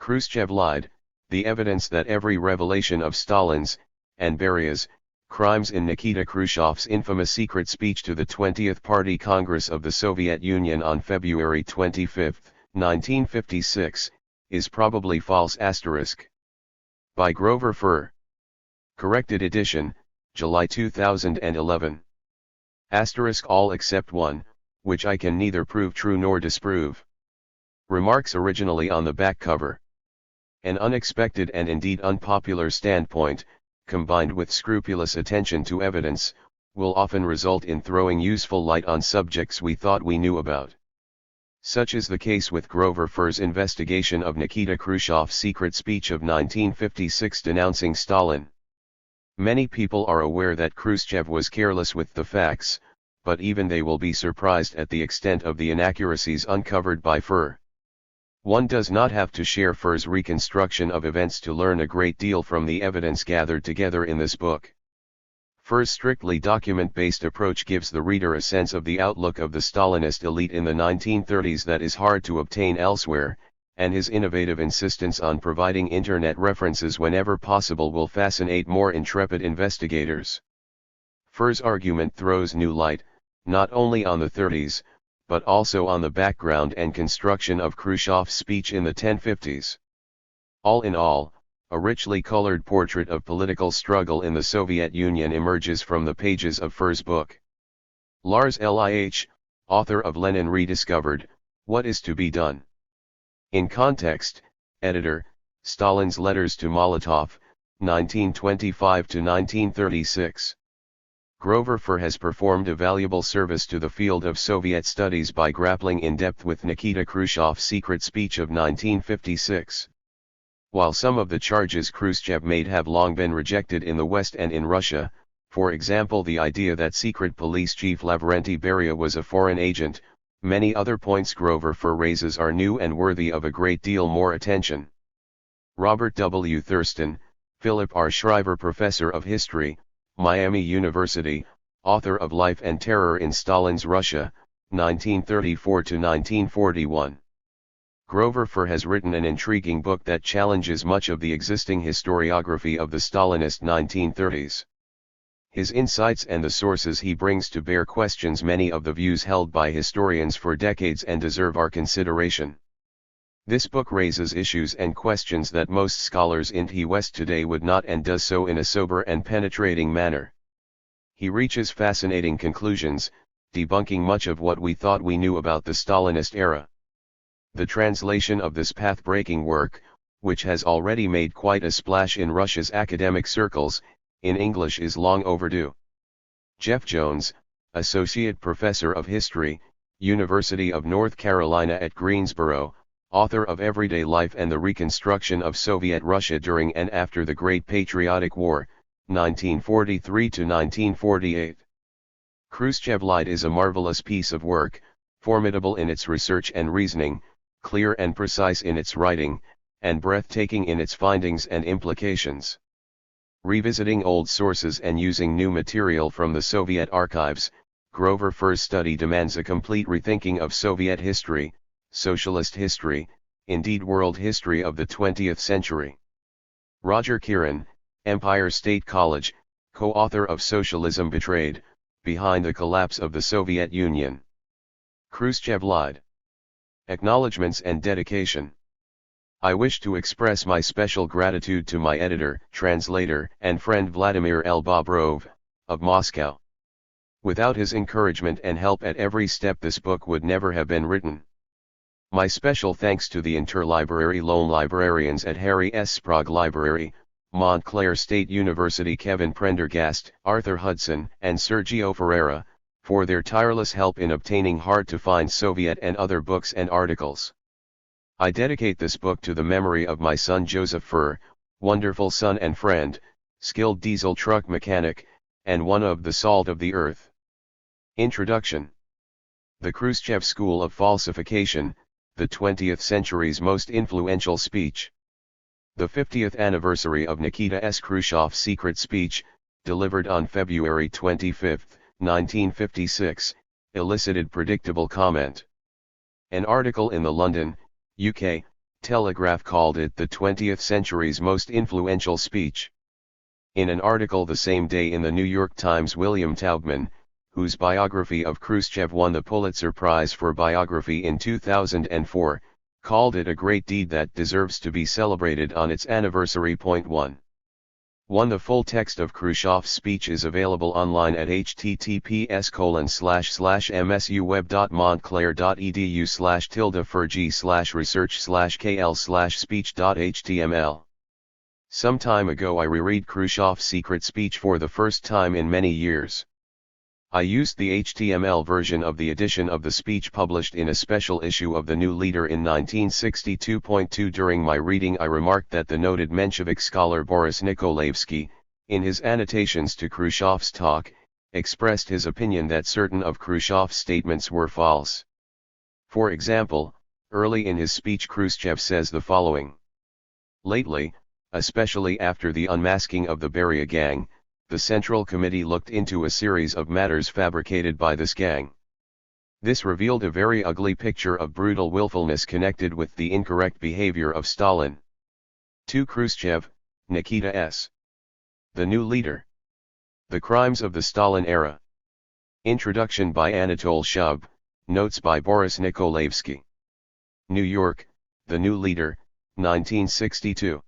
Khrushchev lied, the evidence that every revelation of Stalin's, and Beria's, crimes in Nikita Khrushchev's infamous secret speech to the 20th Party Congress of the Soviet Union on February 25, 1956, is probably false. By Grover Furr. Corrected edition, July 2011. All except one, which I can neither prove true nor disprove. Remarks originally on the back cover. An unexpected and indeed unpopular standpoint, combined with scrupulous attention to evidence, will often result in throwing useful light on subjects we thought we knew about. Such is the case with Grover Furr's investigation of Nikita Khrushchev's secret speech of 1956 denouncing Stalin. Many people are aware that Khrushchev was careless with the facts, but even they will be surprised at the extent of the inaccuracies uncovered by Furr. One does not have to share Furr's reconstruction of events to learn a great deal from the evidence gathered together in this book. Furr's strictly document-based approach gives the reader a sense of the outlook of the Stalinist elite in the 1930s that is hard to obtain elsewhere, and his innovative insistence on providing internet references whenever possible will fascinate more intrepid investigators. Furr's argument throws new light, not only on the 30s, but also on the background and construction of Khrushchev's speech in the 1050s. All in all, a richly colored portrait of political struggle in the Soviet Union emerges from the pages of Furr's book. Lars Lih, author of Lenin Rediscovered, What is to be Done? In context, editor, Stalin's Letters to Molotov, 1925–1936. Grover Furr has performed a valuable service to the field of Soviet studies by grappling in depth with Nikita Khrushchev's secret speech of 1956. While some of the charges Khrushchev made have long been rejected in the West and in Russia, for example the idea that secret police chief Lavrenti Beria was a foreign agent, many other points Grover Furr raises are new and worthy of a great deal more attention. Robert W. Thurston, Philip R. Shriver Professor of History, Miami University, author of Life and Terror in Stalin's Russia, 1934–1941. Grover Furr has written an intriguing book that challenges much of the existing historiography of the Stalinist 1930s. His insights and the sources he brings to bear questions many of the views held by historians for decades and deserve our consideration. This book raises issues and questions that most scholars in the West today would not, and does so in a sober and penetrating manner. He reaches fascinating conclusions, debunking much of what we thought we knew about the Stalinist era. The translation of this path-breaking work, which has already made quite a splash in Russia's academic circles, in English is long overdue. Jeff Jones, Associate Professor of History, University of North Carolina at Greensboro, author of Everyday Life and the Reconstruction of Soviet Russia During and After the Great Patriotic War, 1943–1948. Khrushchev Lied is a marvelous piece of work, formidable in its research and reasoning, clear and precise in its writing, and breathtaking in its findings and implications. Revisiting old sources and using new material from the Soviet archives, Grover Furr's study demands a complete rethinking of Soviet history, socialist history, indeed world history of the 20th century. Roger Kieran, Empire State College, co-author of Socialism Betrayed, Behind the Collapse of the Soviet Union. Khrushchev Lied. Acknowledgements and dedication. I wish to express my special gratitude to my editor, translator, and friend Vladimir L. Bobrov, of Moscow. Without his encouragement and help at every step this book would never have been written. My special thanks to the interlibrary loan librarians at Harry S. Sprague Library, Montclair State University Kevin Prendergast, Arthur Hudson, and Sergio Ferreira, for their tireless help in obtaining hard-to-find Soviet and other books and articles. I dedicate this book to the memory of my son Joseph Furr, wonderful son and friend, skilled diesel truck mechanic, and one of the salt of the earth. Introduction. The Khrushchev School of Falsification, the 20th century's most influential speech. The 50th anniversary of Nikita S. Khrushchev's secret speech, delivered on February 25, 1956, elicited predictable comment. An article in the London, UK, Telegraph called it the 20th century's most influential speech. In an article the same day in the New York Times, William Taubman, whose biography of Khrushchev won the Pulitzer Prize for Biography in 2004, called it a great deed that deserves to be celebrated on its anniversary. 1. The full text of Khrushchev's speech is available online at https://msuweb.montclair.edu/furg/research/kl/speech.html. Some time ago I reread Khrushchev's secret speech for the first time in many years. I used the HTML version of the edition of the speech published in a special issue of The New Leader in 1962. During my reading I remarked that the noted Menshevik scholar Boris Nikolaevsky, in his annotations to Khrushchev's talk, expressed his opinion that certain of Khrushchev's statements were false. For example, early in his speech Khrushchev says the following: "Lately, especially after the unmasking of the Beria gang, the Central Committee looked into a series of matters fabricated by this gang. This revealed a very ugly picture of brutal willfulness connected with the incorrect behavior of Stalin." To Khrushchev, Nikita S. The New Leader. The Crimes of the Stalin Era. Introduction by Anatol Shub, notes by Boris Nikolaevsky. New York, The New Leader, 1962.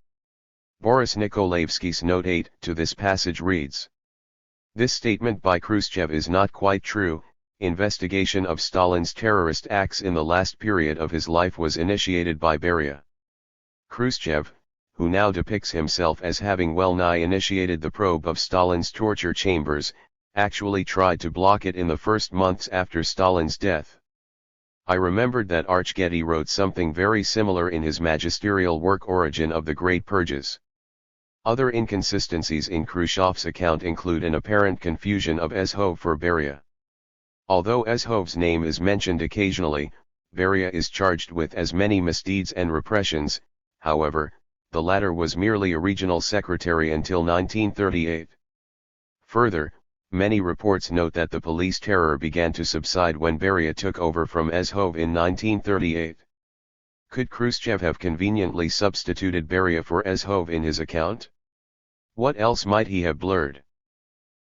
Boris Nikolaevsky's note 8 to this passage reads: "This statement by Khrushchev is not quite true. Investigation of Stalin's terrorist acts in the last period of his life was initiated by Beria. Khrushchev, who now depicts himself as having well-nigh initiated the probe of Stalin's torture chambers, actually tried to block it in the first months after Stalin's death. I remembered that Getty wrote something very similar in his magisterial work Origin of the Great Purges. Other inconsistencies in Khrushchev's account include an apparent confusion of Ezhov for Beria. Although Ezhov's name is mentioned occasionally, Beria is charged with as many misdeeds and repressions. However, the latter was merely a regional secretary until 1938. Further, many reports note that the police terror began to subside when Beria took over from Ezhov in 1938. Could Khrushchev have conveniently substituted Beria for Ezhov in his account? What else might he have blurred?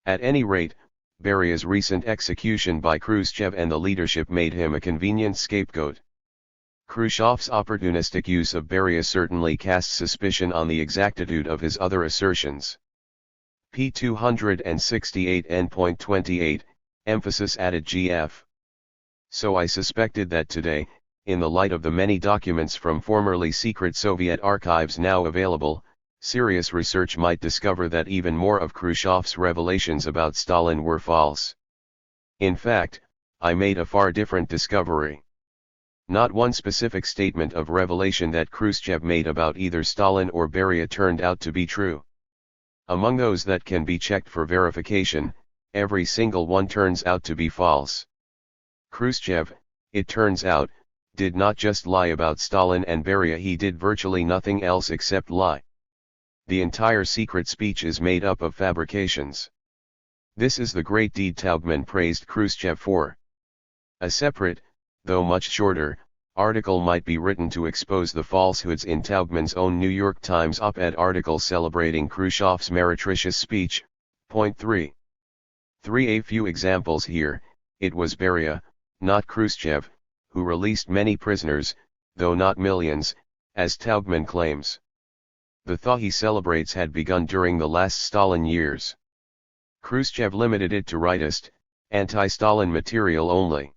At any rate, Beria's recent execution by Khrushchev and the leadership made him a convenient scapegoat. Khrushchev's opportunistic use of Beria certainly casts suspicion on the exactitude of his other assertions. P 268 N.28, emphasis added GF. So I suspected that today, in the light of the many documents from formerly secret Soviet archives now available, serious research might discover that even more of Khrushchev's revelations about Stalin were false. In fact, I made a far different discovery. Not one specific statement of revelation that Khrushchev made about either Stalin or Beria turned out to be true. Among those that can be checked for verification, every single one turns out to be false. Khrushchev, it turns out, did not just lie about Stalin and Beria, he did virtually nothing else except lie. The entire secret speech is made up of fabrications. This is the great deed Taubman praised Khrushchev for. A separate, though much shorter, article might be written to expose the falsehoods in Taubman's own New York Times op-ed article celebrating Khrushchev's meretricious speech. Point 3. A few examples here. It was Beria, not Khrushchev, who released many prisoners, though not millions, as Taubman claims. The thaw he celebrates had begun during the last Stalin years. Khrushchev limited it to rightist, anti-Stalin material only.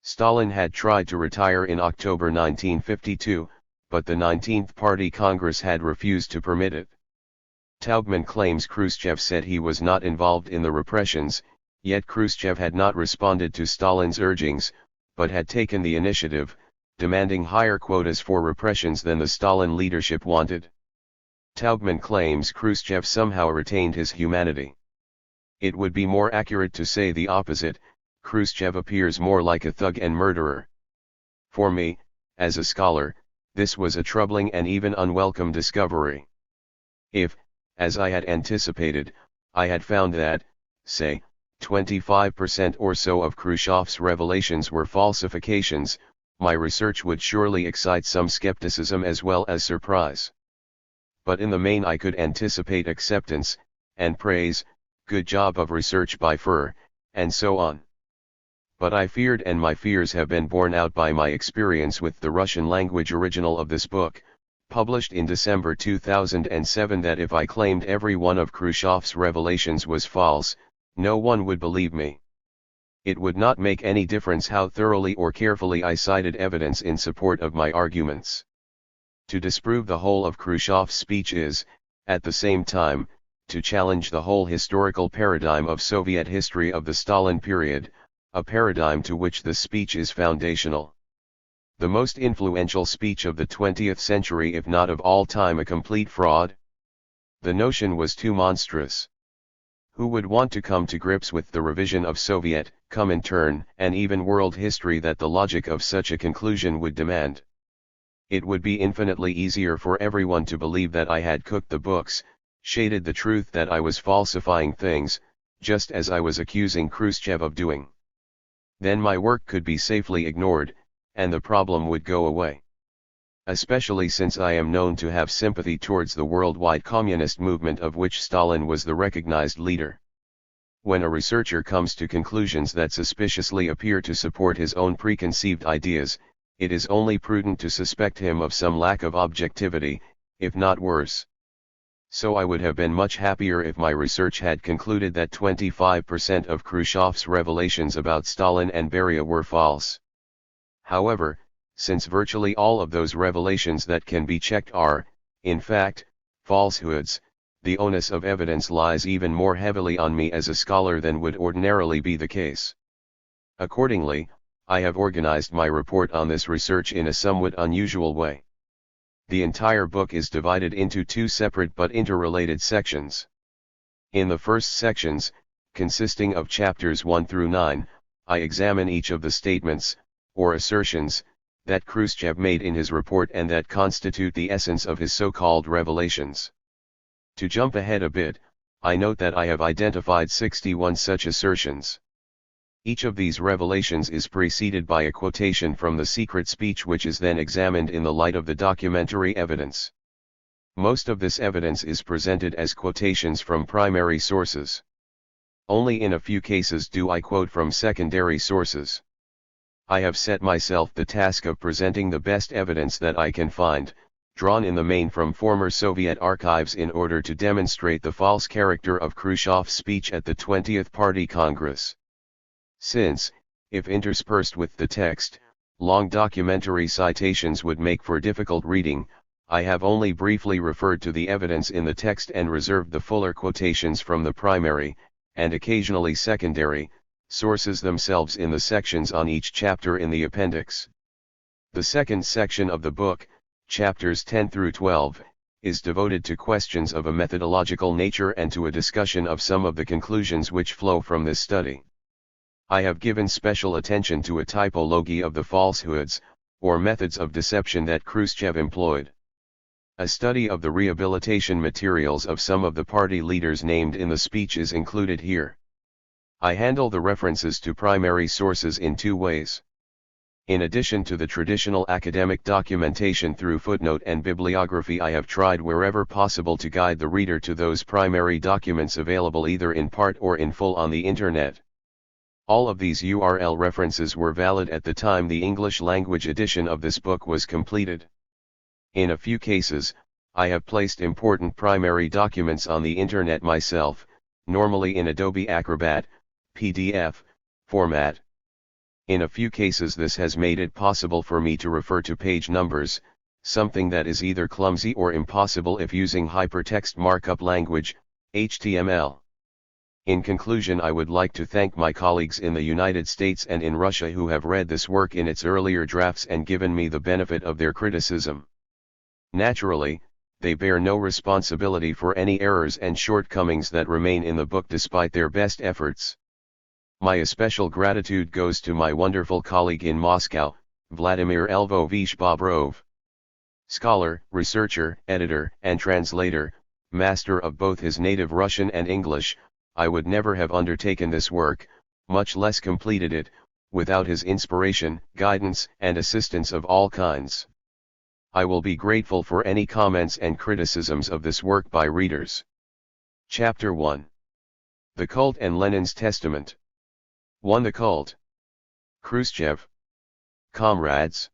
Stalin had tried to retire in October 1952, but the 19th Party Congress had refused to permit it. Taubman claims Khrushchev said he was not involved in the repressions, yet Khrushchev had not responded to Stalin's urgings, but had taken the initiative, demanding higher quotas for repressions than the Stalin leadership wanted. Taubman claims Khrushchev somehow retained his humanity. It would be more accurate to say the opposite. Khrushchev appears more like a thug and murderer. For me, as a scholar, this was a troubling and even unwelcome discovery. If, as I had anticipated, I had found that, say, 25% or so of Khrushchev's revelations were falsifications, my research would surely excite some skepticism as well as surprise. But in the main I could anticipate acceptance, and praise, good job of research by furr, and so on. But I feared, and my fears have been borne out by my experience with the Russian language original of this book, published in December 2007, that if I claimed every one of Khrushchev's revelations was false, no one would believe me. It would not make any difference how thoroughly or carefully I cited evidence in support of my arguments. To disprove the whole of Khrushchev's speech is, at the same time, to challenge the whole historical paradigm of Soviet history of the Stalin period, a paradigm to which this speech is foundational. The most influential speech of the 20th century, if not of all time, a complete fraud? The notion was too monstrous. Who would want to come to grips with the revision of Soviet, Comintern, and even world history that the logic of such a conclusion would demand? It would be infinitely easier for everyone to believe that I had cooked the books, shaded the truth, that I was falsifying things, just as I was accusing Khrushchev of doing. Then my work could be safely ignored, and the problem would go away. Especially since I am known to have sympathy towards the worldwide communist movement of which Stalin was the recognized leader. When a researcher comes to conclusions that suspiciously appear to support his own preconceived ideas, it is only prudent to suspect him of some lack of objectivity, if not worse. So I would have been much happier if my research had concluded that 25% of Khrushchev's revelations about Stalin and Beria were false. However, since virtually all of those revelations that can be checked are, in fact, falsehoods, the onus of evidence lies even more heavily on me as a scholar than would ordinarily be the case. Accordingly, I have organized my report on this research in a somewhat unusual way. The entire book is divided into two separate but interrelated sections. In the first sections, consisting of chapters 1 through 9, I examine each of the statements, or assertions, that Khrushchev made in his report and that constitute the essence of his so-called revelations. To jump ahead a bit, I note that I have identified 61 such assertions. Each of these revelations is preceded by a quotation from the secret speech, which is then examined in the light of the documentary evidence. Most of this evidence is presented as quotations from primary sources. Only in a few cases do I quote from secondary sources. I have set myself the task of presenting the best evidence that I can find, drawn in the main from former Soviet archives, in order to demonstrate the false character of Khrushchev's speech at the 20th Party Congress. Since, if interspersed with the text, long documentary citations would make for difficult reading, I have only briefly referred to the evidence in the text and reserved the fuller quotations from the primary, and occasionally secondary, sources themselves in the sections on each chapter in the appendix. The second section of the book, chapters 10 through 12, is devoted to questions of a methodological nature and to a discussion of some of the conclusions which flow from this study. I have given special attention to a typology of the falsehoods, or methods of deception that Khrushchev employed. A study of the rehabilitation materials of some of the party leaders named in the speech is included here. I handle the references to primary sources in two ways. In addition to the traditional academic documentation through footnote and bibliography, I have tried wherever possible to guide the reader to those primary documents available either in part or in full on the Internet. All of these URL references were valid at the time the English language edition of this book was completed. In a few cases, I have placed important primary documents on the Internet myself, normally in Adobe Acrobat, PDF, format. In a few cases this has made it possible for me to refer to page numbers, something that is either clumsy or impossible if using hypertext markup language, HTML. In conclusion, I would like to thank my colleagues in the United States and in Russia who have read this work in its earlier drafts and given me the benefit of their criticism. Naturally, they bear no responsibility for any errors and shortcomings that remain in the book despite their best efforts. My especial gratitude goes to my wonderful colleague in Moscow, Vladimir Lvovich Bobrov. Scholar, researcher, editor, and translator, master of both his native Russian and English, I would never have undertaken this work, much less completed it, without his inspiration, guidance, and assistance of all kinds. I will be grateful for any comments and criticisms of this work by readers. Chapter 1. The Cult and Lenin's Testament. 1. The Cult. Khrushchev. Comrades.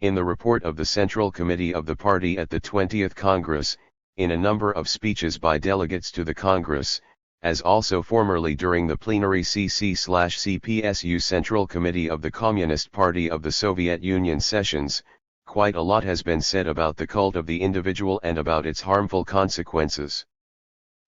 In the report of the Central Committee of the Party at the 20th Congress, in a number of speeches by delegates to the Congress, as also formerly during the plenary CC/CPSU Central Committee of the Communist Party of the Soviet Union sessions, quite a lot has been said about the cult of the individual and about its harmful consequences.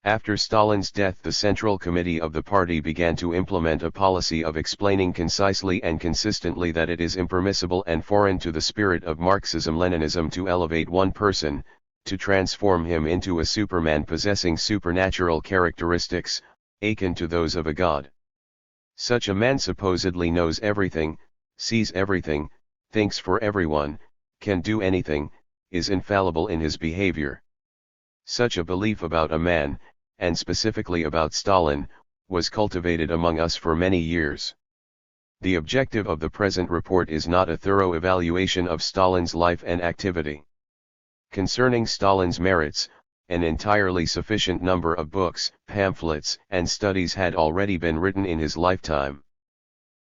After Stalin's death, the Central Committee of the party began to implement a policy of explaining concisely and consistently that it is impermissible and foreign to the spirit of Marxism-Leninism to elevate one person, to transform him into a superman possessing supernatural characteristics, akin to those of a god. Such a man supposedly knows everything, sees everything, thinks for everyone, can do anything, is infallible in his behavior. Such a belief about a man, and specifically about Stalin, was cultivated among us for many years. The objective of the present report is not a thorough evaluation of Stalin's life and activity. Concerning Stalin's merits, an entirely sufficient number of books, pamphlets, and studies had already been written in his lifetime.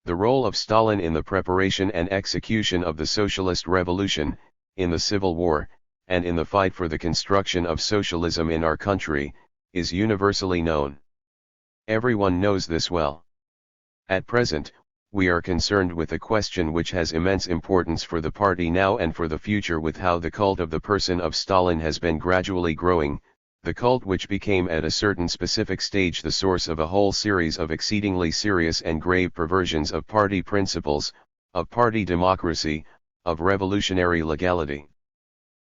The role of Stalin in the preparation and execution of the socialist revolution, in the Civil War, and in the fight for the construction of socialism in our country, is universally known. Everyone knows this well. At present, we are concerned with a question which has immense importance for the party now and for the future, with how the cult of the person of Stalin has been gradually growing, the cult which became at a certain specific stage the source of a whole series of exceedingly serious and grave perversions of party principles, of party democracy, of revolutionary legality.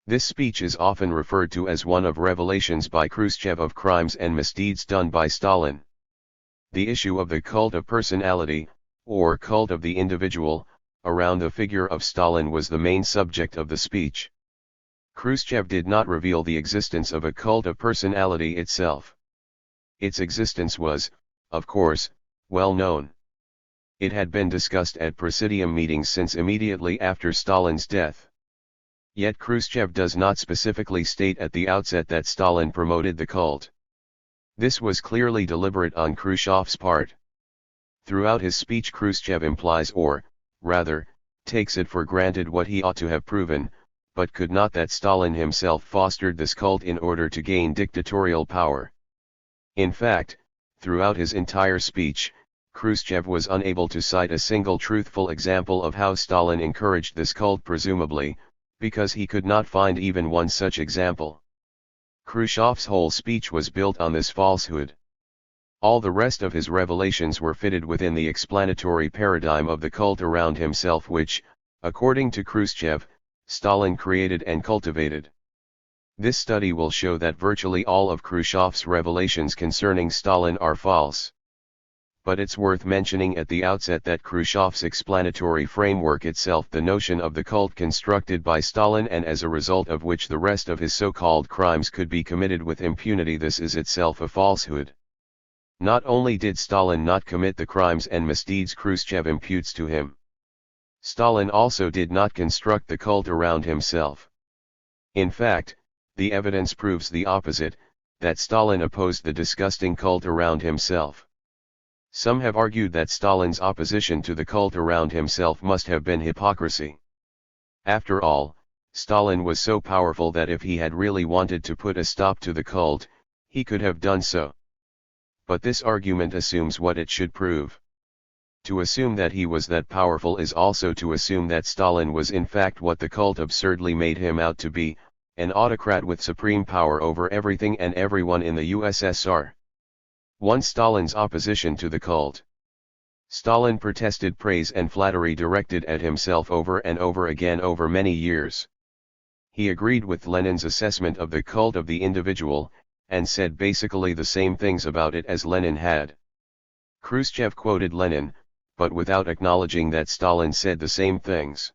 This speech is often referred to as one of revelations by Khrushchev of crimes and misdeeds done by Stalin. The issue of the cult of personality, or cult of the individual, around the figure of Stalin was the main subject of the speech. Khrushchev did not reveal the existence of a cult of personality itself. Its existence was, of course, well known. It had been discussed at presidium meetings since immediately after Stalin's death. Yet Khrushchev does not specifically state at the outset that Stalin promoted the cult. This was clearly deliberate on Khrushchev's part. Throughout his speech Khrushchev implies, or, rather, takes it for granted what he ought to have proven, but could not, that Stalin himself fostered this cult in order to gain dictatorial power. In fact, throughout his entire speech, Khrushchev was unable to cite a single truthful example of how Stalin encouraged this cult, presumably, because he could not find even one such example. Khrushchev's whole speech was built on this falsehood. All the rest of his revelations were fitted within the explanatory paradigm of the cult around himself which, according to Khrushchev, Stalin created and cultivated. This study will show that virtually all of Khrushchev's revelations concerning Stalin are false. But it's worth mentioning at the outset that Khrushchev's explanatory framework itself, the notion of the cult constructed by Stalin and as a result of which the rest of his so-called crimes could be committed with impunity, this is itself a falsehood. Not only did Stalin not commit the crimes and misdeeds Khrushchev imputes to him, Stalin also did not construct the cult around himself. In fact, the evidence proves the opposite, that Stalin opposed the disgusting cult around himself. Some have argued that Stalin's opposition to the cult around himself must have been hypocrisy. After all, Stalin was so powerful that if he had really wanted to put a stop to the cult, he could have done so. But this argument assumes what it should prove. To assume that he was that powerful is also to assume that Stalin was in fact what the cult absurdly made him out to be, an autocrat with supreme power over everything and everyone in the USSR. 1. Stalin's opposition to the cult. Stalin protested praise and flattery directed at himself over and over again over many years. He agreed with Lenin's assessment of the cult of the individual, and said basically the same things about it as Lenin had. Khrushchev quoted Lenin, but without acknowledging that Stalin said the same things.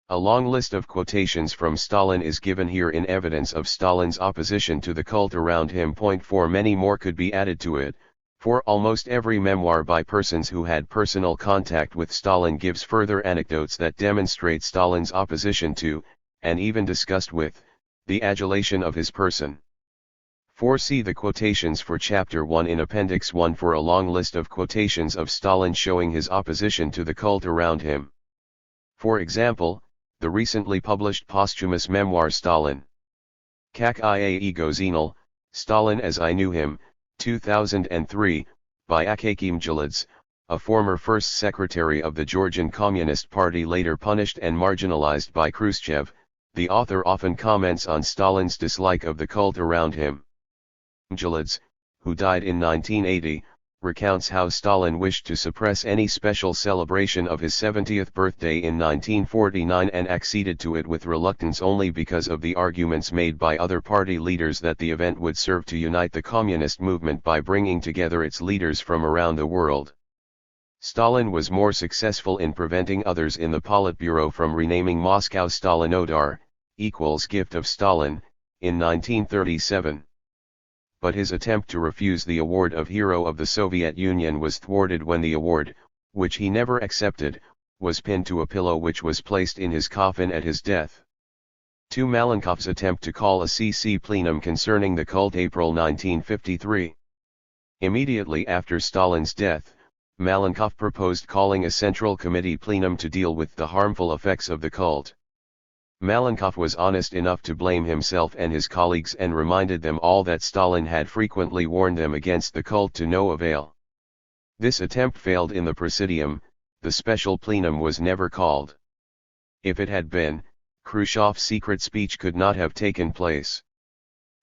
A long list of quotations from Stalin is given here in evidence of Stalin's opposition to the cult around him. 4. Many more could be added to it, For almost every memoir by persons who had personal contact with Stalin gives further anecdotes that demonstrate Stalin's opposition to, and even disgust with, the adulation of his person. 4. See the quotations for Chapter 1 in Appendix 1 for a long list of quotations of Stalin showing his opposition to the cult around him. For example, the recently published posthumous memoir Stalin. Kak Ie Gozinal, Stalin as I Knew Him, 2003, by Akakim Giladze, a former first secretary of the Georgian Communist Party later punished and marginalized by Khrushchev. The author often comments on Stalin's dislike of the cult around him. Giladze, who died in 1980, recounts how Stalin wished to suppress any special celebration of his 70th birthday in 1949 and acceded to it with reluctance only because of the arguments made by other party leaders that the event would serve to unite the communist movement by bringing together its leaders from around the world. Stalin was more successful in preventing others in the Politburo from renaming Moscow Stalinodar, equals Gift of Stalin, in 1937. But his attempt to refuse the award of Hero of the Soviet Union was thwarted when the award, which he never accepted, was pinned to a pillow which was placed in his coffin at his death. 2. Malenkov's attempt to call a CC plenum concerning the cult April 1953. Immediately after Stalin's death, Malenkov proposed calling a Central Committee plenum to deal with the harmful effects of the cult. Malenkov was honest enough to blame himself and his colleagues and reminded them all that Stalin had frequently warned them against the cult to no avail. This attempt failed in the Presidium. The special plenum was never called. If it had been, Khrushchev's secret speech could not have taken place.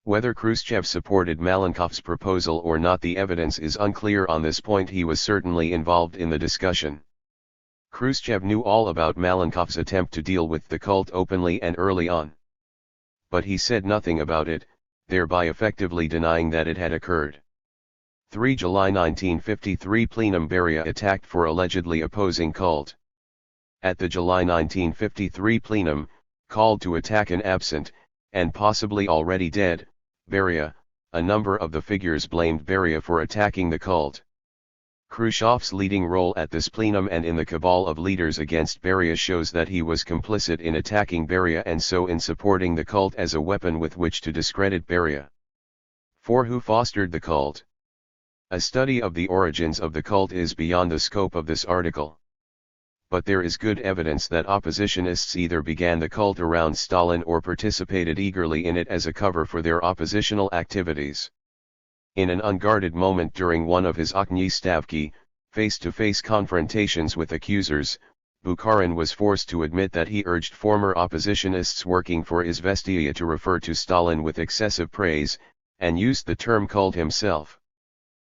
Whether Khrushchev supported Malenkov's proposal or not, the evidence is unclear on this point. He was certainly involved in the discussion. Khrushchev knew all about Malenkov's attempt to deal with the cult openly and early on. But he said nothing about it, thereby effectively denying that it had occurred. 3. July 1953 plenum, Beria attacked for allegedly opposing cult. At the July 1953 plenum, called to attack an absent, and possibly already dead, Beria, a number of the figures blamed Beria for attacking the cult. Khrushchev's leading role at this plenum and in the cabal of leaders against Beria shows that he was complicit in attacking Beria and so in supporting the cult as a weapon with which to discredit Beria. 4. Who fostered the cult? A study of the origins of the cult is beyond the scope of this article. But there is good evidence that oppositionists either began the cult around Stalin or participated eagerly in it as a cover for their oppositional activities. In an unguarded moment during one of his Okhny Stavki, face-to-face confrontations with accusers, Bukharin was forced to admit that he urged former oppositionists working for Izvestia to refer to Stalin with excessive praise, and used the term cult himself.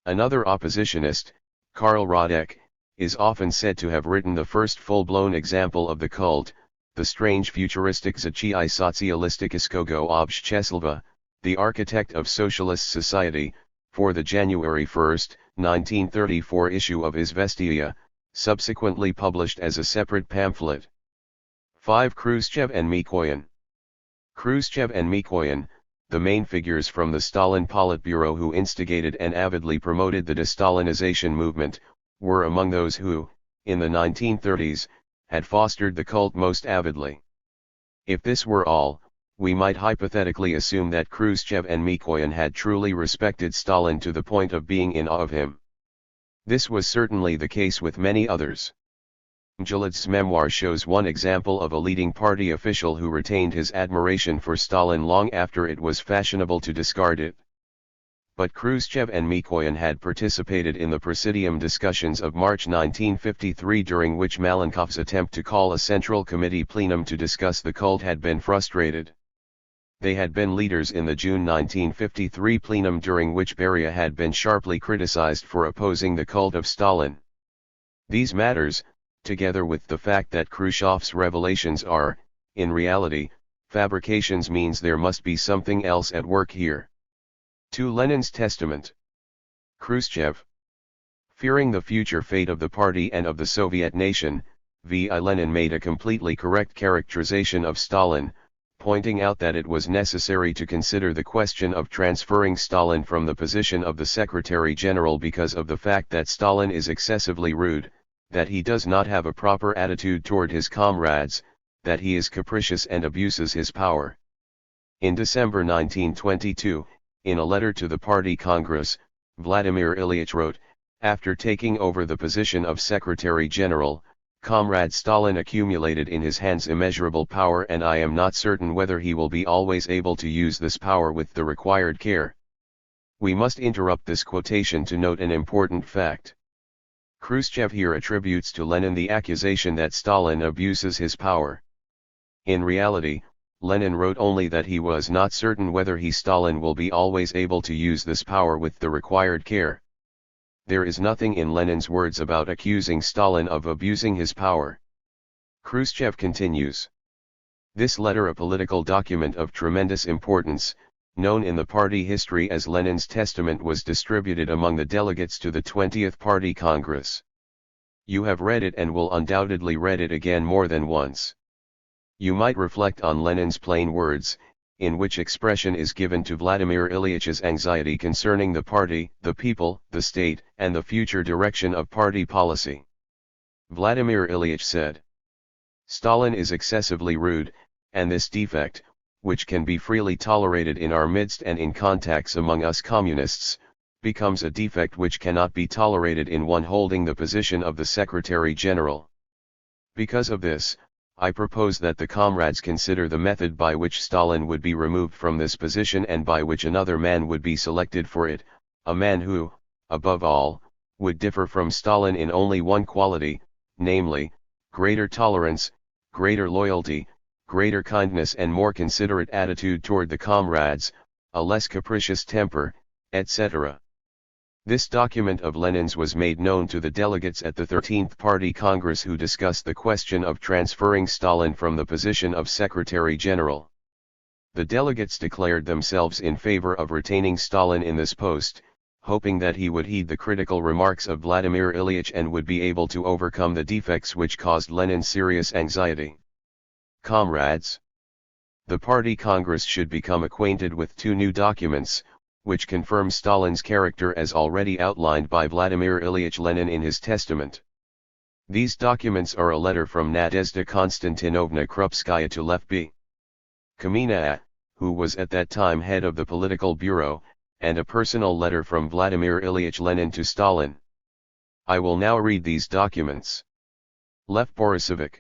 Another oppositionist, Karl Radek, is often said to have written the first full-blown example of the cult, the strange futuristic Zachii Sotsialistikiskogo Obshteselva, the architect of socialist society, for the January 1, 1934 issue of Izvestia, subsequently published as a separate pamphlet. 5. Khrushchev and Mikoyan. Khrushchev and Mikoyan, the main figures from the Stalin Politburo who instigated and avidly promoted the de-Stalinization movement, were among those who, in the 1930s, had fostered the cult most avidly. If this were all, we might hypothetically assume that Khrushchev and Mikoyan had truly respected Stalin to the point of being in awe of him. This was certainly the case with many others. Giladze's memoir shows one example of a leading party official who retained his admiration for Stalin long after it was fashionable to discard it. But Khrushchev and Mikoyan had participated in the Presidium discussions of March 1953, during which Malenkov's attempt to call a Central Committee plenum to discuss the cult had been frustrated. They had been leaders in the June 1953 plenum, during which Beria had been sharply criticized for opposing the cult of Stalin. These matters, together with the fact that Khrushchev's revelations are, in reality, fabrications, means there must be something else at work here. 2. Lenin's testament. Khrushchev, fearing the future fate of the party and of the Soviet nation, V.I. Lenin made a completely correct characterization of Stalin, pointing out that it was necessary to consider the question of transferring Stalin from the position of the Secretary General because of the fact that Stalin is excessively rude, that he does not have a proper attitude toward his comrades, that he is capricious and abuses his power. In December 1922, in a letter to the Party Congress, Vladimir Ilyich wrote, "After taking over the position of Secretary General, Comrade Stalin accumulated in his hands immeasurable power, and I am not certain whether he will be always able to use this power with the required care." We must interrupt this quotation to note an important fact. Khrushchev here attributes to Lenin the accusation that Stalin abuses his power. In reality, Lenin wrote only that he was not certain whether Stalin will be always able to use this power with the required care. There is nothing in Lenin's words about accusing Stalin of abusing his power. Khrushchev continues. This letter, a political document of tremendous importance, known in the party history as Lenin's Testament, was distributed among the delegates to the 20th Party Congress. You have read it and will undoubtedly read it again more than once. You might reflect on Lenin's plain words, in which expression is given to Vladimir Ilyich's anxiety concerning the party, the people, the state, and the future direction of party policy. Vladimir Ilyich said, "Stalin is excessively rude, and this defect, which can be freely tolerated in our midst and in contacts among us communists, becomes a defect which cannot be tolerated in one holding the position of the Secretary General. Because of this, I propose that the comrades consider the method by which Stalin would be removed from this position and by which another man would be selected for it, a man who, above all, would differ from Stalin in only one quality, namely, greater tolerance, greater loyalty, greater kindness and more considerate attitude toward the comrades, a less capricious temper, etc." This document of Lenin's was made known to the delegates at the 13th Party Congress, who discussed the question of transferring Stalin from the position of Secretary General. The delegates declared themselves in favor of retaining Stalin in this post, hoping that he would heed the critical remarks of Vladimir Ilyich and would be able to overcome the defects which caused Lenin serious anxiety. Comrades, the Party Congress should become acquainted with two new documents, which confirm Stalin's character as already outlined by Vladimir Ilyich Lenin in his testament. These documents are a letter from Nadezhda Konstantinovna Krupskaya to Lev B. Kamina, who was at that time head of the political bureau, and a personal letter from Vladimir Ilyich Lenin to Stalin. I will now read these documents. Lev Borisovich.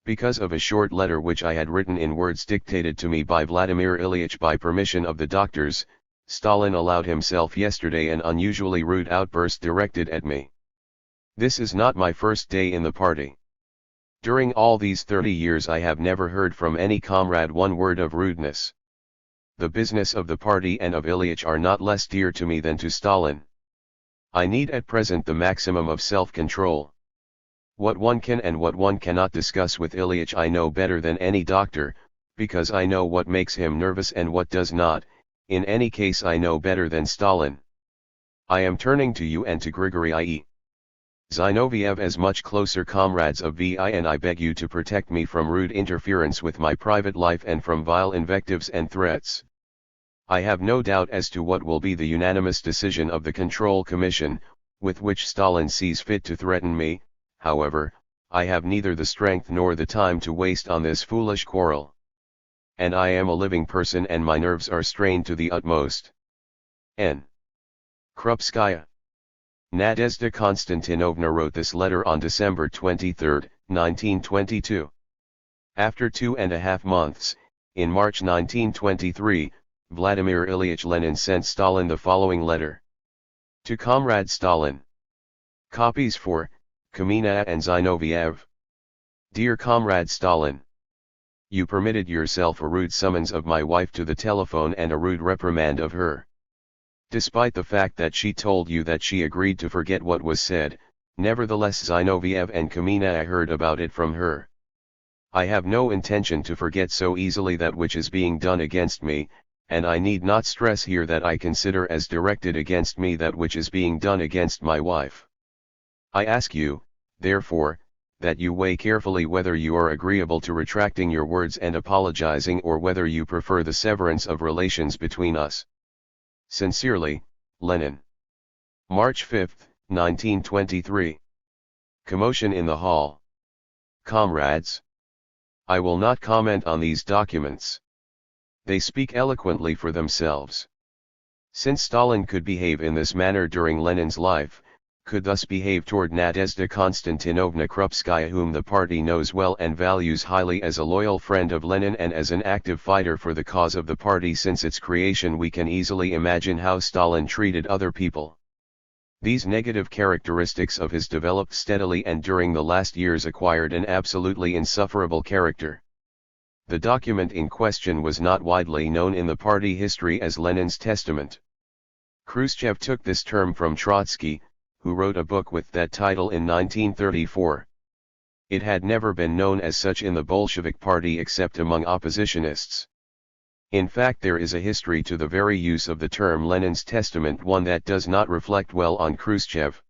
Because of a short letter which I had written in words dictated to me by Vladimir Ilyich by permission of the doctors, Stalin allowed himself yesterday an unusually rude outburst directed at me. This is not my first day in the party. During all these 30 years I have never heard from any comrade one word of rudeness. The business of the party and of Ilyich are not less dear to me than to Stalin. I need at present the maximum of self-control. What one can and what one cannot discuss with Ilyich I know better than any doctor, because I know what makes him nervous and what does not. In any case I know better than Stalin. I am turning to you and to Grigory I.E. Zinoviev as much closer comrades of VI, and I beg you to protect me from rude interference with my private life and from vile invectives and threats. I have no doubt as to what will be the unanimous decision of the Control Commission, with which Stalin sees fit to threaten me. However, I have neither the strength nor the time to waste on this foolish quarrel. And I am a living person and my nerves are strained to the utmost. N. Krupskaya. Nadezhda Konstantinovna wrote this letter on December 23, 1922. After 2.5 months, in March 1923, Vladimir Ilyich Lenin sent Stalin the following letter. To Comrade Stalin. Copies for Kamina and Zinoviev. Dear Comrade Stalin. You permitted yourself a rude summons of my wife to the telephone and a rude reprimand of her. Despite the fact that she told you that she agreed to forget what was said, nevertheless Zinoviev and Kamina, I heard about it from her. I have no intention to forget so easily that which is being done against me, and I need not stress here that I consider as directed against me that which is being done against my wife. I ask you, therefore, that you weigh carefully whether you are agreeable to retracting your words and apologizing or whether you prefer the severance of relations between us. Sincerely, Lenin. March 5, 1923. Commotion in the hall. Comrades, I will not comment on these documents. They speak eloquently for themselves. Since Stalin could behave in this manner during Lenin's life, could thus behave toward Nadezhda Konstantinovna Krupskaya, whom the party knows well and values highly as a loyal friend of Lenin and as an active fighter for the cause of the party since its creation, we can easily imagine how Stalin treated other people. These negative characteristics of his developed steadily and during the last years acquired an absolutely insufferable character. The document in question was not widely known in the party history as Lenin's Testament. Khrushchev took this term from Trotsky, who wrote a book with that title in 1934. It had never been known as such in the Bolshevik Party except among oppositionists. In fact, there is a history to the very use of the term Lenin's Testament, one that does not reflect well on Khrushchev.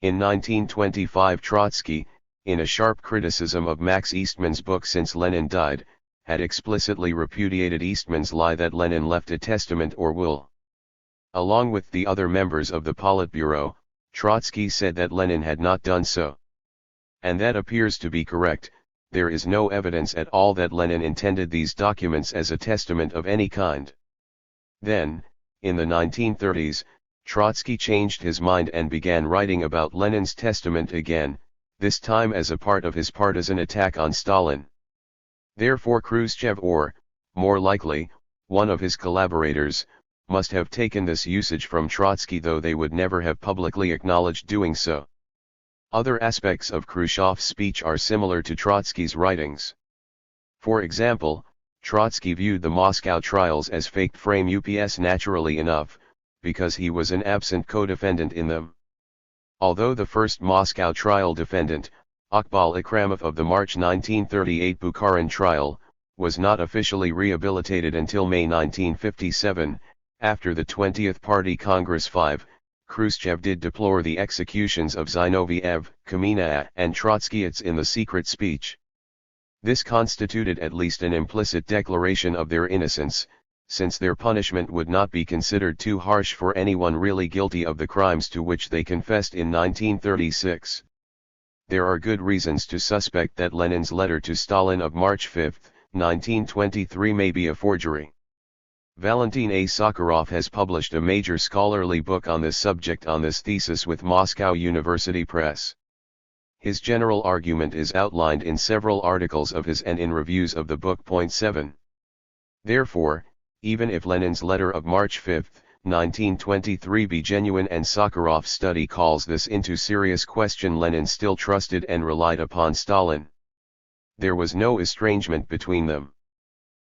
In 1925, Trotsky, in a sharp criticism of Max Eastman's book Since Lenin Died, had explicitly repudiated Eastman's lie that Lenin left a testament or will. Along with the other members of the Politburo, Trotsky said that Lenin had not done so. And that appears to be correct. There is no evidence at all that Lenin intended these documents as a testament of any kind. Then, in the 1930s, Trotsky changed his mind and began writing about Lenin's testament again, this time as a part of his partisan attack on Stalin. Therefore Khrushchev, or, more likely, one of his collaborators, must have taken this usage from Trotsky, though they would never have publicly acknowledged doing so. Other aspects of Khrushchev's speech are similar to Trotsky's writings. For example, Trotsky viewed the Moscow trials as faked frame ups naturally enough, because he was an absent co-defendant in them. Although the first Moscow trial defendant, Iqbal Akramov of the March 1938 Bukharin trial, was not officially rehabilitated until May 1957, after the 20th Party Congress 5, Khrushchev did deplore the executions of Zinoviev, Kamenev, and Trotskyites in the secret speech. This constituted at least an implicit declaration of their innocence, since their punishment would not be considered too harsh for anyone really guilty of the crimes to which they confessed in 1936. There are good reasons to suspect that Lenin's letter to Stalin of March 5, 1923 may be a forgery. Valentin A. Sakharov has published a major scholarly book on this subject on this thesis with Moscow University Press. His general argument is outlined in several articles of his and in reviews of the book. Point 7. Therefore, even if Lenin's letter of March 5, 1923 be genuine and Sakharov's study calls this into serious question, Lenin still trusted and relied upon Stalin. There was no estrangement between them.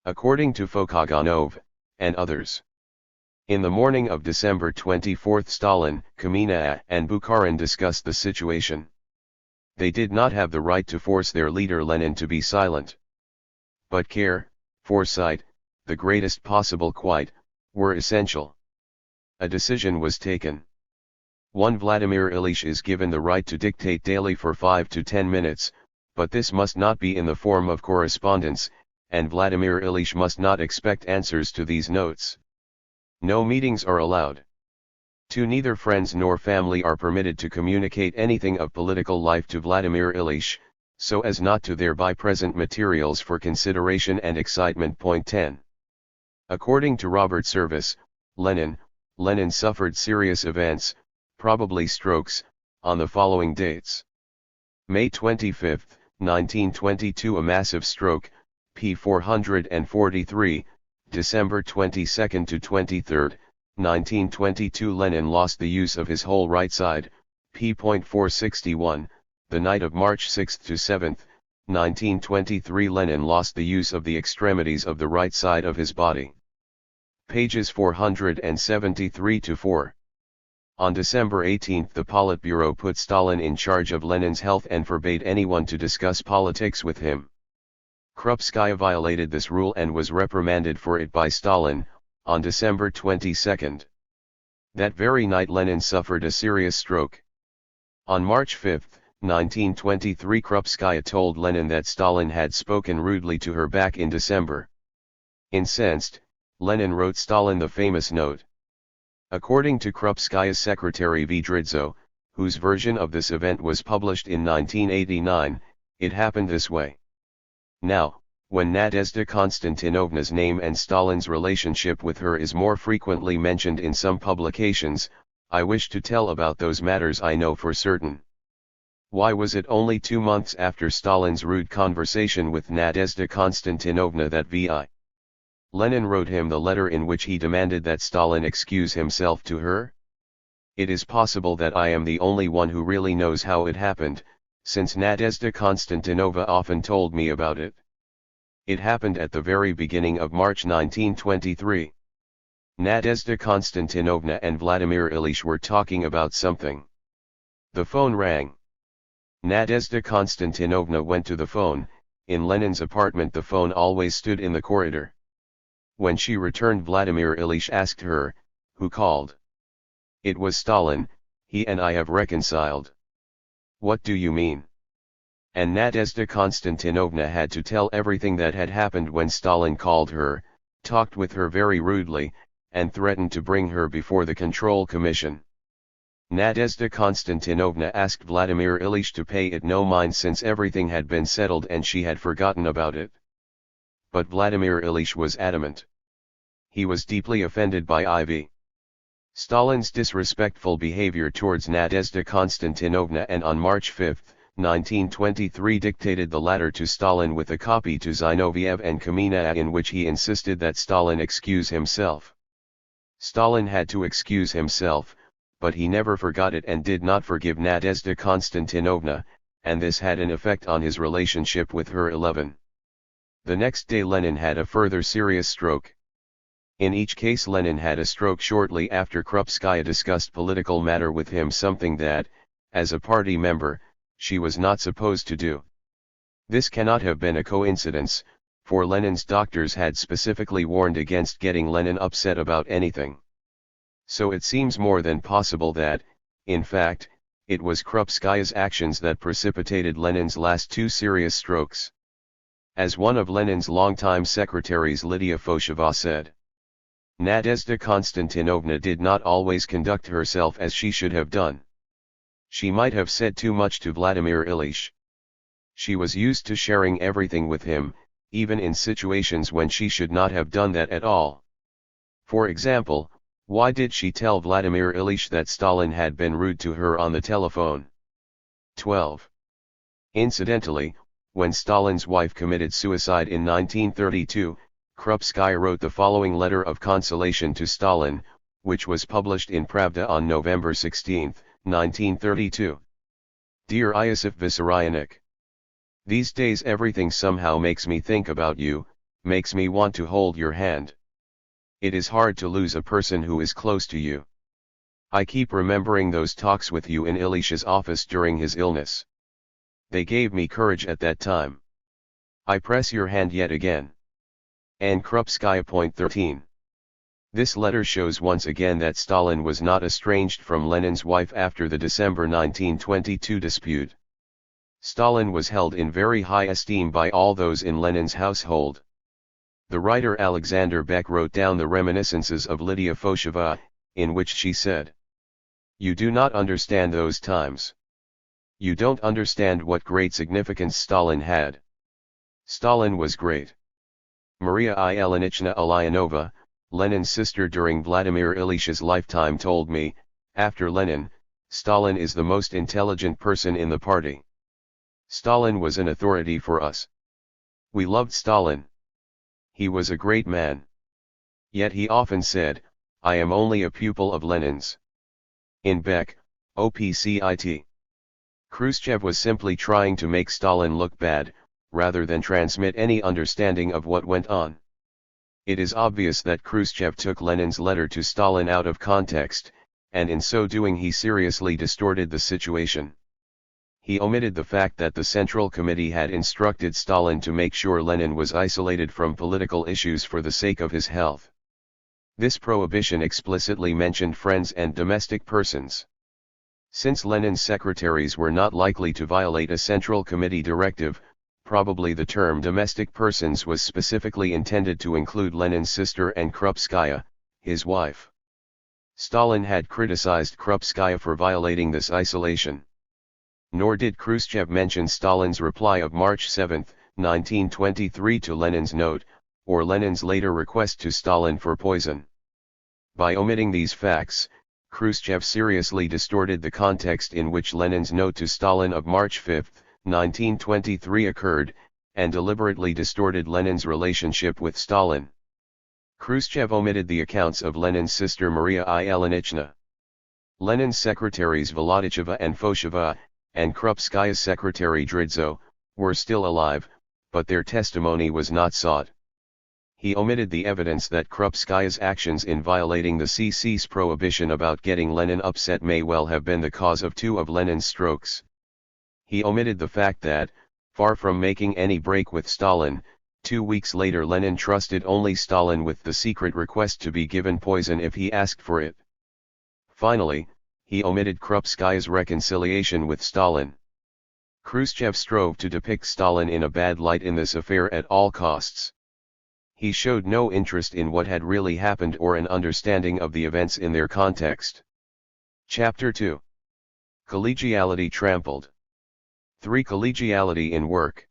According to Fokoganov, and others. In the morning of December 24, Stalin, Kamenev, and Bukharin discussed the situation. They did not have the right to force their leader Lenin to be silent. But care, foresight, the greatest possible quiet, were essential. A decision was taken. 1. Vladimir Ilyich is given the right to dictate daily for 5 to 10 minutes, but this must not be in the form of correspondence, and Vladimir Ilyich must not expect answers to these notes. No meetings are allowed. 2. Neither friends nor family are permitted to communicate anything of political life to Vladimir Ilyich, so as not to thereby present materials for consideration and excitement. Point 10. According to Robert Service, Lenin suffered serious events, probably strokes, on the following dates. May 25, 1922, a massive stroke, p. 443, December 22 to 23, 1922, Lenin lost the use of his whole right side, p. 461, the night of March 6 to 7, 1923, Lenin lost the use of the extremities of the right side of his body. Pages 473 to 4. On December 18, the Politburo put Stalin in charge of Lenin's health and forbade anyone to discuss politics with him. Krupskaya violated this rule and was reprimanded for it by Stalin, on December 22. That very night Lenin suffered a serious stroke. On March 5, 1923. Krupskaya told Lenin that Stalin had spoken rudely to her back in December. Incensed, Lenin wrote Stalin the famous note. According to Krupskaya's secretary Vidridzo, whose version of this event was published in 1989, it happened this way. Now, when Nadezhda Konstantinovna's name and Stalin's relationship with her is more frequently mentioned in some publications, I wish to tell about those matters I know for certain. Why was it only 2 months after Stalin's rude conversation with Nadezhda Konstantinovna that V.I. Lenin wrote him the letter in which he demanded that Stalin excuse himself to her? It is possible that I am the only one who really knows how it happened, since Nadezhda Konstantinovna often told me about it. It happened at the very beginning of March 1923. Nadezhda Konstantinovna and Vladimir Ilyich were talking about something. The phone rang. Nadezhda Konstantinovna went to the phone. In Lenin's apartment the phone always stood in the corridor. When she returned, Vladimir Ilyich asked her, "Who called?" "It was Stalin, he and I have reconciled." "What do you mean?" And Nadezhda Konstantinovna had to tell everything that had happened when Stalin called her, talked with her very rudely, and threatened to bring her before the Control Commission. Nadezhda Konstantinovna asked Vladimir Ilyich to pay it no mind since everything had been settled and she had forgotten about it. But Vladimir Ilyich was adamant. He was deeply offended by IV. Stalin's disrespectful behavior towards Nadezhda Konstantinovna, and on March 5, 1923 dictated the latter to Stalin with a copy to Zinoviev and Kamenev in which he insisted that Stalin excuse himself. Stalin had to excuse himself, but he never forgot it and did not forgive Nadezhda Konstantinovna, and this had an effect on his relationship with her. 11. The next day Lenin had a further serious stroke. In each case Lenin had a stroke shortly after Krupskaya discussed political matter with him, something that, as a party member, she was not supposed to do. This cannot have been a coincidence, for Lenin's doctors had specifically warned against getting Lenin upset about anything. So it seems more than possible that, in fact, it was Krupskaya's actions that precipitated Lenin's last 2 serious strokes. As one of Lenin's longtime secretaries, Lydia Fosheva, said, Nadezhda Konstantinovna did not always conduct herself as she should have done. She might have said too much to Vladimir Ilyich. She was used to sharing everything with him, even in situations when she should not have done that at all. For example, why did she tell Vladimir Ilyich that Stalin had been rude to her on the telephone? 12. Incidentally, when Stalin's wife committed suicide in 1932, Krupskaya wrote the following letter of consolation to Stalin, which was published in Pravda on November 16, 1932. Dear Iosif Vissarionik, these days everything somehow makes me think about you, makes me want to hold your hand. It is hard to lose a person who is close to you. I keep remembering those talks with you in Ilyish's office during his illness. They gave me courage at that time. I press your hand yet again. And Krupskaya. 13. This letter shows once again that Stalin was not estranged from Lenin's wife after the December 1922 dispute. Stalin was held in very high esteem by all those in Lenin's household. The writer Alexander Beck wrote down the reminiscences of Lydia Fosheva, in which she said, "You do not understand those times. You don't understand what great significance Stalin had. Stalin was great." Maria Ilyinichna Ulyanova, Lenin's sister during Vladimir Ilyish's lifetime, told me, after Lenin, Stalin is the most intelligent person in the party. Stalin was an authority for us. We loved Stalin. He was a great man. Yet he often said, I am only a pupil of Lenin's. In Beck, OPCIT. Khrushchev was simply trying to make Stalin look bad, rather than transmit any understanding of what went on. It is obvious that Khrushchev took Lenin's letter to Stalin out of context, and in so doing he seriously distorted the situation. He omitted the fact that the Central Committee had instructed Stalin to make sure Lenin was isolated from political issues for the sake of his health. This prohibition explicitly mentioned friends and domestic persons. Since Lenin's secretaries were not likely to violate a Central Committee directive, probably the term domestic persons was specifically intended to include Lenin's sister and Krupskaya, his wife. Stalin had criticized Krupskaya for violating this isolation. Nor did Khrushchev mention Stalin's reply of March 7, 1923 to Lenin's note, or Lenin's later request to Stalin for poison. By omitting these facts, Khrushchev seriously distorted the context in which Lenin's note to Stalin of March 5, 1923 occurred, and deliberately distorted Lenin's relationship with Stalin. Khrushchev omitted the accounts of Lenin's sister Maria Ilinichna. Lenin's secretaries Volodicheva and Fosheva, and Krupskaya's secretary Dridzo, were still alive, but their testimony was not sought. He omitted the evidence that Krupskaya's actions in violating the CC's prohibition about getting Lenin upset may well have been the cause of two of Lenin's strokes. He omitted the fact that, far from making any break with Stalin, 2 weeks later Lenin trusted only Stalin with the secret request to be given poison if he asked for it. Finally, he omitted Krupskaya's reconciliation with Stalin. Khrushchev strove to depict Stalin in a bad light in this affair at all costs. He showed no interest in what had really happened or an understanding of the events in their context. Chapter 2. Collegiality trampled. 3. Collegiality in work.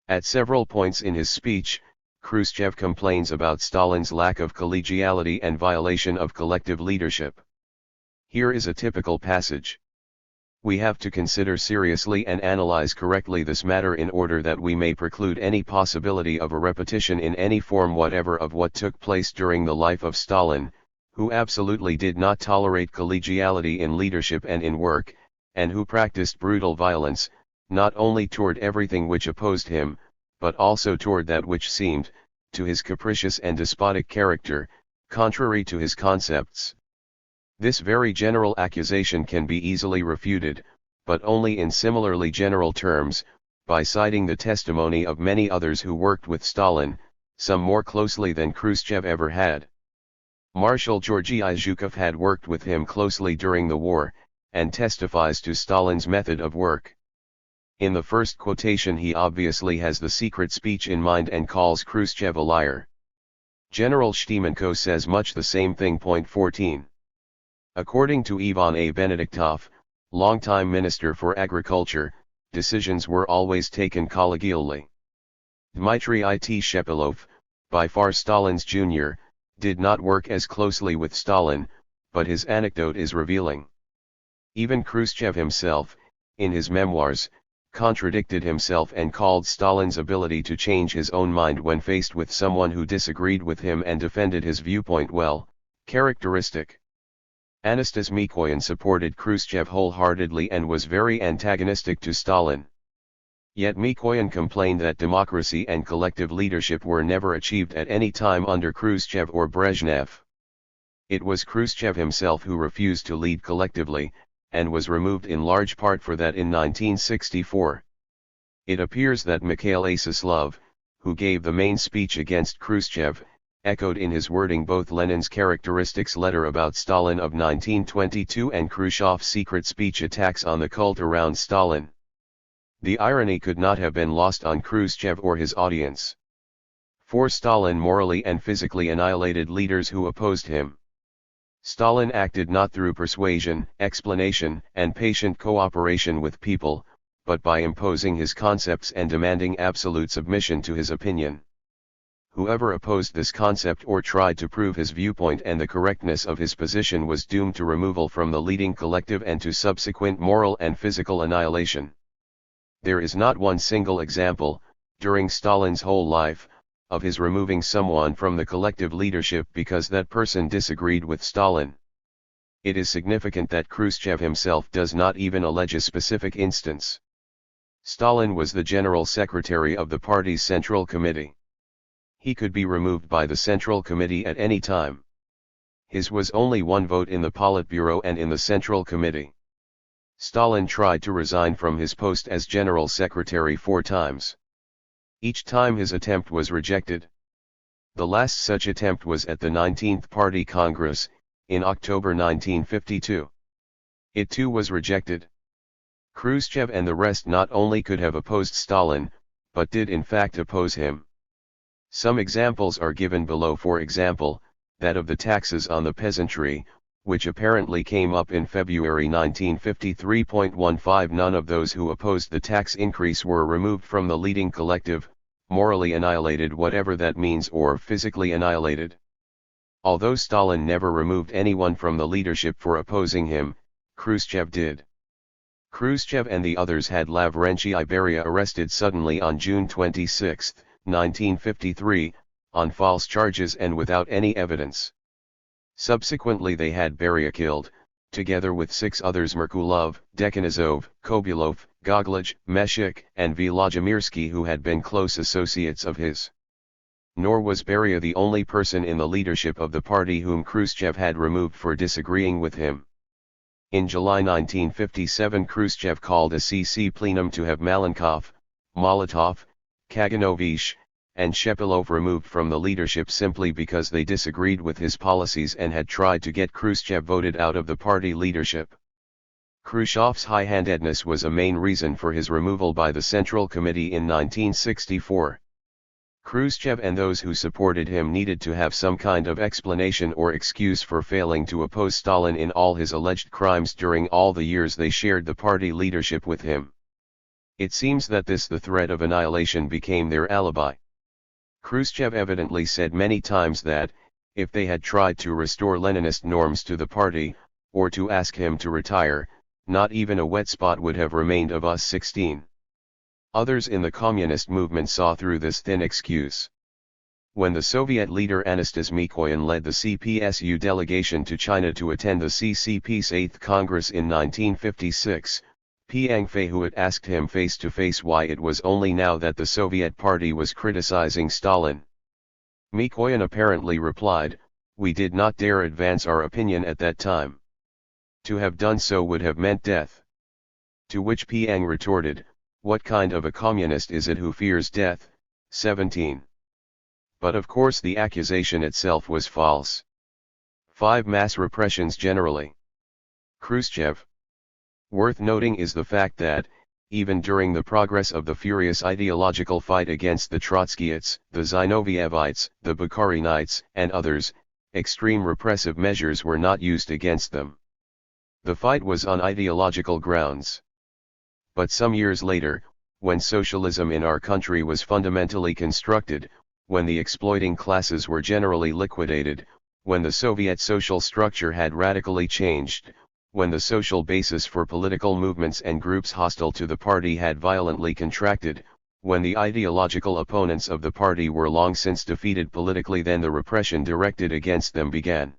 At several points in his speech, Khrushchev complains about Stalin's lack of collegiality and violation of collective leadership. Here is a typical passage. We have to consider seriously and analyze correctly this matter in order that we may preclude any possibility of a repetition in any form whatever of what took place during the life of Stalin, who absolutely did not tolerate collegiality in leadership and in work, and who practiced brutal violence, not only toward everything which opposed him, but also toward that which seemed, to his capricious and despotic character, contrary to his concepts. This very general accusation can be easily refuted, but only in similarly general terms, by citing the testimony of many others who worked with Stalin, some more closely than Khrushchev ever had. Marshal Georgy Zhukov had worked with him closely during the war, and testifies to Stalin's method of work. In the first quotation he obviously has the secret speech in mind and calls Khrushchev a liar. General Shtimenko says much the same thing. Point 14. According to Ivan A. Benediktov, longtime Minister for Agriculture, decisions were always taken collegially. Dmitry It. Shepilov, by far Stalin's junior, did not work as closely with Stalin, but his anecdote is revealing. Even Khrushchev himself, in his memoirs, contradicted himself and called Stalin's ability to change his own mind when faced with someone who disagreed with him and defended his viewpoint well, characteristic. Anastas Mikoyan supported Khrushchev wholeheartedly and was very antagonistic to Stalin. Yet Mikoyan complained that democracy and collective leadership were never achieved at any time under Khrushchev or Brezhnev. It was Khrushchev himself who refused to lead collectively, and was removed in large part for that in 1964. It appears that Mikhail Asislov, who gave the main speech against Khrushchev, echoed in his wording both Lenin's characteristics letter about Stalin of 1922 and Khrushchev's secret speech attacks on the cult around Stalin. The irony could not have been lost on Khrushchev or his audience. For Stalin morally and physically annihilated leaders who opposed him. Stalin acted not through persuasion, explanation, and patient cooperation with people, but by imposing his concepts and demanding absolute submission to his opinion. Whoever opposed this concept or tried to prove his viewpoint and the correctness of his position was doomed to removal from the leading collective and to subsequent moral and physical annihilation. There is not one single example, during Stalin's whole life, of his removing someone from the collective leadership because that person disagreed with Stalin. It is significant that Khrushchev himself does not even allege a specific instance. Stalin was the General Secretary of the party's Central Committee. He could be removed by the Central Committee at any time. His was only one vote in the Politburo and in the Central Committee. Stalin tried to resign from his post as General Secretary 4 times. Each time his attempt was rejected. The last such attempt was at the 19th Party Congress, in October 1952. It too was rejected. Khrushchev and the rest not only could have opposed Stalin, but did in fact oppose him. Some examples are given below. For example, that of the taxes on the peasantry, which apparently came up in February 1953.15. None of those who opposed the tax increase were removed from the leading collective, morally annihilated, whatever that means, or physically annihilated. Although Stalin never removed anyone from the leadership for opposing him, Khrushchev did. Khrushchev and the others had Lavrentiy Beria arrested suddenly on June 26, 1953, on false charges and without any evidence. Subsequently they had Beria killed, together with 6 others: Merkulov, Dekhanizov, Kobylov, Goglaj, Meshik, and Vladimirsky, who had been close associates of his. Nor was Beria the only person in the leadership of the party whom Khrushchev had removed for disagreeing with him. In July 1957 Khrushchev called a CC plenum to have Malenkov, Molotov, Kaganovich, and Shepilov removed from the leadership simply because they disagreed with his policies and had tried to get Khrushchev voted out of the party leadership. Khrushchev's high-handedness was a main reason for his removal by the Central Committee in 1964. Khrushchev and those who supported him needed to have some kind of explanation or excuse for failing to oppose Stalin in all his alleged crimes during all the years they shared the party leadership with him. It seems that the threat of annihilation became their alibi. Khrushchev evidently said many times that, if they had tried to restore Leninist norms to the party, or to ask him to retire, not even a wet spot would have remained of us 16. Others in the communist movement saw through this thin excuse. When the Soviet leader Anastas Mikoyan led the CPSU delegation to China to attend the CCP's 8th Congress in 1956, Piang Feihuat asked him face to face why it was only now that the Soviet party was criticizing Stalin. Mikoyan apparently replied, "We did not dare advance our opinion at that time. To have done so would have meant death." To which Piang retorted, "What kind of a communist is it who fears death?" 17. But of course the accusation itself was false. 5. Mass repressions generally. Khrushchev. Worth noting is the fact that, even during the progress of the furious ideological fight against the Trotskyites, the Zinovievites, the Bukharinites, and others, extreme repressive measures were not used against them. The fight was on ideological grounds. But some years later, when socialism in our country was fundamentally constructed, when the exploiting classes were generally liquidated, when the Soviet social structure had radically changed, when the social basis for political movements and groups hostile to the party had violently contracted, when the ideological opponents of the party were long since defeated politically, then the repression directed against them began.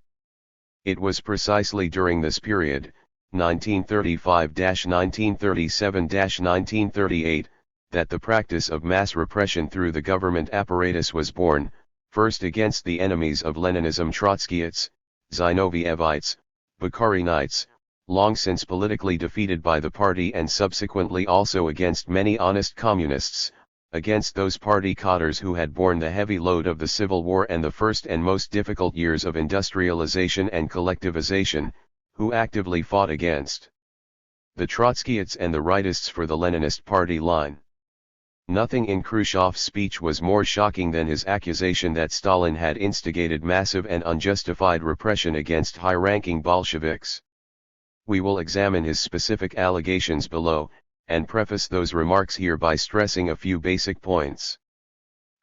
It was precisely during this period, 1935-1937-1938, that the practice of mass repression through the government apparatus was born, first against the enemies of Leninism, Trotskyites, Zinovievites, Bukharinites, long since politically defeated by the party, and subsequently also against many honest communists, against those party cadres who had borne the heavy load of the Civil War and the first and most difficult years of industrialization and collectivization, who actively fought against the Trotskyites and the rightists for the Leninist party line. Nothing in Khrushchev's speech was more shocking than his accusation that Stalin had instigated massive and unjustified repression against high-ranking Bolsheviks. We will examine his specific allegations below, and preface those remarks here by stressing a few basic points.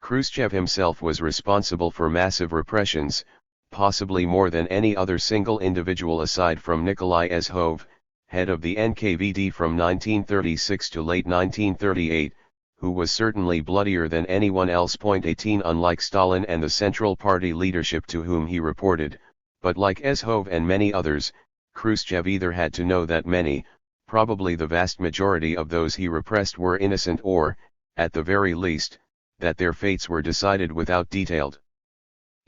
Khrushchev himself was responsible for massive repressions, possibly more than any other single individual aside from Nikolai Ezhov, head of the NKVD from 1936 to late 1938, who was certainly bloodier than anyone else. 18 Unlike Stalin and the Central Party leadership to whom he reported, but like Ezhov and many others, Khrushchev either had to know that many, probably the vast majority of those he repressed were innocent, or, at the very least, that their fates were decided without detailed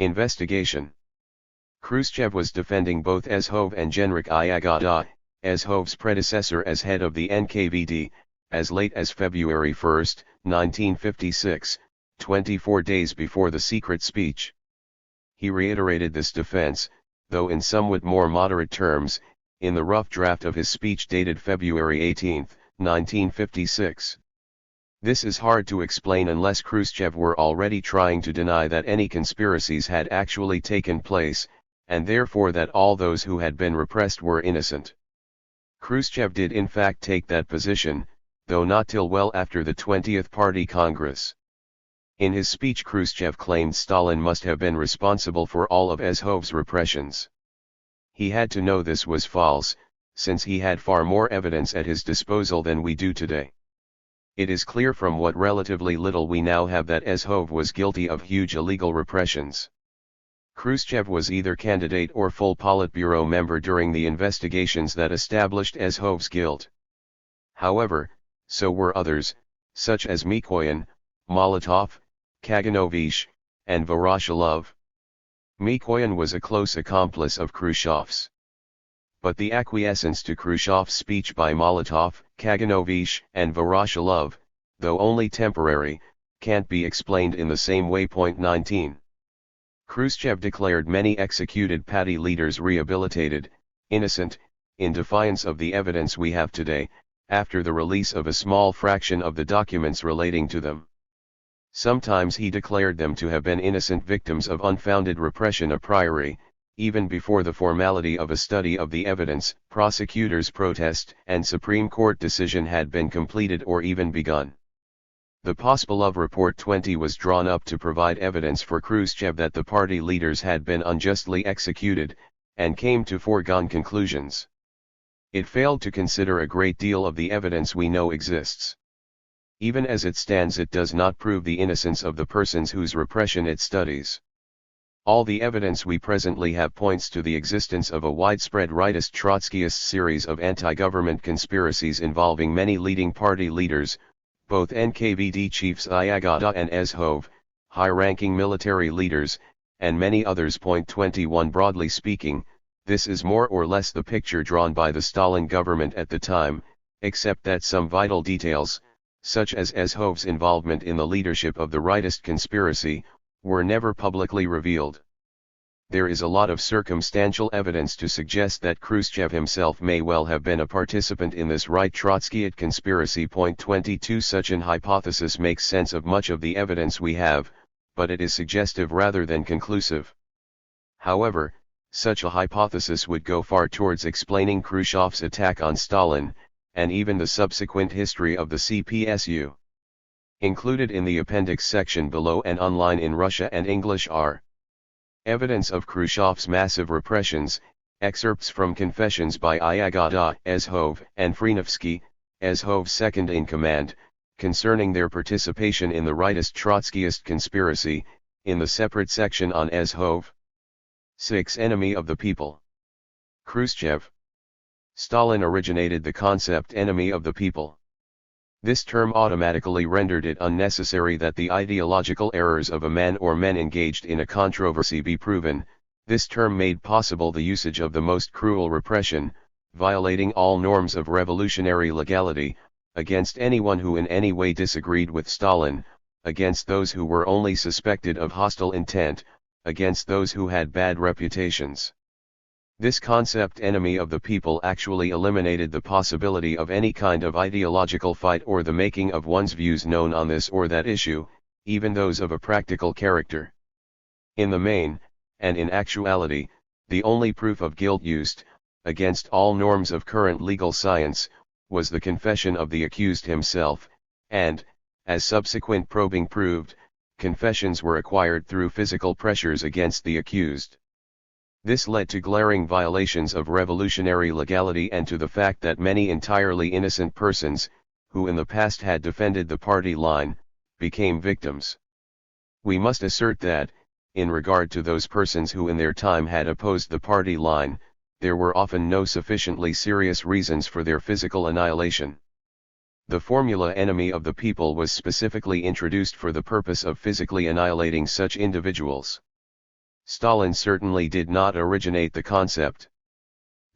investigation. Khrushchev was defending both Ezhov and Genrikh Yagoda, Ezhov's predecessor as head of the NKVD, as late as February 1, 1956, 24 days before the secret speech. He reiterated this defense, though in somewhat more moderate terms, in the rough draft of his speech dated February 18, 1956. This is hard to explain unless Khrushchev were already trying to deny that any conspiracies had actually taken place, and therefore that all those who had been repressed were innocent. Khrushchev did in fact take that position, though not till well after the 20th Party Congress. In his speech Khrushchev claimed Stalin must have been responsible for all of Azov's repressions. He had to know this was false, since he had far more evidence at his disposal than we do today. It is clear from what relatively little we now have that Azov was guilty of huge illegal repressions. Khrushchev was either candidate or full Politburo member during the investigations that established Azov's guilt. However, so were others, such as Mikoyan, Molotov, Kaganovich, and Voroshilov. Mikoyan was a close accomplice of Khrushchev's. But the acquiescence to Khrushchev's speech by Molotov, Kaganovich, and Voroshilov, though only temporary, can't be explained in the same way. 19. Khrushchev declared many executed party leaders rehabilitated, innocent, in defiance of the evidence we have today, after the release of a small fraction of the documents relating to them. Sometimes he declared them to have been innocent victims of unfounded repression a priori, even before the formality of a study of the evidence, prosecutors' protest, and Supreme Court decision had been completed or even begun. The Pospelov Report 20 was drawn up to provide evidence for Khrushchev that the party leaders had been unjustly executed, and came to foregone conclusions. It failed to consider a great deal of the evidence we know exists. Even as it stands, it does not prove the innocence of the persons whose repression it studies. All the evidence we presently have points to the existence of a widespread rightist Trotskyist series of anti-government conspiracies involving many leading party leaders, both NKVD chiefs Zyagota and Azov, high-ranking military leaders, and many others. 21 Broadly speaking, this is more or less the picture drawn by the Stalin government at the time, except that some vital details, such as Azov's involvement in the leadership of the rightist conspiracy, were never publicly revealed. There is a lot of circumstantial evidence to suggest that Khrushchev himself may well have been a participant in this right Trotskyite conspiracy. 22 Such an hypothesis makes sense of much of the evidence we have, but it is suggestive rather than conclusive. However, such a hypothesis would go far towards explaining Khrushchev's attack on Stalin, and even the subsequent history of the CPSU. Included in the appendix section below and online in Russia and English are evidence of Khrushchev's massive repressions, excerpts from confessions by Zyagota, Azov, and Frenovsky, Azov's second-in-command, concerning their participation in the rightist Trotskyist conspiracy, in the separate section on Azov. 6. Enemy of the people. Khrushchev. Stalin originated the concept enemy of the people. This term automatically rendered it unnecessary that the ideological errors of a man or men engaged in a controversy be proven. This term made possible the usage of the most cruel repression, violating all norms of revolutionary legality, against anyone who in any way disagreed with Stalin, against those who were only suspected of hostile intent, against those who had bad reputations. This concept enemy of the people actually eliminated the possibility of any kind of ideological fight or the making of one's views known on this or that issue, even those of a practical character. In the main, and in actuality, the only proof of guilt used, against all norms of current legal science, was the confession of the accused himself, and, as subsequent probing proved, confessions were acquired through physical pressures against the accused. This led to glaring violations of revolutionary legality and to the fact that many entirely innocent persons, who in the past had defended the party line, became victims. We must assert that, in regard to those persons who in their time had opposed the party line, there were often no sufficiently serious reasons for their physical annihilation. The formula enemy of the people was specifically introduced for the purpose of physically annihilating such individuals. Stalin certainly did not originate the concept.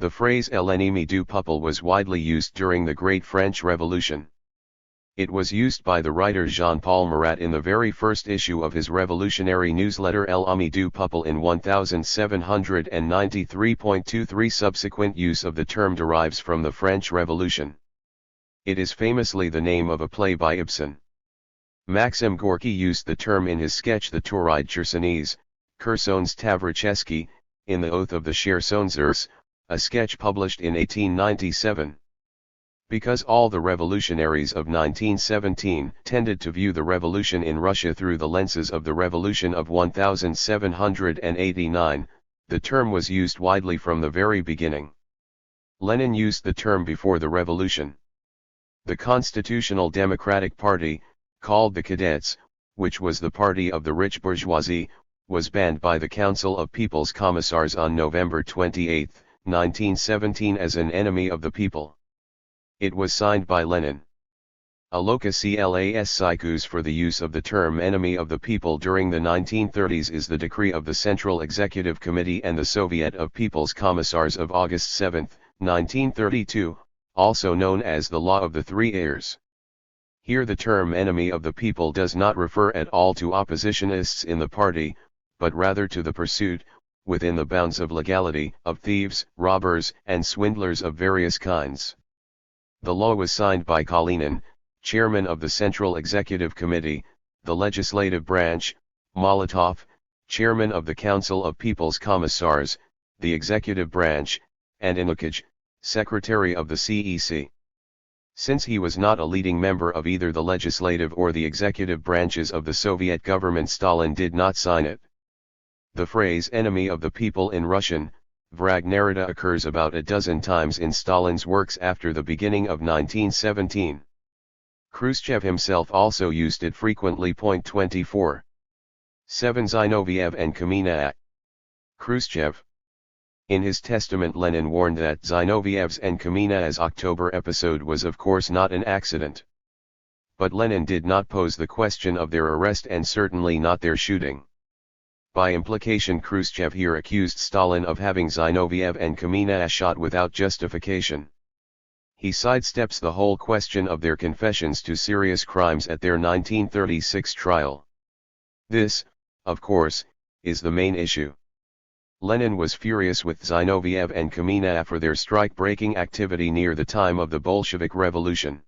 The phrase l'ennemi du peuple was widely used during the Great French Revolution. It was used by the writer Jean-Paul Marat in the very first issue of his revolutionary newsletter El Ami du Peuple in 1793.23. Subsequent use of the term derives from the French Revolution. It is famously the name of a play by Ibsen. Maxim Gorky used the term in his sketch The Tauride Chersonese, Chersons Tavricheski, in The Oath of the Chersonzers, a sketch published in 1897. Because all the revolutionaries of 1917 tended to view the revolution in Russia through the lenses of the revolution of 1789, the term was used widely from the very beginning. Lenin used the term before the revolution. The Constitutional Democratic Party, called the Cadets, which was the party of the rich bourgeoisie, was banned by the Council of People's Commissars on November 28, 1917 as an enemy of the people. It was signed by Lenin. Aloka Clas Psychus for the use of the term enemy of the people during the 1930s is the decree of the Central Executive Committee and the Soviet of People's Commissars of August 7, 1932, also known as the Law of the Three Heirs. Here the term enemy of the people does not refer at all to oppositionists in the party, but rather to the pursuit, within the bounds of legality, of thieves, robbers, and swindlers of various kinds. The law was signed by Kalinin, chairman of the Central Executive Committee, the legislative branch, Molotov, chairman of the Council of People's Commissars, the executive branch, and Inukij, secretary of the CEC. Since he was not a leading member of either the legislative or the executive branches of the Soviet government, Stalin did not sign it. The phrase enemy of the people in Russian, Vrag Naroda, occurs about a dozen times in Stalin's works after the beginning of 1917. Khrushchev himself also used it frequently. 24. 7. Zinoviev and Kamina. Khrushchev. In his testament, Lenin warned that Zinoviev's and Kamina's October episode was of course not an accident. But Lenin did not pose the question of their arrest and certainly not their shooting. By implication, Khrushchev here accused Stalin of having Zinoviev and Kamina shot without justification. He sidesteps the whole question of their confessions to serious crimes at their 1936 trial. This, of course, is the main issue. Lenin was furious with Zinoviev and Kamina for their strike-breaking activity near the time of the Bolshevik Revolution.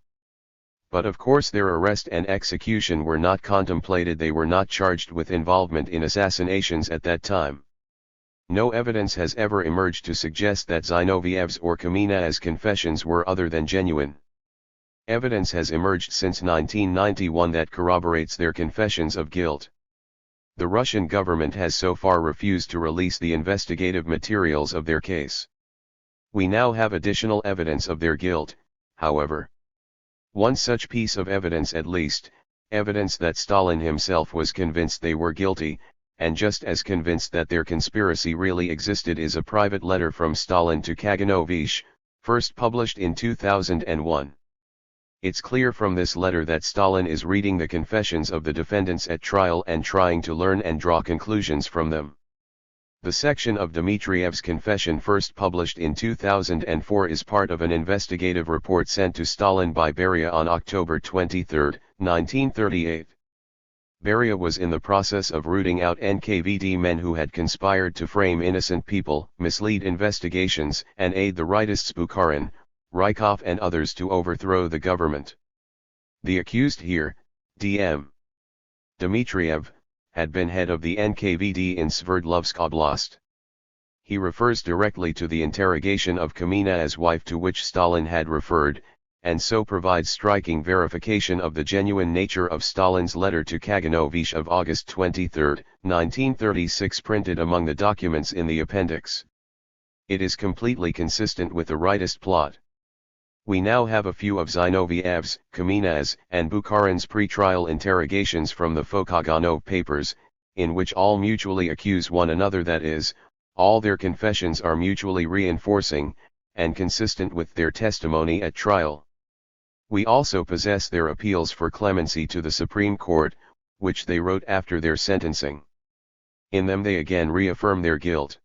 But of course their arrest and execution were not contemplated. They were not charged with involvement in assassinations at that time. No evidence has ever emerged to suggest that Zinoviev's or Kamina's confessions were other than genuine. Evidence has emerged since 1991 that corroborates their confessions of guilt. The Russian government has so far refused to release the investigative materials of their case. We now have additional evidence of their guilt, however. One such piece of evidence, at least, evidence that Stalin himself was convinced they were guilty, and just as convinced that their conspiracy really existed, is a private letter from Stalin to Kaganovich, first published in 2001. It's clear from this letter that Stalin is reading the confessions of the defendants at trial and trying to learn and draw conclusions from them. The section of Dmitriev's confession first published in 2004 is part of an investigative report sent to Stalin by Beria on October 23, 1938. Beria was in the process of rooting out NKVD men who had conspired to frame innocent people, mislead investigations, and aid the rightists Bukharin, Rykov and others to overthrow the government. The accused here, D.M. Dmitriev, had been head of the NKVD in Sverdlovsk Oblast. He refers directly to the interrogation of Kamina's wife to which Stalin had referred, and so provides striking verification of the genuine nature of Stalin's letter to Kaganovich of August 23, 1936, printed among the documents in the appendix. It is completely consistent with the rightist plot. We now have a few of Zinoviev's, Kamina's, and Bukharin's pre-trial interrogations from the Fokaganov papers, in which all mutually accuse one another, that is, all their confessions are mutually reinforcing, and consistent with their testimony at trial. We also possess their appeals for clemency to the Supreme Court, which they wrote after their sentencing. In them they again reaffirm their guilt.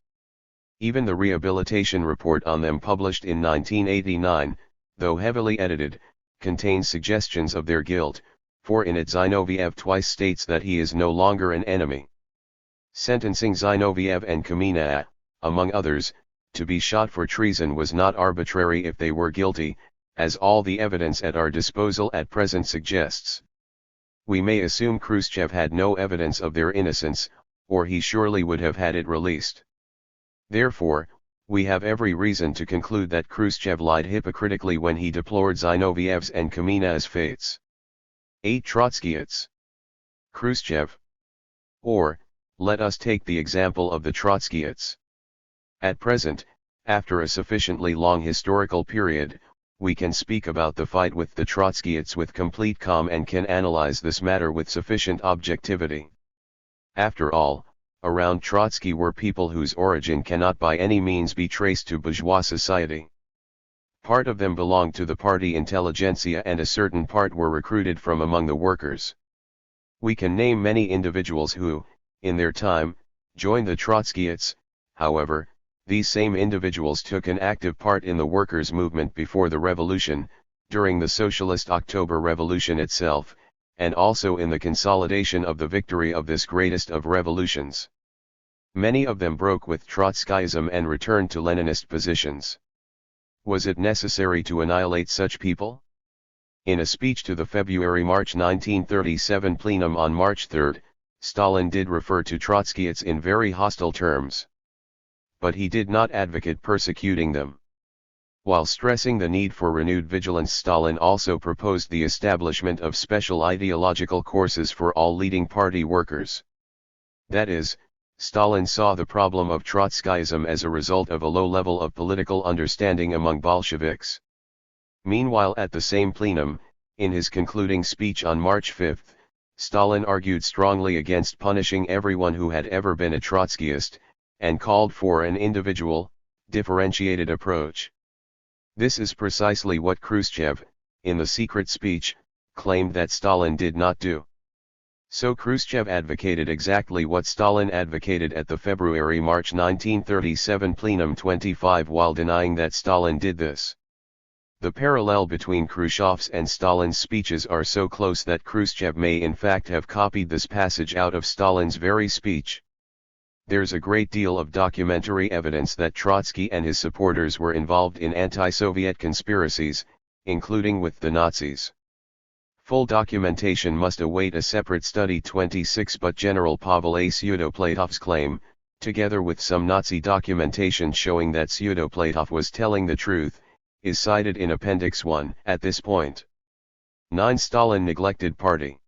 Even the rehabilitation report on them published in 1989, though heavily edited, contains suggestions of their guilt, for in it Zinoviev twice states that he is no longer an enemy. Sentencing Zinoviev and Kamina, among others, to be shot for treason was not arbitrary if they were guilty, as all the evidence at our disposal at present suggests. We may assume Khrushchev had no evidence of their innocence, or he surely would have had it released. Therefore, we have every reason to conclude that Khrushchev lied hypocritically when he deplored Zinoviev's and Kamina's fates. 8 Trotskyists. Khrushchev. Or, let us take the example of the Trotskyists. At present, after a sufficiently long historical period, we can speak about the fight with the Trotskyists with complete calm and can analyze this matter with sufficient objectivity. After all, around Trotsky were people whose origin cannot by any means be traced to bourgeois society. Part of them belonged to the party intelligentsia and a certain part were recruited from among the workers. We can name many individuals who, in their time, joined the Trotskyists. However, these same individuals took an active part in the workers' movement before the revolution, during the Socialist October Revolution itself, and also in the consolidation of the victory of this greatest of revolutions. Many of them broke with Trotskyism and returned to Leninist positions. Was it necessary to annihilate such people? In a speech to the February-March 1937 plenum on March 3, Stalin did refer to Trotskyists in very hostile terms. But he did not advocate persecuting them. While stressing the need for renewed vigilance, Stalin also proposed the establishment of special ideological courses for all leading party workers. That is, Stalin saw the problem of Trotskyism as a result of a low level of political understanding among Bolsheviks. Meanwhile, at the same plenum, in his concluding speech on March 5, Stalin argued strongly against punishing everyone who had ever been a Trotskyist, and called for an individual, differentiated approach. This is precisely what Khrushchev, in the secret speech, claimed that Stalin did not do. So Khrushchev advocated exactly what Stalin advocated at the February-March 1937 plenum 25 while denying that Stalin did this. The parallel between Khrushchev's and Stalin's speeches are so close that Khrushchev may in fact have copied this passage out of Stalin's very speech. There's a great deal of documentary evidence that Trotsky and his supporters were involved in anti-Soviet conspiracies, including with the Nazis. Full documentation must await a separate study. 26 But General Pavel A. Syudopletov's claim, together with some Nazi documentation showing that Syudopletov was telling the truth, is cited in Appendix 1 at this point. 9 Stalin neglected party.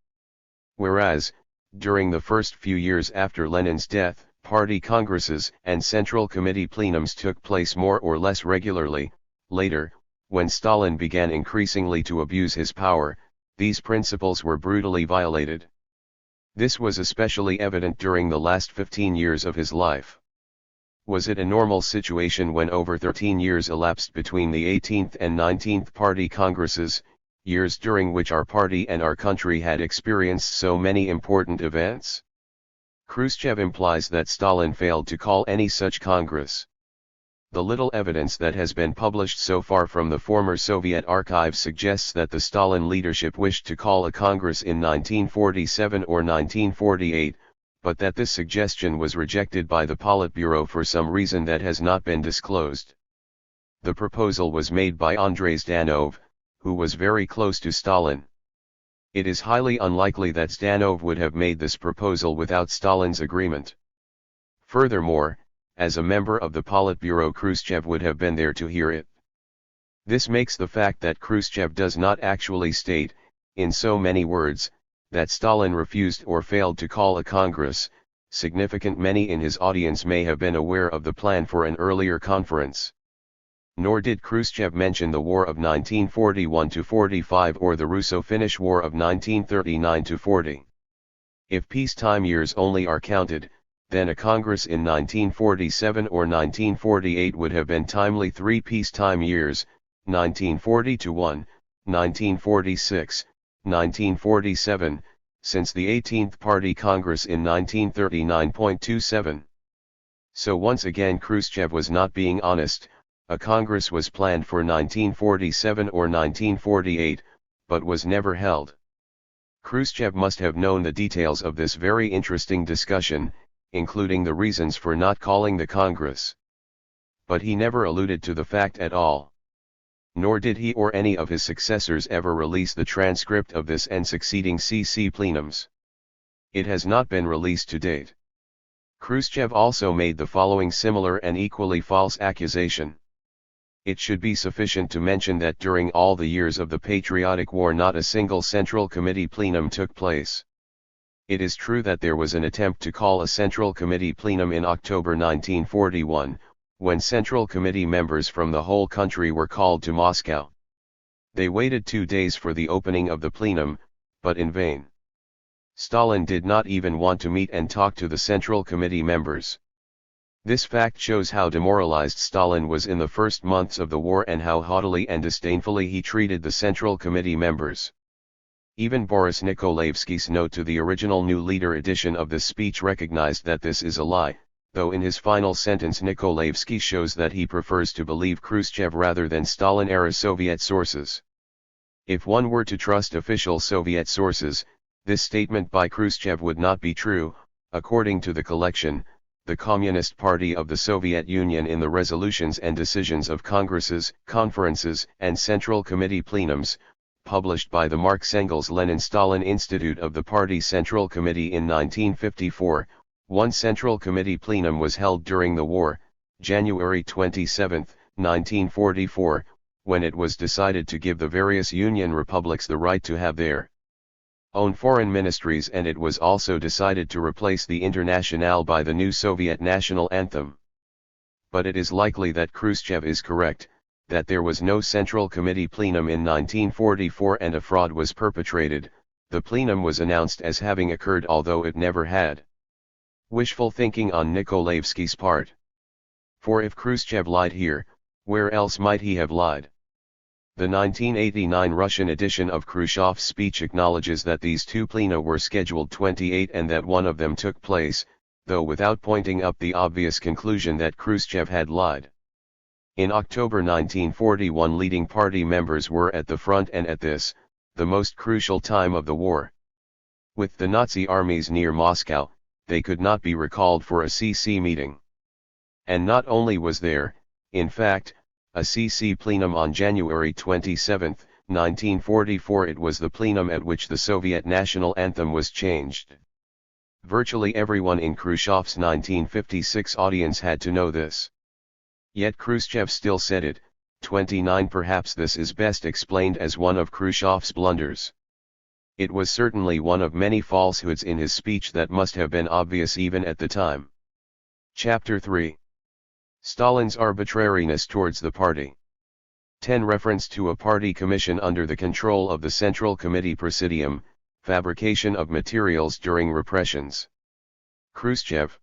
Whereas, during the first few years after Lenin's death, party congresses and Central Committee plenums took place more or less regularly. Later, when Stalin began increasingly to abuse his power, these principles were brutally violated. This was especially evident during the last 15 years of his life. Was it a normal situation when over 13 years elapsed between the 18th and 19th Party Congresses, years during which our party and our country had experienced so many important events? Khrushchev implies that Stalin failed to call any such Congress. The little evidence that has been published so far from the former Soviet archives suggests that the Stalin leadership wished to call a Congress in 1947 or 1948, but that this suggestion was rejected by the Politburo for some reason that has not been disclosed. The proposal was made by Andrei Zdanov, who was very close to Stalin. It is highly unlikely that Zdanov would have made this proposal without Stalin's agreement. Furthermore, as a member of the Politburo, Khrushchev would have been there to hear it. This makes the fact that Khrushchev does not actually state, in so many words, that Stalin refused or failed to call a Congress, significant. Many in his audience may have been aware of the plan for an earlier conference. Nor did Khrushchev mention the War of 1941-45 or the Russo-Finnish War of 1939-40. If peacetime years only are counted, then a Congress in 1947 or 1948 would have been timely. 3 peacetime years, 1940-1, 1946, 1947, since the 18th Party Congress in 1939.27. So once again Khrushchev was not being honest. A Congress was planned for 1947 or 1948, but was never held. Khrushchev must have known the details of this very interesting discussion, including the reasons for not calling the Congress. But he never alluded to the fact at all. Nor did he or any of his successors ever release the transcript of this and succeeding CC plenums. It has not been released to date. Khrushchev also made the following similar and equally false accusation. It should be sufficient to mention that during all the years of the Patriotic War not a single Central Committee plenum took place. It is true that there was an attempt to call a Central Committee plenum in October 1941, when Central Committee members from the whole country were called to Moscow. They waited 2 days for the opening of the plenum, but in vain. Stalin did not even want to meet and talk to the Central Committee members. This fact shows how demoralized Stalin was in the first months of the war and how haughtily and disdainfully he treated the Central Committee members. Even Boris Nikolaevsky's note to the original New Leader edition of this speech recognized that this is a lie, though in his final sentence Nikolaevsky shows that he prefers to believe Khrushchev rather than Stalin-era Soviet sources. If one were to trust official Soviet sources, this statement by Khrushchev would not be true. According to the collection, the Communist Party of the Soviet Union in the resolutions and decisions of congresses, conferences, and Central Committee plenums, published by the Marx-Engels-Lenin-Stalin Institute of the Party Central Committee in 1954, one Central Committee plenum was held during the war, January 27, 1944, when it was decided to give the various Union republics the right to have their own foreign ministries, and it was also decided to replace the Internationale by the new Soviet national anthem. But it is likely that Khrushchev is correct, that there was no Central Committee plenum in 1944 and a fraud was perpetrated. The plenum was announced as having occurred although it never had. Wishful thinking on Nikolaevsky's part. For if Khrushchev lied here, where else might he have lied? The 1989 Russian edition of Khrushchev's speech acknowledges that these two plena were scheduled 28 and that one of them took place, though without pointing up the obvious conclusion that Khrushchev had lied. In October 1941 leading party members were at the front and at this, the most crucial time of the war. With the Nazi armies near Moscow, they could not be recalled for a CC meeting. And not only was there, in fact, a CC plenum on January 27, 1944, it was the plenum at which the Soviet national anthem was changed. Virtually everyone in Khrushchev's 1956 audience had to know this. Yet Khrushchev still said it. 29 Perhaps this is best explained as one of Khrushchev's blunders. It was certainly one of many falsehoods in his speech that must have been obvious even at the time. Chapter 3. Stalin's arbitrariness towards the party. 10 Reference to a party commission under the control of the Central Committee Presidium, fabrication of materials during repressions. Khrushchev.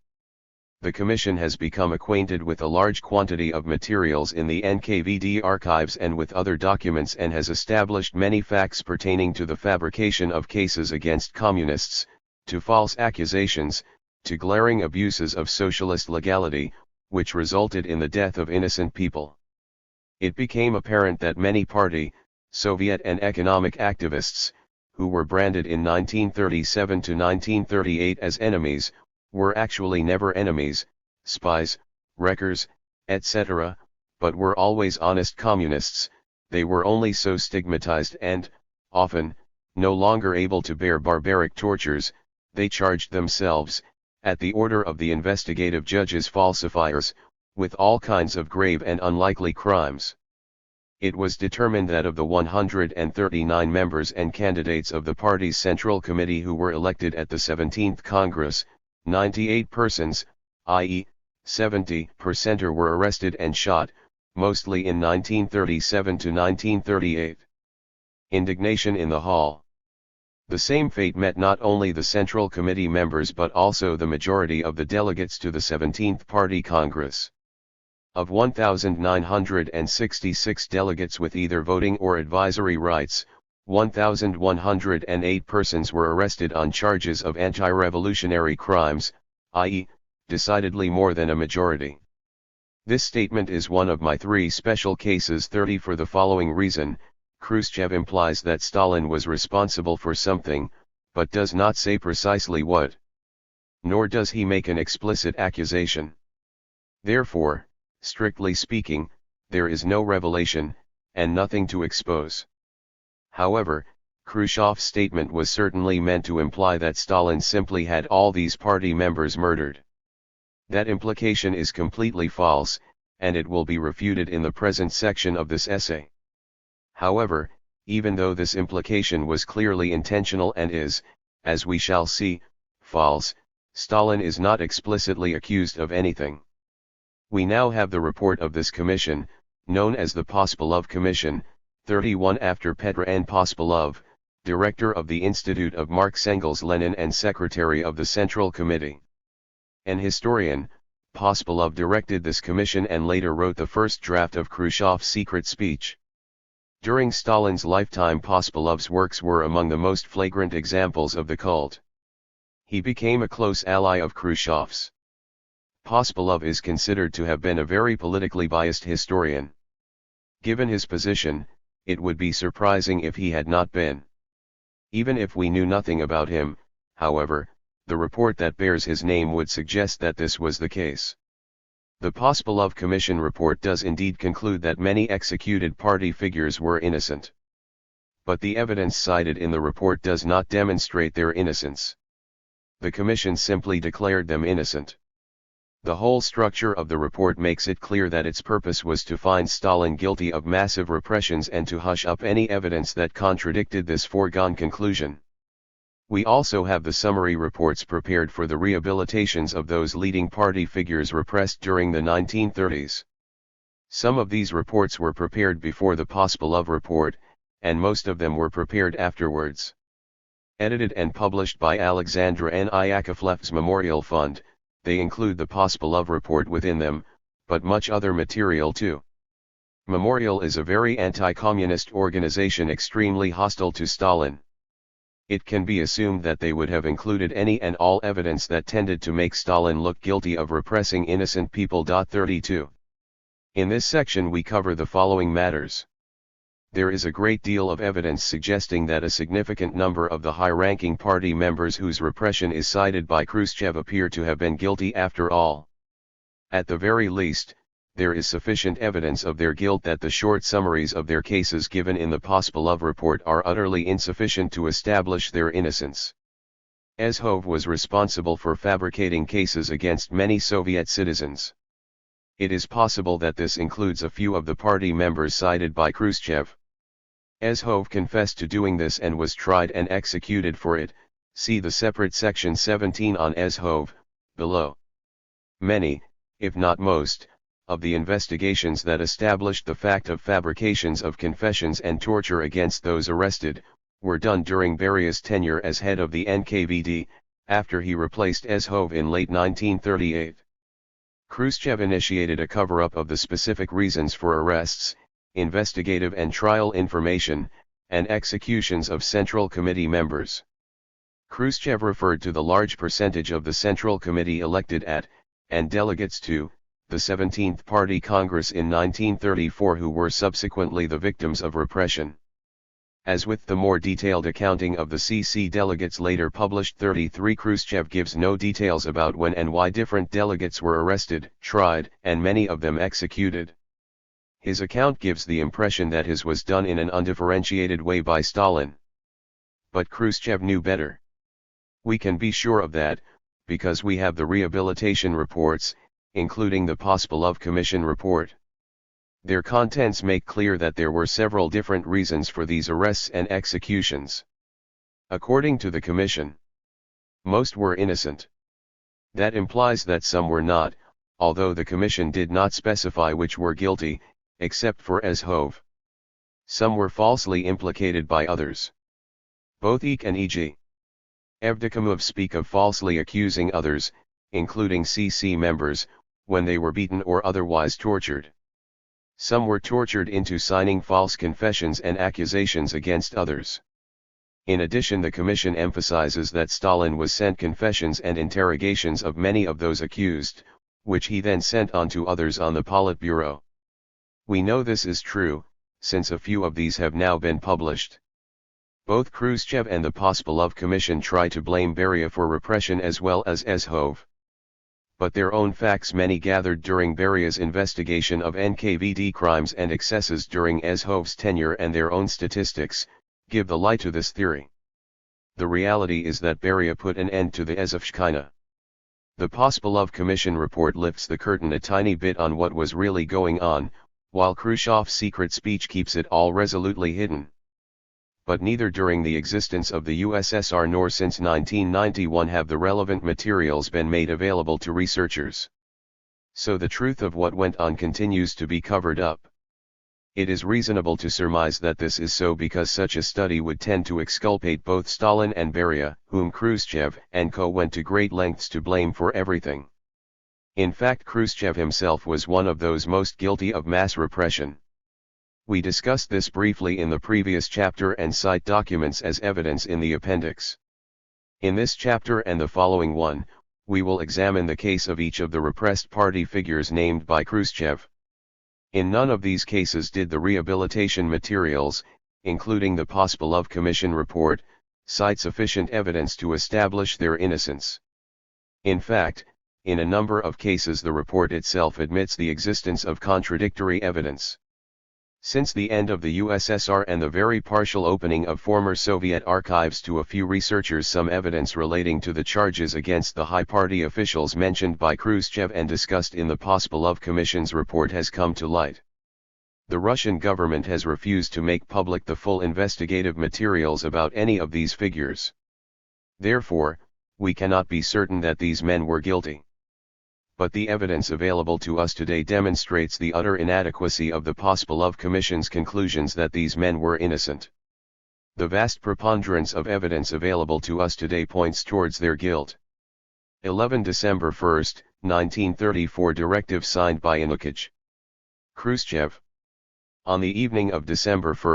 The commission has become acquainted with a large quantity of materials in the NKVD archives and with other documents and has established many facts pertaining to the fabrication of cases against communists, to false accusations, to glaring abuses of socialist legality, which resulted in the death of innocent people. It became apparent that many party, Soviet and economic activists, who were branded in 1937 to 1938 as enemies, were actually never enemies, spies, wreckers, etc., but were always honest communists. They were only so stigmatized and, often, no longer able to bear barbaric tortures. They charged themselves, at the order of the investigative judges falsifiers, with all kinds of grave and unlikely crimes. It was determined that of the 139 members and candidates of the party's Central Committee who were elected at the 17th Congress, 98 persons, i.e., 70%, were arrested and shot, mostly in 1937 to 1938. Indignation in the hall. The same fate met not only the Central Committee members but also the majority of the delegates to the 17th Party Congress. Of 1,966 delegates with either voting or advisory rights, 1,108 persons were arrested on charges of anti-revolutionary crimes, i.e., decidedly more than a majority. This statement is one of my 3 special cases 30 for the following reason. Khrushchev implies that Stalin was responsible for something, but does not say precisely what. Nor does he make an explicit accusation. Therefore, strictly speaking, there is no revelation, and nothing to expose. However, Khrushchev's statement was certainly meant to imply that Stalin simply had all these party members murdered. That implication is completely false, and it will be refuted in the present section of this essay. However, even though this implication was clearly intentional and is, as we shall see, false, Stalin is not explicitly accused of anything. We now have the report of this commission, known as the Pospelov Commission, 31 after Petr N. Pospelov, director of the Institute of Marx Engels Lenin and secretary of the Central Committee. An historian, Pospelov directed this commission and later wrote the first draft of Khrushchev's secret speech. During Stalin's lifetime, Pospelov's works were among the most flagrant examples of the cult. He became a close ally of Khrushchev's. Pospelov is considered to have been a very politically biased historian. Given his position, it would be surprising if he had not been. Even if we knew nothing about him, however, the report that bears his name would suggest that this was the case. The Pospelov Commission report does indeed conclude that many executed party figures were innocent. But the evidence cited in the report does not demonstrate their innocence. The Commission simply declared them innocent. The whole structure of the report makes it clear that its purpose was to find Stalin guilty of massive repressions and to hush up any evidence that contradicted this foregone conclusion. We also have the summary reports prepared for the rehabilitations of those leading party figures repressed during the 1930s. Some of these reports were prepared before the Pospelov report, and most of them were prepared afterwards. Edited and published by Alexandra N. Yakovlev's Memorial Fund, they include the Pospelov report within them, but much other material too. Memorial is a very anti-communist organization extremely hostile to Stalin. It can be assumed that they would have included any and all evidence that tended to make Stalin look guilty of repressing innocent people. 32. In this section we cover the following matters. There is a great deal of evidence suggesting that a significant number of the high-ranking party members whose repression is cited by Khrushchev appear to have been guilty after all. At the very least, there is sufficient evidence of their guilt that the short summaries of their cases given in the Pospelov report are utterly insufficient to establish their innocence. Ezhov was responsible for fabricating cases against many Soviet citizens. It is possible that this includes a few of the party members cited by Khrushchev. Ezhov confessed to doing this and was tried and executed for it. See the separate section 17 on Ezhov, below. Many, if not most, of the investigations that established the fact of fabrications of confessions and torture against those arrested, were done during Beria's tenure as head of the NKVD, after he replaced Ezhov in late 1938. Khrushchev initiated a cover-up of the specific reasons for arrests, investigative and trial information, and executions of Central Committee members. Khrushchev referred to the large percentage of the Central Committee elected at, and delegates to, the 17th Party Congress in 1934 who were subsequently the victims of repression. As with the more detailed accounting of the CC delegates later published 33, Khrushchev gives no details about when and why different delegates were arrested, tried, and many of them executed. His account gives the impression that his was done in an undifferentiated way by Stalin. But Khrushchev knew better. We can be sure of that, because we have the rehabilitation reports, including the Pospelov Commission report. Their contents make clear that there were several different reasons for these arrests and executions. According to the Commission, most were innocent. That implies that some were not, although the Commission did not specify which were guilty, except for Ezhov. Some were falsely implicated by others. Both Ek and E.G. Evdokimov speak of falsely accusing others, including CC members, when they were beaten or otherwise tortured. Some were tortured into signing false confessions and accusations against others. In addition, the Commission emphasizes that Stalin was sent confessions and interrogations of many of those accused, which he then sent on to others on the Politburo. We know this is true, since a few of these have now been published. Both Khrushchev and the Pospelov Commission try to blame Beria for repression as well as Ezhov. But their own facts, many gathered during Beria's investigation of NKVD crimes and excesses during Ezhov's tenure, and their own statistics, give the lie to this theory. The reality is that Beria put an end to the Ezhovshchina. The Pospelov Commission report lifts the curtain a tiny bit on what was really going on, while Khrushchev's secret speech keeps it all resolutely hidden. But neither during the existence of the USSR nor since 1991 have the relevant materials been made available to researchers. So the truth of what went on continues to be covered up. It is reasonable to surmise that this is so because such a study would tend to exculpate both Stalin and Beria, whom Khrushchev and co. went to great lengths to blame for everything. In fact, Khrushchev himself was one of those most guilty of mass repression. We discussed this briefly in the previous chapter and cite documents as evidence in the appendix. In this chapter and the following one, we will examine the case of each of the repressed party figures named by Khrushchev. In none of these cases did the rehabilitation materials, including the Pospelov Commission report, cite sufficient evidence to establish their innocence. In fact, in a number of cases the report itself admits the existence of contradictory evidence. Since the end of the USSR and the very partial opening of former Soviet archives to a few researchers, some evidence relating to the charges against the high party officials mentioned by Khrushchev and discussed in the Pospelov Commission's report has come to light. The Russian government has refused to make public the full investigative materials about any of these figures. Therefore, we cannot be certain that these men were guilty. But the evidence available to us today demonstrates the utter inadequacy of the Pospelov Commission's conclusions that these men were innocent. The vast preponderance of evidence available to us today points towards their guilt. 11 December 1, 1934 Directive signed by Yanukovych. Khrushchev. On the evening of December 1,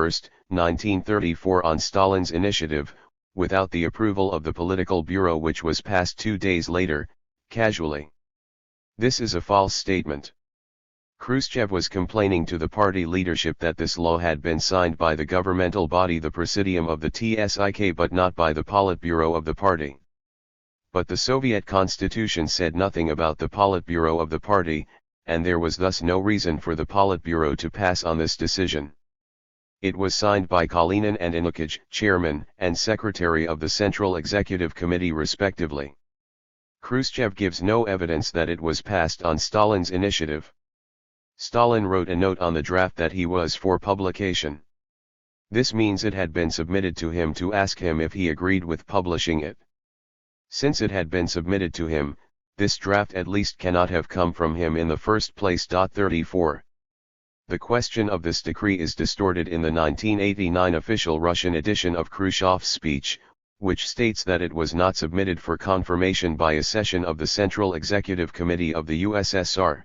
1934, on Stalin's initiative, without the approval of the Political Bureau, which was passed 2 days later, casually. This is a false statement. Khrushchev was complaining to the party leadership that this law had been signed by the governmental body, the Presidium of the TSIK, but not by the Politburo of the party. But the Soviet constitution said nothing about the Politburo of the party, and there was thus no reason for the Politburo to pass on this decision. It was signed by Kalinin and Yanukovych, chairman and secretary of the Central Executive Committee respectively. Khrushchev gives no evidence that it was passed on Stalin's initiative. Stalin wrote a note on the draft that he was for publication. This means it had been submitted to him to ask him if he agreed with publishing it. Since it had been submitted to him, this draft at least cannot have come from him in the first place. 34. The question of this decree is distorted in the 1989 official Russian edition of Khrushchev's speech, which states that it was not submitted for confirmation by a session of the Central Executive Committee of the USSR.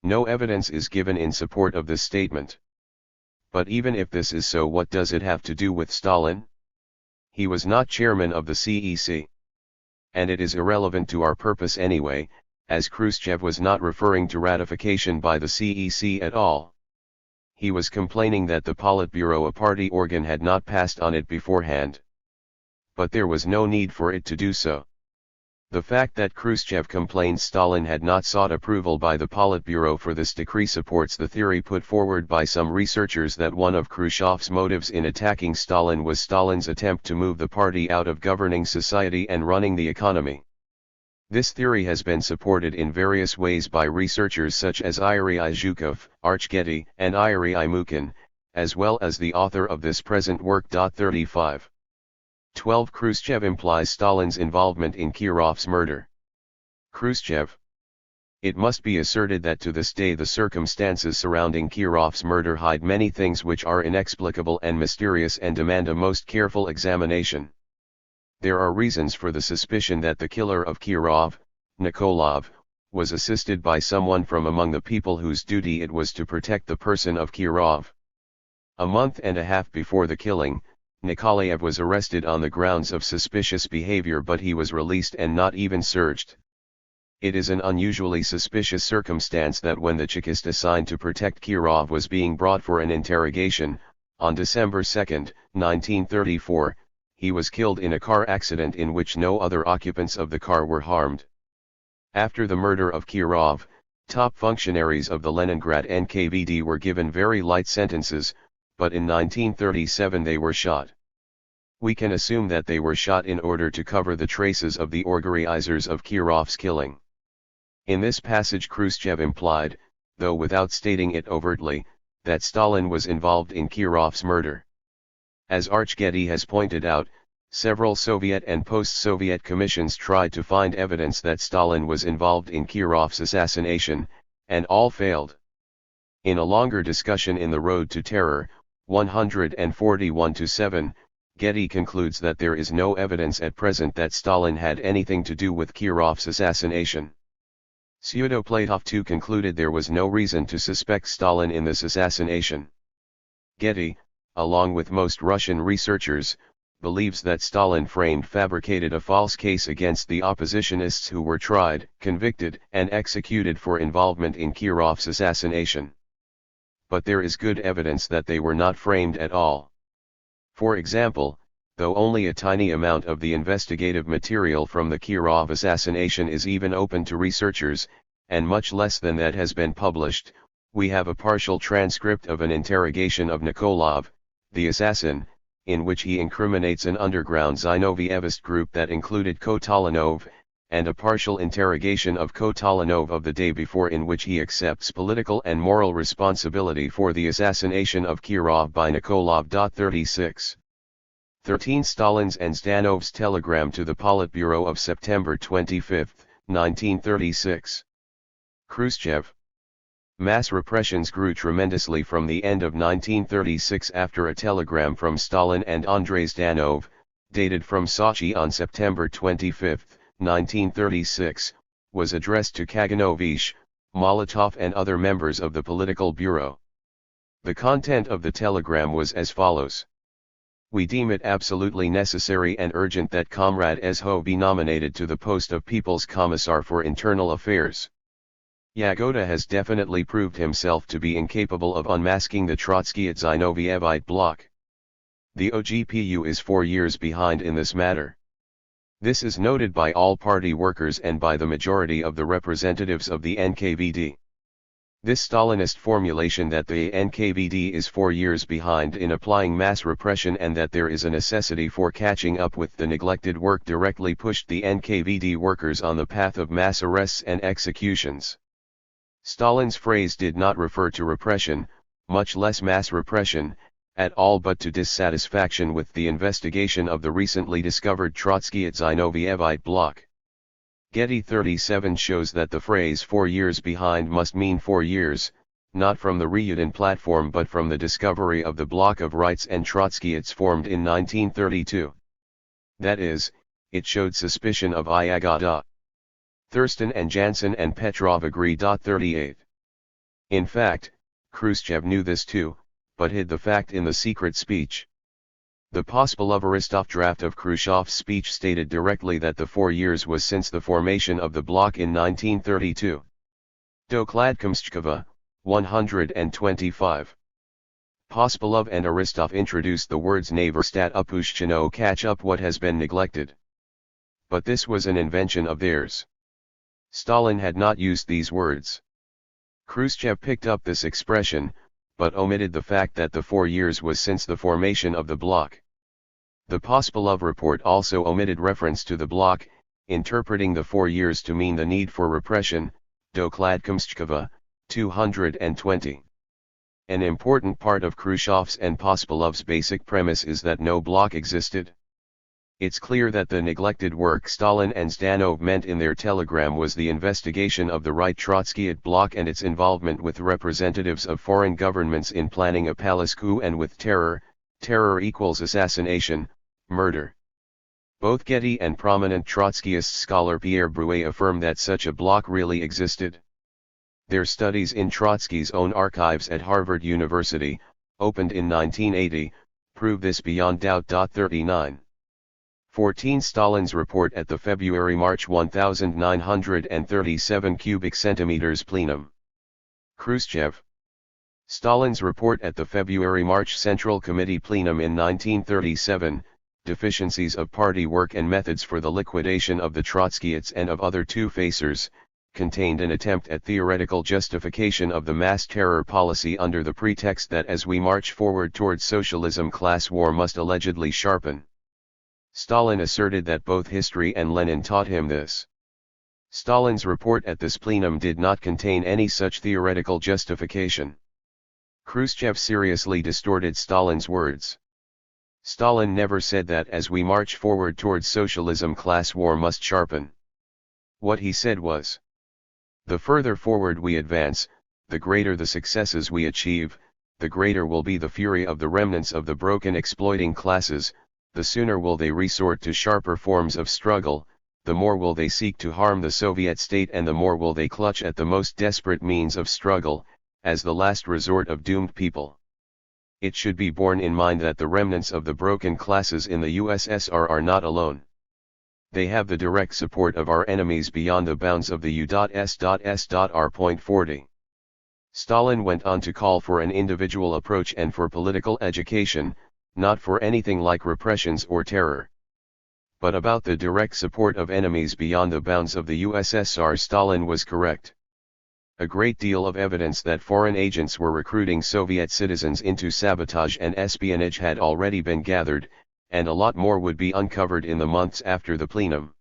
No evidence is given in support of this statement. But even if this is so, what does it have to do with Stalin? He was not chairman of the CEC. And it is irrelevant to our purpose anyway, as Khrushchev was not referring to ratification by the CEC at all. He was complaining that the Politburo, a party organ, had not passed on it beforehand. But there was no need for it to do so. The fact that Khrushchev complained Stalin had not sought approval by the Politburo for this decree supports the theory put forward by some researchers that one of Khrushchev's motives in attacking Stalin was Stalin's attempt to move the party out of governing society and running the economy. This theory has been supported in various ways by researchers such as Yuri Zhukov, Archgetty, and Yuri Mukhin, as well as the author of this present work. 35. 12. Khrushchev implies Stalin's involvement in Kirov's murder. Khrushchev. It must be asserted that to this day the circumstances surrounding Kirov's murder hide many things which are inexplicable and mysterious and demand a most careful examination. There are reasons for the suspicion that the killer of Kirov, Nikolov, was assisted by someone from among the people whose duty it was to protect the person of Kirov. A month and a half before the killing, Nikolaev was arrested on the grounds of suspicious behavior, but he was released and not even searched. It is an unusually suspicious circumstance that when the Chekist assigned to protect Kirov was being brought for an interrogation, on December 2, 1934, he was killed in a car accident in which no other occupants of the car were harmed. After the murder of Kirov, top functionaries of the Leningrad NKVD were given very light sentences, but in 1937 they were shot. We can assume that they were shot in order to cover the traces of the organizers of Kirov's killing. In this passage Khrushchev implied, though without stating it overtly, that Stalin was involved in Kirov's murder. As Archgetty has pointed out, several Soviet and post-Soviet commissions tried to find evidence that Stalin was involved in Kirov's assassination, and all failed. In a longer discussion in The Road to Terror, 141-7, Getty concludes that there is no evidence at present that Stalin had anything to do with Kirov's assassination. Syudoplatov too concluded there was no reason to suspect Stalin in this assassination. Getty, along with most Russian researchers, believes that Stalin fabricated a false case against the oppositionists who were tried, convicted, and executed for involvement in Kirov's assassination. But there is good evidence that they were not framed at all. For example, though only a tiny amount of the investigative material from the Kirov assassination is even open to researchers, and much less than that has been published, we have a partial transcript of an interrogation of Nikolov, the assassin, in which he incriminates an underground Zinovyevist group that included Kotalinov, and a partial interrogation of Kotalinov of the day before in which he accepts political and moral responsibility for the assassination of Kirov by Nikolov. 36. 13 Stalin's and Zdanov's telegram to the Politburo of September 25, 1936. Khrushchev. Mass repressions grew tremendously from the end of 1936 after a telegram from Stalin and Andrei Zdanov, dated from Sochi on September 25, 1936, was addressed to Kaganovich, Molotov and other members of the Political Bureau. The content of the telegram was as follows. We deem it absolutely necessary and urgent that Comrade Ezho be nominated to the post of People's Commissar for Internal Affairs. Yagoda has definitely proved himself to be incapable of unmasking the Trotskyite Zinovievite bloc. The OGPU is 4 years behind in this matter. This is noted by all party workers and by the majority of the representatives of the NKVD. This Stalinist formulation that the NKVD is 4 years behind in applying mass repression and that there is a necessity for catching up with the neglected work directly pushed the NKVD workers on the path of mass arrests and executions. Stalin's phrase did not refer to repression, much less mass repression, at all but to dissatisfaction with the investigation of the recently discovered Trotskyite Zinovievite bloc. Getty 37 shows that the phrase 4 years behind must mean 4 years, not from the Ryudin platform but from the discovery of the bloc of Rights and Trotskyites formed in 1932. That is, it showed suspicion of Yagoda. Thurston and Jansen and Petrov agree. 38. In fact, Khrushchev knew this too, but hid the fact in the secret speech. The Pospelov-Aristov draft of Khrushchev's speech stated directly that the 4 years was since the formation of the bloc in 1932. Dokladkomstchkova, 125. Pospelov and Aristov introduced the words Naverstat upushchino, catch up what has been neglected. But this was an invention of theirs. Stalin had not used these words. Khrushchev picked up this expression, but omitted the fact that the 4 years was since the formation of the bloc. The Pospelov report also omitted reference to the bloc, interpreting the 4 years to mean the need for repression. Dokladkomstchkova, 220. An important part of Khrushchev's and Pospelov's basic premise is that no bloc existed. It's clear that the neglected work Stalin and Zdanov meant in their telegram was the investigation of the Right Trotskyite bloc and its involvement with representatives of foreign governments in planning a palace coup and with terror. Terror equals assassination, murder. Both Getty and prominent Trotskyist scholar Pierre Brouet affirm that such a bloc really existed. Their studies in Trotsky's own archives at Harvard University, opened in 1980, prove this beyond doubt. 39. 14. Stalin's report at the February-March 1937 cubic centimeters plenum. Khrushchev. Stalin's report at the February-March Central Committee plenum in 1937, deficiencies of party work and methods for the liquidation of the Trotskyists and of other two-facers, contained an attempt at theoretical justification of the mass terror policy under the pretext that as we march forward towards socialism class war must allegedly sharpen. Stalin asserted that both history and Lenin taught him this. Stalin's report at this plenum did not contain any such theoretical justification. Khrushchev seriously distorted Stalin's words. Stalin never said that as we march forward towards socialism class war must sharpen. What he said was, the further forward we advance, the greater the successes we achieve, the greater will be the fury of the remnants of the broken exploiting classes, the sooner will they resort to sharper forms of struggle, the more will they seek to harm the Soviet state and the more will they clutch at the most desperate means of struggle, as the last resort of doomed people. It should be borne in mind that the remnants of the broken classes in the USSR are not alone. They have the direct support of our enemies beyond the bounds of the U.S.S.R.40. Stalin went on to call for an individual approach and for political education, not for anything like repressions or terror. But about the direct support of enemies beyond the bounds of the USSR, Stalin was correct. A great deal of evidence that foreign agents were recruiting Soviet citizens into sabotage and espionage had already been gathered, and a lot more would be uncovered in the months after the plenum.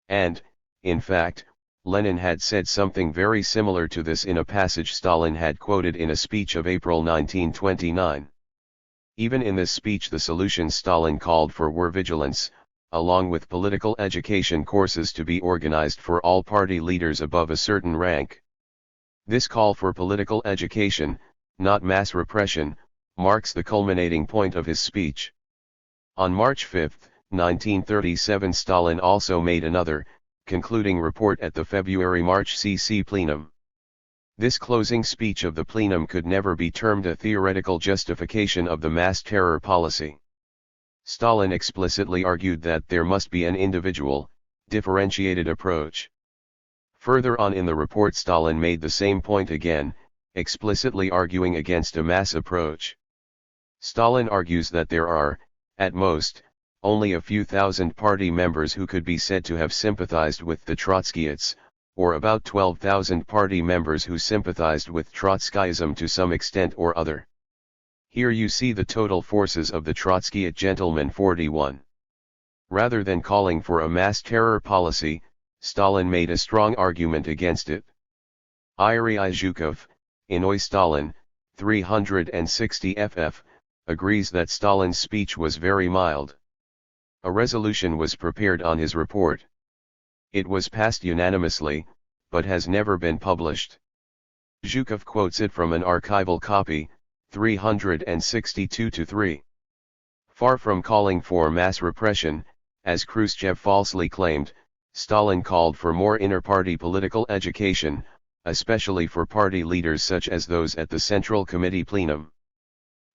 And, in fact, Lenin had said something very similar to this in a passage Stalin had quoted in a speech of April 1929. Even in this speech the solutions Stalin called for were vigilance, along with political education courses to be organized for all party leaders above a certain rank. This call for political education, not mass repression, marks the culminating point of his speech. On March 5, 1937 Stalin also made another, concluding report at the February-March CC plenum. This closing speech of the plenum could never be termed a theoretical justification of the mass terror policy. Stalin explicitly argued that there must be an individual, differentiated approach. Further on in the report Stalin made the same point again, explicitly arguing against a mass approach. Stalin argues that there are, at most, only a few thousand party members who could be said to have sympathized with the Trotskyists, or about 12,000 party members who sympathized with Trotskyism to some extent or other. Here you see the total forces of the Trotskyite gentleman 41. Rather than calling for a mass terror policy, Stalin made a strong argument against it. Yuri Zhukov, in Oi Stalin, 360 ff, agrees that Stalin's speech was very mild. A resolution was prepared on his report. It was passed unanimously, but has never been published. Zhukov quotes it from an archival copy, 362-3. Far from calling for mass repression, as Khrushchev falsely claimed, Stalin called for more inter-party political education, especially for party leaders such as those at the Central Committee plenum.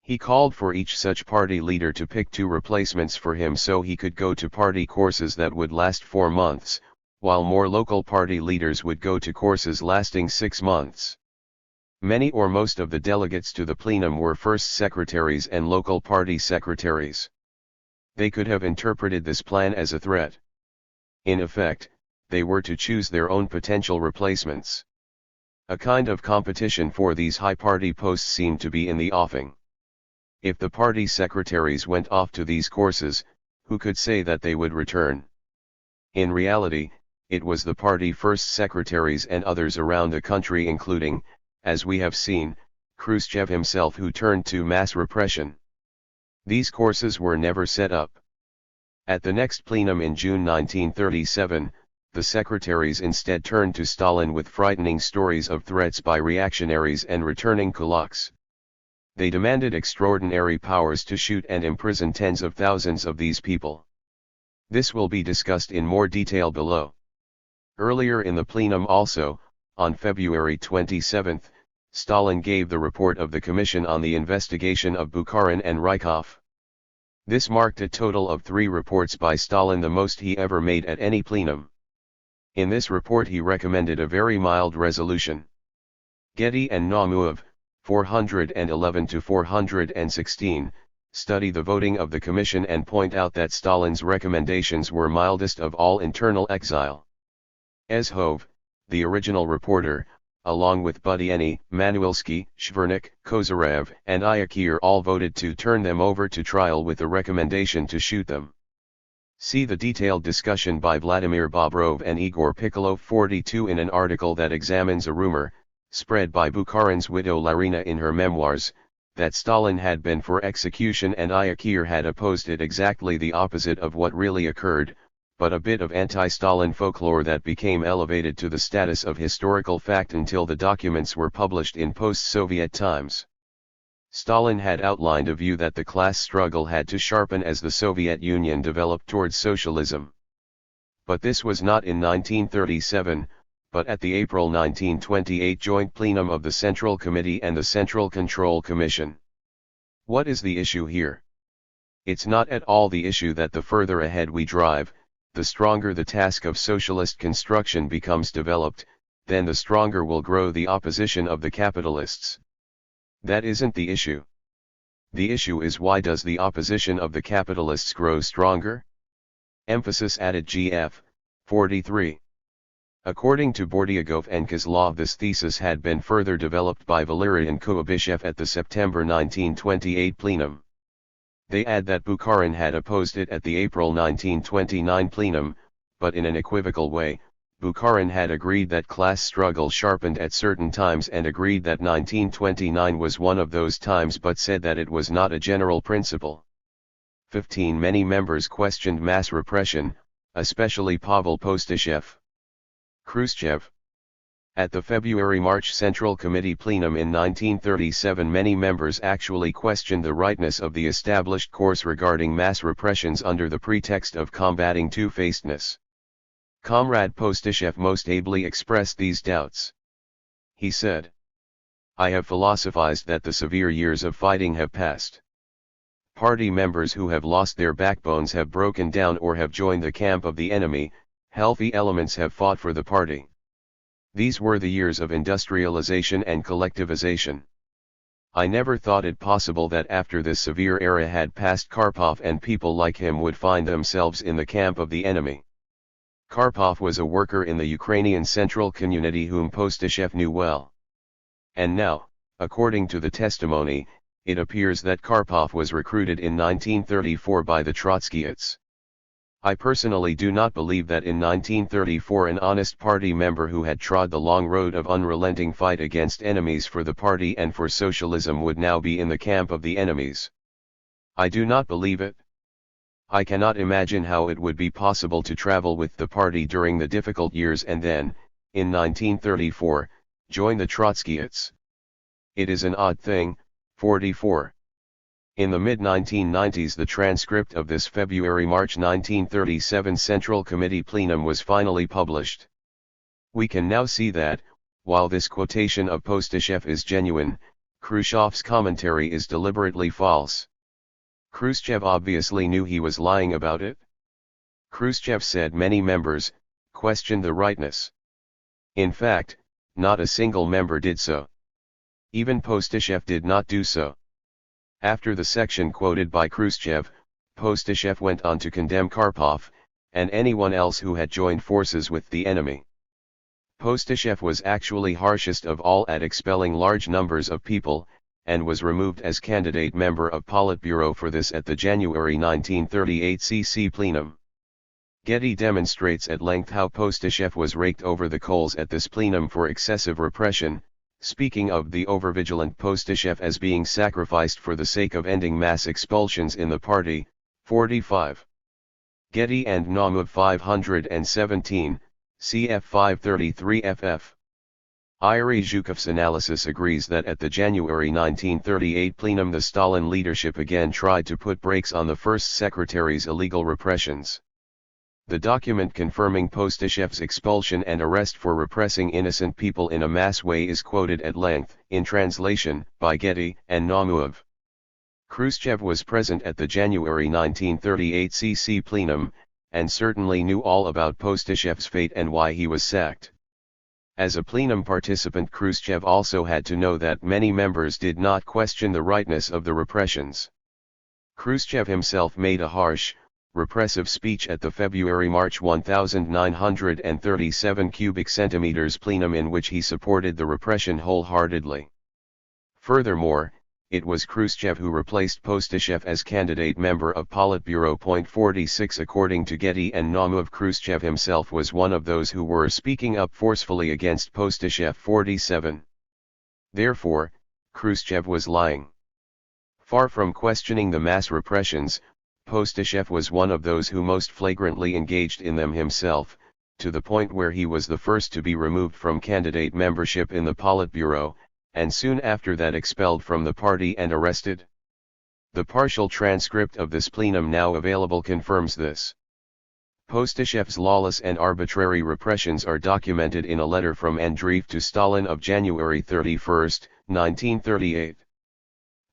He called for each such party leader to pick 2 replacements for him so he could go to party courses that would last 4 months, while more local party leaders would go to courses lasting 6 months. Many or most of the delegates to the plenum were first secretaries and local party secretaries. They could have interpreted this plan as a threat. In effect, they were to choose their own potential replacements. A kind of competition for these high party posts seemed to be in the offing. If the party secretaries went off to these courses, who could say that they would return? In reality, it was the party first secretaries and others around the country including, as we have seen, Khrushchev himself who turned to mass repression. These courses were never set up. At the next plenum in June 1937, the secretaries instead turned to Stalin with frightening stories of threats by reactionaries and returning kulaks. They demanded extraordinary powers to shoot and imprison tens of thousands of these people. This will be discussed in more detail below. Earlier in the plenum also, on February 27, Stalin gave the report of the Commission on the investigation of Bukharin and Rykov. This marked a total of 3 reports by Stalin, the most he ever made at any plenum. In this report he recommended a very mild resolution. Getty and Naumov, 411-416, study the voting of the commission and point out that Stalin's recommendations were mildest of all: internal exile. Ezhov, the original reporter, along with Budyeni, Manuilsky, Shvernik, Kozyrev, and Iakir, all voted to turn them over to trial with the recommendation to shoot them. See the detailed discussion by Vladimir Bobrov and Igor Piccolo 42 in an article that examines a rumor, spread by Bukharin's widow Larina in her memoirs, that Stalin had been for execution and Iakir had opposed it, exactly the opposite of what really occurred, but a bit of anti-Stalin folklore that became elevated to the status of historical fact until the documents were published in post-Soviet times. Stalin had outlined a view that the class struggle had to sharpen as the Soviet Union developed towards socialism. But this was not in 1937, but at the April 1928 joint plenum of the Central Committee and the Central Control Commission. What is the issue here? It's not at all the issue that the further ahead we drive, the stronger the task of socialist construction becomes developed, then the stronger will grow the opposition of the capitalists. That isn't the issue. The issue is, why does the opposition of the capitalists grow stronger? Emphasis added. Gf. 43. According to Bordiagov and Kozlov, this thesis had been further developed by Valerian Kuibyshev at the September 1928 plenum. They add that Bukharin had opposed it at the April 1929 plenum, but in an equivocal way. Bukharin had agreed that class struggle sharpened at certain times and agreed that 1929 was one of those times, but said that it was not a general principle. 15. Many members questioned mass repression, especially Pavel Postashev. Khrushchev. At the February-March Central Committee plenum in 1937, many members actually questioned the rightness of the established course regarding mass repressions under the pretext of combating two-facedness. Comrade Postashev most ably expressed these doubts. He said, "I have philosophized that the severe years of fighting have passed. Party members who have lost their backbones have broken down or have joined the camp of the enemy. Healthy elements have fought for the party. These were the years of industrialization and collectivization. I never thought it possible that after this severe era had passed, Karpov and people like him would find themselves in the camp of the enemy." Karpov was a worker in the Ukrainian Central Community whom Postashev knew well. And now, according to the testimony, it appears that Karpov was recruited in 1934 by the Trotskyists. I personally do not believe that in 1934 an honest party member who had trod the long road of unrelenting fight against enemies for the party and for socialism would now be in the camp of the enemies. I do not believe it. I cannot imagine how it would be possible to travel with the party during the difficult years and then, in 1934, join the Trotskyists. It is an odd thing. 44. In the mid-1990s, the transcript of this February-March 1937 Central Committee plenum was finally published. We can now see that, while this quotation of Postashev is genuine, Khrushchev's commentary is deliberately false. Khrushchev obviously knew he was lying about it. Khrushchev said many members questioned the rightness. In fact, not a single member did so. Even Postashev did not do so. After the section quoted by Khrushchev, Postashev went on to condemn Karpov, and anyone else who had joined forces with the enemy. Postashev was actually harshest of all at expelling large numbers of people, and was removed as candidate member of Politburo for this at the January 1938 CC plenum. Getty demonstrates at length how Postashev was raked over the coals at this plenum for excessive repression, speaking of the overvigilant Postashev as being sacrificed for the sake of ending mass expulsions in the party. 45. Getty and Naumov 517, cf 533 ff. Yuri Zhukov's analysis agrees that at the January 1938 plenum the Stalin leadership again tried to put brakes on the first secretary's illegal repressions. The document confirming Postashev's expulsion and arrest for repressing innocent people in a mass way is quoted at length, in translation, by Getty and Naumov. Khrushchev was present at the January 1938 CC plenum, and certainly knew all about Postishev's fate and why he was sacked. As a plenum participant, Khrushchev also had to know that many members did not question the rightness of the repressions. Khrushchev himself made a harsh, repressive speech at the February-March 1937 cubic centimeters plenum in which he supported the repression wholeheartedly. Furthermore, it was Khrushchev who replaced Postishev as candidate member of Politburo. 46 According to Getty and Naumov, Khrushchev himself was one of those who were speaking up forcefully against Postishev. 47. Therefore, Khrushchev was lying. Far from questioning the mass repressions, Postishev was one of those who most flagrantly engaged in them himself, to the point where he was the first to be removed from candidate membership in the Politburo, and soon after that expelled from the party and arrested. The partial transcript of this plenum now available confirms this. Postishev's lawless and arbitrary repressions are documented in a letter from Andreev to Stalin of January 31, 1938.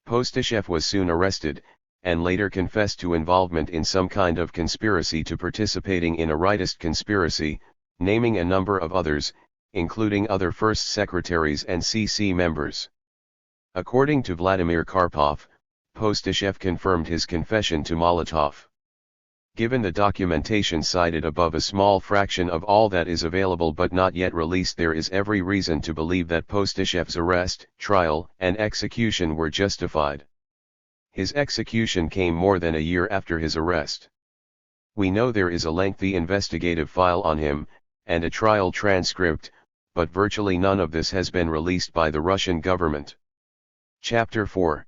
Postishev was soon arrested, and later confessed to involvement in some kind of conspiracy to participating in a rightist conspiracy, naming a number of others, including other first secretaries and CC members. According to Vladimir Karpov, Postishev confirmed his confession to Molotov. Given the documentation cited above, a small fraction of all that is available but not yet released, there is every reason to believe that Postishev's arrest, trial, and execution were justified. His execution came more than a year after his arrest. We know there is a lengthy investigative file on him, and a trial transcript, but virtually none of this has been released by the Russian government. Chapter 4.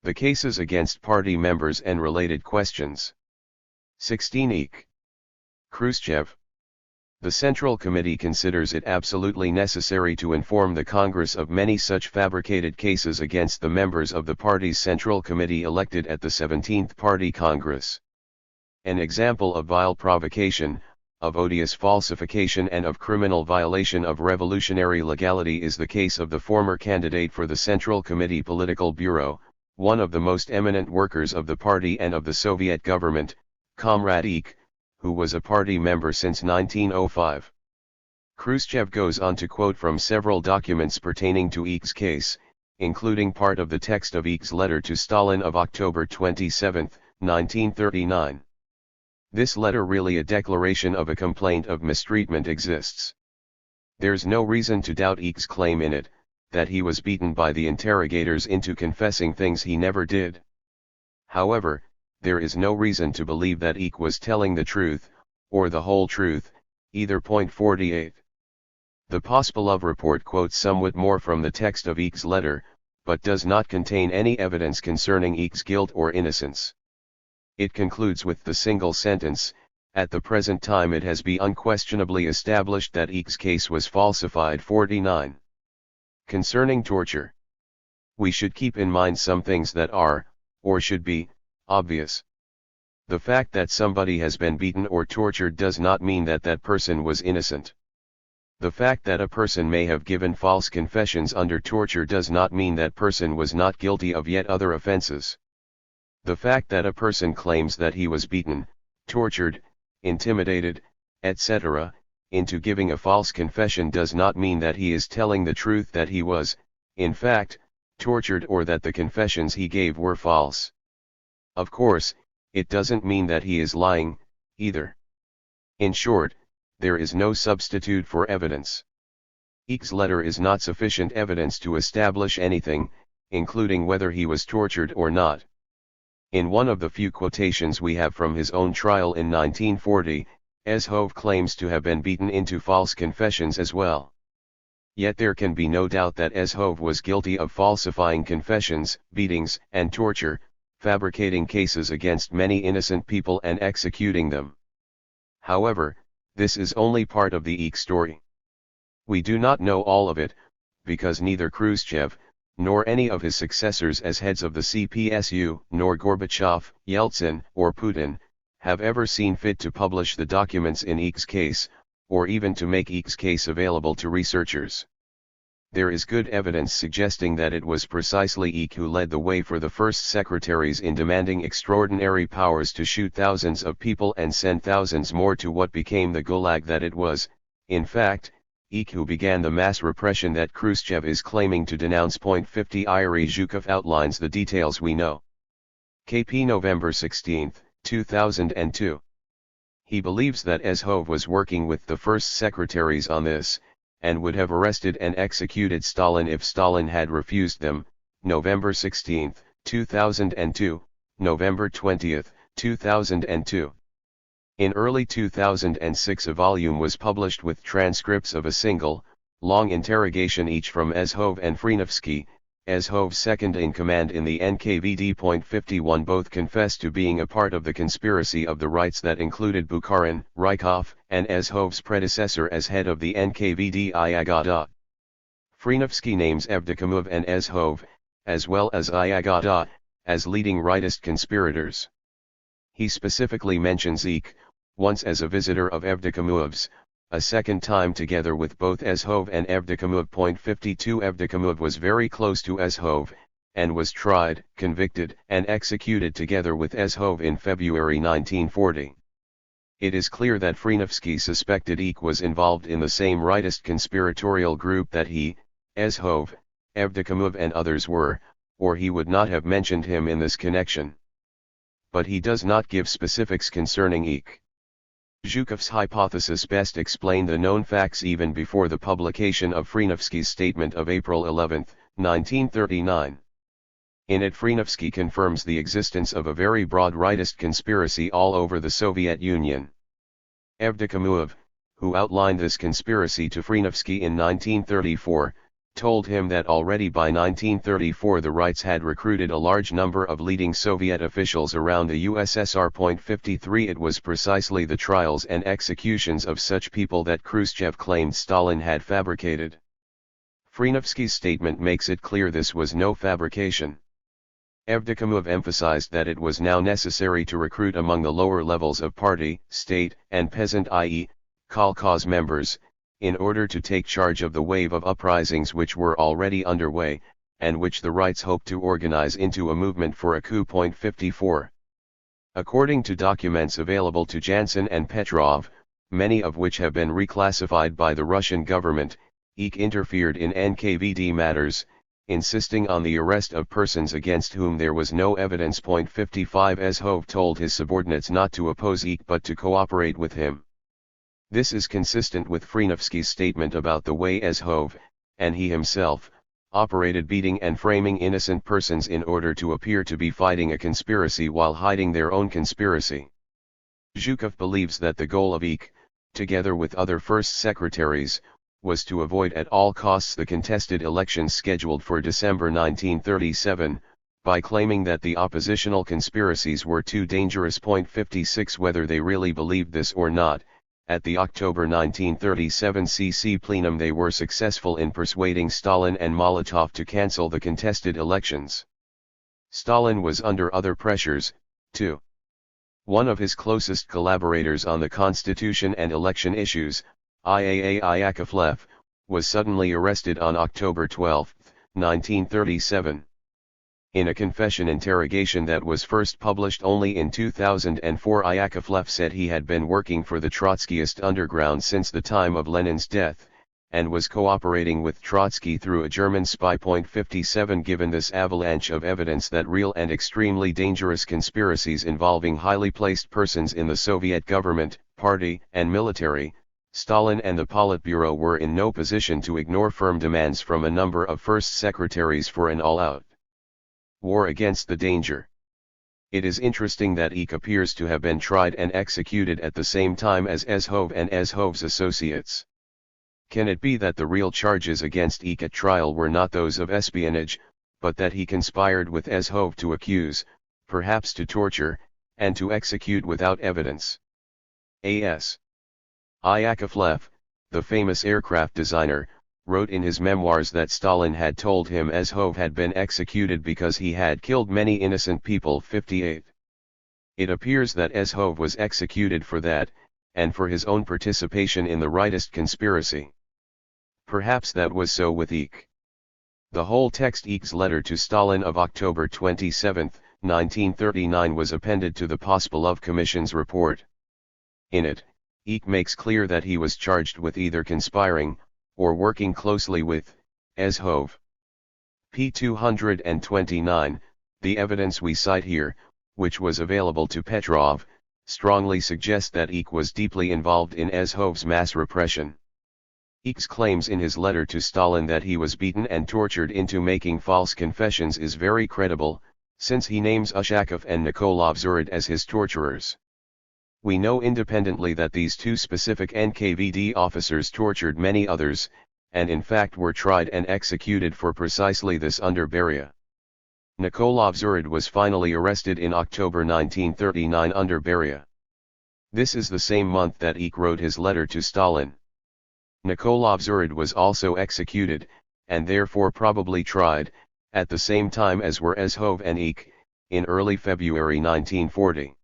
The cases against party members and related questions. 16 Eek. Khrushchev. The Central Committee considers it absolutely necessary to inform the Congress of many such fabricated cases against the members of the party's Central Committee elected at the 17th Party Congress. An example of vile provocation, of odious falsification and of criminal violation of revolutionary legality is the case of the former candidate for the Central Committee Political Bureau, one of the most eminent workers of the party and of the Soviet government, Comrade Eek, who was a party member since 1905. Khrushchev goes on to quote from several documents pertaining to Eek's case, including part of the text of Eek's letter to Stalin of October 27, 1939. This letter, really a declaration of a complaint of mistreatment, exists. There's no reason to doubt Eek's claim in it, that he was beaten by the interrogators into confessing things he never did. However, there is no reason to believe that Eek was telling the truth, or the whole truth, either. 48. The Pospelov report quotes somewhat more from the text of Eek's letter, but does not contain any evidence concerning Eek's guilt or innocence. It concludes with the single sentence, "At the present time it has been unquestionably established that Eek's case was falsified." 49. Concerning torture. We should keep in mind some things that are, or should be, obvious. The fact that somebody has been beaten or tortured does not mean that that person was innocent. The fact that a person may have given false confessions under torture does not mean that person was not guilty of yet other offenses. The fact that a person claims that he was beaten, tortured, intimidated, etc., into giving a false confession does not mean that he is telling the truth, that he was, in fact, tortured, or that the confessions he gave were false. Of course, it doesn't mean that he is lying, either. In short, there is no substitute for evidence. Eek's letter is not sufficient evidence to establish anything, including whether he was tortured or not. In one of the few quotations we have from his own trial in 1940, Ezhov claims to have been beaten into false confessions as well. Yet there can be no doubt that Ezhov was guilty of falsifying confessions, beatings, and torture, fabricating cases against many innocent people and executing them. However, this is only part of the Eek story. We do not know all of it, because neither Khrushchev, nor any of his successors as heads of the CPSU, nor Gorbachev, Yeltsin, or Putin, have ever seen fit to publish the documents in Eek's case, or even to make Eek's case available to researchers. there is good evidence suggesting that it was precisely Eck who led the way for the first secretaries in demanding extraordinary powers to shoot thousands of people and send thousands more to what became the Gulag. That it was, in fact, Eck who began the mass repression that Khrushchev is claiming to denounce. 50 Yuri Zhukov outlines the details we know. KP November 16, 2002. He believes that Ezhov was working with the first secretaries on this, and would have arrested and executed Stalin if Stalin had refused them. November 16, 2002, November 20, 2002. In early 2006 a volume was published with transcripts of a single, long interrogation each from Ezhov and Frenovsky. Ezhov's second in command in the NKVD. 51 both confessed to being a part of the conspiracy of the Rights that included Bukharin, Rykov, and Ezhov's predecessor as head of the NKVD Iyagada. Frenovsky names Evdokimov and Ezhov, as well as Iyagada, as leading rightist conspirators. He specifically mentions Eck, once as a visitor of Evdokimov's, a second time together with both Ezhov and Evdokimov. 52 Evdokimov was very close to Ezhov, and was tried, convicted, and executed together with Ezhov in February 1940. It is clear that Frenovsky suspected Eck was involved in the same rightist conspiratorial group that he, Ezhov, Evdokimov and others were, or he would not have mentioned him in this connection. But he does not give specifics concerning Eck. Zhukov's hypothesis best explained the known facts even before the publication of Frenovsky's statement of April 11, 1939. In it Frenovsky confirms the existence of a very broad rightist conspiracy all over the Soviet Union. Evdokimov, who outlined this conspiracy to Frenovsky in 1934, told him that already by 1934 the Rights had recruited a large number of leading Soviet officials around the USSR. 53 It was precisely the trials and executions of such people that Khrushchev claimed Stalin had fabricated. Frenovsky's statement makes it clear this was no fabrication. Evdokimov emphasized that it was now necessary to recruit among the lower levels of party, state, and peasant, i.e., kolkhoz members, in order to take charge of the wave of uprisings which were already underway, and which the Rights hoped to organize into a movement for a coup. 54. According to documents available to Jansen and Petrov, many of which have been reclassified by the Russian government, Eck interfered in NKVD matters, insisting on the arrest of persons against whom there was no evidence. 55 Ezhov told his subordinates not to oppose Eck but to cooperate with him. This is consistent with Frenovsky's statement about the way Ezhov, and he himself, operated beating and framing innocent persons in order to appear to be fighting a conspiracy while hiding their own conspiracy. Zhukov believes that the goal of Eck, together with other first secretaries, was to avoid at all costs the contested elections scheduled for December 1937, by claiming that the oppositional conspiracies were too dangerous. 56 Whether they really believed this or not, at the October 1937 CC plenum they were successful in persuading Stalin and Molotov to cancel the contested elections. Stalin was under other pressures, too. One of his closest collaborators on the constitution and election issues, Iaa Yakovlev, was suddenly arrested on October 12, 1937. In a confession interrogation that was first published only in 2004, Yakovlev said he had been working for the Trotskyist underground since the time of Lenin's death, and was cooperating with Trotsky through a German spy. 57 Given this avalanche of evidence that real and extremely dangerous conspiracies involving highly placed persons in the Soviet government, party, and military, Stalin and the Politburo were in no position to ignore firm demands from a number of first secretaries for an all-out war against the danger. It is interesting that Eck appears to have been tried and executed at the same time as Ezhov and Ezhov's associates. Can it be that the real charges against Eck at trial were not those of espionage, but that he conspired with Ezhov to accuse, perhaps to torture, and to execute without evidence? A.S. Yakovlev, the famous aircraft designer, wrote in his memoirs that Stalin had told him Ezhov had been executed because he had killed many innocent people. 58. It appears that Ezhov was executed for that, and for his own participation in the rightist conspiracy. Perhaps that was so with Eck. The whole text Eck's letter to Stalin of October 27, 1939 was appended to the Pospelov Commission's report. In it, Eck makes clear that he was charged with either conspiring, or working closely with, Ezhov. p. 229, the evidence we cite here, which was available to Petrov, strongly suggests that Eck was deeply involved in Ezhov's mass repression. Eck's claims in his letter to Stalin that he was beaten and tortured into making false confessions is very credible, since he names Ushakov and Nikolov Zurod as his torturers. We know independently that these two specific NKVD officers tortured many others, and in fact were tried and executed for precisely this under Beria. Nikolov Zurod was finally arrested in October 1939 under Beria. This is the same month that Eck wrote his letter to Stalin. Nikolov Zurod was also executed, and therefore probably tried, at the same time as were Ezhov and Eck, in early February 1940.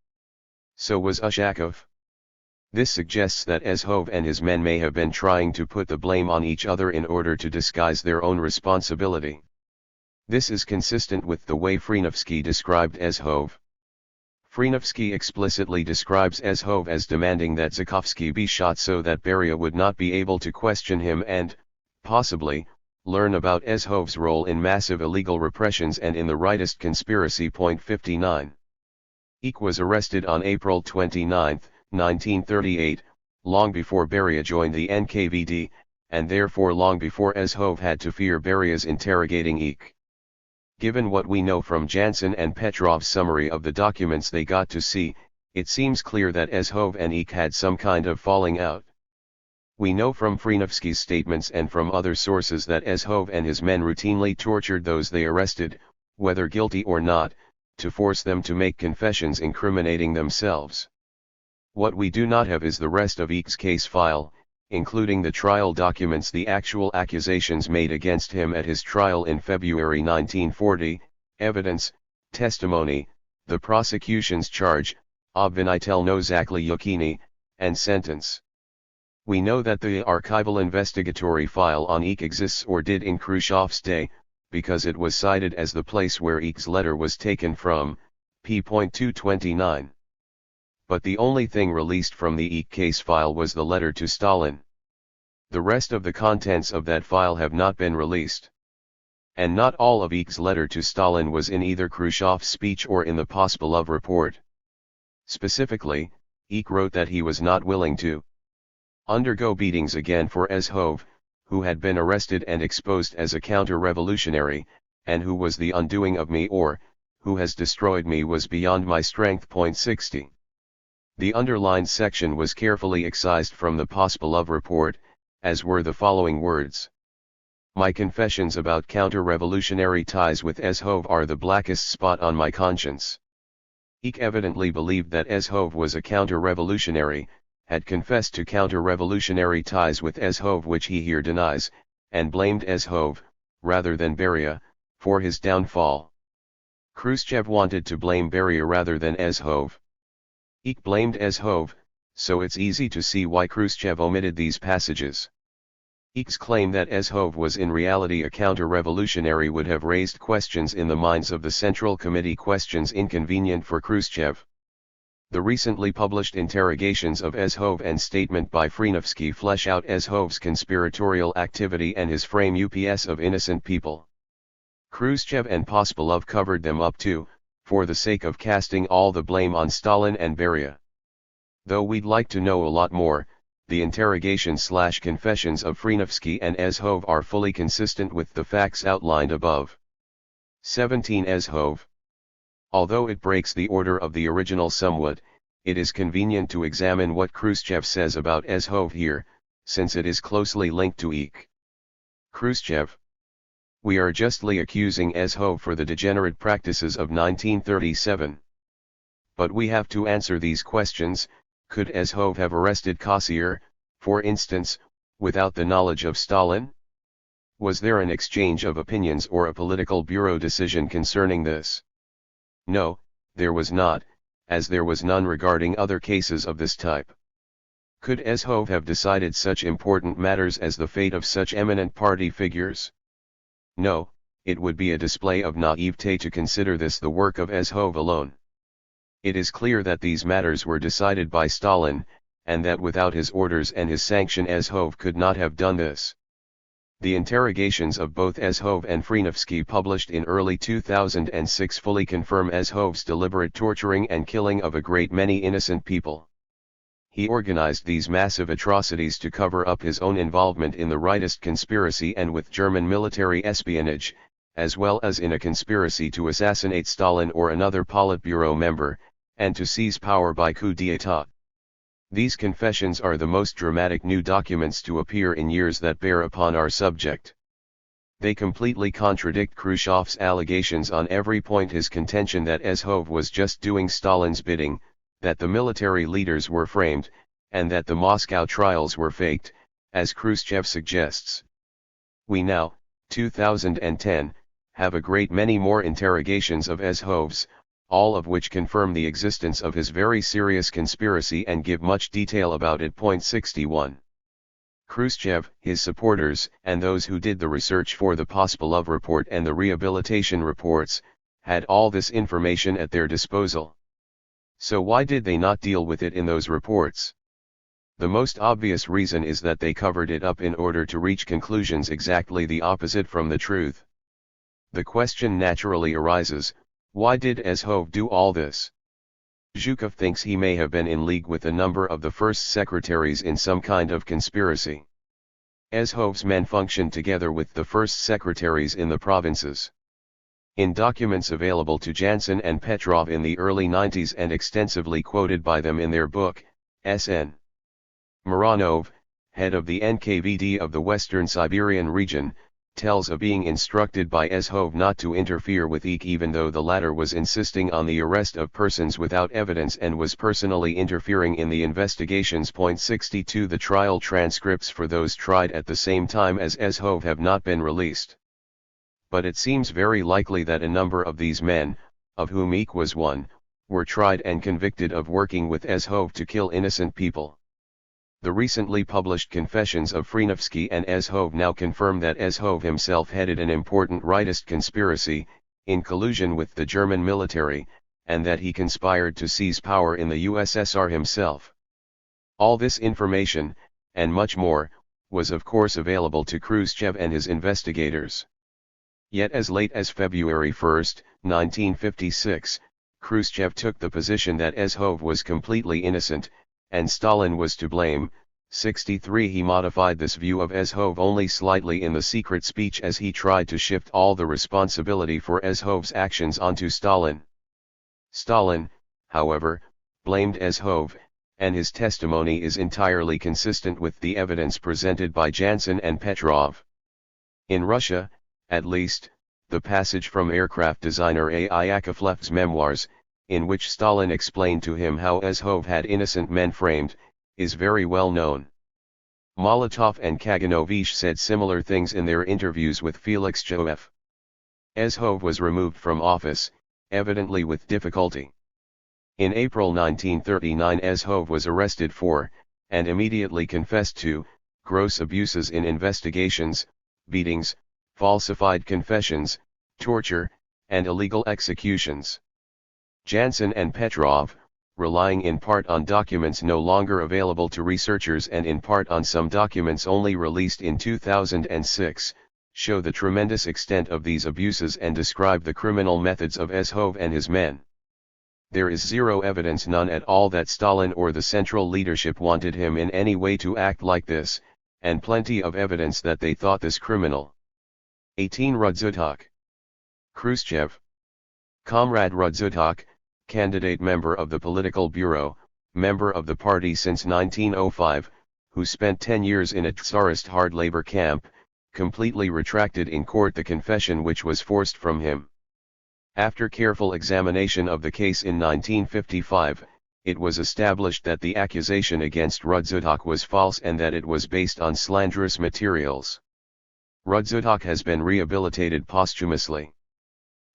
So was Ushakov. This suggests that Ezhov and his men may have been trying to put the blame on each other in order to disguise their own responsibility. This is consistent with the way Frenovsky described Ezhov. Frenovsky explicitly describes Ezhov as demanding that Zhukovsky be shot so that Beria would not be able to question him and, possibly, learn about Ezhov's role in massive illegal repressions and in the rightist conspiracy. 59. Eck was arrested on April 29, 1938, long before Beria joined the NKVD, and therefore long before Ezhov had to fear Beria's interrogating Eck. Given what we know from Jansen and Petrov's summary of the documents they got to see, it seems clear that Ezhov and Eck had some kind of falling out. We know from Frenovsky's statements and from other sources that Ezhov and his men routinely tortured those they arrested, whether guilty or not, to force them to make confessions incriminating themselves. What we do not have is the rest of Eck's case file, including the trial documents, the actual accusations made against him at his trial in February 1940, evidence, testimony, the prosecution's charge, obvinitelno zakleyukini, and sentence. We know that the archival investigatory file on Eck exists or did in Khrushchev's day, because it was cited as the place where Eck's letter was taken from, p. 229. But the only thing released from the Eck case file was the letter to Stalin. The rest of the contents of that file have not been released. And not all of Eck's letter to Stalin was in either Khrushchev's speech or in the Pospelov report. Specifically, Eck wrote that he was not willing to undergo beatings again for Ezhov, who had been arrested and exposed as a counter-revolutionary, and who was the undoing of me, or, who has destroyed me, was beyond my strength. 60. The underlined section was carefully excised from the Pospelov report, as were the following words. My confessions about counter-revolutionary ties with Ezhov are the blackest spot on my conscience. Eck evidently believed that Ezhov was a counter-revolutionary, had confessed to counter-revolutionary ties with Ezhov, which he here denies, and blamed Ezhov, rather than Beria, for his downfall. Khrushchev wanted to blame Beria rather than Ezhov. Eck blamed Ezhov, so it's easy to see why Khrushchev omitted these passages. Eck's claim that Ezhov was in reality a counter-revolutionary would have raised questions in the minds of the Central Committee, questions inconvenient for Khrushchev. The recently published interrogations of Ezhov and statement by Frenovsky flesh out Ezhov's conspiratorial activity and his frame ups of innocent people. Khrushchev and Pospelov covered them up too, for the sake of casting all the blame on Stalin and Beria. Though we'd like to know a lot more, the interrogations/confessions of Frenovsky and Ezhov are fully consistent with the facts outlined above. 17. Ezhov. Although it breaks the order of the original somewhat, it is convenient to examine what Khrushchev says about Ezhov here, since it is closely linked to Eck. Khrushchev. We are justly accusing Ezhov for the degenerate practices of 1937. But we have to answer these questions. Could Ezhov have arrested Kossier, for instance, without the knowledge of Stalin? Was there an exchange of opinions or a political bureau decision concerning this? No, there was not, as there was none regarding other cases of this type. Could Ezhov have decided such important matters as the fate of such eminent party figures? No, it would be a display of naivete to consider this the work of Ezhov alone. It is clear that these matters were decided by Stalin, and that without his orders and his sanction Ezhov could not have done this. The interrogations of both Ezhov and Frynovsky published in early 2006 fully confirm Ezhov's deliberate torturing and killing of a great many innocent people. He organized these massive atrocities to cover up his own involvement in the rightist conspiracy and with German military espionage, as well as in a conspiracy to assassinate Stalin or another Politburo member, and to seize power by coup d'état. These confessions are the most dramatic new documents to appear in years that bear upon our subject. They completely contradict Khrushchev's allegations on every point: his contention that Ezhov was just doing Stalin's bidding, that the military leaders were framed, and that the Moscow trials were faked, as Khrushchev suggests. We now, 2010, have a great many more interrogations of Ezhov's, all of which confirm the existence of his very serious conspiracy and give much detail about it. Point 61. Khrushchev, his supporters, and those who did the research for the Pospelov report and the rehabilitation reports, had all this information at their disposal. So why did they not deal with it in those reports? The most obvious reason is that they covered it up in order to reach conclusions exactly the opposite from the truth. The question naturally arises, why did Ezhov do all this? Zhukov thinks he may have been in league with a number of the first secretaries in some kind of conspiracy. Ezhov's men functioned together with the first secretaries in the provinces. In documents available to Jansen and Petrov in the early 90s and extensively quoted by them in their book, S.N. Mironov, head of the NKVD of the Western Siberian region, tells of being instructed by Ezhov not to interfere with EK even though the latter was insisting on the arrest of persons without evidence and was personally interfering in the investigations. Point 62. The trial transcripts for those tried at the same time as Ezhov have not been released. But it seems very likely that a number of these men, of whom EK was one, were tried and convicted of working with Ezhov to kill innocent people. The recently published confessions of Frynovsky and Ezhov now confirm that Ezhov himself headed an important rightist conspiracy, in collusion with the German military, and that he conspired to seize power in the USSR himself. All this information, and much more, was of course available to Khrushchev and his investigators. Yet as late as February 1, 1956, Khrushchev took the position that Ezhov was completely innocent, and Stalin was to blame. 63. He modified this view of Ezhov only slightly in the secret speech as he tried to shift all the responsibility for Ezhov's actions onto Stalin. Stalin, however, blamed Ezhov, and his testimony is entirely consistent with the evidence presented by Jansen and Petrov. In Russia, at least, the passage from aircraft designer A.I. Yakovlev's memoirs, in which Stalin explained to him how Ezhov had innocent men framed, is very well known. Molotov and Kaganovich said similar things in their interviews with Felix Joeff. Ezhov was removed from office, evidently with difficulty. In April 1939 Ezhov was arrested for, and immediately confessed to, gross abuses in investigations, beatings, falsified confessions, torture, and illegal executions. Jansen and Petrov, relying in part on documents no longer available to researchers and in part on some documents only released in 2006, show the tremendous extent of these abuses and describe the criminal methods of Ezhov and his men. There is zero evidence, none at all, that Stalin or the central leadership wanted him in any way to act like this, and plenty of evidence that they thought this criminal. 18. Rudzutak. Khrushchev. Comrade Rudzutak, candidate member of the Political Bureau, member of the party since 1905, who spent 10 years in a Tsarist hard labor camp, completely retracted in court the confession which was forced from him. After careful examination of the case in 1955, it was established that the accusation against Rudzutak was false and that it was based on slanderous materials. Rudzutak has been rehabilitated posthumously.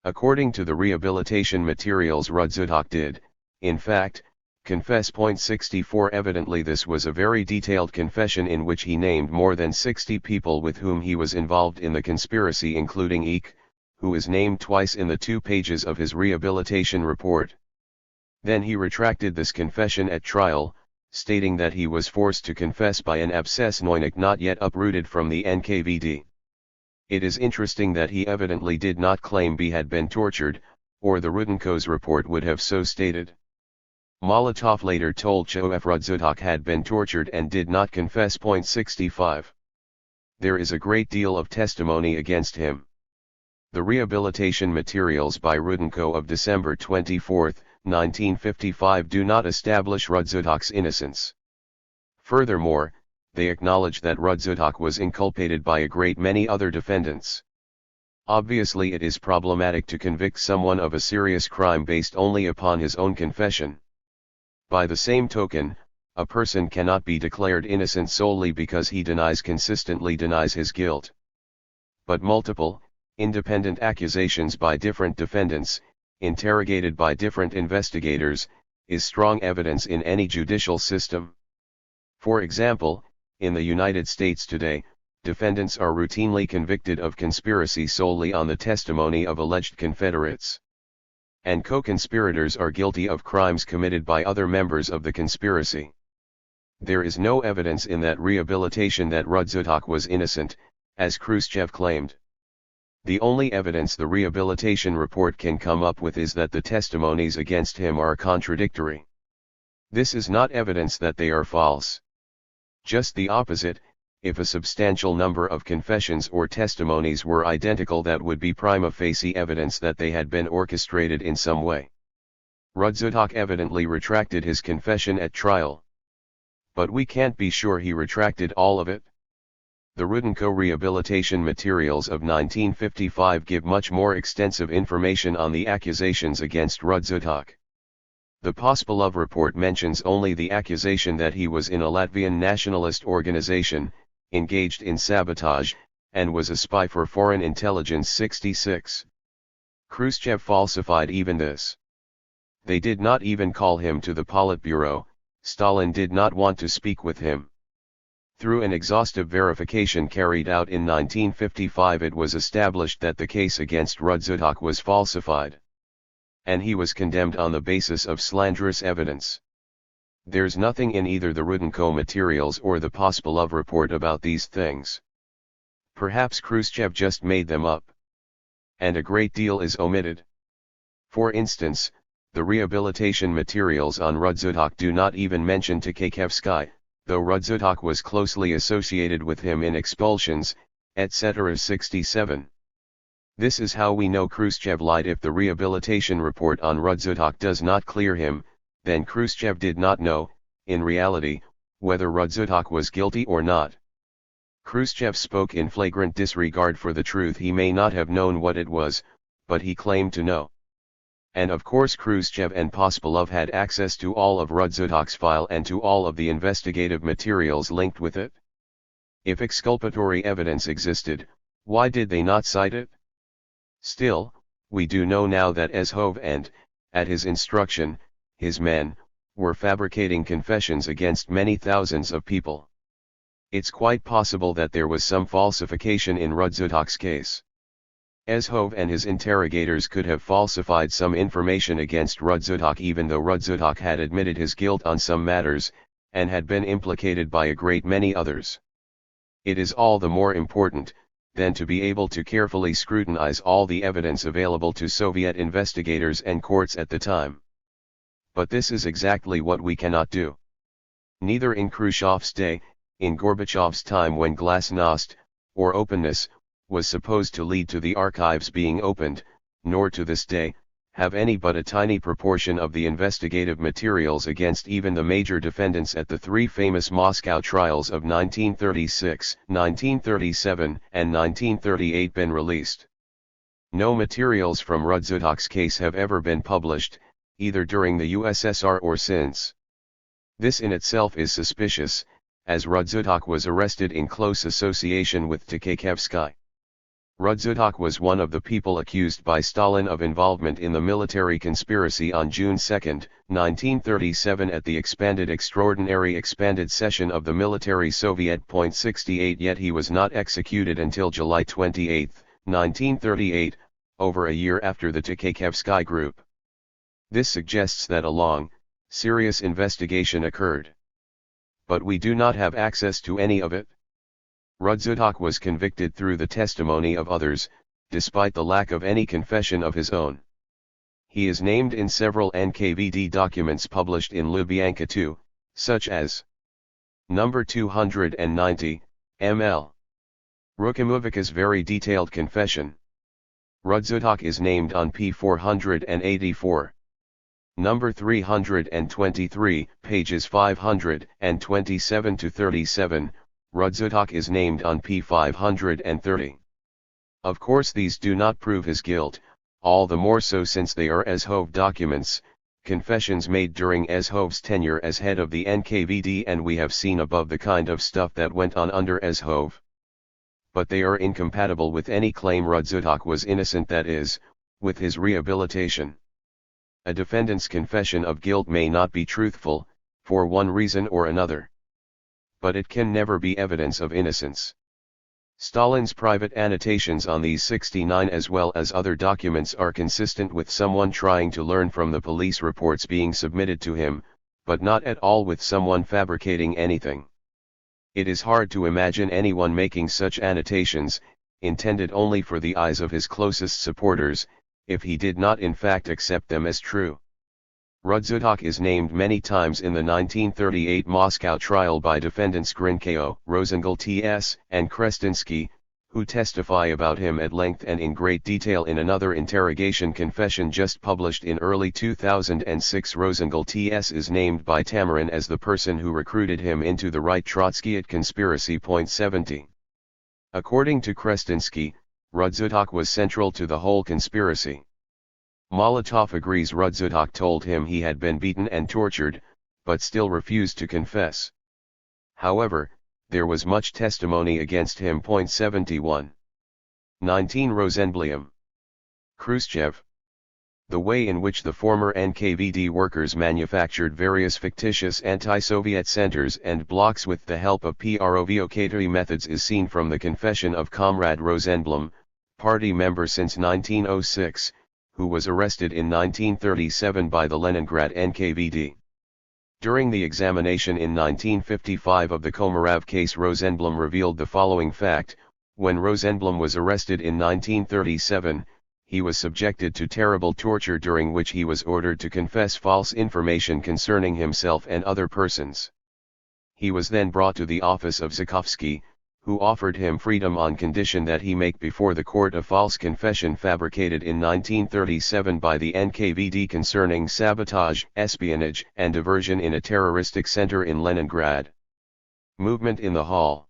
According to the rehabilitation materials, Rudzutak did, in fact, Confess. 64 Evidently this was a very detailed confession in which he named more than 60 people with whom he was involved in the conspiracy, including Eek, who is named twice in the 2 pages of his rehabilitation report. Then he retracted this confession at trial, stating that he was forced to confess by an abscess not yet uprooted from the NKVD. It is interesting that he evidently did not claim B had been tortured, or the Rudenko's report would have so stated. Molotov later told Kruschev Rudzutak had been tortured and did not confess. 65. There is a great deal of testimony against him. The rehabilitation materials by Rudenko of December 24, 1955 do not establish Rudzutak's innocence. Furthermore, they acknowledge that Rudzutak was inculpated by a great many other defendants. Obviously it is problematic to convict someone of a serious crime based only upon his own confession. By the same token, a person cannot be declared innocent solely because he consistently denies his guilt. But multiple, independent accusations by different defendants, interrogated by different investigators, is strong evidence in any judicial system. For example, in the United States today, defendants are routinely convicted of conspiracy solely on the testimony of alleged Confederates. And co-conspirators are guilty of crimes committed by other members of the conspiracy. There is no evidence in that rehabilitation that Rudzutak was innocent, as Kruschev claimed. The only evidence the rehabilitation report can come up with is that the testimonies against him are contradictory. This is not evidence that they are false. Just the opposite. If a substantial number of confessions or testimonies were identical, that would be prima facie evidence that they had been orchestrated in some way. Rudzutak evidently retracted his confession at trial. But we can't be sure he retracted all of it. The Rudenko rehabilitation materials of 1955 give much more extensive information on the accusations against Rudzutak. The Pospelov report mentions only the accusation that he was in a Latvian nationalist organization, engaged in sabotage, and was a spy for foreign intelligence. 66. Kruschev falsified even this. They did not even call him to the Politburo. Stalin did not want to speak with him. Through an exhaustive verification carried out in 1955, it was established that the case against Rudzutak was falsified. And he was condemned on the basis of slanderous evidence. There's nothing in either the Rudenko materials or the Pospelov report about these things. Perhaps Kruschev just made them up. And a great deal is omitted. For instance, the rehabilitation materials on Rudzutak do not even mention Tkaczewski, though Rudzutak was closely associated with him in expulsions, etc. 67. This is how we know Kruschev lied. If the rehabilitation report on Rudzutak does not clear him, then Kruschev did not know, in reality, whether Rudzutak was guilty or not. Kruschev spoke in flagrant disregard for the truth. He may not have known what it was, but he claimed to know. And of course Kruschev and Pospelov had access to all of Rudzutak's file and to all of the investigative materials linked with it. If exculpatory evidence existed, why did they not cite it? Still, we do know now that Ezhov and, at his instruction, his men, were fabricating confessions against many thousands of people. It's quite possible that there was some falsification in Rudzutak's case. Ezhov and his interrogators could have falsified some information against Rudzutak, even though Rudzutak had admitted his guilt on some matters, and had been implicated by a great many others. It is all the more important, then, to be able to carefully scrutinize all the evidence available to Soviet investigators and courts at the time. But this is exactly what we cannot do. Neither in Khrushchev's day, in Gorbachev's time when glasnost, or openness, was supposed to lead to the archives being opened, nor to this day, have any but a tiny proportion of the investigative materials against even the major defendants at the 3 famous Moscow trials of 1936, 1937, and 1938 been released. No materials from Rudzutak's case have ever been published, either during the USSR or since. This in itself is suspicious, as Rudzutak was arrested in close association with Tkaczewski. Rudzutak was one of the people accused by Stalin of involvement in the military conspiracy on June 2, 1937 at the extraordinary expanded session of the Military Soviet. 68 Yet he was not executed until July 28, 1938, over a year after the Tkakhevsky group. This suggests that a long, serious investigation occurred. But we do not have access to any of it. Rudzutak was convicted through the testimony of others, despite the lack of any confession of his own. He is named in several NKVD documents published in Lubyanka too, such as number 290, ML. Rukamovika's very detailed confession. Rudzutak is named on p. 484. Number 323, pages 527 to 37. Rudzutak is named on p. 530. Of course these do not prove his guilt, all the more so since they are Azhov documents, confessions made during Azhov's tenure as head of the NKVD, and we have seen above the kind of stuff that went on under Azhov. But they are incompatible with any claim Rudzutak was innocent, that is, with his rehabilitation. A defendant's confession of guilt may not be truthful, for one reason or another. But it can never be evidence of innocence. Stalin's private annotations on these 69 as well as other documents are consistent with someone trying to learn from the police reports being submitted to him, but not at all with someone fabricating anything. It is hard to imagine anyone making such annotations, intended only for the eyes of his closest supporters, if he did not in fact accept them as true. Rudzutak is named many times in the 1938 Moscow trial by defendants Grinkeau, Rosengel T.S., and Krestinsky, who testify about him at length and in great detail in another interrogation confession just published in early 2006. Rosengel T.S. is named by Tamarin as the person who recruited him into the right Trotskyite conspiracy. 70. According to Krestinsky, Rudzutak was central to the whole conspiracy. Molotov agrees Rudzutak told him he had been beaten and tortured, but still refused to confess. However, there was much testimony against him. 71. 19. Rosenblum. Khrushchev. The way in which the former NKVD workers manufactured various fictitious anti-Soviet centers and blocks with the help of provocatory methods is seen from the confession of Comrade Rosenblum, party member since 1906, who was arrested in 1937 by the Leningrad NKVD. During the examination in 1955 of the Komarov case, Rosenblum revealed the following fact: when Rosenblum was arrested in 1937, he was subjected to terrible torture during which he was ordered to confess false information concerning himself and other persons. He was then brought to the office of Zhukovsky, who offered him freedom on condition that he make before the court a false confession fabricated in 1937 by the NKVD concerning sabotage, espionage, and diversion in a terroristic center in Leningrad. Movement in the hall.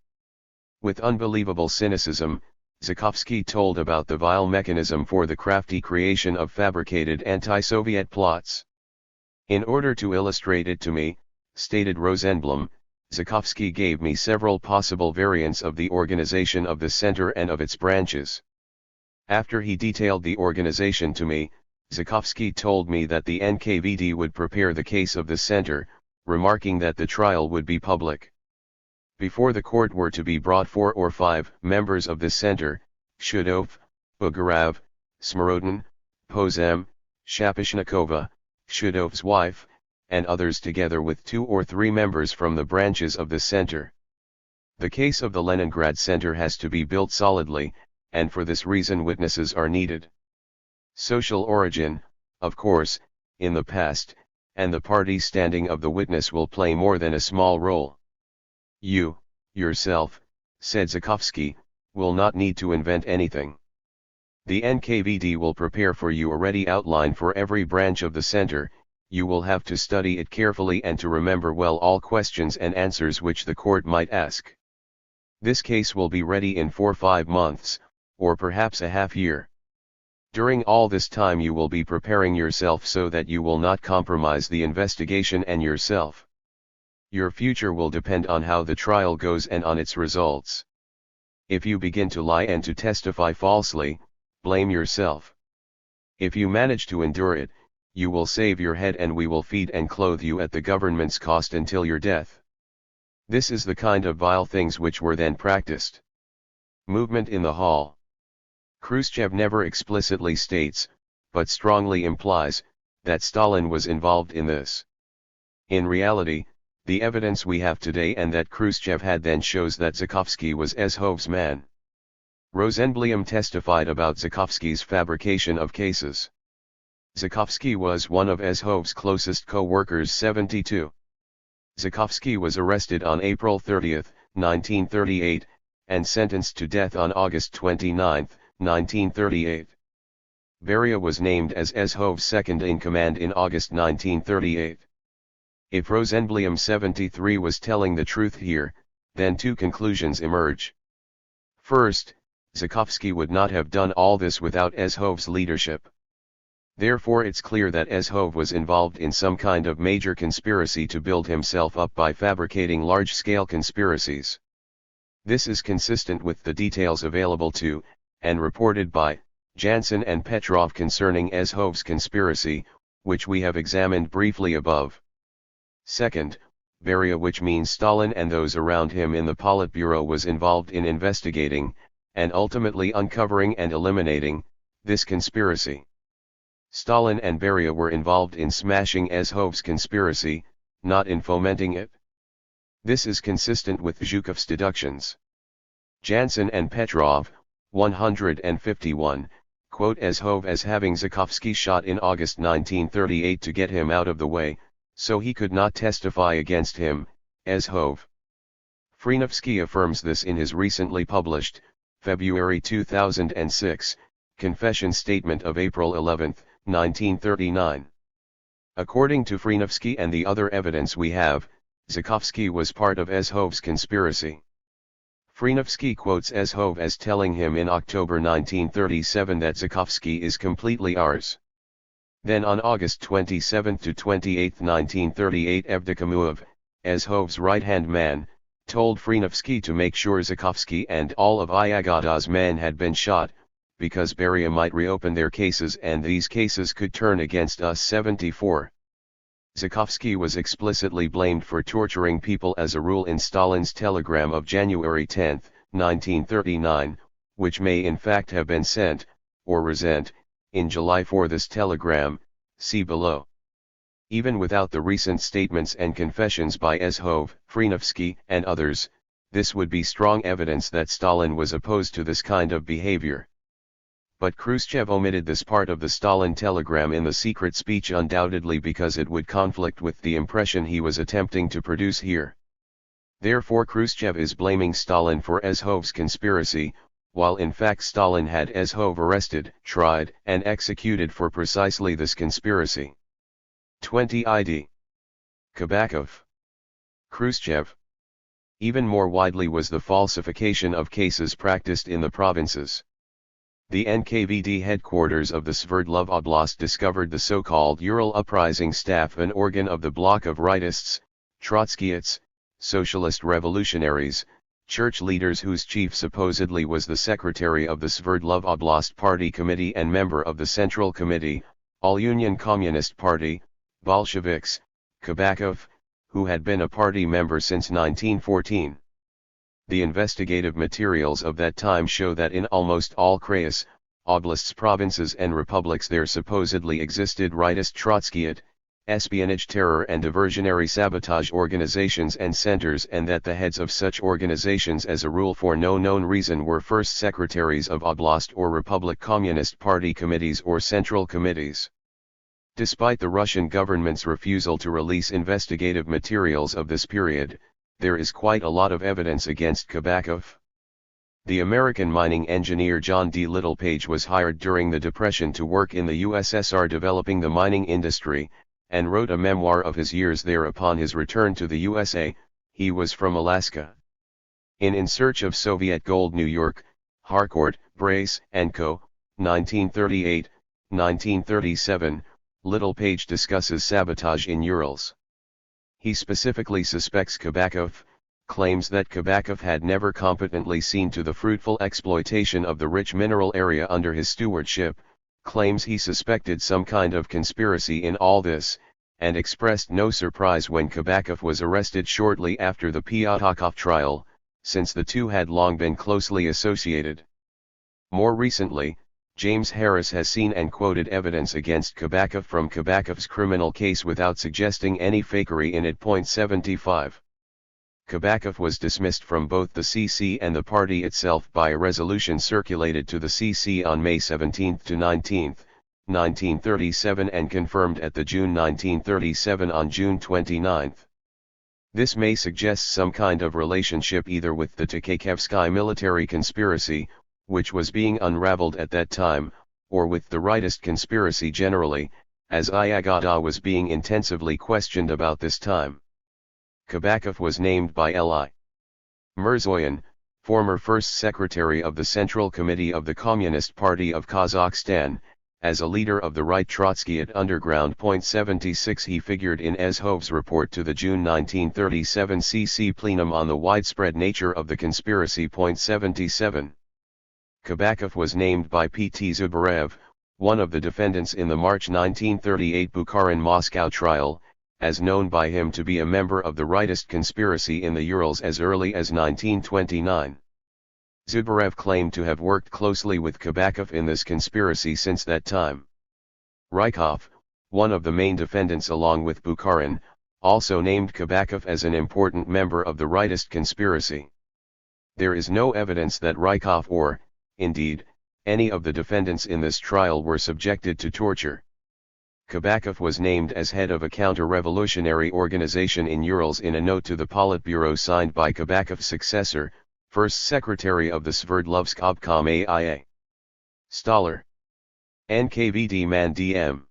With unbelievable cynicism, Zhukovsky told about the vile mechanism for the crafty creation of fabricated anti-Soviet plots. In order to illustrate it to me, stated Rosenblum, Zhukovsky gave me several possible variants of the organization of the center and of its branches. After he detailed the organization to me, Zhukovsky told me that the NKVD would prepare the case of the center, remarking that the trial would be public. Before the court were to be brought 4 or 5 members of the center: Shudov, Bugarov, Smorodin, Pozem, Shapishnikova, Shudov's wife, and others, together with 2 or 3 members from the branches of the center. The case of the Leningrad center has to be built solidly, and for this reason witnesses are needed. Social origin, of course, in the past, and the party standing of the witness will play more than a small role. You, yourself, said Zhukovsky, will not need to invent anything. The NKVD will prepare for you a ready outline for every branch of the center. You will have to study it carefully and to remember well all questions and answers which the court might ask. This case will be ready in 4-5 months, or perhaps a half year. During all this time you will be preparing yourself so that you will not compromise the investigation and yourself. Your future will depend on how the trial goes and on its results. If you begin to lie and to testify falsely, blame yourself. If you manage to endure it, you will save your head and we will feed and clothe you at the government's cost until your death. This is the kind of vile things which were then practiced. Movement in the hall. Khrushchev never explicitly states, but strongly implies, that Stalin was involved in this. In reality, the evidence we have today and that Khrushchev had then shows that Zhukovsky was Zhukov's man. Rosenblum testified about Zhukovsky's fabrication of cases. Zhukovsky was one of Zhukov's closest co-workers. 72. Zhukovsky was arrested on April 30, 1938, and sentenced to death on August 29, 1938. Beria was named as Zhukov's second-in-command in August 1938. If Rosenblum 73 was telling the truth here, then two conclusions emerge. First, Zhukovsky would not have done all this without Zhukov's leadership. Therefore it's clear that Zhukov was involved in some kind of major conspiracy to build himself up by fabricating large-scale conspiracies. This is consistent with the details available to, and reported by, Jansen and Petrov concerning Zhukov's conspiracy, which we have examined briefly above. Second, Beria, which means Stalin and those around him in the Politburo, was involved in investigating, and ultimately uncovering and eliminating, this conspiracy. Stalin and Beria were involved in smashing Zhukov's conspiracy, not in fomenting it. This is consistent with Zhukov's deductions. Jansen and Petrov, 151, quote Zhukov as having Zhukovsky shot in August 1938 to get him out of the way, so he could not testify against him, Zhukov. Frenovsky affirms this in his recently published, February 2006, confession statement of April 11, 1939. According to Frenovsky and the other evidence we have, Zhukovsky was part of Zhukov's conspiracy. Frenovsky quotes Zhukov as telling him in October 1937 that Zhukovsky is completely ours. Then on August 27 to 28, 1938, Evdokimov, Zhukov's right-hand man, told Frenovsky to make sure Zhukovsky and all of Yagoda's men had been shot, because Beria might reopen their cases and these cases could turn against us. 74. Zhukovsky was explicitly blamed for torturing people as a rule in Stalin's telegram of January 10, 1939, which may in fact have been sent, or resent, in July for this telegram, see below. Even without the recent statements and confessions by Zhukov, Frenovsky, and others, this would be strong evidence that Stalin was opposed to this kind of behavior. But Khrushchev omitted this part of the Stalin telegram in the secret speech undoubtedly because it would conflict with the impression he was attempting to produce here. Therefore Khrushchev is blaming Stalin for Zhukov's conspiracy, while in fact Stalin had Zhukov arrested, tried, and executed for precisely this conspiracy. 20 ID. Kabakov. Khrushchev. Even more widely was the falsification of cases practiced in the provinces. The NKVD headquarters of the Sverdlov Oblast discovered the so-called Ural Uprising Staff, an organ of the bloc of rightists, Trotskyists, socialist revolutionaries, church leaders whose chief supposedly was the secretary of the Sverdlov Oblast Party Committee and member of the Central Committee, All-Union Communist Party, Bolsheviks, Kabakov, who had been a party member since 1914. The investigative materials of that time show that in almost all Krayas, oblasts, provinces and republics there supposedly existed rightist Trotskyite, espionage, terror and diversionary sabotage organizations and centers, and that the heads of such organizations as a rule for no known reason were first secretaries of oblast or republic communist party committees or central committees. Despite the Russian government's refusal to release investigative materials of this period, there is quite a lot of evidence against Kabakov. The American mining engineer John D. Littlepage was hired during the Depression to work in the USSR developing the mining industry, and wrote a memoir of his years there upon his return to the USA. He was from Alaska. In Search of Soviet Gold, New York, Harcourt, Brace, and Co., 1938, 1937, Littlepage discusses sabotage in Urals. He specifically suspects Kabakov, claims that Kabakov had never competently seen to the fruitful exploitation of the rich mineral area under his stewardship, claims he suspected some kind of conspiracy in all this, and expressed no surprise when Kabakov was arrested shortly after the Pyatakov trial, since the two had long been closely associated. More recently, James Harris has seen and quoted evidence against Kabakov from Kabakov's criminal case without suggesting any fakery in it. 75. Kabakov was dismissed from both the CC and the party itself by a resolution circulated to the CC on May 17 to 19, 1937 and confirmed at the June 1937 on June 29. This may suggest some kind of relationship either with the Takeyevsky military conspiracy, which was being unraveled at that time, or with the rightist conspiracy generally, as Iyagada was being intensively questioned about this time. Kabakov was named by L.I. Mirzoyan, former first secretary of the Central Committee of the Communist Party of Kazakhstan, as a leader of the right Trotskyite underground. 76 He figured in Ezhov's report to the June 1937 CC plenum on the widespread nature of the conspiracy. 77. Kabakov was named by P.T. Zubarev, one of the defendants in the March 1938 Bukharin-Moscow trial, as known by him to be a member of the rightist conspiracy in the Urals as early as 1929. Zubarev claimed to have worked closely with Kabakov in this conspiracy since that time. Rykov, one of the main defendants along with Bukharin, also named Kabakov as an important member of the rightist conspiracy. There is no evidence that Rykov or, indeed, any of the defendants in this trial were subjected to torture. Kabakov was named as head of a counter-revolutionary organization in Urals in a note to the Politburo signed by Kabakov's successor, first secretary of the Sverdlovsk Obkom AIA. Stolar. NKVD man DM.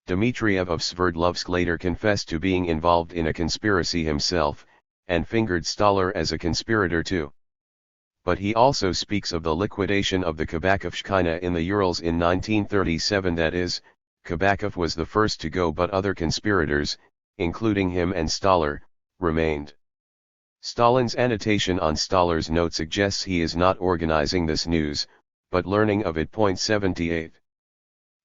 Dmitriev of Sverdlovsk later confessed to being involved in a conspiracy himself, and fingered Stolar as a conspirator too. But he also speaks of the liquidation of the Kabakovshchina in the Urals in 1937, that is, Kabakov was the first to go but other conspirators, including him and Stolar, remained. Stalin's annotation on Stolar's note suggests he is not organizing this news, but learning of it. 78.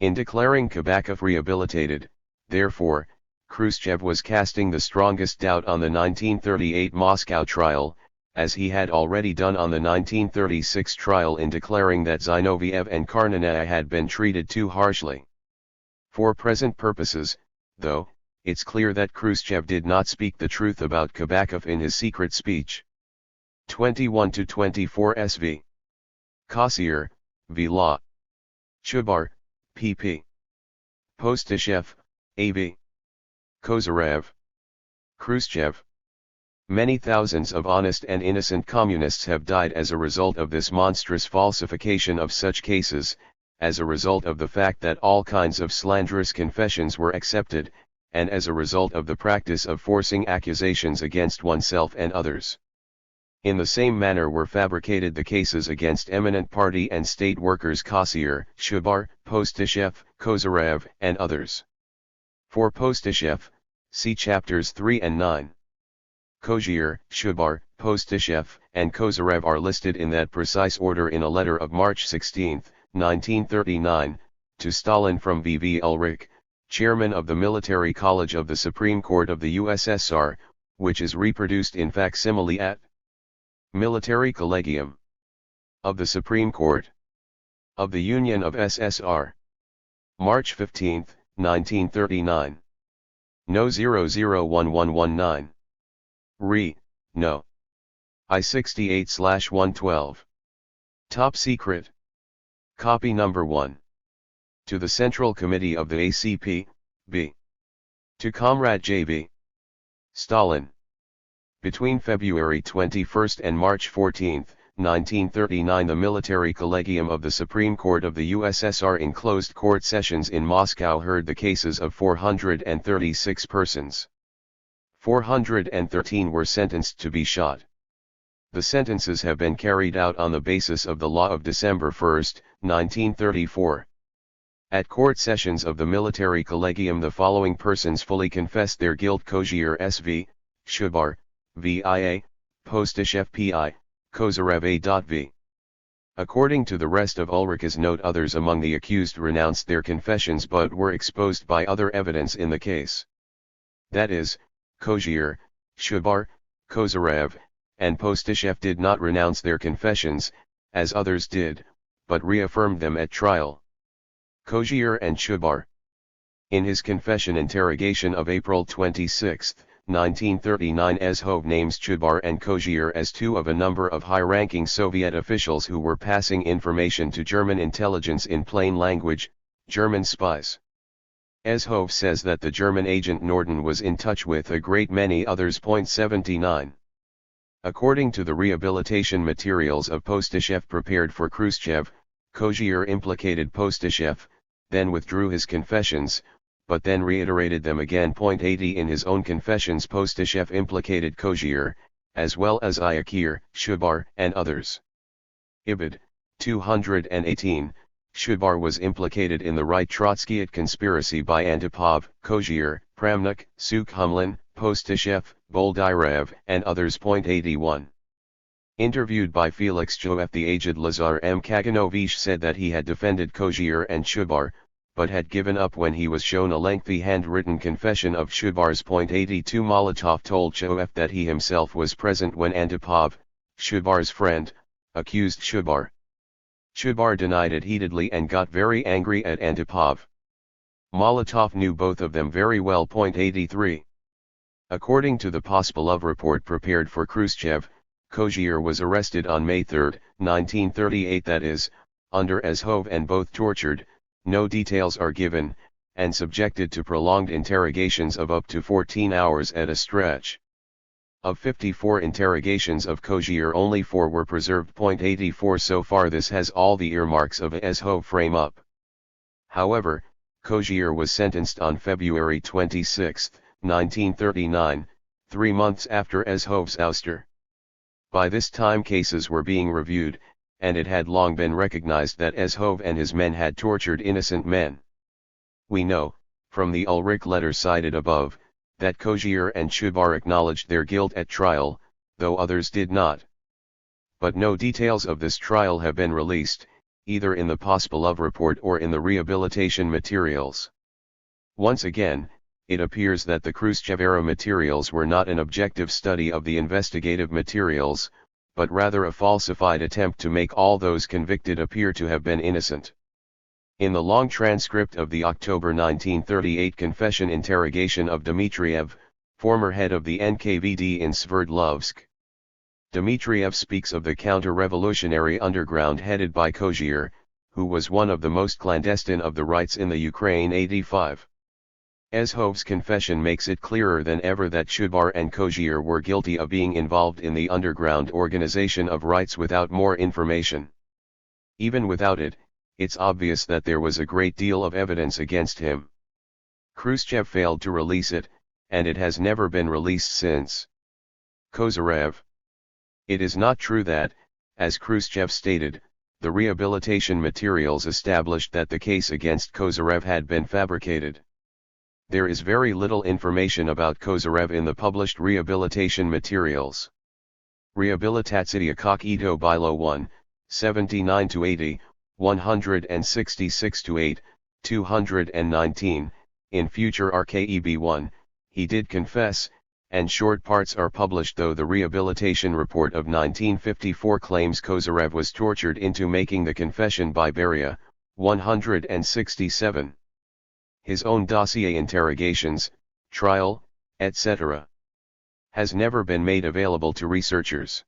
In declaring Kabakov rehabilitated, therefore, Khrushchev was casting the strongest doubt on the 1938 Moscow trial, as he had already done on the 1936 trial in declaring that Zinoviev and Karnanaya had been treated too harshly. For present purposes, though, it's clear that Khrushchev did not speak the truth about Kabakov in his secret speech. 21-24 SV. Kossier, V. Law. Chubar, P.P. Postashev, A.B. Kozyrev. Khrushchev. Many thousands of honest and innocent communists have died as a result of this monstrous falsification of such cases, as a result of the fact that all kinds of slanderous confessions were accepted, and as a result of the practice of forcing accusations against oneself and others. In the same manner were fabricated the cases against eminent party and state workers Kossier, Chubar, Postashev, Kozyrev, and others. For Postashev, see chapters 3 and 9. Kozyre, Chubar, Postashev, and Kozyrev are listed in that precise order in a letter of March 16, 1939, to Stalin from V.V. Ulrich, chairman of the Military College of the Supreme Court of the USSR, which is reproduced in facsimile at Military Collegium of the Supreme Court of the Union of SSR. March 15, 1939. No 001119. Re. No. I-68/112. Top secret. Copy number 1. To the Central Committee of the ACP, B. To Comrade J.B. Stalin. Between February 21 and March 14, 1939, the Military Collegium of the Supreme Court of the USSR in closed court sessions in Moscow heard the cases of 436 persons. 413 were sentenced to be shot. The sentences have been carried out on the basis of the law of December 1, 1934. At court sessions of the Military Collegium the following persons fully confessed their guilt: Kozyre S.V., Chubar, V.I.A., Postashev P.I., Kozyrev A.V. According to the rest of Ulrich's note, others among the accused renounced their confessions but were exposed by other evidence in the case. That is, Kozyr, Shubar, Kozyrev, and Postashev did not renounce their confessions, as others did, but reaffirmed them at trial. Kozyr and Shubar. In his confession interrogation of April 26, 1939, Ezhov names Shubar and Kozyr as two of a number of high-ranking Soviet officials who were passing information to German intelligence in plain language, German spies. Ezhov says that the German agent Norden was in touch with a great many others. 79. According to the rehabilitation materials of Postashev prepared for Khrushchev, Kozyr implicated Postashev, then withdrew his confessions, but then reiterated them again. 80 In his own confessions, Postashev implicated Kozyr, as well as Iakir, Shubar, and others. Ibid. 218, Shubar was implicated in the right Trotskyite conspiracy by Antipov, Kozyr, Pramnik, Sukhumlin, Postashev, Boldyrev, and others. 81. Interviewed by Felix Joeff, the aged Lazar M. Kaganovich said that he had defended Kozyr and Shubar, but had given up when he was shown a lengthy handwritten confession of Shubar's. 82 Molotov told Joeff that he himself was present when Antipov, Shubar's friend, accused Shubar. Shubar denied it heatedly and got very angry at Antipov. Molotov knew both of them very well. 83. According to the Pospelov report prepared for Khrushchev, Kozyr was arrested on May 3, 1938, that is, under Ezhov, and both tortured, no details are given, and subjected to prolonged interrogations of up to 14 hours at a stretch. Of 54 interrogations of Kozyr, only 4 were preserved. 84 So far this has all the earmarks of a Ezhov frame-up. However, Kozyr was sentenced on February 26, 1939, 3 months after Ezhov's ouster. By this time cases were being reviewed, and it had long been recognized that Ezhov and his men had tortured innocent men. We know, from the Ulrich letter cited above, that Kozyr and Shubar acknowledged their guilt at trial, though others did not. But no details of this trial have been released, either in the Pospelov report or in the rehabilitation materials. Once again, it appears that the Khrushchev-era materials were not an objective study of the investigative materials, but rather a falsified attempt to make all those convicted appear to have been innocent. In the long transcript of the October 1938 confession interrogation of Dmitriev, former head of the NKVD in Sverdlovsk, Dmitriev speaks of the counter-revolutionary underground headed by Kozyr, who was one of the most clandestine of the rights in the Ukraine. 85. Ezhov's confession makes it clearer than ever that Shubar and Kozyr were guilty of being involved in the underground organization of rights without more information. Even without it, it's obvious that there was a great deal of evidence against him. Khrushchev failed to release it, and it has never been released since. Kozyrev. It is not true that, as Khrushchev stated, the rehabilitation materials established that the case against Kozyrev had been fabricated. There is very little information about Kozyrev in the published rehabilitation materials. Rehabilitatsiya Kok Ito Bilo 1, 79-80, 166-8, 219, in future RKEB 1, he did confess, and short parts are published, though the rehabilitation report of 1954 claims Kozyrev was tortured into making the confession by Beria, 167. His own dossier interrogations, trial, etc. has never been made available to researchers.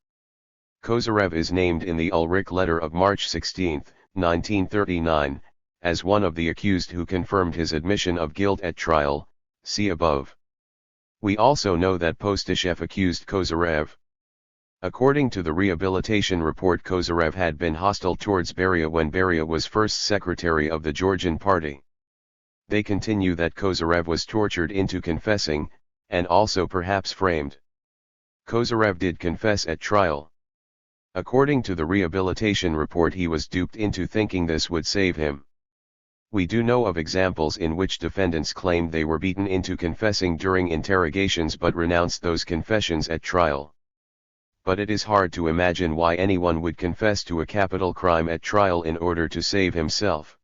Kozyrev is named in the Ulrich letter of March 16, 1939, as one of the accused who confirmed his admission of guilt at trial, see above. We also know that Postashev accused Kozyrev. According to the rehabilitation report, Kozyrev had been hostile towards Beria when Beria was first secretary of the Georgian party. They continue that Kozyrev was tortured into confessing, and also perhaps framed. Kozyrev did confess at trial. According to the rehabilitation report, he was duped into thinking this would save him. We do know of examples in which defendants claimed they were beaten into confessing during interrogations but renounced those confessions at trial. but it is hard to imagine why anyone would confess to a capital crime at trial in order to save himself.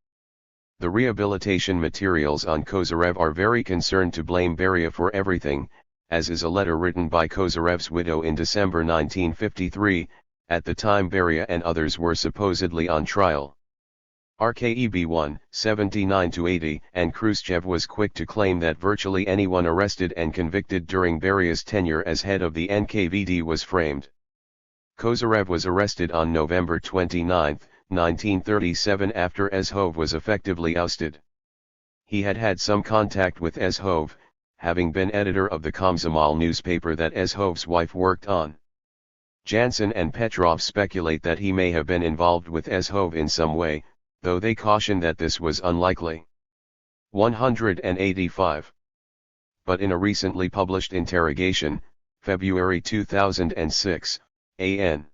The rehabilitation materials on Kozyrev are very concerned to blame Beria for everything, as is a letter written by Kozyrev's widow in December 1953, at the time Beria and others were supposedly on trial. RKEB 1, 79-80, and Khrushchev was quick to claim that virtually anyone arrested and convicted during Beria's tenure as head of the NKVD was framed. Kozyrev was arrested on November 29, 1937 after Ezhov was effectively ousted. He had had some contact with Ezhov, having been editor of the Komsomol newspaper that Ezhov's wife worked on. Jansen and Petrov speculate that he may have been involved with Ezhov in some way, though they caution that this was unlikely. 185. But in a recently published interrogation, February 2006, A.N.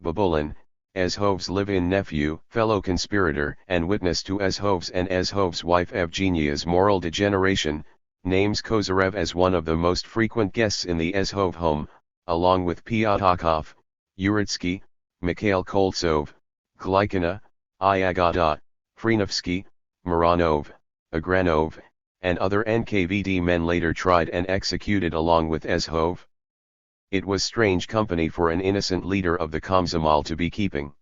Babulin, Ezhov's live-in nephew, fellow conspirator and witness to Ezhov's and Ezhov's wife Evgenia's moral degeneration, names Kozyrev as one of the most frequent guests in the Ezhov home, along with Pyatakov, Uritsky, Mikhail Koltsov, Glykina, Iagada, Frenovsky, Mironov, Agranov, and other NKVD men later tried and executed along with Ezhov. It was strange company for an innocent leader of the Komsomol to be keeping.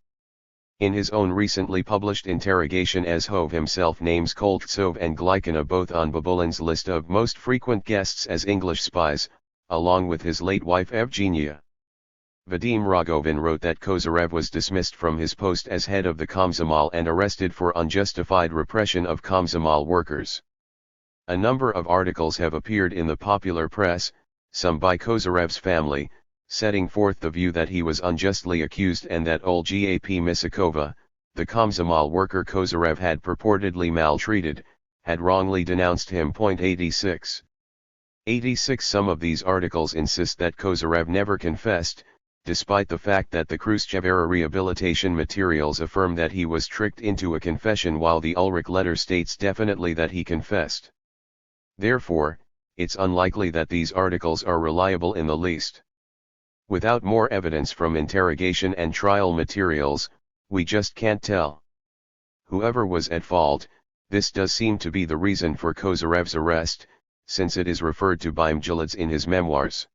In his own recently published interrogation, Ezhov himself names Koltsov and Glykina both on Babulin's list of most frequent guests as English spies, along with his late wife Evgenia. Vadim Rogovin wrote that Kozyrev was dismissed from his post as head of the Komsomol and arrested for unjustified repression of Komsomol workers. A number of articles have appeared in the popular press, some by Kozyrev's family, setting forth the view that he was unjustly accused and that Olga Misakova, the Komsomol worker Kozyrev had purportedly maltreated, had wrongly denounced him. 86. Some of these articles insist that Kozyrev never confessed, despite the fact that the Khrushchev-era rehabilitation materials affirm that he was tricked into a confession, while the Ulrich letter states definitely that he confessed. Therefore, it's unlikely that these articles are reliable in the least. Without more evidence from interrogation and trial materials, we just can't tell. Whoever was at fault, this does seem to be the reason for Kozyrev's arrest, since it is referred to by Mjelids in his memoirs.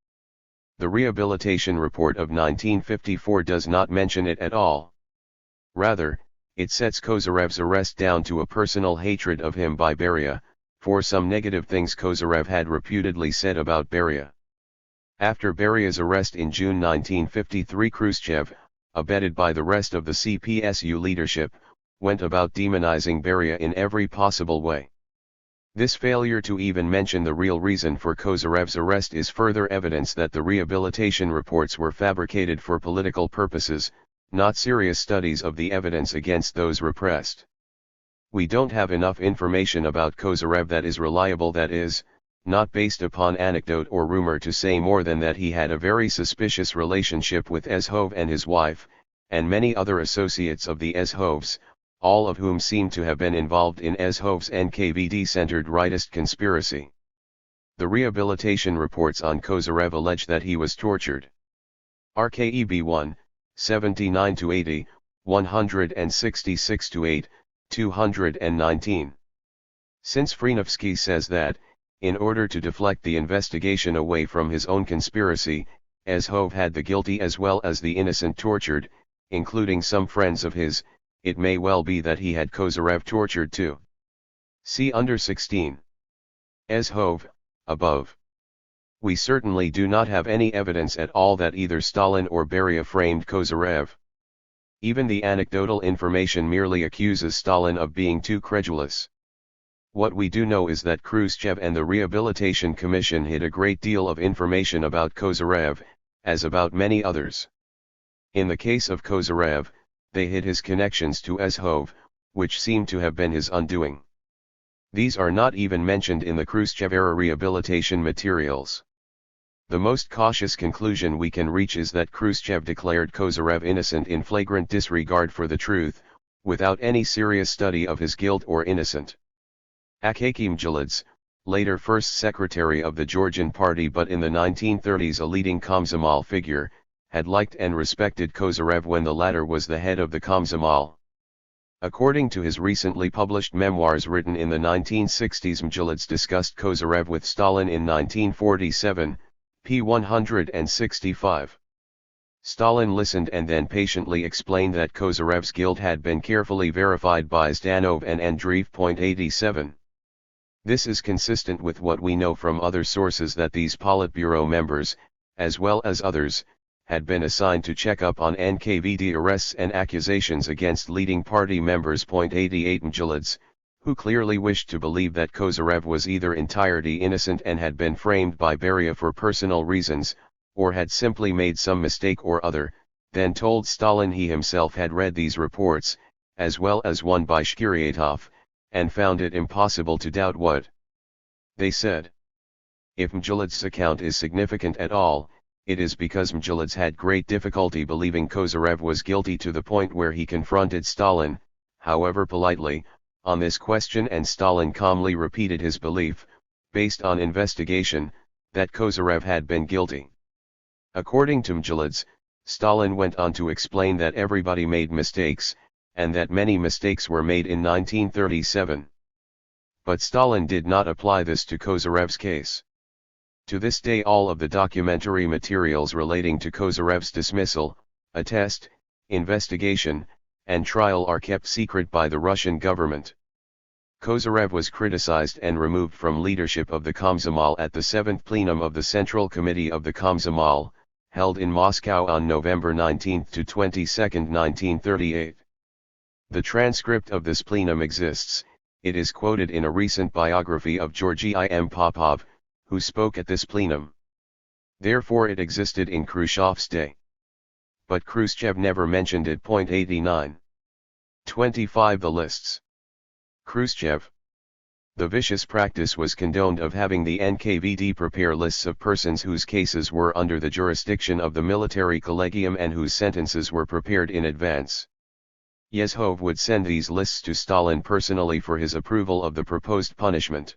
The rehabilitation report of 1954 does not mention it at all. Rather, it sets Kozyrev's arrest down to a personal hatred of him by Beria, for some negative things Kozyrev had reputedly said about Beria. After Beria's arrest in June 1953, Khrushchev, abetted by the rest of the CPSU leadership, went about demonizing Beria in every possible way. This failure to even mention the real reason for Kozyrev's arrest is further evidence that the rehabilitation reports were fabricated for political purposes, not serious studies of the evidence against those repressed. We don't have enough information about Kozyrev that is reliable, that is, not based upon anecdote or rumor, to say more than that he had a very suspicious relationship with Ezhov and his wife, and many other associates of the Ezhovs, all of whom seem to have been involved in Ezhov's NKVD-centered rightist conspiracy. The rehabilitation reports on Kozyrev allege that he was tortured. RKEB 1, 79-80, 166-8, 219. Since Frenovsky says that, in order to deflect the investigation away from his own conspiracy, Ezhov had the guilty as well as the innocent tortured, including some friends of his, it may well be that he had Kozyrev tortured too. See under 16. Ezhov, above. We certainly do not have any evidence at all that either Stalin or Beria framed Kozyrev. Even the anecdotal information merely accuses Stalin of being too credulous. What we do know is that Khrushchev and the Rehabilitation Commission hid a great deal of information about Kozyrev, as about many others. In the case of Kozyrev, they hid his connections to Ezhov, which seem to have been his undoing. These are not even mentioned in the Khrushchev-era rehabilitation materials. The most cautious conclusion we can reach is that Khrushchev declared Kozyrev innocent in flagrant disregard for the truth, without any serious study of his guilt or innocent. Akaki Mjelids, later first secretary of the Georgian party but in the 1930s a leading Komsomol figure, had liked and respected Kozyrev when the latter was the head of the Komsomol. According to his recently published memoirs written in the 1960s, Mjlidz discussed Kozyrev with Stalin in 1947, p. 165. Stalin listened and then patiently explained that Kozyrev's guilt had been carefully verified by Zdanov and Andreev. 87. This is consistent with what we know from other sources that these Politburo members, as well as others, had been assigned to check up on NKVD arrests and accusations against leading party members. 88. Mjlidz, who clearly wished to believe that Kozyrev was either entirely innocent and had been framed by Beria for personal reasons, or had simply made some mistake or other, then told Stalin he himself had read these reports, as well as one by Shkiriatov, and found it impossible to doubt what they said. If Mjlidz's account is significant at all, it is because Mjlidz had great difficulty believing Kozyrev was guilty to the point where he confronted Stalin, however politely, on this question, and Stalin calmly repeated his belief, based on investigation, that Kozyrev had been guilty. According to Mjlidz, Stalin went on to explain that everybody made mistakes, and that many mistakes were made in 1937. But Stalin did not apply this to Kozyrev's case. To this day all of the documentary materials relating to Kozyrev's dismissal, attest, investigation, and trial are kept secret by the Russian government. Kozyrev was criticized and removed from leadership of the Komsomol at the 7th plenum of the Central Committee of the Komsomol, held in Moscow on November 19 to 22, 1938. The transcript of this plenum exists. It is quoted in a recent biography of Georgy M. Popov, who spoke at this plenum. Therefore it existed in Khrushchev's day. But Khrushchev never mentioned it. 89. 25. The lists. Khrushchev. The vicious practice was condoned of having the NKVD prepare lists of persons whose cases were under the jurisdiction of the military collegium and whose sentences were prepared in advance. Yezhov would send these lists to Stalin personally for his approval of the proposed punishment.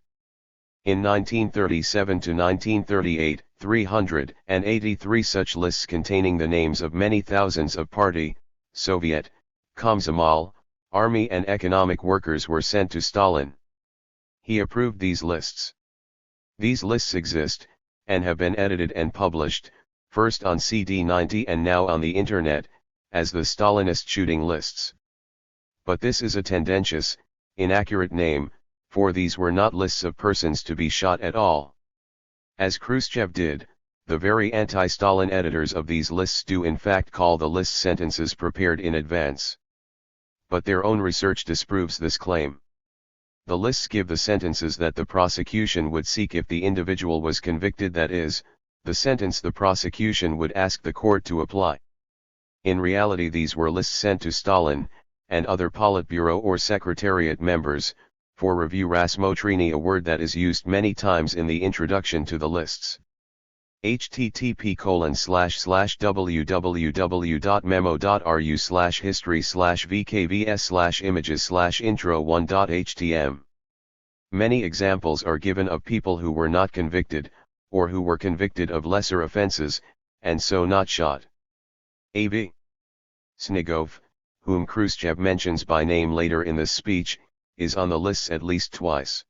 In 1937 to 1938, 383 such lists containing the names of many thousands of party, Soviet, Komsomol, army and economic workers were sent to Stalin. He approved these lists. These lists exist, and have been edited and published, first on CD90 and now on the Internet, as the Stalinist shooting lists. But this is a tendentious, inaccurate name, for these were not lists of persons to be shot at all. As Khrushchev did, the very anti-Stalin editors of these lists do in fact call the lists sentences prepared in advance. But their own research disproves this claim. The lists give the sentences that the prosecution would seek if the individual was convicted, that is, the sentence the prosecution would ask the court to apply. In reality these were lists sent to Stalin, and other Politburo or Secretariat members, for review. Rasmotrini, a word that is used many times in the introduction to the lists. http://www.memo.ru/history/vkvs/images/intro1.htm. Many examples are given of people who were not convicted, or who were convicted of lesser offenses, and so not shot. A.V. Snigov, whom Khrushchev mentions by name later in this speech, is on the lists at least twice.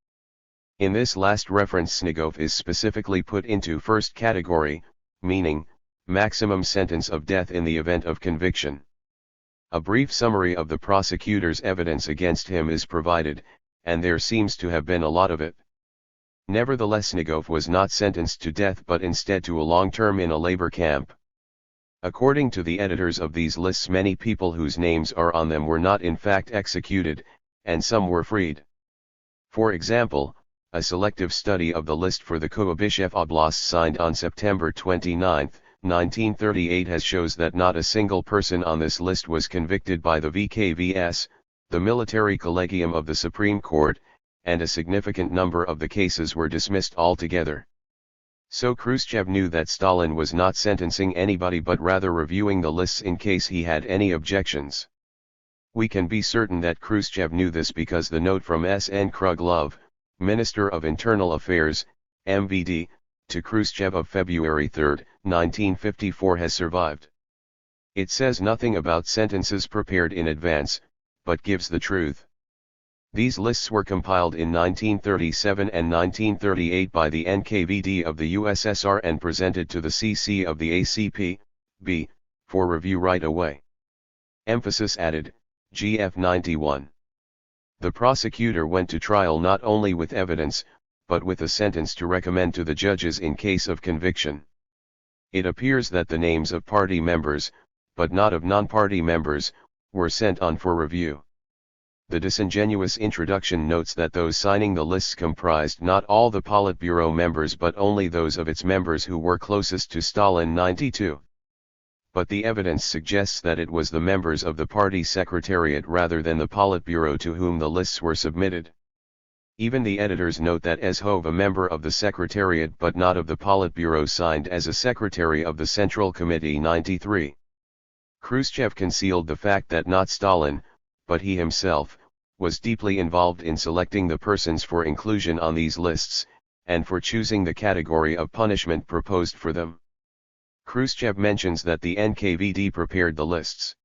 In this last reference Snigov is specifically put into first category, meaning, maximum sentence of death in the event of conviction. A brief summary of the prosecutor's evidence against him is provided, and there seems to have been a lot of it. Nevertheless Snigov was not sentenced to death but instead to a long term in a labor camp. According to the editors of these lists, many people whose names are on them were not in fact executed, and some were freed. For example, a selective study of the list for the Kuyabyshev Oblast signed on September 29, 1938 has shows that not a single person on this list was convicted by the VKVS, the military collegium of the Supreme Court, and a significant number of the cases were dismissed altogether. So Khrushchev knew that Stalin was not sentencing anybody but rather reviewing the lists in case he had any objections. We can be certain that Khrushchev knew this because the note from S.N. Kruglov, Minister of Internal Affairs, MVD, to Khrushchev of February 3, 1954 has survived. It says nothing about sentences prepared in advance, but gives the truth. These lists were compiled in 1937 and 1938 by the NKVD of the USSR and presented to the CC of the ACP, B, for review right away. Emphasis added, GF 91. The prosecutor went to trial not only with evidence, but with a sentence to recommend to the judges in case of conviction. It appears that the names of party members, but not of non-party members, were sent on for review. The disingenuous introduction notes that those signing the lists comprised not all the Politburo members but only those of its members who were closest to Stalin 92. But the evidence suggests that it was the members of the party secretariat rather than the Politburo to whom the lists were submitted. Even the editors note that Ezhov, a member of the secretariat but not of the Politburo, signed as a secretary of the Central Committee 93. Khrushchev concealed the fact that not Stalin, but he himself, was deeply involved in selecting the persons for inclusion on these lists, and for choosing the category of punishment proposed for them. Khrushchev mentions that the NKVD prepared the lists.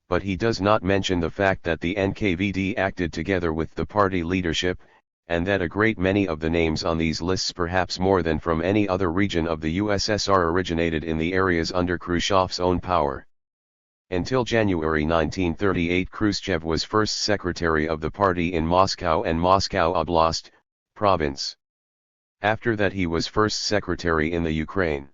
But he does not mention the fact that the NKVD acted together with the party leadership, and that a great many of the names on these lists, perhaps more than from any other region of the USSR, originated in the areas under Khrushchev's own power. Until January 1938, Khrushchev was first secretary of the party in Moscow and Moscow Oblast, province. After that he was first secretary in the Ukraine.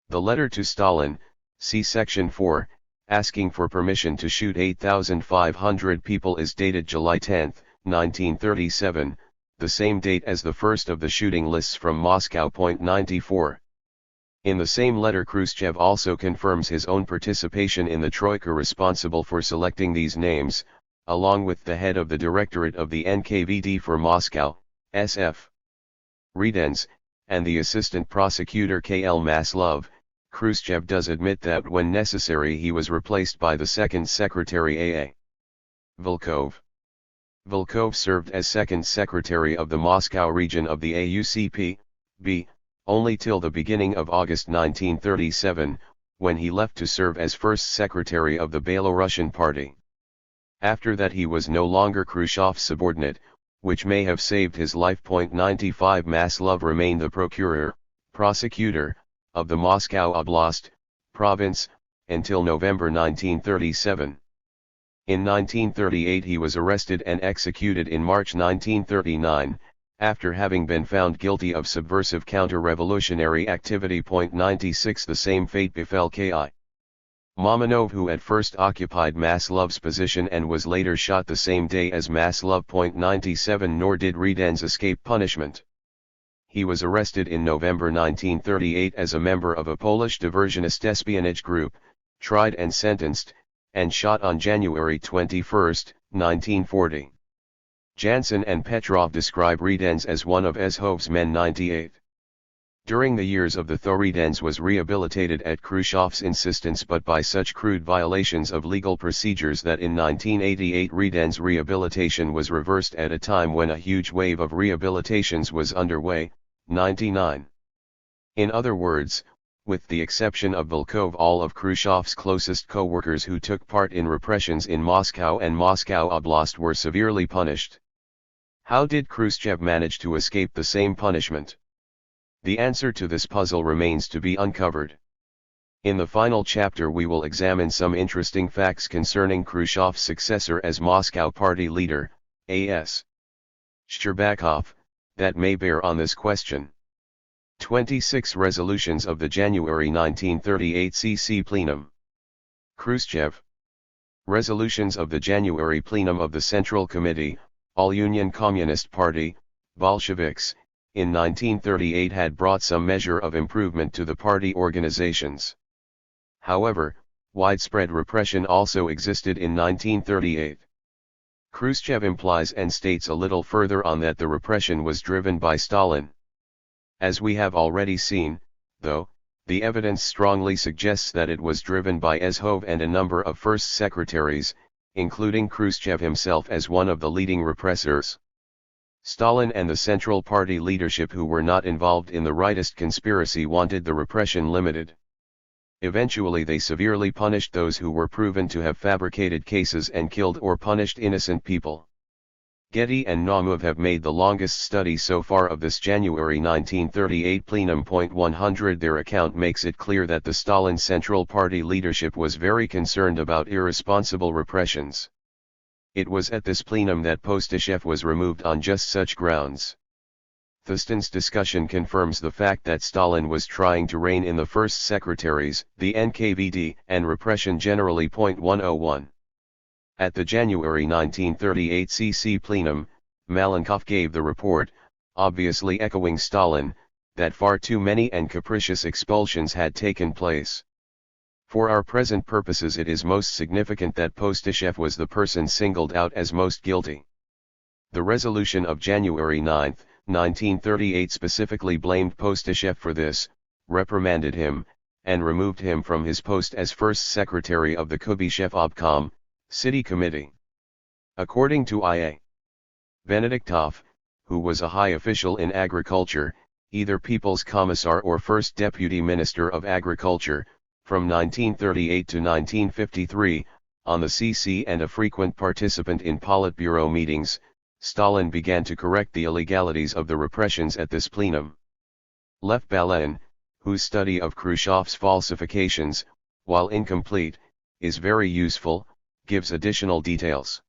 The letter to Stalin, see section 4, asking for permission to shoot 8,500 people is dated July 10, 1937, the same date as the first of the shooting lists from Moscow. 94. In the same letter, Khrushchev also confirms his own participation in the troika responsible for selecting these names, along with the head of the directorate of the NKVD for Moscow, SF. Redens, and the assistant prosecutor KL Maslov. Khrushchev does admit that when necessary he was replaced by the second secretary A.A. Volkov. Volkov served as second secretary of the Moscow region of the AUCP, B, only till the beginning of August 1937, when he left to serve as first secretary of the Belarusian party. After that he was no longer Khrushchev's subordinate, which may have saved his life. 95 Maslov remained the prosecutor, of the Moscow Oblast, province, until November 1937. In 1938 he was arrested and executed in March 1939, after having been found guilty of subversive counter-revolutionary activity. 96 The same fate befell K.I. Mamonov, who at first occupied Maslov's position and was later shot the same day as Maslov. 97 Nor did Redens escape punishment. He was arrested in November 1938 as a member of a Polish diversionist espionage group, tried and sentenced, and shot on January 21, 1940. Jansen and Petrov describe Redens as one of Ezhov's men. 98. During the years of the thaw, Redens was rehabilitated at Khrushchev's insistence but by such crude violations of legal procedures that in 1988 Redens' rehabilitation was reversed at a time when a huge wave of rehabilitations was underway. 99. In other words, with the exception of Volkov, all of Khrushchev's closest co-workers who took part in repressions in Moscow and Moscow Oblast were severely punished. How did Khrushchev manage to escape the same punishment? The answer to this puzzle remains to be uncovered. In the final chapter we will examine some interesting facts concerning Khrushchev's successor as Moscow party leader, A.S. Shcherbakov, that may bear on this question. 26 Resolutions of the January 1938 CC Plenum. Khrushchev. Resolutions of the January Plenum of the Central Committee, All-Union Communist Party, Bolsheviks, in 1938 had brought some measure of improvement to the party organizations. However, widespread repression also existed in 1938. Khrushchev implies and states a little further on that the repression was driven by Stalin. As we have already seen, though, the evidence strongly suggests that it was driven by Ezhov and a number of first secretaries, including Khrushchev himself as one of the leading repressors. Stalin and the Central Party leadership, who were not involved in the rightist conspiracy, wanted the repression limited. Eventually they severely punished those who were proven to have fabricated cases and killed or punished innocent people. Getty and Naumov have made the longest study so far of this January 1938 plenum. 100 Their account makes it clear that the Stalin Central Party leadership was very concerned about irresponsible repressions. It was at this plenum that Postyshev was removed on just such grounds. Thuston's discussion confirms the fact that Stalin was trying to rein in the first secretaries, the NKVD, and repression generally. 101. At the January 1938 CC plenum, Malenkov gave the report, obviously echoing Stalin, that far too many and capricious expulsions had taken place. For our present purposes it is most significant that Postyshev was the person singled out as most guilty. The resolution of January 9, 1938 specifically blamed Postyshev for this, reprimanded him, and removed him from his post as first secretary of the Kuybyshev Obkom, City Committee. According to I.A. Benediktov, who was a high official in agriculture, either People's Commissar or First Deputy Minister of Agriculture, from 1938 to 1953, on the CC and a frequent participant in Politburo meetings, Stalin began to correct the illegalities of the repressions at this plenum. Lev Balin, whose study of Khrushchev's falsifications, while incomplete, is very useful, gives additional details.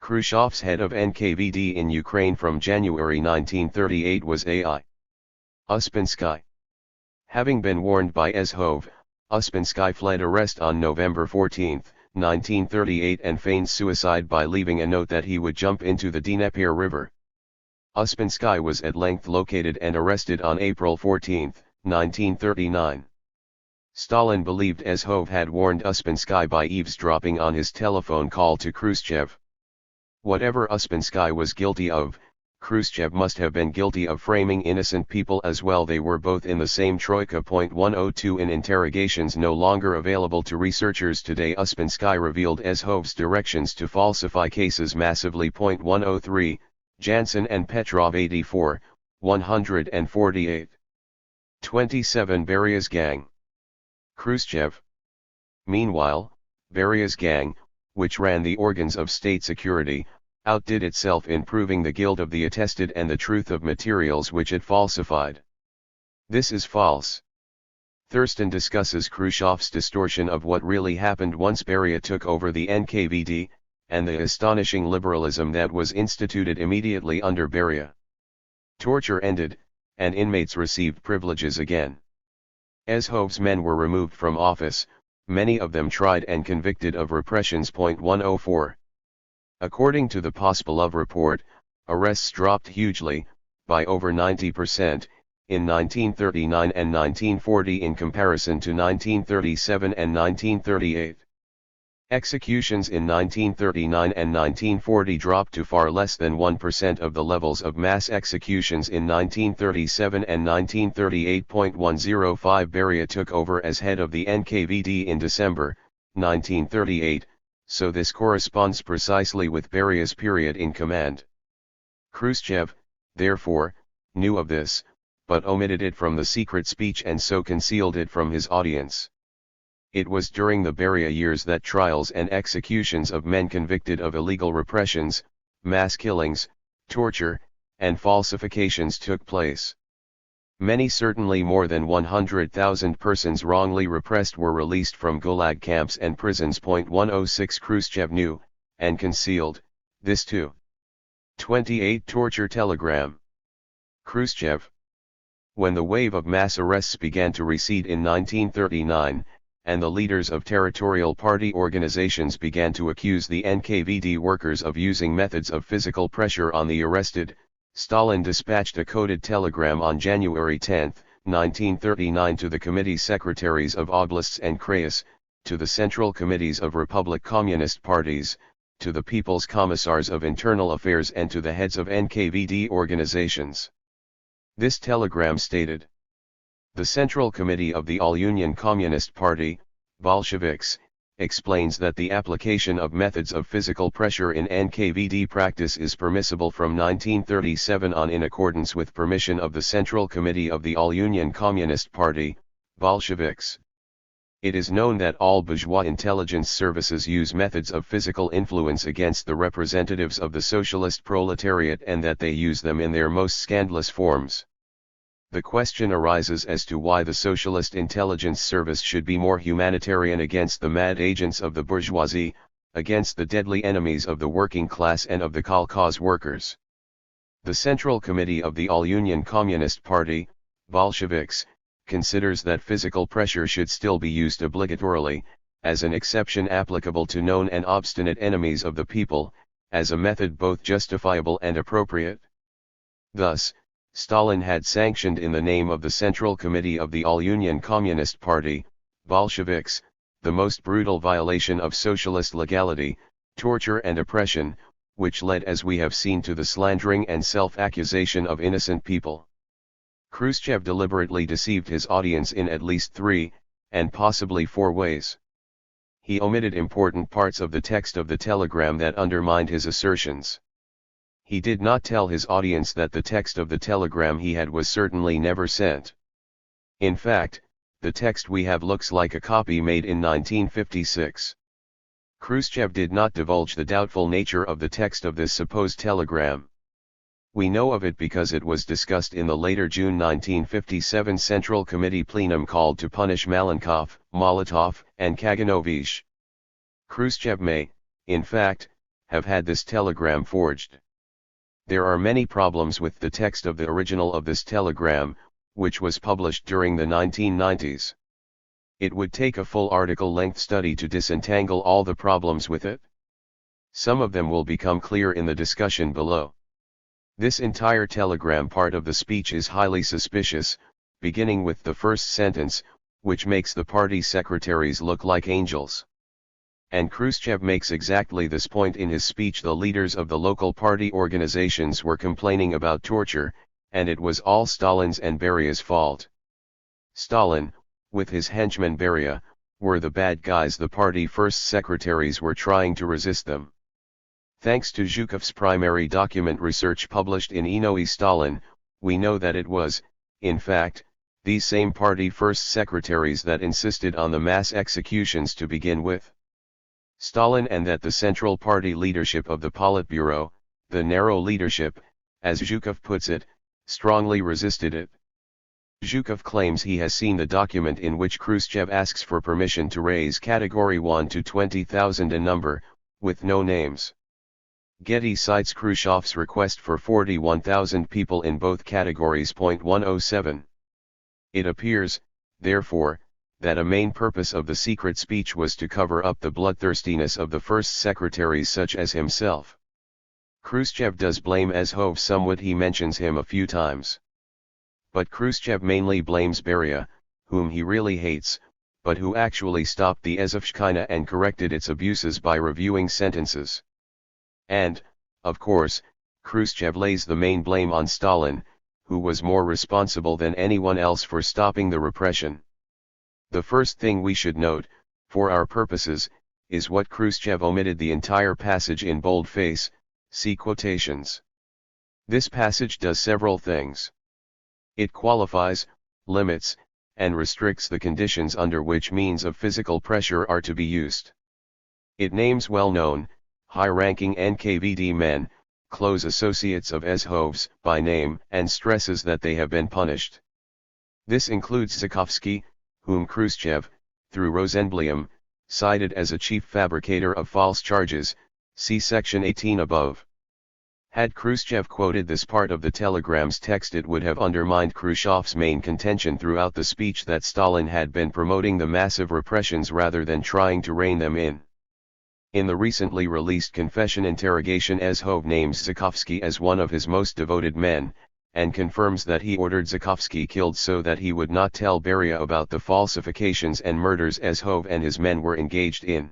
Khrushchev's head of NKVD in Ukraine from January 1938 was A.I. Uspensky. Having been warned by Ezhov, Uspensky fled arrest on November 14, 1938 and feigned suicide by leaving a note that he would jump into the Dnieper River. Uspensky was at length located and arrested on April 14, 1939. Stalin believed Ezhov had warned Uspensky by eavesdropping on his telephone call to Khrushchev. Whatever Uspensky was guilty of, Khrushchev must have been guilty of framing innocent people as well. They were both in the same troika. 102 In interrogations no longer available to researchers today, Uspensky revealed Ezhov's directions to falsify cases massively. 103, Jansen and Petrov 84, 148. 27 Beria's gang. Khrushchev. Meanwhile, Beria's gang, which ran the organs of state security, outdid itself in proving the guilt of the attested and the truth of materials which it falsified. This is false. Thurston discusses Khrushchev's distortion of what really happened once Beria took over the NKVD, and the astonishing liberalism that was instituted immediately under Beria. Torture ended, and inmates received privileges again. Ezhov's men were removed from office, many of them tried and convicted of repressions. 104. According to the Pospelov report, arrests dropped hugely, by over 90%, in 1939 and 1940 in comparison to 1937 and 1938. Executions in 1939 and 1940 dropped to far less than 1% of the levels of mass executions in 1937 and 1938. 105 Beria took over as head of the NKVD in December, 1938, so this corresponds precisely with Beria's period in command. Khrushchev, therefore, knew of this, but omitted it from the secret speech and so concealed it from his audience. It was during the Beria years that trials and executions of men convicted of illegal repressions, mass killings, torture, and falsifications took place. Many, certainly more than 100,000 persons wrongly repressed were released from gulag camps and prisons. 106 Khrushchev knew, and concealed, this too. 28 Torture telegram. Khrushchev. When the wave of mass arrests began to recede in 1939, and the leaders of territorial party organizations began to accuse the NKVD workers of using methods of physical pressure on the arrested, Stalin dispatched a coded telegram on January 10, 1939 to the committee secretaries of oblasts and krayas, to the central committees of Republic Communist parties, to the People's Commissars of Internal Affairs and to the heads of NKVD organizations. This telegram stated: the Central Committee of the All-Union Communist Party, Bolsheviks, explains that the application of methods of physical pressure in NKVD practice is permissible from 1937 on in accordance with permission of the Central Committee of the All-Union Communist Party, Bolsheviks. It is known that all bourgeois intelligence services use methods of physical influence against the representatives of the socialist proletariat and that they use them in their most scandalous forms. The question arises as to why the socialist intelligence service should be more humanitarian against the mad agents of the bourgeoisie, against the deadly enemies of the working class and of the kolkhoz workers. The Central Committee of the All-Union Communist Party, Bolsheviks, considers that physical pressure should still be used obligatorily, as an exception applicable to known and obstinate enemies of the people, as a method both justifiable and appropriate. Thus, Stalin had sanctioned in the name of the Central Committee of the All-Union Communist Party, Bolsheviks, the most brutal violation of socialist legality, torture and oppression, which led as we have seen to the slandering and self-accusation of innocent people. Khrushchev deliberately deceived his audience in at least 3, and possibly 4 ways. He omitted important parts of the text of the telegram that undermined his assertions. He did not tell his audience that the text of the telegram he had was certainly never sent. In fact, the text we have looks like a copy made in 1956. Khrushchev did not divulge the doubtful nature of the text of this supposed telegram. We know of it because it was discussed in the later June 1957 Central Committee plenum called to punish Malenkov, Molotov, and Kaganovich. Khrushchev may, in fact, have had this telegram forged. There are many problems with the text of the original of this telegram, which was published during the 1990s. It would take a full article-length study to disentangle all the problems with it. Some of them will become clear in the discussion below. This entire telegram part of the speech is highly suspicious, beginning with the first sentence, which makes the party secretaries look like angels. And Khrushchev makes exactly this point in his speech. The leaders of the local party organizations were complaining about torture, and it was all Stalin's and Beria's fault. Stalin, with his henchman Beria, were the bad guys. The party first secretaries were trying to resist them. Thanks to Zhukov's primary document research published in Ino Stalin, we know that it was, in fact, these same party first secretaries that insisted on the mass executions to begin with. Stalin, and that the Central Party leadership of the Politburo, the narrow leadership, as Zhukov puts it, strongly resisted it. Zhukov claims he has seen the document in which Khrushchev asks for permission to raise Category 1 to 20,000 a number, with no names. Getty cites Khrushchev's request for 41,000 people in both categories. 107. It appears, therefore, that a main purpose of the secret speech was to cover up the bloodthirstiness of the first secretaries such as himself. Khrushchev does blame Azov somewhat. He mentions him a few times. But Khrushchev mainly blames Beria, whom he really hates, but who actually stopped the Azovshchina and corrected its abuses by reviewing sentences. And, of course, Khrushchev lays the main blame on Stalin, who was more responsible than anyone else for stopping the repression. The first thing we should note, for our purposes, is what Khrushchev omitted the entire passage in boldface, see quotations. This passage does several things. It qualifies, limits, and restricts the conditions under which means of physical pressure are to be used. It names well-known, high-ranking NKVD men, close associates of Azov's, by name, and stresses that they have been punished. This includes Zhukovsky, whom Khrushchev, through Rosenblum, cited as a chief fabricator of false charges, see section 18 above. Had Khrushchev quoted this part of the telegram's text, it would have undermined Khrushchev's main contention throughout the speech that Stalin had been promoting the massive repressions rather than trying to rein them in. In the recently released confession interrogation, Azov names Zhukovsky as one of his most devoted men, and confirms that he ordered Zhukovsky killed so that he would not tell Beria about the falsifications and murders Azov and his men were engaged in.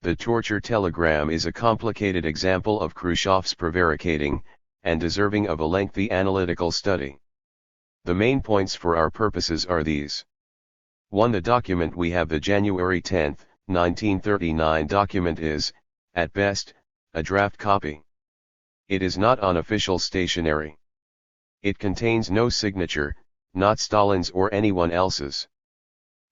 The torture telegram is a complicated example of Khrushchev's prevaricating, and deserving of a lengthy analytical study. The main points for our purposes are these. 1. The document we have, the January 10, 1939 document, is, at best, a draft copy. It is not unofficial stationery. It contains no signature, not Stalin's or anyone else's.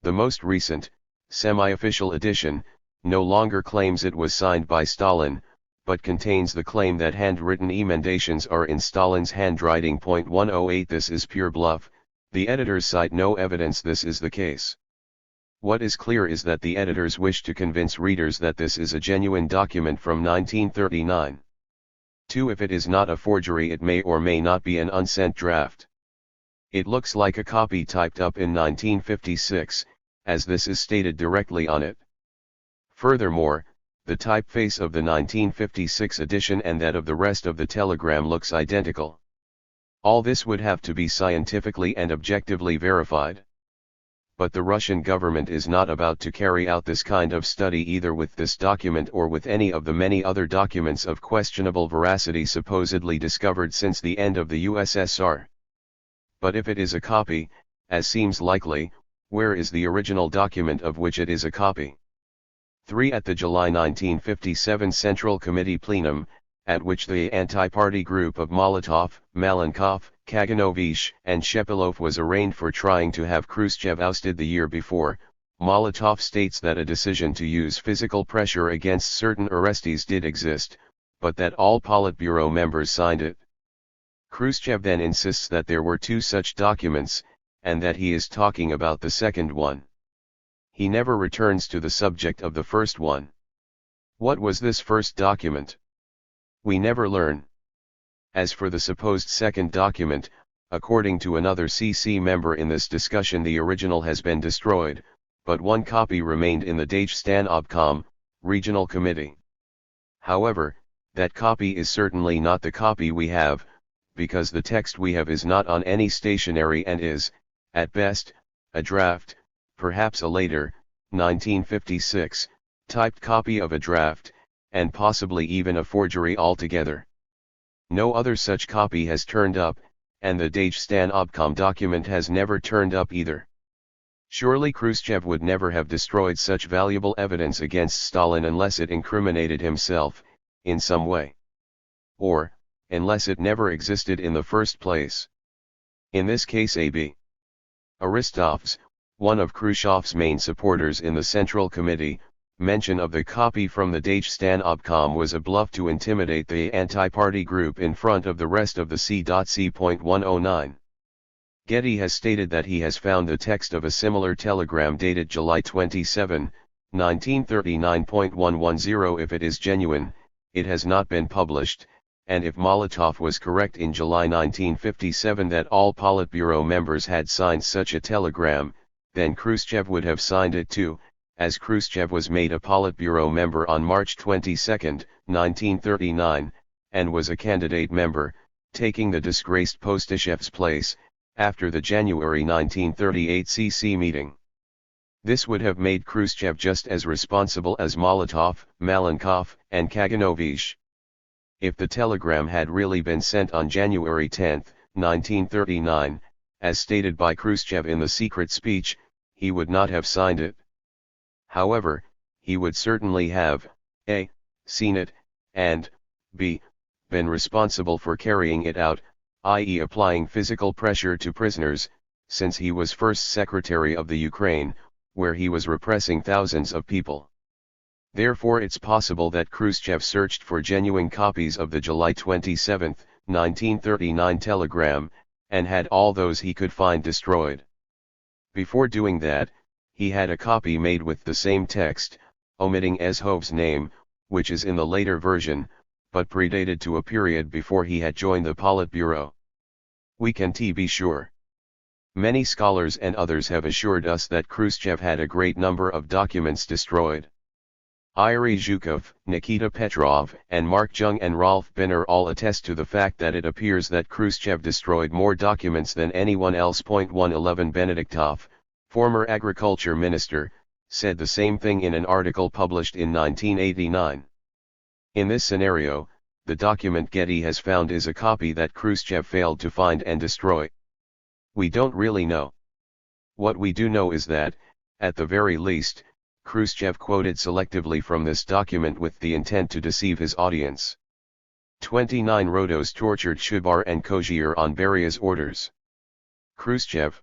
The most recent, Semi-official edition, no longer claims it was signed by Stalin, but contains the claim that handwritten emendations are in Stalin's handwriting. 108 This is pure bluff, the editors cite no evidence this is the case. What is clear is that the editors wish to convince readers that this is a genuine document from 1939. 2. If it is not a forgery, it may or may not be an unsent draft. It looks like a copy typed up in 1956, as this is stated directly on it. Furthermore, the typeface of the 1956 edition and that of the rest of the telegram looks identical. All this would have to be scientifically and objectively verified. But the Russian government is not about to carry out this kind of study either with this document or with any of the many other documents of questionable veracity supposedly discovered since the end of the USSR. But if it is a copy, as seems likely, where is the original document of which it is a copy? 3. At the July 1957 Central Committee plenum, at which the anti-party group of Molotov, Malenkov, Kaganovich, and Shepilov was arraigned for trying to have Khrushchev ousted the year before, Molotov states that a decision to use physical pressure against certain arrestees did exist, but that all Politburo members signed it. Khrushchev then insists that there were two such documents, and that he is talking about the second one. He never returns to the subject of the first one. What was this first document? We never learn. As for the supposed second document, according to another CC member in this discussion, the original has been destroyed, but one copy remained in the Dagestan Obkom, Regional Committee. However, that copy is certainly not the copy we have, because the text we have is not on any stationery and is, at best, a draft, perhaps a later, 1956, typed copy of a draft, and possibly even a forgery altogether. No other such copy has turned up, and the Dagestan Obkom document has never turned up either. Surely Khrushchev would never have destroyed such valuable evidence against Stalin unless it incriminated himself, in some way. Or, unless it never existed in the first place. In this case A.B. Aristov's, one of Khrushchev's main supporters in the Central Committee, mention of the copy from the Dagestan Obkom was a bluff to intimidate the anti-party group in front of the rest of the C.C.109. Getty has stated that he has found the text of a similar telegram dated July 27, 1939.110. If it is genuine, it has not been published, and if Molotov was correct in July 1957 that all Politburo members had signed such a telegram, then Khrushchev would have signed it too, as Khrushchev was made a Politburo member on March 22, 1939, and was a candidate member, taking the disgraced Postishev's place, after the January 1938 CC meeting. This would have made Khrushchev just as responsible as Molotov, Malenkov, and Kaganovich. If the telegram had really been sent on January 10, 1939, as stated by Khrushchev in the secret speech, he would not have signed it. However, he would certainly have, a. seen it, and, b. been responsible for carrying it out, i.e. applying physical pressure to prisoners, since he was first secretary of the Ukraine, where he was repressing thousands of people. Therefore it's possible that Khrushchev searched for genuine copies of the July 27, 1939 telegram, and had all those he could find destroyed. Before doing that, he had a copy made with the same text, omitting Ezhov's name, which is in the later version, but predated to a period before he had joined the Politburo. We can be sure. Many scholars and others have assured us that Khrushchev had a great number of documents destroyed. Yuri Zhukov, Nikita Petrov, and Mark Jung and Rolf Binner all attest to the fact that it appears that Khrushchev destroyed more documents than anyone else. 111 Benediktov, former agriculture minister, said the same thing in an article published in 1989. In this scenario, the document Getty has found is a copy that Khrushchev failed to find and destroy. We don't really know. What we do know is that, at the very least, Khrushchev quoted selectively from this document with the intent to deceive his audience. 29 Rodos tortured Shubar and Kozier on Beria's orders. Khrushchev.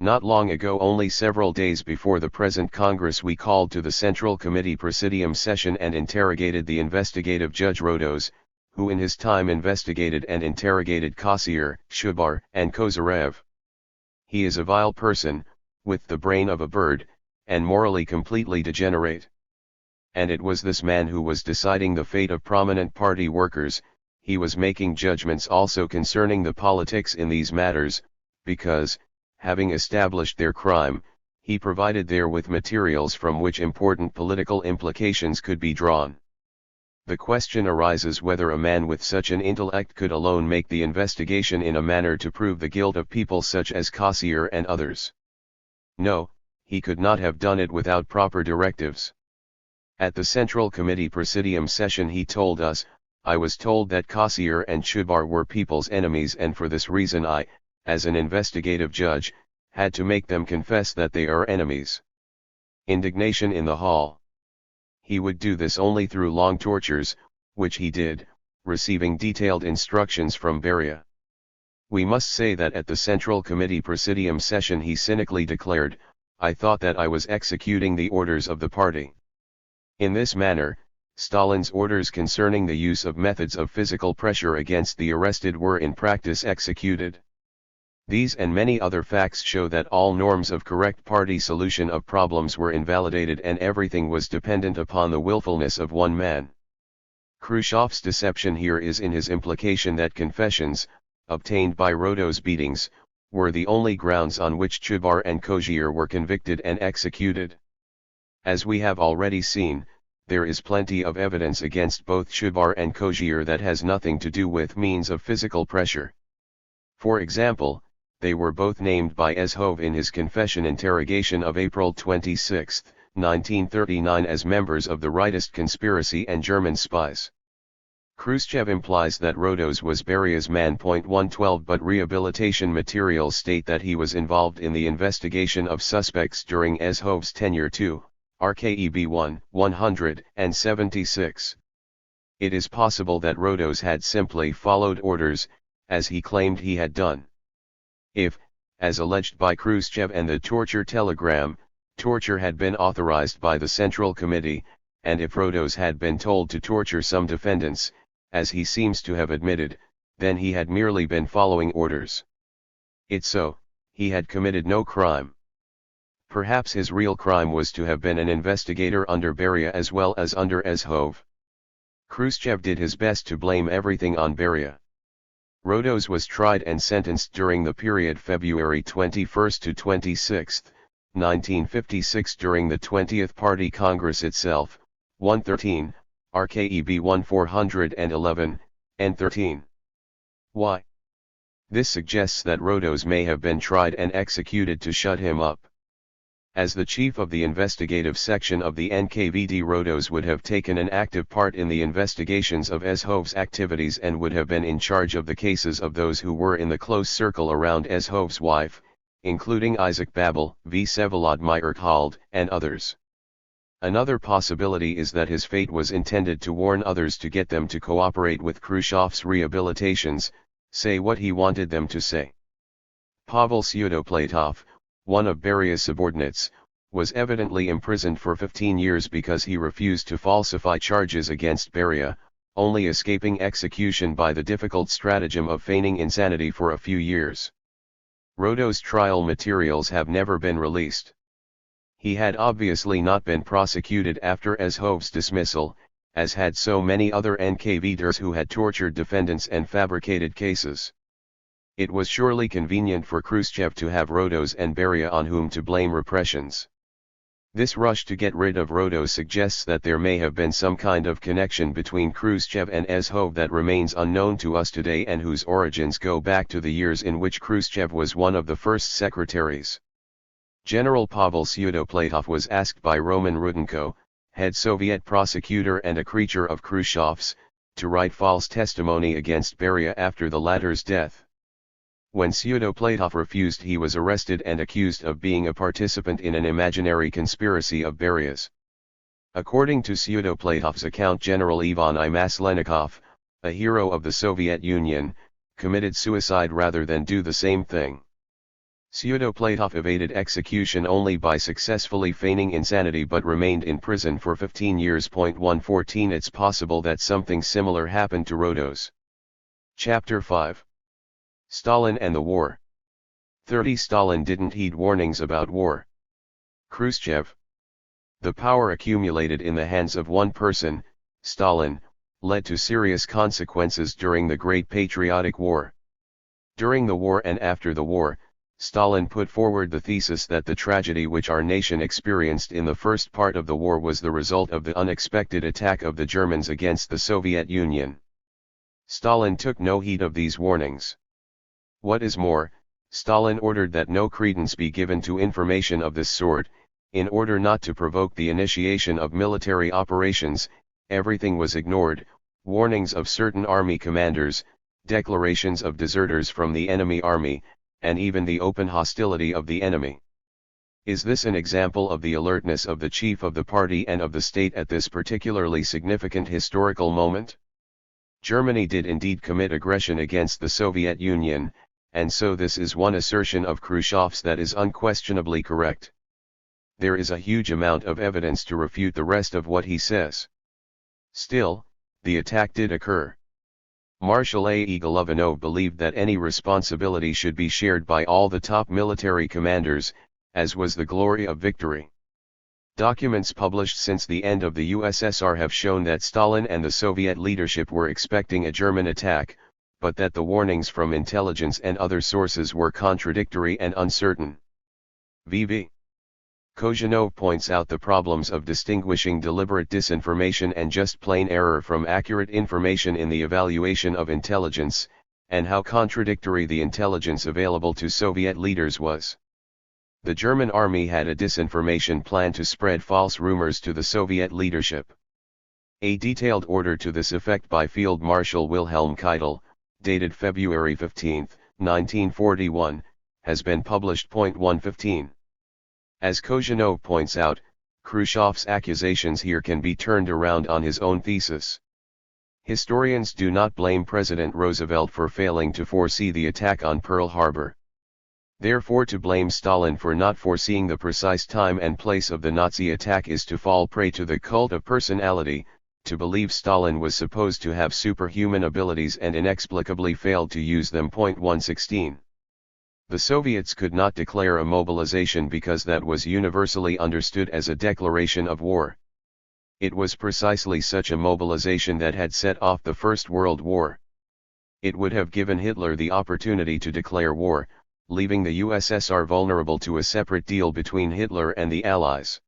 Not long ago, only several days before the present Congress, we called to the Central Committee Presidium session and interrogated the investigative judge Rodos, who in his time investigated and interrogated Kruschev, Shubar, and Kozyrev. He is a vile person, with the brain of a bird, and morally completely degenerate. And it was this man who was deciding the fate of prominent party workers. He was making judgments also concerning the politics in these matters, because, having established their crime, he provided there with materials from which important political implications could be drawn. The question arises whether a man with such an intellect could alone make the investigation in a manner to prove the guilt of people such as Kruschev and others. No, he could not have done it without proper directives. At the Central Committee Presidium session he told us, "I was told that Kruschev and Shubar were people's enemies, and for this reason I, as an investigative judge, had to make them confess that they are enemies." Indignation in the hall. He would do this only through long tortures, which he did, receiving detailed instructions from Beria. We must say that at the Central Committee Presidium session he cynically declared, "I thought that I was executing the orders of the party." In this manner, Stalin's orders concerning the use of methods of physical pressure against the arrested were in practice executed. These and many other facts show that all norms of correct party solution of problems were invalidated, and everything was dependent upon the willfulness of one man. Khrushchev's deception here is in his implication that confessions, obtained by Rodos' beatings, were the only grounds on which Shubar and Kozyrev were convicted and executed. As we have already seen, there is plenty of evidence against both Shubar and Kozyrev that has nothing to do with means of physical pressure. For example, they were both named by Ezhov in his confession interrogation of April 26, 1939 as members of the rightist conspiracy and German spies. Khrushchev implies that Rodos was Beria's man. 112 But rehabilitation materials state that he was involved in the investigation of suspects during Ezhov's tenure too, RKEB 176. It is possible that Rodos had simply followed orders, as he claimed he had done. If, as alleged by Khrushchev and the torture telegram, torture had been authorized by the Central Committee, and if Rodos had been told to torture some defendants, as he seems to have admitted, then he had merely been following orders. If so, he had committed no crime. Perhaps his real crime was to have been an investigator under Beria as well as under Ezhov. Khrushchev did his best to blame everything on Beria. Rodos was tried and sentenced during the period February 21 to 26, 1956 during the 20th Party Congress itself, 113, RKEB 1411, N13. Why? This suggests that Rodos may have been tried and executed to shut him up. As the chief of the investigative section of the NKVD, Rodos would have taken an active part in the investigations of Ezhov's activities and would have been in charge of the cases of those who were in the close circle around Ezhov's wife, including Isaac Babel, Vsevolod Myrkhald, and others. Another possibility is that his fate was intended to warn others to get them to cooperate with Khrushchev's rehabilitations, say what he wanted them to say. Pavel Syudoplatov, one of Beria's subordinates, was evidently imprisoned for 15 years because he refused to falsify charges against Beria, only escaping execution by the difficult stratagem of feigning insanity for a few years. Rodos' trial materials have never been released. He had obviously not been prosecuted after Ezhov's dismissal, as had so many other NKVDers who had tortured defendants and fabricated cases. It was surely convenient for Khrushchev to have Rodos and Beria on whom to blame repressions. This rush to get rid of Rodos suggests that there may have been some kind of connection between Khrushchev and Ezhov that remains unknown to us today and whose origins go back to the years in which Khrushchev was one of the first secretaries. General Pavel Syudoplatov was asked by Roman Rudenko, head Soviet prosecutor and a creature of Khrushchev's, to write false testimony against Beria after the latter's death. When Syudoplatov refused, he was arrested and accused of being a participant in an imaginary conspiracy of Beria's. According to Syudoplatov account, General Ivan I. Maslenikov, a hero of the Soviet Union, committed suicide rather than do the same thing. Pseudoplatov evaded execution only by successfully feigning insanity but remained in prison for 15 years. 114 It's possible that something similar happened to Rodos. Chapter 5. Stalin and the War. 30 Stalin didn't heed warnings about war. Khrushchev. The power accumulated in the hands of one person, Stalin, led to serious consequences during the Great Patriotic War. During the war and after the war, Stalin put forward the thesis that the tragedy which our nation experienced in the first part of the war was the result of the unexpected attack of the Germans against the Soviet Union. Stalin took no heed of these warnings. What is more, Stalin ordered that no credence be given to information of this sort. In order not to provoke the initiation of military operations, everything was ignored: warnings of certain army commanders, declarations of deserters from the enemy army, and even the open hostility of the enemy. Is this an example of the alertness of the chief of the party and of the state at this particularly significant historical moment? Germany did indeed commit aggression against the Soviet Union, and so this is one assertion of Khrushchev's that is unquestionably correct. There is a huge amount of evidence to refute the rest of what he says. Still, the attack did occur. Marshal A. E. Golovanov believed that any responsibility should be shared by all the top military commanders, as was the glory of victory. Documents published since the end of the USSR have shown that Stalin and the Soviet leadership were expecting a German attack, but that the warnings from intelligence and other sources were contradictory and uncertain. V.V. Kozhanov points out the problems of distinguishing deliberate disinformation and just plain error from accurate information in the evaluation of intelligence, and how contradictory the intelligence available to Soviet leaders was. The German army had a disinformation plan to spread false rumors to the Soviet leadership. A detailed order to this effect by Field Marshal Wilhelm Keitel, dated February 15, 1941, has been published. 115. As Kozhanov points out, Khrushchev's accusations here can be turned around on his own thesis. Historians do not blame President Roosevelt for failing to foresee the attack on Pearl Harbor. Therefore, to blame Stalin for not foreseeing the precise time and place of the Nazi attack is to fall prey to the cult of personality, to believe Stalin was supposed to have superhuman abilities and inexplicably failed to use them. 116. The Soviets could not declare a mobilization because that was universally understood as a declaration of war. It was precisely such a mobilization that had set off the First World War. It would have given Hitler the opportunity to declare war, leaving the USSR vulnerable to a separate deal between Hitler and the Allies.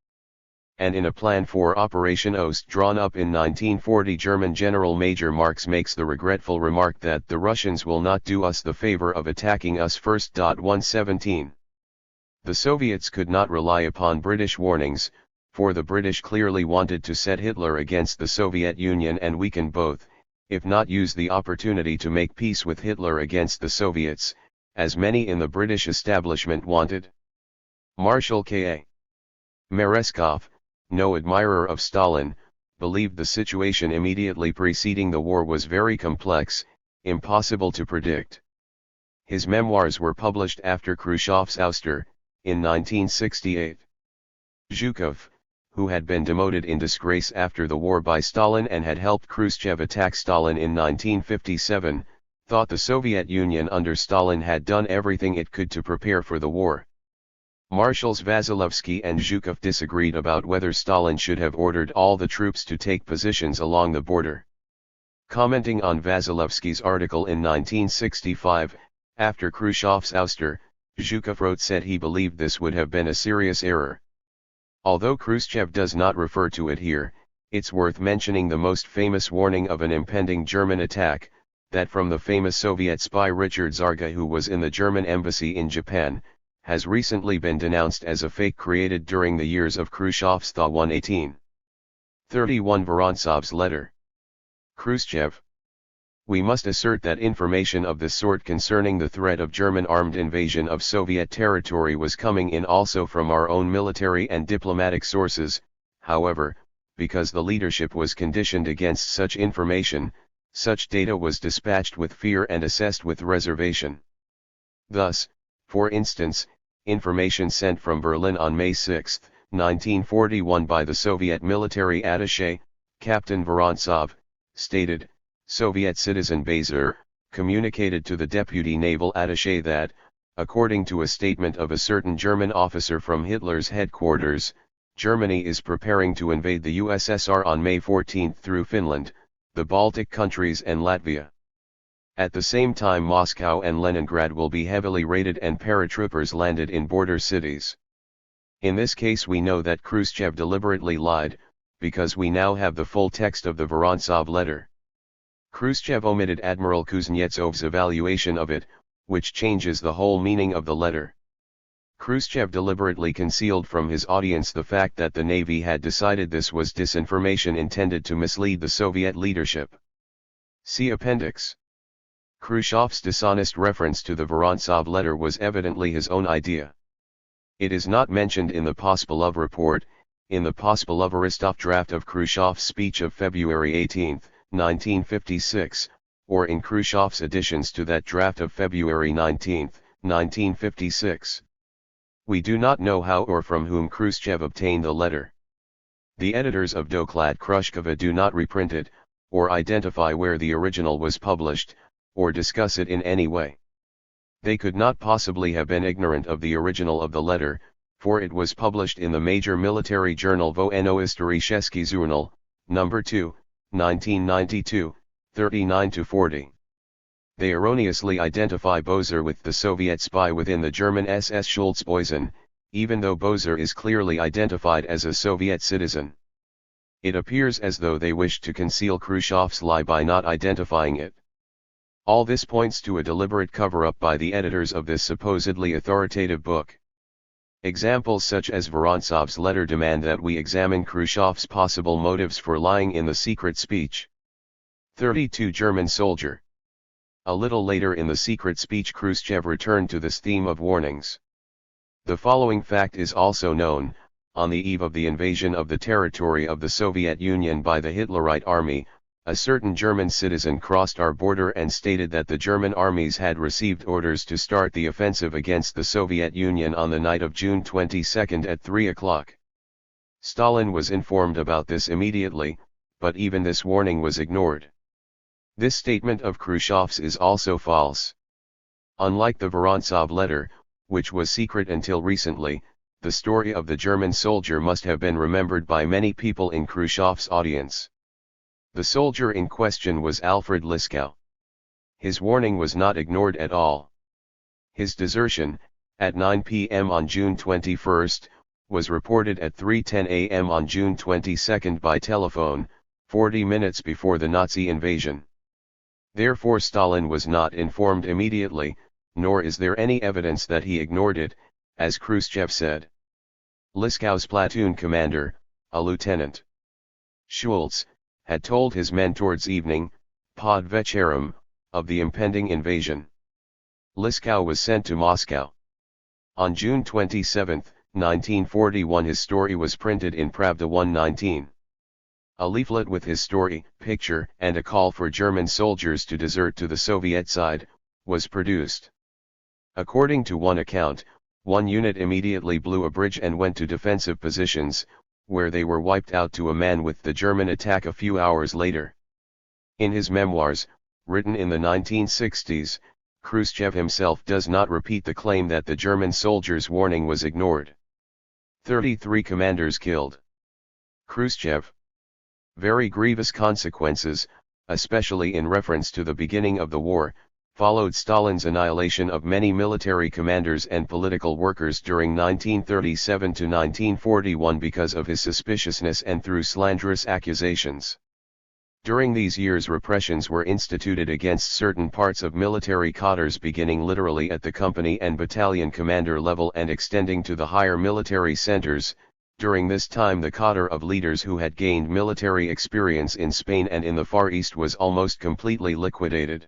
And in a plan for Operation Ost drawn up in 1940, German General Major Marx makes the regretful remark that the Russians will not do us the favor of attacking us first. 117. The Soviets could not rely upon British warnings, for the British clearly wanted to set Hitler against the Soviet Union and weaken both, if not use the opportunity to make peace with Hitler against the Soviets, as many in the British establishment wanted. Marshal K.A. Merezkov, no admirer of Stalin, believed the situation immediately preceding the war was very complex, impossible to predict. His memoirs were published after Khrushchev's ouster, in 1968. Zhukov, who had been demoted in disgrace after the war by Stalin and had helped Khrushchev attack Stalin in 1957, thought the Soviet Union under Stalin had done everything it could to prepare for the war. Marshals Vasilevsky and Zhukov disagreed about whether Stalin should have ordered all the troops to take positions along the border. Commenting on Vasilevsky's article in 1965, after Khrushchev's ouster, Zhukov said he believed this would have been a serious error. Although Khrushchev does not refer to it here, it's worth mentioning the most famous warning of an impending German attack, that from the famous Soviet spy Richard Zarga, who was in the German embassy in Japan, has recently been denounced as a fake created during the years of Khrushchev's thaw. 118. 31 Vorontsov's letter. Khrushchev. We must assert that information of this sort concerning the threat of German armed invasion of Soviet territory was coming in also from our own military and diplomatic sources. However, because the leadership was conditioned against such information, such data was dispatched with fear and assessed with reservation. Thus, For instance, information sent from Berlin on May 6, 1941 by the Soviet military attaché, Captain Vorontsov, stated, Soviet citizen Bazer, communicated to the deputy naval attaché that, according to a statement of a certain German officer from Hitler's headquarters, Germany is preparing to invade the USSR on May 14 through Finland, the Baltic countries and Latvia. At the same time Moscow and Leningrad will be heavily raided and paratroopers landed in border cities. In this case we know that Khrushchev deliberately lied, because we now have the full text of the Vorontsov letter. Khrushchev omitted Admiral Kuznetsov's evaluation of it, which changes the whole meaning of the letter. Khrushchev deliberately concealed from his audience the fact that the Navy had decided this was disinformation intended to mislead the Soviet leadership. See Appendix. Khrushchev's dishonest reference to the Vorontsov letter was evidently his own idea. It is not mentioned in the Pospelov report, in the Pospelov-Aristov draft of Khrushchev's speech of February 18, 1956, or in Khrushchev's additions to that draft of February 19, 1956. We do not know how or from whom Khrushchev obtained the letter. The editors of Doklad Khrushcheva do not reprint it, or identify where the original was published, or discuss it in any way. They could not possibly have been ignorant of the original of the letter, for it was published in the major military journal Wojenno-Istoryczny Journal, No. 2, 1992, 39-40. They erroneously identify Bozer with the Soviet spy within the German SS Schulzboysen, even though Bozer is clearly identified as a Soviet citizen. It appears as though they wished to conceal Khrushchev's lie by not identifying it. All this points to a deliberate cover-up by the editors of this supposedly authoritative book. Examples such as Vorontsov's letter demand that we examine Khrushchev's possible motives for lying in the secret speech. 32 German soldier. A little later in the secret speech Khrushchev returned to this theme of warnings. The following fact is also known: on the eve of the invasion of the territory of the Soviet Union by the Hitlerite army, a certain German citizen crossed our border and stated that the German armies had received orders to start the offensive against the Soviet Union on the night of June 22 at 3 o'clock. Stalin was informed about this immediately, but even this warning was ignored. This statement of Khrushchev's is also false. Unlike the Vorontsov letter, which was secret until recently, the story of the German soldier must have been remembered by many people in Khrushchev's audience. The soldier in question was Alfred Liskow. His warning was not ignored at all. His desertion, at 9 p.m. on June 21, was reported at 3:10 a.m. on June 22 by telephone, 40 minutes before the Nazi invasion. Therefore Stalin was not informed immediately, nor is there any evidence that he ignored it, as Khrushchev said. Liskow's platoon commander, a lieutenant Schultz, had told his men towards evening, pod večerom, of the impending invasion. Liskow was sent to Moscow. On June 27, 1941 his story was printed in Pravda 119. A leaflet with his story, picture, and a call for German soldiers to desert to the Soviet side, was produced. According to one account, one unit immediately blew a bridge and went to defensive positions, where they were wiped out to a man with the German attack a few hours later. In his memoirs, written in the 1960s, Khrushchev himself does not repeat the claim that the German soldiers' warning was ignored. 33 commanders killed. Khrushchev. Very grievous consequences, especially in reference to the beginning of the war, followed Stalin's annihilation of many military commanders and political workers during 1937 to 1941 because of his suspiciousness and through slanderous accusations. During these years repressions were instituted against certain parts of military cadres beginning literally at the company and battalion commander level and extending to the higher military centers. During this time the cadre of leaders who had gained military experience in Spain and in the Far East was almost completely liquidated.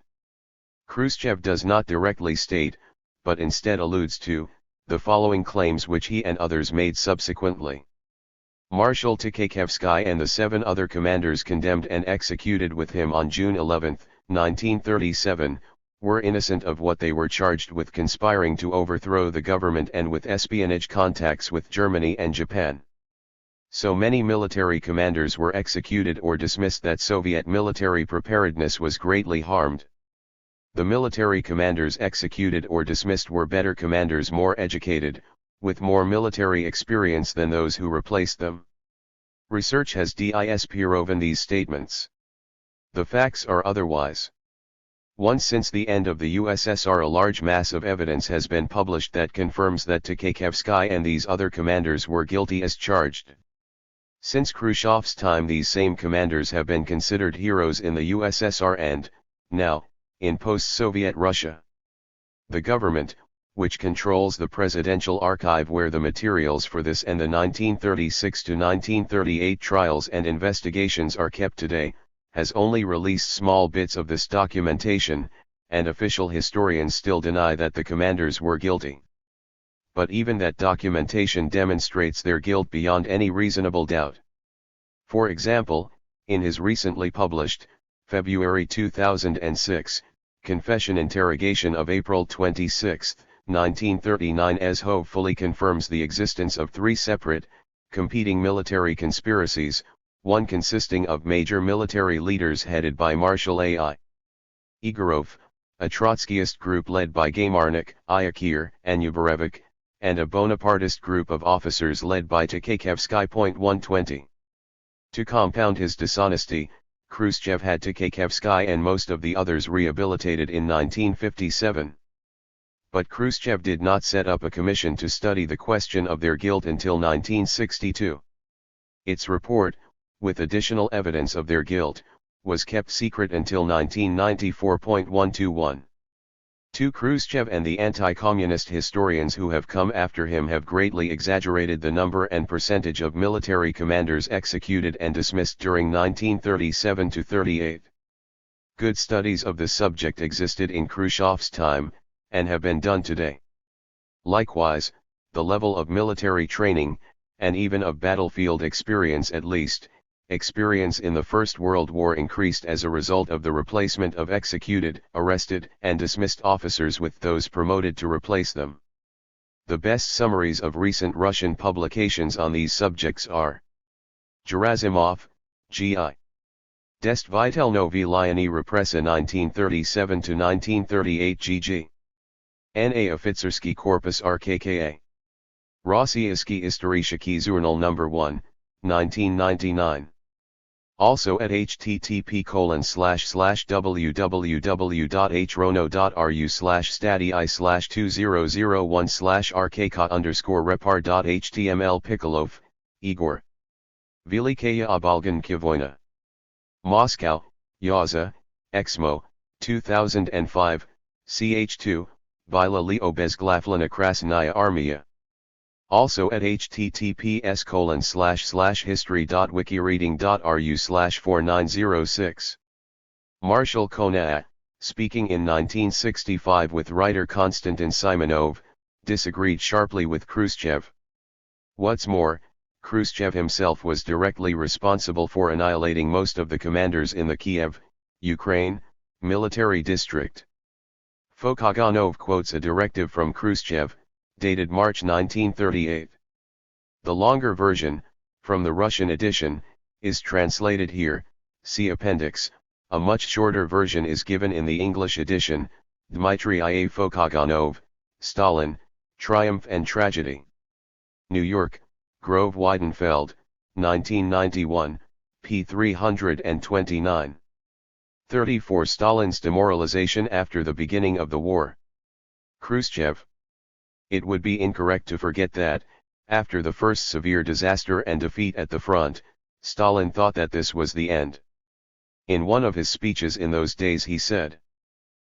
Khrushchev does not directly state, but instead alludes to, the following claims which he and others made subsequently. Marshal Tukhachevsky and the 7 other commanders condemned and executed with him on June 11, 1937, were innocent of what they were charged with: conspiring to overthrow the government and with espionage contacts with Germany and Japan. So many military commanders were executed or dismissed that Soviet military preparedness was greatly harmed. The military commanders executed or dismissed were better commanders, more educated, with more military experience than those who replaced them. Research has disproven these statements. The facts are otherwise. Once since the end of the USSR, a large mass of evidence has been published that confirms that Tkaczewski and these other commanders were guilty as charged. Since Khrushchev's time, these same commanders have been considered heroes in the USSR and, now, in post-Soviet Russia. The government, which controls the presidential archive where the materials for this and the 1936 to 1938 trials and investigations are kept today, has only released small bits of this documentation, and official historians still deny that the commanders were guilty. But even that documentation demonstrates their guilt beyond any reasonable doubt. For example, in his recently published, February 2006, confession interrogation of April 26, 1939, Ezhov fully confirms the existence of three separate, competing military conspiracies, one consisting of major military leaders headed by Marshal A.I. Igorov, a Trotskyist group led by Gaymarnik, Iakir, and Yubarevich, and a Bonapartist group of officers led by Tkaczewski. 120. To compound his dishonesty, Khrushchev had Tkaczewski and most of the others rehabilitated in 1957. But Khrushchev did not set up a commission to study the question of their guilt until 1962. Its report, with additional evidence of their guilt, was kept secret until 1994. 121. Khrushchev and the anti-communist historians who have come after him have greatly exaggerated the number and percentage of military commanders executed and dismissed during 1937 to 38. Good studies of the subject existed in Khrushchev's time, and have been done today. Likewise, the level of military training, and even of battlefield experience, at least, experience in the First World War, increased as a result of the replacement of executed, arrested, and dismissed officers with those promoted to replace them. The best summaries of recent Russian publications on these subjects are: Gerasimov, G.I. Destvitelnovi Lyony Repressa 1937-1938 G.G. N.A. Officersky Korpus RKKA. Rossiyski Istorический Journal No. 1, 1999. Also at http://www.hrono.ru/stadii/2001/rkk_repar.html. Pikolov, Igor. Velikaya Obalganka Voyna. Moscow, Yaza, Exmo, 2005, ch2, Bila Leo Bezglaflana Krasnaya Armia. Also at https://history.wikireading.ru/4906. Marshal Konaev, speaking in 1965 with writer Konstantin Simonov, disagreed sharply with Khrushchev. What's more, Khrushchev himself was directly responsible for annihilating most of the commanders in the Kiev, Ukraine, military district. Fokaganov quotes a directive from Khrushchev, dated March 1938. The longer version, from the Russian edition, is translated here, see appendix. A much shorter version is given in the English edition. Dmitry I. A. Fokaganov, Stalin, Triumph and Tragedy. New York, Grove Weidenfeld, 1991, p. 329. 34. Stalin's demoralization after the beginning of the war. Khrushchev. It would be incorrect to forget that, after the first severe disaster and defeat at the front, Stalin thought that this was the end. In one of his speeches in those days he said,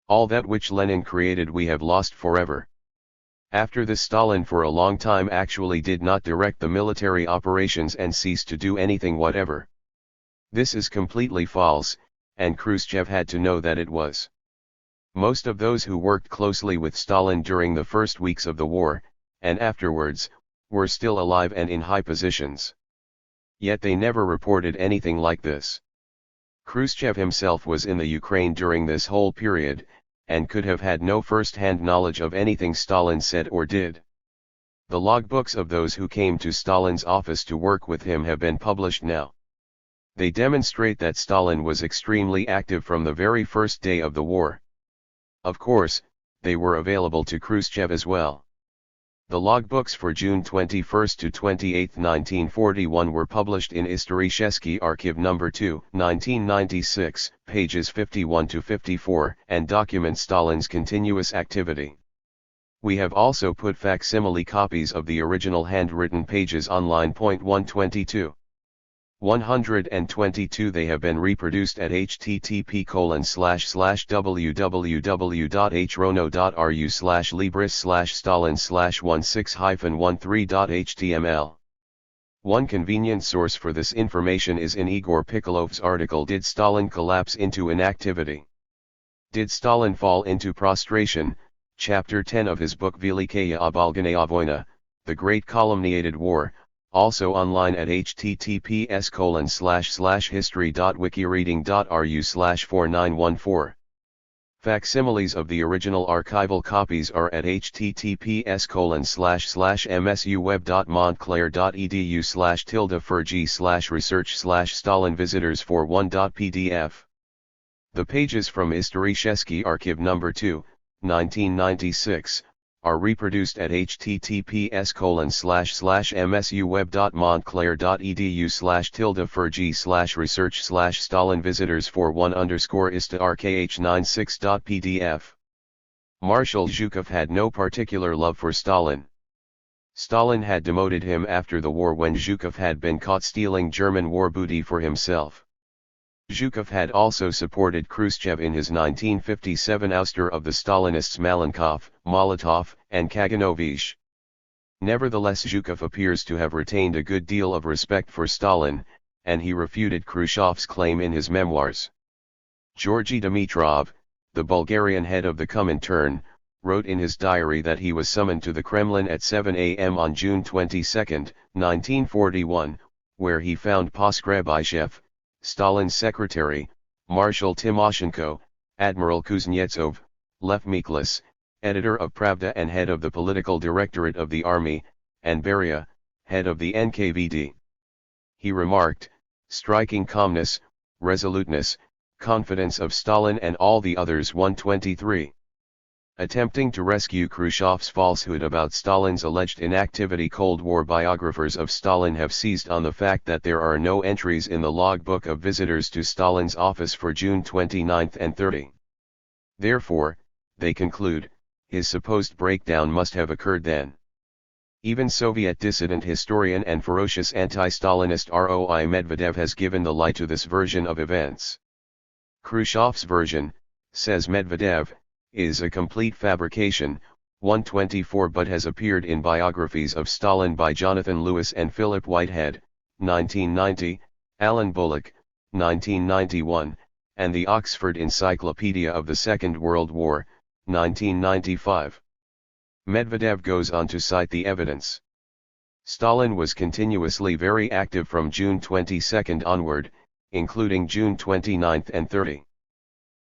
"All that which Lenin created we have lost forever." After this, Stalin for a long time actually did not direct the military operations and ceased to do anything whatever. This is completely false, and Khrushchev had to know that it was. Most of those who worked closely with Stalin during the first weeks of the war, and afterwards, were still alive and in high positions. Yet they never reported anything like this. Khrushchev himself was in the Ukraine during this whole period, and could have had no first-hand knowledge of anything Stalin said or did. The logbooks of those who came to Stalin's office to work with him have been published now. They demonstrate that Stalin was extremely active from the very first day of the war. Of course, they were available to Khrushchev as well. The logbooks for June 21 to 28, 1941 were published in Исторический Archive No. 2, 1996, pages 51 to 54, and document Stalin's continuous activity. We have also put facsimile copies of the original handwritten pages online. 122. 122 They have been reproduced at http://www.hrono.ru/libris/stalin/16-13.html. One convenient source for this information is in Igor Pikhalov's article Did Stalin Collapse into Inactivity? Did Stalin Fall into Prostration? Chapter 10 of his book Velikaya Obalganaya Voyna, The Great Calumniated War, also online at https://history.wikireading.ru/4914. Facsimiles of the original archival copies are at https://msuweb.montclair.edu/tilde/furg/research/Stalin visitors for 1.pdf. The pages from Исторический Archive No. 2, 1996, are reproduced at https://msuweb.montclair.edu/tilde/furg/research/Stalin visitors for 1_ista_rkh96.pdf. Marshal Zhukov had no particular love for Stalin. Stalin had demoted him after the war when Zhukov had been caught stealing German war booty for himself. Zhukov had also supported Khrushchev in his 1957 ouster of the Stalinists Malenkov, Molotov, and Kaganovich. Nevertheless, Zhukov appears to have retained a good deal of respect for Stalin, and he refuted Khrushchev's claim in his memoirs. Georgy Dimitrov, the Bulgarian head of the Comintern, wrote in his diary that he was summoned to the Kremlin at 7 a.m. on June 22, 1941, where he found Poskrebyshchev, Stalin's secretary, Marshal Timoshenko, Admiral Kuznetsov, Lev Miklas, editor of Pravda and head of the political directorate of the army, and Beria, head of the NKVD. He remarked, striking calmness, resoluteness, confidence of Stalin and all the others. 123. Attempting to rescue Khrushchev's falsehood about Stalin's alleged inactivity, Cold War biographers of Stalin have seized on the fact that there are no entries in the logbook of visitors to Stalin's office for June 29 and 30. Therefore, they conclude, his supposed breakdown must have occurred then. Even Soviet dissident historian and ferocious anti-Stalinist Roi Medvedev has given the lie to this version of events. Khrushchev's version, says Medvedev, is a complete fabrication. 124 but has appeared in biographies of Stalin by Jonathan Lewis and Philip Whitehead, 1990, Alan Bullock, 1991, and the Oxford Encyclopedia of the Second World War, 1995. Medvedev goes on to cite the evidence. Stalin was continuously very active from June 22 onward, including June 29 and 30.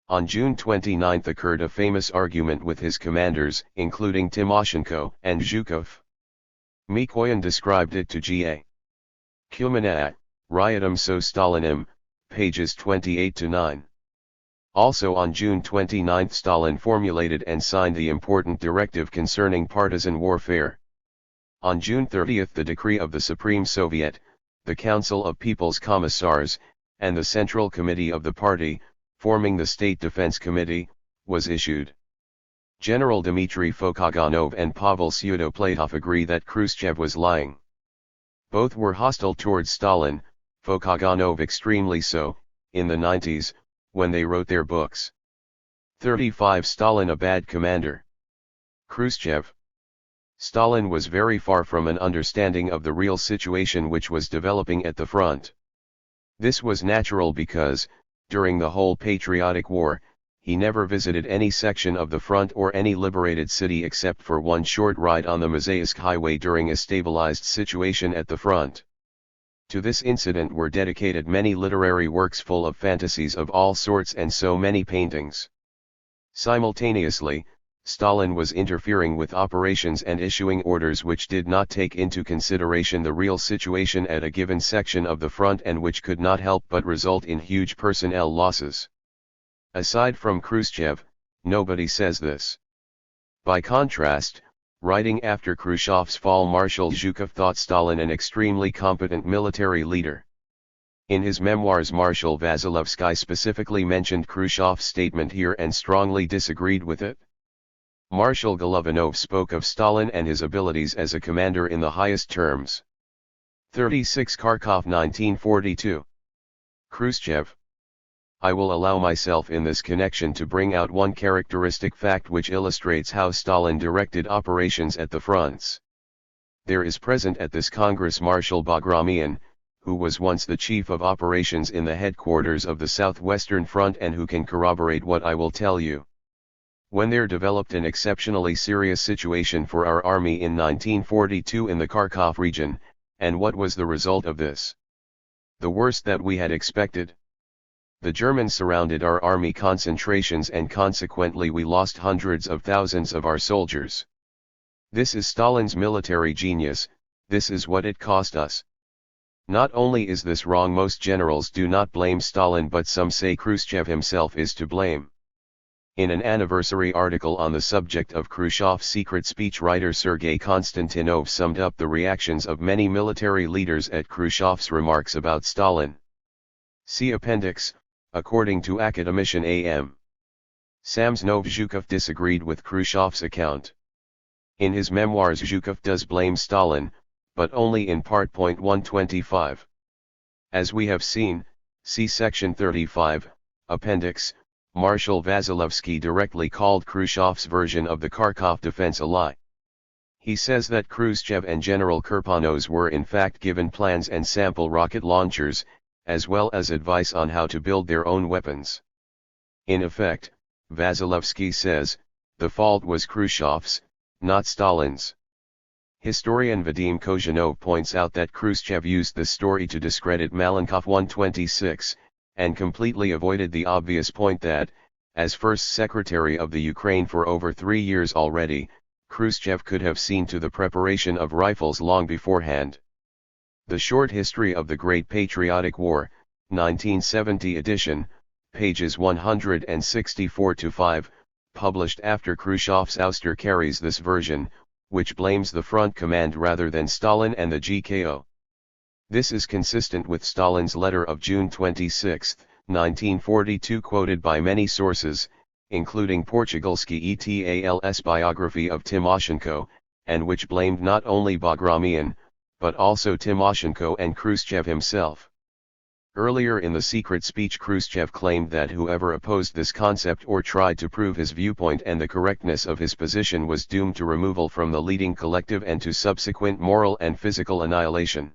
On June 29 occurred a famous argument with his commanders, including Timoshenko and Zhukov. Mikoyan described it to G.A. Kumana, Riotum so Stalinim, pages 28-9. Also on June 29 Stalin formulated and signed the important directive concerning partisan warfare. On June 30 the decree of the Supreme Soviet, the Council of People's Commissars, and the Central Committee of the party, forming the State Defense Committee, was issued. General Dmitry Fokoganov and Pavel Syudoplatov agree that Khrushchev was lying. Both were hostile towards Stalin, Fokoganov extremely so, in the 90s, when they wrote their books. 35 Stalin a bad commander. Khrushchev. Stalin was very far from an understanding of the real situation which was developing at the front. This was natural because, during the whole patriotic war, he never visited any section of the front or any liberated city except for one short ride on the Mozhaisk highway during a stabilized situation at the front. To this incident were dedicated many literary works full of fantasies of all sorts and so many paintings. Simultaneously, Stalin was interfering with operations and issuing orders which did not take into consideration the real situation at a given section of the front and which could not help but result in huge personnel losses. Aside from Khrushchev, nobody says this. By contrast, writing after Khrushchev's fall, Marshal Zhukov thought Stalin an extremely competent military leader. In his memoirs, Marshal Vasilevsky specifically mentioned Khrushchev's statement here and strongly disagreed with it. Marshal Golovanov spoke of Stalin and his abilities as a commander in the highest terms. 36 Kharkov 1942. Khrushchev. I will allow myself in this connection to bring out one characteristic fact which illustrates how Stalin directed operations at the fronts. There is present at this Congress Marshal Bagramian, who was once the chief of operations in the headquarters of the Southwestern Front and who can corroborate what I will tell you. When there developed an exceptionally serious situation for our army in 1942 in the Kharkov region, and what was the result of this? The worst that we had expected. The Germans surrounded our army concentrations and consequently we lost hundreds of thousands of our soldiers. This is Stalin's military genius, this is what it cost us. Not only is this wrong, most generals do not blame Stalin, but some say Khrushchev himself is to blame. In an anniversary article on the subject of Khrushchev's secret speech, writer Sergei Konstantinov summed up the reactions of many military leaders at Khrushchev's remarks about Stalin. See Appendix, according to academician A.M. Samsonov. Zhukov disagreed with Khrushchev's account. In his memoirs, Zhukov does blame Stalin, but only in part. 125. As we have seen, see section 35, Appendix. Marshal Vasilevsky directly called Khrushchev's version of the Kharkov defense a lie. He says that Khrushchev and General Kirponos were in fact given plans and sample rocket launchers, as well as advice on how to build their own weapons. In effect, Vasilevsky says, the fault was Khrushchev's, not Stalin's. Historian Vadim Kozhanov points out that Khrushchev used this story to discredit Malenkov. 126, and completely avoided the obvious point that, as first secretary of the Ukraine for over 3 years already, Khrushchev could have seen to the preparation of rifles long beforehand. The Short History of the Great Patriotic War, 1970 edition, pages 164-5, published after Khrushchev's ouster, carries this version, which blames the front command rather than Stalin and the GKO. This is consistent with Stalin's letter of June 26, 1942, quoted by many sources, including Portugalski etals biography of Timoshenko, and which blamed not only Bagramian, but also Timoshenko and Khrushchev himself. Earlier in the secret speech, Khrushchev claimed that whoever opposed this concept or tried to prove his viewpoint and the correctness of his position was doomed to removal from the leading collective and to subsequent moral and physical annihilation.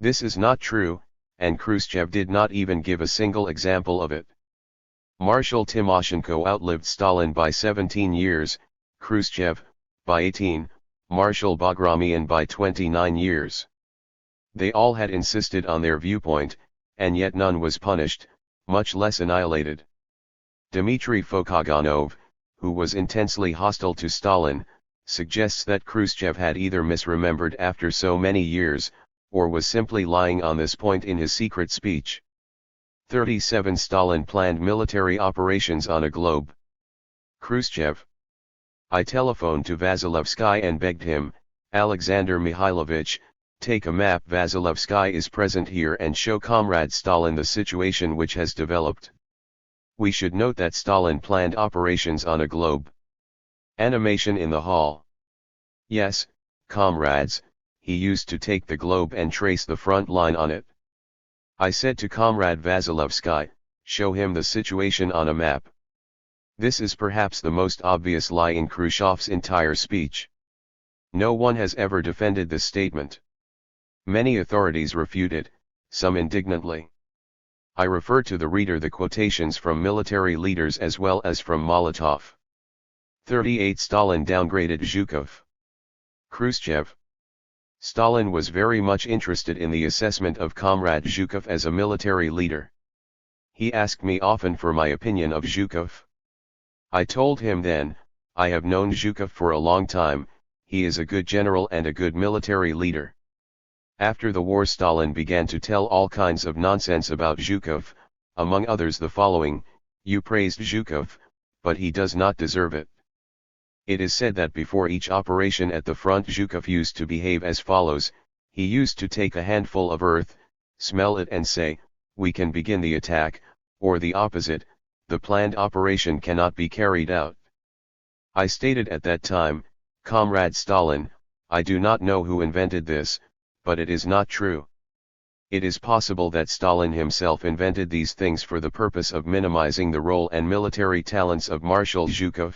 This is not true, and Khrushchev did not even give a single example of it. Marshal Timoshenko outlived Stalin by 17 years, Khrushchev, by 18, Marshal Bagramian by 29 years. They all had insisted on their viewpoint, and yet none was punished, much less annihilated. Dmitry Fokoganov, who was intensely hostile to Stalin, suggests that Khrushchev had either misremembered after so many years, or was simply lying on this point in his secret speech. 37 Stalin planned military operations on a globe. Khrushchev. I telephoned to Vasilevsky and begged him, Alexander Mikhailovich, take a map. Vasilevsky is present here and show Comrade Stalin the situation which has developed. We should note that Stalin planned operations on a globe. Animation in the hall. Yes, comrades, he used to take the globe and trace the front line on it. I said to Comrade Vasilevsky, show him the situation on a map. This is perhaps the most obvious lie in Khrushchev's entire speech. No one has ever defended this statement. Many authorities refute it, some indignantly. I refer to the reader the quotations from military leaders as well as from Molotov. 38 Stalin downgraded Zhukov. Khrushchev. Stalin was very much interested in the assessment of Comrade Zhukov as a military leader. He asked me often for my opinion of Zhukov. I told him then, I have known Zhukov for a long time, he is a good general and a good military leader. After the war Stalin began to tell all kinds of nonsense about Zhukov, among others the following: you praised Zhukov, but he does not deserve it. It is said that before each operation at the front Zhukov used to behave as follows: he used to take a handful of earth, smell it and say, we can begin the attack, or the opposite, the planned operation cannot be carried out. I stated at that time, Comrade Stalin, I do not know who invented this, but it is not true. It is possible that Stalin himself invented these things for the purpose of minimizing the role and military talents of Marshal Zhukov.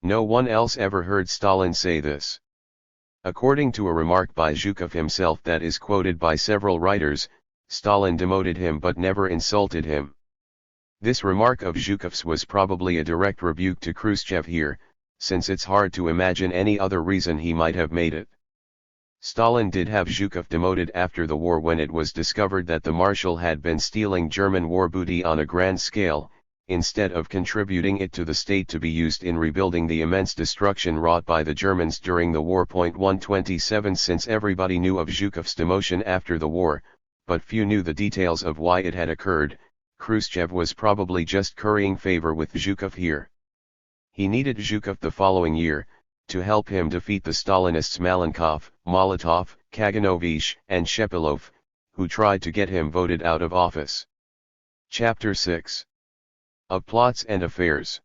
No one else ever heard Stalin say this. According to a remark by Zhukov himself that is quoted by several writers, Stalin demoted him but never insulted him. This remark of Zhukov's was probably a direct rebuke to Khrushchev here, since it's hard to imagine any other reason he might have made it. Stalin did have Zhukov demoted after the war when it was discovered that the Marshal had been stealing German war booty on a grand scale, instead of contributing it to the state to be used in rebuilding the immense destruction wrought by the Germans during the war. 127 Since everybody knew of Zhukov's demotion after the war, but few knew the details of why it had occurred, Khrushchev was probably just currying favor with Zhukov here. He needed Zhukov the following year, to help him defeat the Stalinists Malenkov, Molotov, Kaganovich, and Shepilov, who tried to get him voted out of office. Chapter 6. Of Plots and Affairs.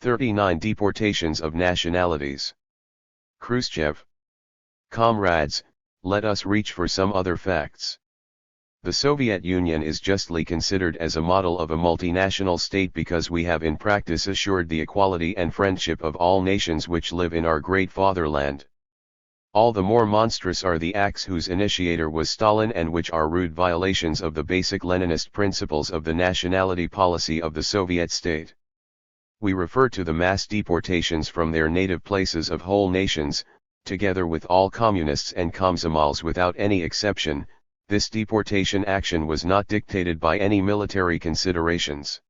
39 Deportations of Nationalities. Khrushchev. Comrades, let us reach for some other facts. The Soviet Union is justly considered as a model of a multinational state because we have in practice assured the equality and friendship of all nations which live in our great fatherland. All the more monstrous are the acts whose initiator was Stalin and which are rude violations of the basic Leninist principles of the nationality policy of the Soviet state. We refer to the mass deportations from their native places of whole nations, together with all communists and komsomolets without any exception. This deportation action was not dictated by any military considerations.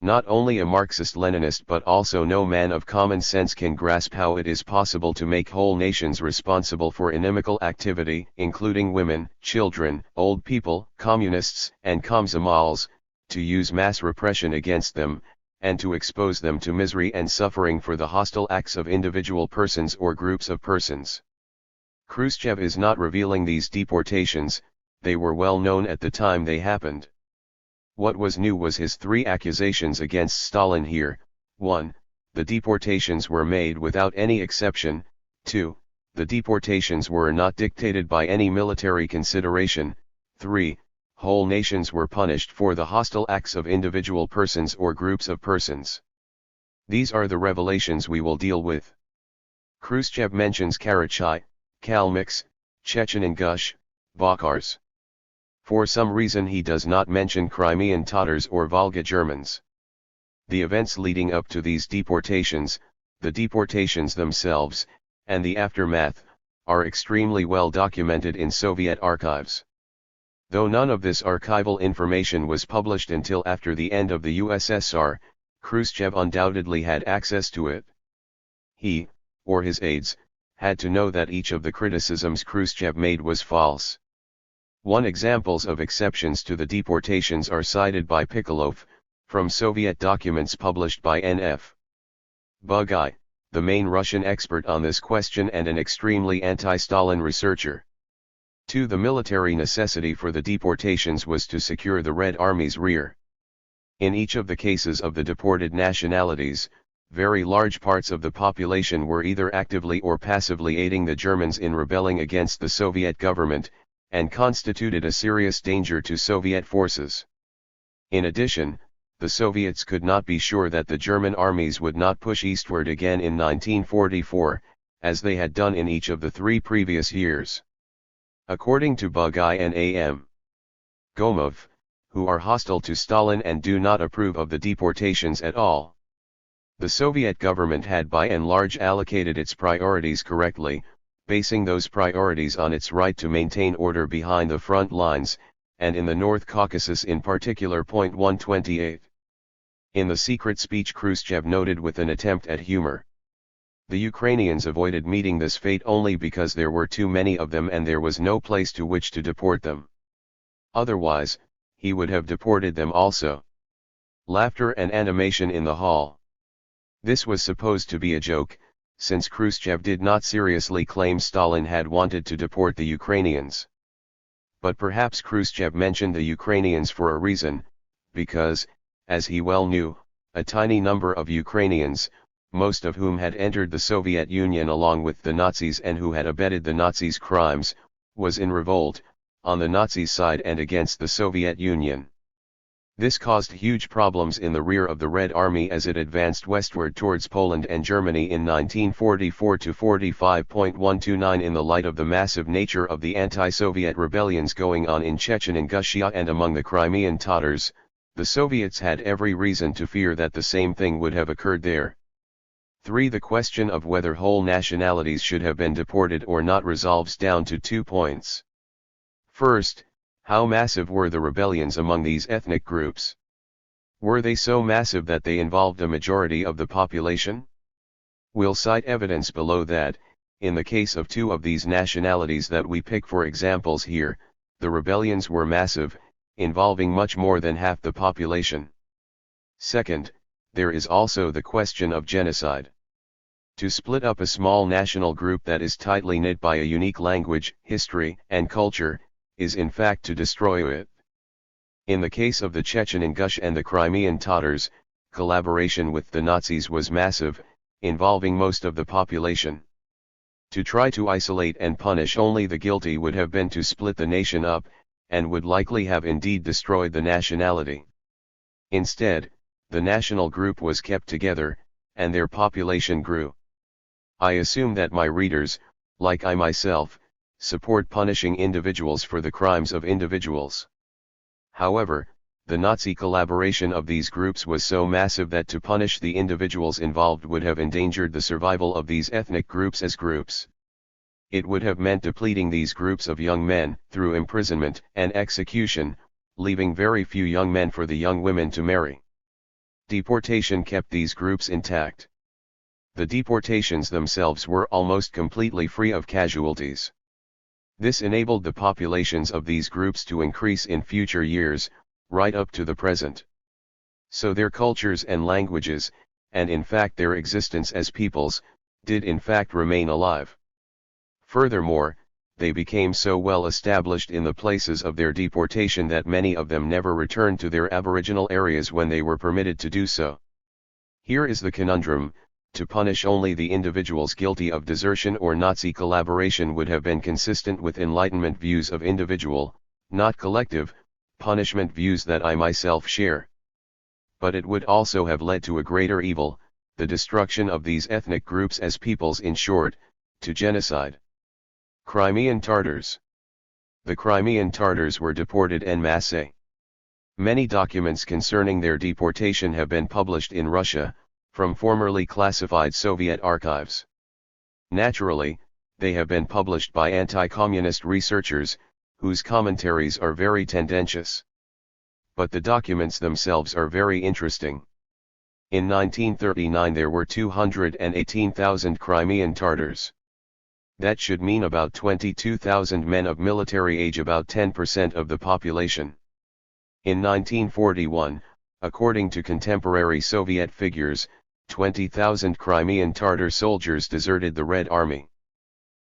Not only a Marxist-Leninist but also no man of common sense can grasp how it is possible to make whole nations responsible for inimical activity, including women, children, old people, communists, and komsomolets, to use mass repression against them, and to expose them to misery and suffering for the hostile acts of individual persons or groups of persons. Khrushchev is not revealing these deportations, they were well known at the time they happened. What was new was his three accusations against Stalin here: 1. The deportations were made without any exception; 2. The deportations were not dictated by any military consideration; 3. Whole nations were punished for the hostile acts of individual persons or groups of persons. These are the revelations we will deal with. Khrushchev mentions Karachay, Kalmyks, Chechen Ingush, Balkars. For some reason he does not mention Crimean Tatars or Volga Germans. The events leading up to these deportations, the deportations themselves, and the aftermath, are extremely well documented in Soviet archives. Though none of this archival information was published until after the end of the USSR, Khrushchev undoubtedly had access to it. He, or his aides, had to know that each of the criticisms Khrushchev made was false. One examples of exceptions to the deportations are cited by Pikolov, from Soviet documents published by N.F. Bugay, the main Russian expert on this question and an extremely anti-Stalin researcher. 2. The military necessity for the deportations was to secure the Red Army's rear. In each of the cases of the deported nationalities, very large parts of the population were either actively or passively aiding the Germans in rebelling against the Soviet government, and constituted a serious danger to Soviet forces. In addition, the Soviets could not be sure that the German armies would not push eastward again in 1944, as they had done in each of the 3 previous years. According to Bugay and A.M. Gomov, who are hostile to Stalin and do not approve of the deportations at all. The Soviet government had by and large allocated its priorities correctly, basing those priorities on its right to maintain order behind the front lines, and in the North Caucasus in particular. 128. In the secret speech Khrushchev noted with an attempt at humor. The Ukrainians avoided meeting this fate only because there were too many of them and there was no place to which to deport them. Otherwise, he would have deported them also. Laughter and animation in the hall. This was supposed to be a joke, since Khrushchev did not seriously claim Stalin had wanted to deport the Ukrainians. But perhaps Khrushchev mentioned the Ukrainians for a reason, because, as he well knew, a tiny number of Ukrainians, most of whom had entered the Soviet Union along with the Nazis and who had abetted the Nazis' crimes, was in revolt, on the Nazis' side and against the Soviet Union. This caused huge problems in the rear of the Red Army as it advanced westward towards Poland and Germany in 1944-45.129 in the light of the massive nature of the anti-Soviet rebellions going on in Chechen Ingushetia and among the Crimean Tatars. The Soviets had every reason to fear that the same thing would have occurred there. 3. The question of whether whole nationalities should have been deported or not resolves down to 2 points. First, how massive were the rebellions among these ethnic groups? Were they so massive that they involved a majority of the population? We'll cite evidence below that, in the case of 2 of these nationalities that we pick for examples here, the rebellions were massive, involving much more than half the population. Second, there is also the question of genocide. To split up a small national group that is tightly knit by a unique language, history, and culture, is in fact to destroy it. In the case of the Chechen Ingush and the Crimean Tatars, collaboration with the Nazis was massive, involving most of the population. To try to isolate and punish only the guilty would have been to split the nation up, and would likely have indeed destroyed the nationality. Instead, the national group was kept together, and their population grew. I assume that my readers, like I myself, support punishing individuals for the crimes of individuals. However, the Nazi collaboration of these groups was so massive that to punish the individuals involved would have endangered the survival of these ethnic groups as groups. It would have meant depleting these groups of young men through imprisonment and execution, leaving very few young men for the young women to marry. Deportation kept these groups intact. The deportations themselves were almost completely free of casualties. This enabled the populations of these groups to increase in future years, right up to the present. So their cultures and languages, and in fact their existence as peoples, did in fact remain alive. Furthermore, they became so well established in the places of their deportation that many of them never returned to their aboriginal areas when they were permitted to do so. Here is the conundrum: to punish only the individuals guilty of desertion or Nazi collaboration would have been consistent with Enlightenment views of individual, not collective, punishment, views that I myself share. But it would also have led to a greater evil, the destruction of these ethnic groups as peoples, in short, to genocide. Crimean Tatars. The Crimean Tatars were deported en masse. Many documents concerning their deportation have been published in Russia, from formerly classified Soviet archives. Naturally, they have been published by anti-communist researchers, whose commentaries are very tendentious. But the documents themselves are very interesting. In 1939 there were 218,000 Crimean Tatars. That should mean about 22,000 men of military age, about 10% of the population. In 1941, according to contemporary Soviet figures, 20,000 Crimean Tatar soldiers deserted the Red Army.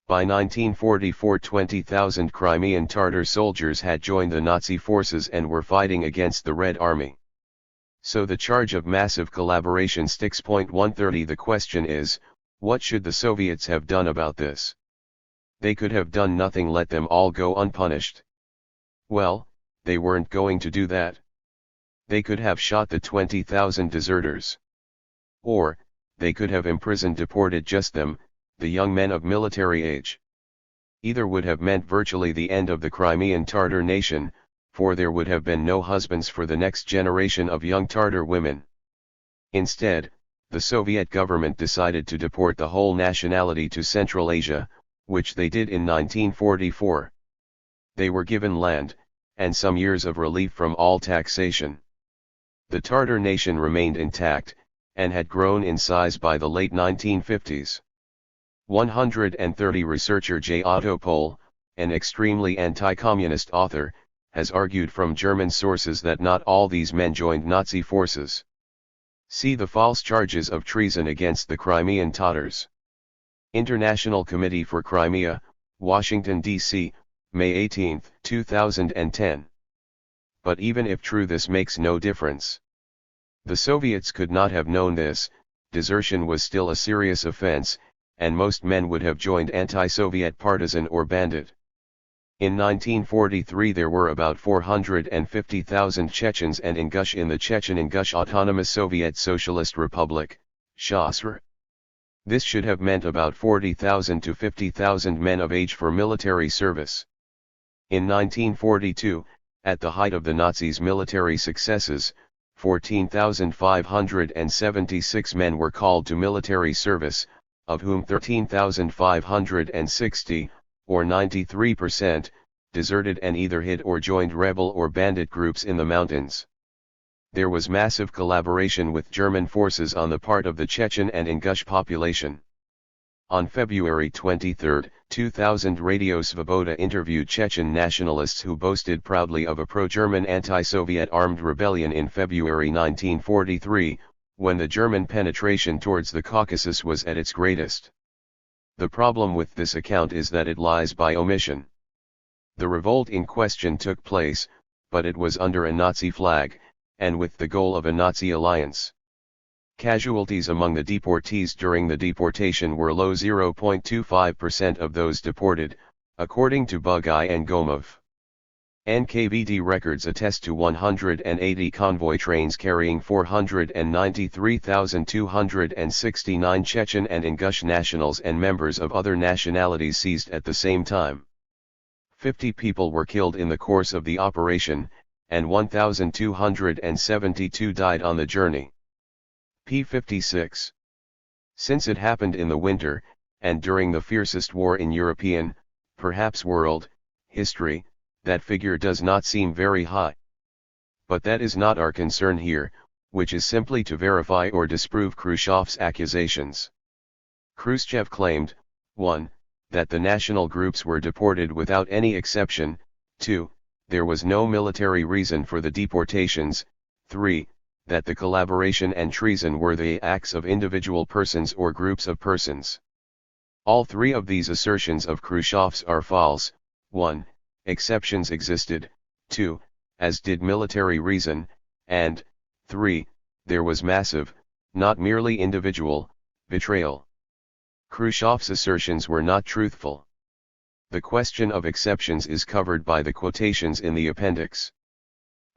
By 1944, 20,000 Crimean Tatar soldiers had joined the Nazi forces and were fighting against the Red Army. So the charge of massive collaboration sticks. 130. The question is, what should the Soviets have done about this? They could have done nothing, let them all go unpunished. Well, they weren't going to do that. They could have shot the 20,000 deserters. Or, they could have imprisoned, deported just them, the young men of military age. Either would have meant virtually the end of the Crimean Tatar nation, for there would have been no husbands for the next generation of young Tatar women. Instead, the Soviet government decided to deport the whole nationality to Central Asia, which they did in 1944. They were given land, and some years of relief from all taxation. The Tartar nation remained intact, and had grown in size by the late 1950s. 130 researcher J. Otto Pohl, an extremely anti-communist author, has argued from German sources that not all these men joined Nazi forces. See the false charges of treason against the Crimean Tatars. International Committee for Crimea, Washington, D.C., May 18, 2010. But even if true, this makes no difference. The Soviets could not have known this. Desertion was still a serious offense, and most men would have joined anti-Soviet partisan or bandit. In 1943 there were about 450,000 Chechens and Ingush in the Chechen-Ingush Autonomous Soviet Socialist Republic, SSR. This should have meant about 40,000 to 50,000 men of age for military service. In 1942, at the height of the Nazis' military successes, 14,576 men were called to military service, of whom 13,560, or 93%, deserted and either hid or joined rebel or bandit groups in the mountains. There was massive collaboration with German forces on the part of the Chechen and Ingush population. On February 23, 2000, Radio Svoboda interviewed Chechen nationalists who boasted proudly of a pro-German anti-Soviet armed rebellion in February 1943, when the German penetration towards the Caucasus was at its greatest. The problem with this account is that it lies by omission. The revolt in question took place, but it was under a Nazi flag, and with the goal of a Nazi alliance. Casualties among the deportees during the deportation were low, 0.25% of those deported, according to Bugaj and Gomov. NKVD records attest to 180 convoy trains carrying 493,269 Chechen and Ingush nationals and members of other nationalities seized at the same time. 50 people were killed in the course of the operation, and 1,272 died on the journey. p. 56. Since it happened in the winter, and during the fiercest war in European, perhaps world, history, that figure does not seem very high. But that is not our concern here, which is simply to verify or disprove Khrushchev's accusations. Khrushchev claimed, 1. That the national groups were deported without any exception, 2. There was no military reason for the deportations, 3. That the collaboration and treason were the acts of individual persons or groups of persons. All three of these assertions of Khrushchev's are false. 1. Exceptions existed, 2. As did military reason, and 3. There was massive, not merely individual, betrayal. Khrushchev's assertions were not truthful. The question of exceptions is covered by the quotations in the appendix.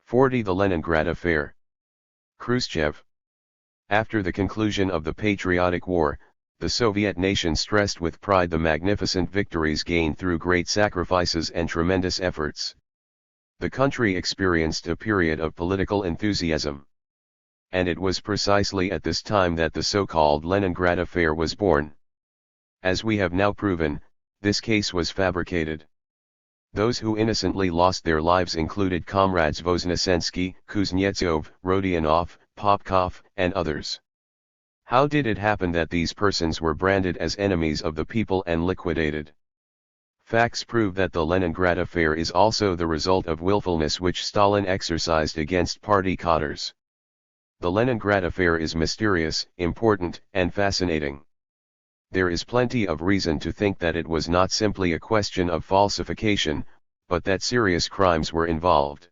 40. The Leningrad Affair. Khrushchev. After the conclusion of the Patriotic War, the Soviet nation stressed with pride the magnificent victories gained through great sacrifices and tremendous efforts. The country experienced a period of political enthusiasm. And it was precisely at this time that the so-called Leningrad Affair was born. As we have now proven, this case was fabricated. Those who innocently lost their lives included comrades Voznesensky, Kuznetsov, Rodionov, Popkov, and others. How did it happen that these persons were branded as enemies of the people and liquidated? Facts prove that the Leningrad Affair is also the result of willfulness which Stalin exercised against party cadres. The Leningrad Affair is mysterious, important, and fascinating. There is plenty of reason to think that it was not simply a question of falsification, but that serious crimes were involved.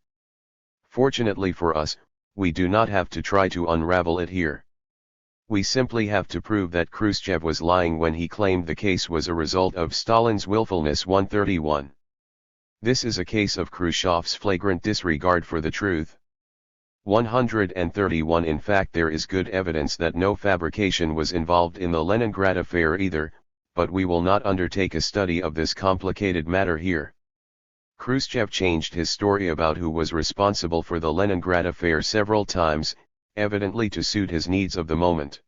Fortunately for us, we do not have to try to unravel it here. We simply have to prove that Khrushchev was lying when he claimed the case was a result of Stalin's willfulness. 131. This is a case of Khrushchev's flagrant disregard for the truth. 131. In fact, there is good evidence that no fabrication was involved in the Leningrad Affair either, but we will not undertake a study of this complicated matter here. Khrushchev changed his story about who was responsible for the Leningrad Affair several times, evidently to suit his needs of the moment.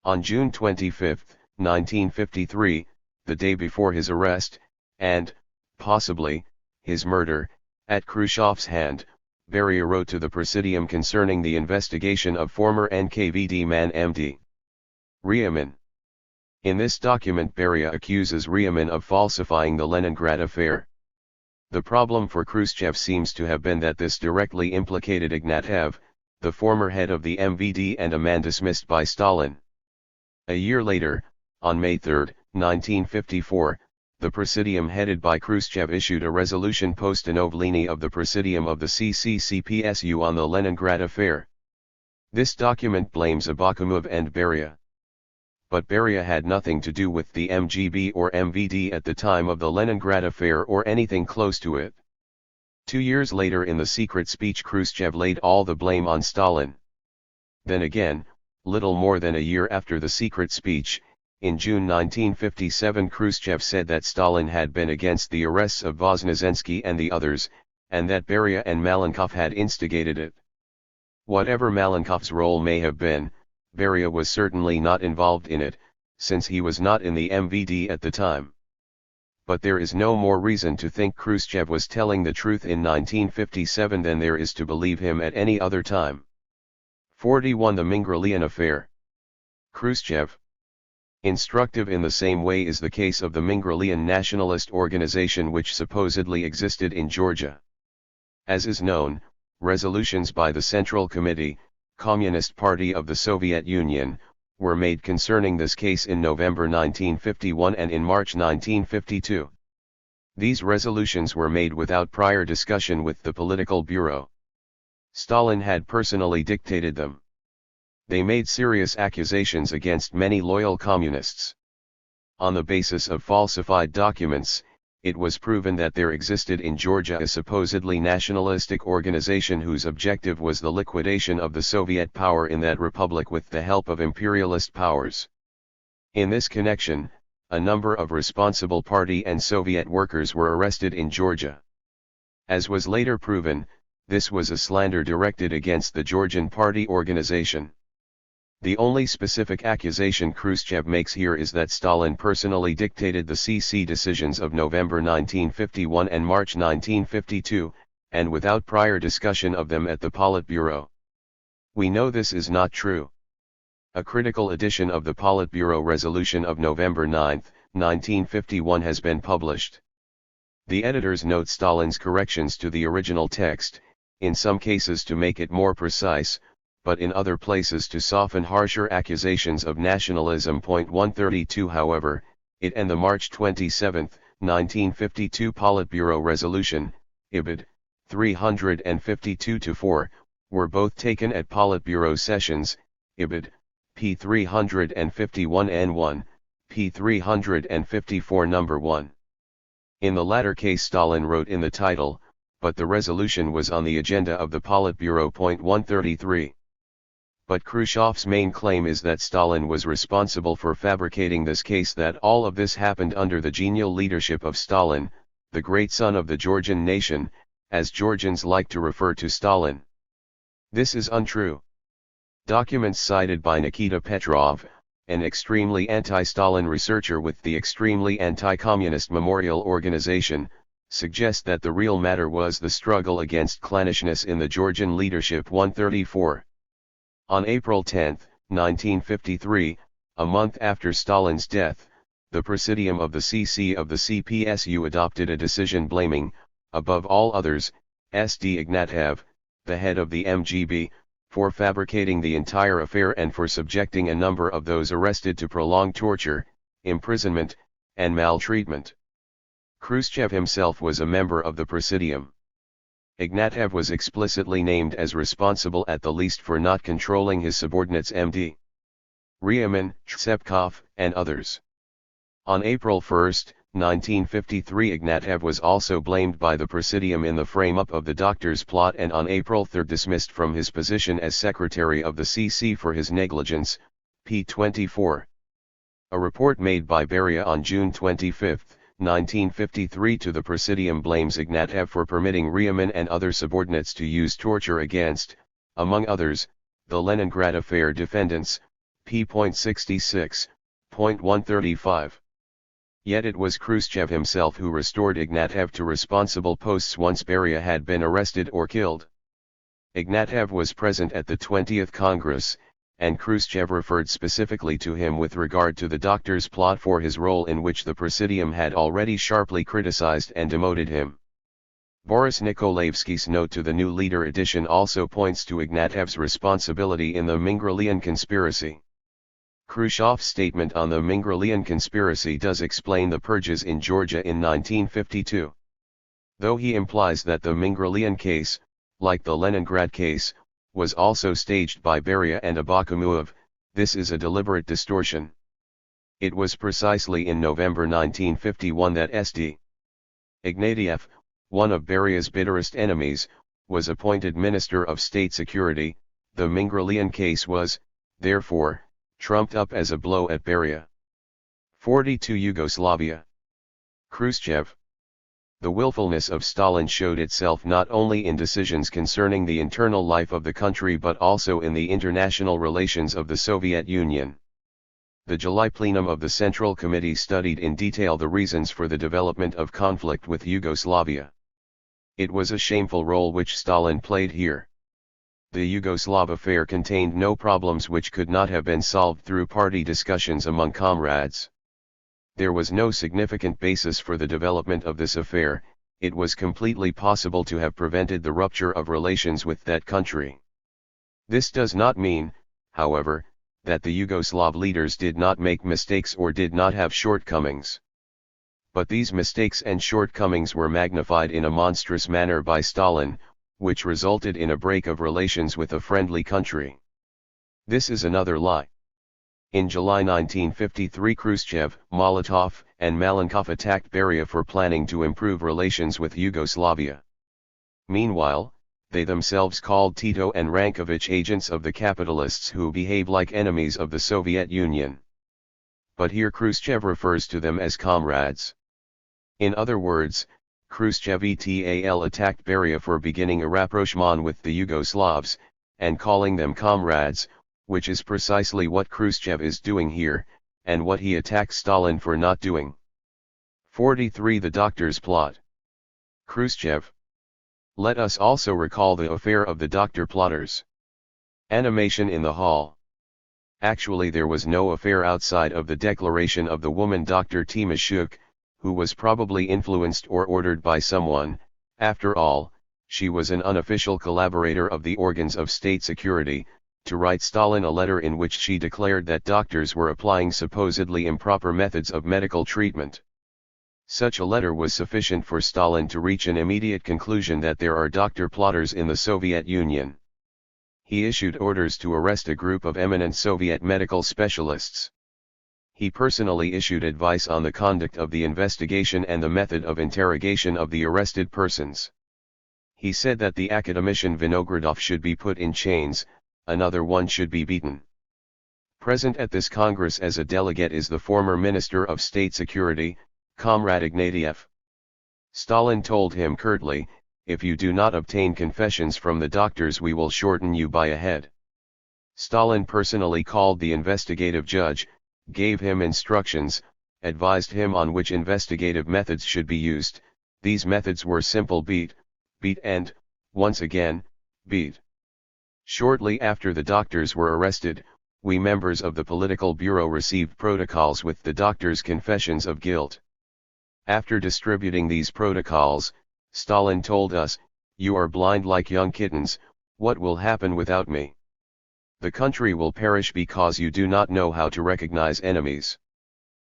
On June 25, 1953, the day before his arrest, and, possibly, his murder, at Khrushchev's hand, Beria wrote to the Presidium concerning the investigation of former NKVD man MD Riemann. In this document Beria accuses Riemann of falsifying the Leningrad affair. The problem for Khrushchev seems to have been that this directly implicated Ignatiev, the former head of the MVD and a man dismissed by Stalin. A year later, on May 3, 1954, the Presidium headed by Khrushchev issued a resolution post-Stanovleni of the Presidium of the CCCPSU on the Leningrad affair. This document blames Abakumov and Beria. But Beria had nothing to do with the MGB or MVD at the time of the Leningrad affair or anything close to it. 2 years later in the secret speech Khrushchev laid all the blame on Stalin. Then again, little more than a year after the secret speech, in June 1957 Khrushchev said that Stalin had been against the arrests of Voznesensky and the others, and that Beria and Malenkov had instigated it. Whatever Malenkov's role may have been, Beria was certainly not involved in it, since he was not in the MVD at the time. But there is no more reason to think Khrushchev was telling the truth in 1957 than there is to believe him at any other time. 41. The Mingrelian affair. Khrushchev. Instructive in the same way is the case of the Mingrelian nationalist organization which supposedly existed in Georgia. As is known, resolutions by the Central Committee, Communist Party of the Soviet Union, were made concerning this case in November 1951 and in March 1952. These resolutions were made without prior discussion with the Political Bureau. Stalin had personally dictated them. They made serious accusations against many loyal communists. On the basis of falsified documents, it was proven that there existed in Georgia a supposedly nationalistic organization whose objective was the liquidation of the Soviet power in that republic with the help of imperialist powers. In this connection, a number of responsible party and Soviet workers were arrested in Georgia. As was later proven, this was a slander directed against the Georgian party organization. The only specific accusation Khrushchev makes here is that Stalin personally dictated the CC decisions of November 1951 and March 1952, and without prior discussion of them at the Politburo. We know this is not true. A critical edition of the Politburo resolution of November 9, 1951 has been published. The editors note Stalin's corrections to the original text, in some cases to make it more precise, but in other places to soften harsher accusations of nationalism. 132 However, it and the March 27, 1952 Politburo resolution, IBID 352-4, were both taken at Politburo sessions, IBID p. 351-N1, p. 354 number 1. In the latter case Stalin wrote in the title, but the resolution was on the agenda of the Politburo. 133. But Khrushchev's main claim is that Stalin was responsible for fabricating this case, that all of this happened under the genial leadership of Stalin, the great son of the Georgian nation, as Georgians like to refer to Stalin. This is untrue. Documents cited by Nikita Petrov, an extremely anti-Stalin researcher with the extremely anti-communist Memorial Organization, suggest that the real matter was the struggle against clannishness in the Georgian leadership. 134. On April 10, 1953, a month after Stalin's death, the Presidium of the CC of the CPSU adopted a decision blaming, above all others, SD Ignatiev, the head of the MGB, for fabricating the entire affair and for subjecting a number of those arrested to prolonged torture, imprisonment, and maltreatment. Khrushchev himself was a member of the Presidium. Ignatiev was explicitly named as responsible at the least for not controlling his subordinates MD Riemann, Tsepkov, and others. On April 1, 1953 Ignatiev was also blamed by the Presidium in the frame-up of the doctor's plot and on April 3 dismissed from his position as secretary of the CC for his negligence, p. 24. A report made by Beria on June 25, 1953 to the Presidium blames Ignatiev for permitting Riemann and other subordinates to use torture against, among others, the Leningrad affair defendants, p. 66, 135. Yet it was Khrushchev himself who restored Ignatiev to responsible posts once Beria had been arrested or killed. Ignatiev was present at the 20th Congress, and Khrushchev referred specifically to him with regard to the doctor's plot for his role in which the Presidium had already sharply criticized and demoted him. Boris Nikolaevsky's note to the New Leader edition also points to Ignatiev's responsibility in the Mingrelian conspiracy. Khrushchev's statement on the Mingrelian conspiracy does explain the purges in Georgia in 1952. Though he implies that the Mingrelian case, like the Leningrad case, was also staged by Beria and Abakumov, this is a deliberate distortion. It was precisely in November 1951 that St. Ignatiev, one of Beria's bitterest enemies, was appointed Minister of State Security. The Mingrelian case was, therefore, trumped up as a blow at Beria. 42 Yugoslavia. Khrushchev. The willfulness of Stalin showed itself not only in decisions concerning the internal life of the country but also in the international relations of the Soviet Union. The July plenum of the Central Committee studied in detail the reasons for the development of conflict with Yugoslavia. It was a shameful role which Stalin played here. The Yugoslav affair contained no problems which could not have been solved through party discussions among comrades. There was no significant basis for the development of this affair. It was completely possible to have prevented the rupture of relations with that country. This does not mean, however, that the Yugoslav leaders did not make mistakes or did not have shortcomings. But these mistakes and shortcomings were magnified in a monstrous manner by Stalin, which resulted in a break of relations with a friendly country. This is another lie. In July 1953, Khrushchev, Molotov, and Malenkov attacked Beria for planning to improve relations with Yugoslavia. Meanwhile, they themselves called Tito and Rankovic agents of the capitalists who behave like enemies of the Soviet Union. But here Khrushchev refers to them as comrades. In other words, Khrushchev attacked Beria for beginning a rapprochement with the Yugoslavs, and calling them comrades, which is precisely what Khrushchev is doing here, and what he attacks Stalin for not doing. 43 The Doctor's Plot. Khrushchev. Let us also recall the affair of the doctor plotters. Animation in the hall. Actually there was no affair outside of the declaration of the woman Dr. Timashuk, who was probably influenced or ordered by someone. After all, she was an unofficial collaborator of the organs of state security, to write Stalin a letter in which she declared that doctors were applying supposedly improper methods of medical treatment. Such a letter was sufficient for Stalin to reach an immediate conclusion that there are doctor plotters in the Soviet Union. He issued orders to arrest a group of eminent Soviet medical specialists. He personally issued advice on the conduct of the investigation and the method of interrogation of the arrested persons. He said that the academician Vinogradov should be put in chains, another one should be beaten. Present at this Congress as a delegate is the former Minister of State Security, Comrade Ignatiev. Stalin told him curtly, "If you do not obtain confessions from the doctors we will shorten you by a head." Stalin personally called the investigative judge, gave him instructions, advised him on which investigative methods should be used. These methods were simple: beat and, once again, beat. Shortly after the doctors were arrested, we members of the Political Bureau received protocols with the doctors' confessions of guilt. After distributing these protocols, Stalin told us, "You are blind like young kittens. What will happen without me? The country will perish because you do not know how to recognize enemies."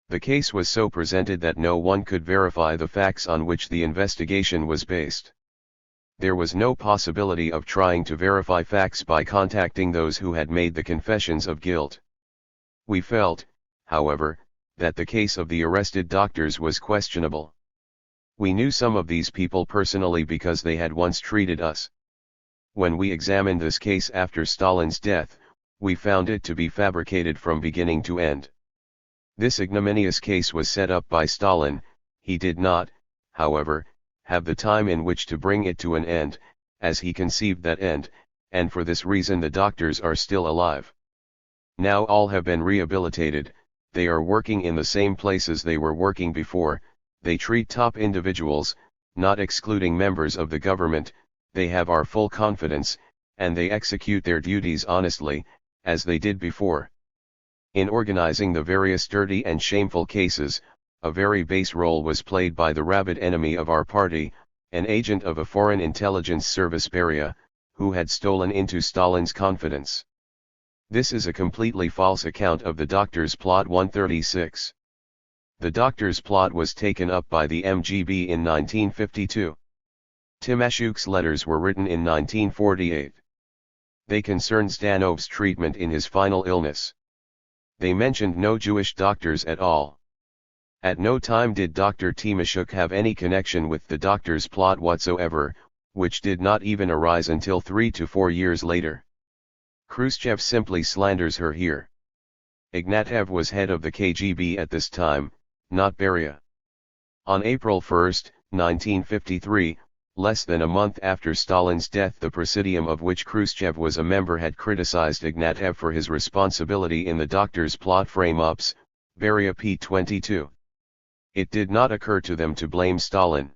The case was so presented that no one could verify the facts on which the investigation was based. There was no possibility of trying to verify facts by contacting those who had made the confessions of guilt. We felt, however, that the case of the arrested doctors was questionable. We knew some of these people personally because they had once treated us. When we examined this case after Stalin's death, we found it to be fabricated from beginning to end. This ignominious case was set up by Stalin. He did not, however, have the time in which to bring it to an end, as he conceived that end, and for this reason the doctors are still alive. Now all have been rehabilitated, they are working in the same places they were working before, they treat top individuals, not excluding members of the government, they have our full confidence, and they execute their duties honestly, as they did before. In organizing the various dirty and shameful cases, a very base role was played by the rabid enemy of our party, an agent of a foreign intelligence service Beria, who had stolen into Stalin's confidence. This is a completely false account of the Doctor's Plot 136. The Doctor's Plot was taken up by the MGB in 1952. Timashuk's letters were written in 1948. They concerned Stanov's treatment in his final illness. They mentioned no Jewish doctors at all. At no time did Dr. Timashuk have any connection with the Doctor's Plot whatsoever, which did not even arise until 3 to 4 years later. Khrushchev simply slanders her here. Ignatiev was head of the KGB at this time, not Beria. On April 1, 1953, less than a month after Stalin's death, the Presidium of which Khrushchev was a member had criticized Ignatiev for his responsibility in the Doctor's Plot frame-ups, Beria p. 22. It did not occur to them to blame Stalin.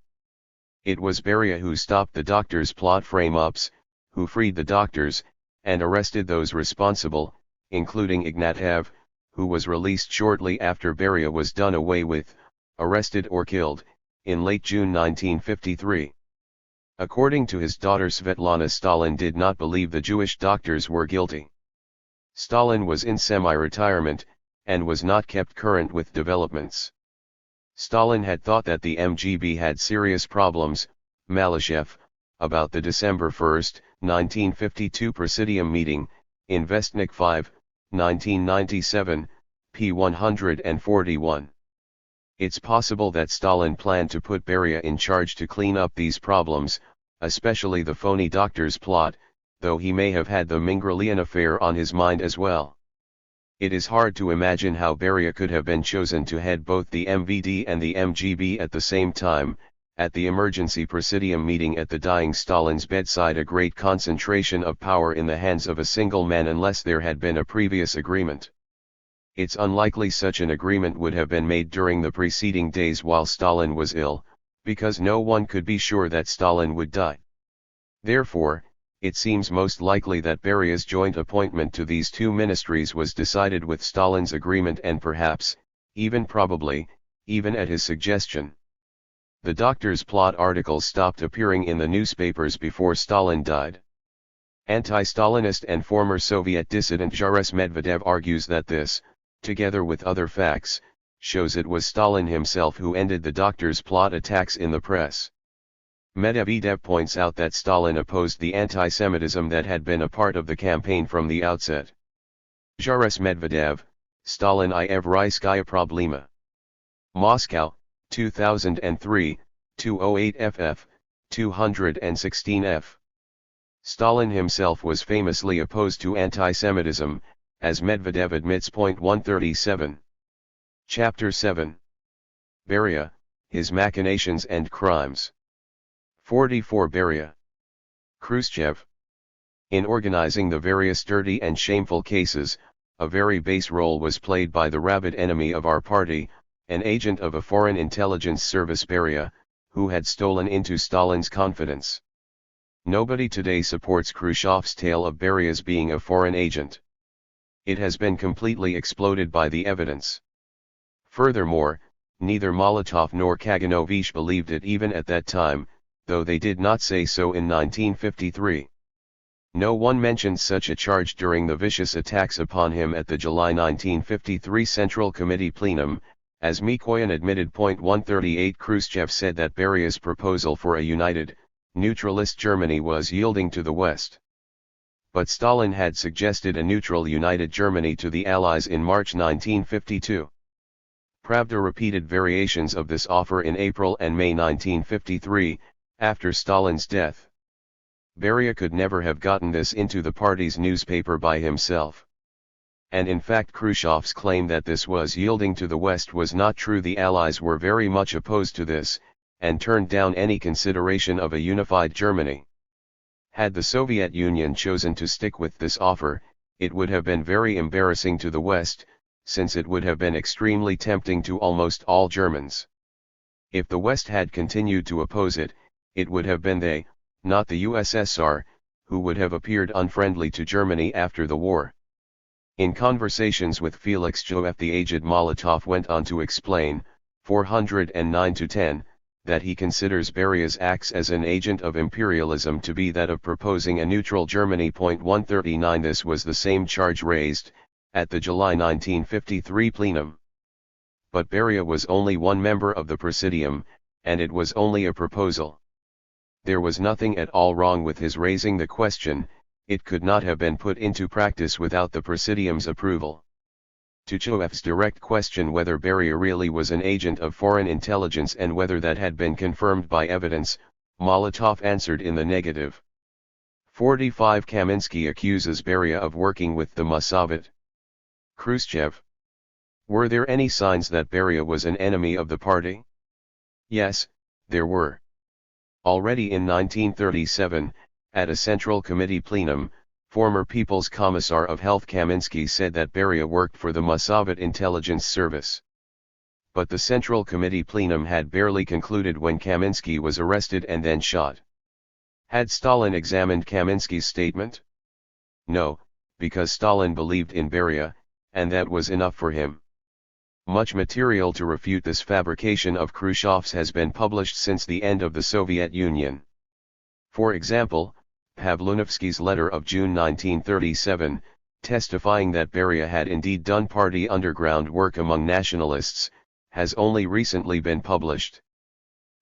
It was Beria who stopped the Doctor's Plot frame-ups, who freed the doctors, and arrested those responsible, including Ignatiev, who was released shortly after Beria was done away with, arrested or killed, in late June 1953. According to his daughter Svetlana, Stalin did not believe the Jewish doctors were guilty. Stalin was in semi-retirement, and was not kept current with developments. Stalin had thought that the MGB had serious problems, Malashev, about the December 1, 1952 Presidium meeting, in Vestnik 5, 1997, p. 141. It's possible that Stalin planned to put Beria in charge to clean up these problems, especially the phony Doctor's Plot, though he may have had the Mingrelian affair on his mind as well. It is hard to imagine how Beria could have been chosen to head both the MVD and the MGB at the same time. At the emergency Presidium meeting at the dying Stalin's bedside, a great concentration of power in the hands of a single man, unless there had been a previous agreement. It's unlikely such an agreement would have been made during the preceding days while Stalin was ill, because no one could be sure that Stalin would die. Therefore, it seems most likely that Beria's joint appointment to these two ministries was decided with Stalin's agreement and perhaps, even probably, even at his suggestion. The Doctor's Plot articles stopped appearing in the newspapers before Stalin died. Anti-Stalinist and former Soviet dissident Boris Medvedev argues that this, together with other facts, shows it was Stalin himself who ended the Doctor's Plot attacks in the press. Medvedev points out that Stalin opposed the anti-Semitism that had been a part of the campaign from the outset. Boris Medvedev, Stalin I Evroyskaya Problema. Moscow, 2003, 208 ff, 216 f. Stalin himself was famously opposed to anti-Semitism, as Medvedev admits. 137. Chapter 7. Beria, His Machinations and Crimes. 44 Beria. Khrushchev. In organizing the various dirty and shameful cases, a very base role was played by the rabid enemy of our party, an agent of a foreign intelligence service Beria, who had stolen into Stalin's confidence. Nobody today supports Khrushchev's tale of Beria's being a foreign agent. It has been completely exploded by the evidence. Furthermore, neither Molotov nor Kaganovich believed it even at that time, though they did not say so in 1953. No one mentioned such a charge during the vicious attacks upon him at the July 1953 Central Committee plenum, as Mikoyan admitted. 138 Khrushchev said that Beria's proposal for a united, neutralist Germany was yielding to the West. But Stalin had suggested a neutral united Germany to the Allies in March 1952. Pravda repeated variations of this offer in April and May 1953, after Stalin's death. Beria could never have gotten this into the party's newspaper by himself. And in fact Khrushchev's claim that this was yielding to the West was not true. The Allies were very much opposed to this, and turned down any consideration of a unified Germany. Had the Soviet Union chosen to stick with this offer, it would have been very embarrassing to the West, since it would have been extremely tempting to almost all Germans. If the West had continued to oppose it, it would have been they, not the USSR, who would have appeared unfriendly to Germany after the war. In conversations with Felix Joeff, the aged Molotov went on to explain, 409-10, that he considers Beria's acts as an agent of imperialism to be that of proposing a neutral Germany. 139 This was the same charge raised, at the July 1953 plenum. But Beria was only one member of the Presidium, and it was only a proposal. There was nothing at all wrong with his raising the question. It could not have been put into practice without the Presidium's approval. To Joeff's direct question whether Beria really was an agent of foreign intelligence and whether that had been confirmed by evidence, Molotov answered in the negative. 45 Kaminsky accuses Beria of working with the Mossad. Khrushchev. Were there any signs that Beria was an enemy of the party? Yes, there were. Already in 1937, at a Central Committee plenum, former People's Commissar of Health Kaminsky said that Beria worked for the Mossad intelligence service. But the Central Committee plenum had barely concluded when Kaminsky was arrested and then shot. Had Stalin examined Kaminsky's statement? No, because Stalin believed in Beria, and that was enough for him. Much material to refute this fabrication of Khrushchev's has been published since the end of the Soviet Union. For example, Pavlunovsky's letter of June 1937, testifying that Beria had indeed done party underground work among nationalists, has only recently been published.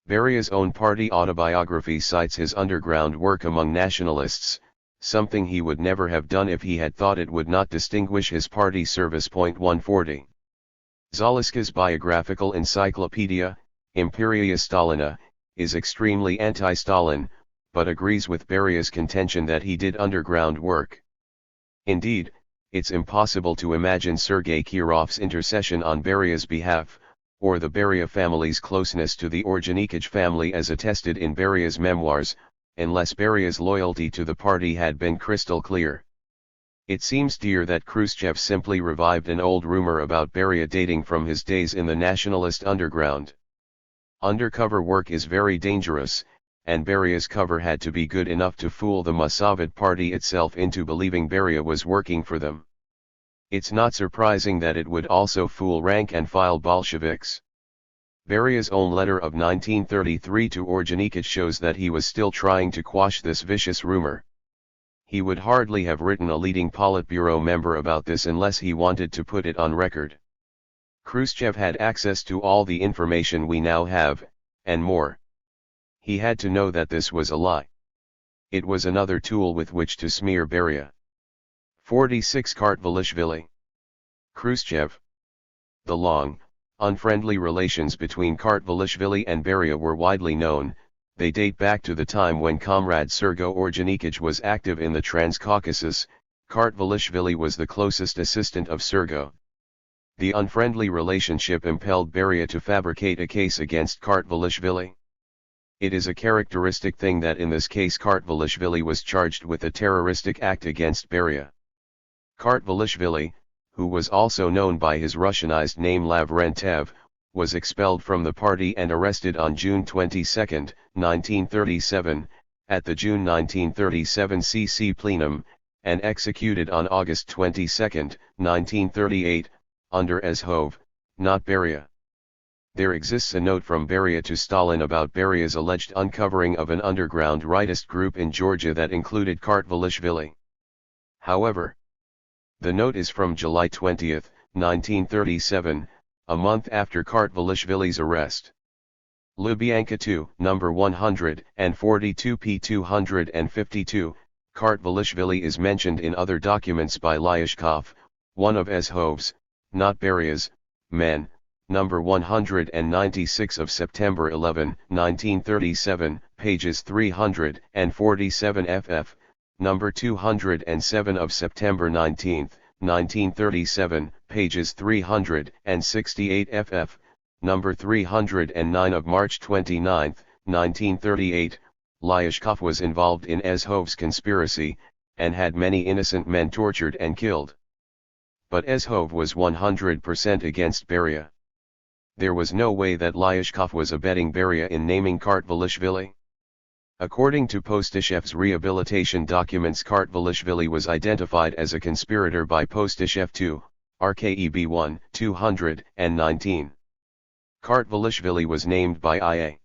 Beria's own party autobiography cites his underground work among nationalists, something he would never have done if he had thought it would not distinguish his party service. 140. Zaleska's biographical encyclopedia, Imperia Stalina, is extremely anti-Stalin, but agrees with Beria's contention that he did underground work. Indeed, it's impossible to imagine Sergei Kirov's intercession on Beria's behalf, or the Beria family's closeness to the Orjonikij family as attested in Beria's memoirs, unless Beria's loyalty to the party had been crystal clear. It seems clear that Khrushchev simply revived an old rumor about Beria dating from his days in the nationalist underground. Undercover work is very dangerous, and Beria's cover had to be good enough to fool the Mossad party itself into believing Beria was working for them. It's not surprising that it would also fool rank-and-file Bolsheviks. Beria's own letter of 1933 to Orjonikij shows that he was still trying to quash this vicious rumor. He would hardly have written a leading Politburo member about this unless he wanted to put it on record. Khrushchev had access to all the information we now have, and more. He had to know that this was a lie. It was another tool with which to smear Beria. 46 Kartvelishvili. Khrushchev. The long, unfriendly relations between Kartvelishvili and Beria were widely known. They date back to the time when Comrade Sergo Orjonikij was active in the Transcaucasus. Kartvelishvili was the closest assistant of Sergo. The unfriendly relationship impelled Beria to fabricate a case against Kartvelishvili. It is a characteristic thing that in this case Kartvelishvili was charged with a terroristic act against Beria. Kartvelishvili, who was also known by his Russianized name Lavrentev, was expelled from the party and arrested on June 22, 1937, at the June 1937 CC plenum, and executed on August 22, 1938, under Ezhov, not Beria. There exists a note from Beria to Stalin about Beria's alleged uncovering of an underground rightist group in Georgia that included Kartvelishvili. However, the note is from July 20, 1937, a month after Kartvelishvili's arrest. Lubyanka 2, number 142 p. 252, Kartvelishvili is mentioned in other documents by Lyashkov, one of Ezhov's, not Beria's, men, number 196 of September 11, 1937, pages 347 ff, number 207 of September 19, 1937, pages 368 ff, number 309 of March 29, 1938, Lyashkov was involved in Ezhov's conspiracy, and had many innocent men tortured and killed. But Ezhov was 100% against Beria. There was no way that Lyashkov was abetting Beria in naming Kartvelishvili. According to Postishev's rehabilitation documents, Kartvelishvili was identified as a conspirator by Postishev 2, RKEB 1, 219. Kartvelishvili was named by I.A.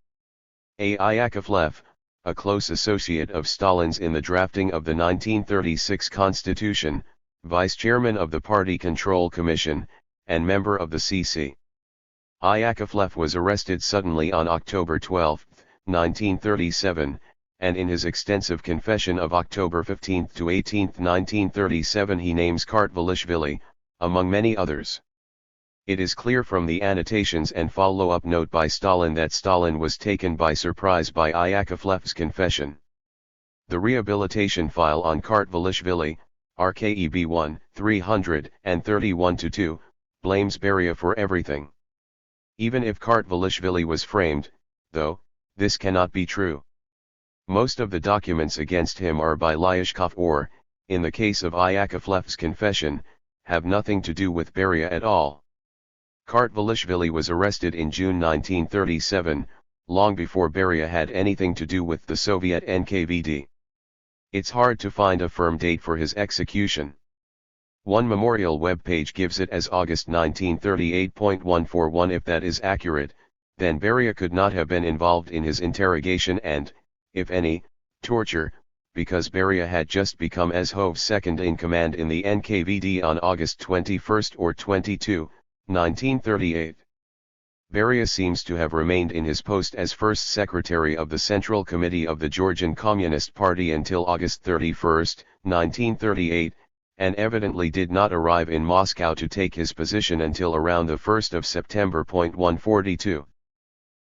Yakovlev, a close associate of Stalin's in the drafting of the 1936 constitution, vice-chairman of the Party Control Commission, and member of the CC. Yakovlev was arrested suddenly on October 12, 1937, and in his extensive confession of October 15 to 18, 1937 he names Kartvelishvili, among many others. It is clear from the annotations and follow-up note by Stalin that Stalin was taken by surprise by Yakovlev's confession. The rehabilitation file on Kartvelishvili, RKEB 1, 331-2, blames Beria for everything. Even if Kartvelishvili was framed, though, this cannot be true. Most of the documents against him are by Lyashkov or, in the case of Yakovlev's confession, have nothing to do with Beria at all. Kartvelishvili was arrested in June 1937, long before Beria had anything to do with the Soviet NKVD. It's hard to find a firm date for his execution. One memorial webpage gives it as August 1938.141. If that is accurate, then Beria could not have been involved in his interrogation and, if any, torture, because Beria had just become Azhov's second in command in the NKVD on August 21 or 22, 1938. Beria seems to have remained in his post as first secretary of the Central Committee of the Georgian Communist Party until August 31, 1938, and evidently did not arrive in Moscow to take his position until around the 1st of September. 142.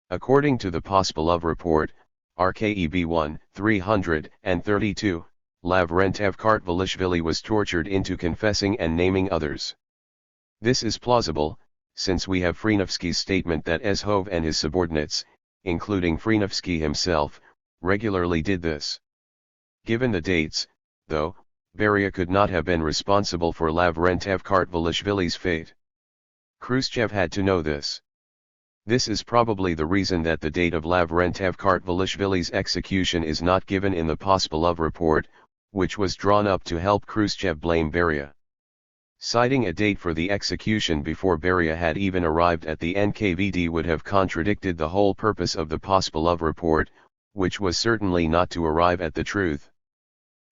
According to the Pospelov report, RKEB 1, 332, Lavrentiev Kartvelishvili was tortured into confessing and naming others. This is plausible, since we have Frenovsky's statement that Azhov and his subordinates, including Frenovsky himself, regularly did this. Given the dates, though, Beria could not have been responsible for Lavrentiev Kartvelishvili's fate. Khrushchev had to know this. This is probably the reason that the date of Lavrentiev Kartvelishvili's execution is not given in the Pospelov report, which was drawn up to help Khrushchev blame Beria. Citing a date for the execution before Beria had even arrived at the NKVD would have contradicted the whole purpose of the Pospelov report, which was certainly not to arrive at the truth.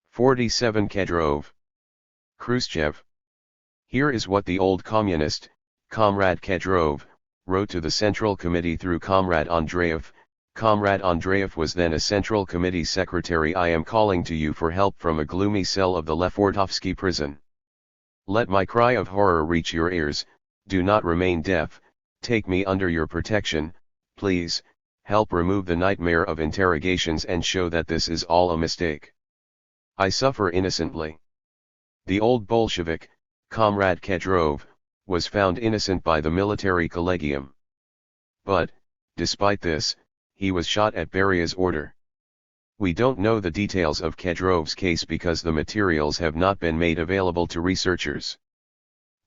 47. Kedrov. Khrushchev. Here is what the old communist, Comrade Kedrov, wrote to the Central Committee through Comrade Andreev. Comrade Andreev was then a Central Committee secretary. I am calling to you for help from a gloomy cell of the Lefortovsky prison. Let my cry of horror reach your ears, do not remain deaf, take me under your protection, please, help remove the nightmare of interrogations and show that this is all a mistake. I suffer innocently. The old Bolshevik, Comrade Kedrov, was found innocent by the military collegium. But, despite this, he was shot at Beria's order. We don't know the details of Kedrov's case because the materials have not been made available to researchers.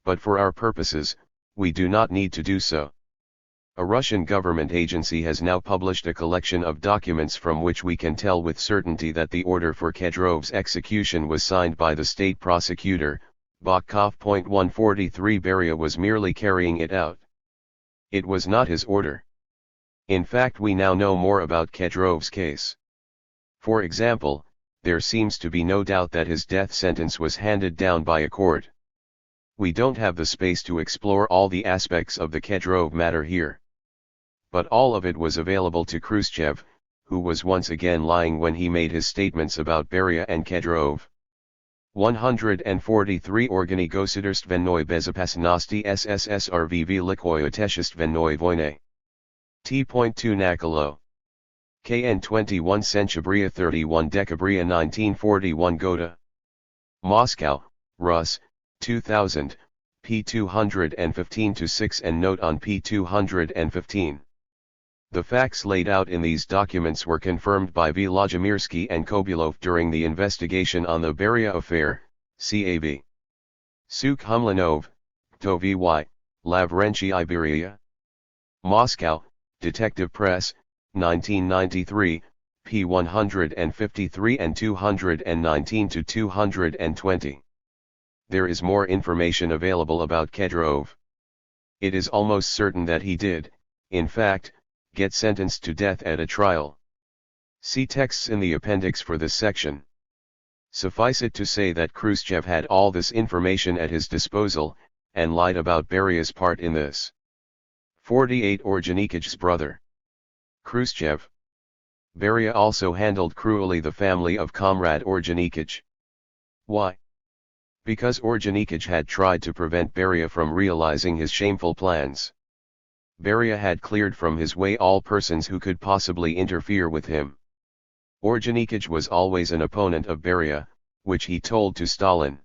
But for our purposes, we do not need to do so. A Russian government agency has now published a collection of documents from which we can tell with certainty that the order for Kedrov's execution was signed by the state prosecutor, Bakhkov. 143. Beria was merely carrying it out. It was not his order. In fact, we now know more about Kedrov's case. For example, there seems to be no doubt that his death sentence was handed down by a court. We don't have the space to explore all the aspects of the Kedrov matter here. But all of it was available to Khrushchev, who was once again lying when he made his statements about Beria and Kedrov. 143. Organi gosiderstvennoy bezopasnosti SSSR velikoy oteshestvennoy voyne. T.2 Nakalo. KN 21 Senchebria 31 Decabria 1941 Gota. Moscow, Rus, 2000, p. 215-6 and note on p. 215. The facts laid out in these documents were confirmed by Vladimirsky and Kobylov during the investigation on the Beria affair, CAV. Sukh-Humlanov, Tovy, Lavrenchi Iberia. Moscow, Detective Press, 1993, p. 153 and 219 to 220. There is more information available about Kedrov. It is almost certain that he did, in fact, get sentenced to death at a trial. See texts in the appendix for this section. Suffice it to say that Khrushchev had all this information at his disposal, and lied about Beria's part in this. 48 Ordzhonikidze's brother. Khrushchev. Beria also handled cruelly the family of Comrade Ordzhonikidze. Why? Because Ordzhonikidze had tried to prevent Beria from realizing his shameful plans. Beria had cleared from his way all persons who could possibly interfere with him. Ordzhonikidze was always an opponent of Beria, which he told to Stalin.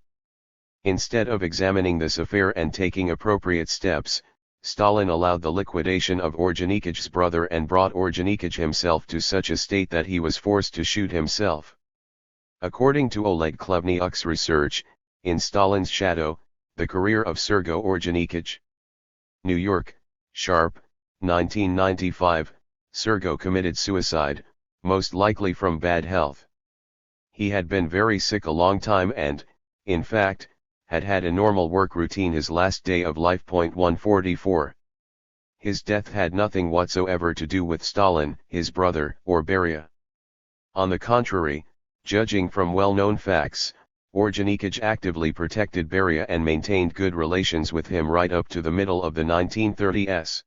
Instead of examining this affair and taking appropriate steps, Stalin allowed the liquidation of Ordzhonikidze's brother and brought Ordzhonikidze himself to such a state that he was forced to shoot himself. According to Oleg Khlevniuk's research, in Stalin's Shadow, The Career of Sergo Ordzhonikidze. New York, Sharp, 1995, Sergo committed suicide, most likely from bad health. He had been very sick a long time and, in fact, had had a normal work routine his last day of life. 144. His death had nothing whatsoever to do with Stalin, his brother, or Beria. On the contrary, judging from well-known facts, Ordzhonikidze actively protected Beria and maintained good relations with him right up to the middle of the 1930s.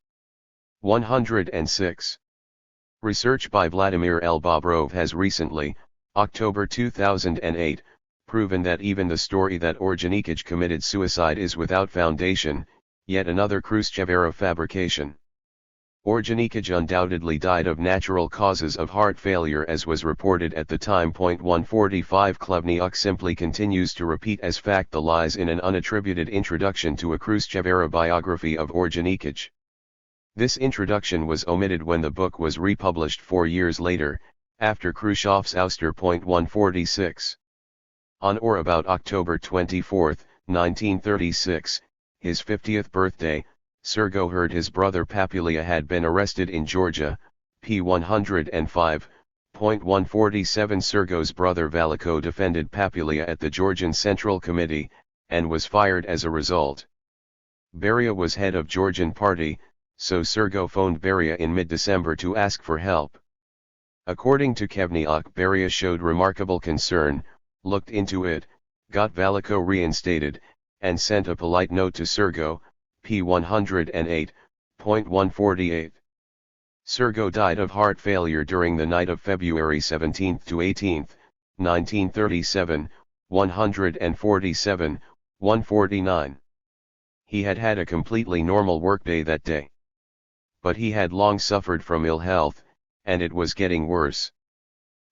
106. Research by Vladimir L. Bobrov has recently, October 2008, proven that even the story that Ordzhonikidze committed suicide is without foundation, yet another Khrushchev-era fabrication. Ordzhonikidze undoubtedly died of natural causes of heart failure as was reported at the time. 145 Khlevniuk simply continues to repeat as fact the lies in an unattributed introduction to a Khrushchev-era biography of Ordzhonikidze. This introduction was omitted when the book was republished 4 years later, after Khrushchev's ouster. 146. On or about October 24, 1936, his 50th birthday, Sergo heard his brother Papulia had been arrested in Georgia, p. 105. 147 Sergo's brother Valiko defended Papulia at the Georgian Central Committee, and was fired as a result. Beria was head of Georgian party, so Sergo phoned Beria in mid-December to ask for help. According to Khlevniuk, Beria showed remarkable concern, looked into it, got Valiko reinstated, and sent a polite note to Sergo, p. 108. 148. Sergo died of heart failure during the night of February 17 to 18, 1937, 147, 149. He had had a completely normal workday that day. But he had long suffered from ill health, and it was getting worse.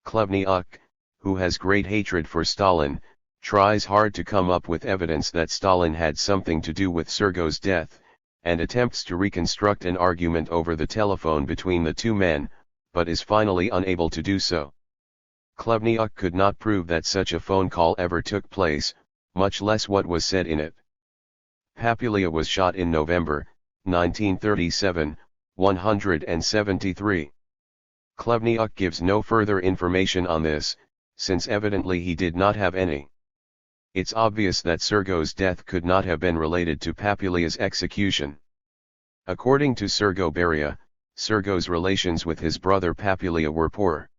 Khlevniuk, who has great hatred for Stalin, tries hard to come up with evidence that Stalin had something to do with Sergo's death, and attempts to reconstruct an argument over the telephone between the two men, but is finally unable to do so. Khlevniuk could not prove that such a phone call ever took place, much less what was said in it. Papulia was shot in November, 1937, 173. Khlevniuk gives no further information on this, since evidently he did not have any. It's obvious that Sergo's death could not have been related to Papulia's execution. According to Sergo Beria, Sergo's relations with his brother Papulia were poor.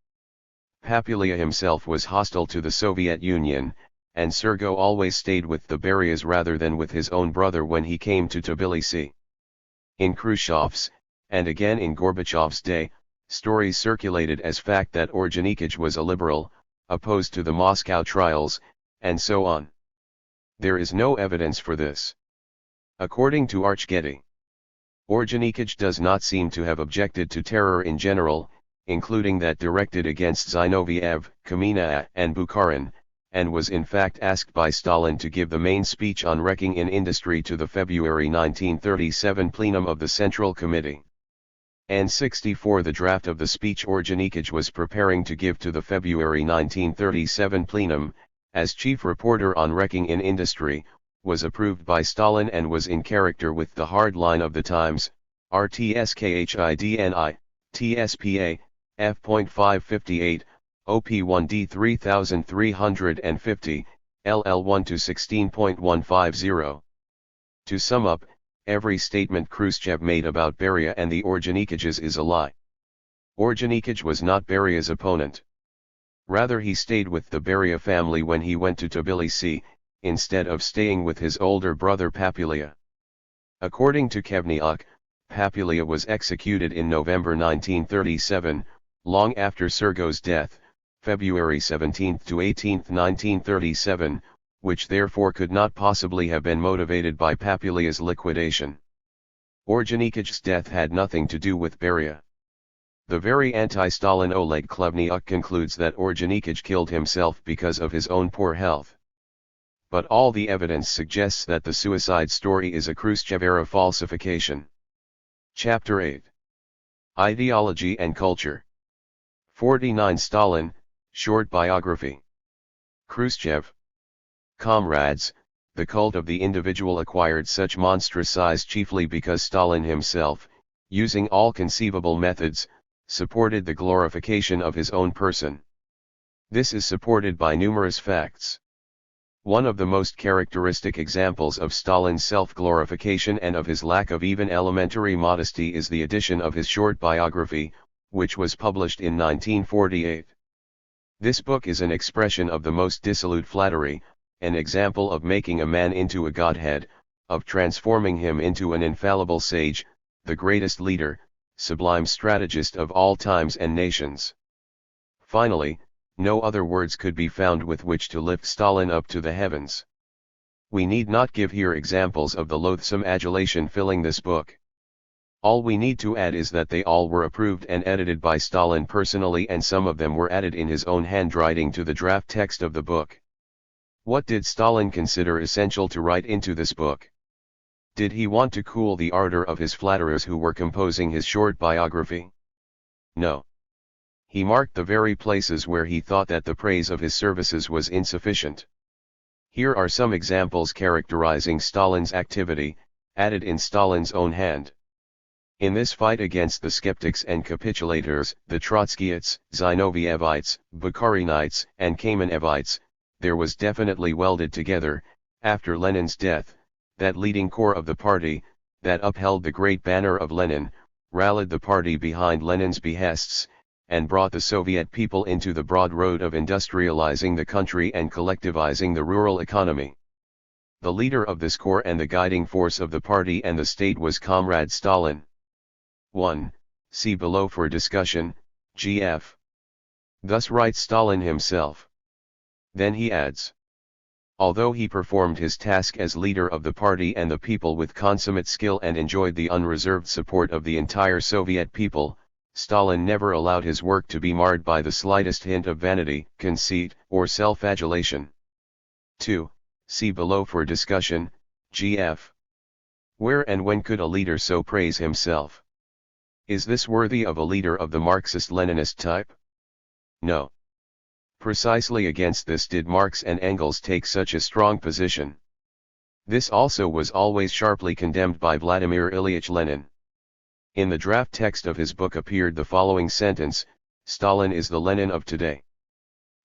Papulia himself was hostile to the Soviet Union, and Sergo always stayed with the Berias rather than with his own brother when he came to Tbilisi. In Khrushchev's, and again in Gorbachev's day, stories circulated as fact that Ordzhonikidze was a liberal, opposed to the Moscow trials, and so on. There is no evidence for this. According to Archgetty, Ordzhonikidze does not seem to have objected to terror in general, including that directed against Zinoviev, Kamina and Bukharin, and was in fact asked by Stalin to give the main speech on wrecking in industry to the February 1937 plenum of the Central Committee. N64 The draft of the speech Ordzhonikidze was preparing to give to the February 1937 plenum, as chief reporter on wrecking in industry, was approved by Stalin and was in character with the hard line of the Times, RTSKHIDNI, TSPA, F.558, OP1D 3350, LL1 to 16.150. To sum up, every statement Khrushchev made about Beria and the Ordzhonikidze is a lie. Ordzhonikidze was not Beria's opponent. Rather, he stayed with the Beria family when he went to Tbilisi, instead of staying with his older brother Papulia. According to Khevniuk, Papulia was executed in November 1937, long after Sergo's death, February 17 to 18, 1937, which therefore could not possibly have been motivated by Papulia's liquidation. Ordzhonikidze's death had nothing to do with Beria. The very anti-Stalin Oleg Khveniuk concludes that Ordzhonikidze killed himself because of his own poor health. But all the evidence suggests that the suicide story is a Khrushchev-era falsification. Chapter 8. Ideology and Culture. 49 Stalin, Short Biography. Khrushchev. Comrades, the cult of the individual acquired such monstrous size chiefly because Stalin himself, using all conceivable methods, supported the glorification of his own person. This is supported by numerous facts. One of the most characteristic examples of Stalin's self-glorification and of his lack of even elementary modesty is the edition of his short biography, which was published in 1948. This book is an expression of the most dissolute flattery, an example of making a man into a godhead, of transforming him into an infallible sage, the greatest leader, sublime strategist of all times and nations. Finally, no other words could be found with which to lift Stalin up to the heavens. We need not give here examples of the loathsome adulation filling this book. All we need to add is that they all were approved and edited by Stalin personally, and some of them were added in his own handwriting to the draft text of the book. What did Stalin consider essential to write into this book? Did he want to cool the ardor of his flatterers who were composing his short biography? No. He marked the very places where he thought that the praise of his services was insufficient. Here are some examples characterizing Stalin's activity, added in Stalin's own hand. In this fight against the skeptics and capitulators, the Trotskyites, Zinovievites, Bukharinites, and Kamenevites, there was definitely welded together, after Lenin's death, that leading corps of the party, that upheld the great banner of Lenin, rallied the party behind Lenin's behests, and brought the Soviet people into the broad road of industrializing the country and collectivizing the rural economy. The leader of this corps and the guiding force of the party and the state was Comrade Stalin. 1. See below for discussion, Gf. Thus writes Stalin himself. Then he adds. Although he performed his task as leader of the party and the people with consummate skill and enjoyed the unreserved support of the entire Soviet people, Stalin never allowed his work to be marred by the slightest hint of vanity, conceit, or self-adulation. 2. See below for discussion, Gf. Where and when could a leader so praise himself? Is this worthy of a leader of the Marxist-Leninist type? No. Precisely against this did Marx and Engels take such a strong position. This also was always sharply condemned by Vladimir Ilyich Lenin. In the draft text of his book appeared the following sentence, Stalin is the Lenin of today.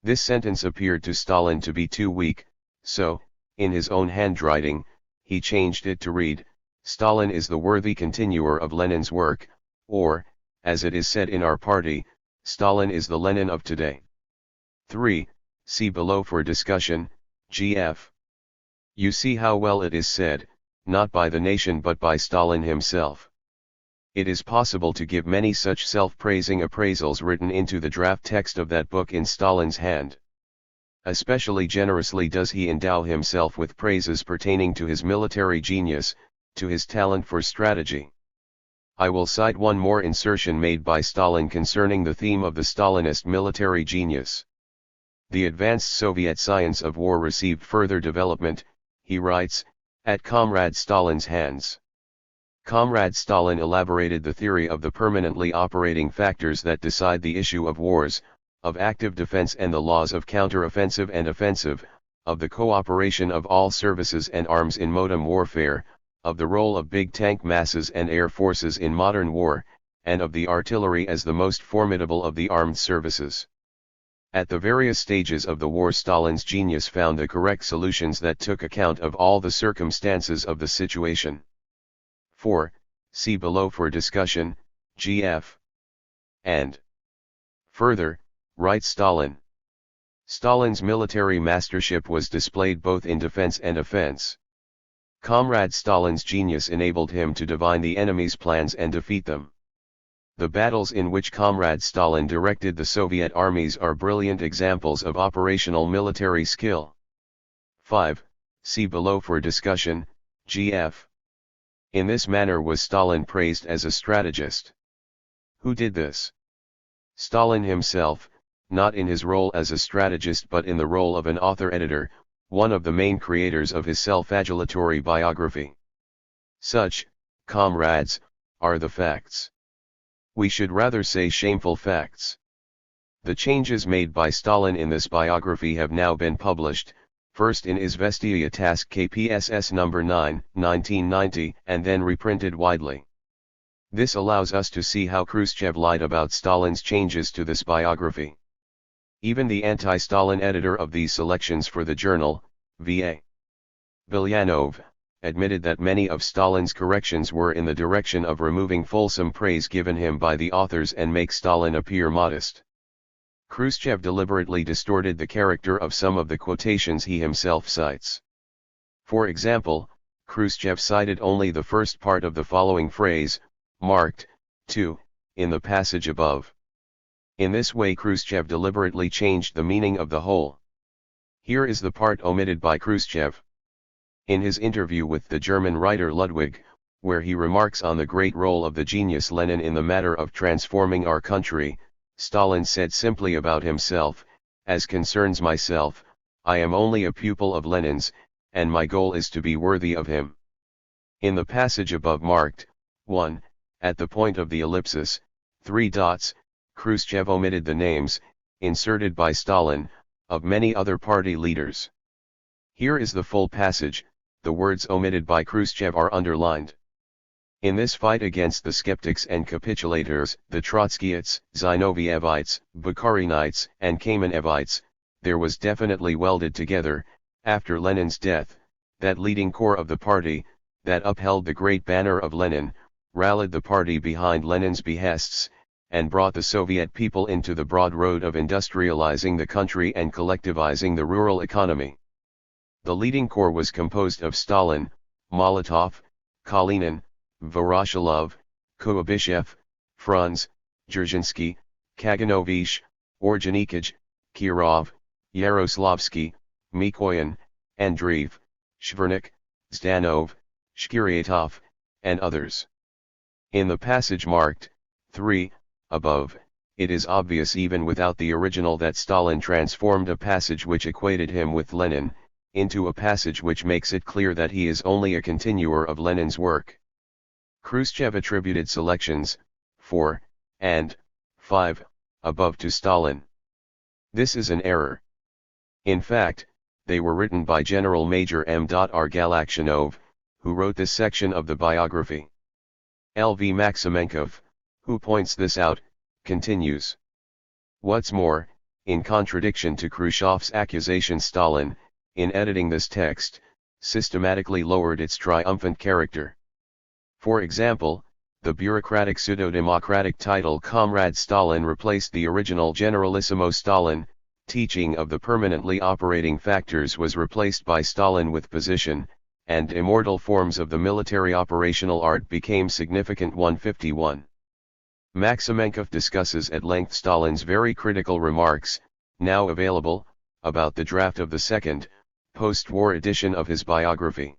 This sentence appeared to Stalin to be too weak, so, in his own handwriting, he changed it to read, Stalin is the worthy continuer of Lenin's work, or, as it is said in our party, Stalin is the Lenin of today. 3. See below for discussion, Gf. You see how well it is said, not by the nation but by Stalin himself. It is possible to give many such self-praising appraisals written into the draft text of that book in Stalin's hand. Especially generously does he endow himself with praises pertaining to his military genius, to his talent for strategy. I will cite one more insertion made by Stalin concerning the theme of the Stalinist military genius. The advanced Soviet science of war received further development, he writes, at Comrade Stalin's hands. Comrade Stalin elaborated the theory of the permanently operating factors that decide the issue of wars, of active defense and the laws of counter-offensive and offensive, of the cooperation of all services and arms in modern warfare, of the role of big tank masses and air forces in modern war, and of the artillery as the most formidable of the armed services. At the various stages of the war, Stalin's genius found the correct solutions that took account of all the circumstances of the situation. 4. See below for discussion, gf. And further, writes Stalin. Stalin's military mastership was displayed both in defense and offense. Comrade Stalin's genius enabled him to divine the enemy's plans and defeat them. The battles in which Comrade Stalin directed the Soviet armies are brilliant examples of operational military skill. 5. See below for discussion, gf. In this manner was Stalin praised as a strategist. Who did this? Stalin himself, not in his role as a strategist but in the role of an author-editor, one of the main creators of his self-adulatory biography. Such, comrades, are the facts. We should rather say shameful facts. The changes made by Stalin in this biography have now been published, first in Izvestia Task KPSS No. 9, 1990, and then reprinted widely. This allows us to see how Khrushchev lied about Stalin's changes to this biography. Even the anti-Stalin editor of these selections for the journal, V.A. Bilyanov, admitted that many of Stalin's corrections were in the direction of removing fulsome praise given him by the authors and make Stalin appear modest. Khrushchev deliberately distorted the character of some of the quotations he himself cites. For example, Khrushchev cited only the first part of the following phrase, marked, 2, in the passage above. In this way Khrushchev deliberately changed the meaning of the whole. Here is the part omitted by Khrushchev. In his interview with the German writer Ludwig, where he remarks on the great role of the genius Lenin in the matter of transforming our country, Stalin said simply about himself, "As concerns myself, I am only a pupil of Lenin's, and my goal is to be worthy of him." In the passage above marked, 1, at the point of the ellipsis, 3 dots, Khrushchev omitted the names, inserted by Stalin, of many other party leaders. Here is the full passage. The words omitted by Khrushchev are underlined. In this fight against the skeptics and capitulators, the Trotskyites, Zinovievites, Bukharinites, and Kamenevites, there was definitely welded together, after Lenin's death, that leading core of the party, that upheld the great banner of Lenin, rallied the party behind Lenin's behests, and brought the Soviet people into the broad road of industrializing the country and collectivizing the rural economy. The leading core was composed of Stalin, Molotov, Kalinin, Voroshilov, Kuibyshev, Frunze, Dzerzhinsky, Kaganovich, Orджоникидзе, Kirov, Yaroslavsky, Mikoyan, Andreev, Shvernik, Zdanov, Shkiriatov, and others. In the passage marked 3, above, it is obvious even without the original that Stalin transformed a passage which equated him with Lenin, into a passage which makes it clear that he is only a continuer of Lenin's work. Khrushchev attributed selections 4 and 5 above to Stalin. This is an error. In fact, they were written by General Major M. R. Galakshanov, who wrote this section of the biography. L.V. Maximenkov, who points this out, continues. What's more, in contradiction to Khrushchev's accusation, Stalin, in editing this text, systematically lowered its triumphant character. For example, the bureaucratic pseudo-democratic title Comrade Stalin replaced the original Generalissimo Stalin. Teaching of the permanently operating factors was replaced by Stalin with position, and immortal forms of the military operational art became significant. 151. Maximenkov discusses at length Stalin's very critical remarks, now available, about the draft of the second, post-war edition of his biography.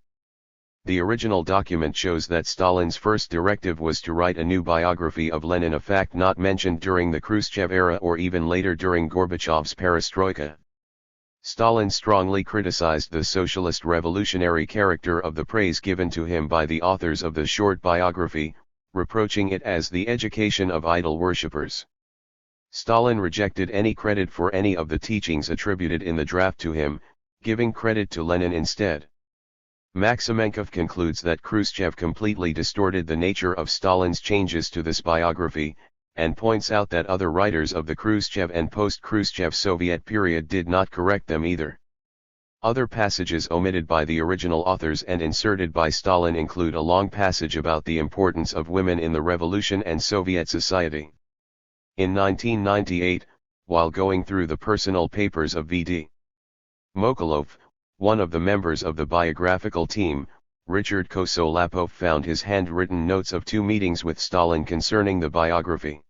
The original document shows that Stalin's first directive was to write a new biography of Lenin, a fact not mentioned during the Khrushchev era or even later during Gorbachev's perestroika. Stalin strongly criticized the socialist revolutionary character of the praise given to him by the authors of the short biography, reproaching it as the education of idol worshippers. Stalin rejected any credit for any of the teachings attributed in the draft to him, giving credit to Lenin instead. Maximenkov concludes that Khrushchev completely distorted the nature of Stalin's changes to this biography, and points out that other writers of the Khrushchev and post-Khrushchev Soviet period did not correct them either. Other passages omitted by the original authors and inserted by Stalin include a long passage about the importance of women in the revolution and Soviet society. In 1998, while going through the personal papers of V.D. Mokolov, one of the members of the biographical team, Richard Kosolapov found his handwritten notes of 2 meetings with Stalin concerning the biography.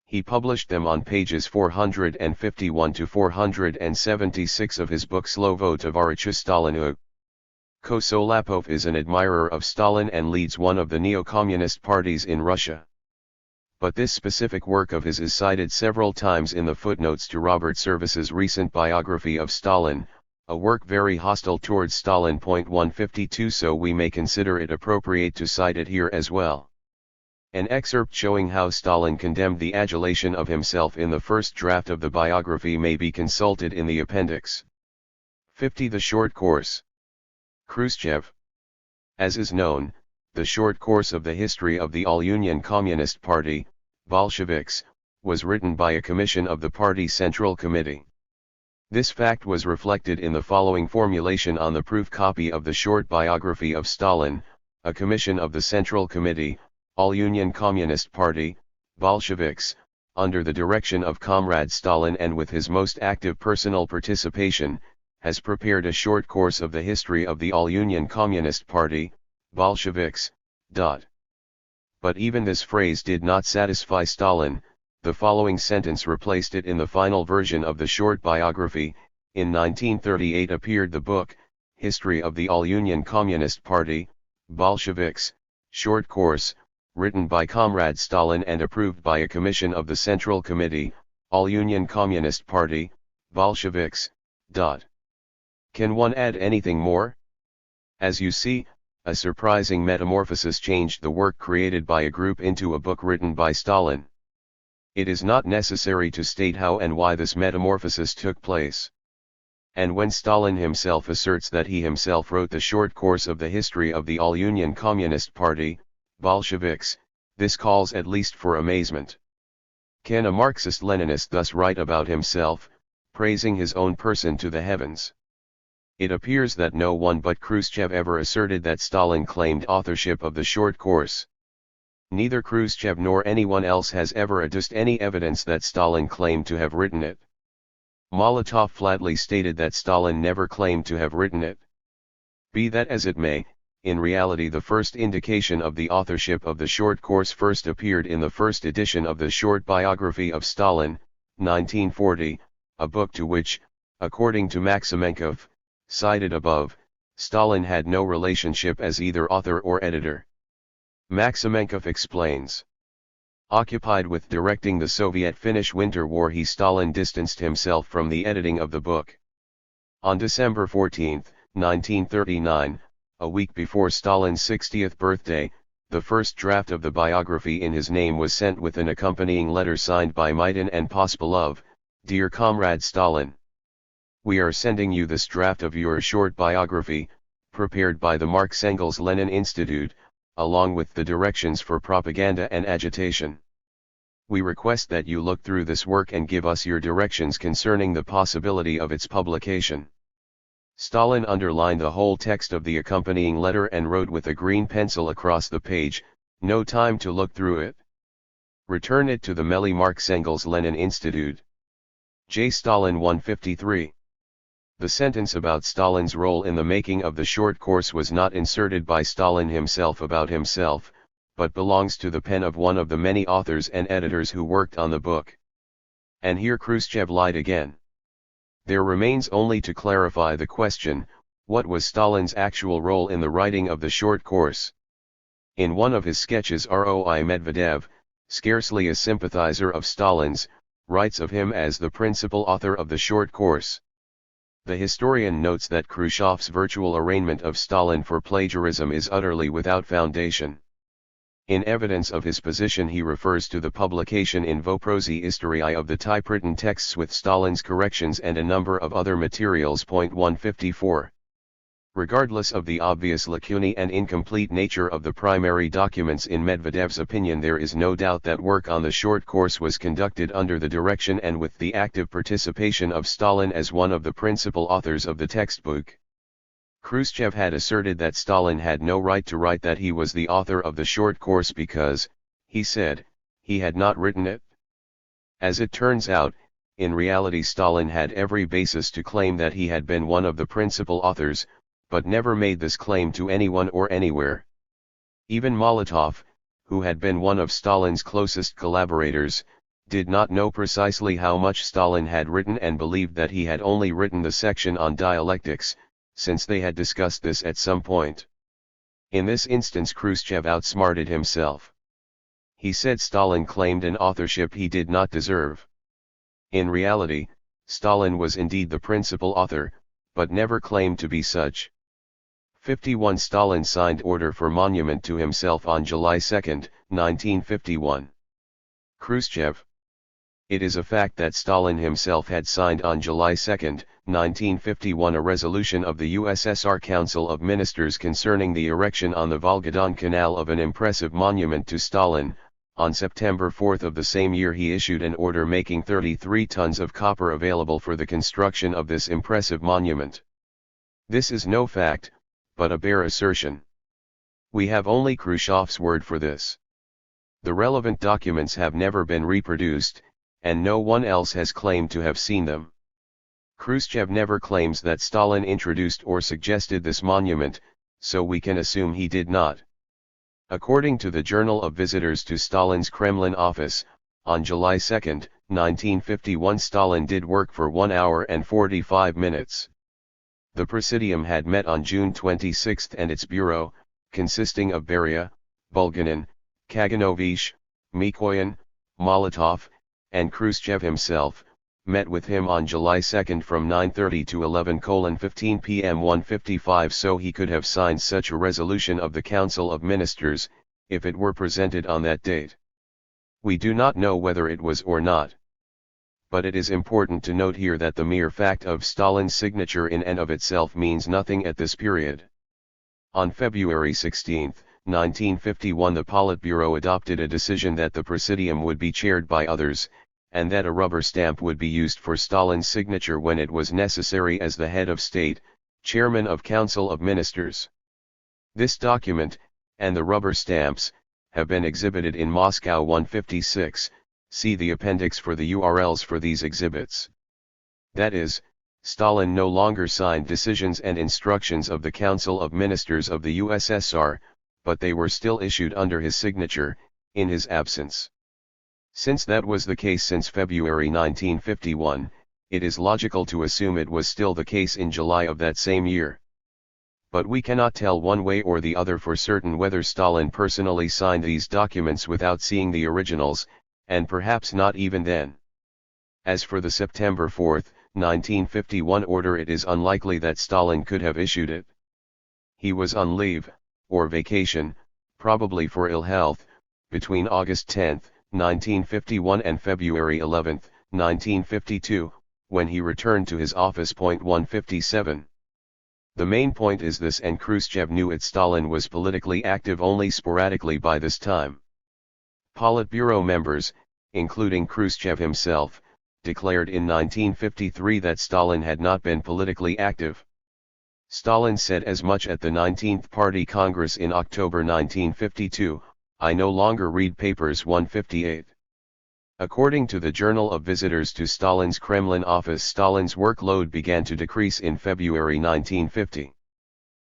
He published them on pages 451 to 476 of his book Slovo Tovarisha Stalinu. Kosolapov is an admirer of Stalin and leads one of the neo-communist parties in Russia. But this specific work of his is cited several times in the footnotes to Robert Service's recent biography of Stalin, a work very hostile towards Stalin. 152, so we may consider it appropriate to cite it here as well. An excerpt showing how Stalin condemned the adulation of himself in the first draft of the biography may be consulted in the appendix. 50. The short course. Khrushchev. As is known, the short course of the history of the All-Union Communist Party, Bolsheviks, was written by a commission of the party Central Committee. This fact was reflected in the following formulation on the proof copy of the short biography of Stalin: a commission of the Central Committee, All-Union Communist Party, Bolsheviks, under the direction of Comrade Stalin and with his most active personal participation, has prepared a short course of the history of the All-Union Communist Party, Bolsheviks. But even this phrase did not satisfy Stalin. The following sentence replaced it in the final version of the short biography. In 1938 appeared the book, History of the All-Union Communist Party, Bolsheviks, Short Course, written by Comrade Stalin and approved by a commission of the Central Committee, All-Union Communist Party, Bolsheviks. Can one add anything more? As you see, a surprising metamorphosis changed the work created by a group into a book written by Stalin. It is not necessary to state how and why this metamorphosis took place. And when Stalin himself asserts that he himself wrote the short course of the history of the All-Union Communist Party, Bolsheviks, this calls at least for amazement. Can a Marxist-Leninist thus write about himself, praising his own person to the heavens? It appears that no one but Khrushchev ever asserted that Stalin claimed authorship of the short course. Neither Khrushchev nor anyone else has ever adduced any evidence that Stalin claimed to have written it. Molotov flatly stated that Stalin never claimed to have written it. Be that as it may, in reality the first indication of the authorship of the short course first appeared in the first edition of the short biography of Stalin, 1940, a book to which, according to Maximenkov, cited above, Stalin had no relationship as either author or editor. Maximenkov explains. Occupied with directing the Soviet-Finnish Winter War, Stalin distanced himself from the editing of the book. On December 14, 1939, a week before Stalin's 60th birthday, the first draft of the biography in his name was sent with an accompanying letter signed by Maidan and Pospelov. Dear Comrade Stalin, we are sending you this draft of your short biography, prepared by the Marx-Engels-Lenin Institute, along with the directions for propaganda and agitation. We request that you look through this work and give us your directions concerning the possibility of its publication. Stalin underlined the whole text of the accompanying letter and wrote with a green pencil across the page, "No time to look through it. Return it to the Meli Marx-Engels-Lenin Institute." J. Stalin 153. The sentence about Stalin's role in the making of the short course was not inserted by Stalin himself about himself, but belongs to the pen of one of the many authors and editors who worked on the book. And here Khrushchev lied again. There remains only to clarify the question, what was Stalin's actual role in the writing of the short course? In one of his sketches, Roi Medvedev, scarcely a sympathizer of Stalin's, writes of him as the principal author of the short course. The historian notes that Khrushchev's virtual arraignment of Stalin for plagiarism is utterly without foundation. In evidence of his position he refers to the publication in Voprozy Istoriai of the typewritten texts with Stalin's corrections and a number of other materials. 154. Regardless of the obvious lacunae and incomplete nature of the primary documents in Medvedev's opinion, there is no doubt that work on the short course was conducted under the direction and with the active participation of Stalin as one of the principal authors of the textbook. Khrushchev had asserted that Stalin had no right to write that he was the author of the short course because, he said, he had not written it. As it turns out, in reality Stalin had every basis to claim that he had been one of the principal authors, but never made this claim to anyone or anywhere. Even Molotov, who had been one of Stalin's closest collaborators, did not know precisely how much Stalin had written and believed that he had only written the section on dialectics, since they had discussed this at some point. In this instance Khrushchev outsmarted himself. He said Stalin claimed an authorship he did not deserve. In reality, Stalin was indeed the principal author, but never claimed to be such. 51 Stalin signed order for monument to himself on July 2, 1951. Khrushchev. It is a fact that Stalin himself had signed on July 2, 1951 a resolution of the USSR Council of Ministers concerning the erection on the Volga-Don Canal of an impressive monument to Stalin. On September 4 of the same year he issued an order making 33 tons of copper available for the construction of this impressive monument. This is no fact, but a bare assertion. We have only Khrushchev's word for this. The relevant documents have never been reproduced, and no one else has claimed to have seen them. Khrushchev never claims that Stalin introduced or suggested this monument, so we can assume he did not. According to the Journal of Visitors to Stalin's Kremlin office, on July 2, 1951 Stalin did work for 1 hour and 45 minutes. The Presidium had met on June 26 and its bureau, consisting of Beria, Bulganin, Kaganovich, Mikoyan, Molotov, and Khrushchev himself, met with him on July 2 from 9:30 to 11:15 p.m. 1:55 so he could have signed such a resolution of the Council of Ministers, if it were presented on that date. We do not know whether it was or not. But it is important to note here that the mere fact of Stalin's signature in and of itself means nothing at this period. On February 16, 1951 the Politburo adopted a decision that the Presidium would be chaired by others, and that a rubber stamp would be used for Stalin's signature when it was necessary as the head of state, chairman of Council of Ministers. This document, and the rubber stamps, have been exhibited in Moscow 156, see the appendix for the URLs for these exhibits. That is, Stalin no longer signed decisions and instructions of the Council of Ministers of the USSR, but they were still issued under his signature, in his absence. Since that was the case since February 1951, it is logical to assume it was still the case in July of that same year. But we cannot tell one way or the other for certain whether Stalin personally signed these documents without seeing the originals, and perhaps not even then. As for the September 4, 1951 order, it is unlikely that Stalin could have issued it. He was on leave, or vacation, probably for ill health, between August 10, 1951 and February 11, 1952, when he returned to his office. 157. The main point is this, and Khrushchev knew it: Stalin was politically active only sporadically by this time. Politburo members, including Khrushchev himself, declared in 1953 that Stalin had not been politically active. Stalin said as much at the 19th Party Congress in October 1952, "I no longer read papers." 158. According to the Journal of Visitors to Stalin's Kremlin office, Stalin's workload began to decrease in February 1950.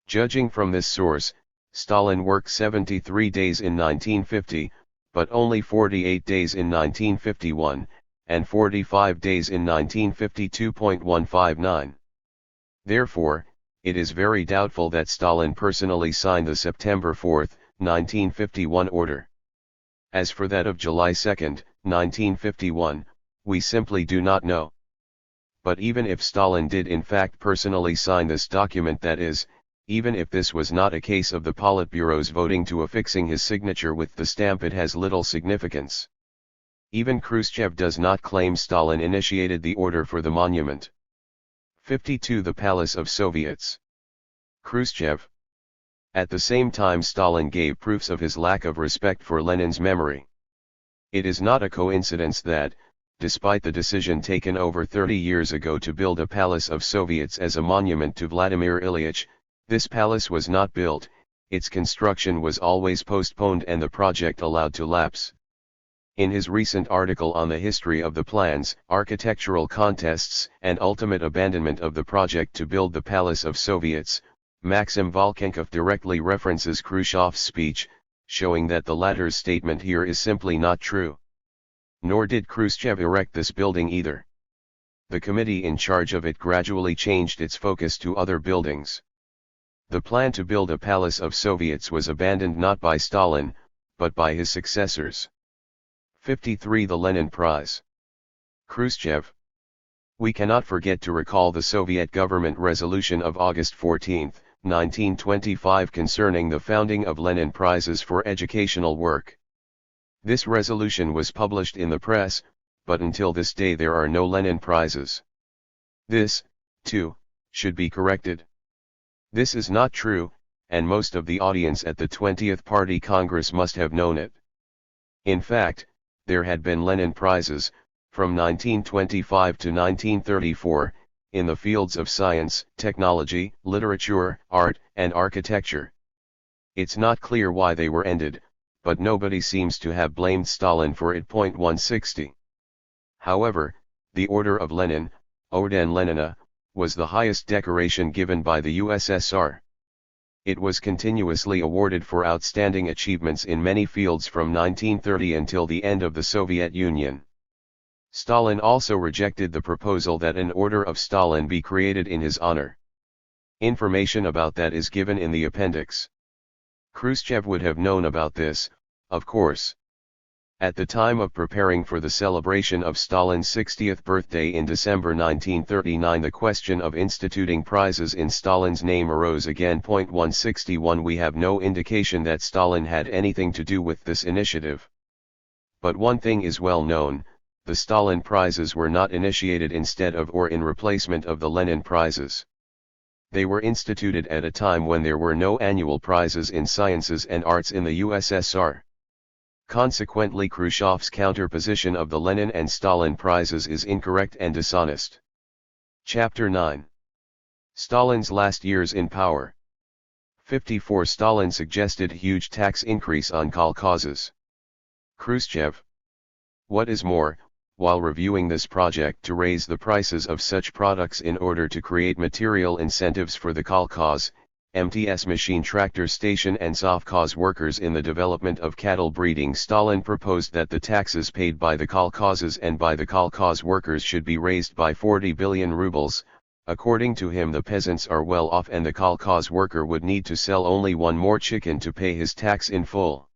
Judging from this source, Stalin worked 73 days in 1950, but only 48 days in 1951, and 45 days in 1952.159. Therefore, it is very doubtful that Stalin personally signed the September 4, 1951 order. As for that of July 2, 1951, we simply do not know. But even if Stalin did in fact personally sign this document, that is, even if this was not a case of the Politburo's voting to affixing his signature with the stamp, it has little significance. Even Khrushchev does not claim Stalin initiated the order for the monument. 52. The Palace of Soviets. Khrushchev. At the same time, Stalin gave proofs of his lack of respect for Lenin's memory. It is not a coincidence that, despite the decision taken over 30 years ago to build a palace of Soviets as a monument to Vladimir Ilyich, this palace was not built, its construction was always postponed and the project allowed to lapse. In his recent article on the history of the plans, architectural contests, and ultimate abandonment of the project to build the Palace of Soviets, Maxim Volchenkov directly references Khrushchev's speech, showing that the latter's statement here is simply not true. Nor did Khrushchev erect this building either. The committee in charge of it gradually changed its focus to other buildings. The plan to build a Palace of Soviets was abandoned not by Stalin, but by his successors. 53. The Lenin Prize. Khrushchev. We cannot forget to recall the Soviet government resolution of August 14, 1925 concerning the founding of Lenin Prizes for educational work. This resolution was published in the press, but until this day there are no Lenin Prizes. This, too, should be corrected. This is not true, and most of the audience at the 20th Party Congress must have known it. In fact, there had been Lenin Prizes, from 1925 to 1934, in the fields of science, technology, literature, art, and architecture. It's not clear why they were ended, but nobody seems to have blamed Stalin for it. 160. However, the Order of Lenin, Orden Lenina, was the highest decoration given by the USSR. It was continuously awarded for outstanding achievements in many fields from 1930 until the end of the Soviet Union. Stalin also rejected the proposal that an Order of Stalin be created in his honor. Information about that is given in the appendix. Khrushchev would have known about this, of course. At the time of preparing for the celebration of Stalin's 60th birthday in December 1939, the question of instituting prizes in Stalin's name arose again. 161. We have no indication that Stalin had anything to do with this initiative. But one thing is well known: the Stalin prizes were not initiated instead of or in replacement of the Lenin prizes. They were instituted at a time when there were no annual prizes in sciences and arts in the USSR. Consequently, Khrushchev's counterposition of the Lenin and Stalin prizes is incorrect and dishonest. Chapter 9. Stalin's last years in power. 54. Stalin suggested huge tax increase on kolkhozes. Khrushchev. What is more, while reviewing this project to raise the prices of such products in order to create material incentives for the kolkhoz, MTS machine tractor station and sovkhoz workers in the development of cattle breeding, Stalin proposed that the taxes paid by the kolkhozes and by the kolkhoz workers should be raised by 40 billion rubles. According to him, the peasants are well off and the kolkhoz worker would need to sell only one more chicken to pay his tax in full.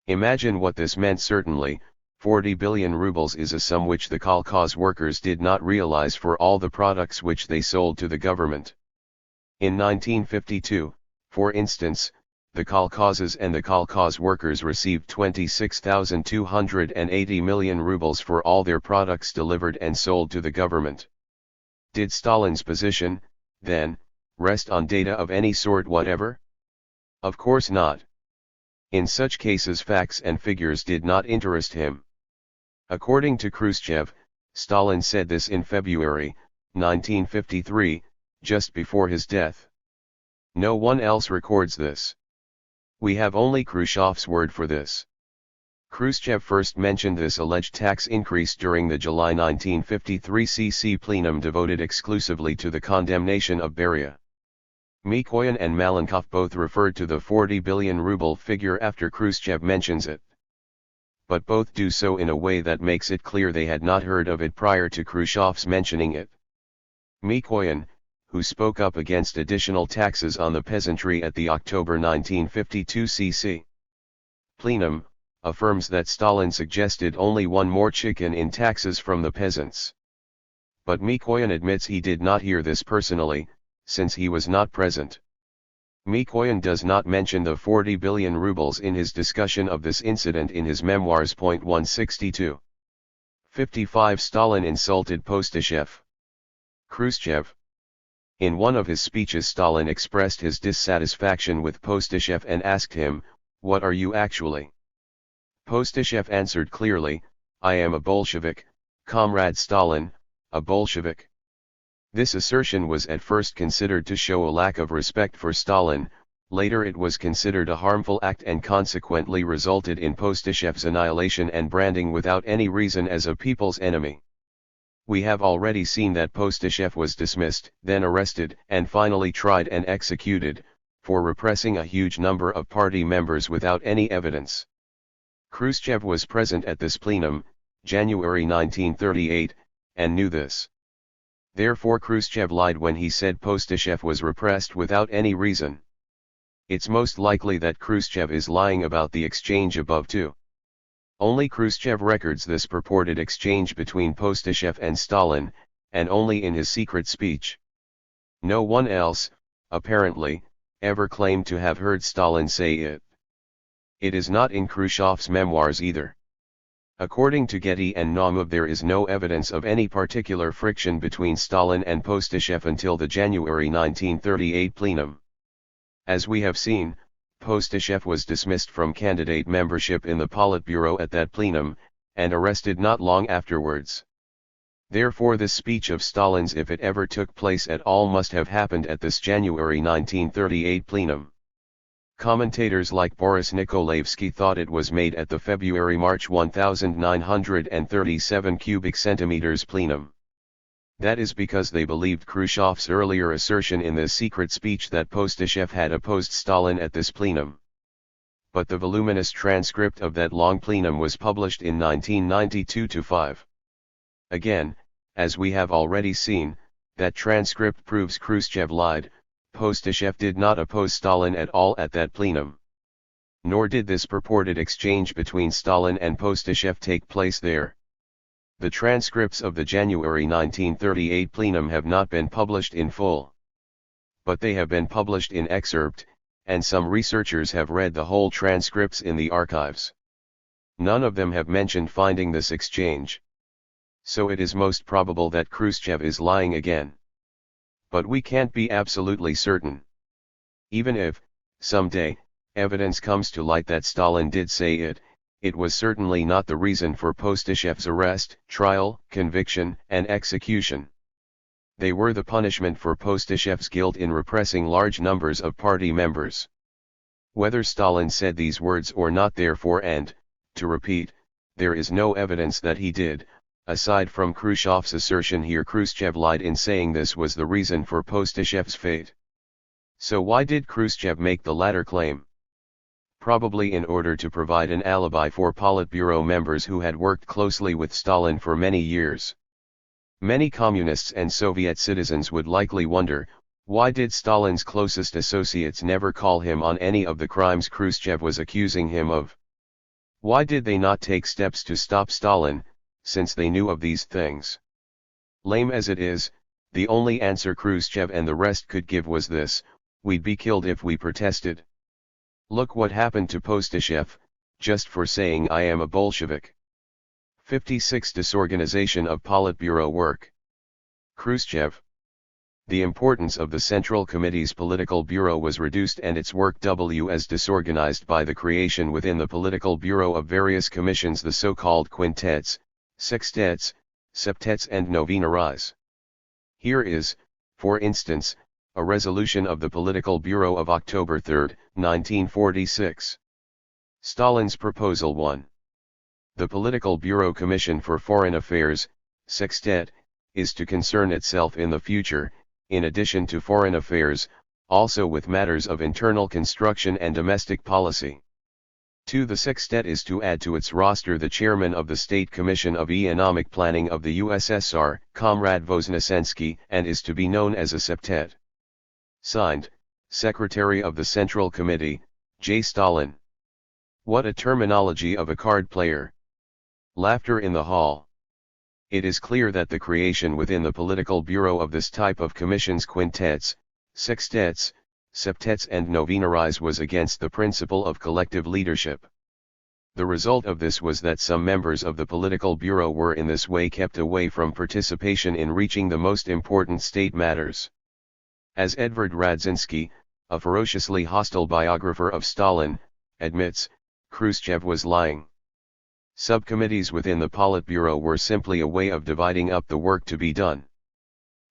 Imagine what this meant. Certainly, 40 billion rubles is a sum which the kolkhoz workers did not realize for all the products which they sold to the government. In 1952, for instance, the kolkhozes and the kolkhoz workers received 26,280 million rubles for all their products delivered and sold to the government. Did Stalin's position, then, rest on data of any sort whatever? Of course not. In such cases, facts and figures did not interest him. According to Khrushchev, Stalin said this in February 1953, just before his death. No one else records this. We have only Khrushchev's word for this. Khrushchev first mentioned this alleged tax increase during the July 1953 CC plenum devoted exclusively to the condemnation of Beria. Mikoyan and Malenkov both referred to the 40 billion ruble figure after Khrushchev mentions it. But both do so in a way that makes it clear they had not heard of it prior to Khrushchev's mentioning it. Mikoyan, who spoke up against additional taxes on the peasantry at the October 1952 CC plenum, affirms that Stalin suggested only one more chicken in taxes from the peasants. But Mikoyan admits he did not hear this personally, since he was not present. Mikoyan does not mention the 40 billion rubles in his discussion of this incident in his memoirs. 162. 55. Stalin insulted Postyshev. Khrushchev. In one of his speeches Stalin expressed his dissatisfaction with Postyshev and asked him, "What are you actually?" Postyshev answered clearly, "I am a Bolshevik, Comrade Stalin, a Bolshevik." This assertion was at first considered to show a lack of respect for Stalin, later it was considered a harmful act and consequently resulted in Postyshev's annihilation and branding without any reason as a people's enemy. We have already seen that Postyshev was dismissed, then arrested, and finally tried and executed, for repressing a huge number of party members without any evidence. Khrushchev was present at this plenum, January 1938, and knew this. Therefore Khrushchev lied when he said Postyshev was repressed without any reason. It's most likely that Khrushchev is lying about the exchange above too. Only Khrushchev records this purported exchange between Postyshev and Stalin, and only in his secret speech. No one else, apparently, ever claimed to have heard Stalin say it. It is not in Khrushchev's memoirs either. According to Getty and Naumov, there is no evidence of any particular friction between Stalin and Postyshev until the January 1938 plenum. As we have seen, Postyshev was dismissed from candidate membership in the Politburo at that plenum, and arrested not long afterwards. Therefore this speech of Stalin's, if it ever took place at all, must have happened at this January 1938 plenum. Commentators like Boris Nikolaevsky thought it was made at the February-March 1937 cubic centimeters plenum. That is because they believed Khrushchev's earlier assertion in the secret speech that Postyshev had opposed Stalin at this plenum. But the voluminous transcript of that long plenum was published in 1992-5. Again, as we have already seen, that transcript proves Khrushchev lied. Postyshev did not oppose Stalin at all at that plenum. Nor did this purported exchange between Stalin and Postyshev take place there. The transcripts of the January 1938 plenum have not been published in full. But they have been published in excerpt, and some researchers have read the whole transcripts in the archives. None of them have mentioned finding this exchange. So it is most probable that Khrushchev is lying again. But we can't be absolutely certain. Even if, someday, evidence comes to light that Stalin did say it, it was certainly not the reason for Postyshev's arrest, trial, conviction, and execution. They were the punishment for Postyshev's guilt in repressing large numbers of party members. Whether Stalin said these words or not, therefore, and, to repeat, there is no evidence that he did, aside from Khrushchev's assertion here. Khrushchev lied in saying this was the reason for Postyshev's fate. So why did Khrushchev make the latter claim? Probably in order to provide an alibi for Politburo members who had worked closely with Stalin for many years. Many communists and Soviet citizens would likely wonder, why did Stalin's closest associates never call him on any of the crimes Khrushchev was accusing him of? Why did they not take steps to stop Stalin, since they knew of these things? Lame as it is, the only answer Khrushchev and the rest could give was this: we'd be killed if we protested. Look what happened to Postyshev, just for saying I am a Bolshevik. 56. Disorganization of Politburo work. Khrushchev. The importance of the Central Committee's political bureau was reduced and its work was disorganized by the creation within the political bureau of various commissions, the so-called quintets, sextets, septets and novenaries. Here is, for instance, a resolution of the Political Bureau of October 3, 1946. Stalin's Proposal 1. The Political Bureau Commission for Foreign Affairs, Sextet, is to concern itself in the future, in addition to foreign affairs, also with matters of internal construction and domestic policy. 2. The Sextet is to add to its roster the chairman of the State Commission of Economic Planning of the USSR, Comrade Voznesensky, and is to be known as a septet. Signed, Secretary of the Central Committee, J. Stalin. What a terminology of a card player! Laughter in the hall. It is clear that the creation within the political bureau of this type of commissions, quintets, sextets, septets and novenaries, was against the principle of collective leadership. The result of this was that some members of the political bureau were in this way kept away from participation in reaching the most important state matters. As Edvard Radzinsky, a ferociously hostile biographer of Stalin, admits, Khrushchev was lying. Subcommittees within the Politburo were simply a way of dividing up the work to be done.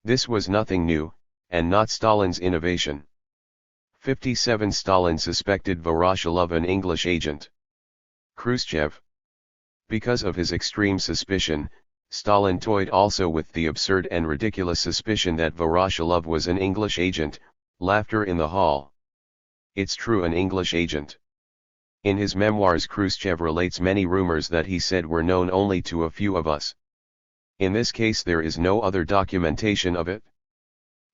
This was nothing new, and not Stalin's innovation. 57 Stalin suspected Voroshilov an English agent. Khrushchev. Because of his extreme suspicion, Stalin toyed also with the absurd and ridiculous suspicion that Voroshilov was an English agent. Laughter in the hall. It's true, an English agent. In his memoirs Khrushchev relates many rumors that he said were known only to a few of us. In this case there is no other documentation of it.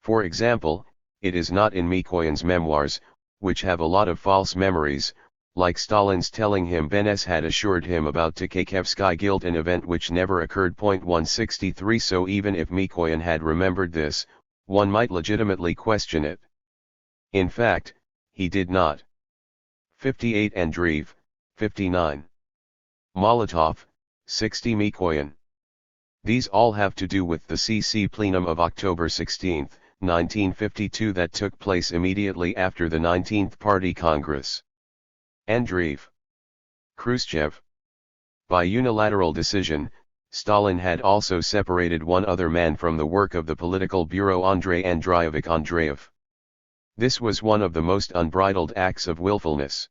For example, it is not in Mikoyan's memoirs, which have a lot of false memories, like Stalin's telling him Benes had assured him about Tkakhevsky guilt, an event which never occurred. 163 So even if Mikoyan had remembered this, one might legitimately question it. In fact, he did not. 58 Andreev, 59. Molotov, 60 Mikoyan. These all have to do with the CC plenum of October 16, 1952 that took place immediately after the 19th Party Congress. Andreev. Khrushchev. By unilateral decision, Stalin had also separated one other man from the work of the political bureau, Andrei Andreevich Andreev. This was one of the most unbridled acts of willfulness.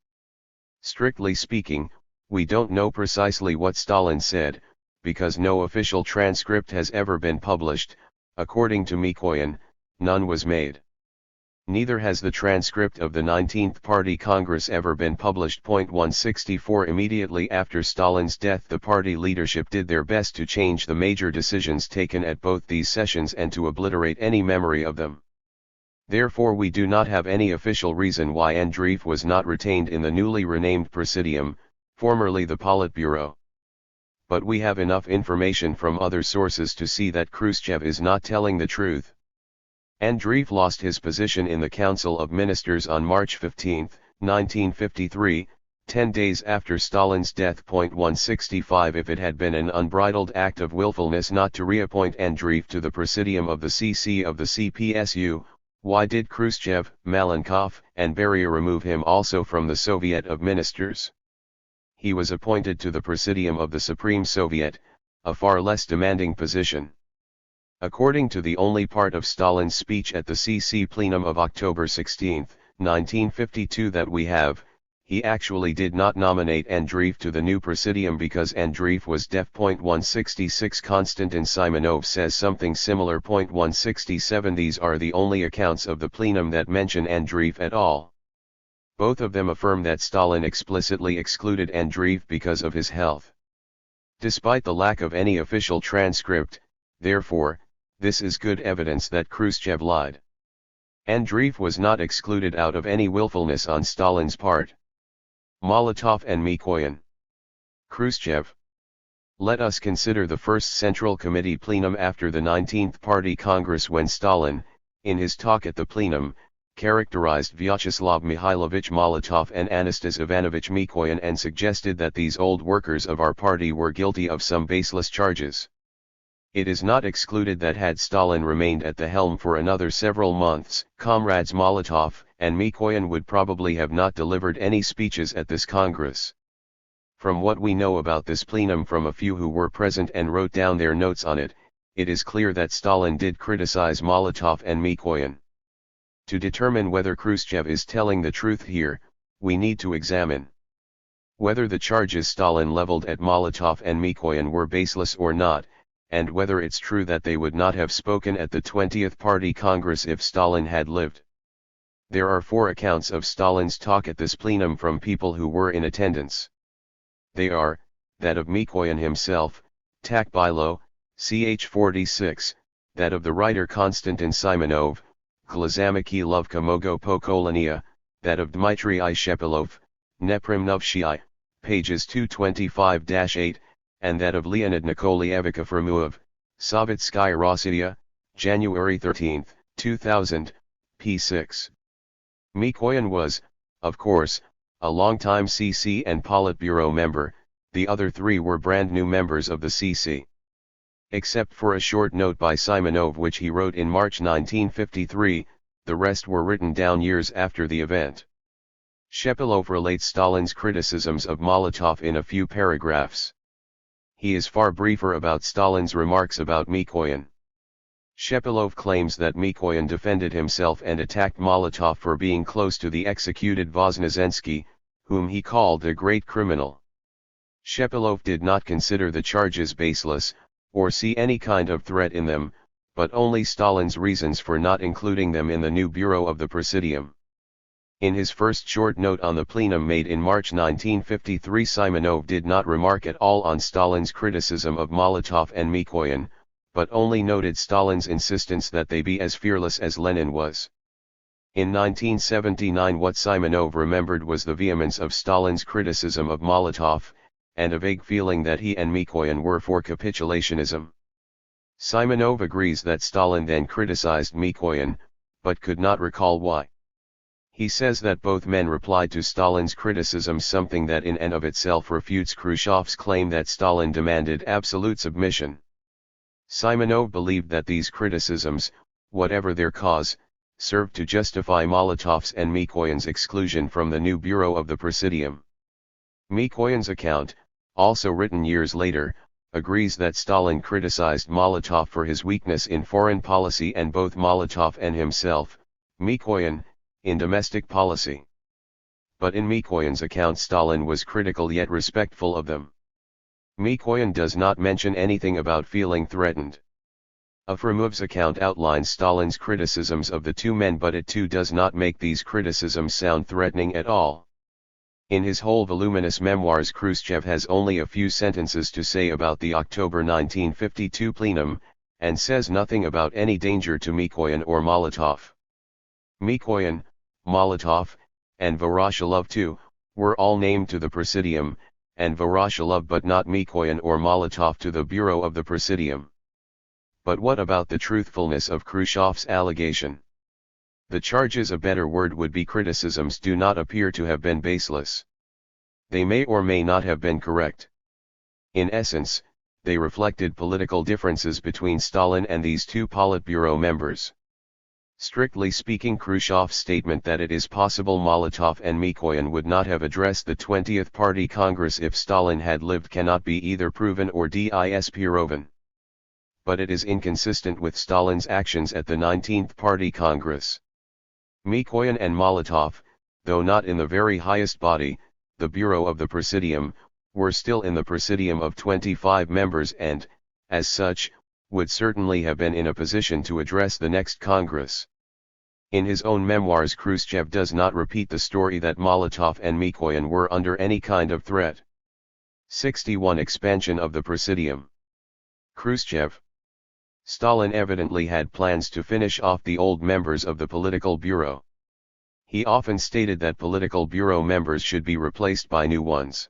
Strictly speaking, we don't know precisely what Stalin said, because no official transcript has ever been published. According to Mikoyan, none was made. Neither has the transcript of the 19th Party Congress ever been published. 164 Immediately after Stalin's death, the party leadership did their best to change the major decisions taken at both these sessions and to obliterate any memory of them. Therefore we do not have any official reason why Andreev was not retained in the newly renamed Presidium, formerly the Politburo. But we have enough information from other sources to see that Khrushchev is not telling the truth. Andreev lost his position in the Council of Ministers on March 15, 1953, 10 days after Stalin's death. 165 If it had been an unbridled act of willfulness not to reappoint Andreev to the Presidium of the CC of the CPSU, why did Khrushchev, Malenkov, and Beria remove him also from the Soviet of Ministers? He was appointed to the Presidium of the Supreme Soviet, a far less demanding position. According to the only part of Stalin's speech at the CC plenum of October 16, 1952 that we have, he actually did not nominate Andreev to the new Presidium because Andreev was deaf. 166 Konstantin Simonov says something similar. 167 These are the only accounts of the plenum that mention Andreev at all. Both of them affirm that Stalin explicitly excluded Andreev because of his health. Despite the lack of any official transcript, therefore, this is good evidence that Khrushchev lied. Andreev was not excluded out of any willfulness on Stalin's part. Molotov and Mikoyan. Khrushchev. Let us consider the first Central Committee plenum after the 19th Party Congress, when Stalin, in his talk at the plenum, characterized Vyacheslav Mikhailovich Molotov and Anastas Ivanovich Mikoyan and suggested that these old workers of our party were guilty of some baseless charges. It is not excluded that had Stalin remained at the helm for another several months, comrades Molotov and Mikoyan would probably have not delivered any speeches at this Congress. From what we know about this plenum from a few who were present and wrote down their notes on it, it is clear that Stalin did criticize Molotov and Mikoyan. To determine whether Khrushchev is telling the truth here, we need to examine whether the charges Stalin leveled at Molotov and Mikoyan were baseless or not, and whether it's true that they would not have spoken at the 20th Party Congress if Stalin had lived. There are 4 accounts of Stalin's talk at this plenum from people who were in attendance. They are, that of Mikoyan himself, Takbilo, ch. 46, that of the writer Konstantin Simonov, Glazamiki Lovka Mogo Pokolenia, that of Dmitry Shepilov, Neprimnovshii, pages 225-8, and that of Leonid Nikolaevich Aframuov, Sovetskaya Rossiya, January 13, 2000, p. 6. Mikoyan was, of course, a longtime CC and Politburo member. The other 3 were brand new members of the CC. Except for a short note by Simonov which he wrote in March 1953, the rest were written down years after the event. Shepilov relates Stalin's criticisms of Molotov in a few paragraphs. He is far briefer about Stalin's remarks about Mikoyan. Shepilov claims that Mikoyan defended himself and attacked Molotov for being close to the executed Voznesensky, whom he called a great criminal. Shepilov did not consider the charges baseless, or see any kind of threat in them, but only Stalin's reasons for not including them in the new bureau of the Presidium. In his first short note on the plenum made in March 1953, Simonov did not remark at all on Stalin's criticism of Molotov and Mikoyan, but only noted Stalin's insistence that they be as fearless as Lenin was. In 1979, what Simonov remembered was the vehemence of Stalin's criticism of Molotov, and a vague feeling that he and Mikoyan were for capitulationism. Simonov agrees that Stalin then criticized Mikoyan, but could not recall why. He says that both men replied to Stalin's criticism, something that in and of itself refutes Khrushchev's claim that Stalin demanded absolute submission. Simonov believed that these criticisms, whatever their cause, served to justify Molotov's and Mikoyan's exclusion from the new bureau of the Presidium. Mikoyan's account, also written years later, agrees that Stalin criticized Molotov for his weakness in foreign policy and both Molotov and himself, Mikoyan, in domestic policy. But in Mikoyan's account Stalin was critical yet respectful of them. Mikoyan does not mention anything about feeling threatened. Afremov's account outlines Stalin's criticisms of the two men, but it too does not make these criticisms sound threatening at all. In his whole voluminous memoirs, Khrushchev has only a few sentences to say about the October 1952 plenum, and says nothing about any danger to Mikoyan or Molotov. Mikoyan, Molotov, and Voroshilov too, were all named to the Presidium, and Voroshilov but not Mikoyan or Molotov to the Bureau of the Presidium. But what about the truthfulness of Khrushchev's allegation? The charges, a better word would be criticisms, do not appear to have been baseless. They may or may not have been correct. In essence, they reflected political differences between Stalin and these two Politburo members. Strictly speaking, Khrushchev's statement that it is possible Molotov and Mikoyan would not have addressed the 20th Party Congress if Stalin had lived cannot be either proven or disproven. But it is inconsistent with Stalin's actions at the 19th Party Congress. Mikoyan and Molotov, though not in the very highest body, the Bureau of the Presidium, were still in the Presidium of 25 members and, as such, would certainly have been in a position to address the next Congress. In his own memoirs, Khrushchev does not repeat the story that Molotov and Mikoyan were under any kind of threat. 61. Expansion of the Presidium. Khrushchev. Stalin evidently had plans to finish off the old members of the Political Bureau. He often stated that Political Bureau members should be replaced by new ones.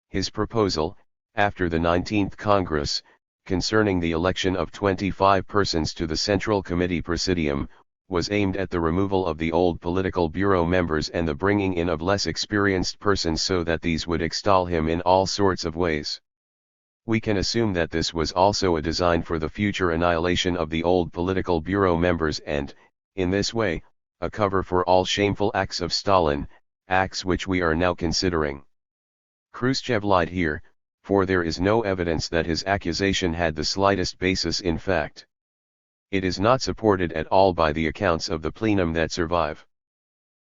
His proposal, after the 19th Congress, concerning the election of 25 persons to the Central Committee Presidium, was aimed at the removal of the old Political Bureau members and the bringing in of less experienced persons so that these would extol him in all sorts of ways. We can assume that this was also a design for the future annihilation of the old Political Bureau members and, in this way, a cover for all shameful acts of Stalin, acts which we are now considering. Khrushchev lied here, for there is no evidence that his accusation had the slightest basis in fact. It is not supported at all by the accounts of the plenum that survive.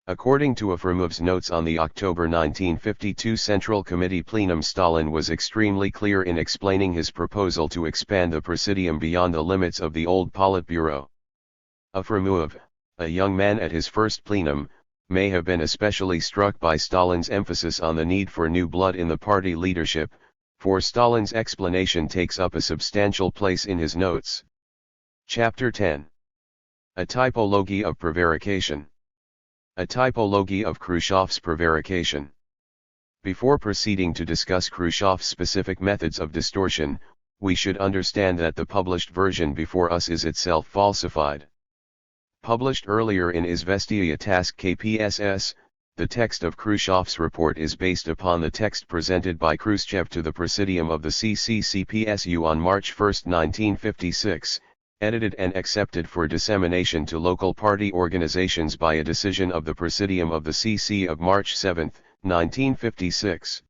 According to Afremov's notes on the October 1952 Central Committee plenum, Stalin was extremely clear in explaining his proposal to expand the Presidium beyond the limits of the old Politburo. Afremov, a young man at his first plenum, may have been especially struck by Stalin's emphasis on the need for new blood in the party leadership, for Stalin's explanation takes up a substantial place in his notes. Chapter 10. A typology of prevarication. A typology of Khrushchev's prevarication. Before proceeding to discuss Khrushchev's specific methods of distortion, we should understand that the published version before us is itself falsified. Published earlier in Izvestia Task KPSS, the text of Khrushchev's report is based upon the text presented by Khrushchev to the Presidium of the CCCPSU on March 1, 1956, edited and accepted for dissemination to local party organizations by a decision of the Presidium of the CC of March 7, 1956.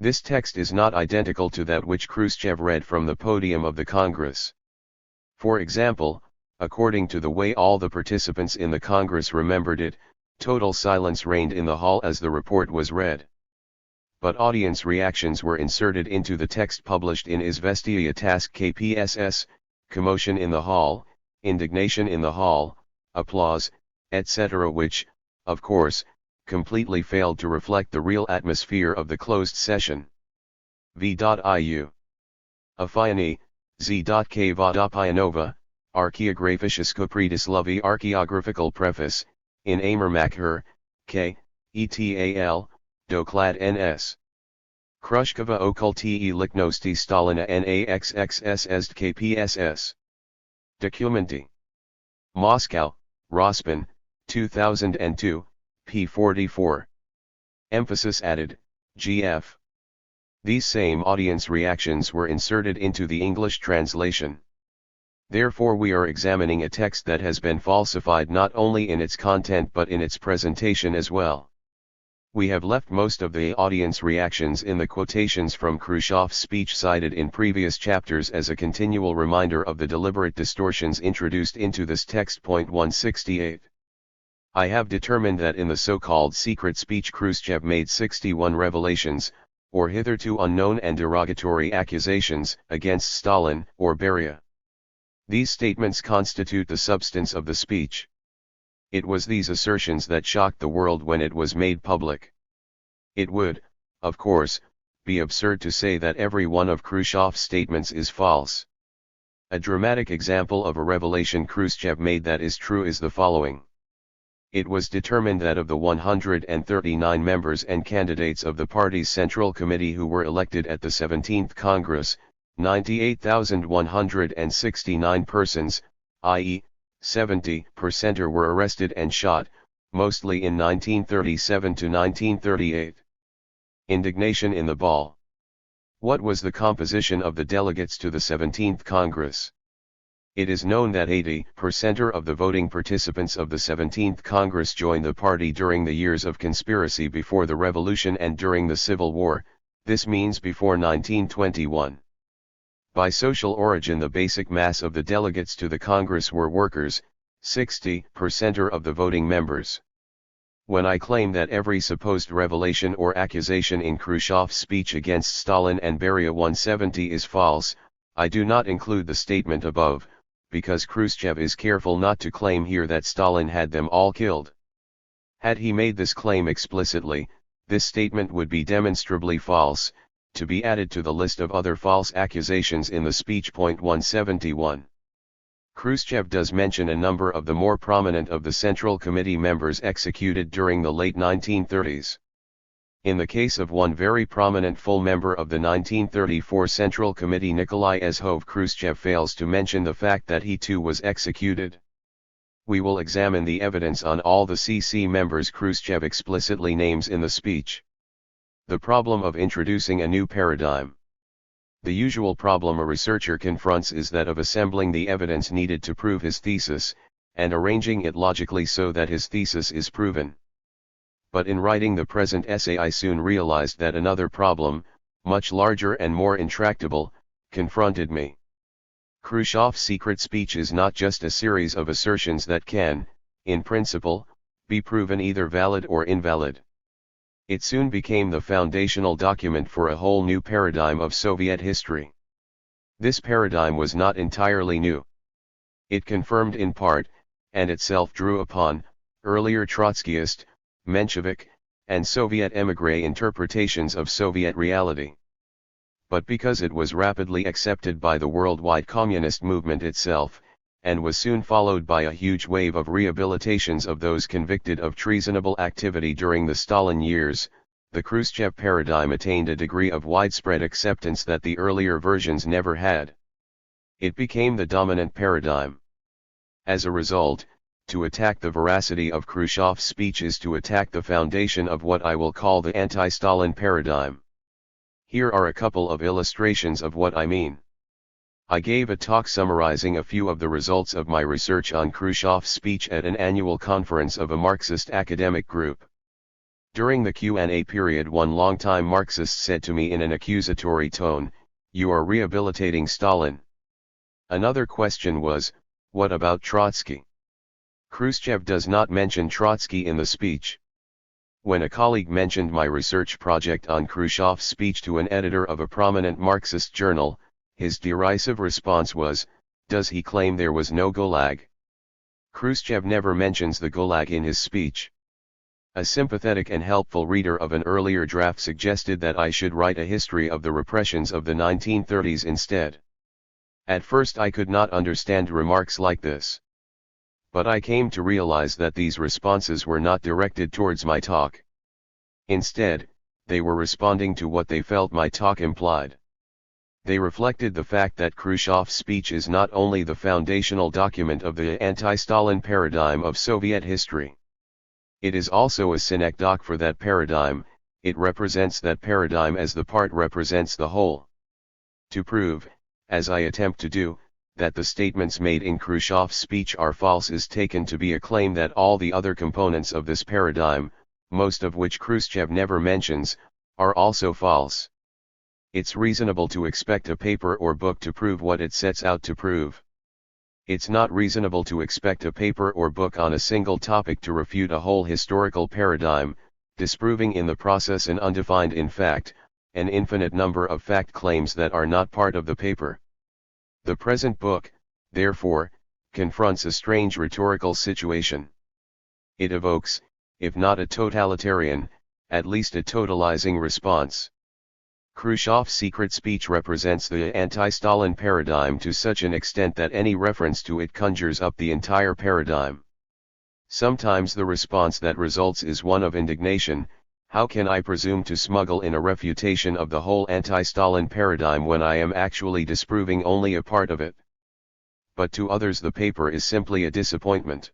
This text is not identical to that which Khrushchev read from the podium of the Congress. For example, according to the way all the participants in the Congress remembered it, total silence reigned in the hall as the report was read. But audience reactions were inserted into the text published in Izvestia Task KPSS, commotion in the hall, indignation in the hall, applause, etc., which, of course, completely failed to reflect the real atmosphere of the closed session. V.IU. Afyani, Z.K. Vodopianova, Archeographische Predisluvy Archeographical Preface, in Amermakher, K. ETAL, Doklad NS. Krushkova Okulti Liknosti Stalina NAXXS KPSS. Documenti. Moscow, Rospin, 2002, p. 44. Emphasis added, GF. These same audience reactions were inserted into the English translation. Therefore we are examining a text that has been falsified not only in its content but in its presentation as well. We have left most of the audience reactions in the quotations from Khrushchev's speech cited in previous chapters as a continual reminder of the deliberate distortions introduced into this text. 168. I have determined that in the so-called secret speech Khrushchev made 61 revelations, or hitherto unknown and derogatory accusations, against Stalin or Beria. These statements constitute the substance of the speech. It was these assertions that shocked the world when it was made public. It would, of course, be absurd to say that every one of Khrushchev's statements is false. A dramatic example of a revelation Khrushchev made that is true is the following. It was determined that of the 139 members and candidates of the party's Central Committee who were elected at the 17th Congress, 98,169 persons, i.e., 70% were arrested and shot, mostly in 1937 to 1938. Indignation in the ball. What was the composition of the delegates to the 17th Congress? It is known that 80% of the voting participants of the 17th Congress joined the party during the years of conspiracy before the Revolution and during the Civil War, this means before 1921. By social origin the basic mass of the delegates to the Congress were workers, 60% of the voting members. When I claim that every supposed revelation or accusation in Khrushchev's speech against Stalin and Beria 170 is false, I do not include the statement above, because Khrushchev is careful not to claim here that Stalin had them all killed. Had he made this claim explicitly, this statement would be demonstrably false, to be added to the list of other false accusations in the speech. 171. Khrushchev does mention a number of the more prominent of the Central Committee members executed during the late 1930s. In the case of one very prominent full member of the 1934 Central Committee Nikolai Ezhov, Khrushchev fails to mention the fact that he too was executed. We will examine the evidence on all the CC members Khrushchev explicitly names in the speech. The problem of introducing a new paradigm. The usual problem a researcher confronts is that of assembling the evidence needed to prove his thesis, and arranging it logically so that his thesis is proven. But in writing the present essay I soon realized that another problem, much larger and more intractable, confronted me. Khrushchev's secret speech is not just a series of assertions that can, in principle, be proven either valid or invalid. It soon became the foundational document for a whole new paradigm of Soviet history. This paradigm was not entirely new. It confirmed in part, and itself drew upon, earlier Trotskyist, Menshevik, and Soviet émigré interpretations of Soviet reality. But because it was rapidly accepted by the worldwide communist movement itself, and was soon followed by a huge wave of rehabilitations of those convicted of treasonable activity during the Stalin years, the Khrushchev paradigm attained a degree of widespread acceptance that the earlier versions never had. It became the dominant paradigm. As a result, to attack the veracity of Khrushchev's speech is to attack the foundation of what I will call the anti-Stalin paradigm. Here are a couple of illustrations of what I mean. I gave a talk summarizing a few of the results of my research on Khrushchev's speech at an annual conference of a Marxist academic group. During the Q&A period, one longtime Marxist said to me in an accusatory tone, "You are rehabilitating Stalin." Another question was, "What about Trotsky?" Khrushchev does not mention Trotsky in the speech. When a colleague mentioned my research project on Khrushchev's speech to an editor of a prominent Marxist journal, his derisive response was, "Does he claim there was no Gulag?" Khrushchev never mentions the Gulag in his speech. A sympathetic and helpful reader of an earlier draft suggested that I should write a history of the repressions of the 1930s instead. At first I could not understand remarks like this. But I came to realize that these responses were not directed towards my talk. Instead, they were responding to what they felt my talk implied. They reflected the fact that Khrushchev's speech is not only the foundational document of the anti-Stalin paradigm of Soviet history. It is also a synecdoche for that paradigm. It represents that paradigm as the part represents the whole. To prove, as I attempt to do, that the statements made in Khrushchev's speech are false is taken to be a claim that all the other components of this paradigm, most of which Khrushchev never mentions, are also false. It's reasonable to expect a paper or book to prove what it sets out to prove. It's not reasonable to expect a paper or book on a single topic to refute a whole historical paradigm, disproving in the process an undefined in fact, an infinite number of fact claims that are not part of the paper. The present book, therefore, confronts a strange rhetorical situation. It evokes, if not a totalitarian, at least a totalizing response. Khrushchev's secret speech represents the anti-Stalin paradigm to such an extent that any reference to it conjures up the entire paradigm. Sometimes the response that results is one of indignation. How can I presume to smuggle in a refutation of the whole anti-Stalin paradigm when I am actually disproving only a part of it? But to others the paper is simply a disappointment.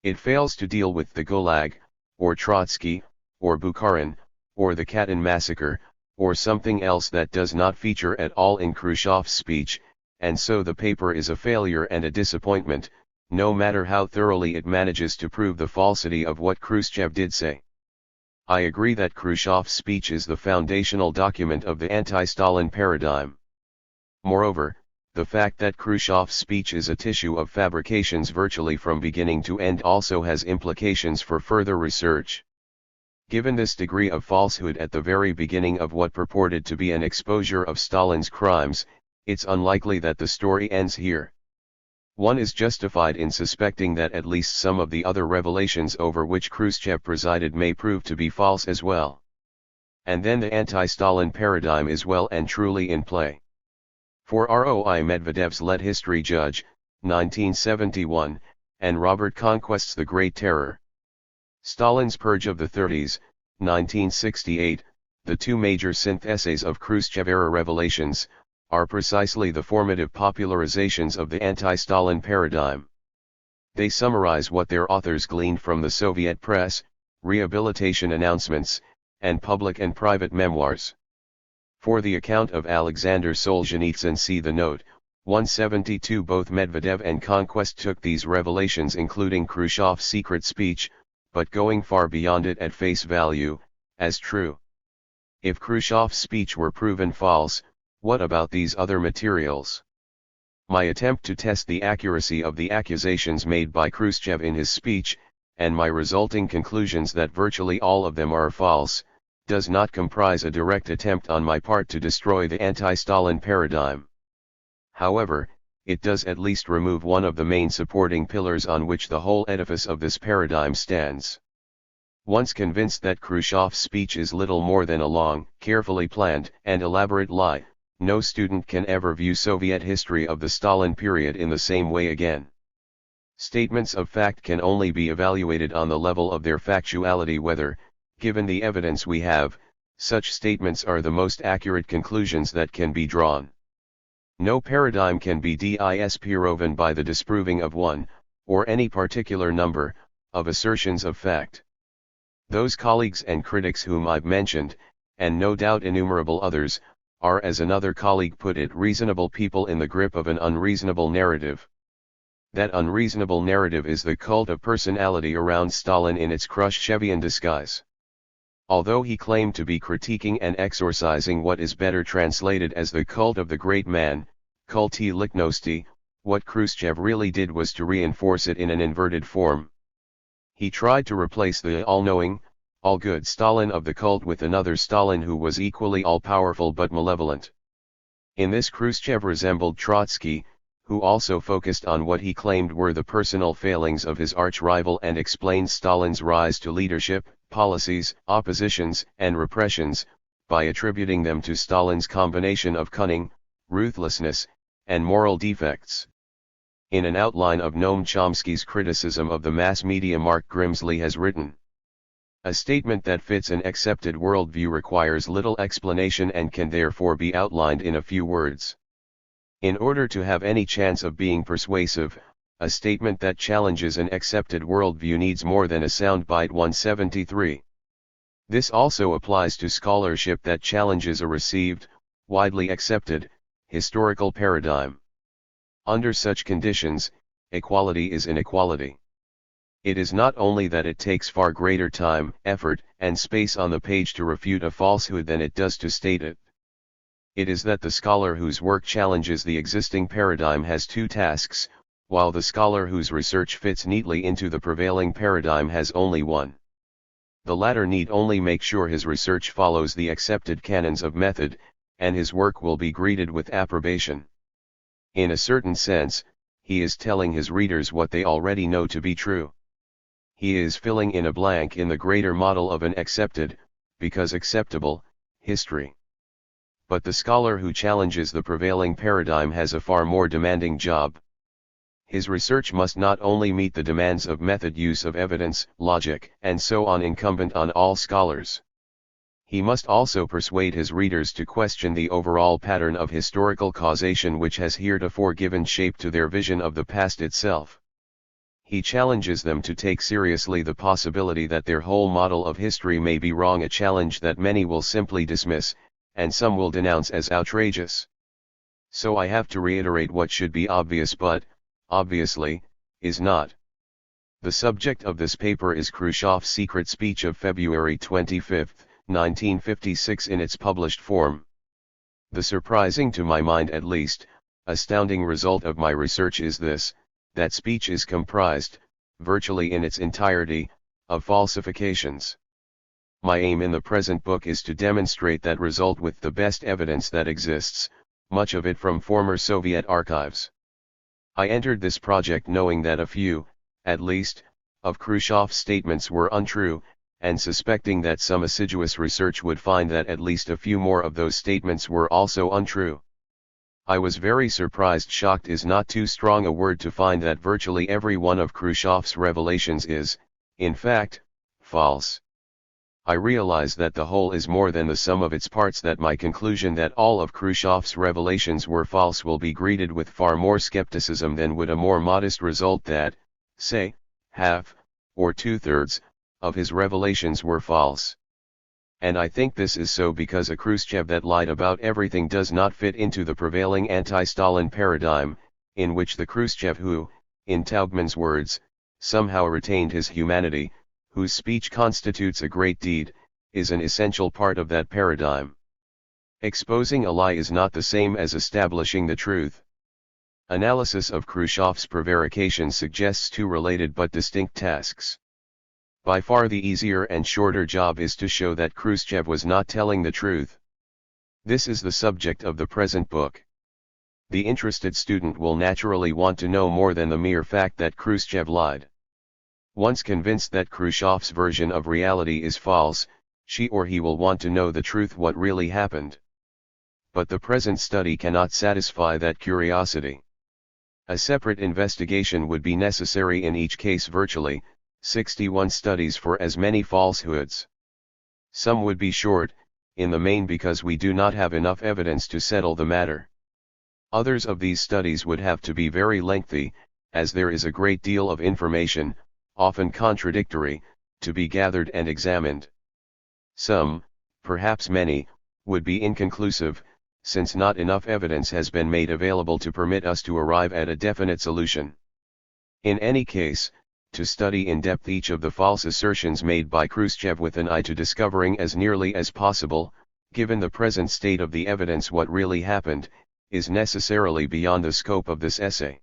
It fails to deal with the Gulag, or Trotsky, or Bukharin, or the Katyn massacre, or something else that does not feature at all in Khrushchev's speech, and so the paper is a failure and a disappointment, no matter how thoroughly it manages to prove the falsity of what Khrushchev did say. I agree that Khrushchev's speech is the foundational document of the anti-Stalin paradigm. Moreover, the fact that Khrushchev's speech is a tissue of fabrications virtually from beginning to end also has implications for further research. Given this degree of falsehood at the very beginning of what purported to be an exposure of Stalin's crimes, it's unlikely that the story ends here. One is justified in suspecting that at least some of the other revelations over which Khrushchev presided may prove to be false as well. And then the anti-Stalin paradigm is well and truly in play. For Roi Medvedev's Let History Judge, 1971, and Robert Conquest's The Great Terror. Stalin's Purge of the 30s, 1968, the two major syntheses of Khrushchev-era revelations, are precisely the formative popularizations of the anti-Stalin paradigm. They summarize what their authors gleaned from the Soviet press, rehabilitation announcements, and public and private memoirs. For the account of Alexander Solzhenitsyn, see the note, 172. Both Medvedev and Conquest took these revelations, including Khrushchev's secret speech, but going far beyond it at face value, as true. If Khrushchev's speech were proven false, what about these other materials? My attempt to test the accuracy of the accusations made by Khrushchev in his speech, and my resulting conclusions that virtually all of them are false, does not comprise a direct attempt on my part to destroy the anti-Stalin paradigm. However, it does at least remove one of the main supporting pillars on which the whole edifice of this paradigm stands. Once convinced that Khrushchev's speech is little more than a long, carefully planned, and elaborate lie, no student can ever view Soviet history of the Stalin period in the same way again. Statements of fact can only be evaluated on the level of their factuality, whether, given the evidence we have, such statements are the most accurate conclusions that can be drawn. No paradigm can be disproven by the disproving of one, or any particular number, of assertions of fact. Those colleagues and critics whom I've mentioned, and no doubt innumerable others, are, as another colleague put it, reasonable people in the grip of an unreasonable narrative. That unreasonable narrative is the cult of personality around Stalin in its Khrushchevian disguise. Although he claimed to be critiquing and exorcising what is better translated as the cult of the great man, kulti lichnosti, what Khrushchev really did was to reinforce it in an inverted form. He tried to replace the all-knowing, all-good Stalin of the cult with another Stalin who was equally all-powerful but malevolent. In this, Khrushchev resembled Trotsky, who also focused on what he claimed were the personal failings of his arch-rival and explained Stalin's rise to leadership, policies, oppositions, and repressions, by attributing them to Stalin's combination of cunning, ruthlessness, and moral defects. In an outline of Noam Chomsky's criticism of the mass media, Mark Grimsley has written, "A statement that fits an accepted worldview requires little explanation and can therefore be outlined in a few words. In order to have any chance of being persuasive, a statement that challenges an accepted worldview needs more than a soundbite." 173. This also applies to scholarship that challenges a received, widely accepted, historical paradigm. Under such conditions, equality is inequality. It is not only that it takes far greater time, effort, and space on the page to refute a falsehood than it does to state it. It is that the scholar whose work challenges the existing paradigm has two tasks, while the scholar whose research fits neatly into the prevailing paradigm has only one. The latter need only make sure his research follows the accepted canons of method, and his work will be greeted with approbation. In a certain sense, he is telling his readers what they already know to be true. He is filling in a blank in the greater model of an accepted, because acceptable, history. But the scholar who challenges the prevailing paradigm has a far more demanding job. His research must not only meet the demands of method, use of evidence, logic, and so on incumbent on all scholars. He must also persuade his readers to question the overall pattern of historical causation which has heretofore given shape to their vision of the past itself. He challenges them to take seriously the possibility that their whole model of history may be wrong, a challenge that many will simply dismiss, and some will denounce as outrageous. So I have to reiterate what should be obvious but, obviously, is not. The subject of this paper is Khrushchev's secret speech of February 25, 1956 in its published form. The surprising, to my mind at least, astounding result of my research is this: that speech is comprised, virtually in its entirety, of falsifications. My aim in the present book is to demonstrate that result with the best evidence that exists, much of it from former Soviet archives. I entered this project knowing that a few, at least, of Khrushchev's statements were untrue, and suspecting that some assiduous research would find that at least a few more of those statements were also untrue. I was very surprised, shocked is not too strong a word, to find that virtually every one of Khrushchev's revelations is, in fact, false. I realize that the whole is more than the sum of its parts, that my conclusion that all of Khrushchev's revelations were false will be greeted with far more skepticism than would a more modest result that, say, half, or two-thirds, of his revelations were false. And I think this is so because a Khrushchev that lied about everything does not fit into the prevailing anti-Stalin paradigm, in which the Khrushchev who, in Taubman's words, somehow retained his humanity, whose speech constitutes a great deed, is an essential part of that paradigm. Exposing a lie is not the same as establishing the truth. Analysis of Khrushchev's prevarication suggests two related but distinct tasks. By far the easier and shorter job is to show that Khrushchev was not telling the truth. This is the subject of the present book. The interested student will naturally want to know more than the mere fact that Khrushchev lied. Once convinced that Khrushchev's version of reality is false, she or he will want to know the truth, what really happened. But the present study cannot satisfy that curiosity. A separate investigation would be necessary in each case, virtually 61 studies for as many falsehoods. Some would be short, in the main because we do not have enough evidence to settle the matter. Others of these studies would have to be very lengthy, as there is a great deal of information, often contradictory, to be gathered and examined. Some, perhaps many, would be inconclusive, since not enough evidence has been made available to permit us to arrive at a definite solution. In any case, to study in depth each of the false assertions made by Khrushchev with an eye to discovering as nearly as possible, given the present state of the evidence what really happened, is necessarily beyond the scope of this essay.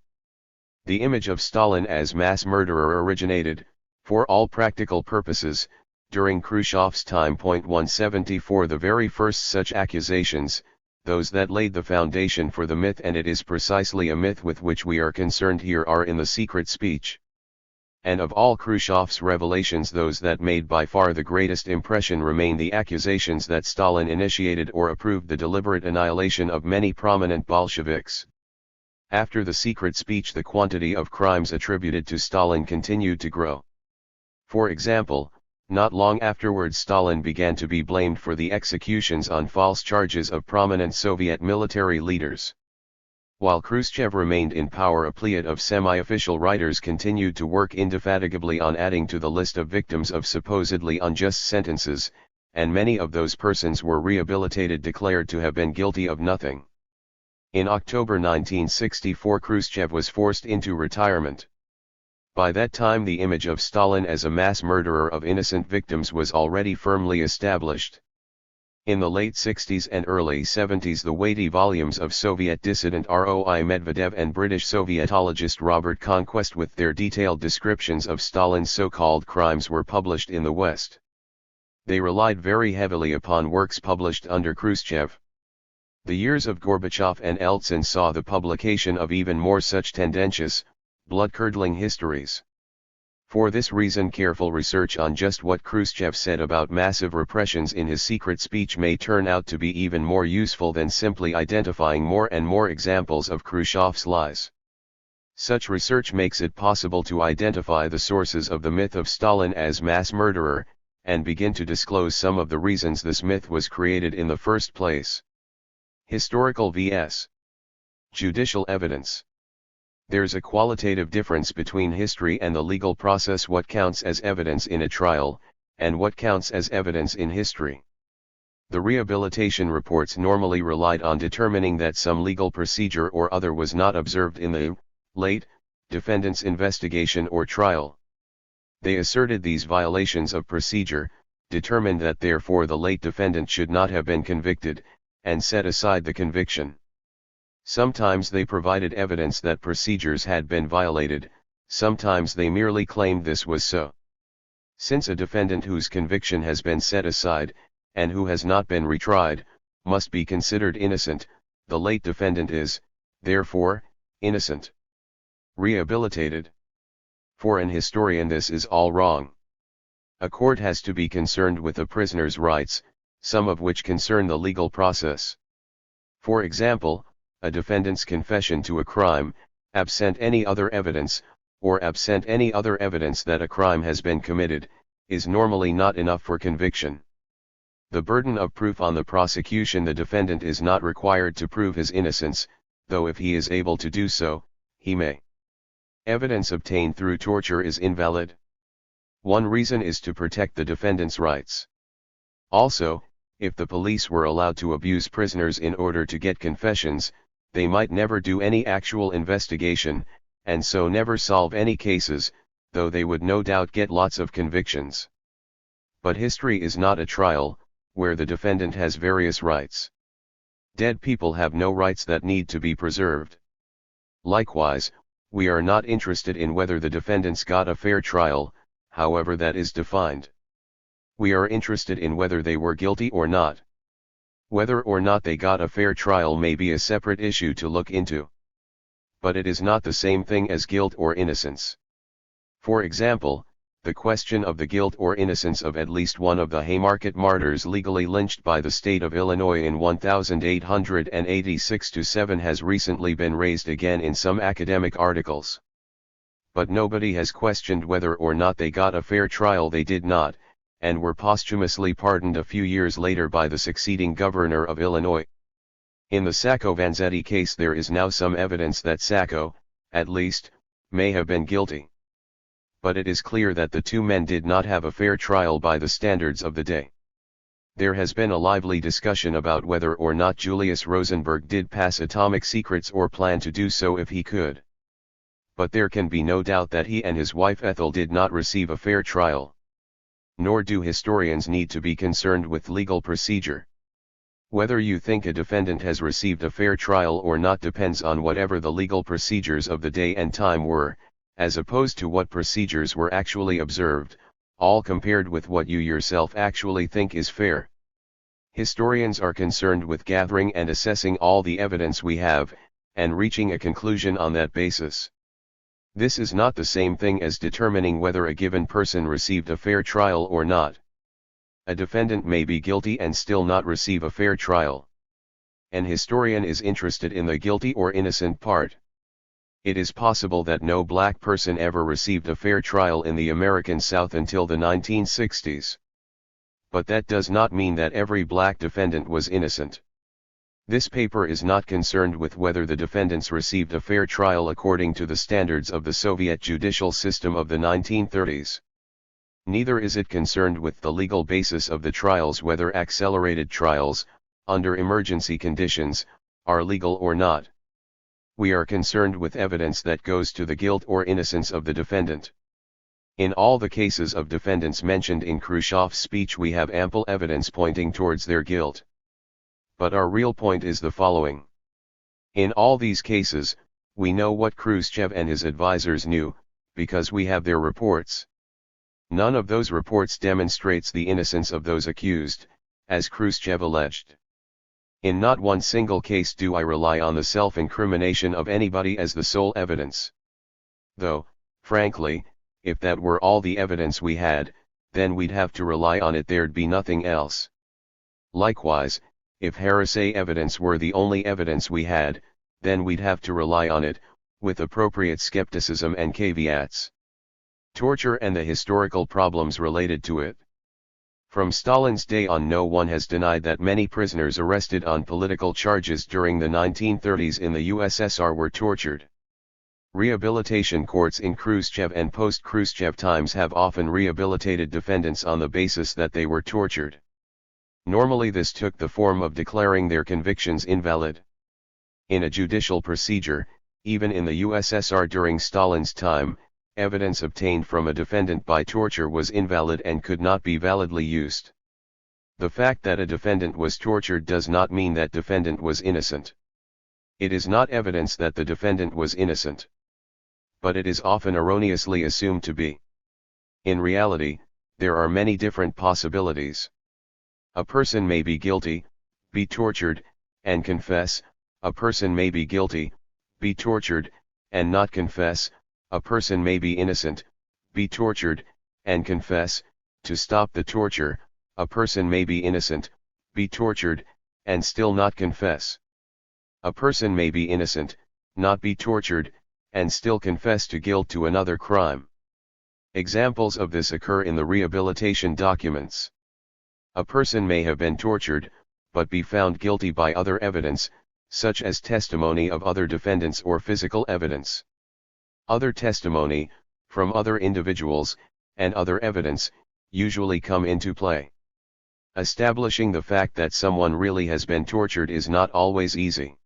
The image of Stalin as mass murderer originated, for all practical purposes, during Khrushchev's time. 174 The very first such accusations, those that laid the foundation for the myth, and it is precisely a myth with which we are concerned here, are in the secret speech. And of all Khrushchev's revelations, those that made by far the greatest impression remain the accusations that Stalin initiated or approved the deliberate annihilation of many prominent Bolsheviks. After the secret speech, the quantity of crimes attributed to Stalin continued to grow. For example, not long afterwards Stalin began to be blamed for the executions on false charges of prominent Soviet military leaders. While Khrushchev remained in power, a pleiad of semi-official writers continued to work indefatigably on adding to the list of victims of supposedly unjust sentences, and many of those persons were rehabilitated, declared to have been guilty of nothing. In October 1964, Khrushchev was forced into retirement. By that time the image of Stalin as a mass murderer of innocent victims was already firmly established. In the late 60s and early 70s, the weighty volumes of Soviet dissident Roi Medvedev and British Sovietologist Robert Conquest with their detailed descriptions of Stalin's so-called crimes were published in the West. They relied very heavily upon works published under Khrushchev. The years of Gorbachev and Eltsin saw the publication of even more such tendentious, blood-curdling histories. For this reason, careful research on just what Khrushchev said about massive repressions in his secret speech may turn out to be even more useful than simply identifying more and more examples of Khrushchev's lies. Such research makes it possible to identify the sources of the myth of Stalin as mass murderer, and begin to disclose some of the reasons this myth was created in the first place. Historical vs. judicial evidence. There's a qualitative difference between history and the legal process: what counts as evidence in a trial, and what counts as evidence in history. The rehabilitation reports normally relied on determining that some legal procedure or other was not observed in the late defendant's investigation or trial. They asserted these violations of procedure, determined that therefore the late defendant should not have been convicted, and set aside the conviction. Sometimes they provided evidence that procedures had been violated, sometimes they merely claimed this was so. Since a defendant whose conviction has been set aside, and who has not been retried, must be considered innocent, the late defendant is, therefore, innocent. Rehabilitated. For an historian this is all wrong. A court has to be concerned with a prisoner's rights, some of which concern the legal process. For example, a defendant's confession to a crime, absent any other evidence, or absent any other evidence that a crime has been committed, is normally not enough for conviction. The burden of proof on the prosecution: the defendant is not required to prove his innocence, though if he is able to do so, he may. Evidence obtained through torture is invalid. One reason is to protect the defendant's rights. Also, if the police were allowed to abuse prisoners in order to get confessions, they might never do any actual investigation, and so never solve any cases, though they would no doubt get lots of convictions. But history is not a trial, where the defendant has various rights. Dead people have no rights that need to be preserved. Likewise, we are not interested in whether the defendants got a fair trial, however that is defined. We are interested in whether they were guilty or not. Whether or not they got a fair trial may be a separate issue to look into. But it is not the same thing as guilt or innocence. For example, the question of the guilt or innocence of at least one of the Haymarket martyrs legally lynched by the state of Illinois in 1886-7 has recently been raised again in some academic articles. But nobody has questioned whether or not they got a fair trial. They did not, and were posthumously pardoned a few years later by the succeeding governor of Illinois. In the Sacco-Vanzetti case there is now some evidence that Sacco, at least, may have been guilty. But it is clear that the two men did not have a fair trial by the standards of the day. There has been a lively discussion about whether or not Julius Rosenberg did pass atomic secrets or plan to do so if he could. But there can be no doubt that he and his wife Ethel did not receive a fair trial. Nor do historians need to be concerned with legal procedure. Whether you think a defendant has received a fair trial or not depends on whatever the legal procedures of the day and time were, as opposed to what procedures were actually observed, all compared with what you yourself actually think is fair. Historians are concerned with gathering and assessing all the evidence we have, and reaching a conclusion on that basis. This is not the same thing as determining whether a given person received a fair trial or not. A defendant may be guilty and still not receive a fair trial. An historian is interested in the guilty or innocent part. It is possible that no black person ever received a fair trial in the American South until the 1960s. But that does not mean that every black defendant was innocent. This paper is not concerned with whether the defendants received a fair trial according to the standards of the Soviet judicial system of the 1930s. Neither is it concerned with the legal basis of the trials, whether accelerated trials, under emergency conditions, are legal or not. We are concerned with evidence that goes to the guilt or innocence of the defendant. In all the cases of defendants mentioned in Khrushchev's speech, we have ample evidence pointing towards their guilt. But our real point is the following. In all these cases, we know what Khrushchev and his advisors knew, because we have their reports. None of those reports demonstrates the innocence of those accused, as Khrushchev alleged. In not one single case do I rely on the self-incrimination of anybody as the sole evidence. Though, frankly, if that were all the evidence we had, then we'd have to rely on it, there'd be nothing else. Likewise, if heresy evidence were the only evidence we had, then we'd have to rely on it, with appropriate skepticism and caveats. Torture and the historical problems related to it. From Stalin's day on, no one has denied that many prisoners arrested on political charges during the 1930s in the USSR were tortured. Rehabilitation courts in Khrushchev and post-Khrushchev times have often rehabilitated defendants on the basis that they were tortured. Normally this took the form of declaring their convictions invalid. In a judicial procedure, even in the USSR during Stalin's time, evidence obtained from a defendant by torture was invalid and could not be validly used. The fact that a defendant was tortured does not mean that defendant was innocent. It is not evidence that the defendant was innocent. But it is often erroneously assumed to be. In reality, there are many different possibilities. A person may be guilty, be tortured, and confess. A person may be guilty, be tortured, and not confess. A person may be innocent, be tortured, and confess. To stop the torture, a person may be innocent, be tortured, and still not confess. A person may be innocent, not be tortured, and still confess to guilt to another crime. Examples of this occur in the rehabilitation documents. A person may have been tortured, but be found guilty by other evidence, such as testimony of other defendants or physical evidence. Other testimony, from other individuals, and other evidence, usually come into play. Establishing the fact that someone really has been tortured is not always easy.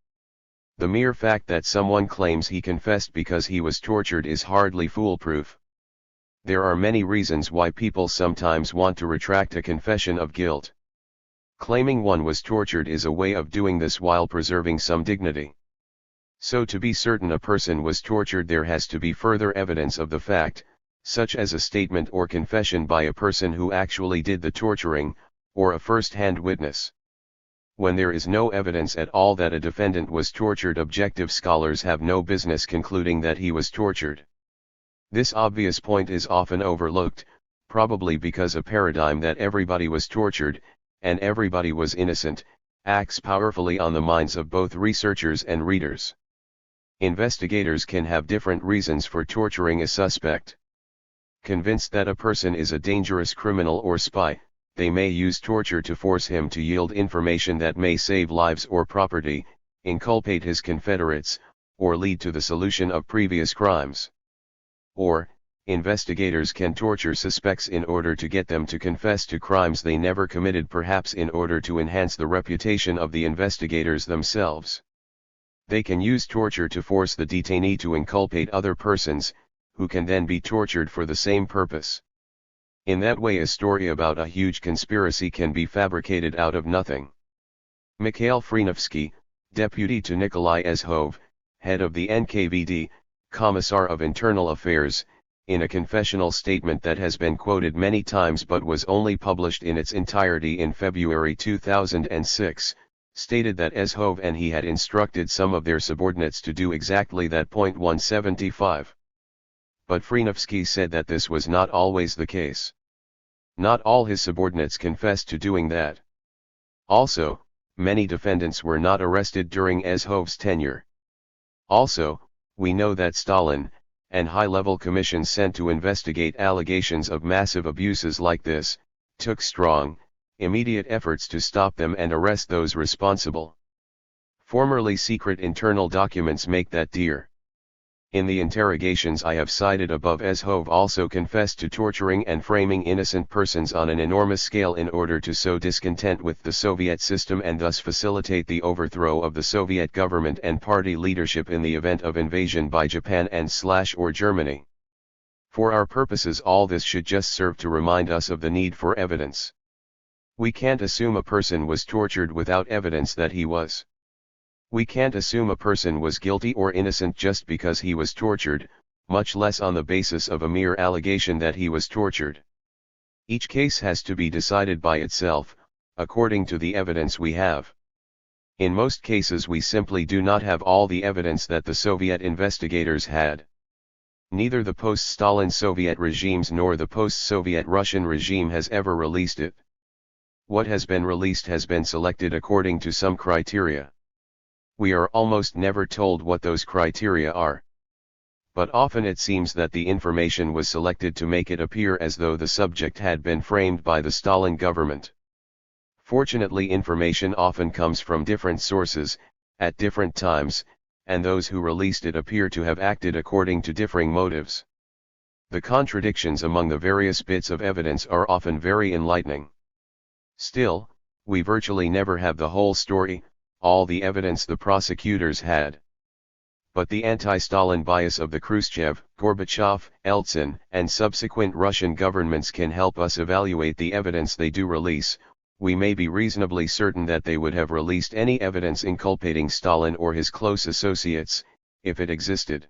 The mere fact that someone claims he confessed because he was tortured is hardly foolproof. There are many reasons why people sometimes want to retract a confession of guilt. Claiming one was tortured is a way of doing this while preserving some dignity. So to be certain a person was tortured, there has to be further evidence of the fact, such as a statement or confession by a person who actually did the torturing, or a first-hand witness. When there is no evidence at all that a defendant was tortured, objective scholars have no business concluding that he was tortured. This obvious point is often overlooked, probably because a paradigm that everybody was tortured, and everybody was innocent, acts powerfully on the minds of both researchers and readers. Investigators can have different reasons for torturing a suspect. Convinced that a person is a dangerous criminal or spy, they may use torture to force him to yield information that may save lives or property, inculpate his confederates, or lead to the solution of previous crimes. Or, investigators can torture suspects in order to get them to confess to crimes they never committed, perhaps in order to enhance the reputation of the investigators themselves. They can use torture to force the detainee to inculpate other persons, who can then be tortured for the same purpose. In that way a story about a huge conspiracy can be fabricated out of nothing. Mikhail Frenovsky, deputy to Nikolai Ezhov, head of the NKVD, Commissar of Internal Affairs, in a confessional statement that has been quoted many times but was only published in its entirety in February 2006, stated that Ezhov and he had instructed some of their subordinates to do exactly that. 175. But Frenovsky said that this was not always the case. Not all his subordinates confessed to doing that. Also, many defendants were not arrested during Ezhov's tenure. Also, we know that Stalin, and high-level commissions sent to investigate allegations of massive abuses like this, took strong, immediate efforts to stop them and arrest those responsible. Formerly secret internal documents make that clear. In the interrogations I have cited above, Ezhov also confessed to torturing and framing innocent persons on an enormous scale in order to sow discontent with the Soviet system and thus facilitate the overthrow of the Soviet government and party leadership in the event of invasion by Japan and/or Germany. For our purposes all this should just serve to remind us of the need for evidence. We can't assume a person was tortured without evidence that he was. We can't assume a person was guilty or innocent just because he was tortured, much less on the basis of a mere allegation that he was tortured. Each case has to be decided by itself, according to the evidence we have. In most cases we simply do not have all the evidence that the Soviet investigators had. Neither the post-Stalin Soviet regimes nor the post-Soviet Russian regime has ever released it. What has been released has been selected according to some criteria. We are almost never told what those criteria are. But often it seems that the information was selected to make it appear as though the subject had been framed by the Stalin government. Fortunately, information often comes from different sources, at different times, and those who released it appear to have acted according to differing motives. The contradictions among the various bits of evidence are often very enlightening. Still, we virtually never have the whole story, all the evidence the prosecutors had. But the anti-Stalin bias of the Khrushchev, Gorbachev, Yeltsin, and subsequent Russian governments can help us evaluate the evidence they do release. We may be reasonably certain that they would have released any evidence inculpating Stalin or his close associates, if it existed.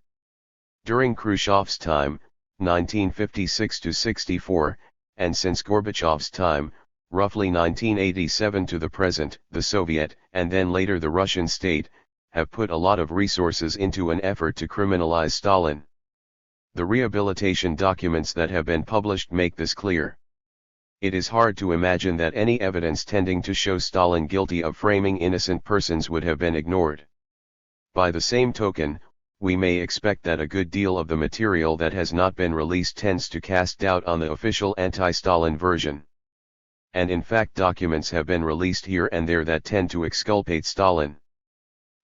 During Khrushchev's time, 1956–64, and since Gorbachev's time, roughly 1987 to the present, the Soviet, and then later the Russian state, have put a lot of resources into an effort to criminalize Stalin. The rehabilitation documents that have been published make this clear. It is hard to imagine that any evidence tending to show Stalin guilty of framing innocent persons would have been ignored. By the same token, we may expect that a good deal of the material that has not been released tends to cast doubt on the official anti-Stalin version. And in fact documents have been released here and there that tend to exculpate Stalin.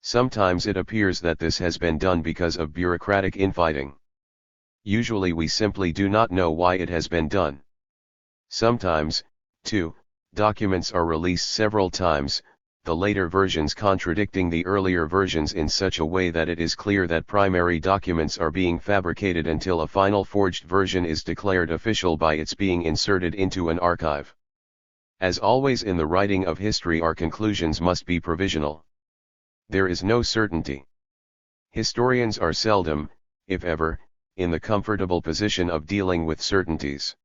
Sometimes it appears that this has been done because of bureaucratic infighting. Usually we simply do not know why it has been done. Sometimes, too, documents are released several times, the later versions contradicting the earlier versions in such a way that it is clear that primary documents are being fabricated until a final forged version is declared official by its being inserted into an archive. As always in the writing of history, our conclusions must be provisional. There is no certainty. Historians are seldom, if ever, in the comfortable position of dealing with certainties.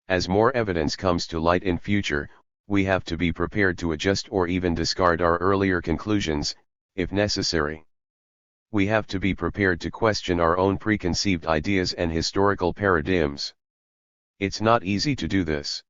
As more evidence comes to light in future, we have to be prepared to adjust or even discard our earlier conclusions, if necessary. We have to be prepared to question our own preconceived ideas and historical paradigms. It's not easy to do this.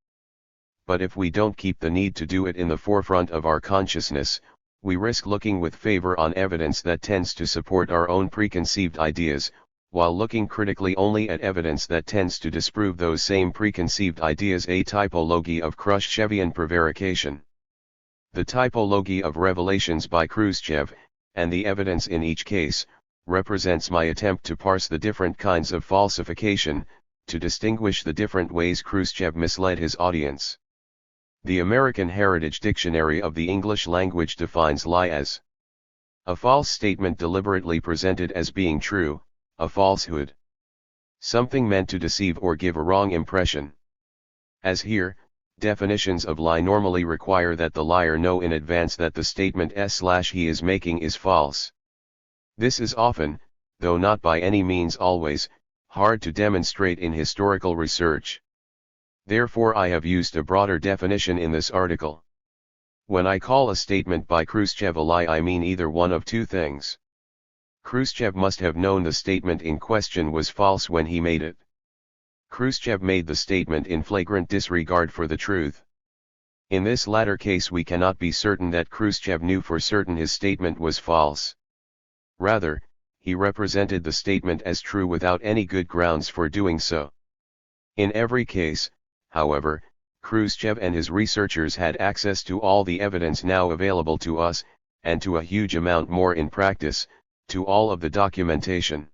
But if we don't keep the need to do it in the forefront of our consciousness, we risk looking with favor on evidence that tends to support our own preconceived ideas, while looking critically only at evidence that tends to disprove those same preconceived ideas, a typology of Khrushchevian prevarication. The typology of revelations by Khrushchev, and the evidence in each case, represents my attempt to parse the different kinds of falsification, to distinguish the different ways Khrushchev misled his audience. The American Heritage Dictionary of the English Language defines lie as a false statement deliberately presented as being true, a falsehood. Something meant to deceive or give a wrong impression. As here, definitions of lie normally require that the liar know in advance that the statement he is making is false. This is often, though not by any means always, hard to demonstrate in historical research. Therefore I have used a broader definition in this article. When I call a statement by Khrushchev a lie, I mean either one of two things. Khrushchev must have known the statement in question was false when he made it. Khrushchev made the statement in flagrant disregard for the truth. In this latter case we cannot be certain that Khrushchev knew for certain his statement was false. Rather, he represented the statement as true without any good grounds for doing so. In every case, however, Khrushchev and his researchers had access to all the evidence now available to us, and to a huge amount more in practice, to all of the documentation.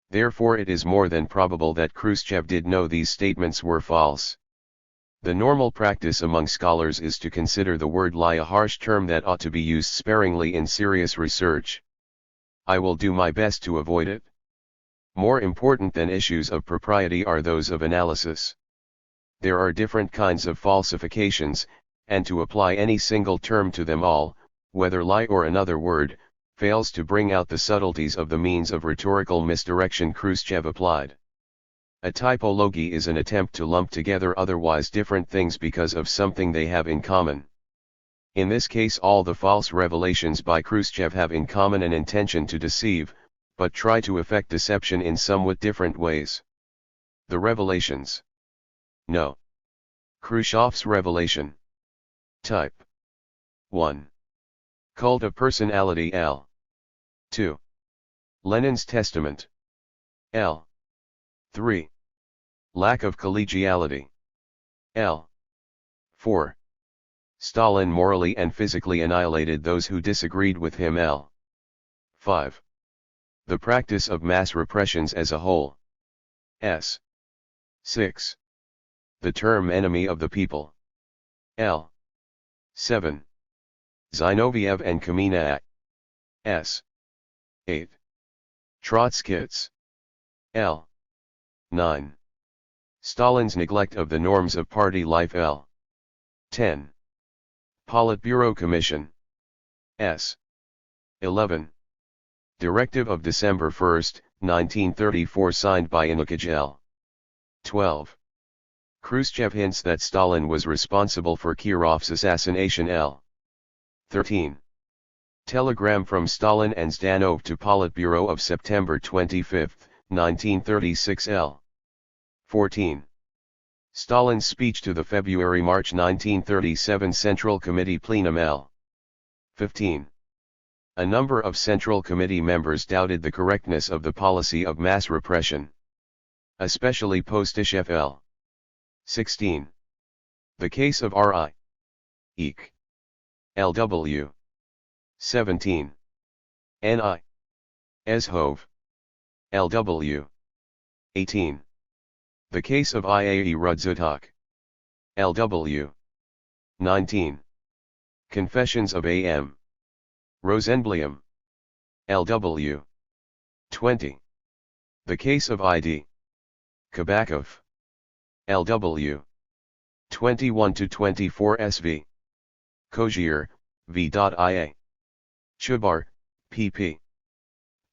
Therefore it is more than probable that Khrushchev did know these statements were false. The normal practice among scholars is to consider the word lie a harsh term that ought to be used sparingly in serious research. I will do my best to avoid it. More important than issues of propriety are those of analysis. There are different kinds of falsifications, and to apply any single term to them all, whether lie or another word, fails to bring out the subtleties of the means of rhetorical misdirection Khrushchev applied. A typology is an attempt to lump together otherwise different things because of something they have in common. In this case all the false revelations by Khrushchev have in common an intention to deceive, but try to effect deception in somewhat different ways. The revelations. No. Khrushchev's revelation. Type 1. Cult of personality L. 2. Lenin's testament L. 3. Lack of collegiality L. 4. Stalin morally and physically annihilated those who disagreed with him L. 5. The practice of mass repressions as a whole S. 6. The term enemy of the people L. 7. Zinoviev and Kamina S. 8. Trotskyists L. 9. Stalin's neglect of the norms of party life L. 10. Politburo Commission S. 11. Directive of December 1, 1934 signed by Yanukovych L. 12. Khrushchev hints that Stalin was responsible for Kirov's assassination L. 13. Telegram from Stalin and Zdanov to Politburo of September 25, 1936 L. 14. Stalin's speech to the February-March 1937 Central Committee Plenum L. 15. A number of Central Committee members doubted the correctness of the policy of mass repression. Especially Postishev L. 16. The case of R.I. Eek. L.W. 17. N.I. Ezhov. L.W. 18. The case of I.A.E. Rudzutak. L.W. 19. Confessions of A.M. Rosenblium. L.W. 20. The case of I.D. Kabakov. L.W. 21-24 S.V. Kozier, v.ia. Chubar, P.P.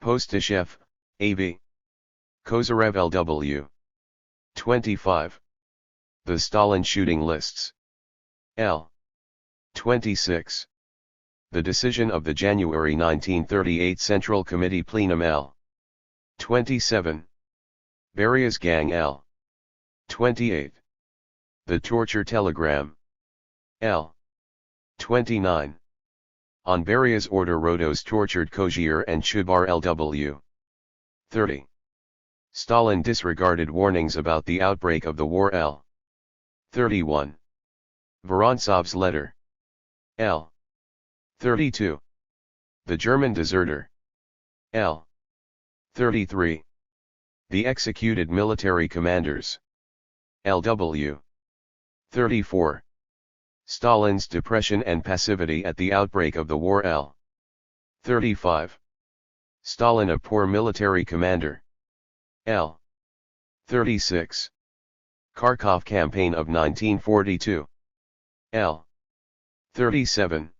Postishev, A.V. Kozyrev L.W. 25. The Stalin shooting lists. L. 26. The decision of the January 1938 Central Committee Plenum L. 27. Beria's gang L. 28. The torture telegram L. 29. On Beria's order Rodos tortured Kozier and Chubar L.W. 30. Stalin disregarded warnings about the outbreak of the war L. 31. Vorontsov's letter L. 32. The German deserter L. 33. The executed military commanders. LW 34. Stalin's depression and passivity at the outbreak of the war. L. 35. Stalin a poor military commander. L. 36. Kharkov campaign of 1942. L. 37.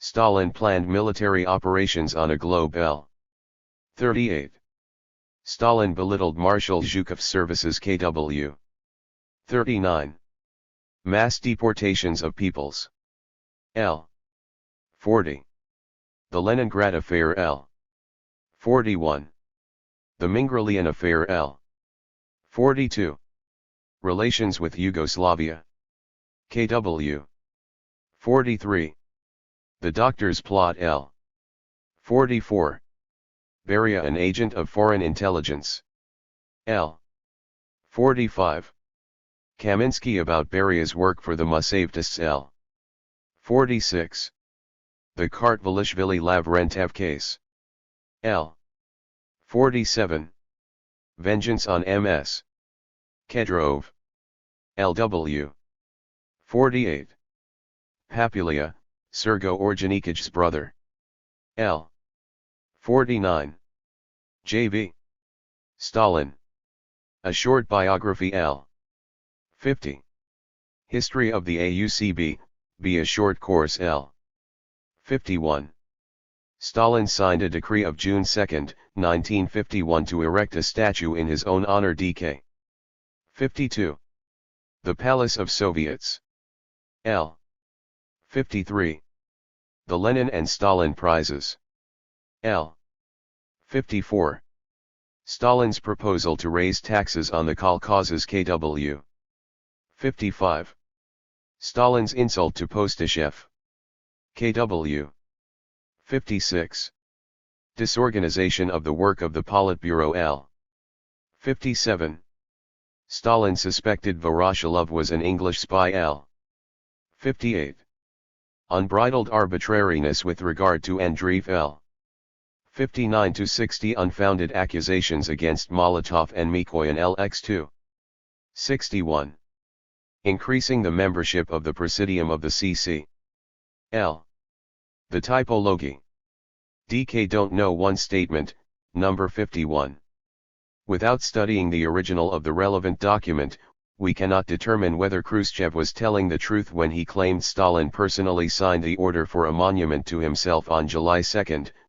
Stalin planned military operations on a globe. L. 38. Stalin belittled Marshal Zhukov's services. KW 39. Mass deportations of peoples. L. 40. The Leningrad Affair. L. 41. The Mingrelian Affair. L. 42. Relations with Yugoslavia. KW 43. The Doctor's Plot. L. 44. Beria an agent of foreign intelligence. L. 45. Kaminsky about Beria's work for the Musavtists. L. 46. The Kartvelishvili-Lavrentev case. L. 47. Vengeance on M.S. Kedrov. Lw 48. Papulia, Sergo Ordzhonikidze's brother. L. 49. J.V. Stalin. A short biography. L. 50. History of the AUCB, be a short course. L. 51. Stalin signed a decree of June 2, 1951 to erect a statue in his own honor. DK 52. The Palace of Soviets. L. 53. The Lenin and Stalin Prizes. L. 54. Stalin's proposal to raise taxes on the kolkhozes. KW 55. Stalin's insult to Postyshev. KW 56. Disorganization of the work of the Politburo. L. 57. Stalin suspected Voroshilov was an English spy. L. 58. Unbridled arbitrariness with regard to Andreev. L. 59-60. Unfounded accusations against Molotov and Mikoyan. LX2 61. Increasing the membership of the Presidium of the CC. L. The typology. DK don't know one statement, number 51. Without studying the original of the relevant document, we cannot determine whether Khrushchev was telling the truth when he claimed Stalin personally signed the order for a monument to himself on July 2,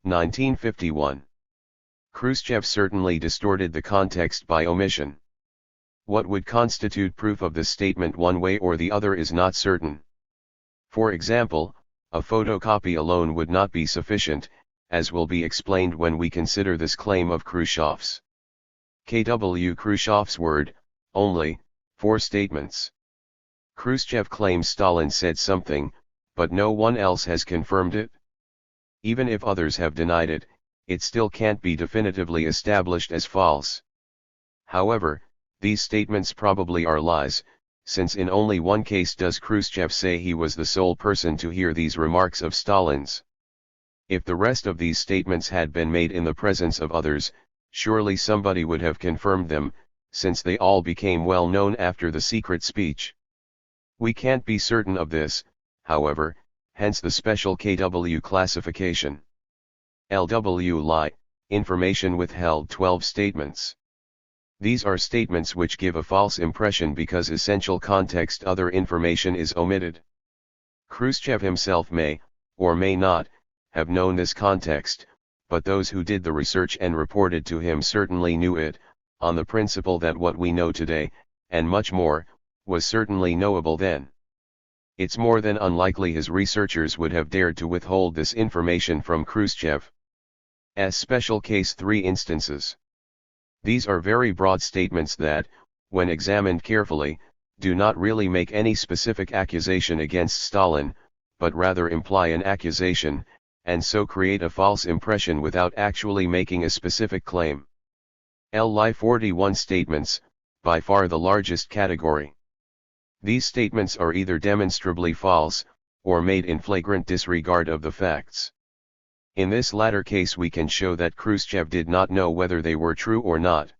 1951. Khrushchev certainly distorted the context by omission. What would constitute proof of this statement one way or the other is not certain. For example, a photocopy alone would not be sufficient, as will be explained when we consider this claim of Khrushchev's. KW Khrushchev's word, only, 4 statements. Khrushchev claims Stalin said something, but no one else has confirmed it. Even if others have denied it, it still can't be definitively established as false. However, these statements probably are lies, since in only one case does Khrushchev say he was the sole person to hear these remarks of Stalin's. If the rest of these statements had been made in the presence of others, surely somebody would have confirmed them, since they all became well known after the secret speech. We can't be certain of this, however, hence the special KW classification. LW lie, information withheld. 12 statements. These are statements which give a false impression because essential context other information is omitted. Khrushchev himself may, or may not, have known this context, but those who did the research and reported to him certainly knew it, on the principle that what we know today, and much more, was certainly knowable then. It's more than unlikely his researchers would have dared to withhold this information from Khrushchev. As special case 3 instances. These are very broad statements that, when examined carefully, do not really make any specific accusation against Stalin, but rather imply an accusation, and so create a false impression without actually making a specific claim. LI 41 statements, by far the largest category. These statements are either demonstrably false, or made in flagrant disregard of the facts. In this latter case we can show that Khrushchev did not know whether they were true or not.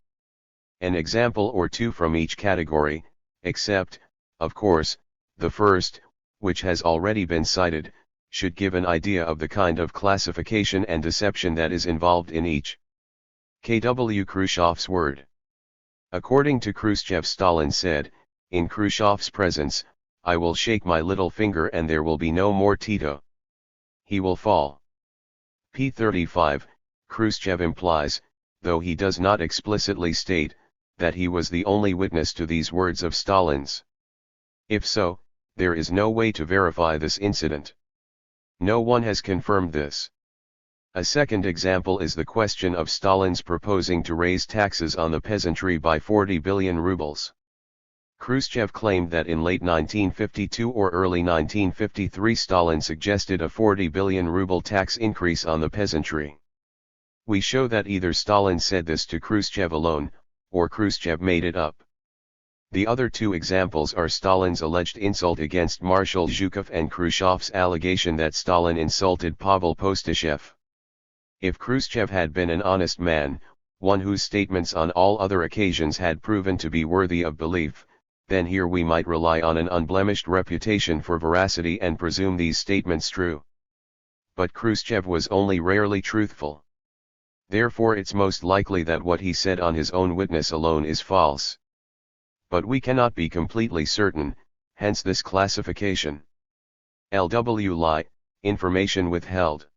An example or two from each category, except, of course, the first, which has already been cited, should give an idea of the kind of classification and deception that is involved in each. K.W. Khrushchev's word. According to Khrushchev, Stalin said, in Khrushchev's presence, "I will shake my little finger and there will be no more Tito. He will fall." p. 35, Khrushchev implies, though he does not explicitly state, that he was the only witness to these words of Stalin's. If so, there is no way to verify this incident. No one has confirmed this. A second example is the question of Stalin's proposing to raise taxes on the peasantry by 40 billion rubles. Khrushchev claimed that in late 1952 or early 1953 Stalin suggested a 40 billion ruble tax increase on the peasantry. We show that either Stalin said this to Khrushchev alone, or Khrushchev made it up. The other two examples are Stalin's alleged insult against Marshal Zhukov and Khrushchev's allegation that Stalin insulted Pavel Postyshev. If Khrushchev had been an honest man, one whose statements on all other occasions had proven to be worthy of belief, then here we might rely on an unblemished reputation for veracity and presume these statements true. But Khrushchev was only rarely truthful. Therefore it's most likely that what he said on his own witness alone is false. But we cannot be completely certain, hence this classification. LW lie, information withheld.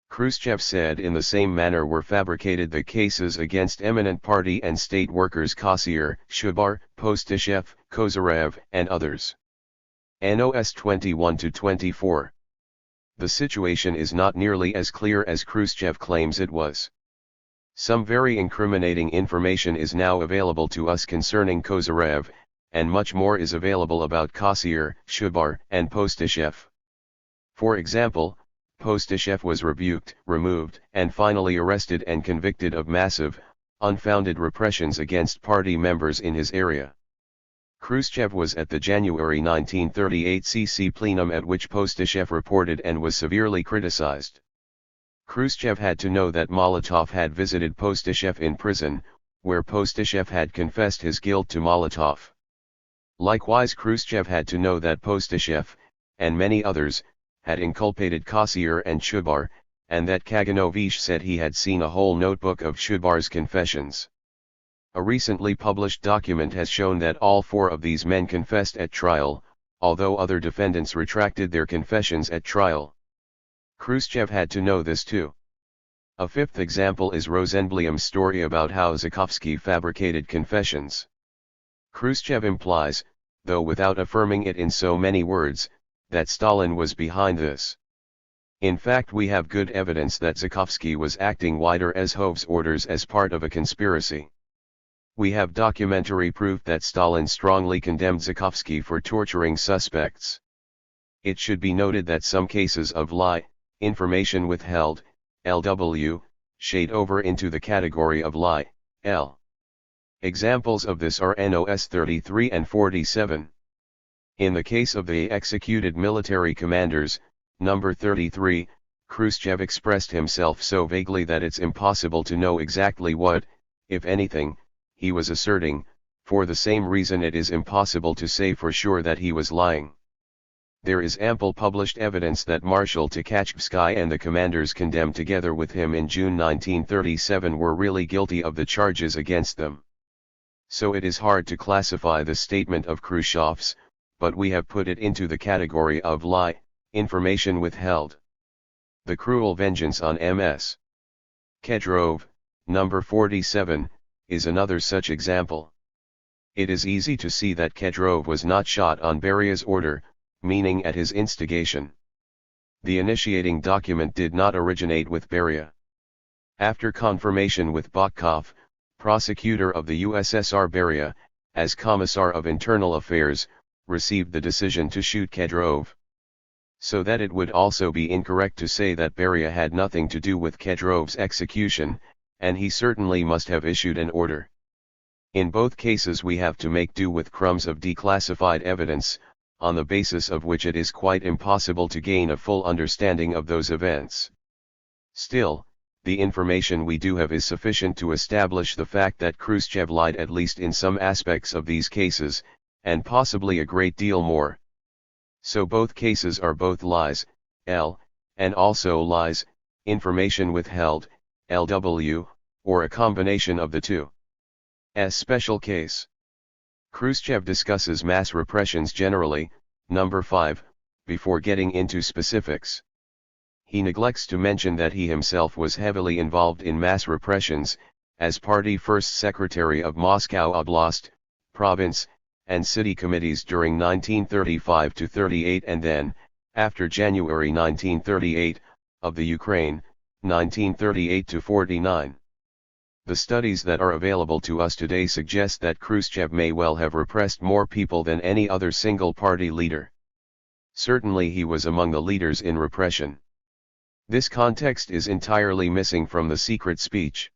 Khrushchev said in the same manner were fabricated the cases against eminent party and state workers Kasier, Shubar, Postyshev, Kozyrev, and others. NOS 21-24. The situation is not nearly as clear as Khrushchev claims it was. Some very incriminating information is now available to us concerning Kozyrev, and much more is available about Kasier, Shubar, and Postyshev. For example, Postyshev was rebuked, removed, and finally arrested and convicted of massive, unfounded repressions against party members in his area. Khrushchev was at the January 1938 CC plenum at which Postyshev reported and was severely criticized. Khrushchev had to know that Molotov had visited Postyshev in prison, where Postyshev had confessed his guilt to Molotov. Likewise Khrushchev had to know that Postyshev, and many others, had inculpated Kasier and Shubar, and that Kaganovich said he had seen a whole notebook of Shubar's confessions. A recently published document has shown that all four of these men confessed at trial, although other defendants retracted their confessions at trial. Khrushchev had to know this too. A fifth example is Rosenblaum's story about how Zhukovsky fabricated confessions. Khrushchev implies, though without affirming it in so many words, that Stalin was behind this. In fact, we have good evidence that Zhukovsky was acting wider Zhukov's orders as part of a conspiracy. We have documentary proof that Stalin strongly condemned Zhukovsky for torturing suspects. It should be noted that some cases of lie, information withheld, LW, shade over into the category of lie, L. Examples of this are NOS 33 and 47. In the case of the executed military commanders, number 33, Khrushchev expressed himself so vaguely that it's impossible to know exactly what, if anything, he was asserting. For the same reason it is impossible to say for sure that he was lying. There is ample published evidence that Marshal Tukhachevsky and the commanders condemned together with him in June 1937 were really guilty of the charges against them. So it is hard to classify the statement of Khrushchev's, but we have put it into the category of lie, information withheld. The cruel vengeance on M.S. Kedrov, number 47, is another such example. It is easy to see that Kedrov was not shot on Beria's order, meaning at his instigation. The initiating document did not originate with Beria. After confirmation with Bakhkov, prosecutor of the USSR, Beria, as Commissar of Internal Affairs, received the decision to shoot Kedrov. So that it would also be incorrect to say that Beria had nothing to do with Kedrov's execution, and he certainly must have issued an order. In both cases we have to make do with crumbs of declassified evidence, on the basis of which it is quite impossible to gain a full understanding of those events. Still, the information we do have is sufficient to establish the fact that Khrushchev lied at least in some aspects of these cases, and possibly a great deal more. So both cases are both lies, L, and also lies, information withheld, LW, or a combination of the two. Special case. Khrushchev discusses mass repressions generally, number 5, before getting into specifics. He neglects to mention that he himself was heavily involved in mass repressions, as party first secretary of Moscow Oblast, province, and city committees during 1935–38 and then, after January 1938, of the Ukraine, 1938–49. The studies that are available to us today suggest that Khrushchev may well have repressed more people than any other single-party leader. Certainly he was among the leaders in repression. This context is entirely missing from the secret speech.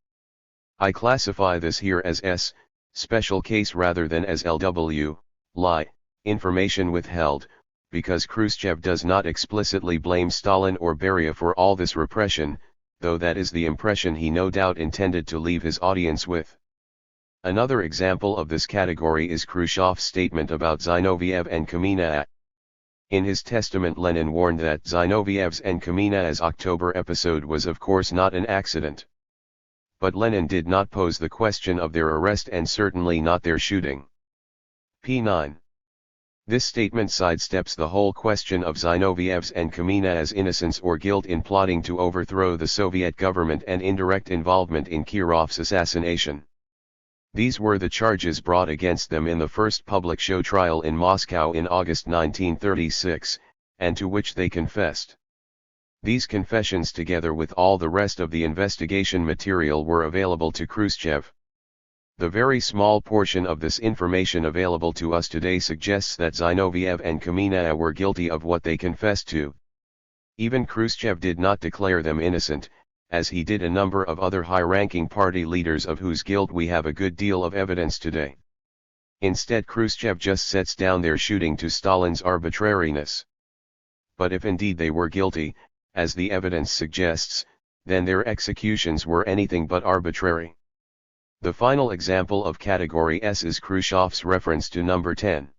I classify this here as S, special case rather than as LW, lie, information withheld, because Khrushchev does not explicitly blame Stalin or Beria for all this repression, though that is the impression he no doubt intended to leave his audience with. Another example of this category is Khrushchev's statement about Zinoviev and Kamina. In his testament, Lenin warned that Zinoviev's and Kamina's October episode was of course not an accident. But Lenin did not pose the question of their arrest and certainly not their shooting. p. 9. This statement sidesteps the whole question of Zinoviev's and Kamina's innocence or guilt in plotting to overthrow the Soviet government and indirect involvement in Kirov's assassination. These were the charges brought against them in the first public show trial in Moscow in August 1936, and to which they confessed. These confessions together with all the rest of the investigation material were available to Khrushchev. The very small portion of this information available to us today suggests that Zinoviev and Kamina were guilty of what they confessed to. Even Khrushchev did not declare them innocent, as he did a number of other high-ranking party leaders of whose guilt we have a good deal of evidence today. Instead, Khrushchev just sets down their shooting to Stalin's arbitrariness. But if indeed they were guilty, as the evidence suggests, then their executions were anything but arbitrary. The final example of category S is Khrushchev's reference to number 10.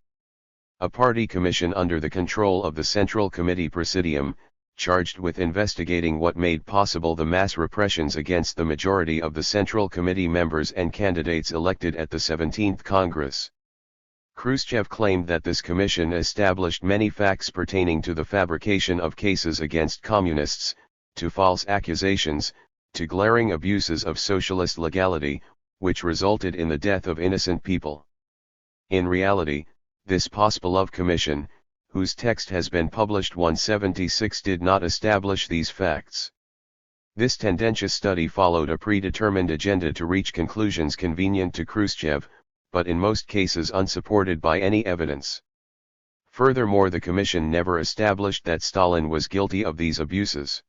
A party commission under the control of the Central Committee Presidium, charged with investigating what made possible the mass repressions against the majority of the Central Committee members and candidates elected at the 17th Congress. Khrushchev claimed that this commission established many facts pertaining to the fabrication of cases against communists, to false accusations, to glaring abuses of socialist legality, which resulted in the death of innocent people. In reality, this Pospelov Commission, whose text has been published 176, did not establish these facts. This tendentious study followed a predetermined agenda to reach conclusions convenient to Khrushchev, but in most cases unsupported by any evidence. Furthermore, the commission never established that Stalin was guilty of these abuses.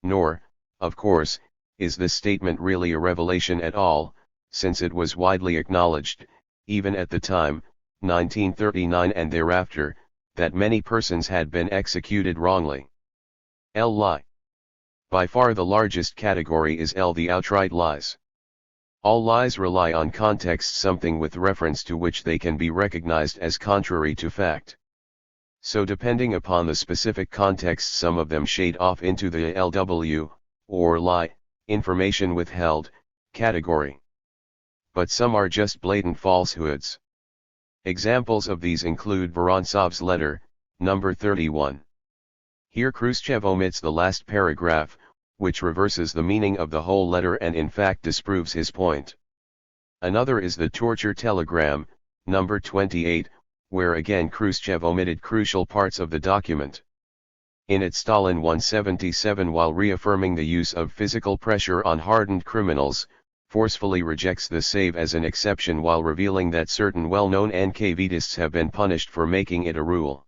Nor, of course, is this statement really a revelation at all, since it was widely acknowledged, even at the time, 1939 and thereafter, that many persons had been executed wrongly. L. Lie. By far the largest category is L. The outright lies. All lies rely on context, something with reference to which they can be recognized as contrary to fact. So depending upon the specific context, some of them shade off into the LW, or lie, information withheld, category. But some are just blatant falsehoods. Examples of these include Vorontsov's letter, number 31. Here Khrushchev omits the last paragraph, which reverses the meaning of the whole letter and in fact disproves his point. Another is the torture telegram, number 28, where again Khrushchev omitted crucial parts of the document. In it, Stalin 177, while reaffirming the use of physical pressure on hardened criminals, forcefully rejects the save as an exception while revealing that certain well-known NKVDists have been punished for making it a rule.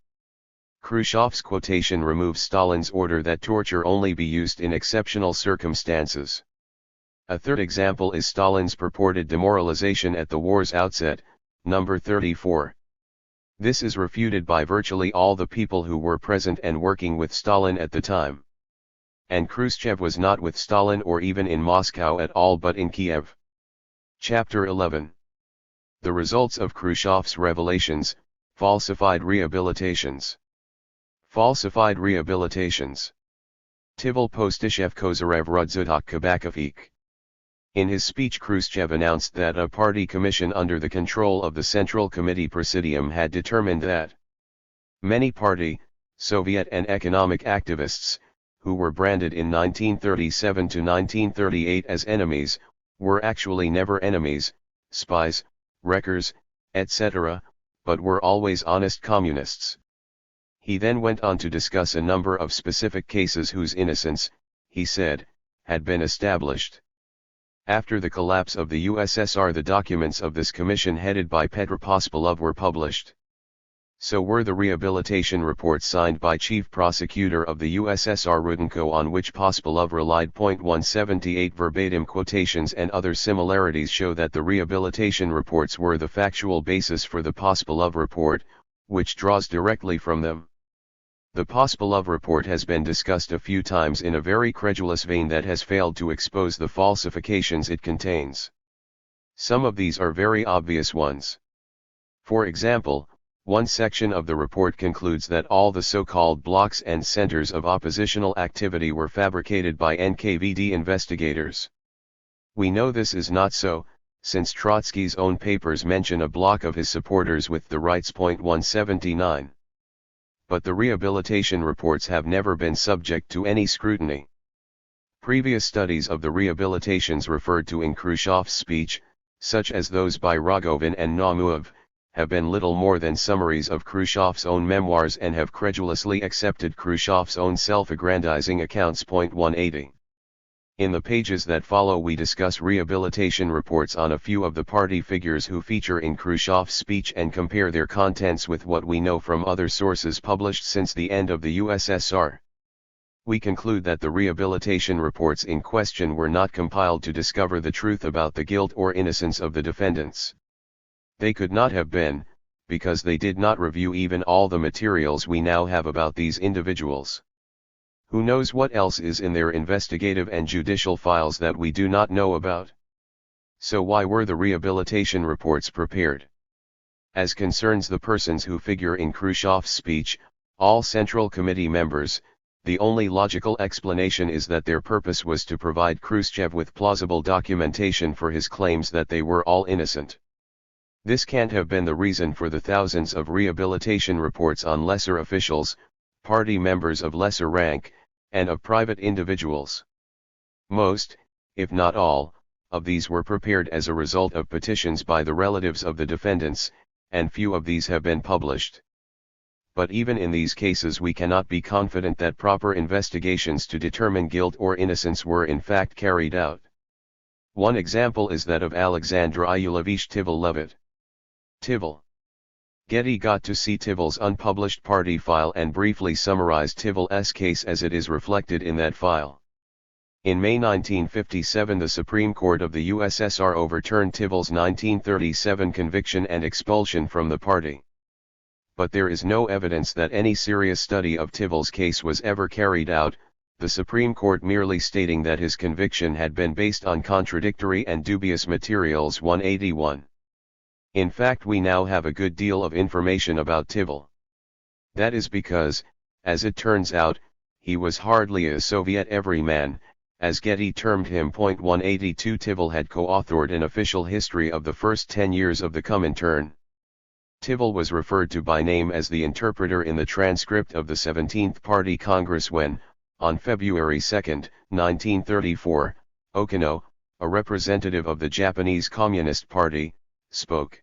Khrushchev's quotation removes Stalin's order that torture only be used in exceptional circumstances. A third example is Stalin's purported demoralization at the war's outset, number 34. This is refuted by virtually all the people who were present and working with Stalin at the time. and Khrushchev was not with Stalin or even in Moscow at all but in Kiev. Chapter 11. The results of Khrushchev's revelations, falsified rehabilitations. Falsified rehabilitations. Tivol Postishev Kozarev Rudzutak Kabakovik. In his speech, Khrushchev announced that a party commission under the control of the Central Committee Presidium had determined that many party, Soviet and economic activists, who were branded in 1937 to 1938 as enemies, were actually never enemies, spies, wreckers, etc., but were always honest communists. He then went on to discuss a number of specific cases whose innocence, he said, had been established. After the collapse of the USSR, the documents of this commission headed by Petr Pospelov were published. So were the rehabilitation reports signed by Chief Prosecutor of the USSR Rudenko, on which Pospelov relied. 178 verbatim quotations and other similarities show that the rehabilitation reports were the factual basis for the Pospelov report, which draws directly from them. The Pospelov report has been discussed a few times in a very credulous vein that has failed to expose the falsifications it contains. Some of these are very obvious ones. For example, one section of the report concludes that all the so-called blocks and centers of oppositional activity were fabricated by NKVD investigators. We know this is not so, since Trotsky's own papers mention a block of his supporters with the rights. 179. But the rehabilitation reports have never been subject to any scrutiny. Previous studies of the rehabilitations referred to in Khrushchev's speech, such as those by Rogovin and Naumov, have been little more than summaries of Khrushchev's own memoirs and have credulously accepted Khrushchev's own self-aggrandizing accounts. 180. In the pages that follow, we discuss rehabilitation reports on a few of the party figures who feature in Khrushchev's speech and compare their contents with what we know from other sources published since the end of the USSR. We conclude that the rehabilitation reports in question were not compiled to discover the truth about the guilt or innocence of the defendants. They could not have been, because they did not review even all the materials we now have about these individuals. Who knows what else is in their investigative and judicial files that we do not know about? So why were the rehabilitation reports prepared? As concerns the persons who figure in Khrushchev's speech, all Central Committee members, the only logical explanation is that their purpose was to provide Khrushchev with plausible documentation for his claims that they were all innocent. This can't have been the reason for the thousands of rehabilitation reports on lesser officials, party members of lesser rank, and of private individuals. Most, if not all, of these were prepared as a result of petitions by the relatives of the defendants, and few of these have been published. But even in these cases we cannot be confident that proper investigations to determine guilt or innocence were in fact carried out. One example is that of Alexander Iulievich Tivol-Levitt. Tivol. Getty got to see Tivol's unpublished party file and briefly summarized Tivol's case as it is reflected in that file. In May 1957, the Supreme Court of the USSR overturned Tivol's 1937 conviction and expulsion from the party. But there is no evidence that any serious study of Tivol's case was ever carried out, the Supreme Court merely stating that his conviction had been based on contradictory and dubious materials. 181. In fact, we now have a good deal of information about Tivol. That is because, as it turns out, he was hardly a Soviet everyman, as Getty termed him. 182. Tivol had co-authored an official history of the first 10 years of the Comintern. Tivol was referred to by name as the interpreter in the transcript of the 17th Party Congress when, on February 2, 1934, Okino, a representative of the Japanese Communist Party, spoke.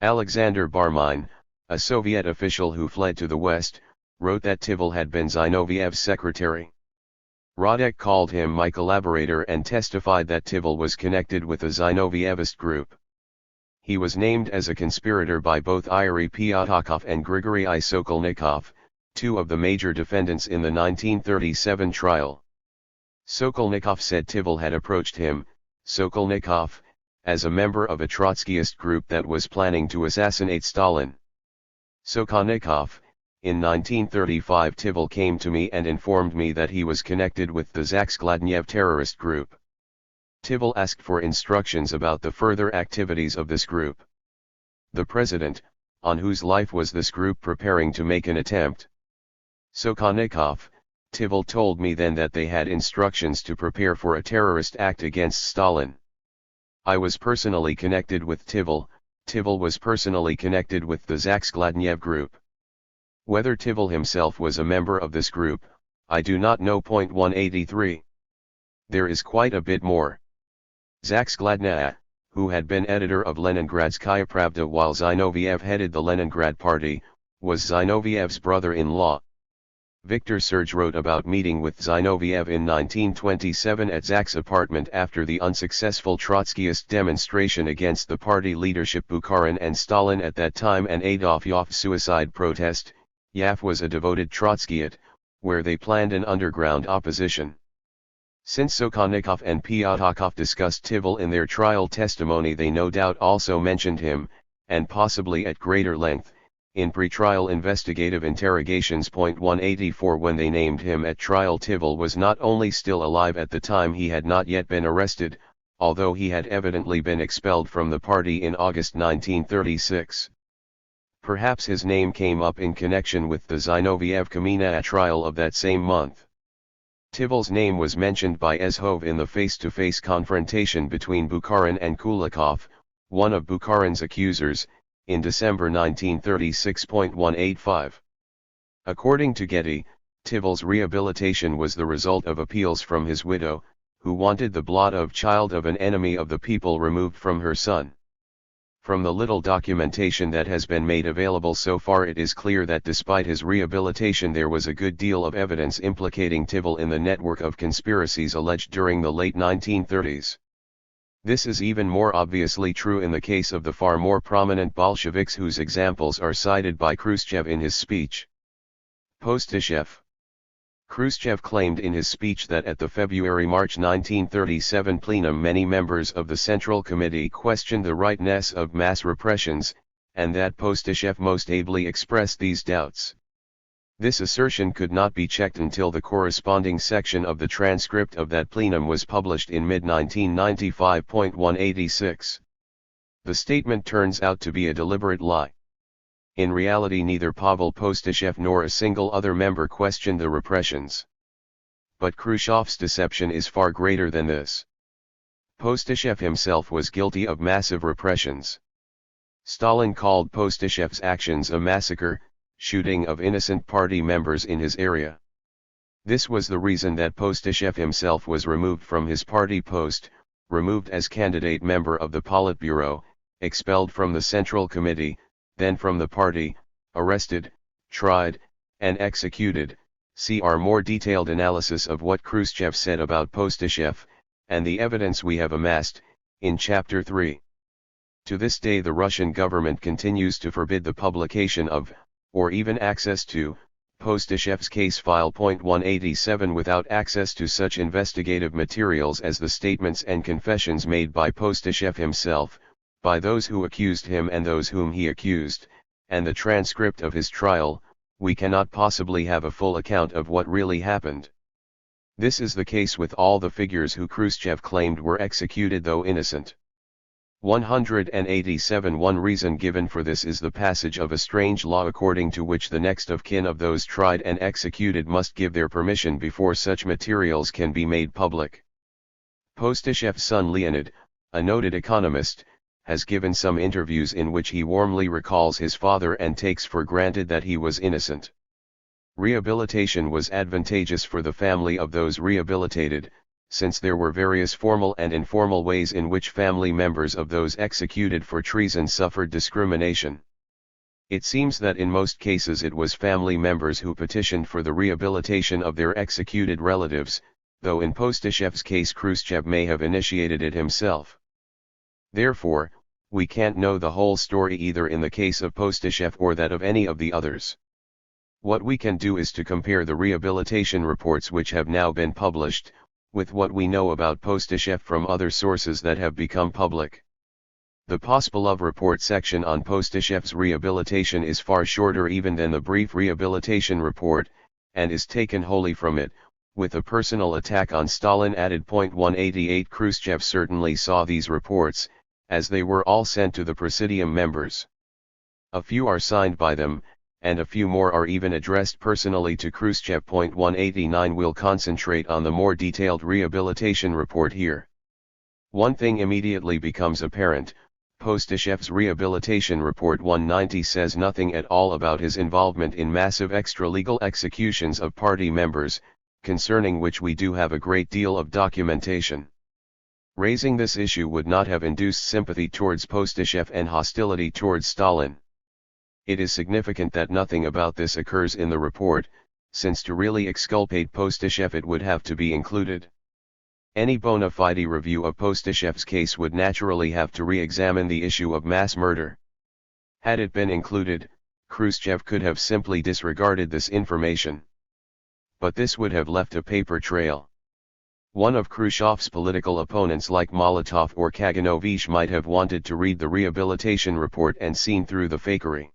Alexander Barmine, a Soviet official who fled to the West, wrote that Tivol had been Zinoviev's secretary. Radek called him my collaborator and testified that Tivol was connected with the Zinovievist group. He was named as a conspirator by both Yuri Pyatakov and Grigory I. Sokolnikov, two of the major defendants in the 1937 trial. Sokolnikov said Tivol had approached him, Sokolnikov, as a member of a Trotskyist group that was planning to assassinate Stalin. Sokolnikov, In 1935 Tivol came to me and informed me that he was connected with the Zakskladnev terrorist group. Tivol asked for instructions about the further activities of this group. The president, on whose life was this group preparing to make an attempt? Sokolnikov. Tivol told me then that they had instructions to prepare for a terrorist act against Stalin. I was personally connected with Tivol. Tivol was personally connected with the Zakskladnev group. Whether Tivol himself was a member of this group, I do not know. 183. There is quite a bit more. Zakskladnev, who had been editor of Leningradskaya Pravda while Zinoviev headed the Leningrad Party, was Zinoviev's brother-in-law. Viktor Serge wrote about meeting with Zinoviev in 1927 at Zak's apartment after the unsuccessful Trotskyist demonstration against the party leadership Bukharin and Stalin at that time and Adolf Yof's suicide protest. Yaf was a devoted Trotskyite, where they planned an underground opposition. Since Sokolnikov and Pyatakov discussed Tivol in their trial testimony, they no doubt also mentioned him, and possibly at greater length, in pre-trial investigative interrogations. 184 When they named him at trial, Tivol was not only still alive at the time, he had not yet been arrested, although he had evidently been expelled from the party in August 1936. Perhaps his name came up in connection with the Zinoviev Kamina trial of that same month. Tivol's name was mentioned by Ezhov in the face-to-face confrontation between Bukharin and Kulikov, one of Bukharin's accusers, in December 1936. 185. According to Getty, Tivol's rehabilitation was the result of appeals from his widow, who wanted the blot of child of an enemy of the people removed from her son. From the little documentation that has been made available so far, it is clear that despite his rehabilitation there was a good deal of evidence implicating Tivol in the network of conspiracies alleged during the late 1930s. This is even more obviously true in the case of the far more prominent Bolsheviks whose examples are cited by Kruschev in his speech. Postishev. Kruschev claimed in his speech that at the February-March 1937 plenum many members of the Central Committee questioned the rightness of mass repressions, and that Postishev most ably expressed these doubts. This assertion could not be checked until the corresponding section of the transcript of that plenum was published in mid-1995. 186. The statement turns out to be a deliberate lie. In reality, neither Pavel Postishev nor a single other member questioned the repressions. But Khrushchev's deception is far greater than this. Postishev himself was guilty of massive repressions. Stalin called Postishev's actions a massacre, shooting of innocent party members in his area. This was the reason that Postishev himself was removed from his party post, removed as candidate member of the Politburo, expelled from the Central Committee, then from the party, arrested, tried, and executed. See our more detailed analysis of what Khrushchev said about Postishev, and the evidence we have amassed, in Chapter 3. To this day the Russian government continues to forbid the publication of, or even access to, Postishev's case file. 187 Without access to such investigative materials as the statements and confessions made by Postishev himself, by those who accused him and those whom he accused, and the transcript of his trial, we cannot possibly have a full account of what really happened. This is the case with all the figures who Khrushchev claimed were executed though innocent. 187 One reason given for this is the passage of a strange law according to which the next of kin of those tried and executed must give their permission before such materials can be made public. Postishev's son Leonid, a noted economist, has given some interviews in which he warmly recalls his father and takes for granted that he was innocent. Rehabilitation was advantageous for the family of those rehabilitated, since there were various formal and informal ways in which family members of those executed for treason suffered discrimination. It seems that in most cases it was family members who petitioned for the rehabilitation of their executed relatives, though in Postishev's case Khrushchev may have initiated it himself. Therefore, we can't know the whole story either in the case of Postishev or that of any of the others. What we can do is to compare the rehabilitation reports which have now been published, with what we know about Postishev from other sources that have become public. The Pospelov report section on Postashev's rehabilitation is far shorter even than the brief rehabilitation report, and is taken wholly from it, with a personal attack on Stalin added. 188 Khrushchev certainly saw these reports, as they were all sent to the Presidium members. A few are signed by them, and a few more are even addressed personally to Khrushchev. 189 will concentrate on the more detailed rehabilitation report here. One thing immediately becomes apparent: Postashev's rehabilitation report 190 says nothing at all about his involvement in massive extra-legal executions of party members, concerning which we do have a great deal of documentation. Raising this issue would not have induced sympathy towards Postashev and hostility towards Stalin. It is significant that nothing about this occurs in the report, since to really exculpate Postashev it would have to be included. Any bona fide review of Postashev's case would naturally have to re-examine the issue of mass murder. Had it been included, Khrushchev could have simply disregarded this information. But this would have left a paper trail. One of Khrushchev's political opponents like Molotov or Kaganovich might have wanted to read the rehabilitation report and seen through the fakery.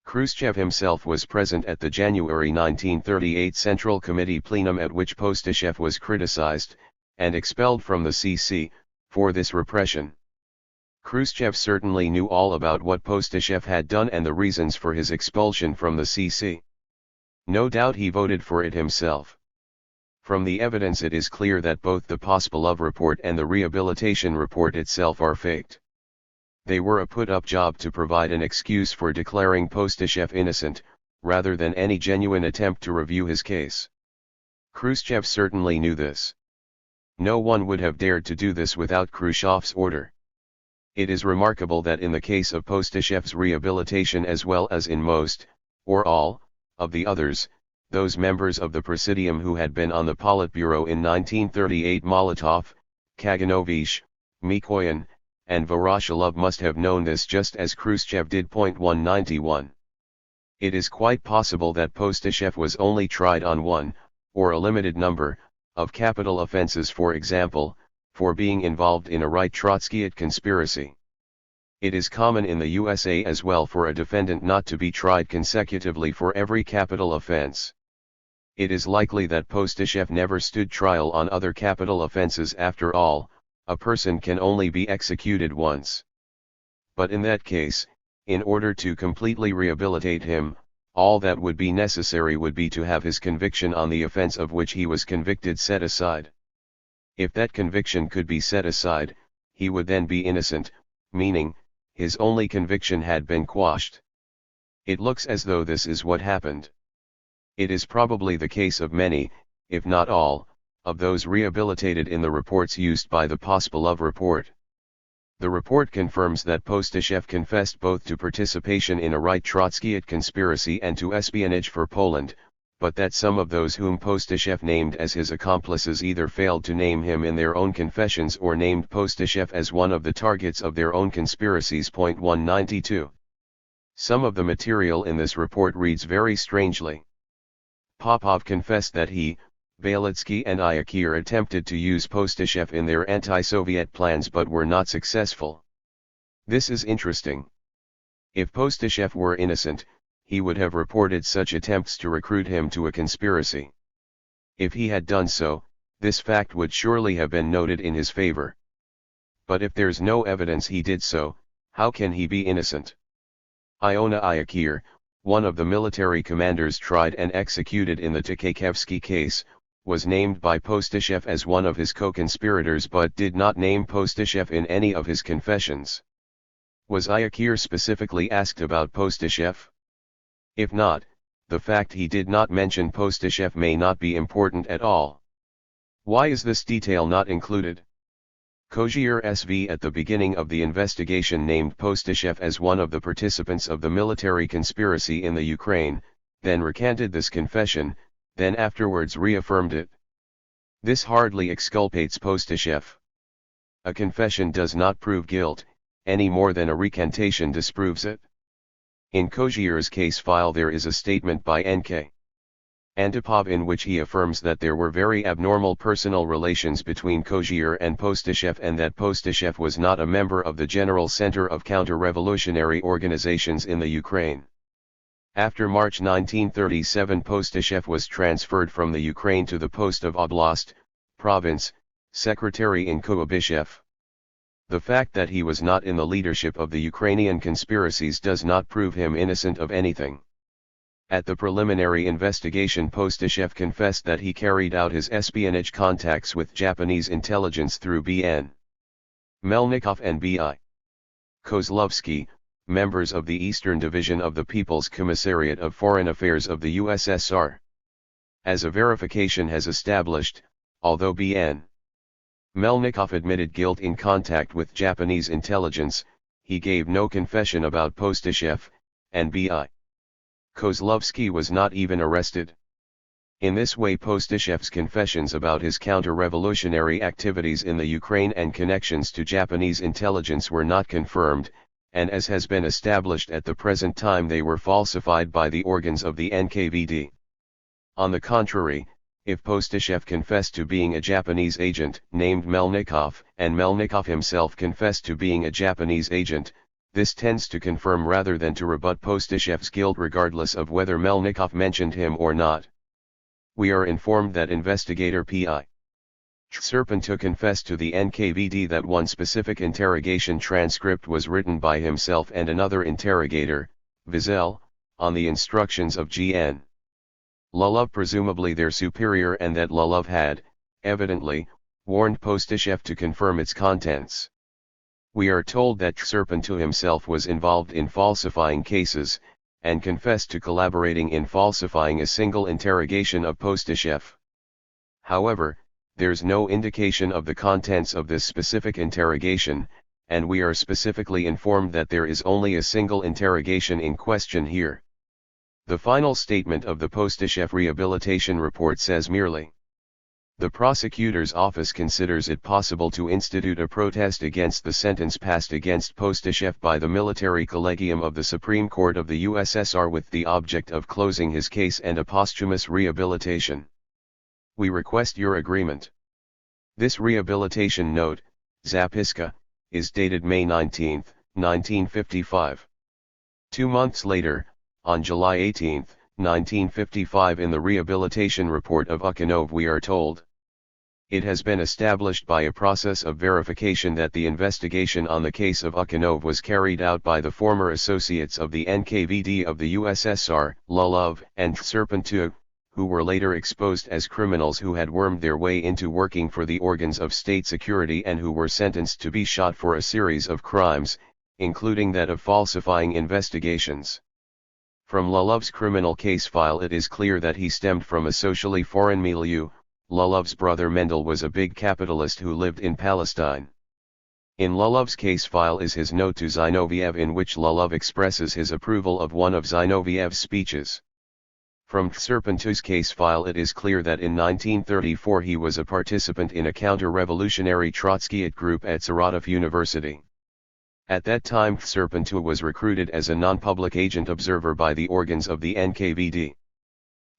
Khrushchev himself was present at the January 1938 Central Committee plenum at which Postashev was criticized, and expelled from the CC, for this repression. Khrushchev certainly knew all about what Postashev had done and the reasons for his expulsion from the CC. No doubt he voted for it himself. From the evidence it is clear that both the Pospelov report and the rehabilitation report itself are faked. They were a put-up job to provide an excuse for declaring Postashev innocent, rather than any genuine attempt to review his case. Khrushchev certainly knew this. No one would have dared to do this without Khrushchev's order. It is remarkable that in the case of Postashev's rehabilitation as well as in most, or all, of the others, those members of the Presidium who had been on the Politburo in 1938 Molotov, Kaganovich, Mikoyan, and Voroshilov must have known this just as Khrushchev did. 191. It is quite possible that Postashev was only tried on one, or a limited number, of capital offenses, for example, for being involved in a right Trotskyite conspiracy. It is common in the USA as well for a defendant not to be tried consecutively for every capital offense. It is likely that Postashev never stood trial on other capital offenses. After all, a person can only be executed once. But in that case, in order to completely rehabilitate him, all that would be necessary would be to have his conviction on the offense of which he was convicted set aside. If that conviction could be set aside, he would then be innocent, meaning, his only conviction had been quashed. It looks as though this is what happened. It is probably the case of many, if not all, of those rehabilitated in the reports used by the Pospelov report. The report confirms that Postashev confessed both to participation in a right Trotskyite conspiracy and to espionage for Poland, but that some of those whom Postashev named as his accomplices either failed to name him in their own confessions or named Postashev as one of the targets of their own conspiracies. 192. Some of the material in this report reads very strangely. Popov confessed that he, Belitsky and Iakir attempted to use Postashev in their anti-Soviet plans but were not successful. This is interesting. If Postashev were innocent, he would have reported such attempts to recruit him to a conspiracy. If he had done so, this fact would surely have been noted in his favor. But if there's no evidence he did so, how can he be innocent? Iona Iakir, one of the military commanders tried and executed in the Tkakhevsky case, was named by Postashev as one of his co-conspirators but did not name Postashev in any of his confessions. Was Iakir specifically asked about Postashev? If not, the fact he did not mention Postashev may not be important at all. Why is this detail not included? Kozier SV at the beginning of the investigation named Postashev as one of the participants of the military conspiracy in the Ukraine, then recanted this confession, then afterwards reaffirmed it. This hardly exculpates Postashev. A confession does not prove guilt, any more than a recantation disproves it. In Kozier's case file there is a statement by N.K. Antipov, in which he affirms that there were very abnormal personal relations between Kozyr and Postyshev and that Postyshev was not a member of the General Center of Counter-Revolutionary Organizations in the Ukraine. After March 1937, Postyshev was transferred from the Ukraine to the post of Oblast, province, secretary in Kuyabyshev. The fact that he was not in the leadership of the Ukrainian conspiracies does not prove him innocent of anything. At the preliminary investigation, Postyshev confessed that he carried out his espionage contacts with Japanese intelligence through B.N. Melnikov and B.I. Kozlovsky, members of the Eastern Division of the People's Commissariat of Foreign Affairs of the USSR. As a verification has established, although B.N. Melnikov admitted guilt in contact with Japanese intelligence, he gave no confession about Postyshev, and B.I. Kozlovsky was not even arrested. In this way, Postyshev's confessions about his counter-revolutionary activities in the Ukraine and connections to Japanese intelligence were not confirmed, and as has been established at the present time, they were falsified by the organs of the NKVD. On the contrary, if Postyshev confessed to being a Japanese agent named Melnikov, and Melnikov himself confessed to being a Japanese agent, this tends to confirm rather than to rebut Postyshev's guilt, regardless of whether Melnikov mentioned him or not. We are informed that investigator P.I. Serpentu confessed to the NKVD that one specific interrogation transcript was written by himself and another interrogator, Vizel, on the instructions of G.N. Lulov, presumably their superior, and that Lulov had, evidently, warned Postyshev to confirm its contents. We are told that Serpentu himself was involved in falsifying cases, and confessed to collaborating in falsifying a single interrogation of Postyshev. However, there's no indication of the contents of this specific interrogation, and we are specifically informed that there is only a single interrogation in question here. The final statement of the Postyshev rehabilitation report says merely, "The prosecutor's office considers it possible to institute a protest against the sentence passed against Postyshev by the military collegium of the Supreme Court of the USSR with the object of closing his case and a posthumous rehabilitation. We request your agreement." This rehabilitation note, Zapiska, is dated May 19, 1955. 2 months later, on July 18, 1955, in the rehabilitation report of Ukhanov, we are told, "It has been established by a process of verification that the investigation on the case of Ukhanov was carried out by the former associates of the NKVD of the USSR, Lulov and Serpentu, who were later exposed as criminals who had wormed their way into working for the organs of state security and who were sentenced to be shot for a series of crimes, including that of falsifying investigations. From Lulov's criminal case file it is clear that he stemmed from a socially foreign milieu. Lulov's brother Mendel was a big capitalist who lived in Palestine. In Lulov's case file is his note to Zinoviev, in which Lulov expresses his approval of one of Zinoviev's speeches. From Serpentu's case file it is clear that in 1934 he was a participant in a counter-revolutionary Trotskyite group at Saratov University. At that time Serpentu was recruited as a non-public agent observer by the organs of the NKVD.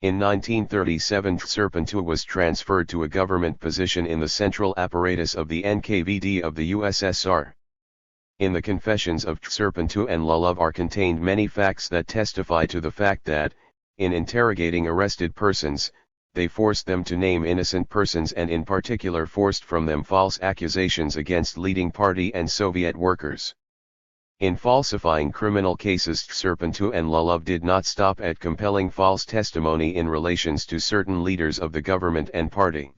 In 1937 Serpentu was transferred to a government position in the central apparatus of the NKVD of the USSR. In the confessions of Serpentu and Lulov are contained many facts that testify to the fact that, in interrogating arrested persons, they forced them to name innocent persons and in particular forced from them false accusations against leading party and Soviet workers. In falsifying criminal cases, Serpentu and Lulov did not stop at compelling false testimony in relations to certain leaders of the government and party.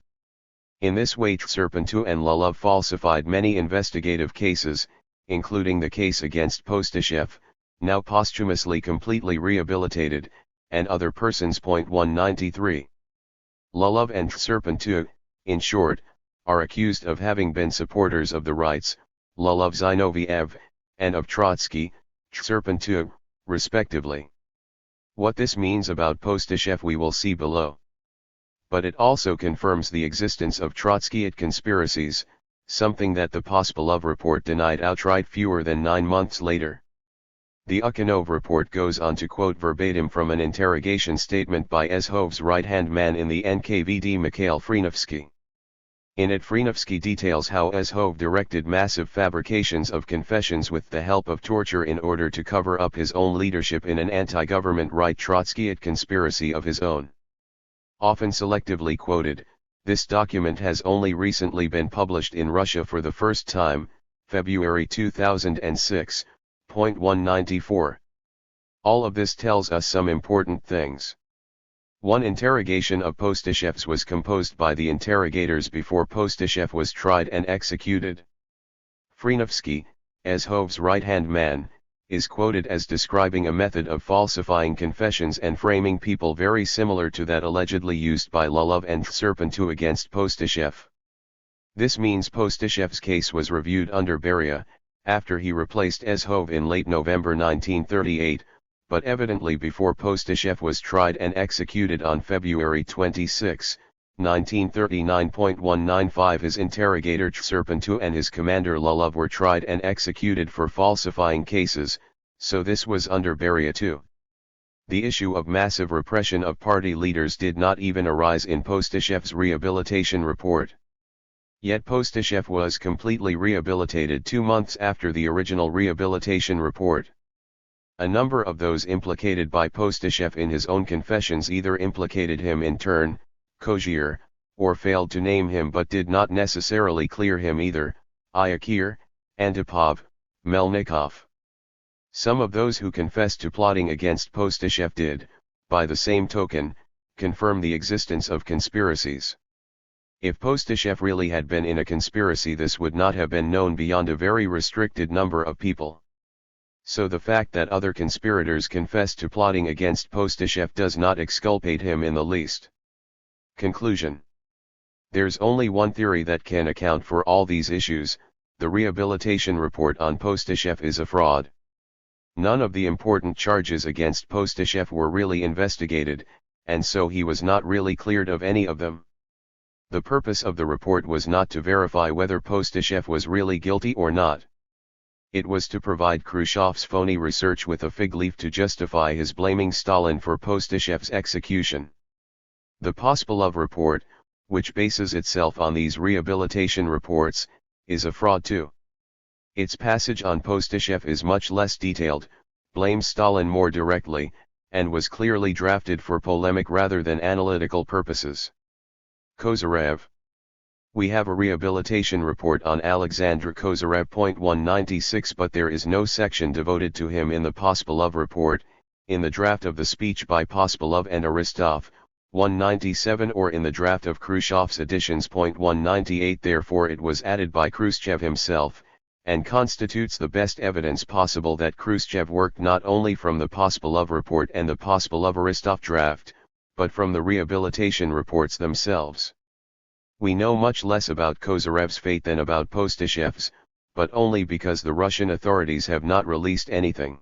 In this way Serpentu and Lulov falsified many investigative cases, including the case against Postyshev, now posthumously completely rehabilitated, and other persons. 193. Lulov and Serpentu, in short, are accused of having been supporters of the rights, Lulov Zinoviev, and of Trotsky, Serpentu, respectively. What this means about Postyshev we will see below. But it also confirms the existence of Trotskyite conspiracies, something that the Pospelov report denied outright fewer than 9 months later. The Ukhanov report goes on to quote verbatim from an interrogation statement by Azhov's right-hand man in the NKVD Mikhail Frenovsky. In it Frenovsky details how Azhov directed massive fabrications of confessions with the help of torture in order to cover up his own leadership in an anti-government right Trotskyite conspiracy of his own. Often selectively quoted, this document has only recently been published in Russia for the first time, February 2006. 194. All of this tells us some important things. One interrogation of Postishev's was composed by the interrogators before Postishev was tried and executed. Frenovsky, Azhov's right-hand man, is quoted as describing a method of falsifying confessions and framing people very similar to that allegedly used by Lulov and Serpentu against Postishev. This means Postishev's case was reviewed under Beria, after he replaced Azhov in late November 1938, but evidently before Postishev was tried and executed on February 26, 1939.195. His interrogator Serpentu and his commander Lulov were tried and executed for falsifying cases, so this was under Beria too. The issue of massive repression of party leaders did not even arise in Postishev's rehabilitation report. Yet Postishev was completely rehabilitated 2 months after the original rehabilitation report. A number of those implicated by Postishev in his own confessions either implicated him in turn, Kozhir, or failed to name him but did not necessarily clear him either, Iakir, Antipov, Melnikov. Some of those who confessed to plotting against Postishev did, by the same token, confirm the existence of conspiracies. If Postishev really had been in a conspiracy, this would not have been known beyond a very restricted number of people. So the fact that other conspirators confessed to plotting against Postishev does not exculpate him in the least. Conclusion. There's only one theory that can account for all these issues: the rehabilitation report on Postishev is a fraud. None of the important charges against Postishev were really investigated, and so he was not really cleared of any of them. The purpose of the report was not to verify whether Postishev was really guilty or not. It was to provide Khrushchev's phony research with a fig leaf to justify his blaming Stalin for Postishev's execution. The Pospelov report, which bases itself on these rehabilitation reports, is a fraud too. Its passage on Postishev is much less detailed, blames Stalin more directly, and was clearly drafted for polemic rather than analytical purposes. Kozyrev. We have a rehabilitation report on Alexander Kozyrev. 196, but there is no section devoted to him in the Pospelov report, in the draft of the speech by Pospelov and Aristov, 197, or in the draft of Khrushchev's editions. 198. Therefore it was added by Khrushchev himself, and constitutes the best evidence possible that Khrushchev worked not only from the Pospelov report and the Pospelov-Aristov draft, but from the rehabilitation reports themselves. We know much less about Kozyrev's fate than about Postishev's, but only because the Russian authorities have not released anything.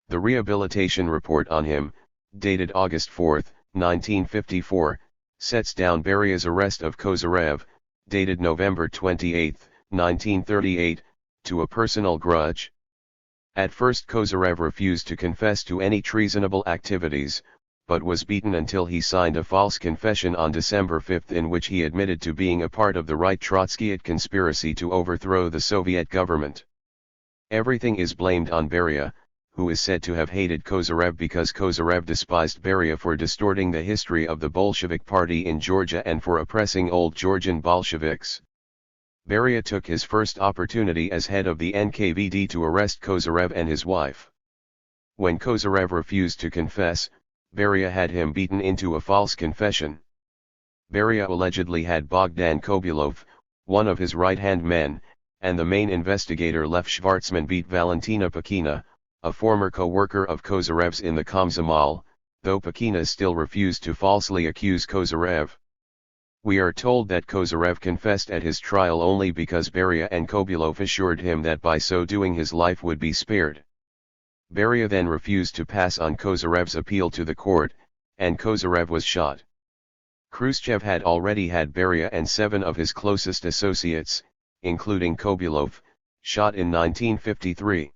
The rehabilitation report on him, dated August 4, 1954, sets down Beria's arrest of Kozyrev, dated November 28, 1938, to a personal grudge. At first Kozyrev refused to confess to any treasonable activities, but was beaten until he signed a false confession on December 5 in which he admitted to being a part of the right Trotskyite conspiracy to overthrow the Soviet government. Everything is blamed on Beria, who is said to have hated Kozyrev because Kozyrev despised Beria for distorting the history of the Bolshevik Party in Georgia and for oppressing old Georgian Bolsheviks. Beria took his first opportunity as head of the NKVD to arrest Kozyrev and his wife. When Kozyrev refused to confess, Beria had him beaten into a false confession. Beria allegedly had Bogdan Kobylov, one of his right-hand men, and the main investigator Lev Schwartzman beat Valentina Pakina, a former co-worker of Kozyrev's in the Komsomol, though Pakina still refused to falsely accuse Kozyrev. We are told that Kozyrev confessed at his trial only because Beria and Kobylov assured him that by so doing his life would be spared. Beria then refused to pass on Kozyrev's appeal to the court, and Kozyrev was shot. Khrushchev had already had Beria and 7 of his closest associates, including Kobylov, shot in 1953.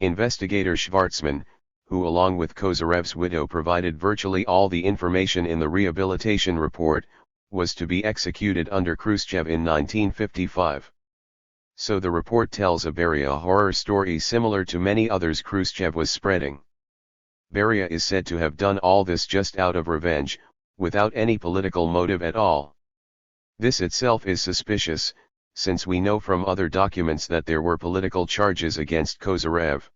Investigator Schwartzman, who along with Kozarev's widow provided virtually all the information in the rehabilitation report, was to be executed under Khrushchev in 1955. So the report tells a Beria horror story similar to many others Khrushchev was spreading. Beria is said to have done all this just out of revenge, without any political motive at all. This itself is suspicious, since we know from other documents that there were political charges against Kozyrev.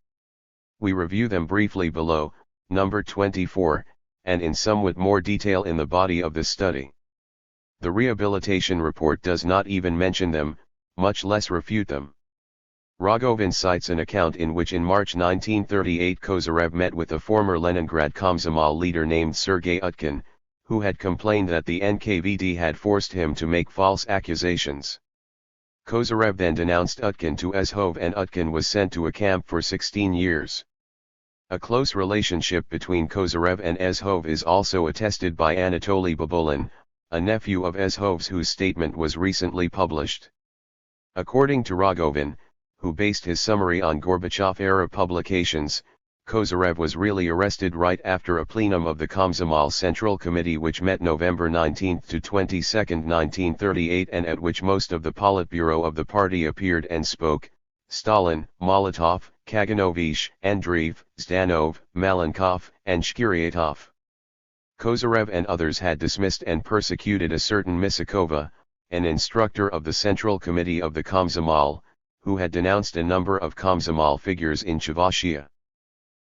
We review them briefly below, number 24, and in somewhat more detail in the body of this study. The rehabilitation report does not even mention them, much less refute them. Rogovin cites an account in which in March 1938 Kozyrev met with a former Leningrad Komsomol leader named Sergei Utkin, who had complained that the NKVD had forced him to make false accusations. Kozyrev then denounced Utkin to Azov and Utkin was sent to a camp for 16 years. A close relationship between Kozyrev and Azov is also attested by Anatoly Babolin, a nephew of Azov's whose statement was recently published. According to Rogovin, who based his summary on Gorbachev-era publications, Kozyrev was really arrested right after a plenum of the Komsomol Central Committee which met November 19 to 22, 1938 and at which most of the Politburo of the party appeared and spoke: Stalin, Molotov, Kaganovich, Andreev, Zdanov, Malenkov, and Shkiriatov. Kozyrev and others had dismissed and persecuted a certain Misakova, an instructor of the Central Committee of the Komsomol, who had denounced a number of Komsomol figures in Chuvashia.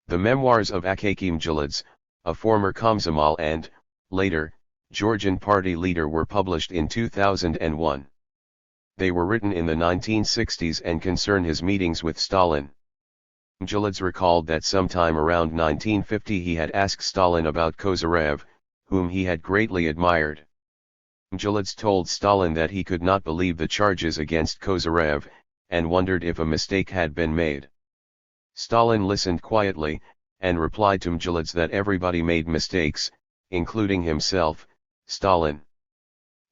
The memoirs of Akakim Mjladze, a former Komsomol and, later, Georgian party leader were published in 2001. They were written in the 1960s and concern his meetings with Stalin. Mjladze recalled that sometime around 1950 he had asked Stalin about Kozyrev, whom he had greatly admired. Mjladze told Stalin that he could not believe the charges against Kozyrev, and wondered if a mistake had been made. Stalin listened quietly, and replied to Mjladze that everybody made mistakes, including himself, Stalin.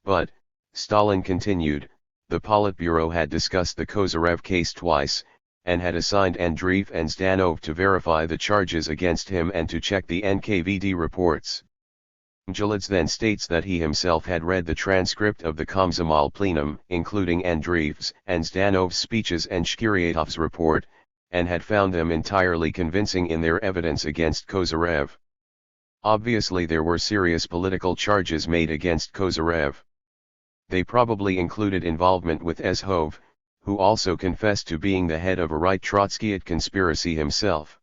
But, Stalin continued, the Politburo had discussed the Kozyrev case twice, and had assigned Andreev and Zdanov to verify the charges against him and to check the NKVD reports. Mjladze then states that he himself had read the transcript of the Komsomol plenum, including Andreev's and Zdanov's speeches and Shkiriatov's report, and had found them entirely convincing in their evidence against Kozyrev. Obviously there were serious political charges made against Kozyrev. They probably included involvement with Azov, who also confessed to being the head of a right Trotskyite conspiracy himself.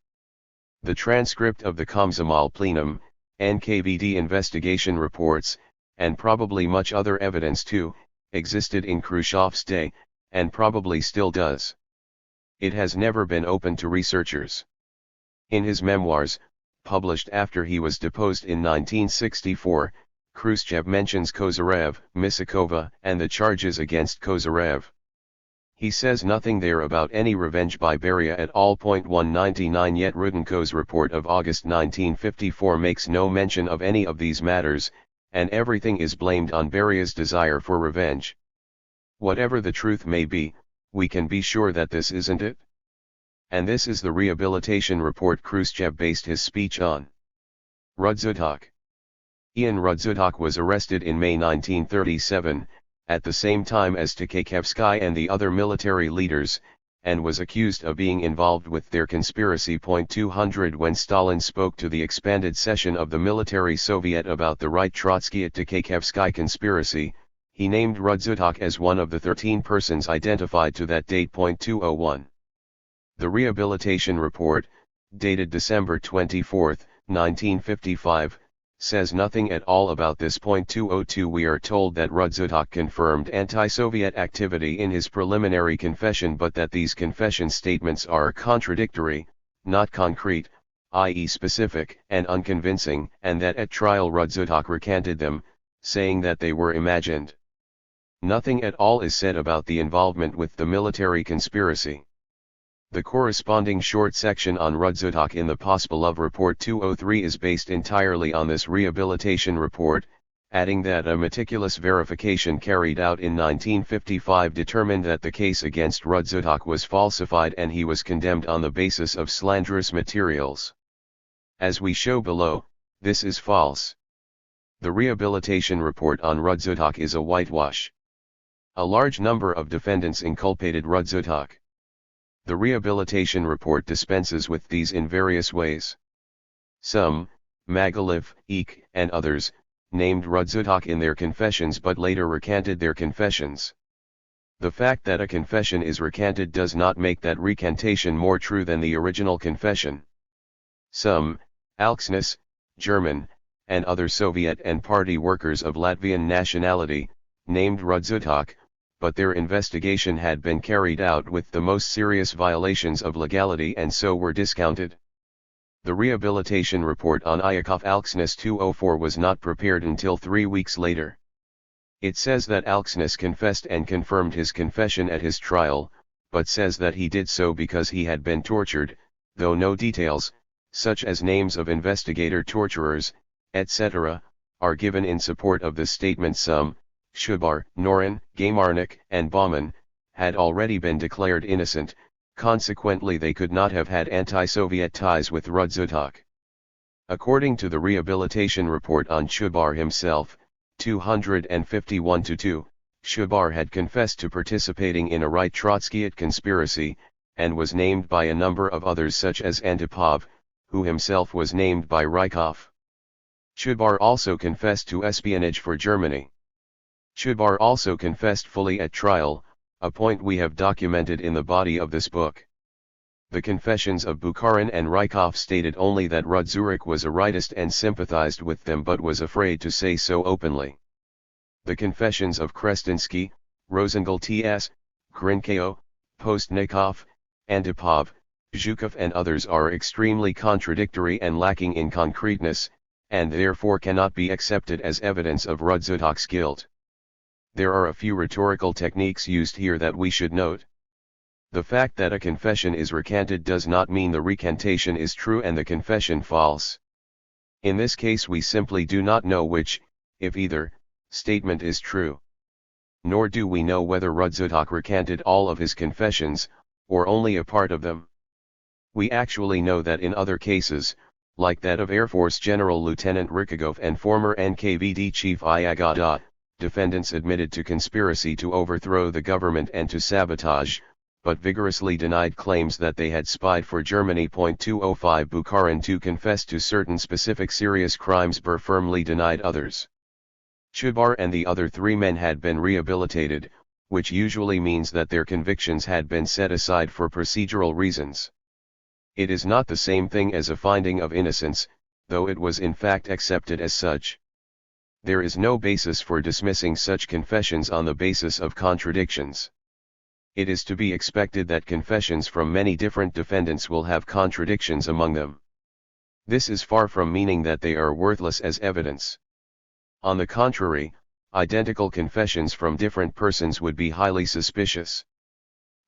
The transcript of the Komsomol plenum, NKVD investigation reports, and probably much other evidence too, existed in Khrushchev's day, and probably still does. It has never been open to researchers. In his memoirs, published after he was deposed in 1964, Khrushchev mentions Kozyrev, Misakova, and the charges against Kozyrev. He says nothing there about any revenge by Beria at all. 199 Yet Rudenko's report of August 1954 makes no mention of any of these matters, and everything is blamed on Beria's desire for revenge. Whatever the truth may be, we can be sure that this isn't it. And this is the rehabilitation report Khrushchev based his speech on. Rudzutak. Ian Rudzutak was arrested in May 1937, at the same time as Tkakhevsky and the other military leaders, and was accused of being involved with their conspiracy. 200 When Stalin spoke to the expanded session of the military Soviet about the right Trotskyite Tkakhevsky conspiracy, he named Rudzutak as one of the 13 persons identified to that date. 201. The rehabilitation report, dated December 24, 1955, says nothing at all about this. 202 We are told that Rudzutak confirmed anti-Soviet activity in his preliminary confession, but that these confession statements are contradictory, not concrete, i.e. specific and unconvincing, and that at trial Rudzutak recanted them, saying that they were imagined. Nothing at all is said about the involvement with the military conspiracy. The corresponding short section on Rudzutak in the Pospelov Report 203 is based entirely on this rehabilitation report, adding that a meticulous verification carried out in 1955 determined that the case against Rudzutak was falsified and he was condemned on the basis of slanderous materials. As we show below, this is false. The rehabilitation report on Rudzutak is a whitewash. A large number of defendants inculpated Rudzutak. The rehabilitation report dispenses with these in various ways. Some, Magalev, Eek, and others, named Rudzutak in their confessions but later recanted their confessions. The fact that a confession is recanted does not make that recantation more true than the original confession. Some, Alksnis, German, and other Soviet and party workers of Latvian nationality, named Rudzutak, but their investigation had been carried out with the most serious violations of legality and so were discounted. The rehabilitation report on Iakov Alksnis 204 was not prepared until 3 weeks later. It says that Alksnis confessed and confirmed his confession at his trial, but says that he did so because he had been tortured, though no details, such as names of investigator torturers, etc., are given in support of the statement. Some, Shubar, Norin, Gaymarnik, and Bauman, had already been declared innocent. Consequently they could not have had anti-Soviet ties with Rudzutak. According to the rehabilitation report on Shubar himself, 251-2, Shubar had confessed to participating in a right Trotskyite conspiracy, and was named by a number of others such as Antipov, who himself was named by Rykov. Shubar also confessed to espionage for Germany. Shubar also confessed fully at trial, a point we have documented in the body of this book. The confessions of Bukharin and Rykov stated only that Rudzurik was a rightist and sympathized with them but was afraid to say so openly. The confessions of Krestinsky, Rosengel T.S., Grinkeo, Postnikov, Antipov, Zhukov and others are extremely contradictory and lacking in concreteness, and therefore cannot be accepted as evidence of Rudzutak's guilt. There are a few rhetorical techniques used here that we should note. The fact that a confession is recanted does not mean the recantation is true and the confession false. In this case we simply do not know which, if either, statement is true. Nor do we know whether Rudzutak recanted all of his confessions, or only a part of them. We actually know that in other cases, like that of Air Force General Lieutenant Rykogov and former NKVD Chief Iagada, defendants admitted to conspiracy to overthrow the government and to sabotage, but vigorously denied claims that they had spied for Germany. 205 Bukharin too confessed to certain specific serious crimes but firmly denied others. Shubar and the other 3 men had been rehabilitated, which usually means that their convictions had been set aside for procedural reasons. It is not the same thing as a finding of innocence, though it was in fact accepted as such. There is no basis for dismissing such confessions on the basis of contradictions. It is to be expected that confessions from many different defendants will have contradictions among them. This is far from meaning that they are worthless as evidence. On the contrary, identical confessions from different persons would be highly suspicious.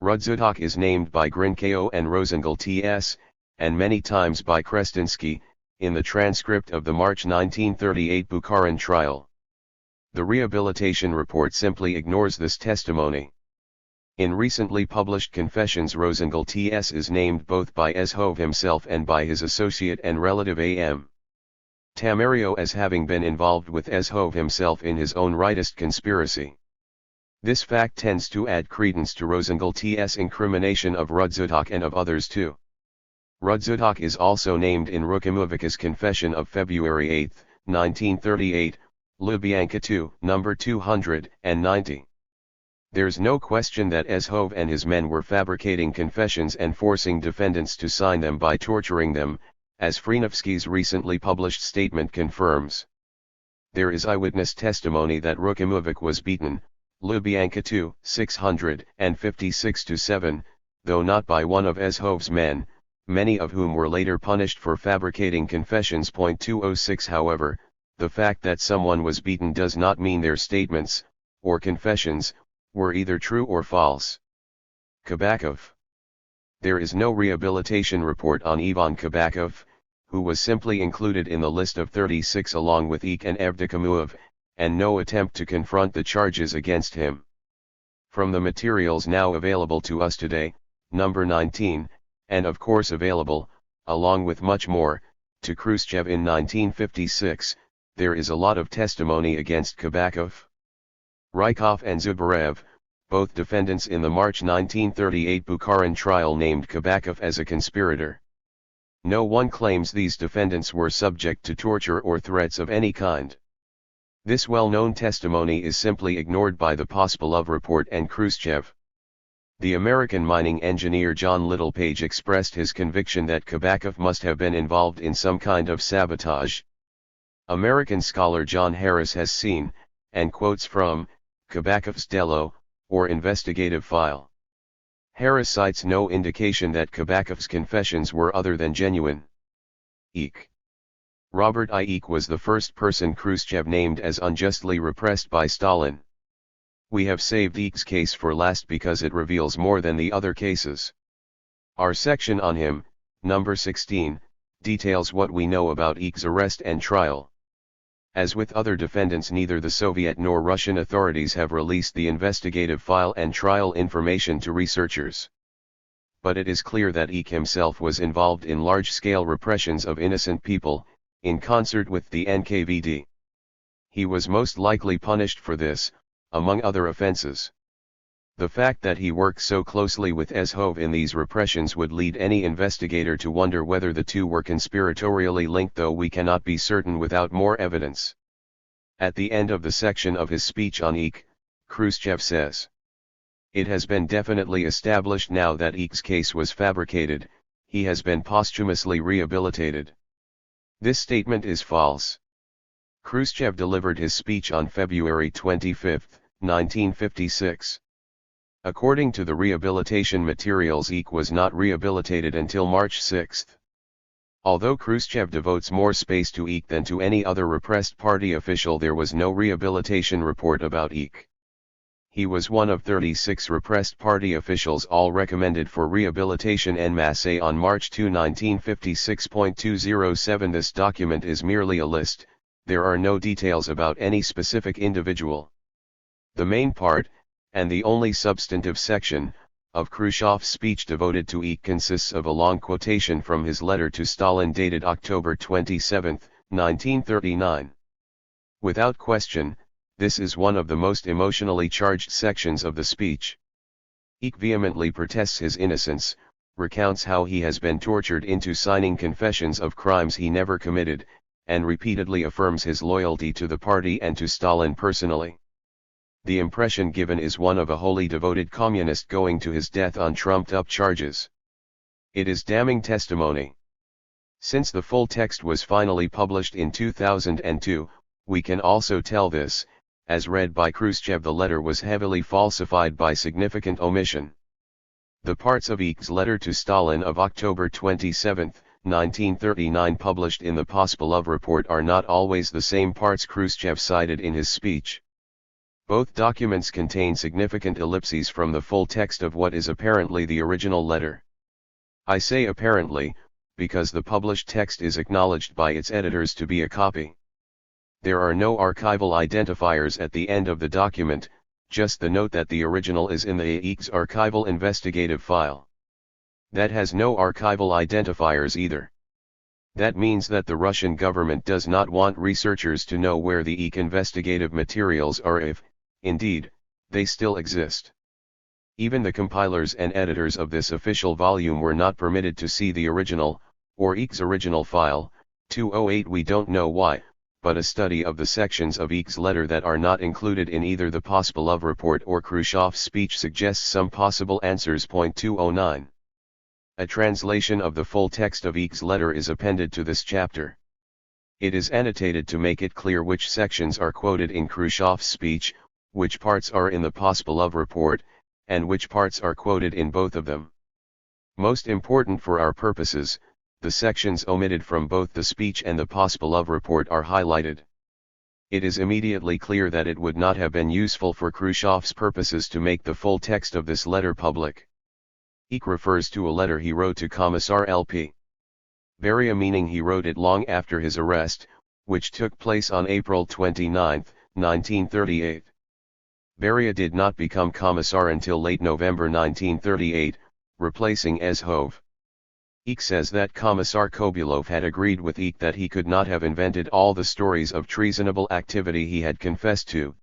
Rudzutak is named by Grinkeo and Rosengel T.S., and many times by Krestinsky, in the transcript of the March 1938 Bukharin trial. The rehabilitation report simply ignores this testimony. In recently published confessions Rosengel T.S. is named both by Ezhov himself and by his associate and relative A.M. Tamario as having been involved with Ezhov himself in his own rightist conspiracy. This fact tends to add credence to Rosengel T.S. incrimination of Rudzutak and of others too. Rudzutak is also named in Rukamovic's confession of February 8, 1938, Lubyanka 2, number 290. There's no question that Ezhov and his men were fabricating confessions and forcing defendants to sign them by torturing them, as Frenovsky's recently published statement confirms. There is eyewitness testimony that Rukamovic was beaten, Lubyanka 2, 656-7, though not by one of Ezhov's men, many of whom were later punished for fabricating confessions. 206 However, the fact that someone was beaten does not mean their statements, or confessions, were either true or false. Kabakov. There is no rehabilitation report on Ivan Kabakov, who was simply included in the list of 36 along with Eek and Evdokimov, and no attempt to confront the charges against him. From the materials now available to us today, number 19, and of course available, along with much more, to Khrushchev in 1956, there is a lot of testimony against Kabakov. Rykov and Zubarev, both defendants in the March 1938 Bukharin trial, named Kabakov as a conspirator. No one claims these defendants were subject to torture or threats of any kind. This well-known testimony is simply ignored by the Pospelov report and Khrushchev. The American mining engineer John Littlepage expressed his conviction that Kabakov must have been involved in some kind of sabotage. American scholar John Harris has seen, and quotes from, Kabakov's Delo, or investigative file. Harris cites no indication that Kabakov's confessions were other than genuine. Eek. Robert I. Eek was the first person Khrushchev named as unjustly repressed by Stalin. We have saved Eek's case for last because it reveals more than the other cases. Our section on him, number 16, details what we know about Eek's arrest and trial. As with other defendants, neither the Soviet nor Russian authorities have released the investigative file and trial information to researchers. But it is clear that Eek himself was involved in large-scale repressions of innocent people, in concert with the NKVD. He was most likely punished for this, among other offenses. The fact that he worked so closely with Azov in these repressions would lead any investigator to wonder whether the two were conspiratorially linked, though we cannot be certain without more evidence. At the end of the section of his speech on Eek, Khrushchev says, "It has been definitely established now that Eek's case was fabricated. He has been posthumously rehabilitated." This statement is false. Khrushchev delivered his speech on February 25, 1956. According to the rehabilitation materials, Eek was not rehabilitated until March 6. Although Khrushchev devotes more space to Eek than to any other repressed party official, there was no rehabilitation report about Eek. He was one of 36 repressed party officials, all recommended for rehabilitation en masse on March 2, 1956.207. This document is merely a list, there are no details about any specific individual. The main part, and the only substantive section, of Khrushchev's speech devoted to Eek consists of a long quotation from his letter to Stalin dated October 27, 1939. Without question, this is one of the most emotionally charged sections of the speech. Eek vehemently protests his innocence, recounts how he has been tortured into signing confessions of crimes he never committed, and repeatedly affirms his loyalty to the party and to Stalin personally. The impression given is one of a wholly devoted communist going to his death on trumped-up charges. It is damning testimony. Since the full text was finally published in 2002, we can also tell this, as read by Khrushchev, the letter was heavily falsified by significant omission. The parts of Eek's letter to Stalin of October 27, 1939 published in the Pospelov report are not always the same parts Khrushchev cited in his speech. Both documents contain significant ellipses from the full text of what is apparently the original letter. I say apparently, because the published text is acknowledged by its editors to be a copy. There are no archival identifiers at the end of the document, just the note that the original is in the Eek's archival investigative file. That has no archival identifiers either. That means that the Russian government does not want researchers to know where the Eek investigative materials are, if, indeed, they still exist. Even the compilers and editors of this official volume were not permitted to see the original, or Eek's original file. 208. We don't know why, but a study of the sections of Eek's letter that are not included in either the Pospelov report or Khrushchev's speech suggests some possible answers. 209. A translation of the full text of Eek's letter is appended to this chapter. It is annotated to make it clear which sections are quoted in Khrushchev's speech, which parts are in the Pospelov report, and which parts are quoted in both of them. Most important for our purposes, the sections omitted from both the speech and the Pospelov report are highlighted. It is immediately clear that it would not have been useful for Khrushchev's purposes to make the full text of this letter public. Eek refers to a letter he wrote to Commissar L.P. Beria, meaning he wrote it long after his arrest, which took place on April 29, 1938. Beria did not become commissar until late November 1938, replacing Ezhov. Eek says that Commissar Kobulov had agreed with Eek that he could not have invented all the stories of treasonable activity he had confessed to.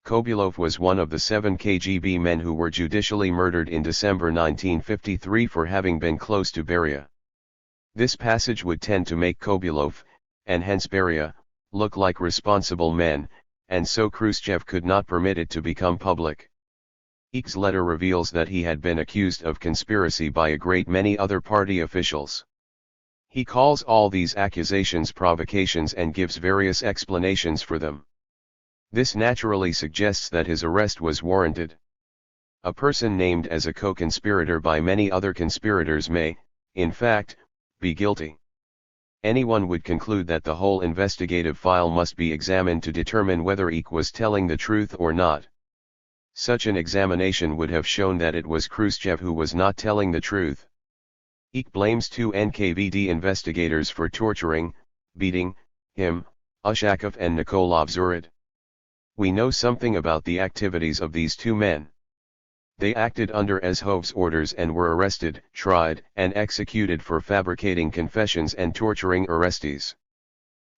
Kobulov was one of the 7 KGB men who were judicially murdered in December 1953 for having been close to Beria. This passage would tend to make Kobulov, and hence Beria, look like responsible men, and so Khrushchev could not permit it to become public. Eek's letter reveals that he had been accused of conspiracy by a great many other party officials. He calls all these accusations provocations and gives various explanations for them. This naturally suggests that his arrest was warranted. A person named as a co-conspirator by many other conspirators may, in fact, be guilty. Anyone would conclude that the whole investigative file must be examined to determine whether Eek was telling the truth or not. Such an examination would have shown that it was Khrushchev who was not telling the truth. Eek blames 2 NKVD investigators for torturing, beating, him, Ushakov and Nikolov Zurad. We know something about the activities of these 2 men. They acted under Ezhov's orders and were arrested, tried, and executed for fabricating confessions and torturing arrestees.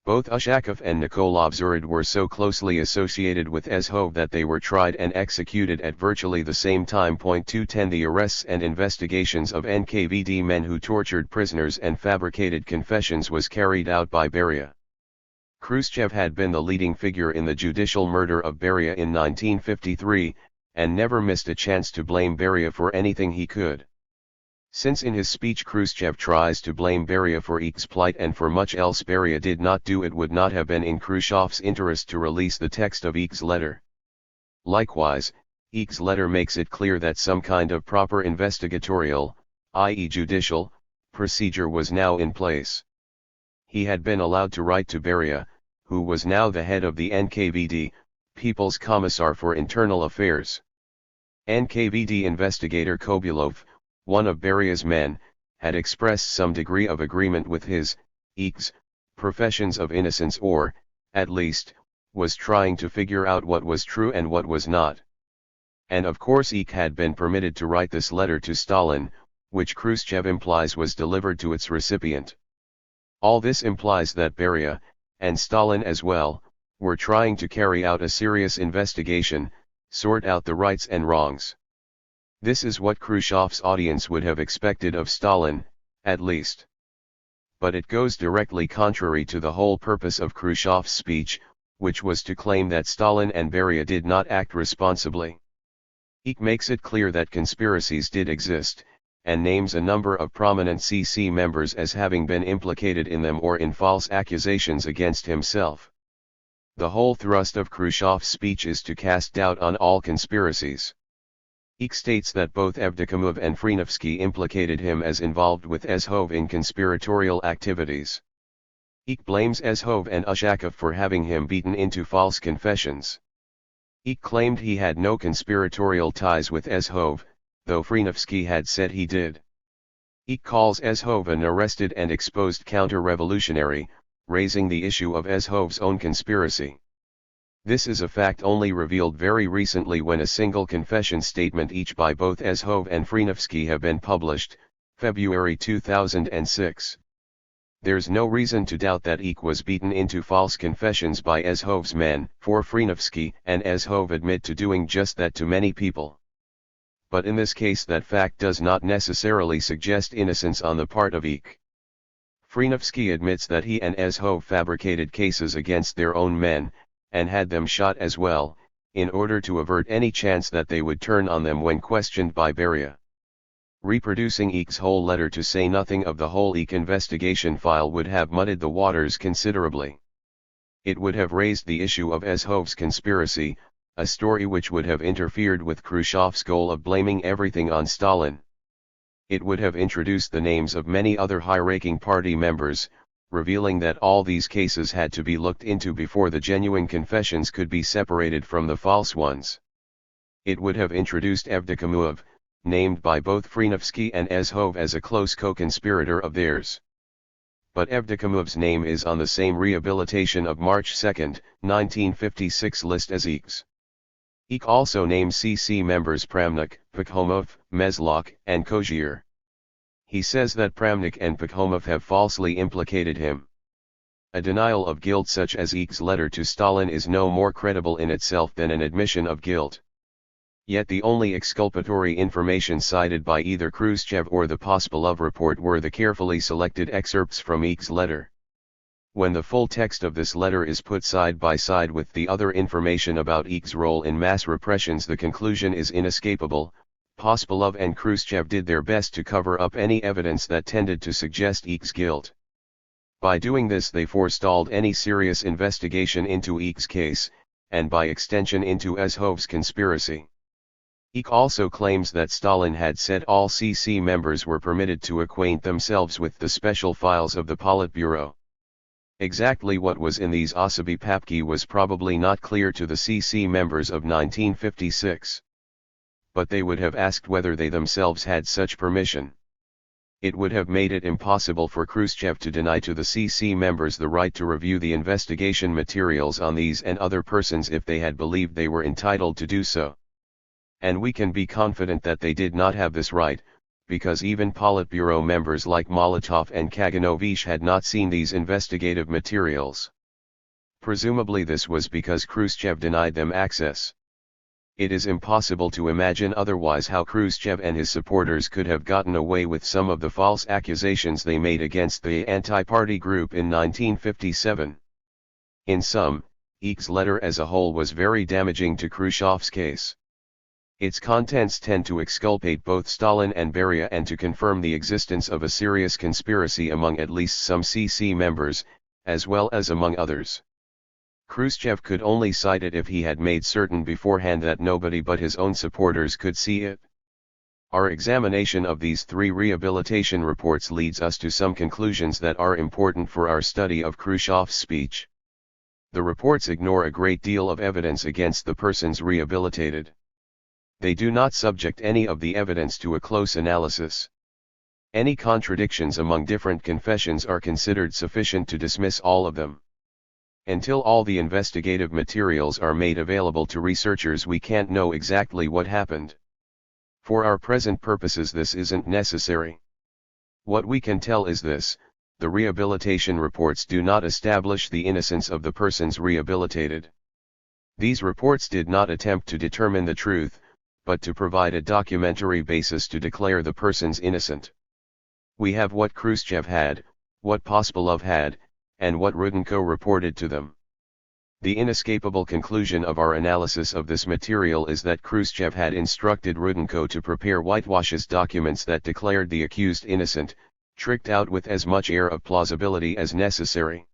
Both Ushakov and Nikolov Zurad were so closely associated with Ezhov that they were tried and executed at virtually the same time. 210 The arrests and investigations of NKVD men who tortured prisoners and fabricated confessions was carried out by Beria. Khrushchev had been the leading figure in the judicial murder of Beria in 1953, and never missed a chance to blame Beria for anything he could. Since in his speech Khrushchev tries to blame Beria for Eek's plight and for much else Beria did not do, it would not have been in Khrushchev's interest to release the text of Eek's letter. Likewise, Eek's letter makes it clear that some kind of proper investigatorial, i.e. judicial, procedure was now in place. He had been allowed to write to Beria, who was now the head of the NKVD, People's Commissar for Internal Affairs. NKVD investigator Kobulov, one of Beria's men, had expressed some degree of agreement with his, Eek's, professions of innocence or, at least, was trying to figure out what was true and what was not. And of course Eek had been permitted to write this letter to Stalin, which Khrushchev implies was delivered to its recipient. All this implies that Beria, and Stalin as well, were trying to carry out a serious investigation, sort out the rights and wrongs. This is what Khrushchev's audience would have expected of Stalin, at least. But it goes directly contrary to the whole purpose of Khrushchev's speech, which was to claim that Stalin and Beria did not act responsibly. Eek makes it clear that conspiracies did exist, and names a number of prominent CC members as having been implicated in them or in false accusations against himself. The whole thrust of Khrushchev's speech is to cast doubt on all conspiracies. Eek states that both Evdokimov and Frenovsky implicated him as involved with Ezhov in conspiratorial activities. Eek blames Ezhov and Ushakov for having him beaten into false confessions. Eek claimed he had no conspiratorial ties with Ezhov, though Frenovsky had said he did. Eek calls Ezhov an arrested and exposed counter-revolutionary, raising the issue of Ezhov's own conspiracy. This is a fact only revealed very recently when a single confession statement each by both Ezhov and Frenovsky have been published, February 2006. There's no reason to doubt that Eek was beaten into false confessions by Ezhov's men, for Frenovsky and Ezhov admit to doing just that to many people. But in this case that fact does not necessarily suggest innocence on the part of Eek. Frenovsky admits that he and Ezhov fabricated cases against their own men, and had them shot as well, in order to avert any chance that they would turn on them when questioned by Beria. Reproducing Eek's whole letter, to say nothing of the whole Eek investigation file, would have muddied the waters considerably. It would have raised the issue of Ezhov's conspiracy, a story which would have interfered with Khrushchev's goal of blaming everything on Stalin. It would have introduced the names of many other high-ranking party members, revealing that all these cases had to be looked into before the genuine confessions could be separated from the false ones. It would have introduced Evdokimov, named by both Frenovsky and Ezhov as a close co-conspirator of theirs. but Evdokimov's name is on the same rehabilitation of March 2, 1956 list as Eek's. Eek also names CC members Pramnik, Pakhomov, Meslok, and Kozhier. He says that Pramnik and Pakhomov have falsely implicated him. A denial of guilt such as Eek's letter to Stalin is no more credible in itself than an admission of guilt. Yet the only exculpatory information cited by either Khrushchev or the Pospelov report were the carefully selected excerpts from Eek's letter. When the full text of this letter is put side by side with the other information about Eek's role in mass repressions, the conclusion is inescapable: Pospelov and Khrushchev did their best to cover up any evidence that tended to suggest Eek's guilt. By doing this they forestalled any serious investigation into Eek's case, and by extension into Azov's conspiracy. Eek also claims that Stalin had said all CC members were permitted to acquaint themselves with the special files of the Politburo. Exactly what was in these Osoby Papki was probably not clear to the CC members of 1956. But they would have asked whether they themselves had such permission. It would have made it impossible for Khrushchev to deny to the CC members the right to review the investigation materials on these and other persons if they had believed they were entitled to do so. And we can be confident that they did not have this right, because even Politburo members like Molotov and Kaganovich had not seen these investigative materials. Presumably this was because Khrushchev denied them access. It is impossible to imagine otherwise how Khrushchev and his supporters could have gotten away with some of the false accusations they made against the anti-party group in 1957. In sum, Eek's letter as a whole was very damaging to Khrushchev's case. Its contents tend to exculpate both Stalin and Beria and to confirm the existence of a serious conspiracy among at least some CC members, as well as among others. Khrushchev could only cite it if he had made certain beforehand that nobody but his own supporters could see it. Our examination of these three rehabilitation reports leads us to some conclusions that are important for our study of Khrushchev's speech. The reports ignore a great deal of evidence against the persons rehabilitated. They do not subject any of the evidence to a close analysis. Any contradictions among different confessions are considered sufficient to dismiss all of them. Until all the investigative materials are made available to researchers, we can't know exactly what happened. For our present purposes this isn't necessary. What we can tell is this: the rehabilitation reports do not establish the innocence of the persons rehabilitated. These reports did not attempt to determine the truth, but to provide a documentary basis to declare the persons innocent. We have what Khrushchev had, what Pospelov had, and what Rudenko reported to them. The inescapable conclusion of our analysis of this material is that Khrushchev had instructed Rudenko to prepare whitewashes documents that declared the accused innocent, tricked out with as much air of plausibility as necessary.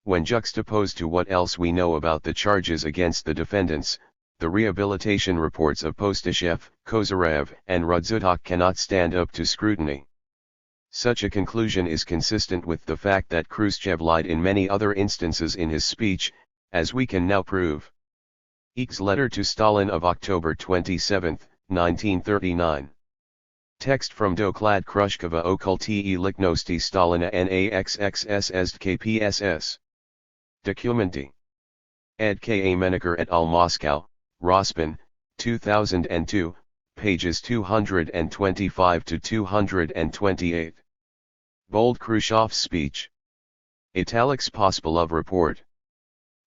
When juxtaposed to what else we know about the charges against the defendants, the rehabilitation reports of Postashev, Kozyrev, and Rudzutak cannot stand up to scrutiny. Such a conclusion is consistent with the fact that Khrushchev lied in many other instances in his speech, as we can now prove. Eek's letter to Stalin of October 27, 1939. Text from Doklad Krushkova Okulti Lichnosti Stalina Naxxss KPSS. Documenty. Ed K. A. Menaker et al. Moscow, Rospin, 2002, pages 225 to 228. Bold Khrushchev's speech. Italics Pospelov report.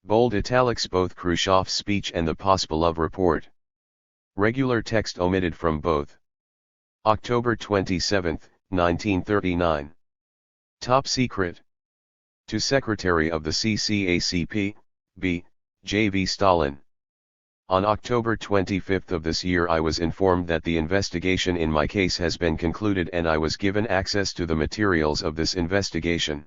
Bold italics both Khrushchev's speech and the Pospelov report. Regular text omitted from both. October 27, 1939. Top secret. To Secretary of the CCACP, B. J. V. Stalin. On October 25 of this year I was informed that the investigation in my case has been concluded and I was given access to the materials of this investigation.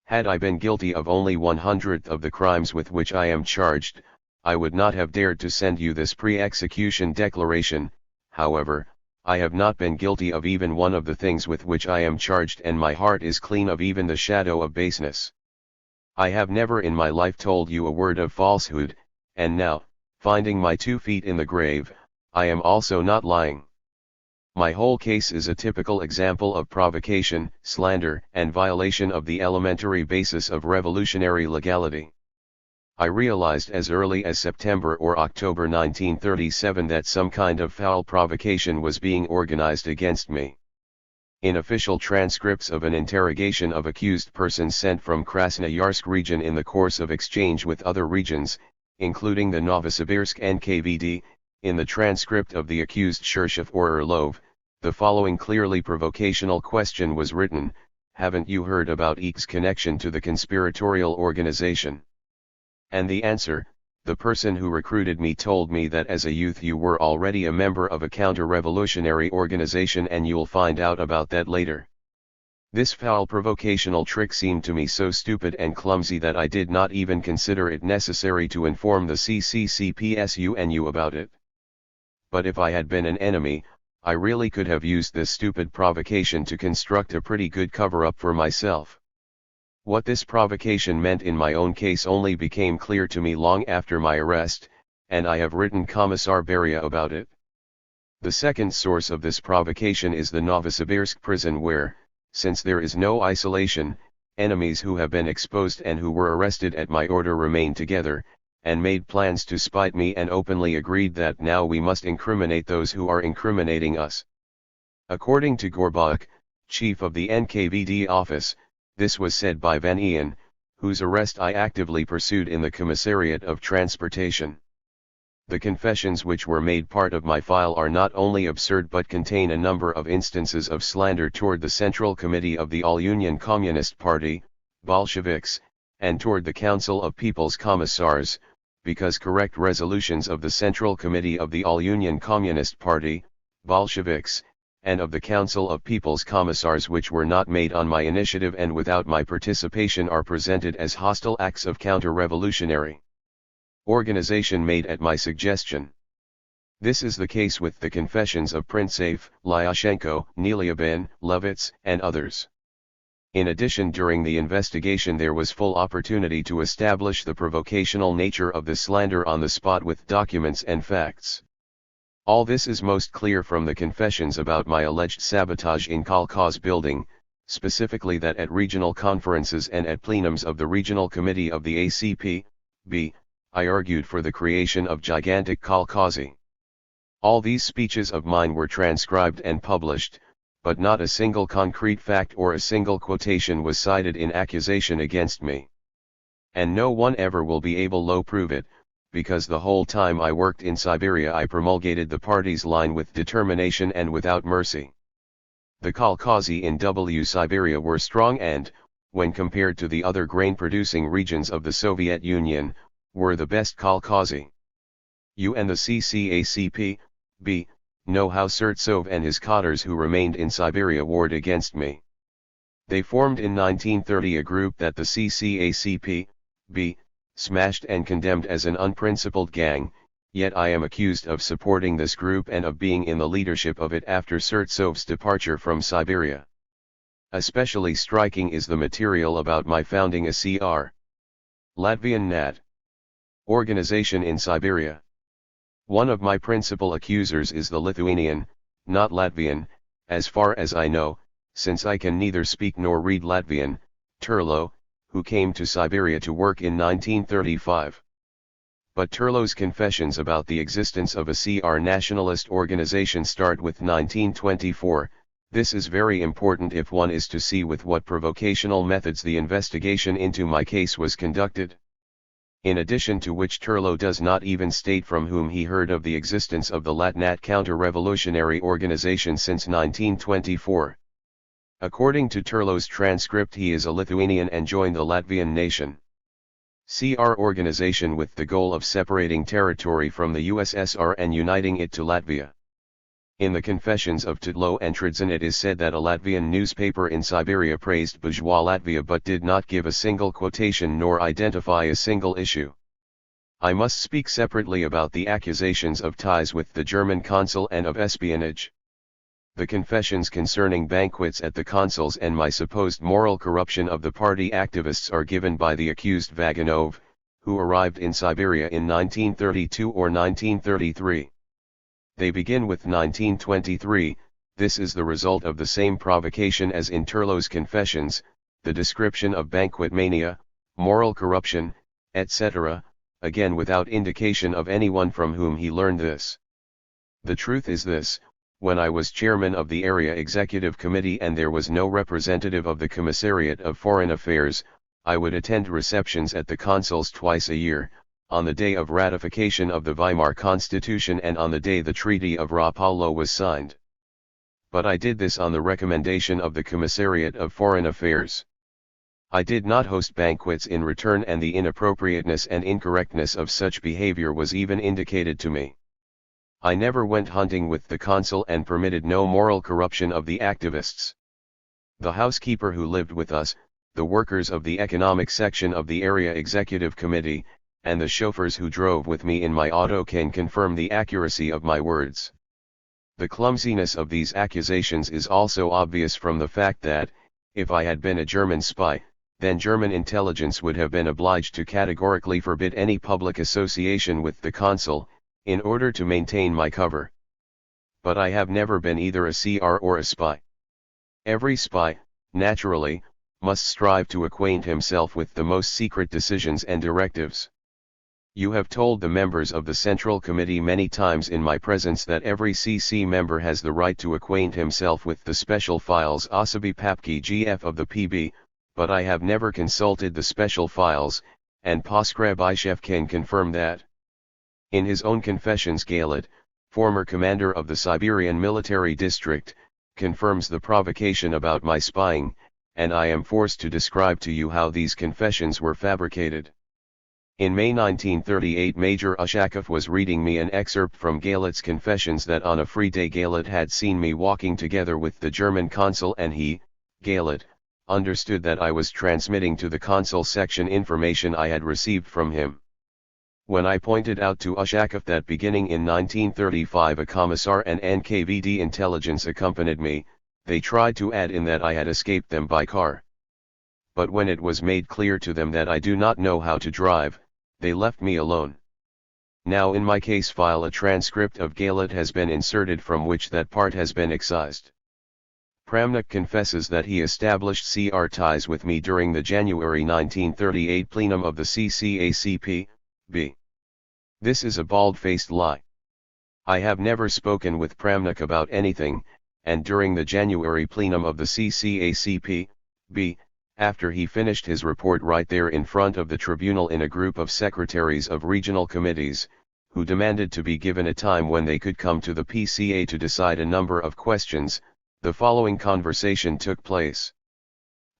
Had I been guilty of only 1/100th of the crimes with which I am charged, I would not have dared to send you this pre-execution declaration. However, I have not been guilty of even one of the things with which I am charged, and my heart is clean of even the shadow of baseness. I have never in my life told you a word of falsehood, and now, finding my 2 feet in the grave, I am also not lying. My whole case is a typical example of provocation, slander, and violation of the elementary basis of revolutionary legality. I realized as early as September or October 1937 that some kind of foul provocation was being organized against me. In official transcripts of an interrogation of accused persons sent from Krasnoyarsk region in the course of exchange with other regions, including the Novosibirsk NKVD, in the transcript of the accused Kruschev or Orlov, the following clearly provocational question was written: "Haven't you heard about Eek's connection to the conspiratorial organization?" And the answer: "The person who recruited me told me that as a youth you were already a member of a counter-revolutionary organization and you'll find out about that later." This foul provocational trick seemed to me so stupid and clumsy that I did not even consider it necessary to inform the CCCPSUNU about it. But if I had been an enemy, I really could have used this stupid provocation to construct a pretty good cover-up for myself. What this provocation meant in my own case only became clear to me long after my arrest, and I have written Commissar Beria about it. The second source of this provocation is the Novosibirsk prison where, since there is no isolation, enemies who have been exposed and who were arrested at my order remained together, and made plans to spite me and openly agreed that now we must incriminate those who are incriminating us. According to Gorbach, chief of the NKVD office, this was said by Van Ian, whose arrest I actively pursued in the Commissariat of Transportation. The confessions which were made part of my file are not only absurd but contain a number of instances of slander toward the Central Committee of the All-Union Communist Party, Bolsheviks, and toward the Council of People's Commissars, because correct resolutions of the Central Committee of the All-Union Communist Party, Bolsheviks, and of the Council of People's Commissars which were not made on my initiative and without my participation are presented as hostile acts of counter-revolutionary organization made at my suggestion. This is the case with the confessions of Princev, Lyashenko, Nelyabin, Levitz, and others. In addition, during the investigation there was full opportunity to establish the provocational nature of the slander on the spot with documents and facts. All this is most clear from the confessions about my alleged sabotage in Kolkhoz building, specifically that at regional conferences and at plenums of the Regional Committee of the ACP, I argued for the creation of gigantic kolkhozy. All these speeches of mine were transcribed and published, but not a single concrete fact or a single quotation was cited in accusation against me. And no one ever will be able to prove it, because the whole time I worked in Siberia I promulgated the party's line with determination and without mercy. The kolkhozy in Siberia were strong and, when compared to the other grain-producing regions of the Soviet Union, were the best kolkhozy. You and the CCACP, know how Surtsov and his cadres who remained in Siberia warred against me. They formed in 1930 a group that the CCACP, smashed and condemned as an unprincipled gang, yet I am accused of supporting this group and of being in the leadership of it after Surtsov's departure from Siberia. Especially striking is the material about my founding a CR. Latvian NAT organization in Siberia. One of my principal accusers is the Lithuanian, not Latvian, as far as I know, since I can neither speak nor read Latvian, Turlo, who came to Siberia to work in 1935. But Turlo's confessions about the existence of a CR nationalist organization start with 1924. This is very important if one is to see with what provocational methods the investigation into my case was conducted. In addition to which Turlo does not even state from whom he heard of the existence of the Latnat counter-revolutionary organization since 1924. According to Turlo's transcript he is a Lithuanian and joined the Latvian nation. CR organization with the goal of separating territory from the USSR and uniting it to Latvia. In the confessions of Tudlo and Tridzin it is said that a Latvian newspaper in Siberia praised bourgeois Latvia but did not give a single quotation nor identify a single issue. I must speak separately about the accusations of ties with the German consul and of espionage. The confessions concerning banquets at the consuls and my supposed moral corruption of the party activists are given by the accused Vaganov, who arrived in Siberia in 1932 or 1933. They begin with 1923, This is the result of the same provocation as in Turlow's confessions, the description of banquet mania, moral corruption, etc., again without indication of anyone from whom he learned this. The truth is this: when I was chairman of the Area Executive Committee and there was no representative of the Commissariat of Foreign Affairs, I would attend receptions at the consuls twice a year, on the day of ratification of the Weimar Constitution and on the day the Treaty of Rapallo was signed. But I did this on the recommendation of the Commissariat of Foreign Affairs. I did not host banquets in return, and the inappropriateness and incorrectness of such behavior was even indicated to me. I never went hunting with the consul and permitted no moral corruption of the activists. The housekeeper who lived with us, the workers of the economic section of the Area Executive Committee, and the chauffeurs who drove with me in my auto can confirm the accuracy of my words. The clumsiness of these accusations is also obvious from the fact that, if I had been a German spy, then German intelligence would have been obliged to categorically forbid any public association with the consul, in order to maintain my cover. But I have never been either a CR or a spy. Every spy, naturally, must strive to acquaint himself with the most secret decisions and directives. You have told the members of the Central Committee many times in my presence that every CC member has the right to acquaint himself with the special files Osoby Papki GF of the PB, but I have never consulted the special files, and Poskrebyshev can confirm that. In his own confessions, Galit, former commander of the Siberian Military District, confirms the provocation about my spying, and I am forced to describe to you how these confessions were fabricated. In May 1938, Major Ushakov was reading me an excerpt from Galit's confessions that on a free day Galit had seen me walking together with the German consul, and he, Galit, understood that I was transmitting to the consul section information I had received from him. When I pointed out to Ushakov that beginning in 1935 a commissar and NKVD intelligence accompanied me, they tried to add in that I had escaped them by car. But when it was made clear to them that I do not know how to drive, they left me alone. Now in my case file a transcript of Galit has been inserted from which that part has been excised. Pramnik confesses that he established CR ties with me during the January 1938 plenum of the CCACP, B. This is a bald-faced lie. I have never spoken with Pramnik about anything, and during the January plenum of the CCACP, B. After he finished his report right there in front of the tribunal in a group of secretaries of regional committees, who demanded to be given a time when they could come to the PCA to decide a number of questions, the following conversation took place.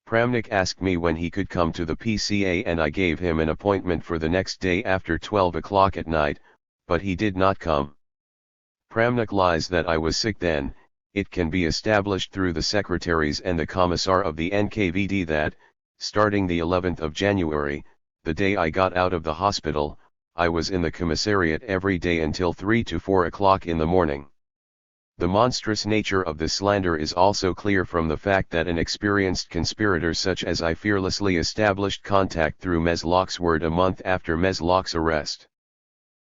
Pramnik asked me when he could come to the PCA, and I gave him an appointment for the next day after 12 o'clock at night, but he did not come. Pramnik lies that I was sick then. It can be established through the secretaries and the commissar of the NKVD that, starting the 11th of January, the day I got out of the hospital, I was in the commissariat every day until 3 to 4 o'clock in the morning. The monstrous nature of this slander is also clear from the fact that an experienced conspirator such as I fearlessly established contact through Meslok's word a month after Meslok's arrest.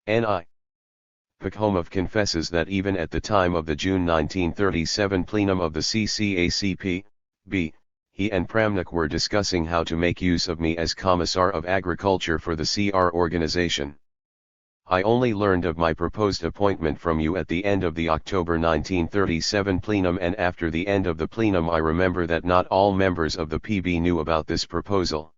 N.I. Pakhomov confesses that even at the time of the June 1937 plenum of the CCACP, B, he and Pramnik were discussing how to make use of me as Commissar of Agriculture for the CR organization. I only learned of my proposed appointment from you at the end of the October 1937 plenum, and after the end of the plenum I remember that not all members of the PB knew about this proposal.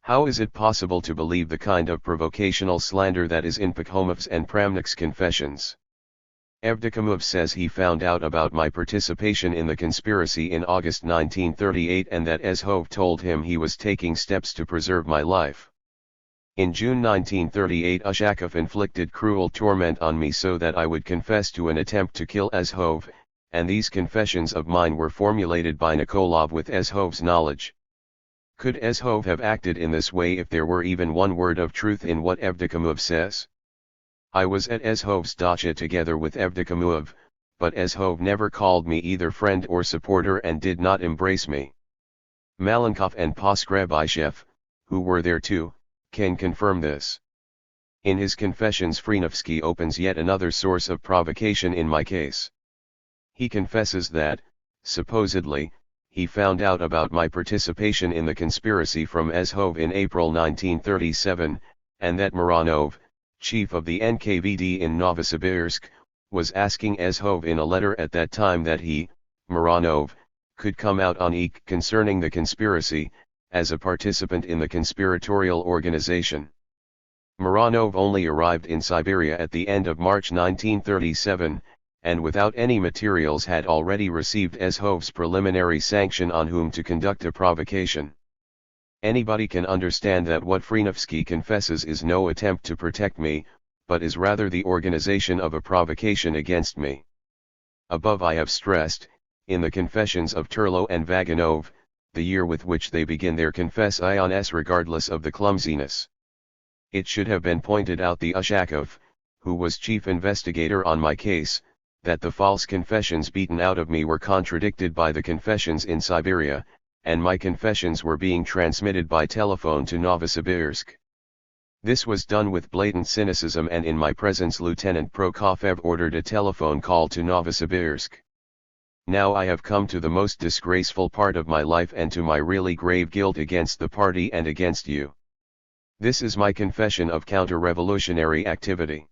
How is it possible to believe the kind of provocational slander that is in Pakhomov's and Pramnik's confessions? Evdokimov says he found out about my participation in the conspiracy in August 1938 and that Ezhov told him he was taking steps to preserve my life. In June 1938 Ushakov inflicted cruel torment on me so that I would confess to an attempt to kill Ezhov, and these confessions of mine were formulated by Nikolov with Ezhov's knowledge. Could Ezhov have acted in this way if there were even one word of truth in what Evdokimov says? I was at Ezhov's dacha together with Evdokimov, but Ezhov never called me either friend or supporter and did not embrace me. Malenkov and Poskrebyshev, who were there too, can confirm this. In his confessions Frenovsky opens yet another source of provocation in my case. He confesses that, supposedly, he found out about my participation in the conspiracy from Ezhov in April 1937, and that Mironov, chief of the NKVD in Novosibirsk, was asking Ezhov in a letter at that time that he, Mironov, could come out on EK concerning the conspiracy, as a participant in the conspiratorial organization. Mironov only arrived in Siberia at the end of March 1937, and without any materials had already received Ezhov's preliminary sanction on whom to conduct a provocation. Anybody can understand that what Frenovsky confesses is no attempt to protect me, but is rather the organization of a provocation against me. Above I have stressed, in the confessions of Turlo and Vaganov, the year with which they begin their confessions regardless of the clumsiness. It should have been pointed out the Ushakov, who was chief investigator on my case, that the false confessions beaten out of me were contradicted by the confessions in Siberia, and my confessions were being transmitted by telephone to Novosibirsk. This was done with blatant cynicism, and in my presence Lieutenant Prokofiev ordered a telephone call to Novosibirsk. Now I have come to the most disgraceful part of my life and to my really grave guilt against the party and against you. This is my confession of counter-revolutionary activity.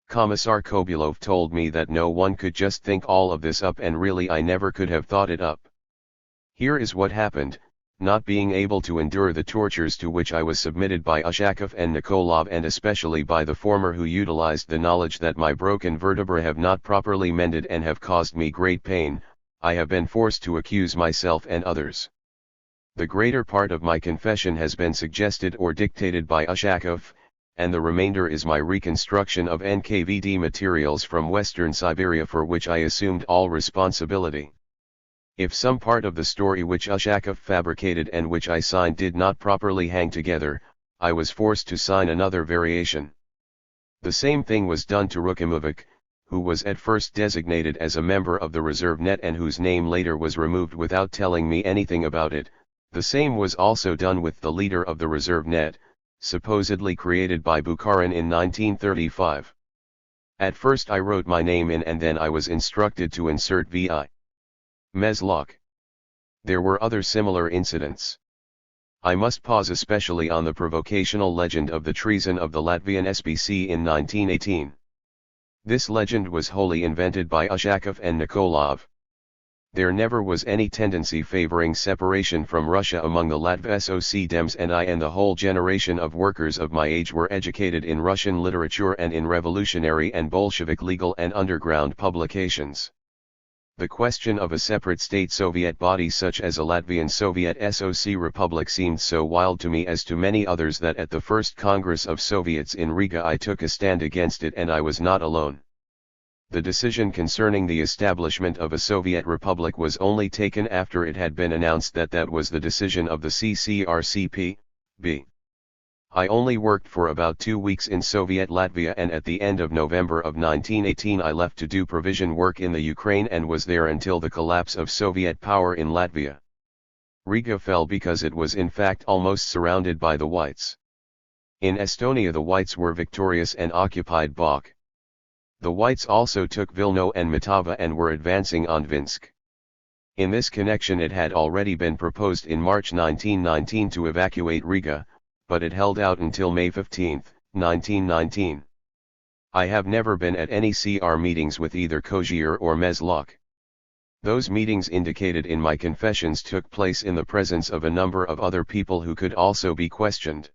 Commissar Kobylov told me that no one could just think all of this up, and really I never could have thought it up. Here is what happened. Not being able to endure the tortures to which I was submitted by Ushakov and Nikolov, and especially by the former, who utilized the knowledge that my broken vertebrae have not properly mended and have caused me great pain, I have been forced to accuse myself and others. The greater part of my confession has been suggested or dictated by Ushakov, and the remainder is my reconstruction of NKVD materials from Western Siberia, for which I assumed all responsibility. If some part of the story which Ushakov fabricated and which I signed did not properly hang together, I was forced to sign another variation. The same thing was done to Rukimovic, who was at first designated as a member of the reserve net and whose name later was removed without telling me anything about it. The same was also done with the leader of the reserve net, supposedly created by Bukharin in 1935. At first I wrote my name in, and then I was instructed to insert V.I. Meslok. There were other similar incidents. I must pause especially on the provocational legend of the treason of the Latvian SBC in 1918. This legend was wholly invented by Ushakov and Nikolov. There never was any tendency favoring separation from Russia among the Latv SOC Dems, and I and the whole generation of workers of my age were educated in Russian literature and in revolutionary and Bolshevik legal and underground publications. The question of a separate state Soviet body such as a Latvian Soviet SOC Republic seemed so wild to me, as to many others, that at the first Congress of Soviets in Riga I took a stand against it, and I was not alone. The decision concerning the establishment of a Soviet Republic was only taken after it had been announced that that was the decision of the CCRCP-B. I only worked for about 2 weeks in Soviet Latvia, and at the end of November of 1918 I left to do provision work in the Ukraine and was there until the collapse of Soviet power in Latvia. Riga fell because it was in fact almost surrounded by the Whites. In Estonia the Whites were victorious and occupied Bok. The Whites also took Vilno and Matava and were advancing on Vinsk. In this connection it had already been proposed in March 1919 to evacuate Riga, but it held out until May 15, 1919. I have never been at any CR meetings with either Kozier or Meslok. Those meetings indicated in my confessions took place in the presence of a number of other people who could also be questioned.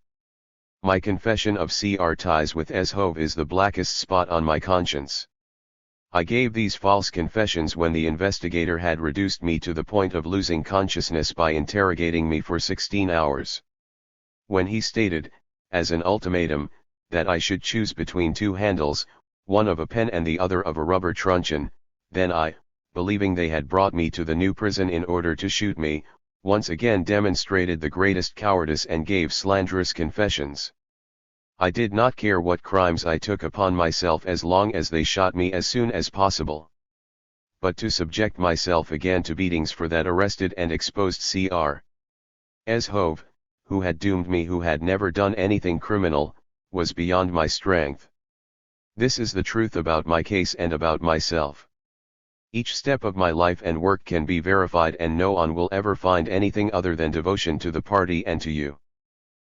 My confession of CR ties with Ezhov is the blackest spot on my conscience. I gave these false confessions when the investigator had reduced me to the point of losing consciousness by interrogating me for 16 hours. When he stated, as an ultimatum, that I should choose between 2 handles, one of a pen and the other of a rubber truncheon, then I, believing they had brought me to the new prison in order to shoot me, once again demonstrated the greatest cowardice and gave slanderous confessions. I did not care what crimes I took upon myself as long as they shot me as soon as possible. But to subject myself again to beatings for that arrested and exposed Cr. Ezhov, who had doomed me, who had never done anything criminal, was beyond my strength. This is the truth about my case and about myself. Each step of my life and work can be verified, and no one will ever find anything other than devotion to the party and to you.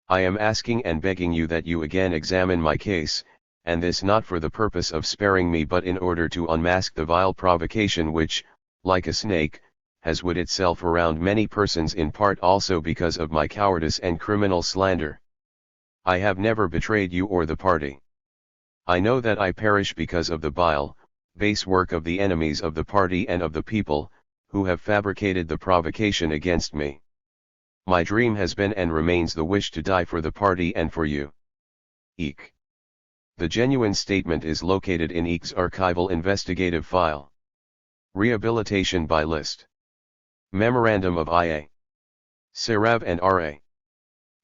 I am asking and begging you that you again examine my case, and this not for the purpose of sparing me but in order to unmask the vile provocation which, like a snake, has wound itself around many persons, in part also because of my cowardice and criminal slander. I have never betrayed you or the party. I know that I perish because of the vile, base work of the enemies of the party and of the people, who have fabricated the provocation against me. My dream has been and remains the wish to die for the party and for you. Eek. The genuine statement is located in Eek's archival investigative file. Rehabilitation by list. Memorandum of IA. Sarav and R.A.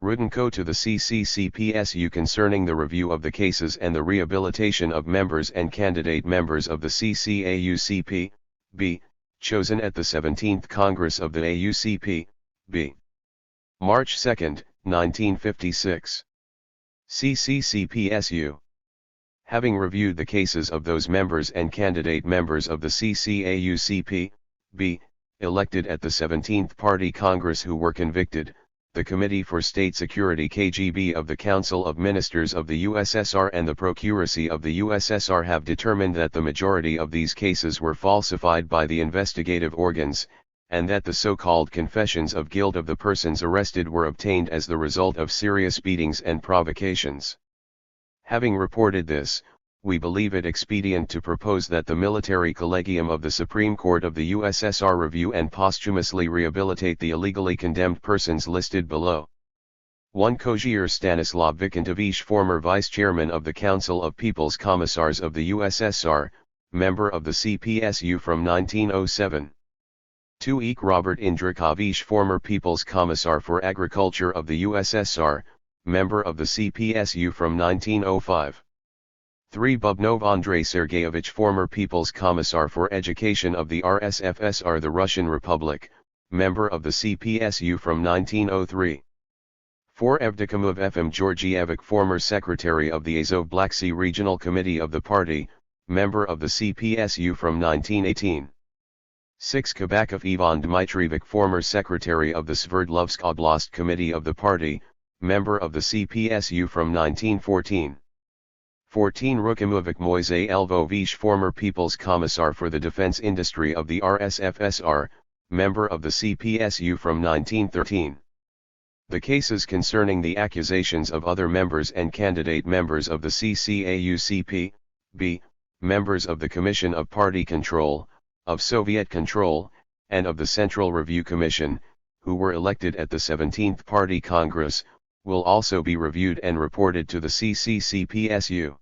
Rudenko to the CCCPSU concerning the review of the cases and the rehabilitation of members and candidate members of the CCAUCP, B, chosen at the 17th Congress of the AUCP, B. March 2, 1956. CCCPSU. Having reviewed the cases of those members and candidate members of the CCAUCP, B, elected at the 17th Party Congress who were convicted, the Committee for State Security KGB of the Council of Ministers of the USSR and the Procuracy of the USSR have determined that the majority of these cases were falsified by the investigative organs, and that the so-called confessions of guilt of the persons arrested were obtained as the result of serious beatings and provocations. Having reported this, we believe it expedient to propose that the Military Collegium of the Supreme Court of the USSR review and posthumously rehabilitate the illegally condemned persons listed below. 1. Kozhier Stanislav Vikentevich, former Vice Chairman of the Council of People's Commissars of the USSR, member of the CPSU from 1907. 2. Eek Robert Indrikovich, former People's Commissar for Agriculture of the USSR, member of the CPSU from 1905. 3. Bubnov Andrei Sergeyevich, former People's Commissar for Education of the RSFSR, the Russian Republic, member of the CPSU from 1903. 4. Evdokimov FM Georgievich, former Secretary of the Azov Black Sea Regional Committee of the Party, member of the CPSU from 1918. 6. Kabakov Ivan Dmitrievich, former Secretary of the Sverdlovsk Oblast Committee of the Party, member of the CPSU from 1914. 14. Rukimovich Moisey Lvovich, former People's Commissar for the Defense Industry of the RSFSR, member of the CPSU from 1913. The cases concerning the accusations of other members and candidate members of the CCAUCP, B, members of the Commission of Party Control, of Soviet Control, and of the Central Review Commission, who were elected at the 17th Party Congress, will also be reviewed and reported to the CCCPSU.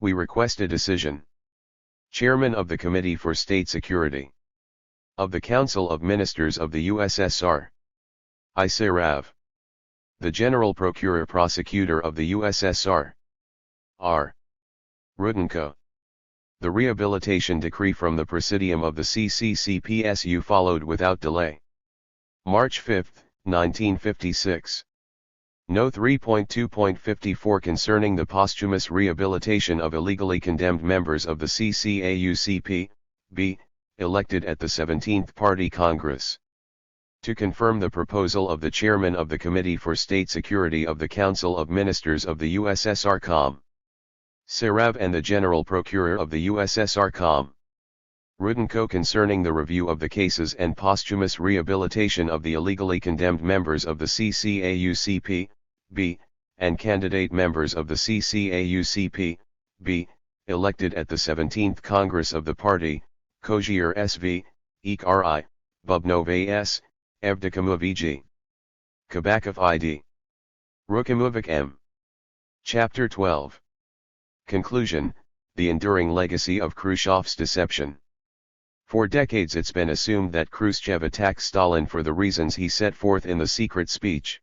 We request a decision. Chairman of the Committee for State Security. Of the Council of Ministers of the USSR. I. Sarav. The General Procurer Prosecutor of the USSR. R. Rudenko. The rehabilitation decree from the Presidium of the CCCPSU followed without delay. March 5, 1956. No. 3.2.54 concerning the posthumous rehabilitation of illegally condemned members of the CCAUCP, B, elected at the 17th Party Congress. To confirm the proposal of the Chairman of the Committee for State Security of the Council of Ministers of the USSR Com. Sarav and the General Procurer of the USSR Com. Rudenko concerning the review of the cases and posthumous rehabilitation of the illegally condemned members of the CCAUCP, B, and candidate members of the CCAUCP, B, elected at the 17th Congress of the Party, Kozhier SV, Eek RI, Bubnov AS, Evdokimov EG. Kabakov ID. Rukimovich M. Chapter 12. Conclusion, the enduring legacy of Khrushchev's deception. For decades it's been assumed that Khrushchev attacked Stalin for the reasons he set forth in the secret speech.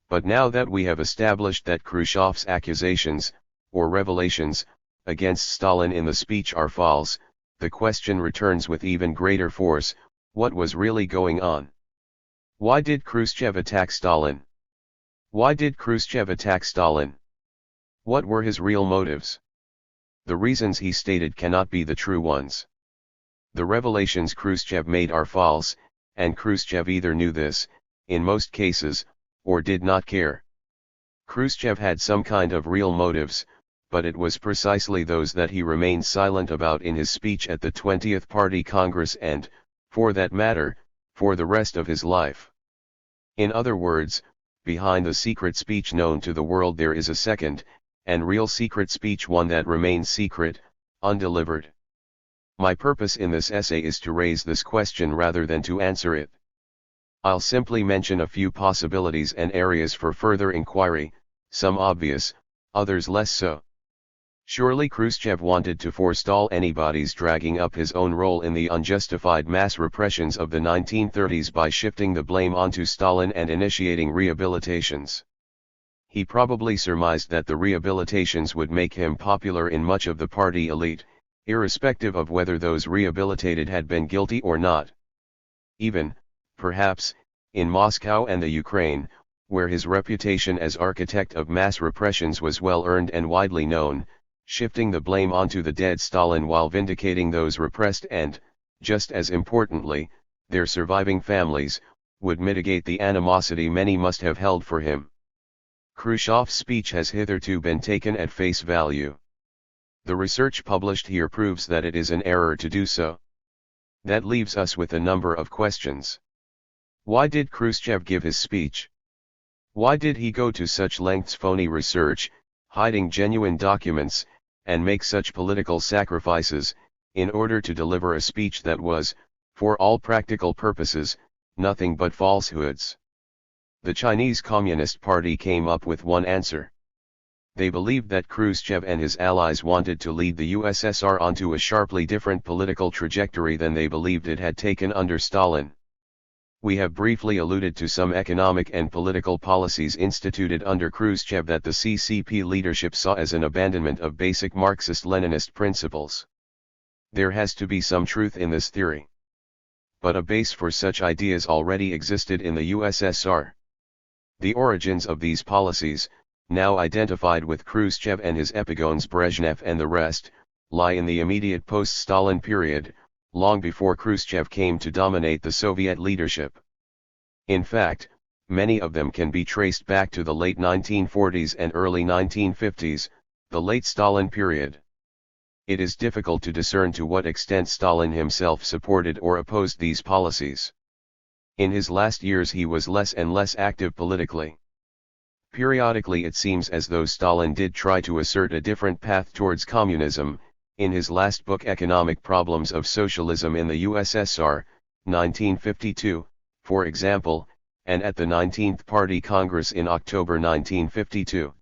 But now that we have established that Khrushchev's accusations, or revelations, against Stalin in the speech are false, the question returns with even greater force: what was really going on? Why did Khrushchev attack Stalin? Why did Khrushchev attack Stalin? What were his real motives? The reasons he stated cannot be the true ones. The revelations Khrushchev made are false, and Khrushchev either knew this, in most cases, or did not care. Khrushchev had some kind of real motives, but it was precisely those that he remained silent about in his speech at the 20th Party Congress and, for that matter, for the rest of his life. In other words, behind the secret speech known to the world there is a second, and real secret speech, one that remains secret, undelivered. My purpose in this essay is to raise this question rather than to answer it. I'll simply mention a few possibilities and areas for further inquiry, some obvious, others less so. Surely Khrushchev wanted to forestall anybody's dragging up his own role in the unjustified mass repressions of the 1930s by shifting the blame onto Stalin and initiating rehabilitations. He probably surmised that the rehabilitations would make him popular in much of the party elite, irrespective of whether those rehabilitated had been guilty or not. Even, perhaps, in Moscow and the Ukraine, where his reputation as architect of mass repressions was well earned and widely known, shifting the blame onto the dead Stalin while vindicating those repressed and, just as importantly, their surviving families, would mitigate the animosity many must have held for him. Khrushchev's speech has hitherto been taken at face value. The research published here proves that it is an error to do so. That leaves us with a number of questions. Why did Khrushchev give his speech? Why did he go to such lengths, phony research, hiding genuine documents, and make such political sacrifices, in order to deliver a speech that was, for all practical purposes, nothing but falsehoods? The Chinese Communist Party came up with one answer. They believed that Khrushchev and his allies wanted to lead the USSR onto a sharply different political trajectory than they believed it had taken under Stalin. We have briefly alluded to some economic and political policies instituted under Khrushchev that the CCP leadership saw as an abandonment of basic Marxist-Leninist principles. There has to be some truth in this theory. But a base for such ideas already existed in the USSR. The origins of these policies, now identified with Khrushchev and his epigones Brezhnev and the rest, lie in the immediate post-Stalin period, long before Khrushchev came to dominate the Soviet leadership. In fact, many of them can be traced back to the late 1940s and early 1950s, the late Stalin period. It is difficult to discern to what extent Stalin himself supported or opposed these policies. In his last years he was less and less active politically. Periodically it seems as though Stalin did try to assert a different path towards communism, in his last book Economic Problems of Socialism in the USSR, 1952, for example, and at the 19th Party Congress in October 1952.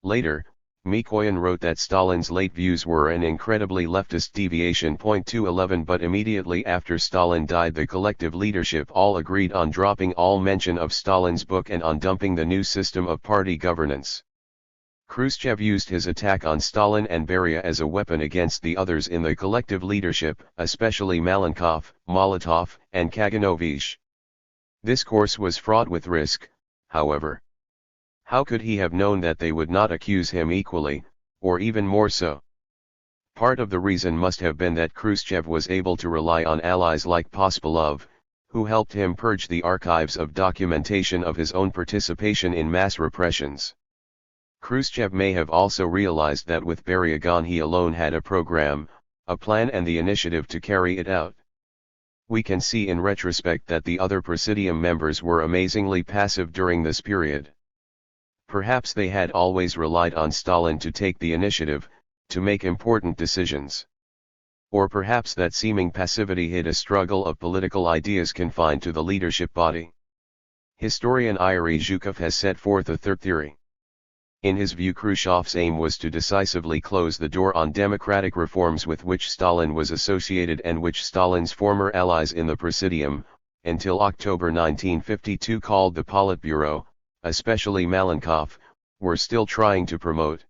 Later, Mikoyan wrote that Stalin's late views were an incredibly leftist deviation. 211 But immediately after Stalin died the collective leadership all agreed on dropping all mention of Stalin's book and on dumping the new system of party governance. Khrushchev used his attack on Stalin and Beria as a weapon against the others in the collective leadership, especially Malenkov, Molotov, and Kaganovich. This course was fraught with risk, however. How could he have known that they would not accuse him equally, or even more so? Part of the reason must have been that Khrushchev was able to rely on allies like Pospelov, who helped him purge the archives of documentation of his own participation in mass repressions. Khrushchev may have also realized that with Beria gone he alone had a program, a plan and the initiative to carry it out. We can see in retrospect that the other Presidium members were amazingly passive during this period. Perhaps they had always relied on Stalin to take the initiative, to make important decisions. Or perhaps that seeming passivity hid a struggle of political ideas confined to the leadership body. Historian Yuri Zhukov has set forth a third theory. In his view, Khrushchev's aim was to decisively close the door on democratic reforms with which Stalin was associated and which Stalin's former allies in the Presidium, until October 1952 called the Politburo, especially Malenkov, were still trying to promote.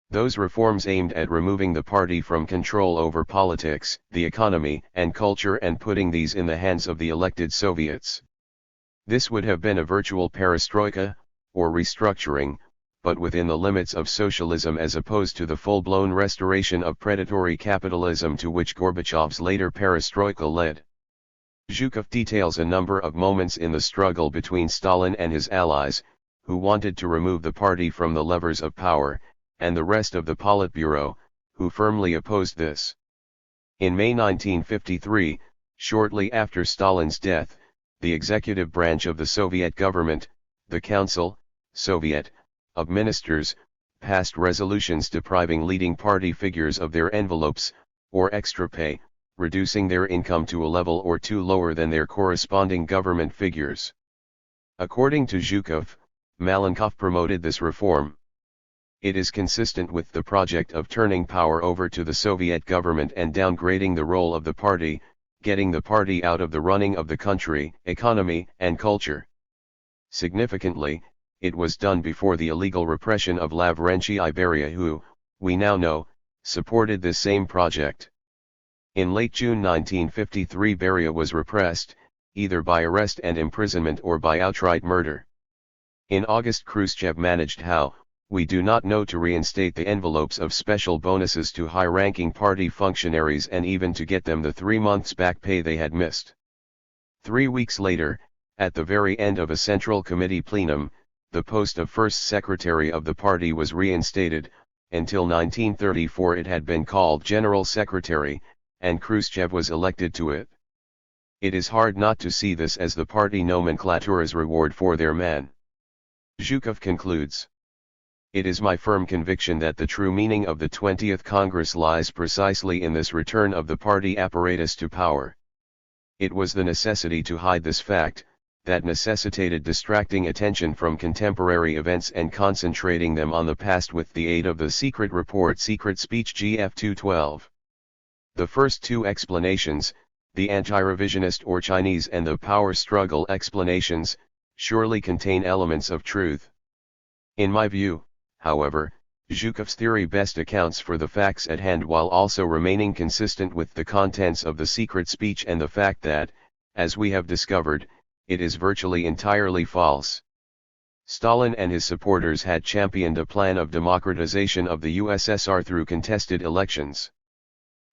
Those reforms aimed at removing the party from control over politics, the economy, and culture and putting these in the hands of the elected Soviets. This would have been a virtual perestroika, or restructuring, but within the limits of socialism as opposed to the full-blown restoration of predatory capitalism to which Gorbachev's later perestroika led. Zhukov details a number of moments in the struggle between Stalin and his allies, who wanted to remove the party from the levers of power, and the rest of the Politburo, who firmly opposed this. In May 1953, shortly after Stalin's death, the executive branch of the Soviet government, the Council, Soviet, of Ministers, passed resolutions depriving leading party figures of their envelopes, or extra pay, reducing their income to a level or two lower than their corresponding government figures. According to Zhukov, Malenkov promoted this reform. It is consistent with the project of turning power over to the Soviet government and downgrading the role of the party, getting the party out of the running of the country, economy, and culture. Significantly, it was done before the illegal repression of Lavrentiy Beria who, we now know, supported this same project. In late June 1953 Beria was repressed, either by arrest and imprisonment or by outright murder. In August Khrushchev managed how, we do not know, to reinstate the envelopes of special bonuses to high-ranking party functionaries and even to get them the 3 months back pay they had missed. 3 weeks later, at the very end of a Central Committee plenum, the post of first secretary of the party was reinstated. Until 1934 it had been called General Secretary, and Khrushchev was elected to it. It is hard not to see this as the party nomenclature's reward for their man. Zhukov concludes. It is my firm conviction that the true meaning of the 20th Congress lies precisely in this return of the party apparatus to power. It was the necessity to hide this fact, that necessitated distracting attention from contemporary events and concentrating them on the past with the aid of the secret report Secret Speech GF 212. The first two explanations, the anti-revisionist or Chinese and the power struggle explanations, surely contain elements of truth. In my view, however, Zhukov's theory best accounts for the facts at hand while also remaining consistent with the contents of the secret speech and the fact that, as we have discovered, it is virtually entirely false. Stalin and his supporters had championed a plan of democratization of the USSR through contested elections.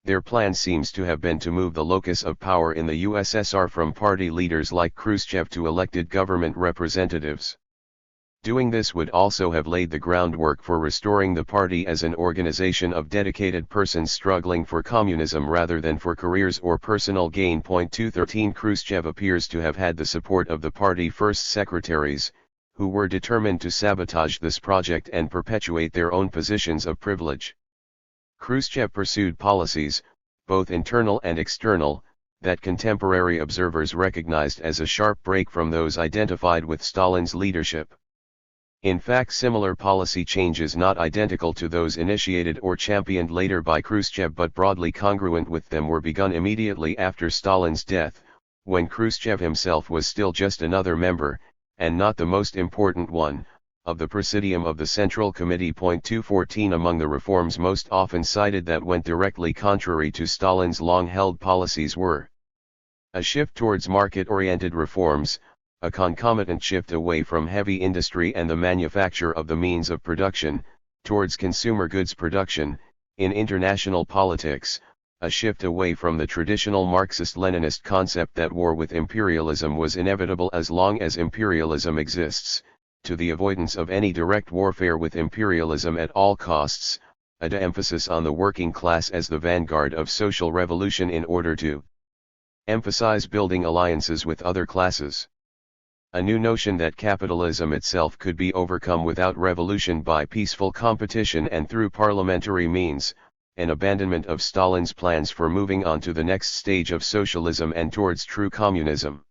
Their plan seems to have been to move the locus of power in the USSR from party leaders like Khrushchev to elected government representatives. Doing this would also have laid the groundwork for restoring the party as an organization of dedicated persons struggling for communism rather than for careers or personal gain. 213 Khrushchev appears to have had the support of the party first secretaries, who were determined to sabotage this project and perpetuate their own positions of privilege. Khrushchev pursued policies, both internal and external, that contemporary observers recognized as a sharp break from those identified with Stalin's leadership. In fact, similar policy changes not identical to those initiated or championed later by Khrushchev but broadly congruent with them were begun immediately after Stalin's death, when Khrushchev himself was still just another member, and not the most important one, of the Presidium of the Central Committee. 214 Among the reforms most often cited that went directly contrary to Stalin's long-held policies were a shift towards market-oriented reforms, a concomitant shift away from heavy industry and the manufacture of the means of production, towards consumer goods production. In international politics, a shift away from the traditional Marxist-Leninist concept that war with imperialism was inevitable as long as imperialism exists, to the avoidance of any direct warfare with imperialism at all costs, a de-emphasis on the working class as the vanguard of social revolution in order to emphasize building alliances with other classes. A new notion that capitalism itself could be overcome without revolution by peaceful competition and through parliamentary means, an abandonment of Stalin's plans for moving on to the next stage of socialism and towards true communism.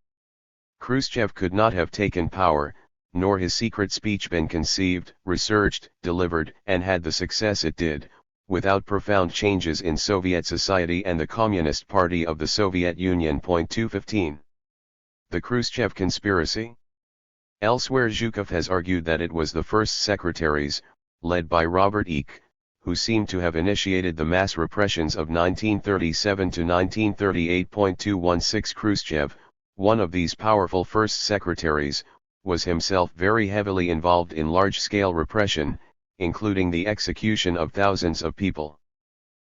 Khrushchev could not have taken power, nor his secret speech been conceived, researched, delivered, and had the success it did, without profound changes in Soviet society and the Communist Party of the Soviet Union. 215. The Khrushchev conspiracy. Elsewhere Zhukov has argued that it was the first secretaries, led by Robert Eck, who seemed to have initiated the mass repressions of 1937 to 1938. 216 Khrushchev, one of these powerful first secretaries, was himself very heavily involved in large-scale repression, including the execution of thousands of people.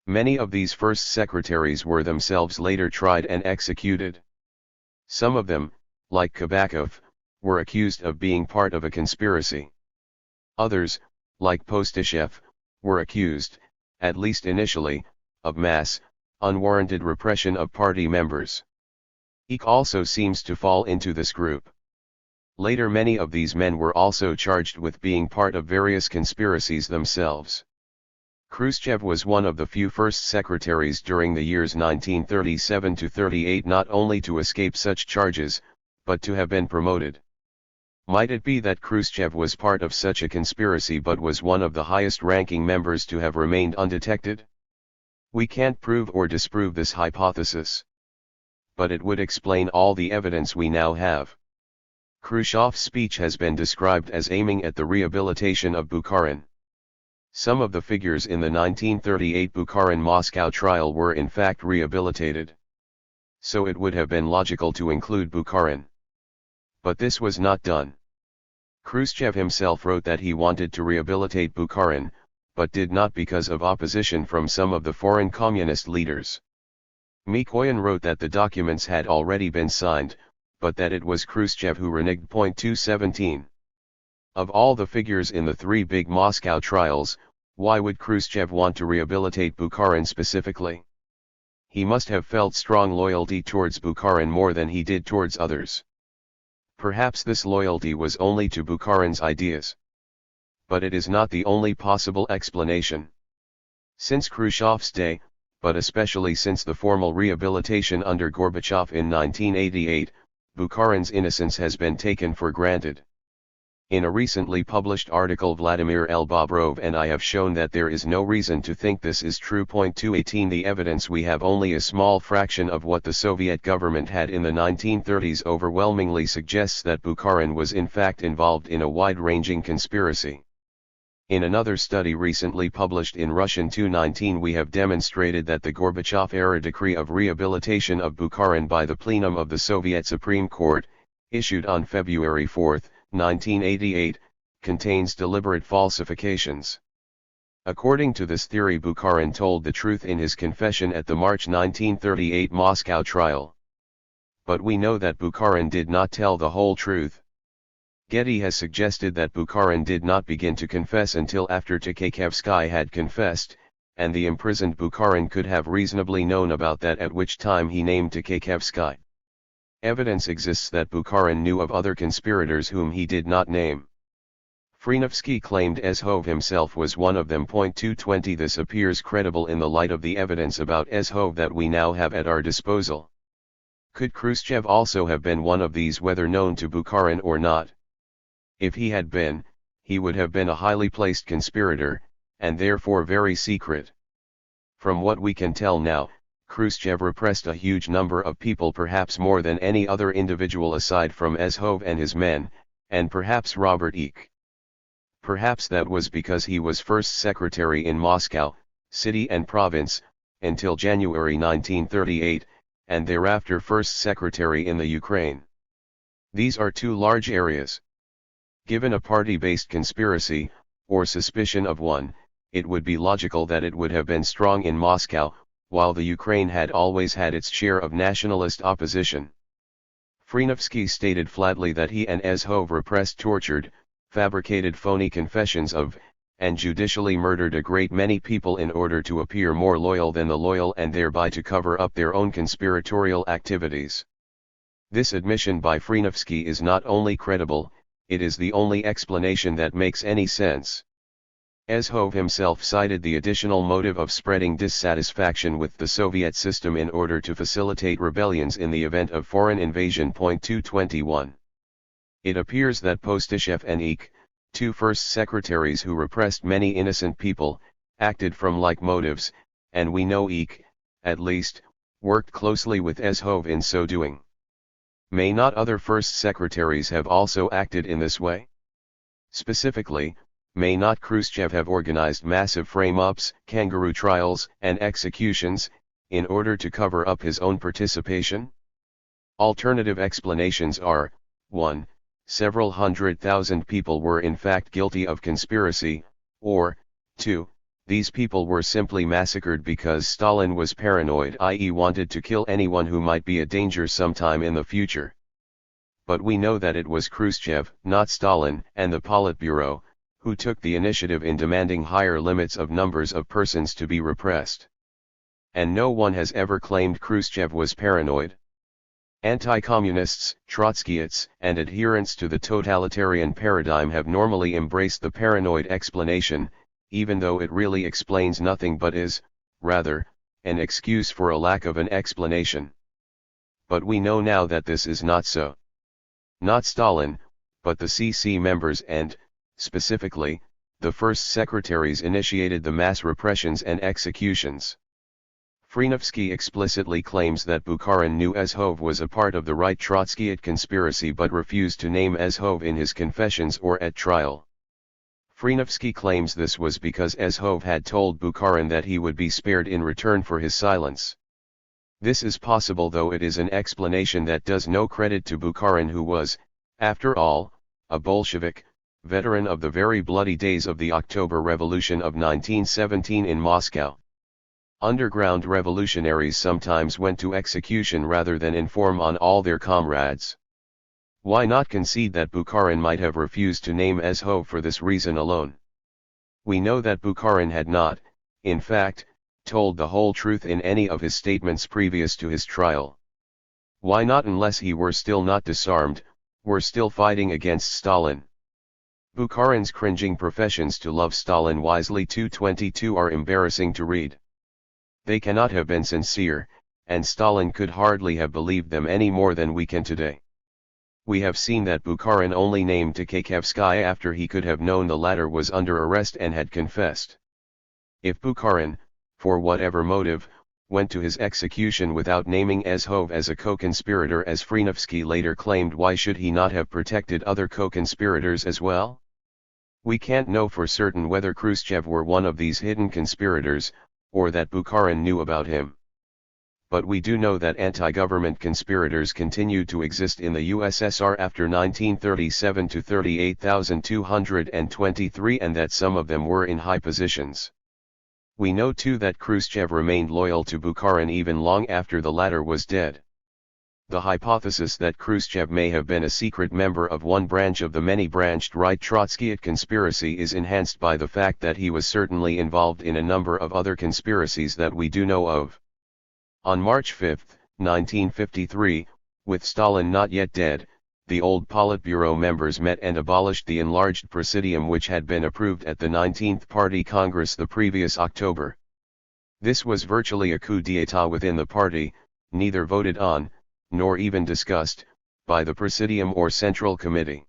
Many of these first secretaries were themselves later tried and executed. Some of them, like Kabakov, were accused of being part of a conspiracy. Others, like Postashev, were accused, at least initially, of mass, unwarranted repression of party members. Eek also seems to fall into this group. Later many of these men were also charged with being part of various conspiracies themselves. Khrushchev was one of the few first secretaries during the years 1937 to 38 not only to escape such charges, but to have been promoted. Might it be that Khrushchev was part of such a conspiracy but was one of the highest-ranking members to have remained undetected? We can't prove or disprove this hypothesis. But it would explain all the evidence we now have. Khrushchev's speech has been described as aiming at the rehabilitation of Bukharin. Some of the figures in the 1938 Bukharin-Moscow trial were in fact rehabilitated. So it would have been logical to include Bukharin. But this was not done. Khrushchev himself wrote that he wanted to rehabilitate Bukharin, but did not because of opposition from some of the foreign communist leaders. Mikoyan wrote that the documents had already been signed, but that it was Khrushchev who reneged. 217. Of all the figures in the three big Moscow trials, why would Khrushchev want to rehabilitate Bukharin specifically? He must have felt strong loyalty towards Bukharin more than he did towards others. Perhaps this loyalty was only to Bukharin's ideas. But it is not the only possible explanation. Since Khrushchev's day, but especially since the formal rehabilitation under Gorbachev in 1988, Bukharin's innocence has been taken for granted. In a recently published article, Vladimir L. Bobrov and I have shown that there is no reason to think this is true. 218 The evidence we have only a small fraction of what the Soviet government had in the 1930s overwhelmingly suggests that Bukharin was in fact involved in a wide-ranging conspiracy. In another study recently published in Russian 219 we have demonstrated that the Gorbachev-era decree of rehabilitation of Bukharin by the plenum of the Soviet Supreme Court, issued on February 4, 1988, contains deliberate falsifications. According to this theory, Bukharin told the truth in his confession at the March 1938 Moscow trial. But we know that Bukharin did not tell the whole truth. Getty has suggested that Bukharin did not begin to confess until after Tkhachevsky had confessed, and the imprisoned Bukharin could have reasonably known about that, at which time he named Tkhachevsky. Evidence exists that Bukharin knew of other conspirators whom he did not name. Frenovsky claimed Ezhov himself was one of them. 220 This appears credible in the light of the evidence about Ezhov that we now have at our disposal. Could Khrushchev also have been one of these, whether known to Bukharin or not? If he had been, he would have been a highly placed conspirator, and therefore very secret. From what we can tell now, Khrushchev repressed a huge number of people, perhaps more than any other individual aside from Ezhov and his men, and perhaps Robert Eck. Perhaps that was because he was first secretary in Moscow, city and province, until January 1938, and thereafter first secretary in the Ukraine. These are two large areas. Given a party-based conspiracy, or suspicion of one, it would be logical that it would have been strong in Moscow, while the Ukraine had always had its share of nationalist opposition. Frenovsky stated flatly that he and Ezhov repressed, tortured, fabricated phony confessions of, and judicially murdered a great many people in order to appear more loyal than the loyal and thereby to cover up their own conspiratorial activities. This admission by Frenovsky is not only credible, it is the only explanation that makes any sense. Ezhov himself cited the additional motive of spreading dissatisfaction with the Soviet system in order to facilitate rebellions in the event of foreign invasion. 221. It appears that Postashev and Eck, two first secretaries who repressed many innocent people, acted from like motives, and we know Eck, at least, worked closely with Ezhov in so doing. May not other first secretaries have also acted in this way? Specifically, may not Khrushchev have organized massive frame-ups, kangaroo trials, and executions, in order to cover up his own participation? Alternative explanations are, 1. several 100,000 people were in fact guilty of conspiracy, or, 2, these people were simply massacred because Stalin was paranoid, i.e. wanted to kill anyone who might be a danger sometime in the future. But we know that it was Khrushchev, not Stalin, and the Politburo, who took the initiative in demanding higher limits of numbers of persons to be repressed. And no one has ever claimed Khrushchev was paranoid. Anti-communists, Trotskyists, and adherents to the totalitarian paradigm have normally embraced the paranoid explanation, even though it really explains nothing but is, rather, an excuse for a lack of an explanation. But we know now that this is not so. Not Stalin, but the CC members and, specifically, the first secretaries initiated the mass repressions and executions. Khrushchev explicitly claims that Bukharin knew Azov was a part of the right Trotskyite conspiracy but refused to name Azov in his confessions or at trial. Khrushchev claims this was because Azov had told Bukharin that he would be spared in return for his silence. This is possible, though it is an explanation that does no credit to Bukharin, who was, after all, a Bolshevik, veteran of the very bloody days of the October Revolution of 1917 in Moscow. Underground revolutionaries sometimes went to execution rather than inform on all their comrades. Why not concede that Bukharin might have refused to name Azov for this reason alone? We know that Bukharin had not, in fact, told the whole truth in any of his statements previous to his trial. Why not, unless he were still not disarmed, were still fighting against Stalin? Bukharin's cringing professions to love Stalin wisely 222 are embarrassing to read. They cannot have been sincere, and Stalin could hardly have believed them any more than we can today. We have seen that Bukharin only named Tkakhevskaya after he could have known the latter was under arrest and had confessed. If Bukharin, for whatever motive, went to his execution without naming Azov as a co-conspirator, as Khrushchev later claimed, why should he not have protected other co-conspirators as well? We can't know for certain whether Khrushchev were one of these hidden conspirators, or that Bukharin knew about him. But we do know that anti-government conspirators continued to exist in the USSR after 1937 to 38,223, and that some of them were in high positions. We know too that Khrushchev remained loyal to Bukharin even long after the latter was dead. The hypothesis that Khrushchev may have been a secret member of one branch of the many-branched right Trotskyite conspiracy is enhanced by the fact that he was certainly involved in a number of other conspiracies that we do know of. On March 5, 1953, with Stalin not yet dead, the old Politburo members met and abolished the enlarged Presidium, which had been approved at the 19th Party Congress the previous October. This was virtually a coup d'état within the party, neither voted on, nor even discussed, by the Presidium or Central Committee.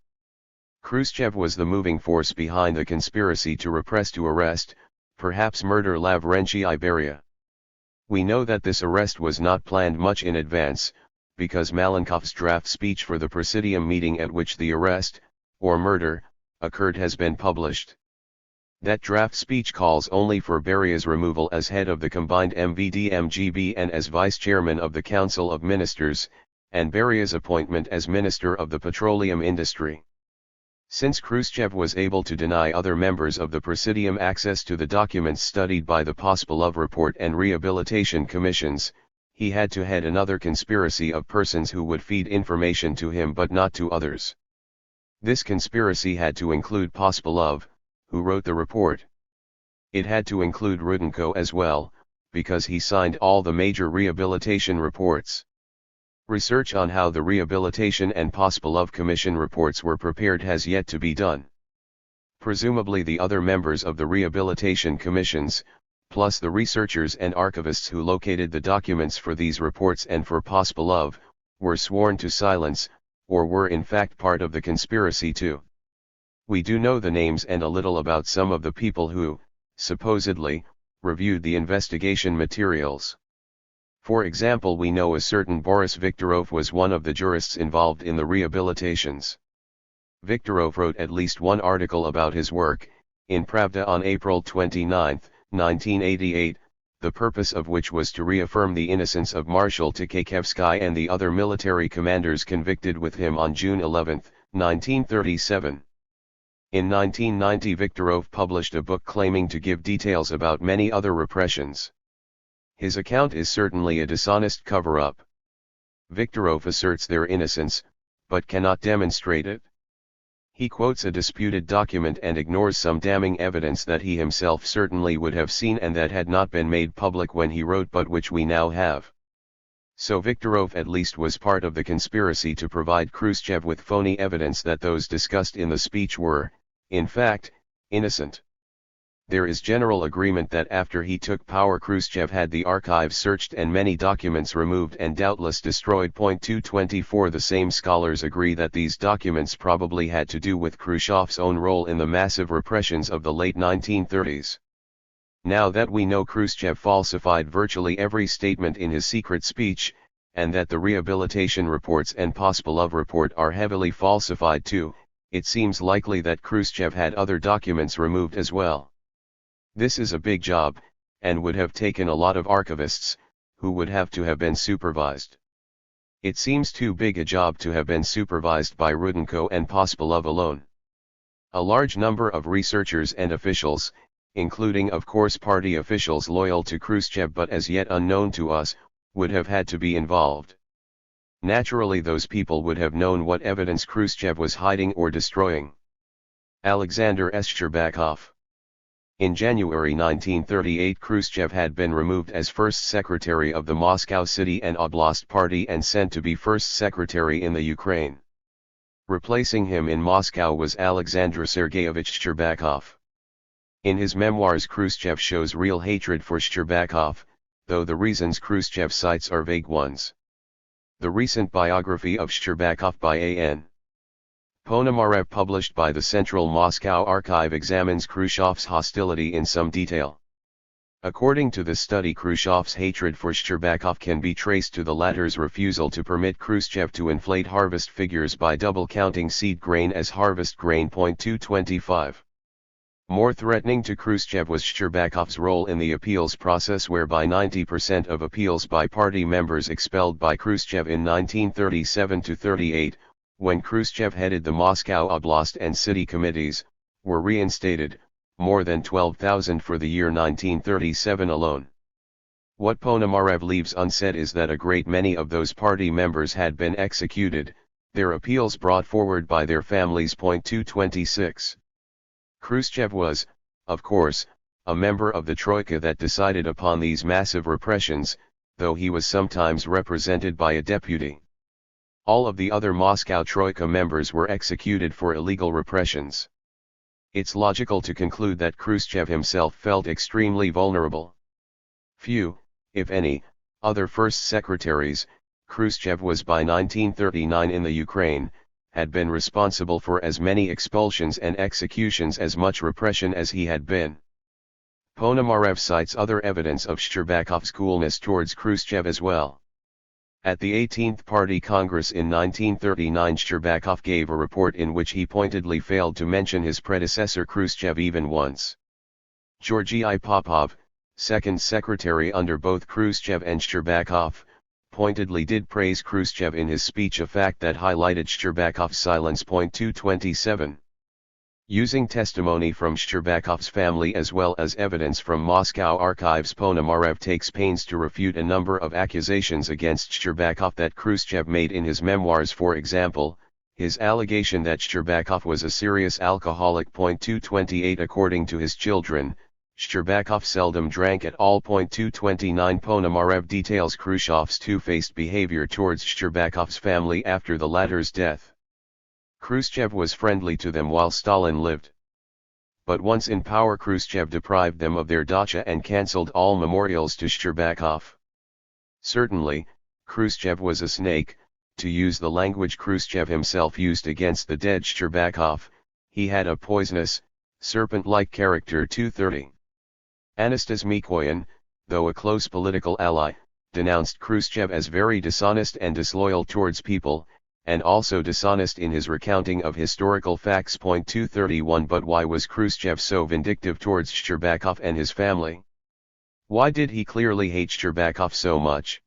Khrushchev was the moving force behind the conspiracy to repress, to arrest, perhaps murder Lavrentiy Beria. We know that this arrest was not planned much in advance, because Malenkov's draft speech for the Presidium meeting at which the arrest, or murder, occurred has been published. That draft speech calls only for Beria's removal as head of the combined MVD-MGB and as vice-chairman of the Council of Ministers, and Beria's appointment as Minister of the Petroleum Industry. Since Khrushchev was able to deny other members of the Presidium access to the documents studied by the Pospelov Report and Rehabilitation Commissions, he had to head another conspiracy of persons who would feed information to him but not to others. This conspiracy had to include Pospelov, who wrote the report. It had to include Rudenko as well, because he signed all the major rehabilitation reports. Research on how the Rehabilitation and Pospelov Commission reports were prepared has yet to be done. Presumably the other members of the Rehabilitation Commissions, plus the researchers and archivists who located the documents for these reports and for Pospelov, were sworn to silence, or were in fact part of the conspiracy too. We do know the names and a little about some of the people who, supposedly, reviewed the investigation materials. For example, we know a certain Boris Viktorov was one of the jurists involved in the rehabilitations. Viktorov wrote at least one article about his work, in Pravda on April 29, 1988, the purpose of which was to reaffirm the innocence of Marshal Tkakhevsky and the other military commanders convicted with him on June 11, 1937. In 1990 Viktorov published a book claiming to give details about many other repressions. His account is certainly a dishonest cover-up. Viktorov asserts their innocence, but cannot demonstrate it. He quotes a disputed document and ignores some damning evidence that he himself certainly would have seen and that had not been made public when he wrote but which we now have. So Viktorov at least was part of the conspiracy to provide Khrushchev with phony evidence that those discussed in the speech were, in fact, innocent. There is general agreement that after he took power Khrushchev had the archives searched and many documents removed and doubtless destroyed. 224 The same scholars agree that these documents probably had to do with Khrushchev's own role in the massive repressions of the late 1930s. Now that we know Khrushchev falsified virtually every statement in his secret speech, and that the rehabilitation reports and Pospelov report are heavily falsified too, it seems likely that Khrushchev had other documents removed as well. This is a big job, and would have taken a lot of archivists, who would have to have been supervised. It seems too big a job to have been supervised by Rudenko and Pospelov alone. A large number of researchers and officials, including of course party officials loyal to Khrushchev but as yet unknown to us, would have had to be involved. Naturally those people would have known what evidence Khrushchev was hiding or destroying. Alexander Shcherbakov. In January 1938 Khrushchev had been removed as first secretary of the Moscow City and Oblast Party and sent to be first secretary in the Ukraine. Replacing him in Moscow was Alexander Sergeyevich Shcherbakov. In his memoirs Khrushchev shows real hatred for Shcherbakov, though the reasons Khrushchev cites are vague ones. The recent biography of Shcherbakov by A.N. Ponomarev published by the Central Moscow Archive examines Khrushchev's hostility in some detail. According to the study Khrushchev's hatred for Shcherbakov can be traced to the latter's refusal to permit Khrushchev to inflate harvest figures by double-counting seed grain as harvest grain. 225. More threatening to Khrushchev was Shcherbakov's role in the appeals process whereby 90% of appeals by party members expelled by Khrushchev in 1937-38, when Khrushchev headed the Moscow Oblast and city committees, were reinstated, more than 12,000 for the year 1937 alone. What Ponomarev leaves unsaid is that a great many of those party members had been executed, their appeals brought forward by their families. 226. Khrushchev was, of course, a member of the Troika that decided upon these massive repressions, though he was sometimes represented by a deputy. All of the other Moscow Troika members were executed for illegal repressions. It's logical to conclude that Khrushchev himself felt extremely vulnerable. Few, if any, other first secretaries, Khrushchev was by 1939 in the Ukraine, had been responsible for as many expulsions and executions as much repression as he had been. Ponomarev cites other evidence of Shcherbakov's coolness towards Khrushchev as well. At the 18th Party Congress in 1939 Shcherbakov gave a report in which he pointedly failed to mention his predecessor Khrushchev even once. Georgy Popov, second secretary under both Khrushchev and Shcherbakov, pointedly did praise Khrushchev in his speech, a fact that highlighted Shcherbakov's silence. 227. Using testimony from Shcherbakov's family as well as evidence from Moscow archives, Ponomarev takes pains to refute a number of accusations against Shcherbakov that Khrushchev made in his memoirs. For example, his allegation that Shcherbakov was a serious alcoholic. 228. According to his children, Shcherbakov seldom drank at all. 229. Ponomarev details Khrushchev's two-faced behavior towards Shcherbakov's family after the latter's death. Khrushchev was friendly to them while Stalin lived. But once in power Khrushchev deprived them of their dacha and cancelled all memorials to Shcherbakov. Certainly, Khrushchev was a snake, to use the language Khrushchev himself used against the dead Shcherbakov. He had a poisonous, serpent-like character. 230. Anastas Mikoyan, though a close political ally, denounced Khrushchev as very dishonest and disloyal towards people, and also dishonest in his recounting of historical facts. 231. But why was Khrushchev so vindictive towards Shcherbakov and his family? Why did he clearly hate Shcherbakov so much?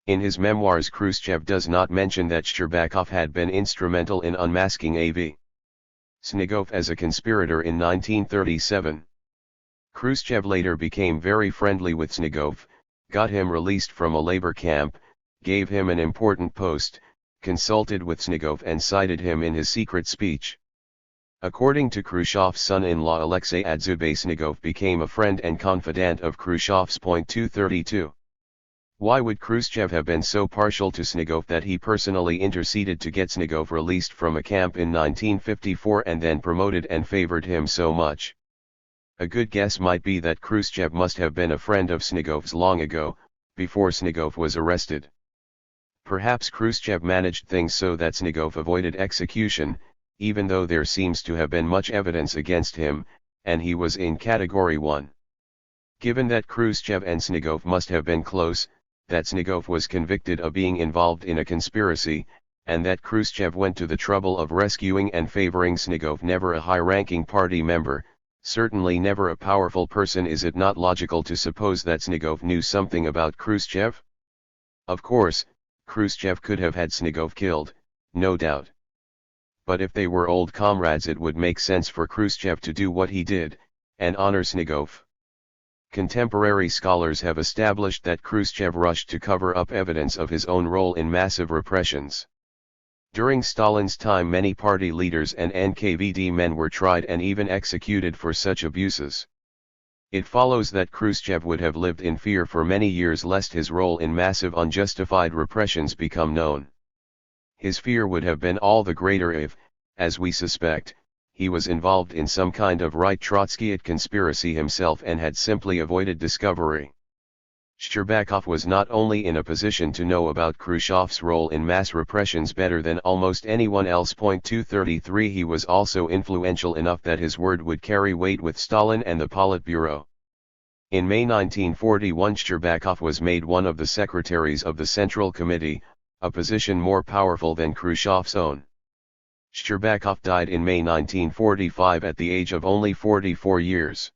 In his memoirs, Khrushchev does not mention that Shcherbakov had been instrumental in unmasking A.V. Snegov as a conspirator in 1937. Khrushchev later became very friendly with Snegov, got him released from a labor camp, gave him an important post, consulted with Snegov and cited him in his secret speech. According to Khrushchev's son-in-law Alexei Adzubay, Snegov became a friend and confidant of Khrushchev's. 232. Why would Khrushchev have been so partial to Snegov that he personally interceded to get Snegov released from a camp in 1954 and then promoted and favored him so much? A good guess might be that Khrushchev must have been a friend of Snegov's long ago, before Snegov was arrested. Perhaps Khrushchev managed things so that Snegov avoided execution, even though there seems to have been much evidence against him, and he was in Category 1. Given that Khrushchev and Snegov must have been close, that Snegov was convicted of being involved in a conspiracy, and that Khrushchev went to the trouble of rescuing and favoring Snegov, never a high-ranking party member, certainly never a powerful person, is it not logical to suppose that Snegov knew something about Khrushchev? Of course, Khrushchev could have had Snegov killed, no doubt. But if they were old comrades, it would make sense for Khrushchev to do what he did, and honor Snegov. Contemporary scholars have established that Khrushchev rushed to cover up evidence of his own role in massive repressions. During Stalin's time, many party leaders and NKVD men were tried and even executed for such abuses. It follows that Khrushchev would have lived in fear for many years lest his role in massive unjustified repressions become known. His fear would have been all the greater if, as we suspect, he was involved in some kind of right Trotskyite conspiracy himself and had simply avoided discovery. Shcherbakov was not only in a position to know about Khrushchev's role in mass repressions better than almost anyone else. 233 He was also influential enough that his word would carry weight with Stalin and the Politburo. In May 1941, Shcherbakov was made one of the secretaries of the Central Committee, a position more powerful than Khrushchev's own. Shcherbakov died in May 1945 at the age of only 44 years.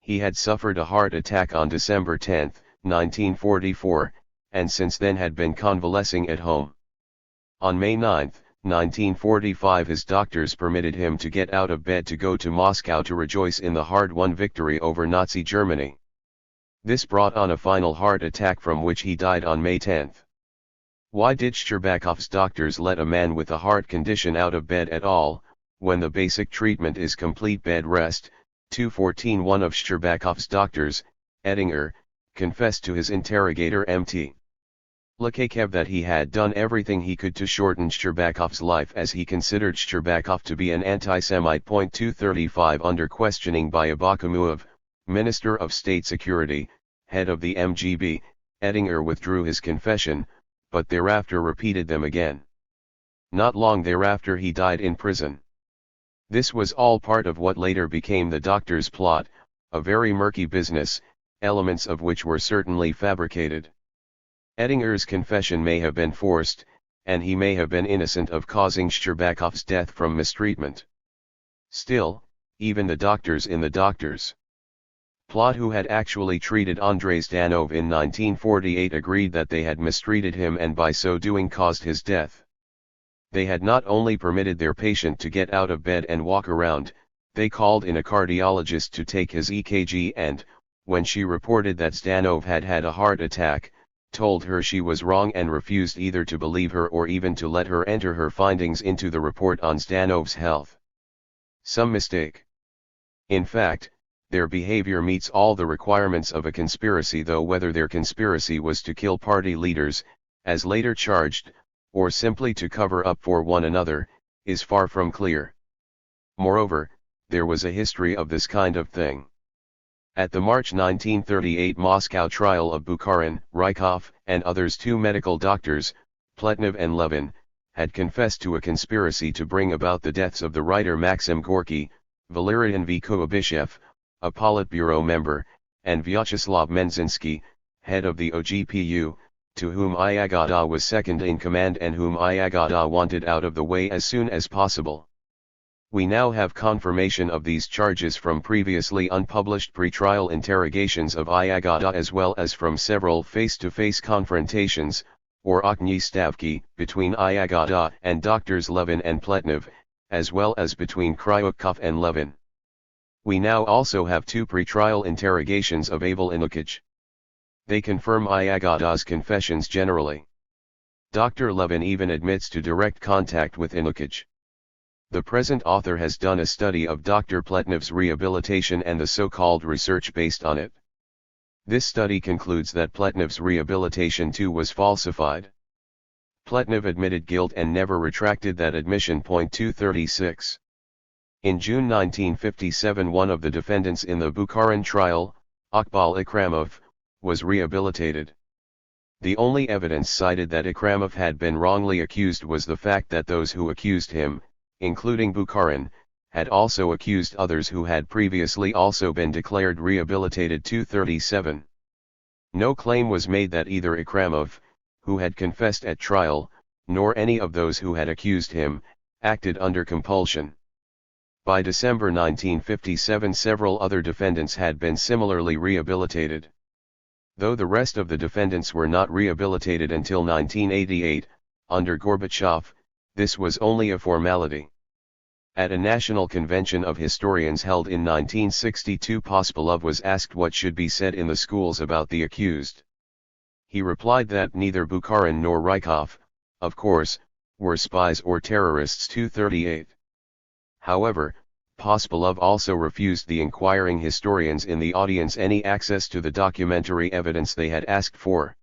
He had suffered a heart attack on December 10, 1944, and since then had been convalescing at home. On May 9, 1945, his doctors permitted him to get out of bed to go to Moscow to rejoice in the hard-won victory over Nazi Germany. This brought on a final heart attack from which he died on May 10. Why did Shcherbakov's doctors let a man with a heart condition out of bed at all, when the basic treatment is complete bed rest? 214 One of Shcherbakov's doctors, Ettinger, confessed to his interrogator Mt. Lekachev that he had done everything he could to shorten Shcherbakov's life, as he considered Shcherbakov to be an anti-Semite. 235 Under questioning by Abakumov, Minister of State Security, head of the MGB, Ettinger withdrew his confession, but thereafter repeated them again. Not long thereafter he died in prison. This was all part of what later became the doctor's plot, a very murky business, elements of which were certainly fabricated. Ettinger's confession may have been forced, and he may have been innocent of causing Shcherbakov's death from mistreatment. Still, even the doctors in the doctors' plot who had actually treated Andrei Zdanov in 1948 agreed that they had mistreated him and by so doing caused his death. They had not only permitted their patient to get out of bed and walk around, they called in a cardiologist to take his EKG and, when she reported that Zdanov had had a heart attack, told her she was wrong and refused either to believe her or even to let her enter her findings into the report on Zdanov's health. Some mistake. In fact, their behavior meets all the requirements of a conspiracy, though whether their conspiracy was to kill party leaders, as later charged, or simply to cover up for one another, is far from clear. Moreover, there was a history of this kind of thing. At the March 1938 Moscow trial of Bukharin, Rykov, and others, two medical doctors, Pletnev and Levin, had confessed to a conspiracy to bring about the deaths of the writer Maxim Gorky, Valerian V. Kuibyshev, a Politburo member, and Vyacheslav Menzinsky, head of the OGPU, to whom Iagada was second in command and whom Iagada wanted out of the way as soon as possible. We now have confirmation of these charges from previously unpublished pretrial interrogations of Iyagada as well as from several face-to-face confrontations, or okni stavki, between Iyagada and Drs. Levin and Pletnev, as well as between Kryukov and Levin. We now also have 2 pretrial interrogations of Abel Inukic. They confirm Iyagada's confessions generally. Dr. Levin even admits to direct contact with Inukic. The present author has done a study of Dr. Pletnev's rehabilitation and the so-called research based on it. This study concludes that Pletnev's rehabilitation too was falsified. Pletnev admitted guilt and never retracted that admission. 236. In June 1957, one of the defendants in the Bukharin trial, Iqbal Ikramov, was rehabilitated. The only evidence cited that Ikramov had been wrongly accused was the fact that those who accused him, including Bukharin, had also accused others who had previously also been declared rehabilitated. 237. No claim was made that either Ikramov, who had confessed at trial, nor any of those who had accused him, acted under compulsion. By December 1957, several other defendants had been similarly rehabilitated. Though the rest of the defendants were not rehabilitated until 1988, under Gorbachev, this was only a formality. At a national convention of historians held in 1962, Pospelov was asked what should be said in the schools about the accused. He replied that neither Bukharin nor Rykov, of course, were spies or terrorists. 238. However, Pospelov also refused the inquiring historians in the audience any access to the documentary evidence they had asked for.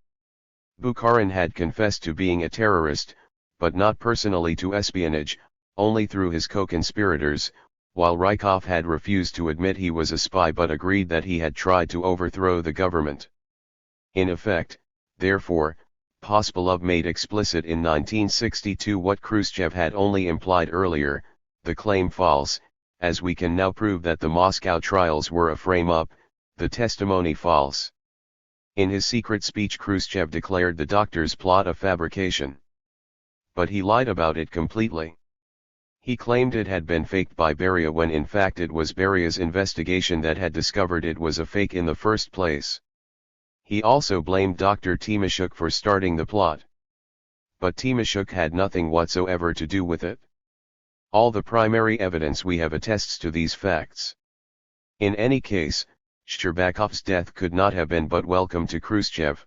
Bukharin had confessed to being a terrorist, but not personally to espionage, only through his co-conspirators, while Rykov had refused to admit he was a spy but agreed that he had tried to overthrow the government. In effect, therefore, Pospelov made explicit in 1962 what Khrushchev had only implied earlier, the claim false, as we can now prove that the Moscow trials were a frame-up, the testimony false. In his secret speech, Khrushchev declared the doctor's plot a fabrication. But he lied about it completely. He claimed it had been faked by Beria when in fact it was Beria's investigation that had discovered it was a fake in the first place. He also blamed Dr. Timoshuk for starting the plot. But Timoshuk had nothing whatsoever to do with it. All the primary evidence we have attests to these facts. In any case, Shcherbakov's death could not have been but welcome to Khrushchev.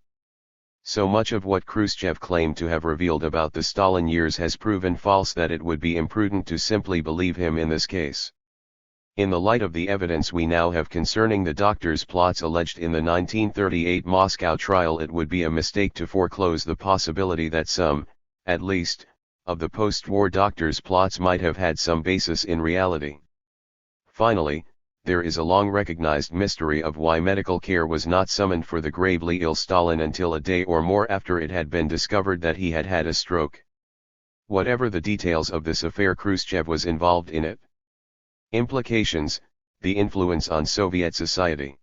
So much of what Khrushchev claimed to have revealed about the Stalin years has proven false that it would be imprudent to simply believe him in this case. In the light of the evidence we now have concerning the doctor's plots alleged in the 1938 Moscow trial, it would be a mistake to foreclose the possibility that some, at least, of the post-war doctor's plots might have had some basis in reality. Finally, there is a long-recognized mystery of why medical care was not summoned for the gravely ill Stalin until a day or more after it had been discovered that he had had a stroke. Whatever the details of this affair, Khrushchev was involved in it. Implications: the influence on Soviet society.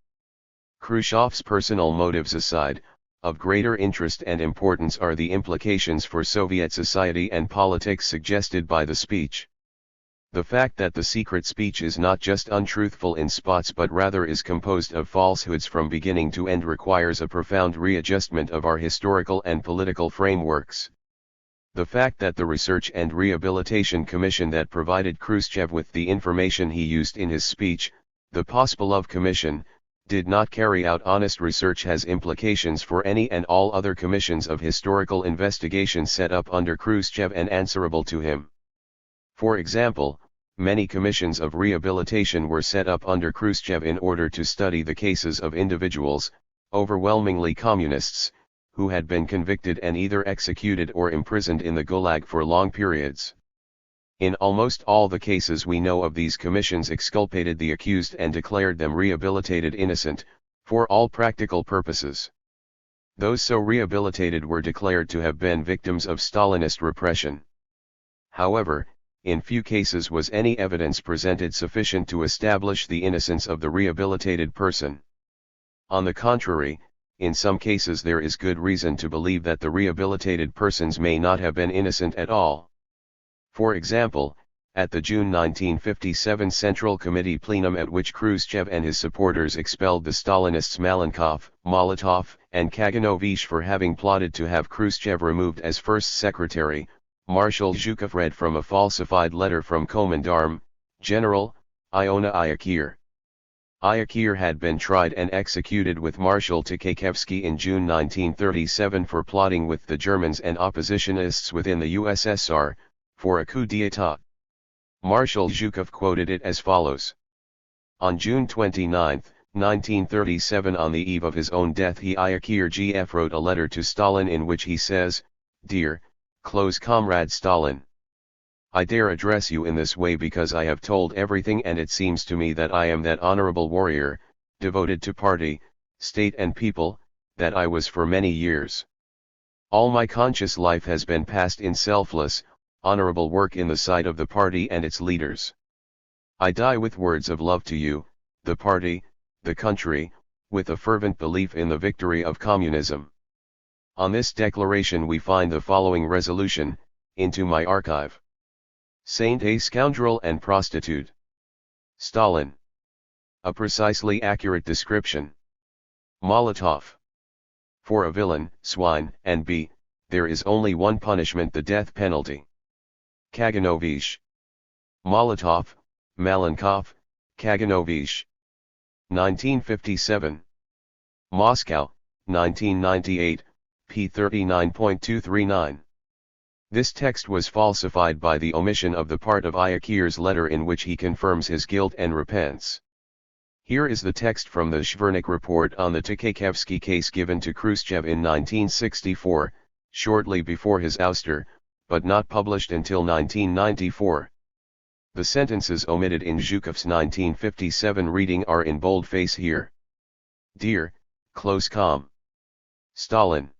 Khrushchev's personal motives aside, of greater interest and importance are the implications for Soviet society and politics suggested by the speech. The fact that the secret speech is not just untruthful in spots but rather is composed of falsehoods from beginning to end requires a profound readjustment of our historical and political frameworks. The fact that the Research and Rehabilitation Commission that provided Khrushchev with the information he used in his speech, the Pospelov Commission, did not carry out honest research has implications for any and all other commissions of historical investigation set up under Khrushchev and answerable to him. For example, many commissions of rehabilitation were set up under Khrushchev in order to study the cases of individuals, overwhelmingly communists, who had been convicted and either executed or imprisoned in the Gulag for long periods. In almost all the cases we know of, these commissions exculpated the accused and declared them rehabilitated innocent, for all practical purposes. Those so rehabilitated were declared to have been victims of Stalinist repression. However, in few cases was any evidence presented sufficient to establish the innocence of the rehabilitated person. On the contrary, in some cases there is good reason to believe that the rehabilitated persons may not have been innocent at all. For example, at the June 1957 Central Committee plenum at which Khrushchev and his supporters expelled the Stalinists Malenkov, Molotov, and Kaganovich for having plotted to have Khrushchev removed as first secretary, Marshal Zhukov read from a falsified letter from Comandarm General Iona Iakir. Iakir had been tried and executed with Marshal Tukhachevsky in June 1937 for plotting with the Germans and oppositionists within the USSR, for a coup d'état. Marshal Zhukov quoted it as follows. On June 29, 1937, on the eve of his own death, Iakir GF wrote a letter to Stalin in which he says, "Dear, close comrade Stalin. I dare address you in this way because I have told everything and it seems to me that I am that honorable warrior, devoted to party, state and people, that I was for many years. All my conscious life has been passed in selfless, honorable work in the sight of the party and its leaders. I die with words of love to you, the party, the country, with a fervent belief in the victory of communism." On this declaration we find the following resolution, into my archive. Saint a scoundrel and prostitute. Stalin. A precisely accurate description. Molotov. For a villain, swine, and b, there is only one punishment, the death penalty. Kaganovich. Molotov, Malenkov, Kaganovich. 1957. Moscow, 1998, p. 39.239. This text was falsified by the omission of the part of Iakir's letter in which he confirms his guilt and repents. Here is the text from the Shvernik report on the Tukhachevsky case given to Khrushchev in 1964, shortly before his ouster, but not published until 1994. The sentences omitted in Zhukov's 1957 reading are in boldface here. Dear, close com. Stalin.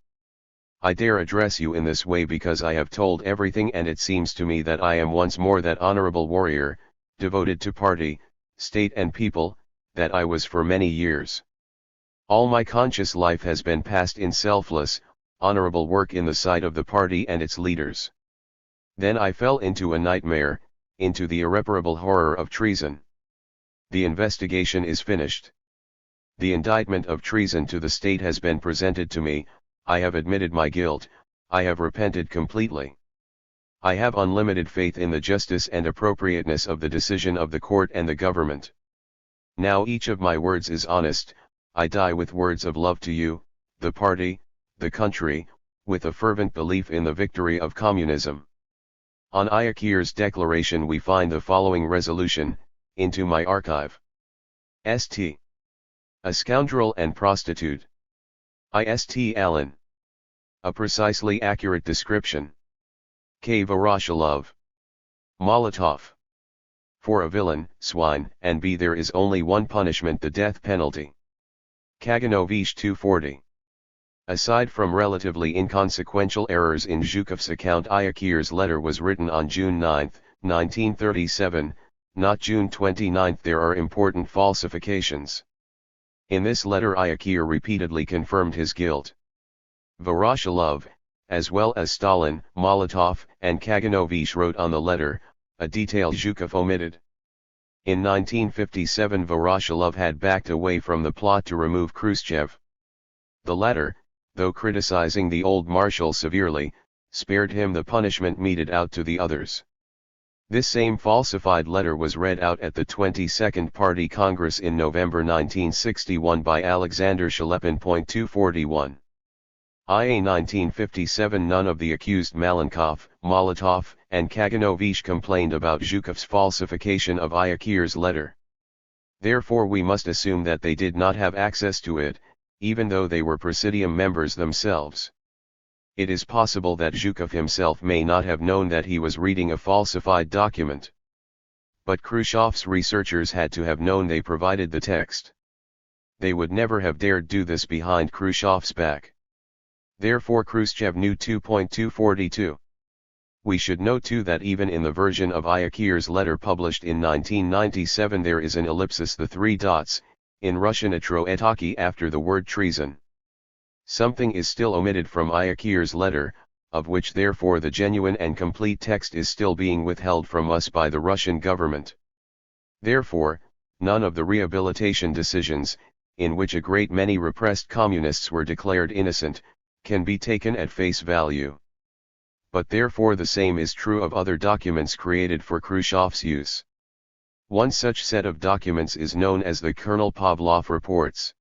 I dare address you in this way because I have told everything and it seems to me that I am once more that honorable warrior, devoted to party, state and people, that I was for many years. All my conscious life has been passed in selfless, honorable work in the sight of the party and its leaders. Then I fell into a nightmare, into the irreparable horror of treason. The investigation is finished. The indictment of treason to the state has been presented to me, I have admitted my guilt, I have repented completely. I have unlimited faith in the justice and appropriateness of the decision of the court and the government. Now each of my words is honest, I die with words of love to you, the party, the country, with a fervent belief in the victory of communism. On Iakir's declaration we find the following resolution, into my archive. St. A scoundrel and prostitute. Ist Allen. A precisely accurate description. K. Voroshilov. Molotov. For a villain, swine, and b, there is only one punishment, the death penalty. Kaganovich 240. Aside from relatively inconsequential errors in Zhukov's account, Iakir's letter was written on June 9, 1937, not June 29. There are important falsifications. In this letter Iakir repeatedly confirmed his guilt. Voroshilov, as well as Stalin, Molotov, and Kaganovich wrote on the letter, a detail Zhukov omitted. In 1957 Voroshilov had backed away from the plot to remove Khrushchev. The latter, though criticizing the old marshal severely, spared him the punishment meted out to the others. This same falsified letter was read out at the 22nd Party Congress in November 1961 by Alexander Shelepin. 241. IA 1957. None of the accused Malenkov, Molotov, and Kaganovich complained about Zhukov's falsification of Iakir's letter. Therefore we must assume that they did not have access to it, even though they were Presidium members themselves. It is possible that Zhukov himself may not have known that he was reading a falsified document. But Khrushchev's researchers had to have known. They provided the text. They would never have dared do this behind Khrushchev's back. Therefore Khrushchev knew. 2.242. We should note too that even in the version of Iakir's letter published in 1997 there is an ellipsis, the three dots, in Russian atroetaki after the word treason. Something is still omitted from Iakir's letter, of which therefore the genuine and complete text is still being withheld from us by the Russian government. Therefore, none of the rehabilitation decisions, in which a great many repressed communists were declared innocent, can be taken at face value. But therefore the same is true of other documents created for Khrushchev's use. One such set of documents is known as the Colonel Pavlov reports.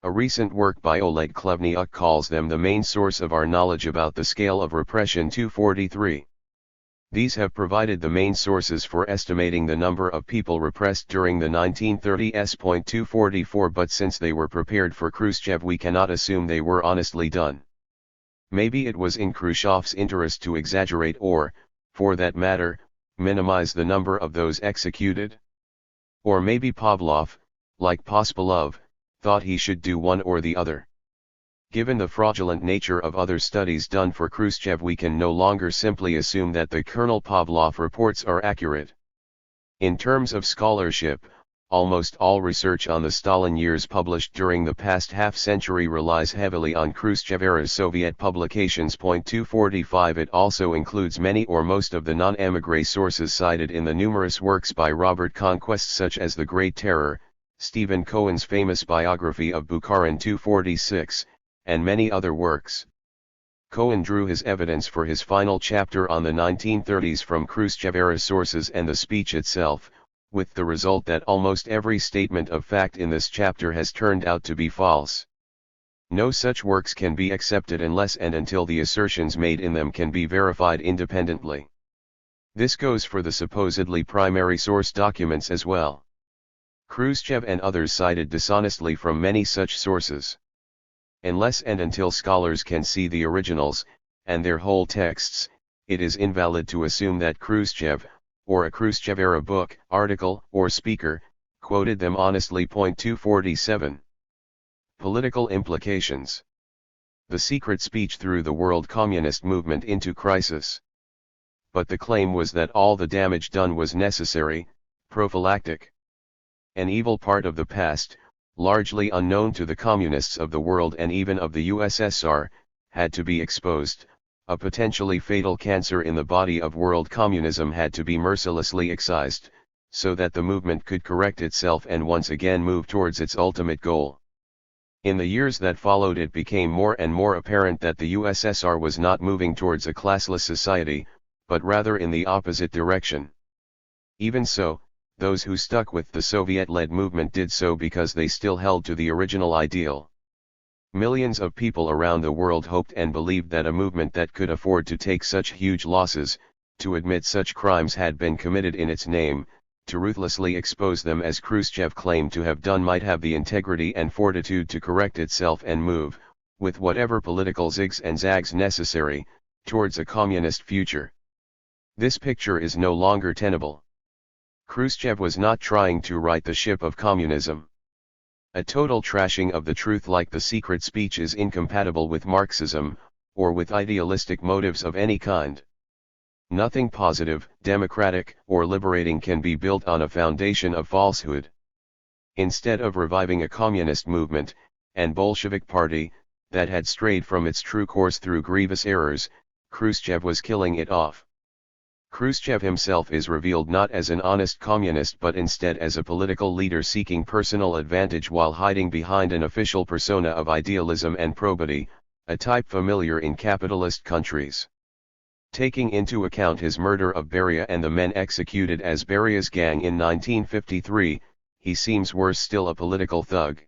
A recent work by Oleg Klevniuk calls them the main source of our knowledge about the scale of repression 243. These have provided the main sources for estimating the number of people repressed during the 1930s. 244, but since they were prepared for Khrushchev, we cannot assume they were honestly done. Maybe it was in Khrushchev's interest to exaggerate or, for that matter, minimize the number of those executed. Or maybe Pavlov, like Pospelov, thought he should do one or the other. Given the fraudulent nature of other studies done for Khrushchev, we can no longer simply assume that the Colonel Pavlov reports are accurate. In terms of scholarship, almost all research on the Stalin years published during the past half-century relies heavily on Khrushchev-era Soviet publications. 245. It also includes many or most of the non-émigré sources cited in the numerous works by Robert Conquest, such as The Great Terror, Stephen Cohen's famous biography of Bukharin 246, and many other works. Cohen drew his evidence for his final chapter on the 1930s from Khrushchev-era sources and the speech itself, with the result that almost every statement of fact in this chapter has turned out to be false. No such works can be accepted unless and until the assertions made in them can be verified independently. This goes for the supposedly primary source documents as well. Khrushchev and others cited dishonestly from many such sources. Unless and until scholars can see the originals, and their whole texts, it is invalid to assume that Khrushchev, or a Khrushchev-era book, article, or speaker, quoted them honestly. 247. Political implications. The secret speech threw the world communist movement into crisis. But the claim was that all the damage done was necessary, prophylactic. An evil part of the past, largely unknown to the communists of the world and even of the USSR, had to be exposed. A potentially fatal cancer in the body of world communism had to be mercilessly excised, so that the movement could correct itself and once again move towards its ultimate goal. In the years that followed, it became more and more apparent that the USSR was not moving towards a classless society, but rather in the opposite direction. Even so, those who stuck with the Soviet-led movement did so because they still held to the original ideal. Millions of people around the world hoped and believed that a movement that could afford to take such huge losses, to admit such crimes had been committed in its name, to ruthlessly expose them as Khrushchev claimed to have done, might have the integrity and fortitude to correct itself and move, with whatever political zigs and zags necessary, towards a communist future. This picture is no longer tenable. Khrushchev was not trying to right the ship of communism. A total trashing of the truth like the secret speech is incompatible with Marxism, or with idealistic motives of any kind. Nothing positive, democratic, or liberating can be built on a foundation of falsehood. Instead of reviving a communist movement, and Bolshevik party, that had strayed from its true course through grievous errors, Khrushchev was killing it off. Khrushchev himself is revealed not as an honest communist but instead as a political leader seeking personal advantage while hiding behind an official persona of idealism and probity, a type familiar in capitalist countries. Taking into account his murder of Beria and the men executed as Beria's gang in 1953, he seems worse still, a political thug.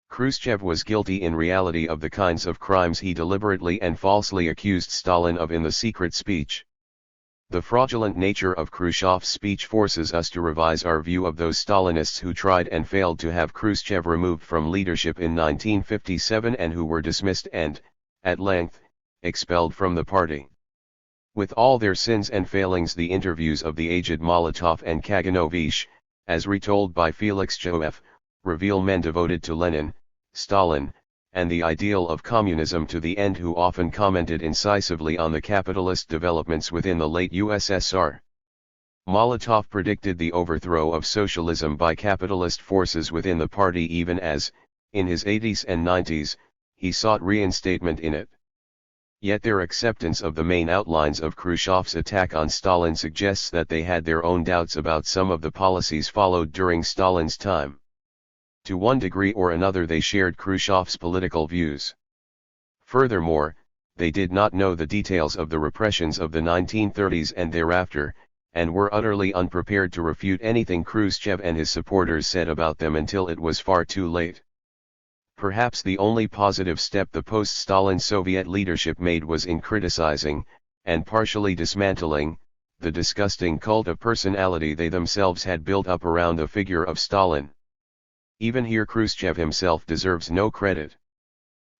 Khrushchev was guilty in reality of the kinds of crimes he deliberately and falsely accused Stalin of in the secret speech. The fraudulent nature of Khrushchev's speech forces us to revise our view of those Stalinists who tried and failed to have Khrushchev removed from leadership in 1957 and who were dismissed and, at length, expelled from the party. With all their sins and failings, the interviews of the aged Molotov and Kaganovich, as retold by Felix Joeff, reveal men devoted to Lenin, Stalin, and the ideal of communism to the end, who often commented incisively on the capitalist developments within the late USSR. Molotov predicted the overthrow of socialism by capitalist forces within the party even as, in his 80s and 90s, he sought reinstatement in it. Yet their acceptance of the main outlines of Khrushchev's attack on Stalin suggests that they had their own doubts about some of the policies followed during Stalin's time. To one degree or another they shared Khrushchev's political views. Furthermore, they did not know the details of the repressions of the 1930s and thereafter, and were utterly unprepared to refute anything Khrushchev and his supporters said about them until it was far too late. Perhaps the only positive step the post-Stalin Soviet leadership made was in criticizing, and partially dismantling, the disgusting cult of personality they themselves had built up around the figure of Stalin. Even here Khrushchev himself deserves no credit.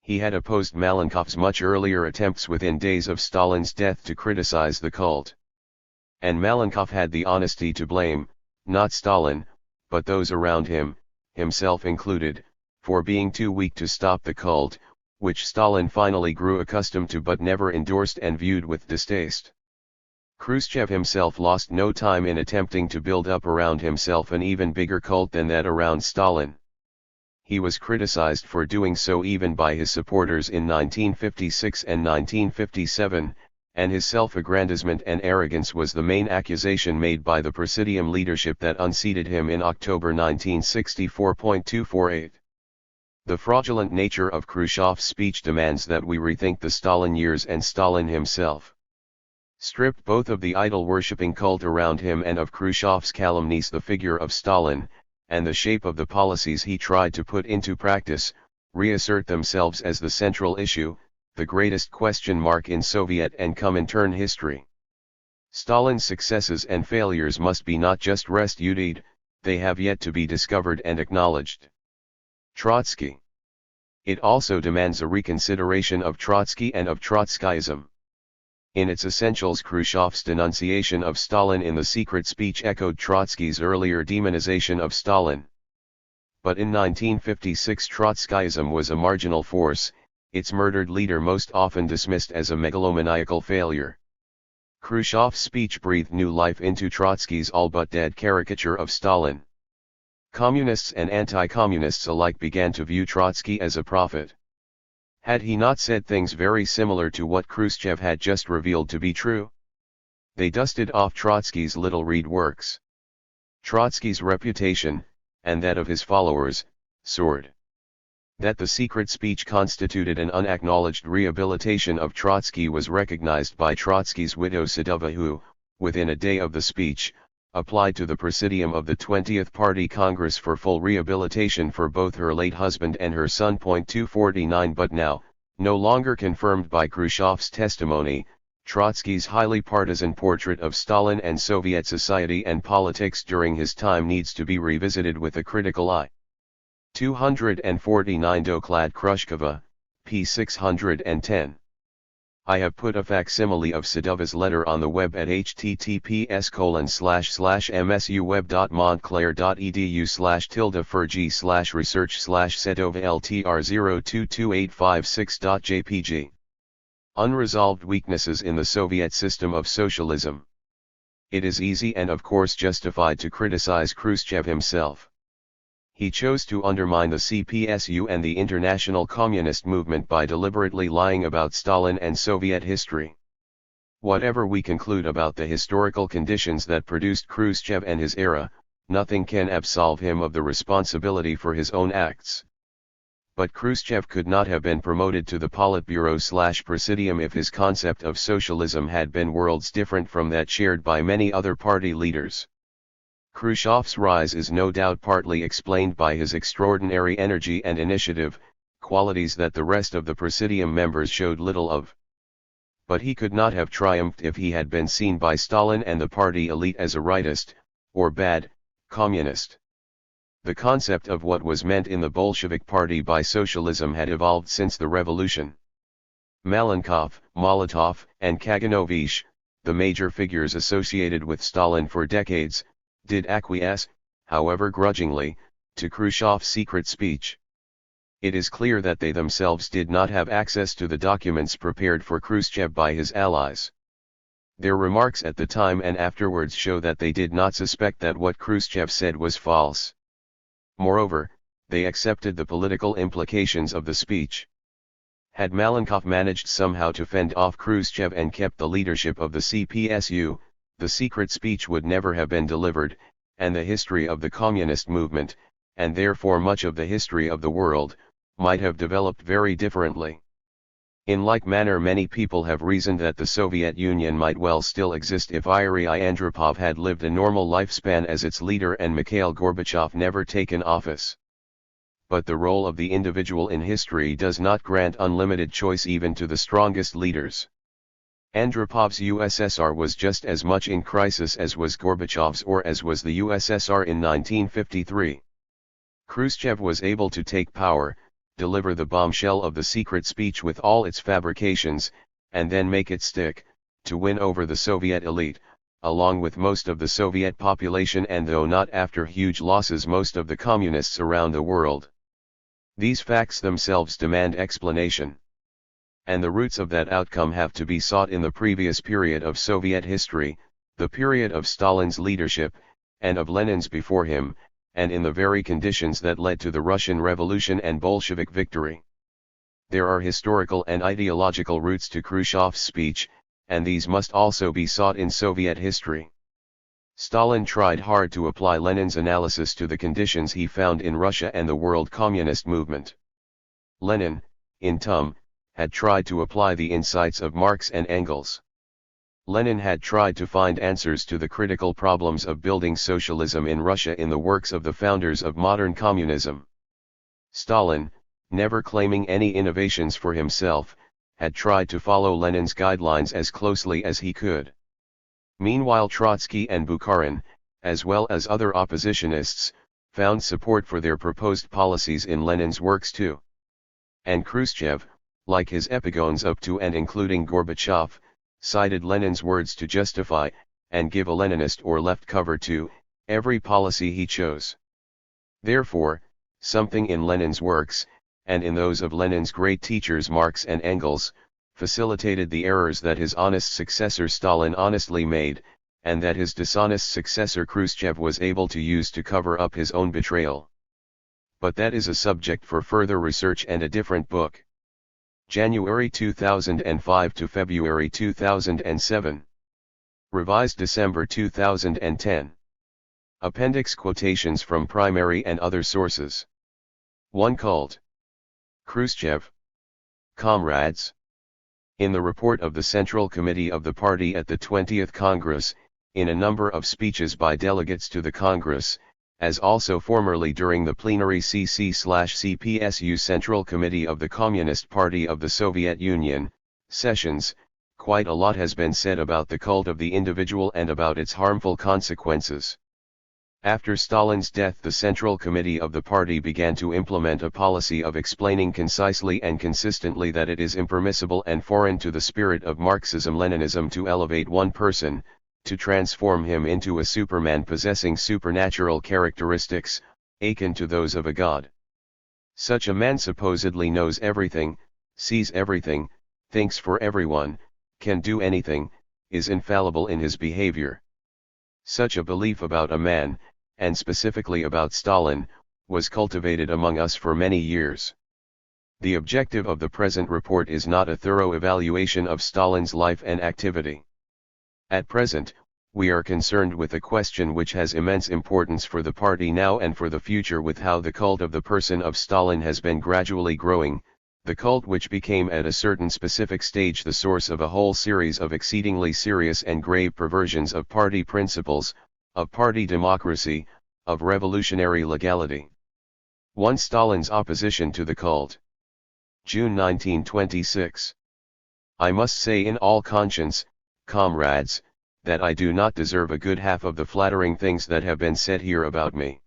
He had opposed Malenkov's much earlier attempts within days of Stalin's death to criticize the cult. And Malenkov had the honesty to blame, not Stalin, but those around him, himself included, for being too weak to stop the cult, which Stalin finally grew accustomed to but never endorsed and viewed with distaste. Khrushchev himself lost no time in attempting to build up around himself an even bigger cult than that around Stalin. He was criticized for doing so even by his supporters in 1956 and 1957, and his self-aggrandizement and arrogance was the main accusation made by the Presidium leadership that unseated him in October 1964.248. The fraudulent nature of Khrushchev's speech demands that we rethink the Stalin years and Stalin himself. Stripped both of the idol-worshipping cult around him and of Khrushchev's calumnies, the figure of Stalin, and the shape of the policies he tried to put into practice, reassert themselves as the central issue, the greatest question mark in Soviet and Comintern history. Stalin's successes and failures must be not just restudied, they have yet to be discovered and acknowledged. Trotsky. It also demands a reconsideration of Trotsky and of Trotskyism. In its essentials, Khrushchev's denunciation of Stalin in the secret speech echoed Trotsky's earlier demonization of Stalin. But in 1956 Trotskyism was a marginal force, its murdered leader most often dismissed as a megalomaniacal failure. Khrushchev's speech breathed new life into Trotsky's all-but-dead caricature of Stalin. Communists and anti-communists alike began to view Trotsky as a prophet. Had he not said things very similar to what Khrushchev had just revealed to be true? They dusted off Trotsky's little-read works. Trotsky's reputation, and that of his followers, soared. That the secret speech constituted an unacknowledged rehabilitation of Trotsky was recognized by Trotsky's widow Sadova, who, within a day of the speech, applied to the Presidium of the 20th Party Congress for full rehabilitation for both her late husband and her son. 249 But now, no longer confirmed by Khrushchev's testimony, Trotsky's highly partisan portrait of Stalin and Soviet society and politics during his time needs to be revisited with a critical eye. 249 Doklad Krushkova, p. 610. I have put a facsimile of Sadova's letter on the web at https://msuweb.montclair.edu/tilde-furg/sedova-ltr022856.jpg. Unresolved weaknesses in the Soviet system of socialism. It is easy and of course justified to criticize Khrushchev himself. He chose to undermine the CPSU and the international communist movement by deliberately lying about Stalin and Soviet history. Whatever we conclude about the historical conditions that produced Khrushchev and his era, nothing can absolve him of the responsibility for his own acts. But Khrushchev could not have been promoted to the Politburo/Presidium if his concept of socialism had been worlds different from that shared by many other party leaders. Khrushchev's rise is no doubt partly explained by his extraordinary energy and initiative, qualities that the rest of the Presidium members showed little of. But he could not have triumphed if he had been seen by Stalin and the party elite as a rightist, or bad, communist. The concept of what was meant in the Bolshevik Party by socialism had evolved since the revolution. Malenkov, Molotov, and Kaganovich, the major figures associated with Stalin for decades, did acquiesce, however grudgingly, to Khrushchev's secret speech. It is clear that they themselves did not have access to the documents prepared for Khrushchev by his allies. Their remarks at the time and afterwards show that they did not suspect that what Khrushchev said was false. Moreover, they accepted the political implications of the speech. Had Malenkov managed somehow to fend off Khrushchev and kept the leadership of the CPSU, the secret speech would never have been delivered, and the history of the communist movement, and therefore much of the history of the world, might have developed very differently. In like manner, many people have reasoned that the Soviet Union might well still exist if Yuri Andropov had lived a normal lifespan as its leader and Mikhail Gorbachev never taken office. But the role of the individual in history does not grant unlimited choice even to the strongest leaders. Andropov's USSR was just as much in crisis as was Gorbachev's or as was the USSR in 1953. Khrushchev was able to take power, deliver the bombshell of the secret speech with all its fabrications, and then make it stick, to win over the Soviet elite, along with most of the Soviet population, and though not after huge losses, most of the communists around the world. These facts themselves demand explanation. And the roots of that outcome have to be sought in the previous period of Soviet history, the period of Stalin's leadership, and of Lenin's before him, and in the very conditions that led to the Russian Revolution and Bolshevik victory. There are historical and ideological roots to Khrushchev's speech, and these must also be sought in Soviet history. Stalin tried hard to apply Lenin's analysis to the conditions he found in Russia and the world communist movement. Lenin, in turn, had tried to apply the insights of Marx and Engels. Lenin had tried to find answers to the critical problems of building socialism in Russia in the works of the founders of modern communism. Stalin, never claiming any innovations for himself, had tried to follow Lenin's guidelines as closely as he could. Meanwhile, Trotsky and Bukharin, as well as other oppositionists, found support for their proposed policies in Lenin's works too. And Khrushchev, like his epigones up to and including Gorbachev, cited Lenin's words to justify, and give a Leninist or left cover to, every policy he chose. Therefore, something in Lenin's works, and in those of Lenin's great teachers Marx and Engels, facilitated the errors that his honest successor Stalin honestly made, and that his dishonest successor Khrushchev was able to use to cover up his own betrayal. But that is a subject for further research and a different book. January 2005 to February 2007. Revised December 2010. Appendix: quotations from primary and other sources. 1. Cult. Khrushchev. Comrades. In the report of the Central Committee of the party at the 20th Congress, in a number of speeches by delegates to the Congress, as also formerly during the plenary CC/CPSU Central Committee of the Communist Party of the Soviet Union, sessions, quite a lot has been said about the cult of the individual and about its harmful consequences. After Stalin's death, the Central Committee of the party began to implement a policy of explaining concisely and consistently that it is impermissible and foreign to the spirit of Marxism-Leninism to elevate one person, to transform him into a superman possessing supernatural characteristics, akin to those of a god. Such a man supposedly knows everything, sees everything, thinks for everyone, can do anything, is infallible in his behavior. Such a belief about a man, and specifically about Stalin, was cultivated among us for many years. The objective of the present report is not a thorough evaluation of Stalin's life and activity. At present, we are concerned with a question which has immense importance for the party now and for the future, with how the cult of the person of Stalin has been gradually growing, the cult which became at a certain specific stage the source of a whole series of exceedingly serious and grave perversions of party principles, of party democracy, of revolutionary legality. 1. Stalin's opposition to the cult. June 1926. I must say in all conscience, comrades, that I do not deserve a good half of the flattering things that have been said here about me.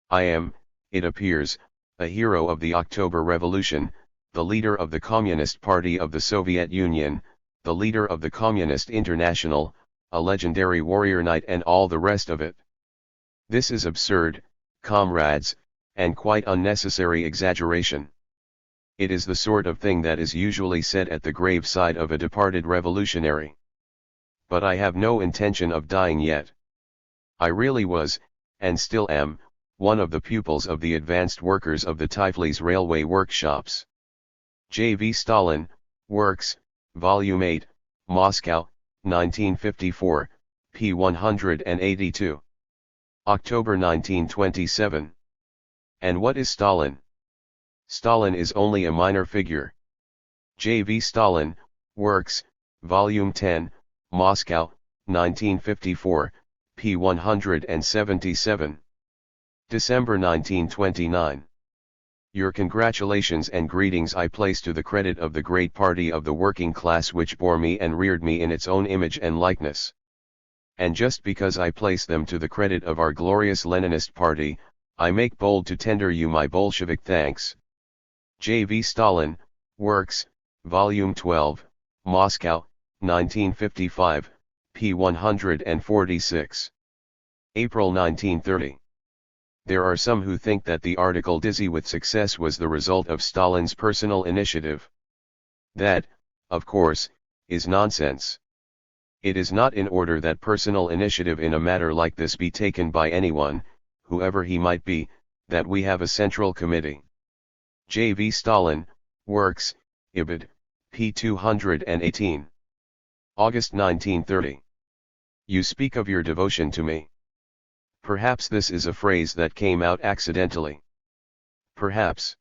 I am, it appears, a hero of the October Revolution, the leader of the Communist Party of the Soviet Union, the leader of the Communist International, a legendary warrior knight, and all the rest of it. This is absurd, comrades, and quite unnecessary exaggeration. It is the sort of thing that is usually said at the graveside of a departed revolutionary. But I have no intention of dying yet. I really was, and still am, one of the pupils of the advanced workers of the Tiflis railway workshops. J.V. Stalin, Works, Volume 8, Moscow, 1954, p. 182. October 1927. And what is Stalin? Stalin is only a minor figure. J.V. Stalin, Works, Volume 10, Moscow, 1954, p. 177. December 1929. Your congratulations and greetings I place to the credit of the great party of the working class which bore me and reared me in its own image and likeness. And just because I place them to the credit of our glorious Leninist party, I make bold to tender you my Bolshevik thanks. J.V. Stalin, Works, Volume 12, Moscow, 1955, p. 146. April 1930. There are some who think that the article Dizzy with Success was the result of Stalin's personal initiative. That, of course, is nonsense. It is not in order that personal initiative in a matter like this be taken by anyone, whoever he might be, that we have a central committee. J.V. Stalin, Works, Ibid, p. 218. August 1930. You speak of your devotion to me. Perhaps this is a phrase that came out accidentally. Perhaps.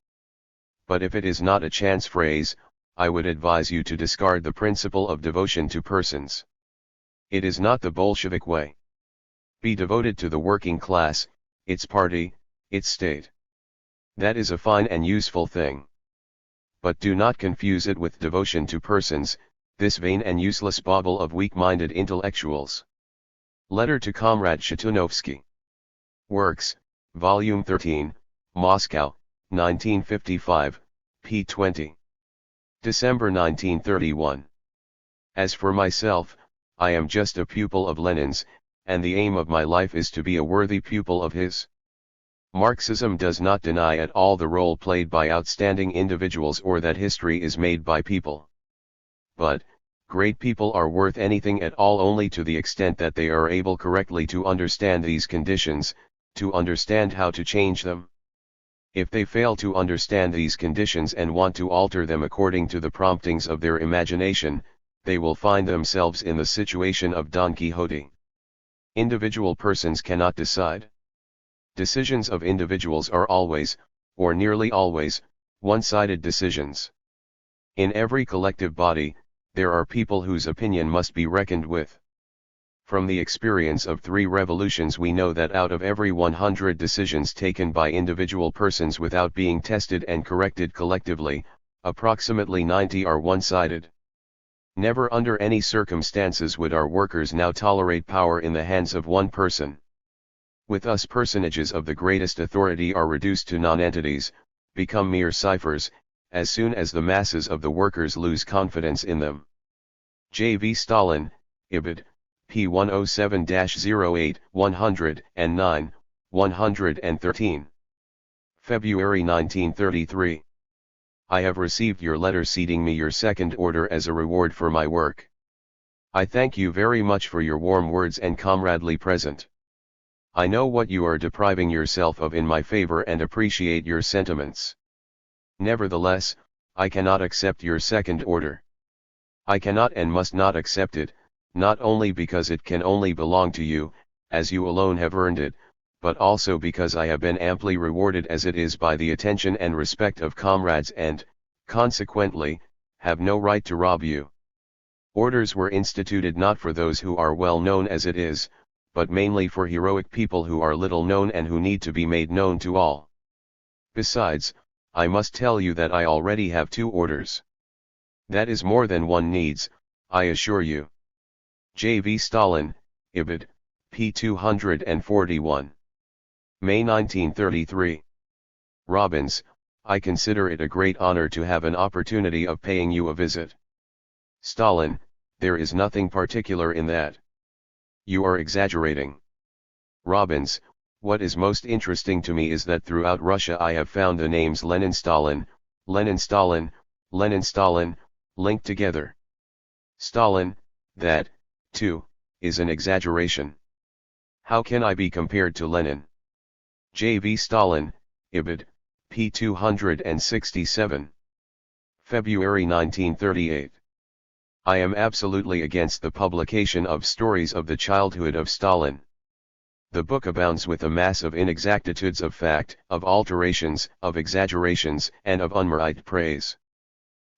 But if it is not a chance phrase, I would advise you to discard the principle of devotion to persons. It is not the Bolshevik way. Be devoted to the working class, its party, its state. That is a fine and useful thing. But do not confuse it with devotion to persons, this vain and useless bauble of weak-minded intellectuals. Letter to Comrade Shatunovsky. Works, Volume 13, Moscow, 1955, p. 20. December 1931. As for myself, I am just a pupil of Lenin's, and the aim of my life is to be a worthy pupil of his. Marxism does not deny at all the role played by outstanding individuals or that history is made by people. But, great people are worth anything at all only to the extent that they are able correctly to understand these conditions, to understand how to change them. If they fail to understand these conditions and want to alter them according to the promptings of their imagination, they will find themselves in the situation of Don Quixote. Individual persons cannot decide. Decisions of individuals are always, or nearly always, one-sided decisions. In every collective body, there are people whose opinion must be reckoned with. From the experience of 3 revolutions we know that out of every 100 decisions taken by individual persons without being tested and corrected collectively, approximately 90 are one-sided. Never under any circumstances would our workers now tolerate power in the hands of one person. With us personages of the greatest authority are reduced to non-entities, become mere ciphers, as soon as the masses of the workers lose confidence in them. J.V. Stalin, Ibid, p. 107-08, 109, 113. February 1933. I have received your letter ceding me your second order as a reward for my work. I thank you very much for your warm words and comradely present. I know what you are depriving yourself of in my favor and appreciate your sentiments. Nevertheless, I cannot accept your second order. I cannot and must not accept it, not only because it can only belong to you, as you alone have earned it, but also because I have been amply rewarded as it is by the attention and respect of comrades and, consequently, have no right to rob you. Orders were instituted not for those who are well known as it is, but mainly for heroic people who are little known and who need to be made known to all. Besides, I must tell you that I already have 2 orders. That is more than one needs, I assure you. J.V. Stalin, Ibid, p. 241. May 1933. Robbins, I consider it a great honor to have an opportunity of paying you a visit. Stalin, there is nothing particular in that. You are exaggerating. Robbins, what is most interesting to me is that throughout Russia I have found the names Lenin-Stalin, Lenin-Stalin, Lenin-Stalin, linked together. Stalin, that, too, is an exaggeration. How can I be compared to Lenin? J.V. Stalin, Ibid, p. 267. February 1938. I am absolutely against the publication of stories of the childhood of Stalin. The book abounds with a mass of inexactitudes of fact, of alterations, of exaggerations, and of unmerited praise.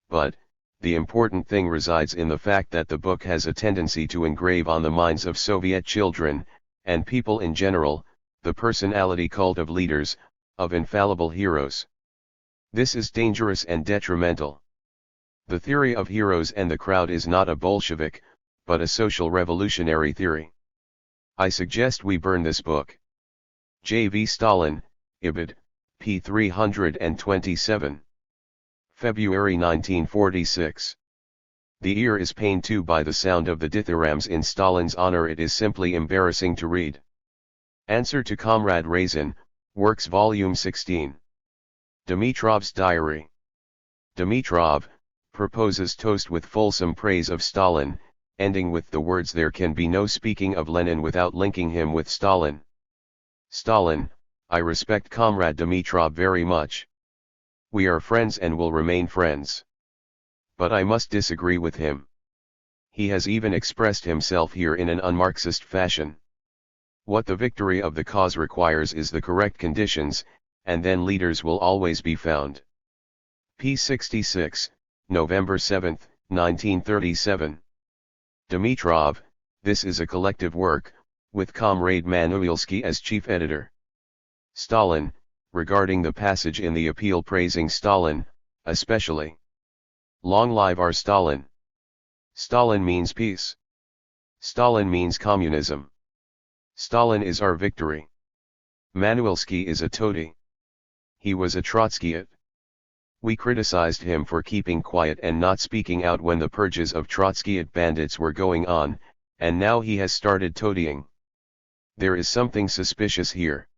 But, the important thing resides in the fact that the book has a tendency to engrave on the minds of Soviet children, and people in general, the personality cult of leaders, of infallible heroes. This is dangerous and detrimental. The theory of heroes and the crowd is not a Bolshevik, but a social revolutionary theory. I suggest we burn this book. J. V. Stalin, Ibid, p. 327. February 1946. The ear is pained too by the sound of the dithyrambs in Stalin's honor. It is simply embarrassing to read. Answer to Comrade Raisin, Works Volume 16. Dimitrov's Diary. Dimitrov proposes toast with fulsome praise of Stalin, ending with the words, "There can be no speaking of Lenin without linking him with Stalin." Stalin, I respect Comrade Dimitrov very much. We are friends and will remain friends. But I must disagree with him. He has even expressed himself here in an un-Marxist fashion. What the victory of the cause requires is the correct conditions, and then leaders will always be found. P. 66, November 7, 1937. Dimitrov, this is a collective work, with Comrade Manuilsky as chief editor. Stalin, regarding the passage in the appeal praising Stalin, especially. Long live our Stalin. Stalin means peace. Stalin means communism. Stalin is our victory. Manuilsky is a toady. He was a Trotskyite. We criticized him for keeping quiet and not speaking out when the purges of Trotskyite bandits were going on, and now he has started toadying. There is something suspicious here.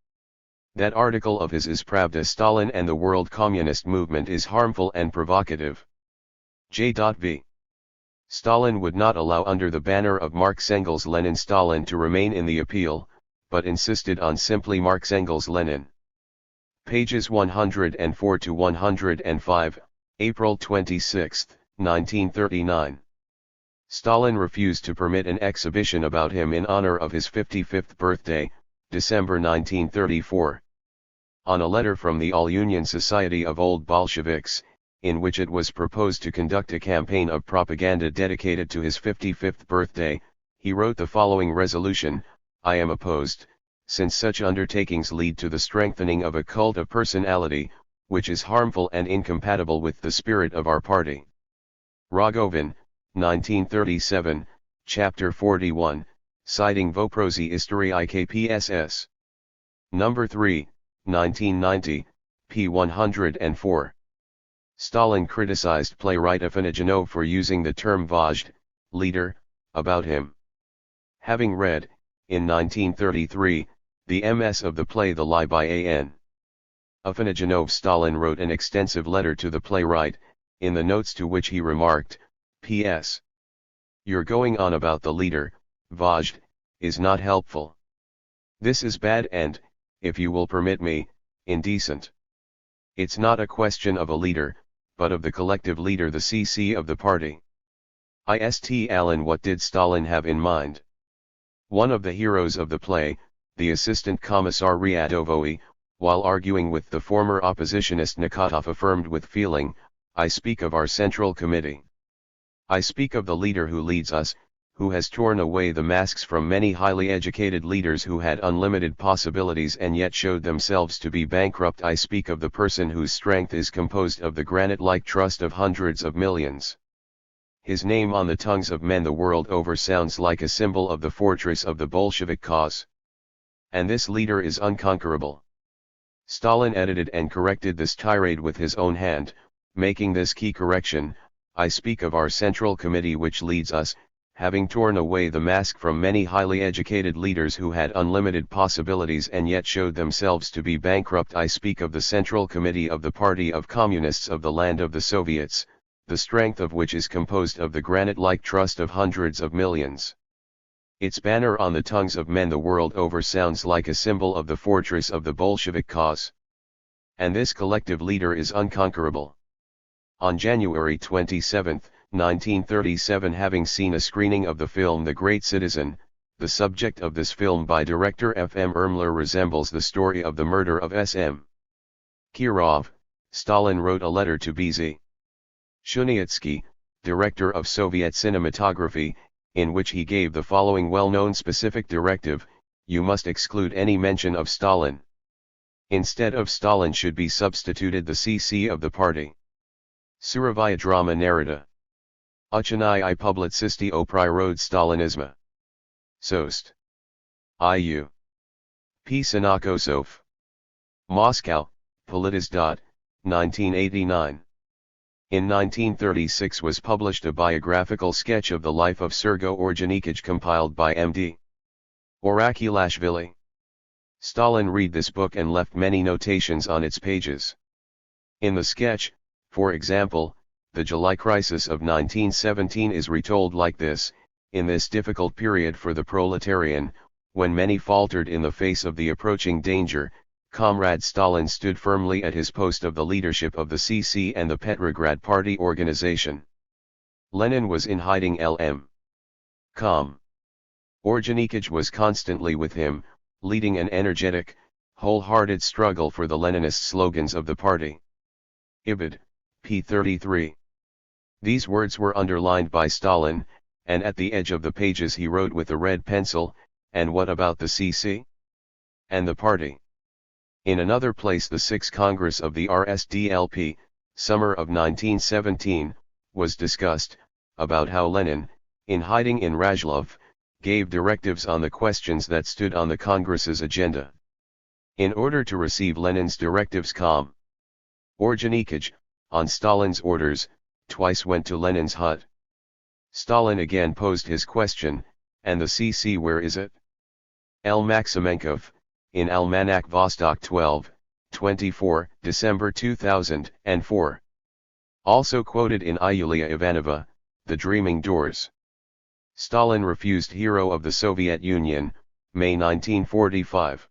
That article of his is Pravda. Stalin and the world communist movement is harmful and provocative. J.V. Stalin would not allow under the banner of Marx Engels Lenin Stalin to remain in the appeal, but insisted on simply Marx Engels Lenin. Pages 104 to 105, April 26, 1939. Stalin refused to permit an exhibition about him in honor of his 55th birthday, December 1934. On a letter from the All-Union Society of Old Bolsheviks, in which it was proposed to conduct a campaign of propaganda dedicated to his 55th birthday, he wrote the following resolution: I am opposed, since such undertakings lead to the strengthening of a cult of personality, which is harmful and incompatible with the spirit of our party. Rogovin, 1937, Chapter 41, citing Voprozy Istory IKPSS. Number 3, 1990, p. 104. Stalin criticized playwright Afanajanov for using the term vozhd, leader, about him. Having read, in 1933, the MS of the play The Lie by A.N. Afanajanov, Stalin wrote an extensive letter to the playwright, in the notes to which he remarked, P.S. You're going on about the leader, vozhd, is not helpful. This is bad and, if you will permit me, indecent. It's not a question of a leader, but of the collective leader, the CC of the party. Ist Allen, what did Stalin have in mind? One of the heroes of the play, the assistant commissar Ryadovoi, while arguing with the former oppositionist Nikotov, affirmed with feeling, I speak of our Central Committee. I speak of the leader who leads us, who has torn away the masks from many highly educated leaders who had unlimited possibilities and yet showed themselves to be bankrupt. I speak of the person whose strength is composed of the granite-like trust of hundreds of millions. His name on the tongues of men the world over sounds like a symbol of the fortress of the Bolshevik cause. And this leader is unconquerable. Stalin edited and corrected this tirade with his own hand, making this key correction: I speak of our Central Committee which leads us, having torn away the mask from many highly educated leaders who had unlimited possibilities and yet showed themselves to be bankrupt. I speak of the Central Committee of the Party of Communists of the land of the Soviets, the strength of which is composed of the granite-like trust of hundreds of millions. Its banner on the tongues of men the world over sounds like a symbol of the fortress of the Bolshevik cause. And this collective leader is unconquerable. On January 27, 1937, having seen a screening of the film The Great Citizen, the subject of this film by director F.M. Ermler resembles the story of the murder of S.M. Kirov, Stalin wrote a letter to B.Z. Shuniatsky, director of Soviet cinematography, in which he gave the following well-known specific directive: you must exclude any mention of Stalin. Instead of Stalin should be substituted the CC of the party. Surovaya drama narrata. Uchenai I publicisti o prirode Stalinisma. Sost. IU. P. Sinakosov. Moscow, Politis. 1989. In 1936 was published a biographical sketch of the life of Sergo Orjonikij compiled by M.D. Orakulashvili. Stalin read this book and left many notations on its pages. In the sketch, for example, the July crisis of 1917 is retold like this: in this difficult period for the proletarian, when many faltered in the face of the approaching danger, Comrade Stalin stood firmly at his post of the leadership of the CC and the Petrograd Party organization. Lenin was in hiding. L.M. Com. Orjonikij was constantly with him, leading an energetic, wholehearted struggle for the Leninist slogans of the party. Ibid. p. 33. These words were underlined by Stalin, and at the edge of the pages he wrote with a red pencil, "And what about the CC? And the party?" In another place, the 6th Congress of the RSDLP, summer of 1917, was discussed, about how Lenin, in hiding in Razlov, gave directives on the questions that stood on the Congress's agenda. In order to receive Lenin's directives, Orjonikij, on Stalin's orders, twice went to Lenin's hut. Stalin again posed his question: and the CC, where is it? L. Maximenkov, in Almanac Vostok 12, 24, December 2004. Also quoted in Yulia Ivanova, The Dreaming Doors. Stalin refused Hero of the Soviet Union, May 1945.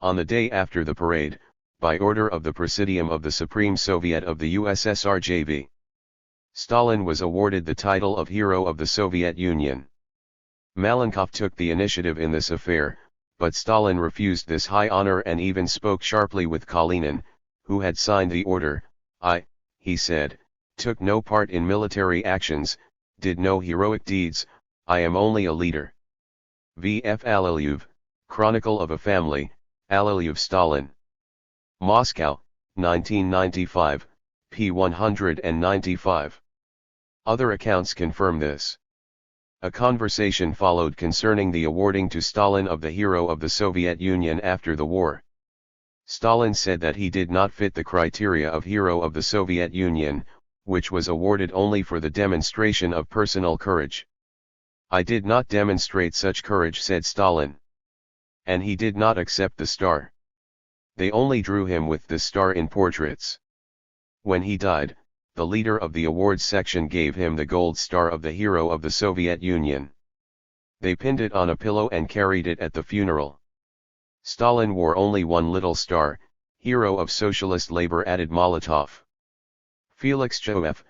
On the day after the parade, by order of the Presidium of the Supreme Soviet of the USSR JV, Stalin was awarded the title of Hero of the Soviet Union. Malenkov took the initiative in this affair, but Stalin refused this high honor and even spoke sharply with Kalinin, who had signed the order. "I," he said, "took no part in military actions, did no heroic deeds, I am only a leader." V.F. Alilyev, Chronicle of a Family, Alilyev Stalin. Moscow, 1995, p. 195. Other accounts confirm this. A conversation followed concerning the awarding to Stalin of the Hero of the Soviet Union after the war. Stalin said that he did not fit the criteria of Hero of the Soviet Union, which was awarded only for the demonstration of personal courage. "I did not demonstrate such courage," said Stalin. And he did not accept the star. They only drew him with the star in portraits. When he died, the leader of the awards section gave him the gold star of the Hero of the Soviet Union. They pinned it on a pillow and carried it at the funeral. Stalin wore only one little star, Hero of Socialist Labor, added Molotov. Felix Choev,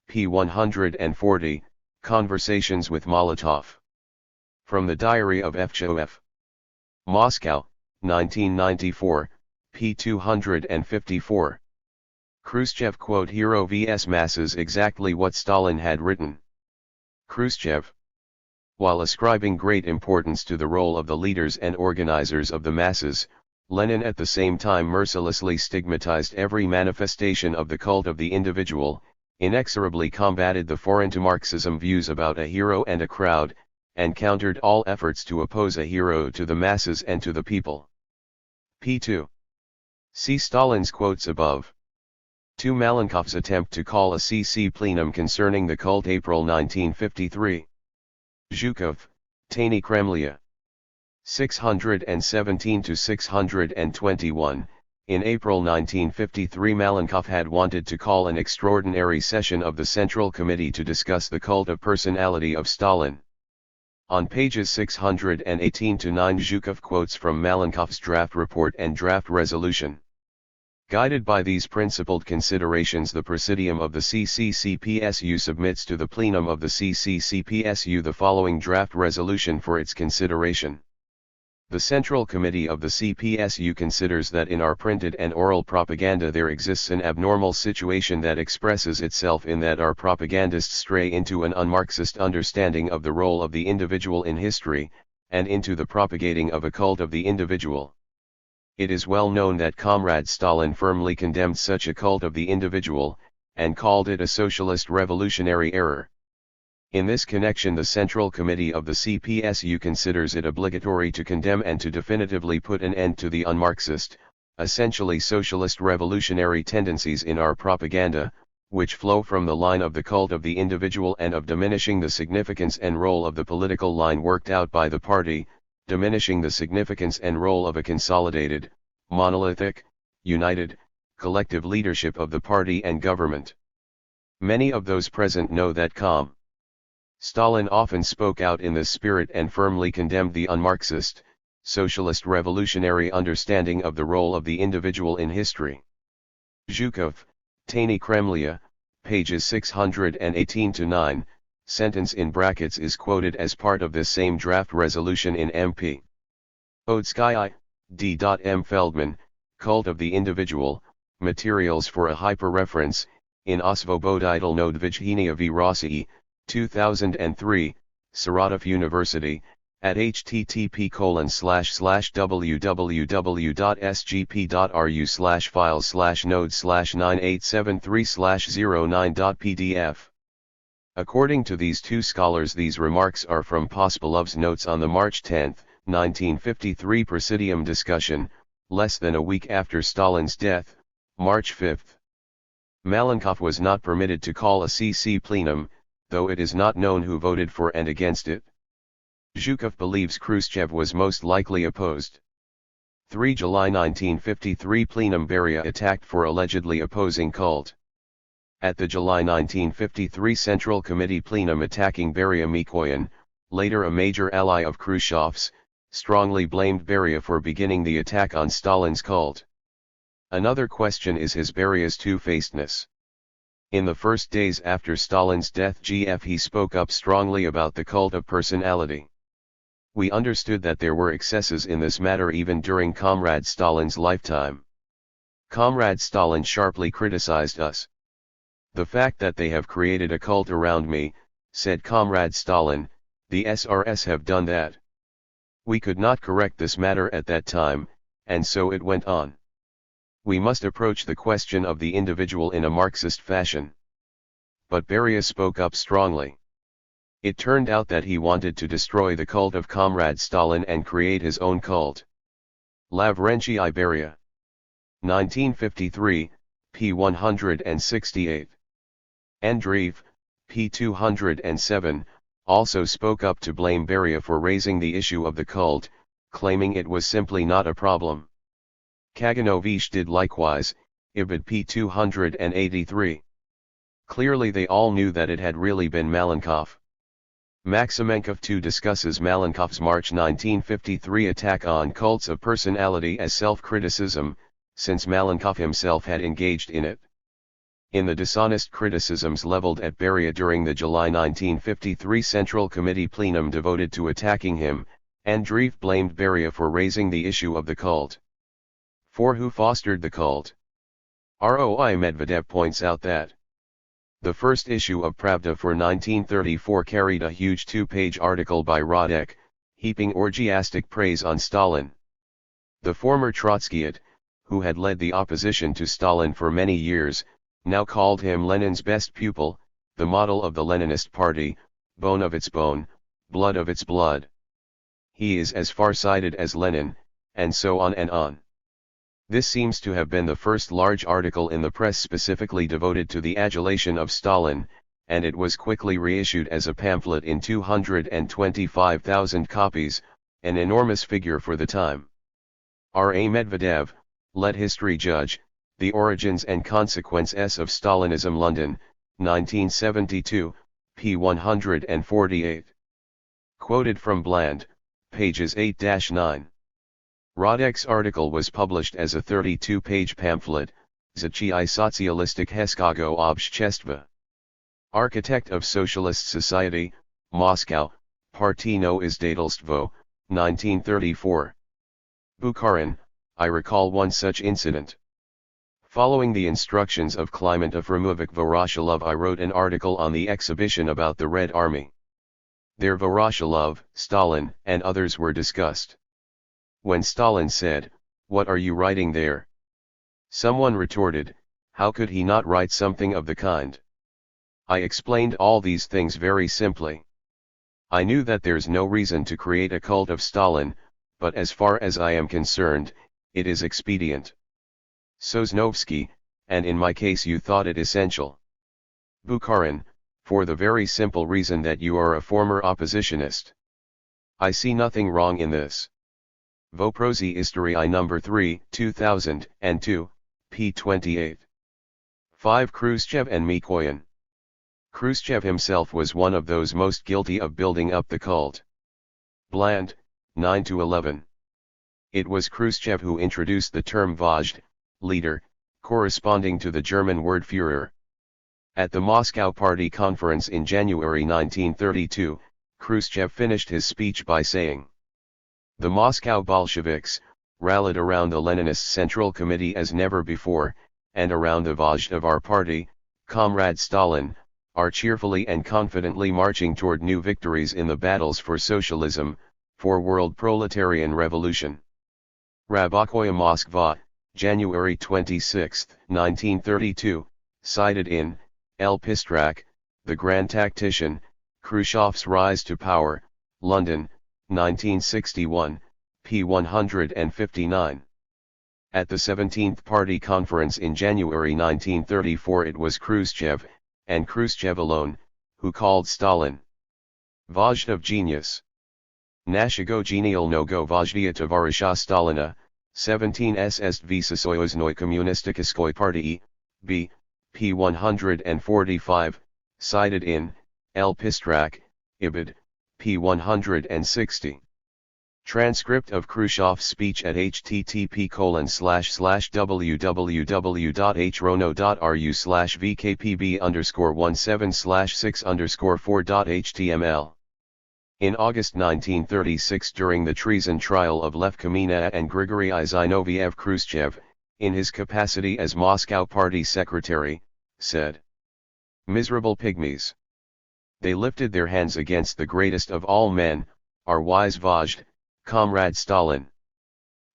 p. 140, Conversations with Molotov. From the Diary of F. Choev. Moscow, 1994, p. 254. Khrushchev quote Hero vs Masses, exactly what Stalin had written. Khrushchev. While ascribing great importance to the role of the leaders and organizers of the masses, Lenin at the same time mercilessly stigmatized every manifestation of the cult of the individual, inexorably combated the foreign to Marxism views about a hero and a crowd, and countered all efforts to oppose a hero to the masses and to the people. p. 2. See Stalin's quotes above. 2. Malenkov's attempt to call a CC plenum concerning the cult, April 1953. Zhukov, Tany Kremlia. 617-621, in April 1953 Malenkov had wanted to call an extraordinary session of the Central Committee to discuss the cult of personality of Stalin. On pages 618-9 Zhukov quotes from Malenkov's draft report and draft resolution. Guided by these principled considerations, the Presidium of the CCCPSU submits to the plenum of the CCCPSU the following draft resolution for its consideration. The Central Committee of the CPSU considers that in our printed and oral propaganda there exists an abnormal situation that expresses itself in that our propagandists stray into an un-Marxist understanding of the role of the individual in history, and into the propagating of a cult of the individual. It is well known that Comrade Stalin firmly condemned such a cult of the individual, and called it a socialist revolutionary error. In this connection, the Central Committee of the CPSU considers it obligatory to condemn and to definitively put an end to the un-Marxist, essentially socialist revolutionary tendencies in our propaganda, which flow from the line of the cult of the individual and of diminishing the significance and role of the political line worked out by the party, diminishing the significance and role of a consolidated, monolithic, united, collective leadership of the party and government. Many of those present know that Stalin often spoke out in this spirit and firmly condemned the un-Marxist, socialist revolutionary understanding of the role of the individual in history. Zhukov, Tany Kremlia, pages 618-9, sentence in brackets is quoted as part of this same draft resolution in MP. Odskaya, D. M. Feldman, Cult of the Individual, Materials for a Hyperreference, in Osvoboditelno Dvijhenia v Rossi, 2003, Saratov University, at http://www.sgp.ru/files/node/9873/09.pdf. According to these two scholars, these remarks are from Pospolov's notes on the March 10, 1953 Presidium discussion, less than a week after Stalin's death, March 5. Malenkov was not permitted to call a CC plenum, though it is not known who voted for and against it. Zhukov believes Khrushchev was most likely opposed. 3 July 1953 plenum, Beria attacked for allegedly opposing cult. At the July 1953 Central Committee plenum, attacking Beria, Mikoyan, later a major ally of Khrushchev's, strongly blamed Beria for beginning the attack on Stalin's cult. Another question is his Beria's two-facedness. In the first days after Stalin's death, he spoke up strongly about the cult of personality. We understood that there were excesses in this matter even during Comrade Stalin's lifetime. Comrade Stalin sharply criticized us. The fact that they have created a cult around me, said Comrade Stalin, the SRS have done that. We could not correct this matter at that time, and so it went on. We must approach the question of the individual in a Marxist fashion. But Beria spoke up strongly. It turned out that he wanted to destroy the cult of Comrade Stalin and create his own cult. Lavrentii Beria. 1953, p. 168. Andreev, p. 207, also spoke up to blame Beria for raising the issue of the cult, claiming it was simply not a problem. Kaganovich did likewise, Ibid p. 283. Clearly they all knew that it had really been Malenkov. Maximenkov too discusses Malenkov's March 1953 attack on cults of personality as self-criticism, since Malenkov himself had engaged in it. In the dishonest criticisms leveled at Beria during the July 1953 Central Committee plenum devoted to attacking him, Andreev blamed Beria for raising the issue of the cult. For who fostered the cult? Roi Medvedev points out that the first issue of Pravda for 1934 carried a huge two-page article by Radek, heaping orgiastic praise on Stalin. The former Trotskyite, who had led the opposition to Stalin for many years, now called him Lenin's best pupil, the model of the Leninist party, bone of its bone, blood of its blood. He is as far-sighted as Lenin, and so on and on. This seems to have been the first large article in the press specifically devoted to the adulation of Stalin, and it was quickly reissued as a pamphlet in 225,000 copies, an enormous figure for the time. R.A. Medvedev, Let History Judge, The Origins and Consequences of Stalinism, London, 1972, p. 148. Quoted from Bland, pages 8-9. Rodek's article was published as a 32-page pamphlet, Zachi I Sotsialistic Heskago Obshtestva. Architect of Socialist Society, Moscow, Partino Izdatelstvo, 1934. Bukharin, I recall one such incident. Following the instructions of Kliment Efremovich Voroshilov, I wrote an article on the exhibition about the Red Army. There Voroshilov, Stalin, and others were discussed. When Stalin said, "What are you writing there?" someone retorted, "How could he not write something of the kind?" I explained all these things very simply. I knew that there's no reason to create a cult of Stalin, but as far as I am concerned, it is expedient. Sosnovsky, and in my case you thought it essential. Bukharin, for the very simple reason that you are a former oppositionist. I see nothing wrong in this. Voprosi Istorii No. 3, 2002, p. 28. 5. Kruschev and Mikoyan. Kruschev himself was one of those most guilty of building up the cult. Bland, 9-11. It was Kruschev who introduced the term Vozhd, leader, corresponding to the German word Führer. At the Moscow Party Conference in January 1932, Kruschev finished his speech by saying, "The Moscow Bolsheviks, rallied around the Leninist Central Committee as never before, and around the Vozhd of our party, Comrade Stalin, are cheerfully and confidently marching toward new victories in the battles for socialism, for world proletarian revolution." Rabakoya Moskva, January 26, 1932, cited in El Pistrak, The Grand Tactician, Khrushchev's Rise to Power, London, 1961, p. 159. At the 17th Party Conference in January 1934 it was Khrushchev, and Khrushchev alone, who called Stalin Vozhd of genius. Nashigo genialnogo Vozhdia Tovarisha Stalina, 17 ss Vysosoyoznoi Communistikiskoi Partii, b. p. 145, cited in El Pistrak, Ibid, p. 160. Transcript of Khrushchev's speech at http://www.hrono.ru/vkpb_17/6_4.html. In August 1936, during the treason trial of Lev Kamina and Grigory Zinoviev, Khrushchev, in his capacity as Moscow Party Secretary, said, "Miserable pygmies! They lifted their hands against the greatest of all men, our wise Vozhd, Comrade Stalin.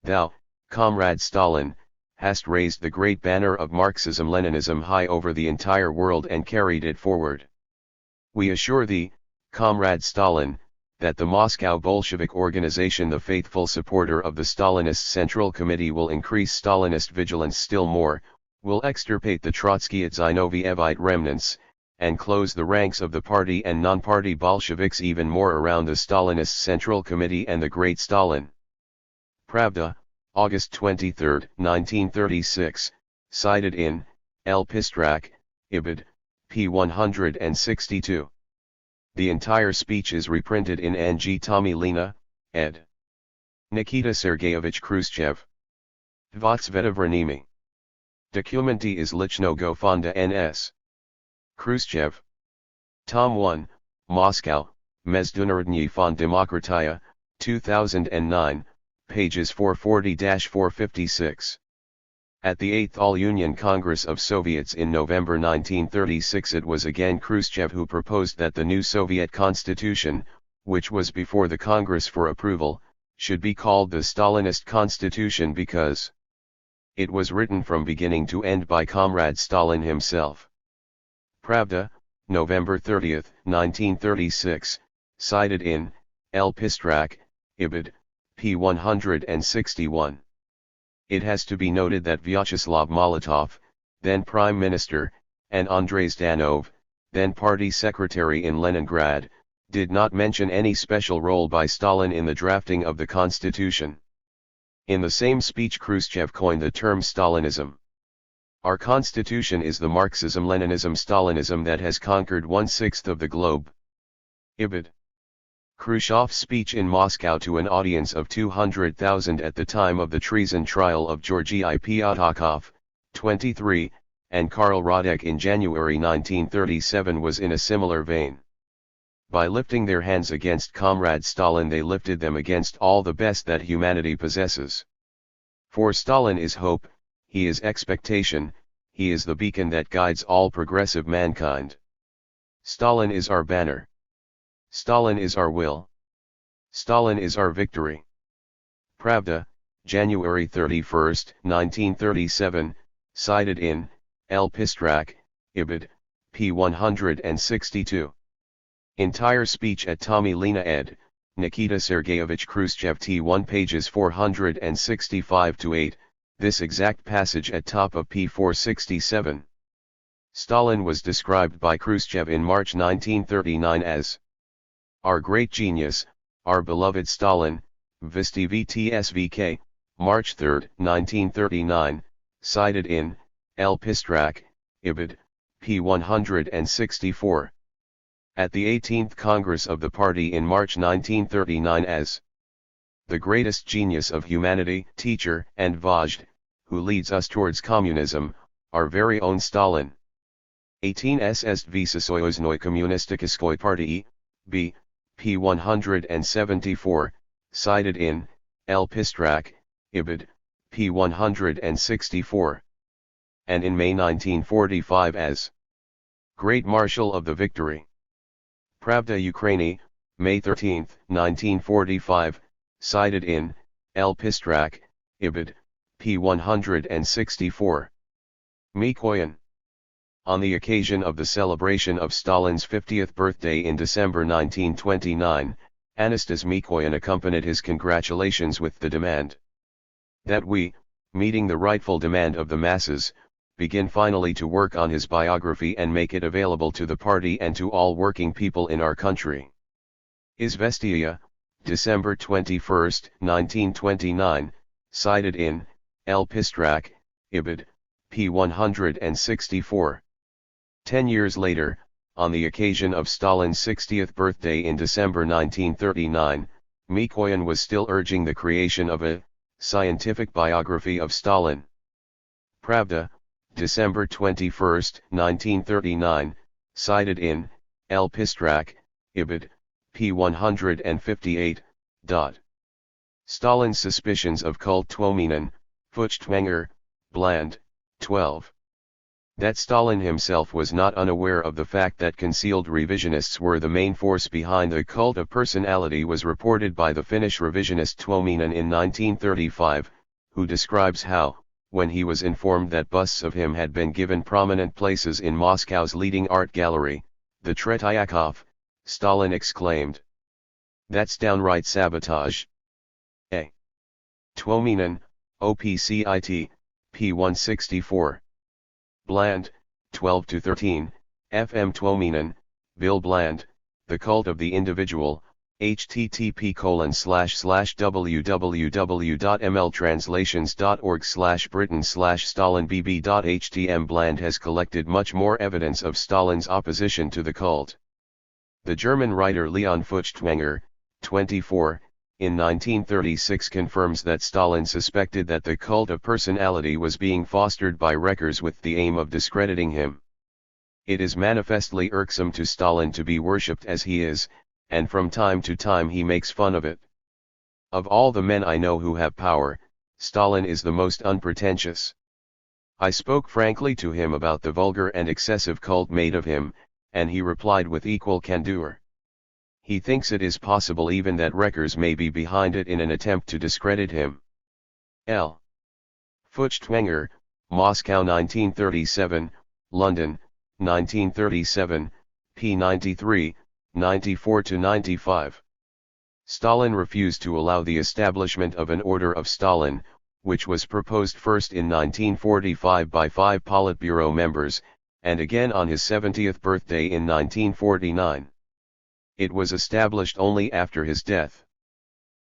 Thou, Comrade Stalin, hast raised the great banner of Marxism-Leninism high over the entire world and carried it forward. We assure thee, Comrade Stalin, that the Moscow Bolshevik organization, the faithful supporter of the Stalinist Central Committee, will increase Stalinist vigilance still more, will extirpate the Trotskyite Zinovievite remnants, and close the ranks of the party and non-party Bolsheviks even more around the Stalinist Central Committee and the great Stalin." Pravda, August 23, 1936, cited in El Pistrak, Ibid, p. 162. The entire speech is reprinted in Ng Tommy Lena, ed. Nikita Sergeyevich Khrushchev. Dvatsvetavranimi. Dokumenti iz Lichnogo Fonda NS. Khrushchev. Tom 1, Moscow, Mezdunnarodny Fond Demokratia, 2009, pages 440-456. At the 8th All-Union Congress of Soviets in November 1936 it was again Khrushchev who proposed that the new Soviet constitution, which was before the Congress for approval, should be called the Stalinist Constitution because it was written from beginning to end by Comrade Stalin himself. Pravda, November 30, 1936, cited in El Pistrak, Ibid, p. 161. It has to be noted that Vyacheslav Molotov, then Prime Minister, and Andrei Zdanov, then Party Secretary in Leningrad, did not mention any special role by Stalin in the drafting of the constitution. In the same speech Khrushchev coined the term Stalinism. Our constitution is the Marxism-Leninism-Stalinism that has conquered 1/6 of the globe. Ibid. Khrushchev's speech in Moscow to an audience of 200,000 at the time of the treason trial of Georgy Pyatakov, 23, and Karl Radek in January 1937 was in a similar vein. By lifting their hands against Comrade Stalin, they lifted them against all the best that humanity possesses. For Stalin is hope, he is expectation, he is the beacon that guides all progressive mankind. Stalin is our banner. Stalin is our will. Stalin is our victory. Pravda, January 31, 1937, cited in El Pistrak, Ibid, p. 162. Entire speech at Tommy Lena ed., Nikita Sergeyevich Khrushchev T1 pages 465-8, this exact passage at top of p. 467. Stalin was described by Khrushchev in March 1939 as our great genius, our beloved Stalin, Visti VTSVK, March 3, 1939, cited in El Pistrak, Ibid, p. 164. At the 18th Congress of the party in March 1939 as the greatest genius of humanity, teacher and Vajda, who leads us towards communism, our very own Stalin. 18 SS Vysosoyuznoy Kommunistiskiskoy Partii, b. p. 174, cited in El Pistrak, Ibid, p. 164. And in May 1945 as Great Marshal of the Victory. Pravda Ukraini, May 13, 1945, cited in El Pistrak, Ibid, p. 164. Mikoyan. On the occasion of the celebration of Stalin's 50th birthday in December 1929, Anastas Mikoyan accompanied his congratulations with the demand that we, meeting the rightful demand of the masses, begin finally to work on his biography and make it available to the party and to all working people in our country. Izvestia, December 21, 1929, cited in El Pistrak, Ibid, p. 164. 10 years later, on the occasion of Stalin's 60th birthday in December 1939, Mikoyan was still urging the creation of a scientific biography of Stalin. Pravda, December 21, 1939, cited in El Pistrak, Ibid, p. 158. Stalin's suspicions of cult Twominen, Furchtwanger, Bland, 12. That Stalin himself was not unaware of the fact that concealed revisionists were the main force behind the cult of personality was reported by the Finnish revisionist Twominen in 1935, who describes how, when he was informed that busts of him had been given prominent places in Moscow's leading art gallery, the Tretiakov, Stalin exclaimed, "That's downright sabotage." A. Twominen, OPCIT, p. 164. Bland, 12-13, F.M. Twominen, Bill Bland, The Cult of the Individual, http://www.mltranslations.org/britain/stalinbb.htm. Bland has collected much more evidence of Stalin's opposition to the cult. The German writer Leon Furchtwanger, 24, in 1936 confirms that Stalin suspected that the cult of personality was being fostered by wreckers with the aim of discrediting him. It is manifestly irksome to Stalin to be worshipped as he is, and from time to time he makes fun of it. Of all the men I know who have power, Stalin is the most unpretentious. I spoke frankly to him about the vulgar and excessive cult made of him, and he replied with equal candor. He thinks it is possible even that wreckers may be behind it in an attempt to discredit him. L. Furchtwanger, Moscow 1937, London, 1937, p. 93, 94-95. Stalin refused to allow the establishment of an Order of Stalin, which was proposed first in 1945 by 5 Politburo members, and again on his 70th birthday in 1949. It was established only after his death.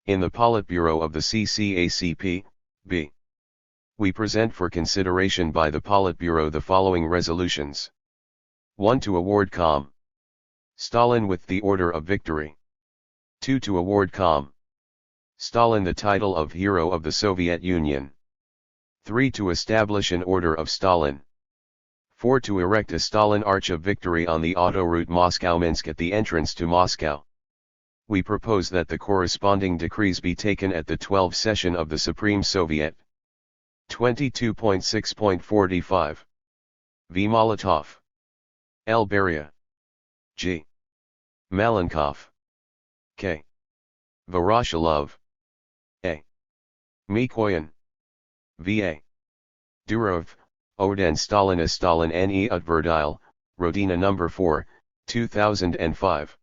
In the Politburo of the CCACP, b. We present for consideration by the Politburo the following resolutions. 1. To award Com. Stalin with the Order of Victory. 2. To award Stalin the title of Hero of the Soviet Union. 3. To establish an Order of Stalin. 4. To erect a Stalin Arch of Victory on the autoroute Moscow-Minsk at the entrance to Moscow. We propose that the corresponding decrees be taken at the 12th session of the Supreme Soviet. 22.6.45. V. Molotov. L. Beria. G. Malenkov. K. Voroshilov. A. Mikoyan. V.A. Durov, Oden Stalina Stalin ne Utverdile, Rodina No. 4, 2005.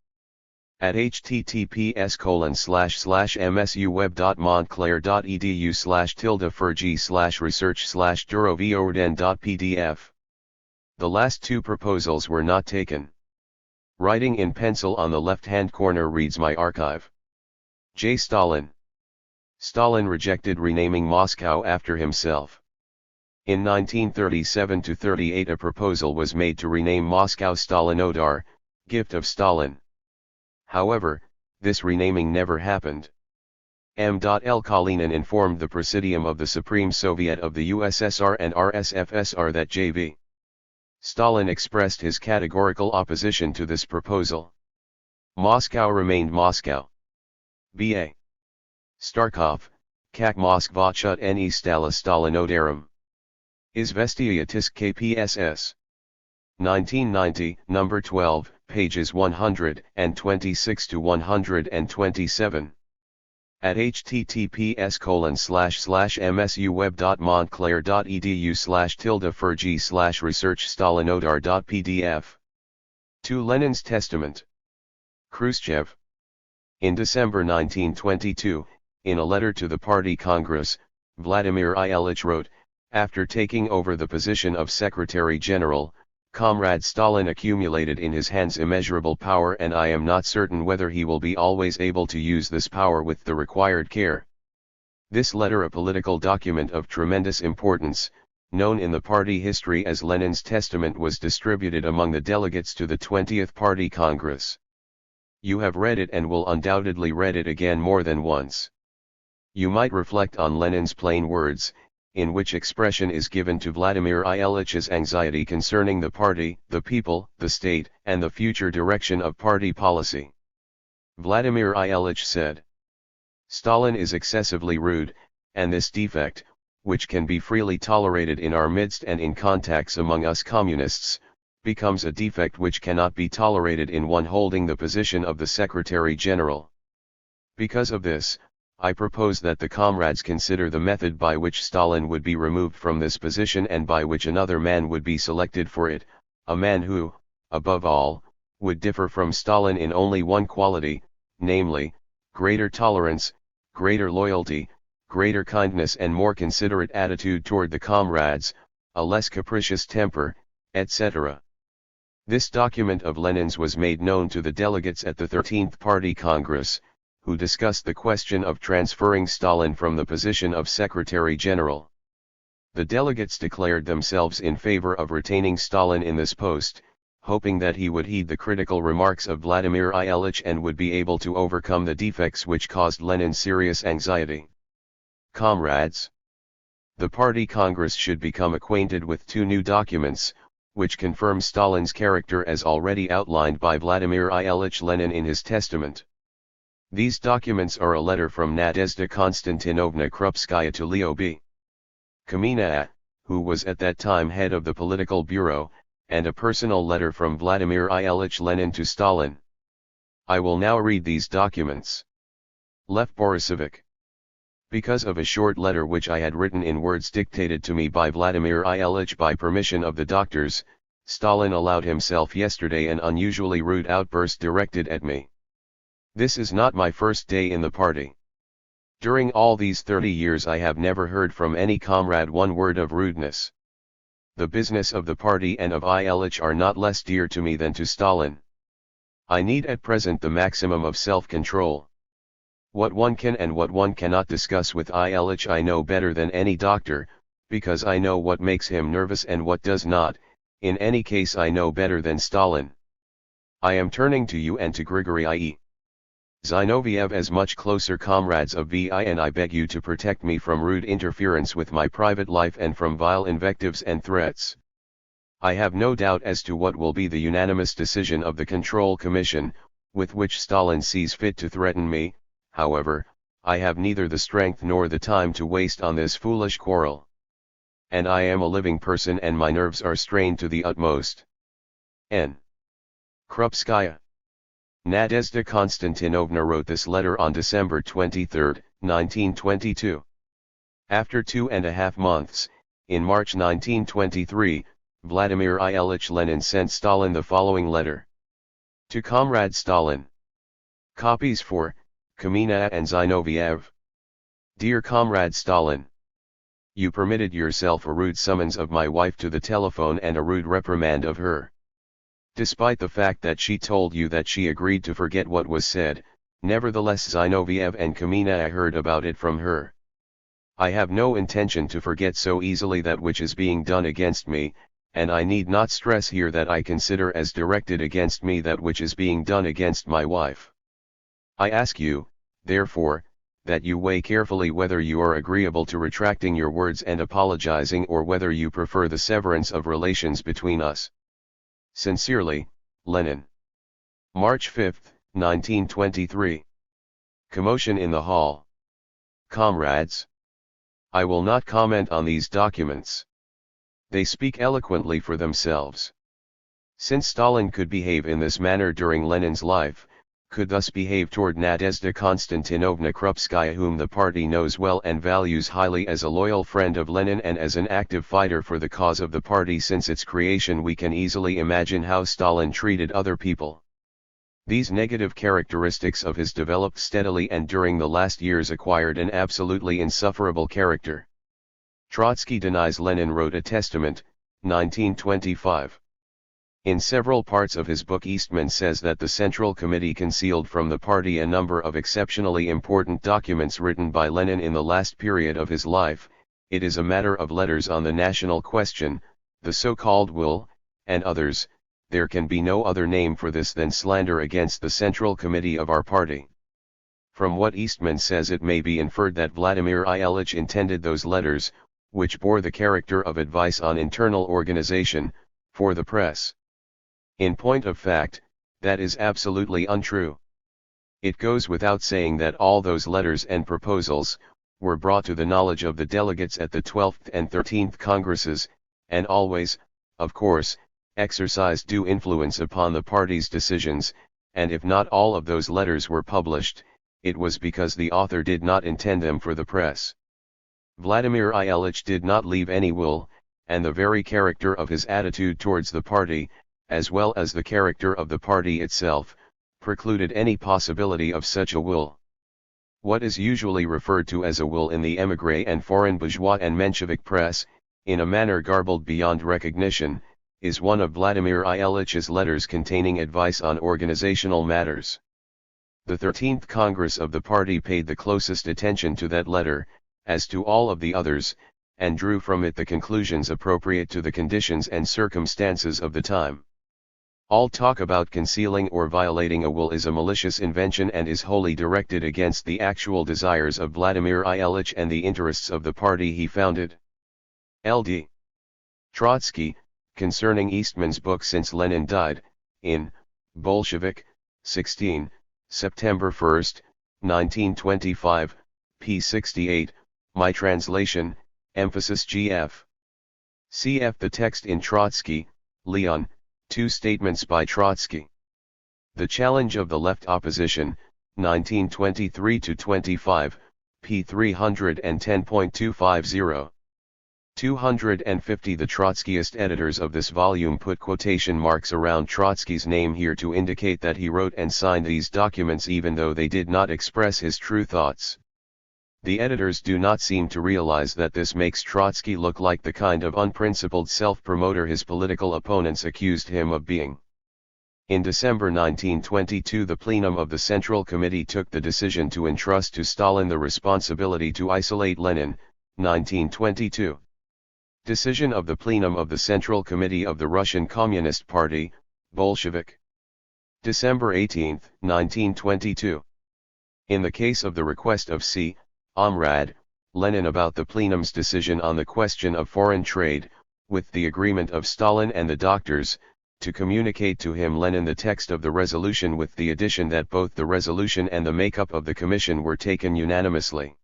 At https://msuweb.montclair.edu/tilde/furg/research/durovorden.pdf. The last two proposals were not taken. Writing in pencil on the left-hand corner reads My Archive. J. Stalin. Stalin rejected renaming Moscow after himself. In 1937-38 a proposal was made to rename Moscow Stalinodar, gift of Stalin. However, this renaming never happened. M. L. Kalinin informed the Presidium of the Supreme Soviet of the USSR and RSFSR that J.V. Stalin expressed his categorical opposition to this proposal. Moscow remained Moscow. B.A. Starkov, Kak Moskva chut ne stala Stalinodarum. Izvestia tisk KPSS. 1990, number 12, pages 126 to 127. At https://msuweb.montclair.edu/tilde/furg/research/stalinodar.pdf. To Lenin's Testament. Khrushchev. In December 1922, in a letter to the Party Congress, Vladimir Ilyich wrote, after taking over the position of Secretary General, Comrade Stalin accumulated in his hands immeasurable power, and I am not certain whether he will be always able to use this power with the required care. This letter, a political document of tremendous importance, known in the party history as Lenin's Testament, was distributed among the delegates to the 20th Party Congress. You have read it and will undoubtedly read it again more than once. You might reflect on Lenin's plain words, in which expression is given to Vladimir Ilyich's anxiety concerning the party, the people, the state, and the future direction of party policy. Vladimir Ilyich said, Stalin is excessively rude, and this defect, which can be freely tolerated in our midst and in contacts among us communists, becomes a defect which cannot be tolerated in one holding the position of the Secretary General. Because of this, I propose that the comrades consider the method by which Stalin would be removed from this position and by which another man would be selected for it, a man who, above all, would differ from Stalin in only one quality, namely, greater tolerance, greater loyalty, greater kindness and more considerate attitude toward the comrades, a less capricious temper, etc. This document of Lenin's was made known to the delegates at the 13th Party Congress, who discussed the question of transferring Stalin from the position of Secretary General. The delegates declared themselves in favor of retaining Stalin in this post, hoping that he would heed the critical remarks of Vladimir Ilyich and would be able to overcome the defects which caused Lenin serious anxiety. Comrades, the Party Congress should become acquainted with two new documents, which confirm Stalin's character as already outlined by Vladimir Ilyich Lenin in his testament. These documents are a letter from Nadezhda Konstantinovna Krupskaya to Leo B. Kamina, who was at that time head of the political bureau, and a personal letter from Vladimir Ilyich Lenin to Stalin. I will now read these documents. Lev Borisovich. Because of a short letter which I had written in words dictated to me by Vladimir Ilyich by permission of the doctors, Stalin allowed himself yesterday an unusually rude outburst directed at me. This is not my first day in the party. During all these 30 years I have never heard from any comrade one word of rudeness. The business of the party and of Ilyich are not less dear to me than to Stalin. I need at present the maximum of self-control. What one can and what one cannot discuss with Ilyich I know better than any doctor, because I know what makes him nervous and what does not. In any case I know better than Stalin. I am turning to you and to Grigory I.E. Zinoviev as much closer comrades of VI, and I beg you to protect me from rude interference with my private life and from vile invectives and threats. I have no doubt as to what will be the unanimous decision of the Control Commission, with which Stalin sees fit to threaten me. However, I have neither the strength nor the time to waste on this foolish quarrel. And I am a living person and my nerves are strained to the utmost. N. Krupskaya. Nadezhda Konstantinovna wrote this letter on December 23, 1922. After 2.5 months, in March 1923, Vladimir Ilyich Lenin sent Stalin the following letter. To Comrade Stalin. Copies for Kamina and Zinoviev. Dear Comrade Stalin. You permitted yourself a rude summons of my wife to the telephone and a rude reprimand of her. Despite the fact that she told you that she agreed to forget what was said, nevertheless Zinoviev and Kamina, I heard about it from her. I have no intention to forget so easily that which is being done against me, and I need not stress here that I consider as directed against me that which is being done against my wife. I ask you, therefore, that you weigh carefully whether you are agreeable to retracting your words and apologizing or whether you prefer the severance of relations between us. Sincerely, Lenin. March 5, 1923. Commotion in the hall. Comrades. I will not comment on these documents. They speak eloquently for themselves. Since Stalin could behave in this manner during Lenin's life, could thus behave toward Nadezhda Konstantinovna Krupskaya, whom the party knows well and values highly as a loyal friend of Lenin and as an active fighter for the cause of the party since its creation, we can easily imagine how Stalin treated other people. These negative characteristics of his developed steadily and during the last years acquired an absolutely insufferable character. Trotsky denies Lenin wrote a testament, 1925. In several parts of his book, Eastman says that the Central Committee concealed from the party a number of exceptionally important documents written by Lenin in the last period of his life. It is a matter of letters on the national question, the so-called will, and others. There can be no other name for this than slander against the Central Committee of our party. From what Eastman says, it may be inferred that Vladimir Ilyich intended those letters, which bore the character of advice on internal organization, for the press. In point of fact, that is absolutely untrue. It goes without saying that all those letters and proposals were brought to the knowledge of the delegates at the 12th and 13th Congresses, and always, of course, exercised due influence upon the party's decisions, and if not all of those letters were published, it was because the author did not intend them for the press. Vladimir Ilyich did not leave any will, and the very character of his attitude towards the party, as well as the character of the party itself, precluded any possibility of such a will. What is usually referred to as a will in the émigré and foreign bourgeois and Menshevik press, in a manner garbled beyond recognition, is one of Vladimir Ilyich's letters containing advice on organizational matters. The 13th Congress of the party paid the closest attention to that letter, as to all of the others, and drew from it the conclusions appropriate to the conditions and circumstances of the time. All talk about concealing or violating a will is a malicious invention and is wholly directed against the actual desires of Vladimir Ilyich and the interests of the party he founded. L.D. Trotsky, concerning Eastman's book Since Lenin Died, in Bolshevik, 16, September 1, 1925, p. 68, my translation, emphasis GF. Cf. the text in Trotsky, Leon, Two Statements by Trotsky. The Challenge of the Left Opposition, 1923-25, p. 310.250. 250. The Trotskyist editors of this volume put quotation marks around Trotsky's name here to indicate that he wrote and signed these documents even though they did not express his true thoughts. The editors do not seem to realize that this makes Trotsky look like the kind of unprincipled self-promoter his political opponents accused him of being. In December 1922, the plenum of the Central Committee took the decision to entrust to Stalin the responsibility to isolate Lenin, 1922. Decision of the plenum of the Central Committee of the Russian Communist Party, Bolshevik. December 18, 1922. In the case of the request of C. Comrade Lenin about the plenum's decision on the question of foreign trade, with the agreement of Stalin and the doctors, to communicate to him Lenin the text of the resolution with the addition that both the resolution and the makeup of the commission were taken unanimously.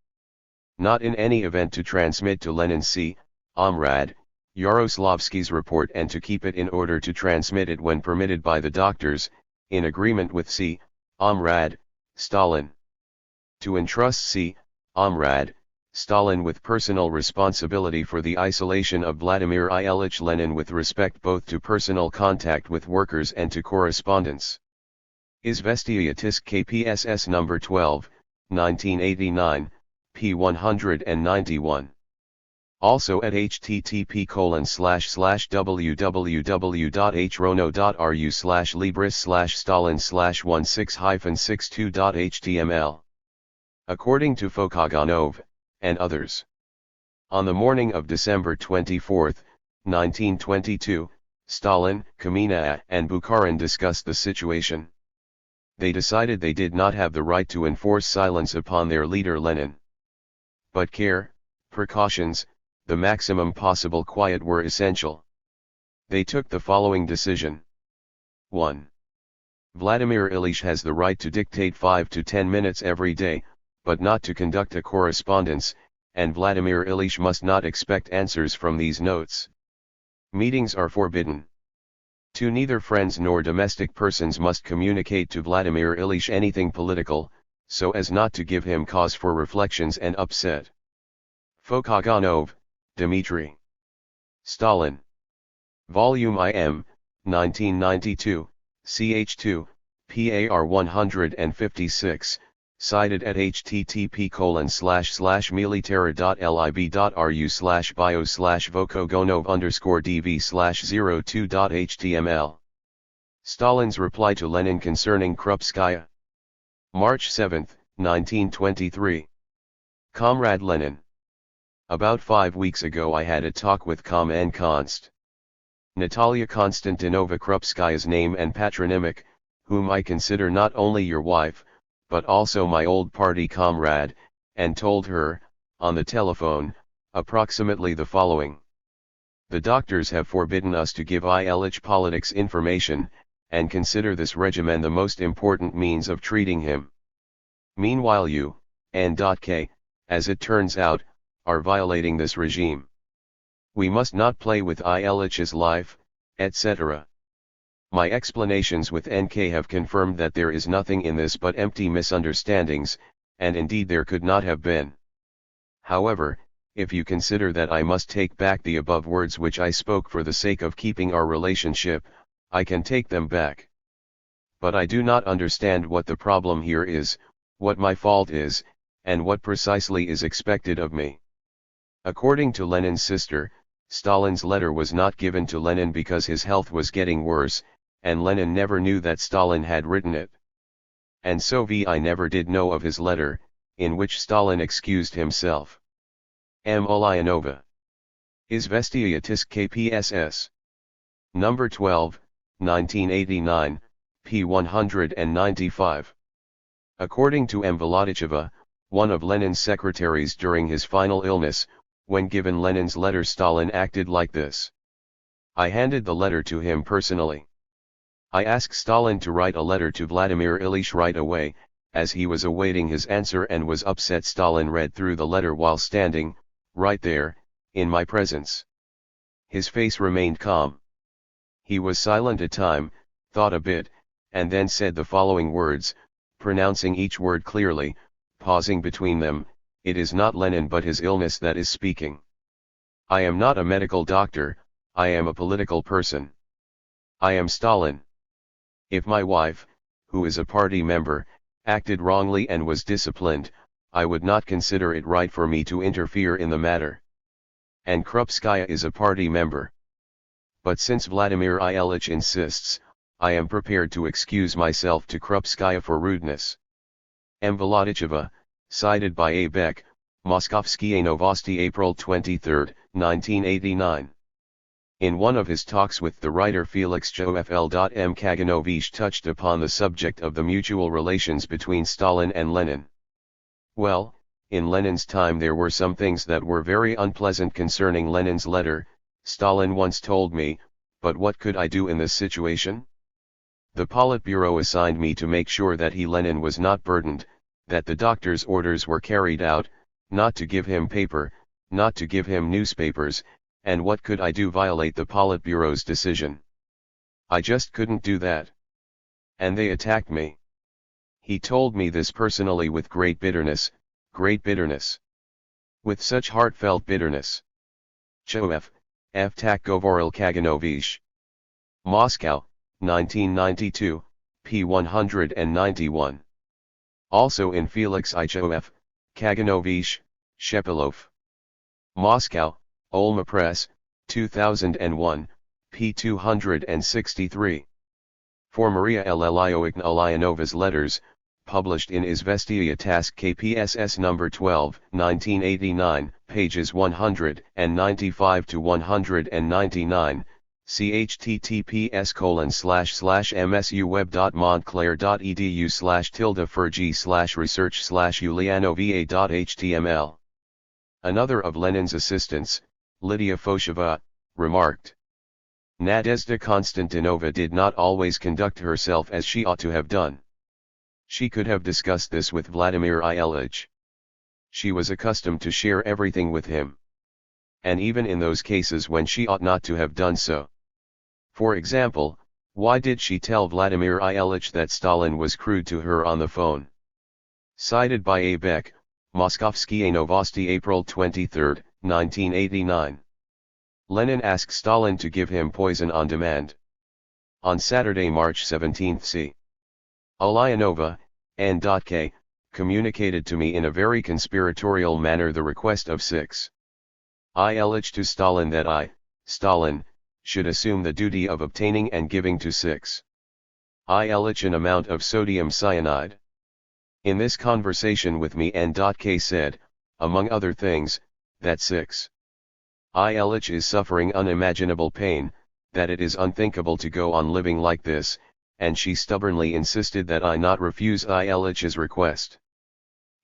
Not in any event to transmit to Lenin C. Comrade Yaroslavsky's report and to keep it in order to transmit it when permitted by the doctors, in agreement with C. Comrade Stalin. To entrust C. Comrade Stalin with personal responsibility for the isolation of Vladimir Ilyich Lenin with respect both to personal contact with workers and to correspondence. Izvestia Tisk KPSS No. 12, 1989, p. 191. Also at http://www.hrono.ru/libris/stalin/16-62.html. According to Fokaganov, and others. On the morning of December 24, 1922, Stalin, Kamina and Bukharin discussed the situation. They decided they did not have the right to enforce silence upon their leader Lenin. But care, precautions, the maximum possible quiet were essential. They took the following decision. 1. Vladimir Ilyich has the right to dictate 5 to 10 minutes every day, but not to conduct a correspondence, and Vladimir Ilyich must not expect answers from these notes. Meetings are forbidden. 2. Neither friends nor domestic persons must communicate to Vladimir Ilyich anything political, so as not to give him cause for reflections and upset. Fokaganov, Dmitry. Stalin. Volume IM, 1992, ch2, par 156, cited at http://military.lib.ru/bio/vokogonov_dv/02.html. Stalin's reply to Lenin concerning Krupskaya. March 7, 1923. Comrade Lenin. About 5 weeks ago I had a talk with Const. Natalia Konstantinovna Krupskaya's name and patronymic, whom I consider not only your wife, but also my old party comrade, and told her, on the telephone, approximately the following. The doctors have forbidden us to give Ilyich politics information, and consider this regimen the most important means of treating him. Meanwhile you, N.K., as it turns out, are violating this regime. We must not play with Ilyич's life, etc. My explanations with NK have confirmed that there is nothing in this but empty misunderstandings, and indeed there could not have been. However, if you consider that I must take back the above words which I spoke for the sake of keeping our relationship, I can take them back. But I do not understand what the problem here is, what my fault is, and what precisely is expected of me. According to Lenin's sister, Stalin's letter was not given to Lenin because his health was getting worse, and Lenin never knew that Stalin had written it. And so I never did know of his letter, in which Stalin excused himself. M. Ulyanova. Izvestia Tisk KPSS. No. 12, 1989, p. 195. According to M. Volodicheva, one of Lenin's secretaries during his final illness, when given Lenin's letter Stalin acted like this. I handed the letter to him personally. I asked Stalin to write a letter to Vladimir Ilyich right away, as he was awaiting his answer and was upset. Stalin read through the letter while standing, right there, in my presence. His face remained calm. He was silent a time, thought a bit, and then said the following words, pronouncing each word clearly, pausing between them, "It is not Lenin but his illness that is speaking. I am not a medical doctor, I am a political person. I am Stalin. If my wife, who is a party member, acted wrongly and was disciplined, I would not consider it right for me to interfere in the matter. And Krupskaya is a party member. But since Vladimir Ilyich insists, I am prepared to excuse myself to Krupskaya for rudeness." M. Volodicheva, cited by A. Beck, Moskovskie Novosti, April 23, 1989. In one of his talks with the writer Felix Jofl. M. Kaganovich touched upon the subject of the mutual relations between Stalin and Lenin. Well, in Lenin's time there were some things that were very unpleasant concerning Lenin's letter, Stalin once told me, but what could I do in this situation? The Politburo assigned me to make sure that Lenin was not burdened, that the doctor's orders were carried out, not to give him paper, not to give him newspapers, and what could I do violate the Politburo's decision? I just couldn't do that. And they attacked me. He told me this personally with great bitterness, with such heartfelt bitterness. Kruschev, F. Tak Govoril Kaganovich. Moscow, 1992, p. 191. Also in Felix Ichov, Kaganovich, Shepilov. Moscow, Olma Press, 2001, p. 263. For Maria Elelioikna Ulyanovas letters, published in Izvestia Task KPSS No. 12, 1989, pages 195 to 199, chhttps://msu-web.montclair.edu/tilde-furg/research/ulianova.html. Another of Lenin's assistants, Lydia Fosheva, remarked, Nadezhda Konstantinova did not always conduct herself as she ought to have done. She could have discussed this with Vladimir Ilyich. She was accustomed to share everything with him. And even in those cases when she ought not to have done so. For example, why did she tell Vladimir Ilyich that Stalin was crude to her on the phone? Cited by A. Beck, Moskovskie Novosti, April 23, 1989. Lenin asked Stalin to give him poison on demand. On Saturday, March 17, c. Ulyanova, N.K., communicated to me in a very conspiratorial manner the request of 6. Ilyich to Stalin that I, Stalin, should assume the duty of obtaining and giving to 6. Ilyich an amount of sodium cyanide. In this conversation with me, N.K. said, among other things, that 6. Ilyich is suffering unimaginable pain, that it is unthinkable to go on living like this, and she stubbornly insisted that I not refuse Ilych's request.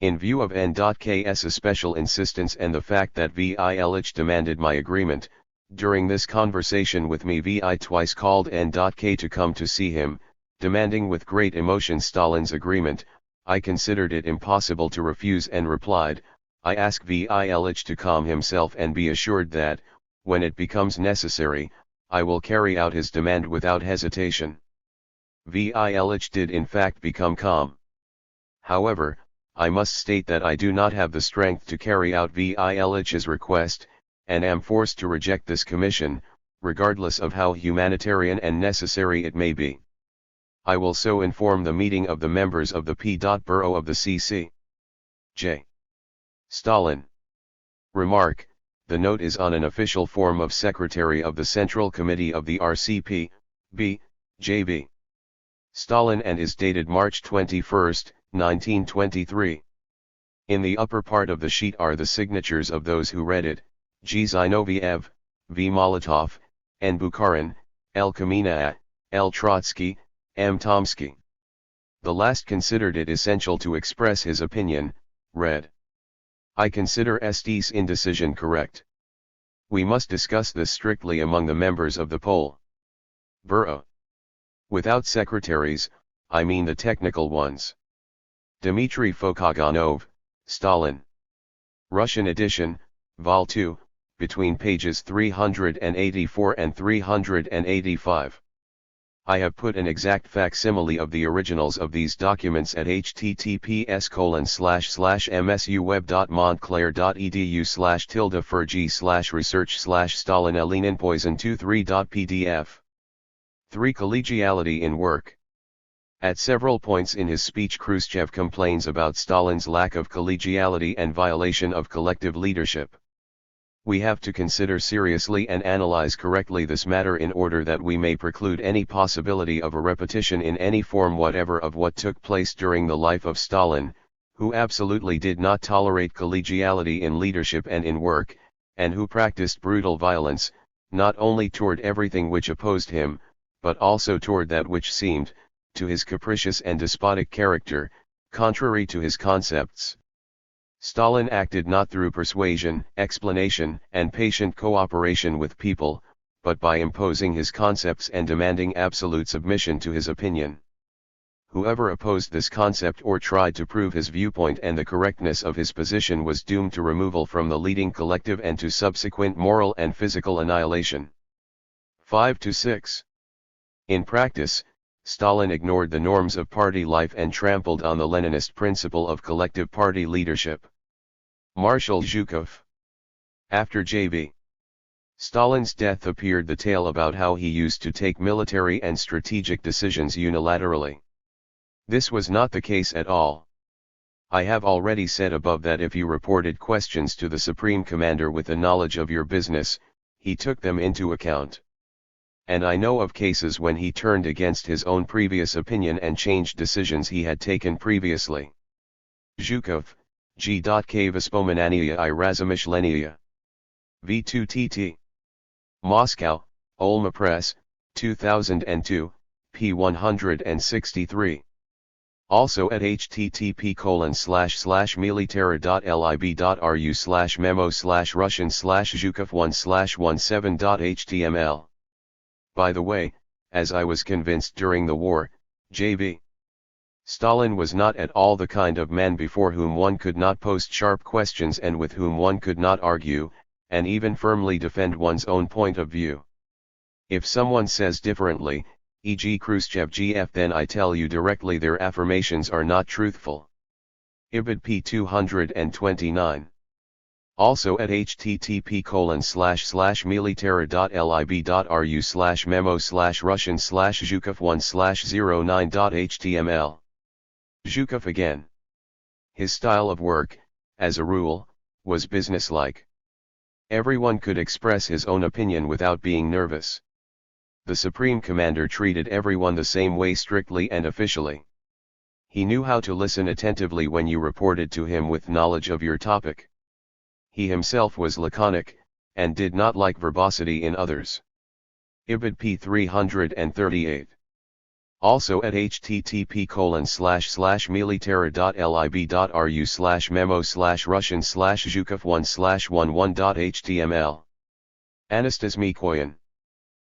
In view of N.K.'s especial insistence and the fact that V. Ilyich demanded my agreement, during this conversation with me I twice called N.K. to come to see him, demanding with great emotion Stalin's agreement. I considered it impossible to refuse and replied, I ask V. Ilyich to calm himself and be assured that, when it becomes necessary, I will carry out his demand without hesitation. V. Ilyich did in fact become calm. However, I must state that I do not have the strength to carry out V. Ilych's request, and am forced to reject this commission, regardless of how humanitarian and necessary it may be. I will so inform the meeting of the members of the P.Bureau of the C.C. J. Stalin. Remark, the note is on an official form of Secretary of the Central Committee of the RCP, B. J.B. Stalin and is dated March 21, 1923. In the upper part of the sheet are the signatures of those who read it, G. Zinoviev, V. Molotov, N. Bukharin, L. Kamenev, L. Trotsky, M. Tomsky. The last considered it essential to express his opinion, read. I consider ST's indecision correct. We must discuss this strictly among the members of the Politburo. Without secretaries, I mean the technical ones. Dmitry Fokoganov, Stalin. Russian edition, Vol. 2, between pages 384 and 385. I have put an exact facsimile of the originals of these documents at https://msu-web.montclair.edu/tilde-furg/research/Stalin-Lenin-poison23.pdf. 3. Collegiality in work. At several points in his speech, Khrushchev complains about Stalin's lack of collegiality and violation of collective leadership. We have to consider seriously and analyze correctly this matter in order that we may preclude any possibility of a repetition in any form whatever of what took place during the life of Stalin, who absolutely did not tolerate collegiality in leadership and in work, and who practiced brutal violence, not only toward everything which opposed him, but also toward that which seemed, to his capricious and despotic character, contrary to his concepts. Stalin acted not through persuasion, explanation, and patient cooperation with people, but by imposing his concepts and demanding absolute submission to his opinion. Whoever opposed this concept or tried to prove his viewpoint and the correctness of his position was doomed to removal from the leading collective and to subsequent moral and physical annihilation. 5-6. In practice, Stalin ignored the norms of party life and trampled on the Leninist principle of collective party leadership. Marshal Zhukov. After J.V. Stalin's death appeared the tale about how he used to take military and strategic decisions unilaterally. This was not the case at all. I have already said above that if you reported questions to the Supreme Commander with the knowledge of your business, he took them into account. And I know of cases when he turned against his own previous opinion and changed decisions he had taken previously. Zhukov, G. K. Vоспоминания I Razumyślenia. V2TT. Moscow, Olma Press, 2002, p. 163. Also at http://military.lib.ru/memo/Russian/Zhukov1/17.html. By the way, as I was convinced during the war, J.V. Stalin was not at all the kind of man before whom one could not post sharp questions and with whom one could not argue, and even firmly defend one's own point of view. If someone says differently, e.g. Khrushchev GF, then I tell you directly their affirmations are not truthful. Ibid p. 229. Also at http://military.lib.ru/memo/Russian/Zhukov1/09.html. Zhukov again. His style of work, as a rule, was businesslike. Everyone could express his own opinion without being nervous. The Supreme Commander treated everyone the same way strictly and officially. He knew how to listen attentively when you reported to him with knowledge of your topic. He himself was laconic, and did not like verbosity in others. Ibid p. 338. Also at http://military.lib.ru/memo/Russian/Zhukov1/11.html. Anastas Mikoyan.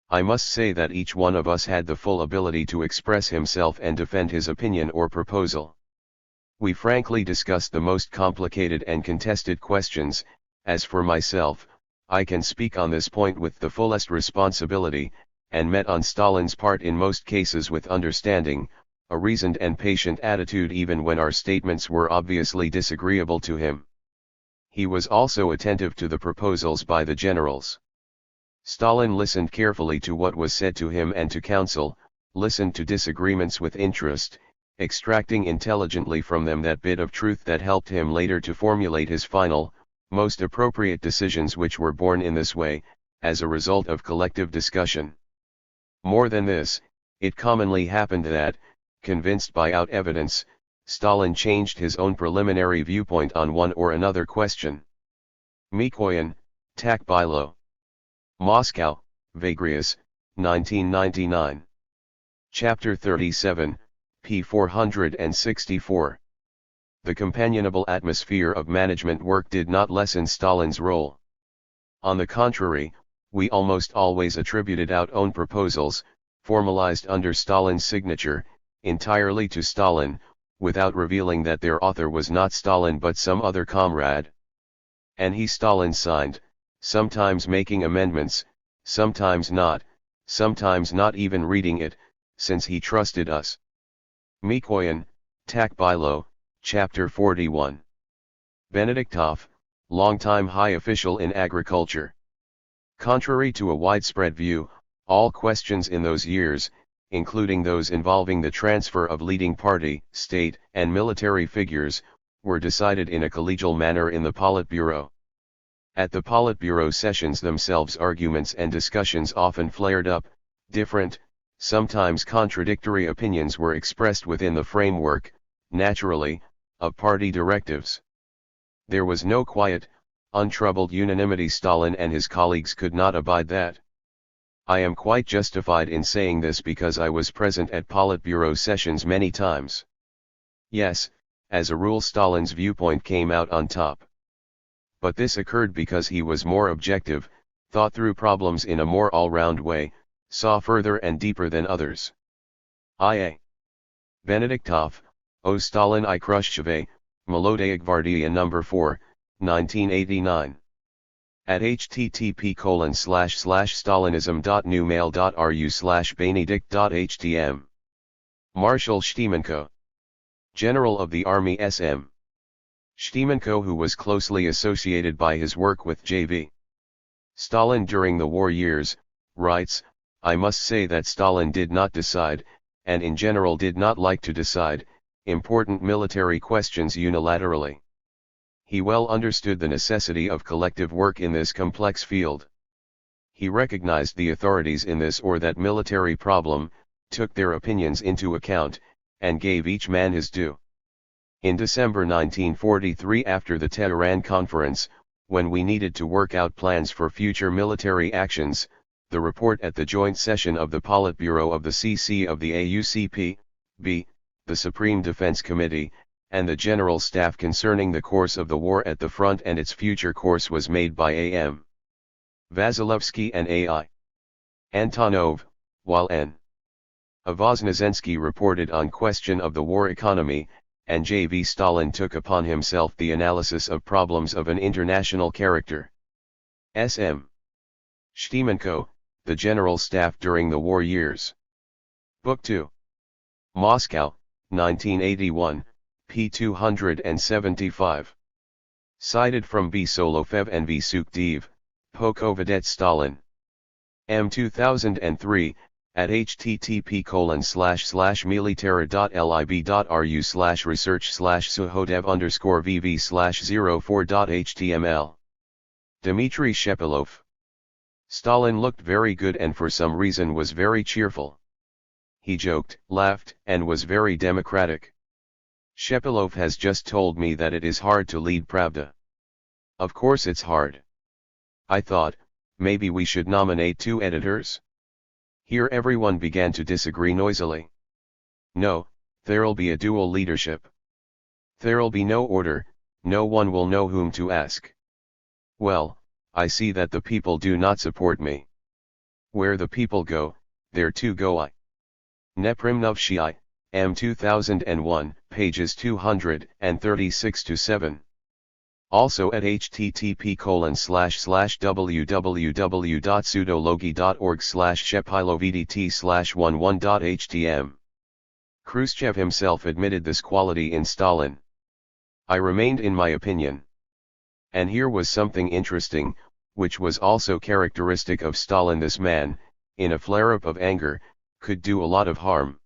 I must say that each one of us had the full ability to express himself and defend his opinion or proposal. We frankly discussed the most complicated and contested questions. As for myself, I can speak on this point with the fullest responsibility, and met on Stalin's part in most cases with understanding, a reasoned and patient attitude even when our statements were obviously disagreeable to him. He was also attentive to the proposals by the generals. Stalin listened carefully to what was said to him and to counsel, listened to disagreements with interest, extracting intelligently from them that bit of truth that helped him later to formulate his final, most appropriate decisions, which were born in this way, as a result of collective discussion. More than this, it commonly happened that, convinced by out evidence, Stalin changed his own preliminary viewpoint on one or another question. Mikoyan, Takbilo. Moscow, Vagrius, 1999. Chapter 37, p. 464. The companionable atmosphere of management work did not lessen Stalin's role. On the contrary, we almost always attributed our own proposals, formalized under Stalin's signature, entirely to Stalin, without revealing that their author was not Stalin but some other comrade. And he Stalin signed, sometimes making amendments, sometimes not even reading it, since he trusted us. Mikoyan, Takbilo, Chapter 41. Benediktov, longtime high official in agriculture. Contrary to a widespread view, all questions in those years, including those involving the transfer of leading party, state, and military figures, were decided in a collegial manner in the Politburo. At the Politburo sessions themselves, arguments and discussions often flared up. Different, sometimes contradictory opinions were expressed within the framework, naturally, of party directives. There was no quiet, untroubled unanimity. Stalin and his colleagues could not abide that. I am quite justified in saying this because I was present at Politburo sessions many times. Yes, as a rule Stalin's viewpoint came out on top. But this occurred because he was more objective, thought through problems in a more all-round way, saw further and deeper than others. I.A. Benediktov, O Stalin I Khrushchev, Melodaya Gvardia No. 4, 1989. At http://stalinism.newmail.ru/benedict.htm. Marshal Shtimenko, General of the Army SM. Shtimenko, who was closely associated by his work with J.V. Stalin during the war years, writes, I must say that Stalin did not decide, and in general did not like to decide, important military questions unilaterally. He well understood the necessity of collective work in this complex field. He recognized the authorities in this or that military problem, took their opinions into account, and gave each man his due. In December 1943, after the Tehran Conference, when we needed to work out plans for future military actions, the report at the joint session of the Politburo of the CC of the AUCP, B, the Supreme Defense Committee, and the General Staff concerning the course of the war at the front and its future course was made by A.M. Vasilevsky and A.I. Antonov, while N. Voznesensky reported on question of the war economy, and J.V. Stalin took upon himself the analysis of problems of an international character. S.M. Shtimenko, the General Staff during the war years. Book 2. Moscow, 1981, p. 275. Cited from V. Solofev and V. Sukdev, Pokovadet Stalin. M. 2003, at http://military.lib.ru/research/suhodev_vv/04.html. Dmitry Shepilov. Stalin looked very good and for some reason was very cheerful. He joked, laughed, and was very democratic. Shepilov has just told me that it is hard to lead Pravda. Of course it's hard. I thought, maybe we should nominate 2 editors? Here everyone began to disagree noisily. No, there'll be a dual leadership. There'll be no order, no one will know whom to ask. Well, I see that the people do not support me. Where the people go, there too go I. Neprimnovshii, M. 2001, pages 236-7. Also at http://www.pseudology.org/shepilovidt/11.htm. Khrushchev himself admitted this quality in Stalin. I remained in my opinion. And here was something interesting, which was also characteristic of Stalin. This man, in a flare-up of anger, could do a lot of harm.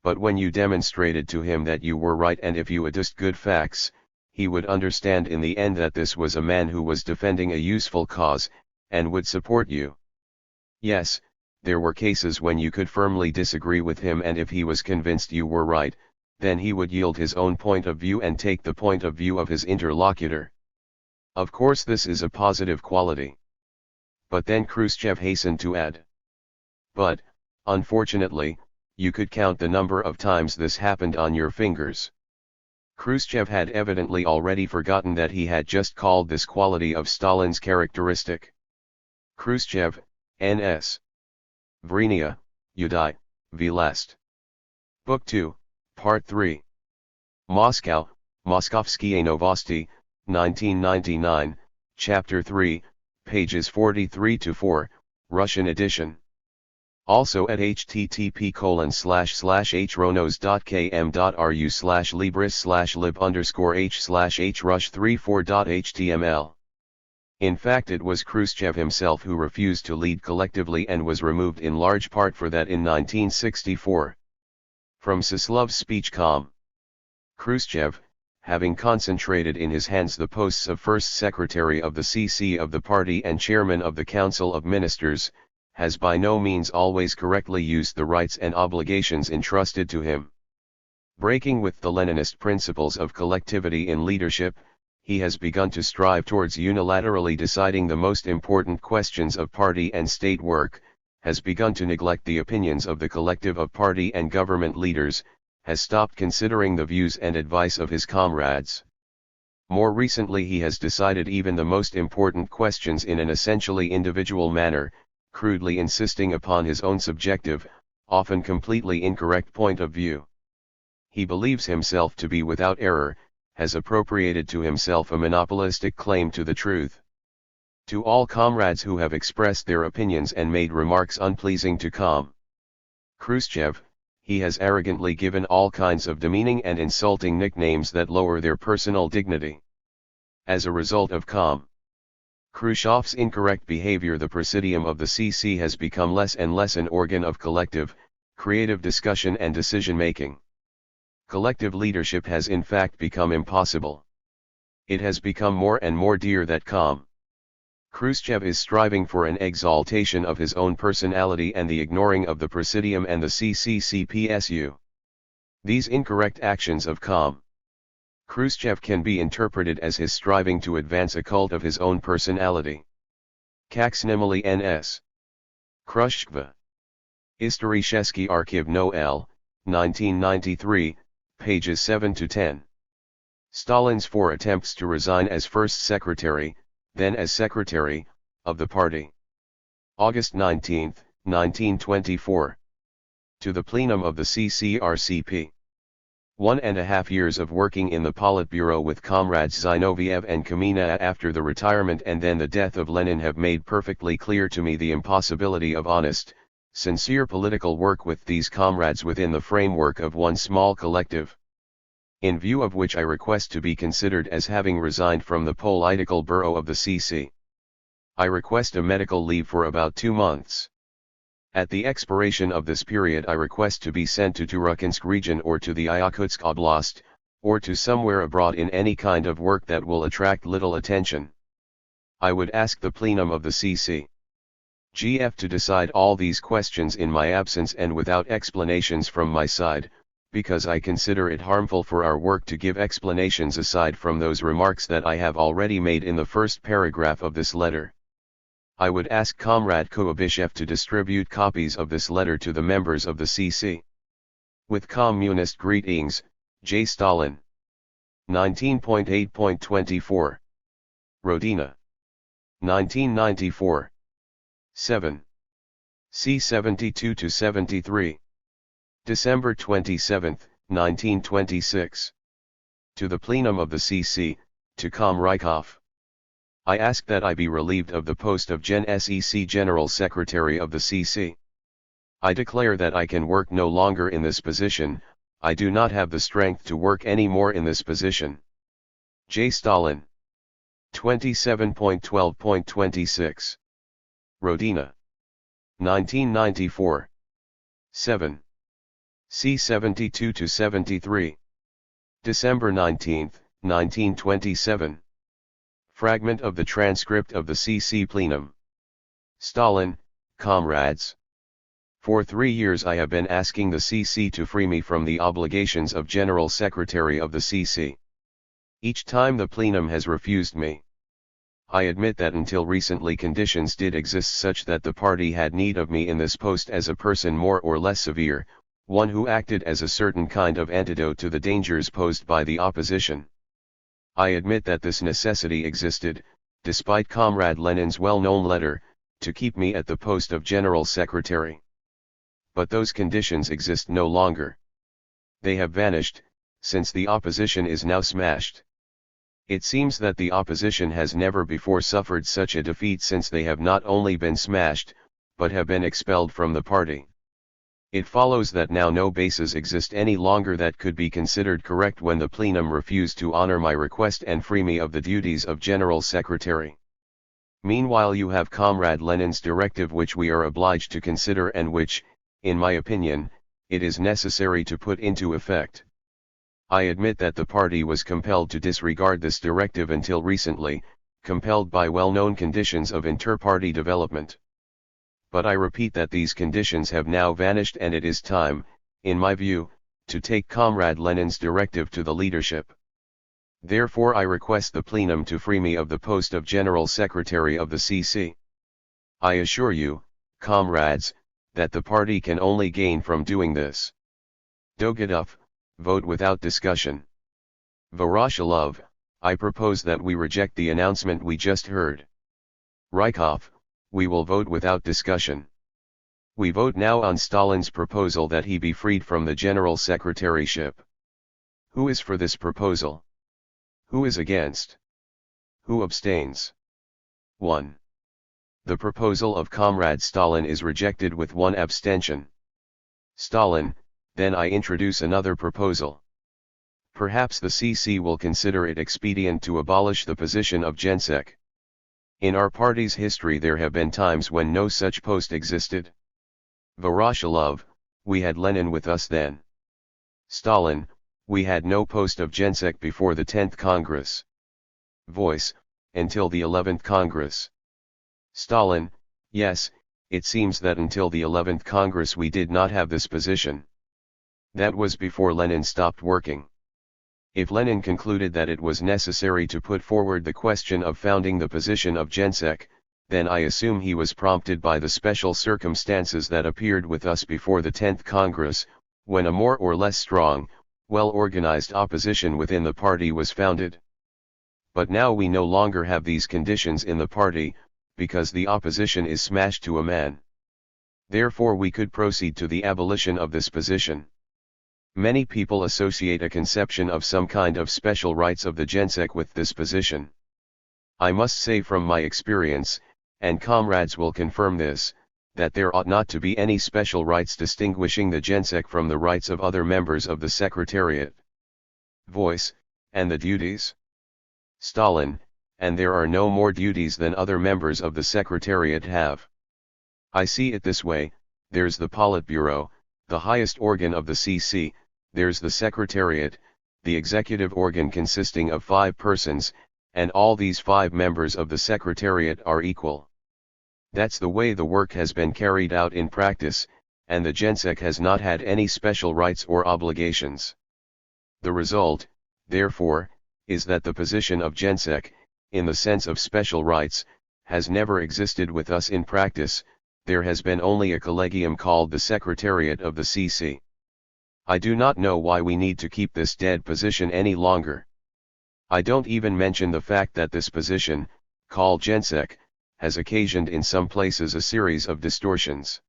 But when you demonstrated to him that you were right and if you adduced good facts, he would understand in the end that this was a man who was defending a useful cause, and would support you. Yes, there were cases when you could firmly disagree with him, and if he was convinced you were right, then he would yield his own point of view and take the point of view of his interlocutor. Of course this is a positive quality. But then Khrushchev hastened to add. But, unfortunately, you could count the number of times this happened on your fingers. Khrushchev had evidently already forgotten that he had just called this quality of Stalin's characteristic. Khrushchev, N.S. Vrenia, Udai, Vlast. Book 2, Part 3. Moscow, Moskovskie Novosti, 1999, Chapter 3, pages 43-4, Russian edition. Also at http://hronos.km.ru/libris/lib_h/hrush34.html. In fact, it was Khrushchev himself who refused to lead collectively and was removed in large part for that in 1964. From Sislov's speech com. Khrushchev, having concentrated in his hands the posts of First Secretary of the CC of the party and Chairman of the Council of Ministers, has by no means always correctly used the rights and obligations entrusted to him. Breaking with the Leninist principles of collectivity in leadership, he has begun to strive towards unilaterally deciding the most important questions of party and state work, has begun to neglect the opinions of the collective of party and government leaders, has stopped considering the views and advice of his comrades. More recently he has decided even the most important questions in an essentially individual manner, crudely insisting upon his own subjective, often completely incorrect point of view. He believes himself to be without error, has appropriated to himself a monopolistic claim to the truth. To all comrades who have expressed their opinions and made remarks unpleasing to Khrushchev, he has arrogantly given all kinds of demeaning and insulting nicknames that lower their personal dignity. As a result of Khrushchev's incorrect behavior, the Presidium of the CC has become less and less an organ of collective, creative discussion and decision-making. Collective leadership has in fact become impossible. It has become more and more dear that Khrushchev is striving for an exaltation of his own personality and the ignoring of the Presidium and the CCCPSU. These incorrect actions of Khrushchev can be interpreted as his striving to advance a cult of his own personality. Kaksnemali NS. Khrushchev. Исторический archiv Noel, 1993, pages 7-10. Stalin's 4 attempts to resign as first secretary, then as secretary, of the party. August 19, 1924. To the plenum of the CCRCP. 1.5 years of working in the Politburo with comrades Zinoviev and Kamina after the retirement and then the death of Lenin have made perfectly clear to me the impossibility of honest, sincere political work with these comrades within the framework of one small collective. In view of which I request to be considered as having resigned from the political bureau of the CC. I request a medical leave for about 2 months. At the expiration of this period I request to be sent to Turkhansk region or to the Yakutsk Oblast, or to somewhere abroad in any kind of work that will attract little attention. I would ask the plenum of the CC.GF to decide all these questions in my absence and without explanations from my side, because I consider it harmful for our work to give explanations aside from those remarks that I have already made in the first paragraph of this letter. I would ask Comrade Kuibyshev to distribute copies of this letter to the members of the CC. With communist greetings, J. Stalin. 19.8.24. Rodina. 1994. 7. C. 72-73. December 27, 1926. To the plenum of the CC, to Rykov. I ask that I be relieved of the post of Gen-SEC General Secretary of the CC. I declare that I can work no longer in this position, I do not have the strength to work any more in this position. J. Stalin. 27.12.26. Rodina. 1994. 7. C. 72-73. December 19, 1927. Fragment of the transcript of the CC plenum. Stalin, comrades. For 3 years I have been asking the CC to free me from the obligations of General Secretary of the CC. Each time the plenum has refused me. I admit that until recently conditions did exist such that the party had need of me in this post as a person more or less severe, one who acted as a certain kind of antidote to the dangers posed by the opposition. I admit that this necessity existed, despite Comrade Lenin's well-known letter, to keep me at the post of General Secretary. But those conditions exist no longer. They have vanished, since the opposition is now smashed. It seems that the opposition has never before suffered such a defeat since they have not only been smashed, but have been expelled from the party. It follows that now no basis exist any longer that could be considered correct when the plenum refused to honor my request and free me of the duties of General Secretary. Meanwhile you have Comrade Lenin's directive which we are obliged to consider and which, in my opinion, it is necessary to put into effect. I admit that the party was compelled to disregard this directive until recently, compelled by well-known conditions of inter-party development. But I repeat that these conditions have now vanished and it is time, in my view, to take Comrade Lenin's directive to the leadership. Therefore I request the plenum to free me of the post of General Secretary of the CC. I assure you, comrades, that the party can only gain from doing this. Dogadov, Vote without discussion. Voroshilov, I propose that we reject the announcement we just heard. Rykov, we will vote without discussion. We vote now on Stalin's proposal that he be freed from the General Secretaryship. Who is for this proposal? Who is against? Who abstains? 1. The proposal of Comrade Stalin is rejected with 1 abstention. Stalin, then I introduce another proposal. Perhaps the CC will consider it expedient to abolish the position of Gensec. In our party's history there have been times when no such post existed. Voroshilov, we had Lenin with us then. Stalin, we had no post of Gensec before the 10th Congress. Voice, until the 11th Congress. Stalin, yes, it seems that until the 11th Congress we did not have this position. That was before Lenin stopped working. If Lenin concluded that it was necessary to put forward the question of founding the position of Gensec, then I assume he was prompted by the special circumstances that appeared with us before the 10th Congress, when a more or less strong, well-organized opposition within the party was founded. But now we no longer have these conditions in the party, because the opposition is smashed to a man. Therefore we could proceed to the abolition of this position. Many people associate a conception of some kind of special rights of the Gensec with this position. I must say from my experience, and comrades will confirm this, that there ought not to be any special rights distinguishing the Gensec from the rights of other members of the Secretariat. Voice, and the duties? Stalin, and there are no more duties than other members of the Secretariat have. I see it this way, there's the Politburo, the highest organ of the CC, there's the Secretariat, the executive organ consisting of 5 persons, and all these 5 members of the Secretariat are equal. That's the way the work has been carried out in practice, and the Gensec has not had any special rights or obligations. The result, therefore, is that the position of Gensec, in the sense of special rights, has never existed with us in practice. There has been only a collegium called the Secretariat of the CC. I do not know why we need to keep this dead position any longer. I don't even mention the fact that this position, called Gensec, has occasioned in some places a series of distortions.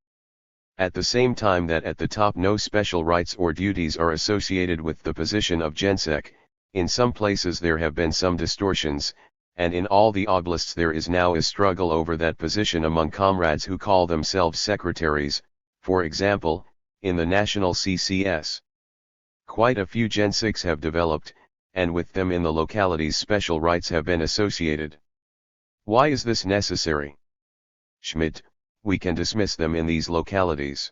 At the same time that at the top no special rights or duties are associated with the position of Gensec, in some places there have been some distortions, and in all the oblasts there is now a struggle over that position among comrades who call themselves secretaries, for example, in the national CCS. Quite a few Gensecs have developed, and with them in the localities special rights have been associated. Why is this necessary? Schmidt, we can dismiss them in these localities.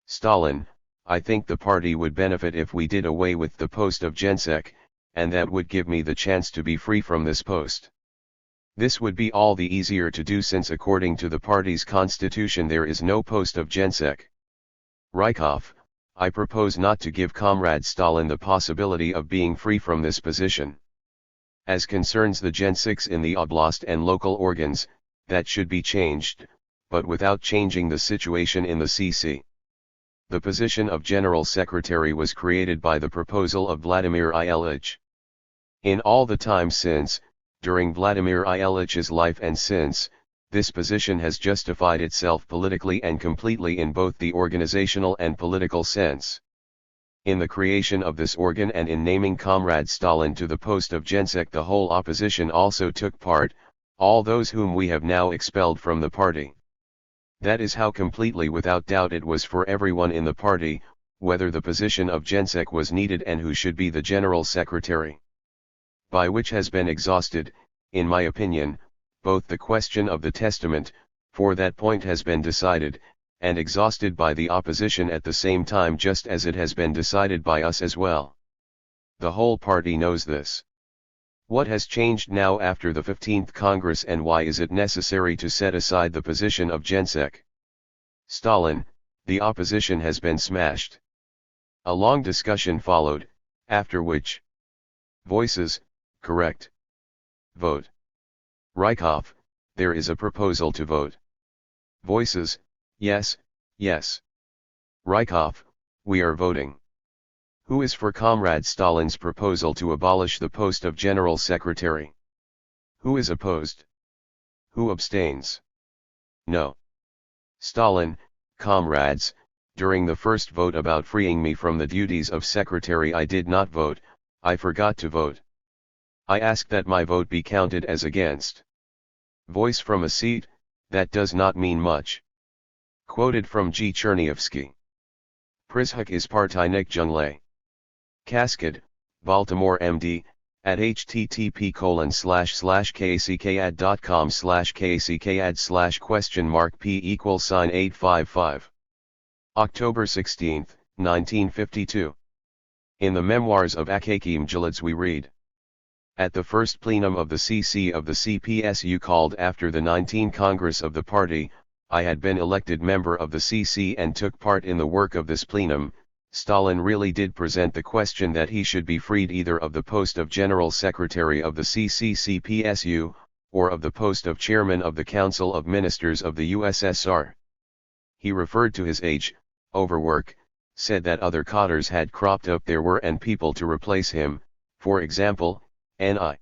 Stalin, I think the party would benefit if we did away with the post of Gensec, and that would give me the chance to be free from this post. This would be all the easier to do since according to the party's constitution there is no post of Gensec. Rykov, I propose not to give Comrade Stalin the possibility of being free from this position. As concerns the Gensecs in the oblast and local organs, that should be changed, but without changing the situation in the CC. The position of General Secretary was created by the proposal of Vladimir Ilyich. In all the time since, during Vladimir Ilyich's life and since, this position has justified itself politically and completely in both the organizational and political sense. In the creation of this organ and in naming Comrade Stalin to the post of Gensec the whole opposition also took part, all those whom we have now expelled from the party. That is how completely without doubt it was for everyone in the party, whether the position of Gensec was needed and who should be the General Secretary. By which has been exhausted, in my opinion, both the question of the testament, for that point has been decided, and exhausted by the opposition at the same time just as it has been decided by us as well. The whole party knows this. What has changed now after the 15th Congress and why is it necessary to set aside the position of Gensec? Stalin, the opposition has been smashed. A long discussion followed, after which voices, correct. Vote. Rykov, there is a proposal to vote. Voices, yes, yes. Rykov, we are voting. Who is for Comrade Stalin's proposal to abolish the post of General Secretary? Who is opposed? Who abstains? No. Stalin, comrades, during the first vote about freeing me from the duties of secretary I did not vote, I forgot to vote. I ask that my vote be counted as against. Voice from a seat, that does not mean much. Quoted from G. Chernyavsky. Prishak is partijnik jungle. Cascade, Baltimore MD, at http://kckad.com/kckad/p=$855. October 16, 1952. In the Memoirs of Akakim Jalids we read. At the first plenum of the CC of the CPSU called after the 19th Congress of the party, I had been elected member of the CC and took part in the work of this plenum. Stalin really did present the question that he should be freed either of the post of General Secretary of the CPSU, or of the post of Chairman of the Council of Ministers of the USSR. He referred to his age, overwork, said that other cadres had cropped up there were and people to replace him, for example, N.I.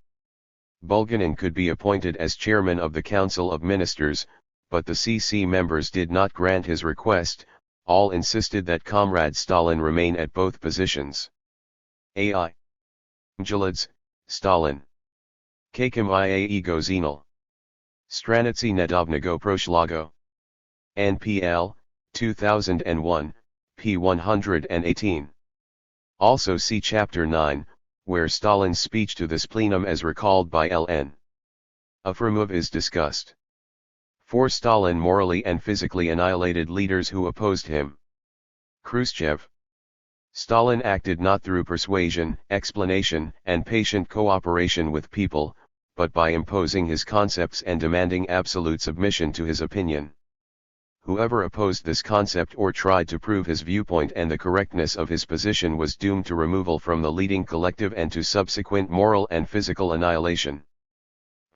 Bulganin could be appointed as Chairman of the Council of Ministers, but the CC members did not grant his request. All insisted that Comrade Stalin remain at both positions. A.I. Jalids, Stalin. Kakim Iae Gozinal. Stranicy Nedovnego Proshlago. NPL, 2001, p. 118. Also see Chapter 9, where Stalin's speech to this plenum as recalled by L.N. Afremov is discussed. 4. Stalin morally and physically annihilated leaders who opposed him. Khrushchev. Stalin acted not through persuasion, explanation, and patient cooperation with people, but by imposing his concepts and demanding absolute submission to his opinion. Whoever opposed this concept or tried to prove his viewpoint and the correctness of his position was doomed to removal from the leading collective and to subsequent moral and physical annihilation.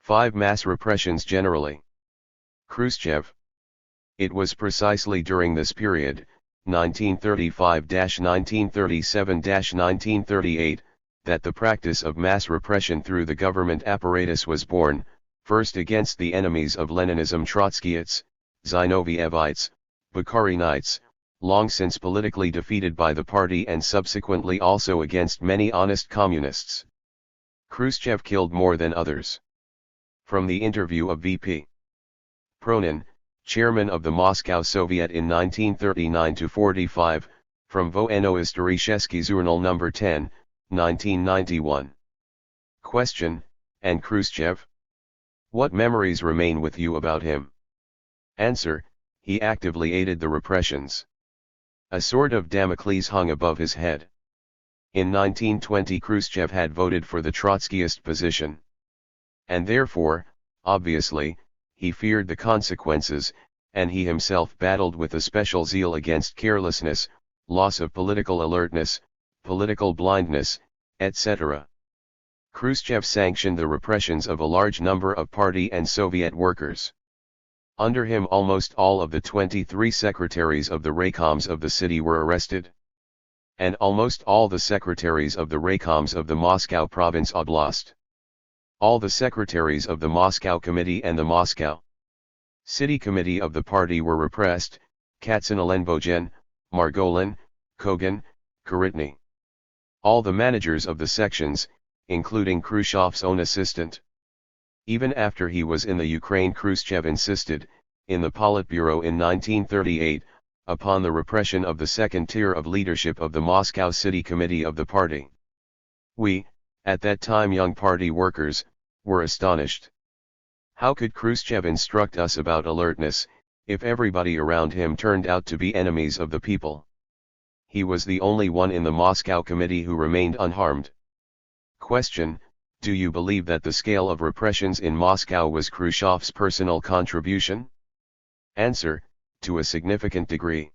5. Mass repressions generally. Khrushchev. It was precisely during this period, 1935-1937-1938, that the practice of mass repression through the government apparatus was born, first against the enemies of Leninism Trotskyites, Zinovievites, Bukharinites, long since politically defeated by the party and subsequently also against many honest communists. Khrushchev killed more than others. From the interview of V.P. Pronin, chairman of the Moscow Soviet in 1939-45, from Voeno Istorический Journal No. 10, 1991. Question, and Khrushchev? What memories remain with you about him? Answer, he actively aided the repressions. A sword of Damocles hung above his head. In 1920 Khrushchev had voted for the Trotskyist position. And therefore, obviously, he feared the consequences, and he himself battled with a special zeal against carelessness, loss of political alertness, political blindness, etc. Khrushchev sanctioned the repressions of a large number of party and Soviet workers. Under him almost all of the 23 secretaries of the raycoms of the city were arrested. And almost all the secretaries of the raycoms of the Moscow province oblast. All the secretaries of the Moscow Committee and the Moscow City Committee of the party were repressed, Katsanelenbogen, Margolin, Kogan, Korytny. All the managers of the sections, including Khrushchev's own assistant. Even after he was in the Ukraine, Khrushchev insisted, in the Politburo in 1938, upon the repression of the second tier of leadership of the Moscow City Committee of the party. We, at that time young party workers, were astonished. How could Khrushchev instruct us about alertness, if everybody around him turned out to be enemies of the people? He was the only one in the Moscow Committee who remained unharmed. Question, do you believe that the scale of repressions in Moscow was Khrushchev's personal contribution? Answer, to a significant degree.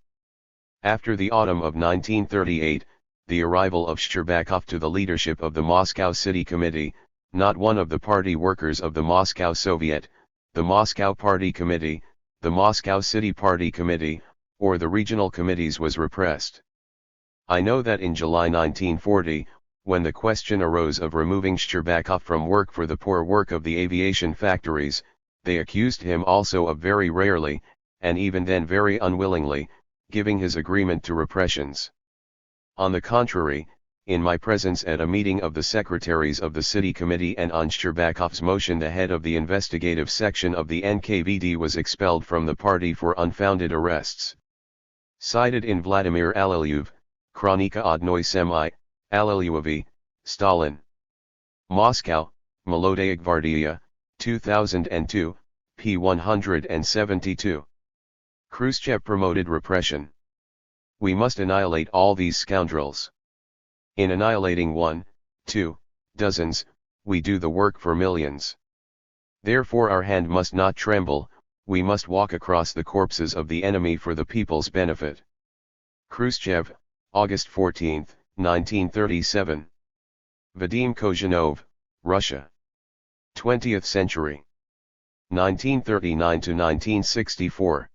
After the autumn of 1938, the arrival of Shcherbakov to the leadership of the Moscow City Committee, not one of the party workers of the Moscow Soviet, the Moscow Party Committee, the Moscow City Party Committee, or the regional committees was repressed. I know that in July 1940, when the question arose of removing Shcherbakov from work for the poor work of the aviation factories, they accused him also of very rarely, and even then very unwillingly, giving his agreement to repressions. On the contrary, in my presence at a meeting of the secretaries of the city committee and on Shcherbakov's motion, the head of the investigative section of the NKVD was expelled from the party for unfounded arrests. Cited in Vladimir Alelyuv, Kronika Odnoy Semi, Alelyuovi, Stalin. Moscow, Melodaya Gvardiya, 2002, p. 172. Khrushchev promoted repression. We must annihilate all these scoundrels. In annihilating one, two, dozens, we do the work for millions. Therefore our hand must not tremble, we must walk across the corpses of the enemy for the people's benefit. Khrushchev, August 14, 1937. Vadim Kozhanov, Russia. 20th century. 1939 to 1964.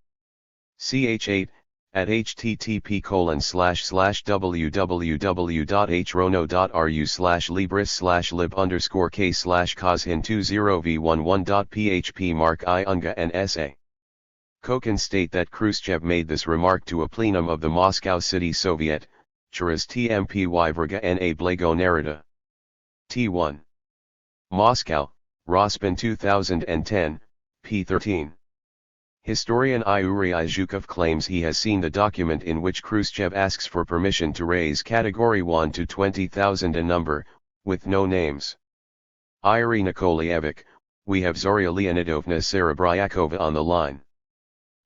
ch8, at http://www.hrono.ru/lib_k/coshin20v11.php mark I unga and essay. Kokin state that Khrushchev made this remark to a plenum of the Moscow City Soviet, Через TMP Vyvrga na Blago Narada. T1. Moscow, Rospin 2010, p. 13. Historian Yuri Zhukov claims he has seen the document in which Khrushchev asks for permission to raise Category 1 to 20,000 a number, with no names. Yuri Nikolaevich, we have Zoria Leonidovna Serebryakova on the line.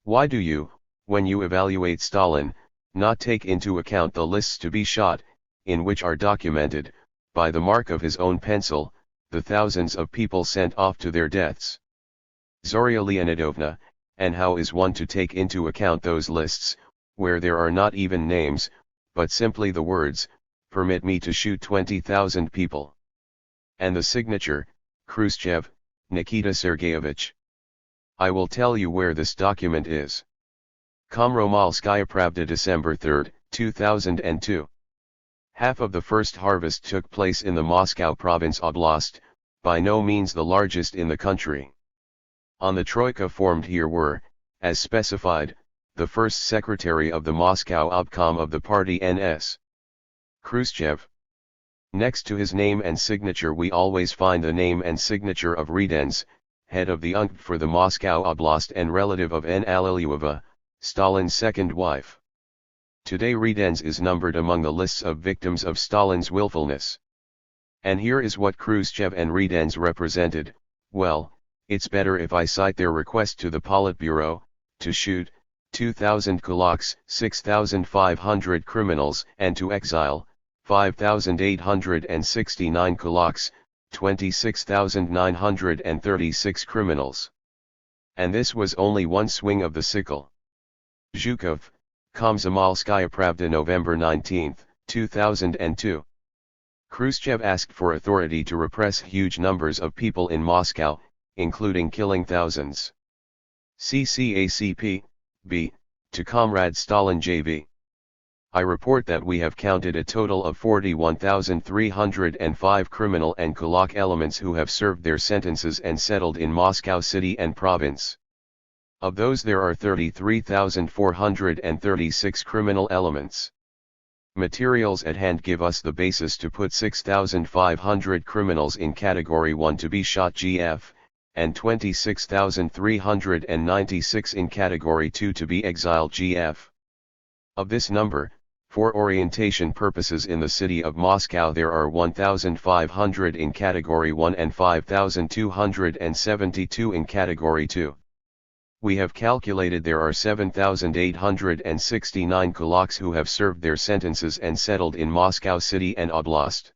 Why do you, when you evaluate Stalin, not take into account the lists to be shot, in which are documented, by the mark of his own pencil, the thousands of people sent off to their deaths? Zoria Leonidovna, and how is one to take into account those lists, where there are not even names, but simply the words, "Permit me to shoot 20,000 people." And the signature, Khrushchev, Nikita Sergeyevich. I will tell you where this document is. Komsomolskaya Pravda, December 3, 2002. Half of the first harvest took place in the Moscow province Oblast, by no means the largest in the country. On the troika formed here were, as specified, the first secretary of the Moscow obkom of the party NS. Khrushchev. Next to his name and signature we always find the name and signature of Rydens, head of the UNK for the Moscow Oblast and relative of N. Alelyuova, Stalin's second wife. Today Rydens is numbered among the lists of victims of Stalin's willfulness. And here is what Khrushchev and Rydens represented. Well, it's better if I cite their request to the Politburo, to shoot 2,000 kulaks, 6,500 criminals, and to exile 5,869 kulaks, 26,936 criminals. And this was only one swing of the sickle. Zhukov, Komsomolskaya Pravda, November 19, 2002. Khrushchev asked for authority to repress huge numbers of people in Moscow, including killing thousands. CCACP, B, to Comrade Stalin JV. I report that we have counted a total of 41,305 criminal and kulak elements who have served their sentences and settled in Moscow city and province. Of those there are 33,436 criminal elements. Materials at hand give us the basis to put 6,500 criminals in Category 1 to be shot GF, and 26,396 in Category 2 to be exiled GF. Of this number, for orientation purposes in the city of Moscow there are 1,500 in Category 1 and 5,272 in Category 2. We have calculated there are 7,869 kulaks who have served their sentences and settled in Moscow city and Oblast.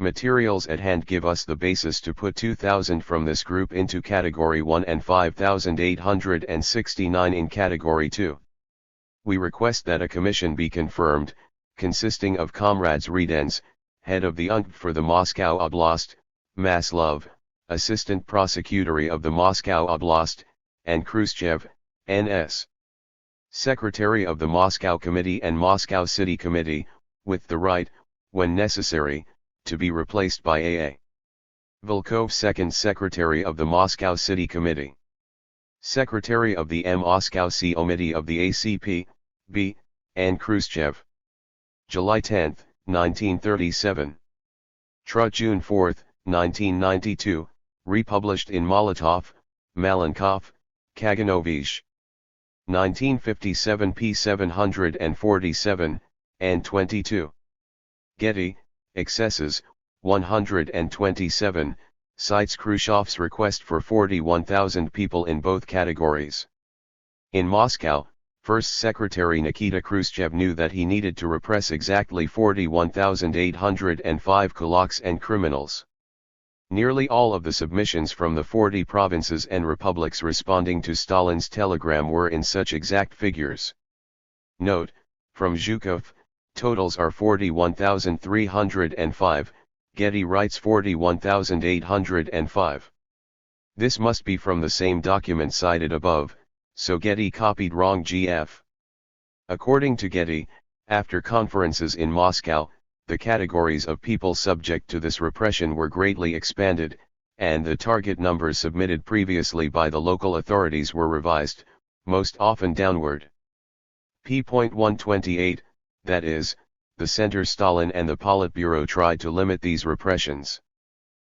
Materials at hand give us the basis to put 2,000 from this group into Category 1 and 5,869 in Category 2. We request that a commission be confirmed, consisting of Comrades Rydens, head of the UNK for the Moscow Oblast, Maslov, Assistant Prosecutory of the Moscow Oblast, and Khrushchev, N.S. Secretary of the Moscow Committee and Moscow City Committee, with the right, when necessary, to be replaced by A.A. Volkov, second secretary of the Moscow City Committee. Secretary of the Moscow Committee of the ACP, B. and Khrushchev. July 10, 1937. Tru, June 4, 1992, republished in Molotov, Malenkov, Kaganovich. 1957 p. 747, and 22. Getty, Excesses, 127, cites Khrushchev's request for 41,000 people in both categories. In Moscow, First Secretary Nikita Khrushchev knew that he needed to repress exactly 41,805 kulaks and criminals. Nearly all of the submissions from the 40 provinces and republics responding to Stalin's telegram were in such exact figures. Note, from Zhukov, totals are 41,305, Getty writes 41,805. This must be from the same document cited above, so Getty copied wrong GF. According to Getty, after conferences in Moscow, the categories of people subject to this repression were greatly expanded, and the target numbers submitted previously by the local authorities were revised, most often downward. p.128, that is, the Center Stalin and the Politburo tried to limit these repressions.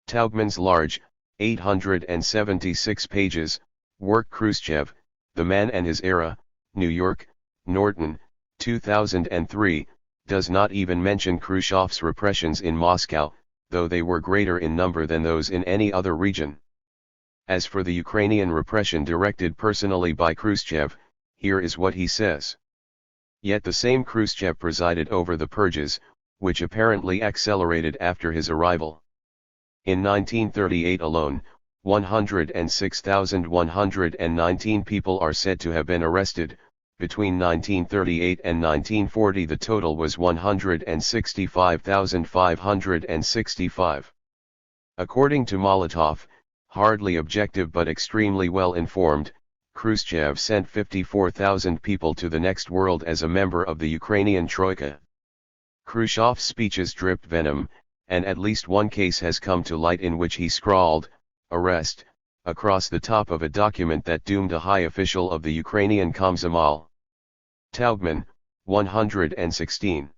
Taubman's large, 876 pages, work Khrushchev, The Man and His Era, New York, Norton, 2003, does not even mention Khrushchev's repressions in Moscow, though they were greater in number than those in any other region. As for the Ukrainian repression directed personally by Khrushchev, here is what he says. Yet the same Khrushchev presided over the purges, which apparently accelerated after his arrival. In 1938 alone, 106,119 people are said to have been arrested. Between 1938 and 1940 the total was 165,565. According to Molotov, hardly objective but extremely well informed, Khrushchev sent 54,000 people to the next world as a member of the Ukrainian Troika. Khrushchev's speeches dripped venom, and at least one case has come to light in which he scrawled, "Arrest," across the top of a document that doomed a high official of the Ukrainian Komsomol. Taubman, 116.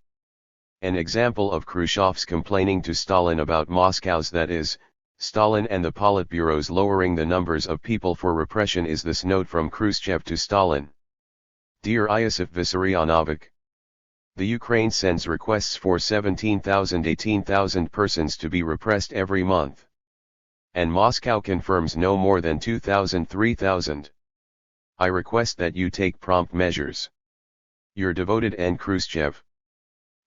An example of Khrushchev's complaining to Stalin about Moscow's, that is, Stalin and the Politburo's lowering the numbers of people for repression is this note from Khrushchev to Stalin. Dear Iosif Vissarionovich, the Ukraine sends requests for 17,000–18,000 persons to be repressed every month. And Moscow confirms no more than 2,000–3,000. I request that you take prompt measures. Your devoted N. Khrushchev.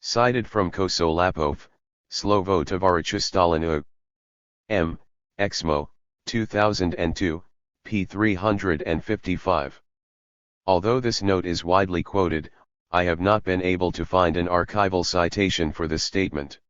Cited from Kosolapov, Slovo Tovarycha Stalinu. M. Exmo, 2002, p. 355. Although this note is widely quoted, I have not been able to find an archival citation for this statement.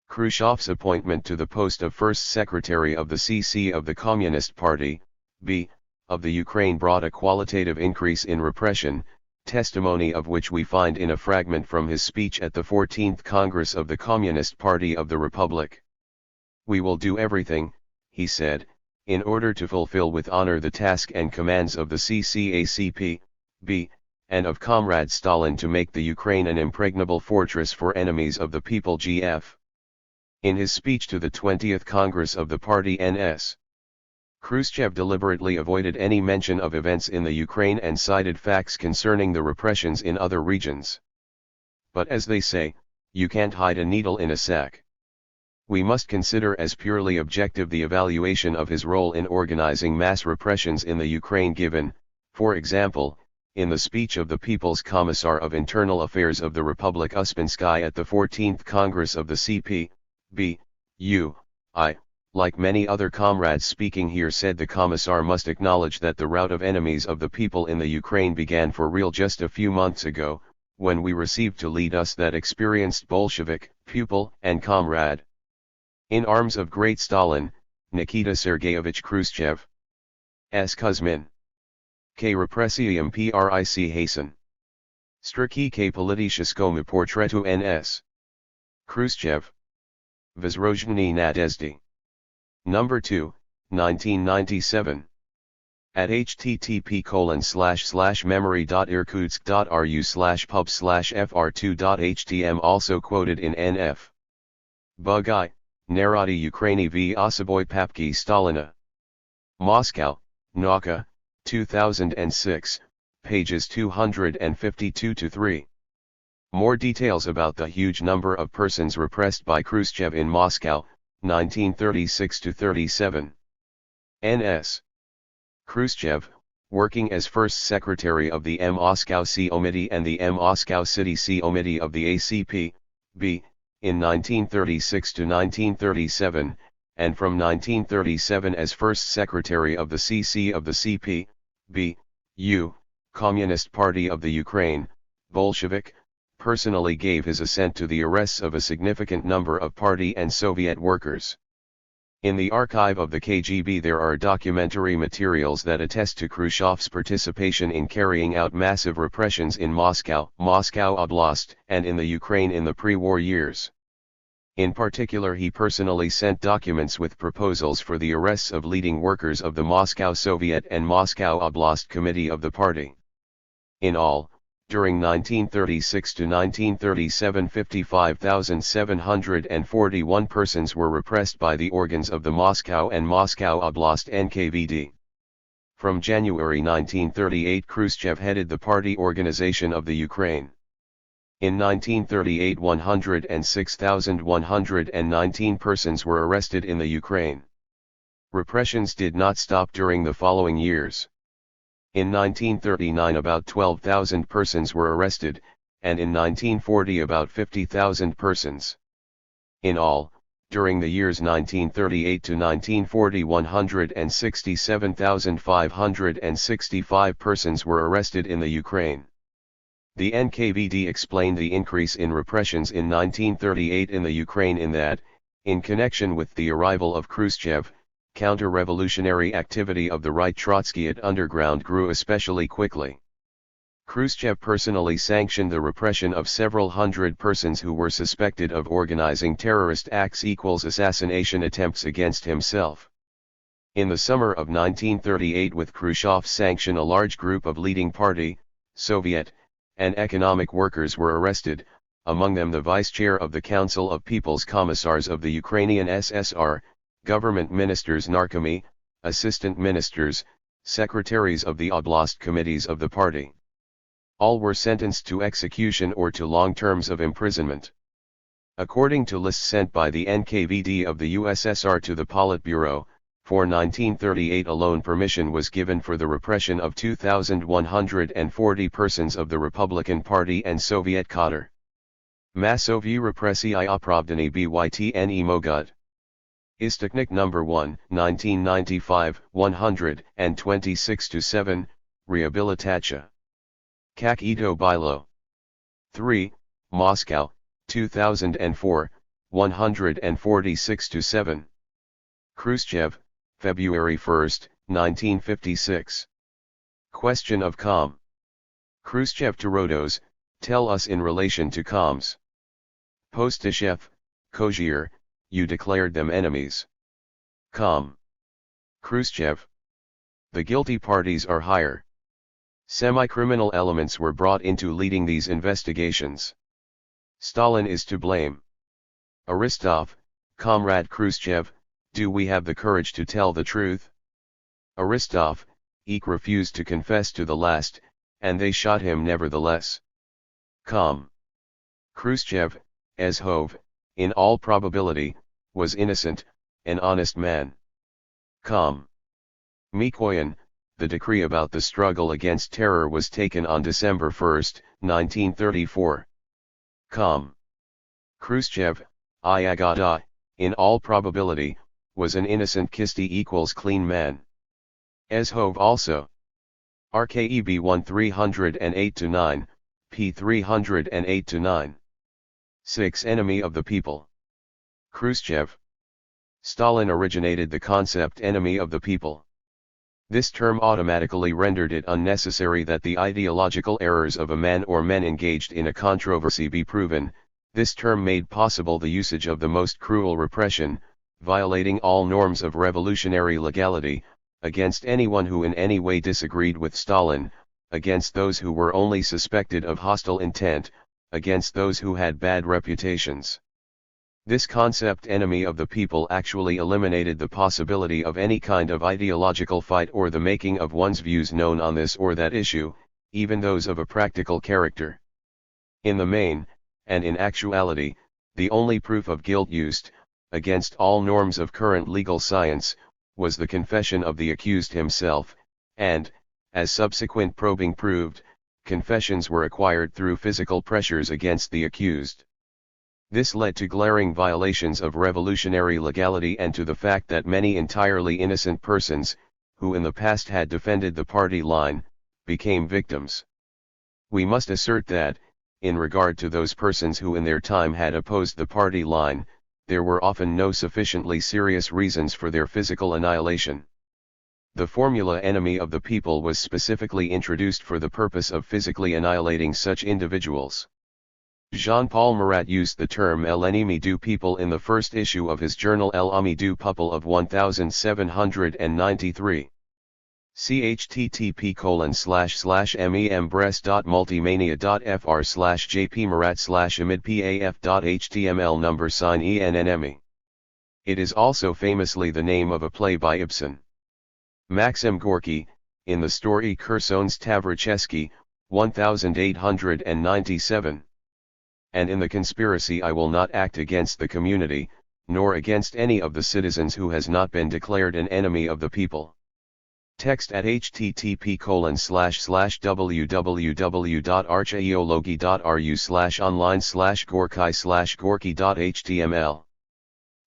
Khrushchev's appointment to the post of First Secretary of the CC of the Communist Party, B. of the Ukraine brought a qualitative increase in repression, testimony of which we find in a fragment from his speech at the 14th Congress of the Communist Party of the Republic. We will do everything, he said, in order to fulfill with honor the task and commands of the CCACP, B. and of Comrade Stalin to make the Ukraine an impregnable fortress for enemies of the people. GF. In his speech to the 20th Congress of the party NS, Khrushchev deliberately avoided any mention of events in the Ukraine and cited facts concerning the repressions in other regions. But as they say, you can't hide a needle in a sack. We must consider as purely objective the evaluation of his role in organizing mass repressions in the Ukraine given, for example, in the speech of the People's Commissar of Internal Affairs of the Republic Uspensky at the 14th Congress of the CP, B. U. I. Like many other comrades speaking here, said the Commissar must acknowledge that the rout of enemies of the people in the Ukraine began for real just a few months ago, when we received to lead us that experienced Bolshevik, pupil and comrade in arms of great Stalin, Nikita Sergeyevich Khrushchev. S. Kuzmin. K. Repressium Pric Hasten. Stricke politycznemu portretu NS. Kruschev. Vzrozhny nadezhdy. Number 2, 1997. At http://memory.irkutsk.ru/pub/fr2.htm also quoted in NF. Bugай, Narody Ukraini v Osoboy Papki Stalina. Moscow, Nauka, 2006, pages 252-3. More details about the huge number of persons repressed by Khrushchev in Moscow, 1936-37. N.S. Khrushchev, working as first secretary of the Moscow Committee and the Moscow City Committee of the ACP, B, in 1936-1937, and from 1937 as first secretary of the CC of the CP, B, U, Communist Party of the Ukraine, Bolshevik, personally gave his assent to the arrests of a significant number of party and Soviet workers. In the archive of the KGB there are documentary materials that attest to Khrushchev's participation in carrying out massive repressions in Moscow, Moscow Oblast, and in the Ukraine in the pre-war years. In particular, he personally sent documents with proposals for the arrests of leading workers of the Moscow Soviet and Moscow Oblast Committee of the party. In all, during 1936 to 1937, 55,741 persons were repressed by the organs of the Moscow and Moscow Oblast NKVD. From January 1938, Khrushchev headed the party organization of the Ukraine. In 1938, 106,119 persons were arrested in the Ukraine. Repressions did not stop during the following years. In 1939 about 12,000 persons were arrested, and in 1940 about 50,000 persons. In all, during the years 1938 to 1940, 167,565 persons were arrested in the Ukraine. The NKVD explained the increase in repressions in 1938 in the Ukraine in that, in connection with the arrival of Khrushchev, counter-revolutionary activity of the right Trotskyite underground grew especially quickly. Khrushchev personally sanctioned the repression of several hundred persons who were suspected of organizing terrorist acts = assassination attempts against himself. In the summer of 1938, with Khrushchev's sanction, a large group of leading party, Soviet, and economic workers were arrested, among them the vice-chair of the Council of People's Commissars of the Ukrainian SSR, government ministers, narkomi, assistant ministers, secretaries of the oblast committees of the party. All were sentenced to execution or to long terms of imprisonment. According to lists sent by the NKVD of the USSR to the Politburo, for 1938 alone permission was given for the repression of 2,140 persons of the Republican Party and Soviet cadre. Massovye repressii opravdani bytne mogud. Istoknik No. 1, 1995, 126-7, Rehabilitatia. Kak Ito Bilo. 3, Moscow, 2004, 146-7. Khrushchev, February 1, 1956. Question of Com. Khrushchev to Rodos, tell us in relation to Coms. Postishev, Kozier, you declared them enemies. Com. Khrushchev. The guilty parties are higher. Semi-criminal elements were brought into leading these investigations. Stalin is to blame. Aristov, Comrade Khrushchev, do we have the courage to tell the truth? Aristov, Eek refused to confess to the last, and they shot him nevertheless. Com. Khrushchev, Ezhov, in all probability, was innocent, an honest man. Com. Mikoyan, the decree about the struggle against terror was taken on December 1, 1934. Com. Khrushchev, Iagada, in all probability, was an innocent Kisti = clean man. Ezhov also. RKEB 1 308-9, p 308-9. 6. Enemy of the people. Khrushchev. Stalin originated the concept enemy of the people. This term automatically rendered it unnecessary that the ideological errors of a man or men engaged in a controversy be proven. This term made possible the usage of the most cruel repression, violating all norms of revolutionary legality, against anyone who in any way disagreed with Stalin, against those who were only suspected of hostile intent, against those who had bad reputations. This concept, enemy of the people, actually eliminated the possibility of any kind of ideological fight or the making of one's views known on this or that issue, even those of a practical character. In the main, and in actuality, the only proof of guilt used, against all norms of current legal science, was the confession of the accused himself, and, as subsequent probing proved, confessions were acquired through physical pressures against the accused. This led to glaring violations of revolutionary legality and to the fact that many entirely innocent persons, who in the past had defended the party line, became victims. We must assert that, in regard to those persons who in their time had opposed the party line, there were often no sufficiently serious reasons for their physical annihilation. The formula enemy of the people was specifically introduced for the purpose of physically annihilating such individuals. Jean-Paul Marat used the term l'ennemi du people in the first issue of his journal L'Ami du Peuple of 1793. http://mem.brest.multimania.fr/jpmarat/imidpaf.html number sign enemy. It is also famously the name of a play by Ibsen. Maxim Gorky, in the story Khersson's Tavricheski, 1897. And in the conspiracy I will not act against the community, nor against any of the citizens who has not been declared an enemy of the people. Text at http://www.archaeology.ru/online/gorky/gorky.html.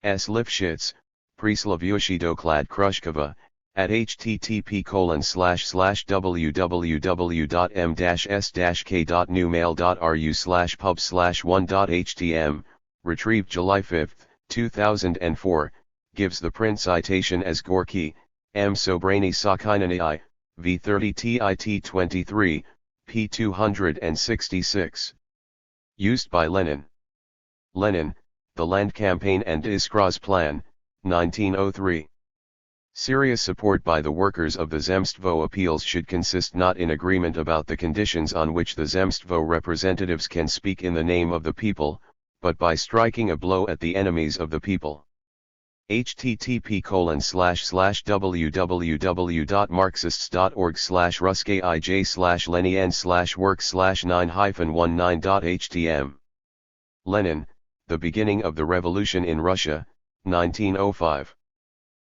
S. Lifshitz, Prislavyoshidoklat Krushkova, at http://www.m-s-k.newmail.ru/pub/1.htm, retrieved July 5, 2004, gives the print citation as Gorky, M. Sobrani Sakhinani, v30 TIT 23, p. 266. Used by Lenin. Lenin, The Land Campaign and Iskra's Plan, 1903. Serious support by the workers of the Zemstvo appeals should consist not in agreement about the conditions on which the Zemstvo representatives can speak in the name of the people, but by striking a blow at the enemies of the people. http://www.marxist.org/ruskij/lenin/work/9-19.htm. Lenin, The Beginning of the Revolution in Russia, 1905.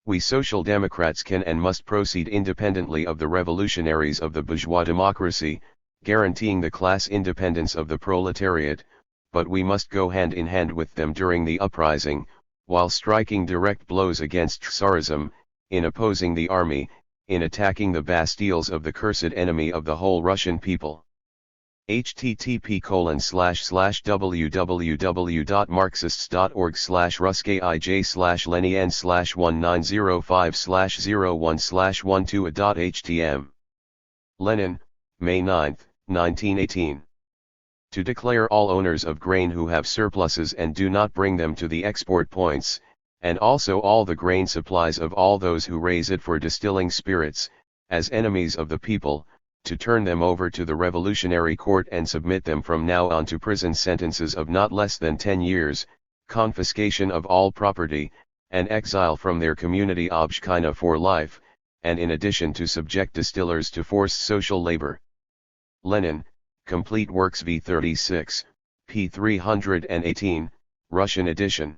We Social Democrats can and must proceed independently of the revolutionaries of the bourgeois democracy, guaranteeing the class independence of the proletariat, but we must go hand in hand with them during the uprising, while striking direct blows against Tsarism, in opposing the army, in attacking the bastilles of the cursed enemy of the whole Russian people. http://www.marxist.org/ruskij/lenin/1905/01/12.htm. Lenin, May 9, 1918. To declare all owners of grain who have surpluses and do not bring them to the export points, and also all the grain supplies of all those who raise it for distilling spirits, as enemies of the people, to turn them over to the revolutionary court and submit them from now on to prison sentences of not less than 10 years, confiscation of all property, and exile from their community Obshchina for life, and in addition to subject distillers to forced social labor. Lenin, Complete Works v36, p. 318, Russian edition.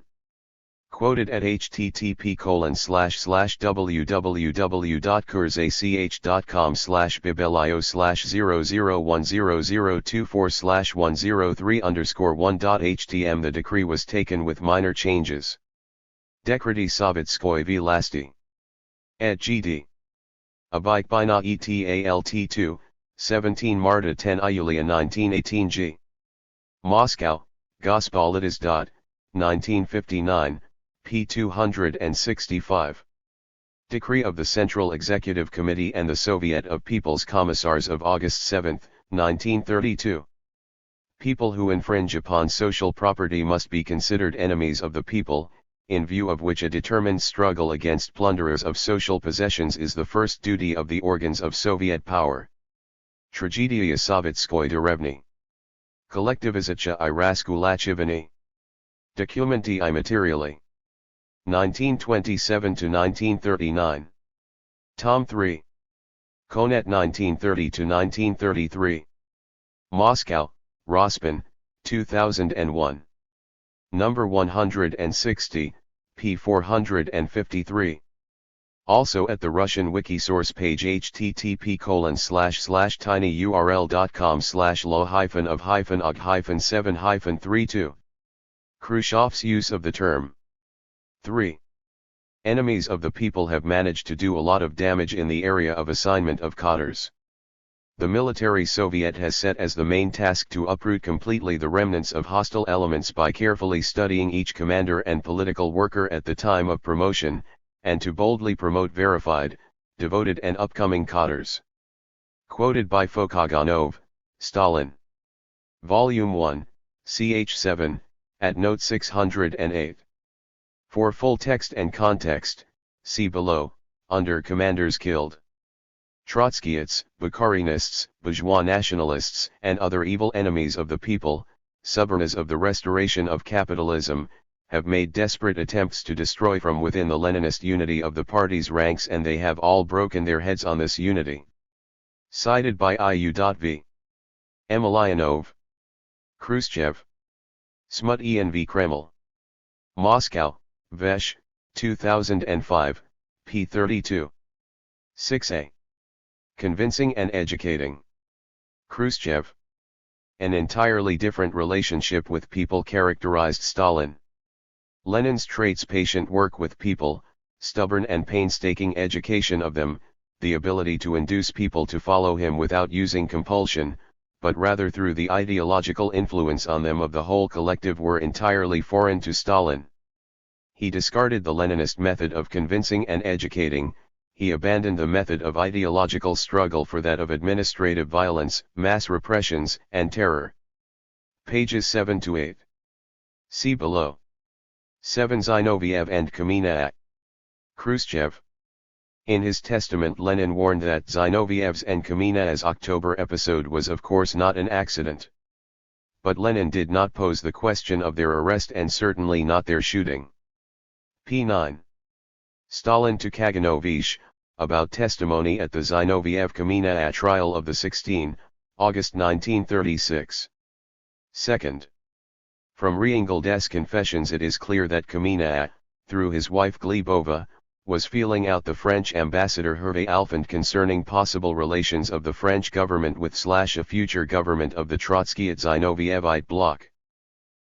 Quoted at http://www.kurzach.com/bibelio/0010024/103_1.htm. The decree was taken with minor changes. Dekrety Sovetskoy vlasti. Et gd. Abikbina etalt 2, 17 Marta 10 Iulia 1918 g. Moscow, Gospoditas. 1959, p. 265. Decree of the Central Executive Committee and the Soviet of People's Commissars of August 7, 1932. People who infringe upon social property must be considered enemies of the people, in view of which a determined struggle against plunderers of social possessions is the first duty of the organs of Soviet power. Tragedia Sovetskoy Derevny. Kollektivizacja I Raskulachivany. Documenty I Materially. 1927–1939. Tom 3. Konet 1930–1933. Moscow, Rospin, 2001. Number 160, p. 453. Also at the Russian wiki source page http://tinyurl.com/lo-of-7-og-32. Khrushchev's use of the term. 3. Enemies of the people have managed to do a lot of damage in the area of assignment of cadres. The military Soviet has set as the main task to uproot completely the remnants of hostile elements by carefully studying each commander and political worker at the time of promotion, and to boldly promote verified, devoted and upcoming cadres. Quoted by Fokoganov, Stalin. Volume 1, ch. 7, at note 608. For full text and context, see below, under Commanders Killed. Trotskyists, Bukharinists, bourgeois nationalists and other evil enemies of the people, suborners of the restoration of capitalism, have made desperate attempts to destroy from within the Leninist unity of the party's ranks, and they have all broken their heads on this unity. Cited by IU.V. Emelianov. Khrushchev. Smut Env Kreml. Moscow, Vesh, 2005, p. 32. 6a. Convincing and educating. Khrushchev. An entirely different relationship with people characterized Stalin. Lenin's traits: patient work with people, stubborn and painstaking education of them, the ability to induce people to follow him without using compulsion, but rather through the ideological influence on them of the whole collective, were entirely foreign to Stalin. He discarded the Leninist method of convincing and educating. He abandoned the method of ideological struggle for that of administrative violence, mass repressions, and terror. Pages 7–8. See below. 7. Zinoviev and Kamina. Khrushchev. In his testament, Lenin warned that Zinoviev's and Kamina's October episode was of course not an accident. But Lenin did not pose the question of their arrest and certainly not their shooting. p. 9. Stalin to Kaganovich, about testimony at the Zinoviev-Kamina trial of the 16, August 1936. 2nd. From Reingold's confessions it is clear that Kamina, through his wife Glebova, was feeling out the French ambassador Hervé Alphand concerning possible relations of the French government with a future government of the Trotskyite Zinovievite bloc.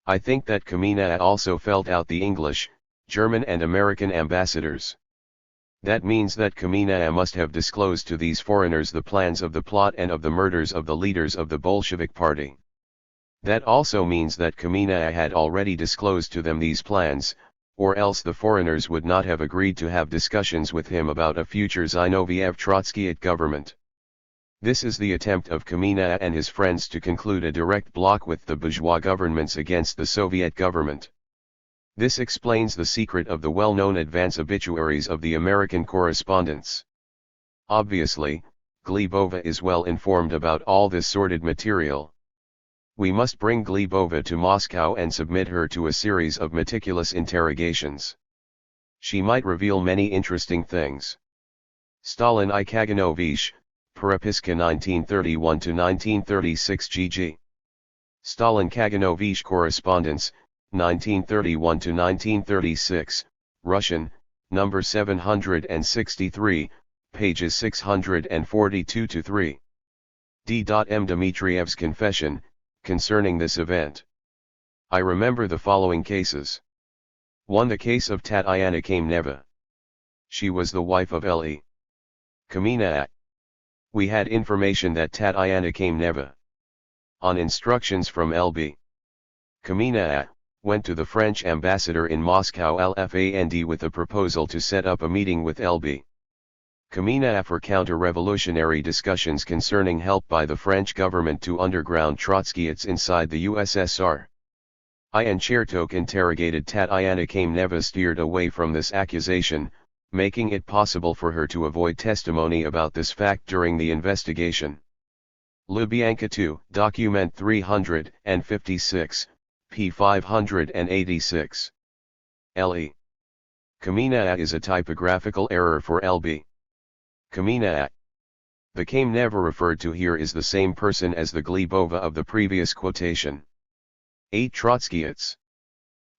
I think that Kamina also felt out the English, German and American ambassadors. That means that Kamina must have disclosed to these foreigners the plans of the plot and of the murders of the leaders of the Bolshevik Party. That also means that Kamina had already disclosed to them these plans, or else the foreigners would not have agreed to have discussions with him about a future Zinoviev Trotskyite government. This is the attempt of Kamina and his friends to conclude a direct bloc with the bourgeois governments against the Soviet government. This explains the secret of the well-known advance obituaries of the American correspondents. Obviously, Glebova is well informed about all this sordid material. We must bring Glebova to Moscow and submit her to a series of meticulous interrogations. She might reveal many interesting things. Stalin I Kaganovich, Perepiska 1931–1936 GG. Stalin Kaganovich Correspondence, 1931–1936, Russian, number 763, pages 642–3. D.M. Dmitriev's confession, concerning this event. I remember the following cases. 1. The case of Tatyana Kameneva. She was the wife of L.E. Kamina. We had information that Tatyana Kameneva, on instructions from L.B. Kamina, went to the French ambassador in Moscow LFAND with a proposal to set up a meeting with L.B. Kamina for counter-revolutionary discussions concerning help by the French government to underground Trotskyists inside the USSR. Ian Chertok interrogated Tatiana Kameneva steered away from this accusation, making it possible for her to avoid testimony about this fact during the investigation. Lubyanka 2, document 356, p. 586. LE. Kamina is a typographical error for LB. Kamina. The Kameneva referred to here is the same person as the Glebova of the previous quotation. 8 Trotskyists.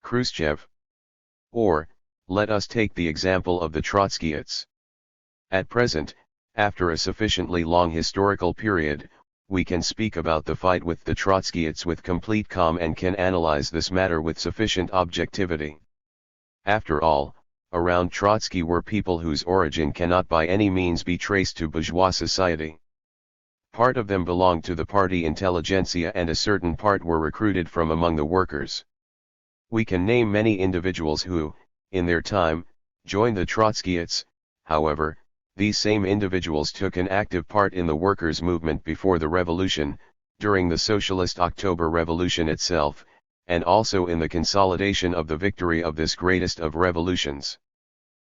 Khrushchev. Or, let us take the example of the Trotskyists. At present, after a sufficiently long historical period, we can speak about the fight with the Trotskyists with complete calm and can analyze this matter with sufficient objectivity. After all, around Trotsky were people whose origin cannot by any means be traced to bourgeois society. Part of them belonged to the party intelligentsia and a certain part were recruited from among the workers. We can name many individuals who, in their time, joined the Trotskyists. However, these same individuals took an active part in the workers' movement before the revolution, during the Socialist October Revolution itself, and also in the consolidation of the victory of this greatest of revolutions.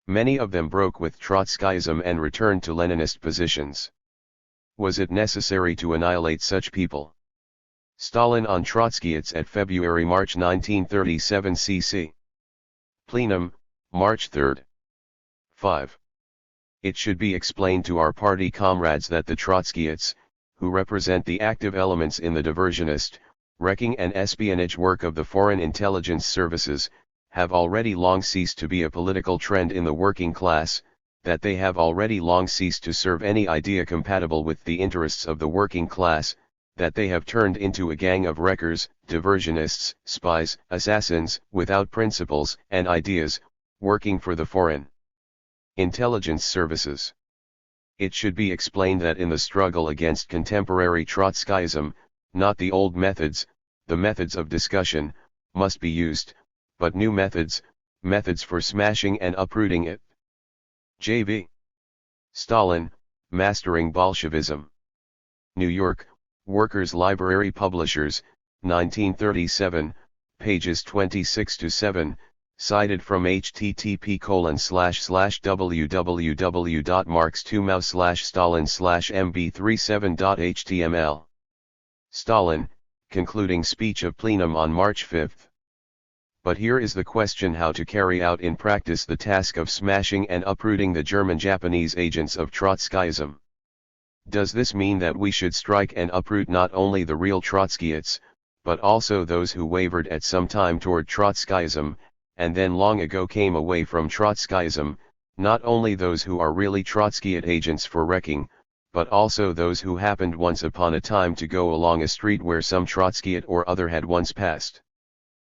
Many of them broke with Trotskyism and returned to Leninist positions. Was it necessary to annihilate such people? Stalin on Trotskyists at February-March 1937 cc. Plenum, March 3. 5. It should be explained to our party comrades that the Trotskyists, who represent the active elements in the diversionist, wrecking and espionage work of the foreign intelligence services, have already long ceased to be a political trend in the working class, that they have already long ceased to serve any idea compatible with the interests of the working class, that they have turned into a gang of wreckers, diversionists, spies, assassins, without principles and ideas, working for the foreign intelligence services. It should be explained that in the struggle against contemporary Trotskyism, not the old methods, the methods of discussion, must be used, but new methods, methods for smashing and uprooting it. J.V. Stalin, Mastering Bolshevism. New York, Workers' Library Publishers, 1937, pages 26-7, cited from http://www.marx2mouse/stalin/mb37.html. Stalin, concluding speech of plenum on March 5. But here is the question: how to carry out in practice the task of smashing and uprooting the German-Japanese agents of Trotskyism. Does this mean that we should strike and uproot not only the real Trotskyists, but also those who wavered at some time toward Trotskyism, and then long ago came away from Trotskyism, not only those who are really Trotskyite agents for wrecking, but also those who happened once upon a time to go along a street where some Trotskyite or other had once passed?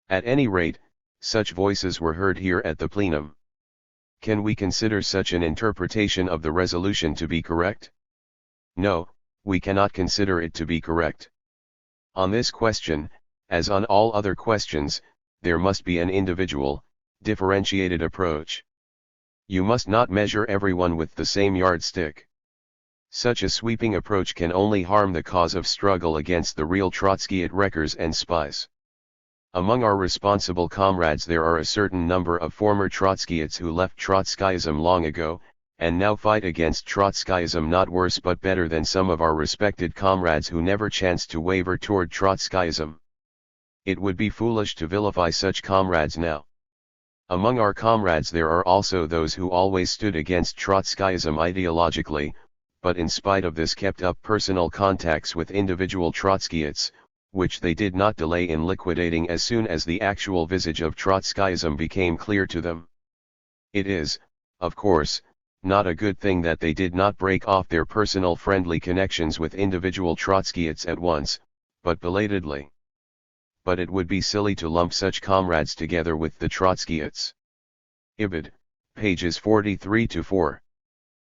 At any rate, such voices were heard here at the plenum. Can we consider such an interpretation of the resolution to be correct? No, we cannot consider it to be correct. On this question, as on all other questions, there must be an individual, differentiated approach. You must not measure everyone with the same yardstick. Such a sweeping approach can only harm the cause of struggle against the real Trotskyite wreckers and spies. Among our responsible comrades there are a certain number of former Trotskyites who left Trotskyism long ago, and now fight against Trotskyism not worse but better than some of our respected comrades who never chanced to waver toward Trotskyism. It would be foolish to vilify such comrades now. Among our comrades there are also those who always stood against Trotskyism ideologically, but in spite of this kept up personal contacts with individual Trotskyites, which they did not delay in liquidating as soon as the actual visage of Trotskyism became clear to them. It is, of course, not a good thing that they did not break off their personal friendly connections with individual Trotskyites at once, but belatedly. But it would be silly to lump such comrades together with the Trotskyites. Ibid, pages 43-4.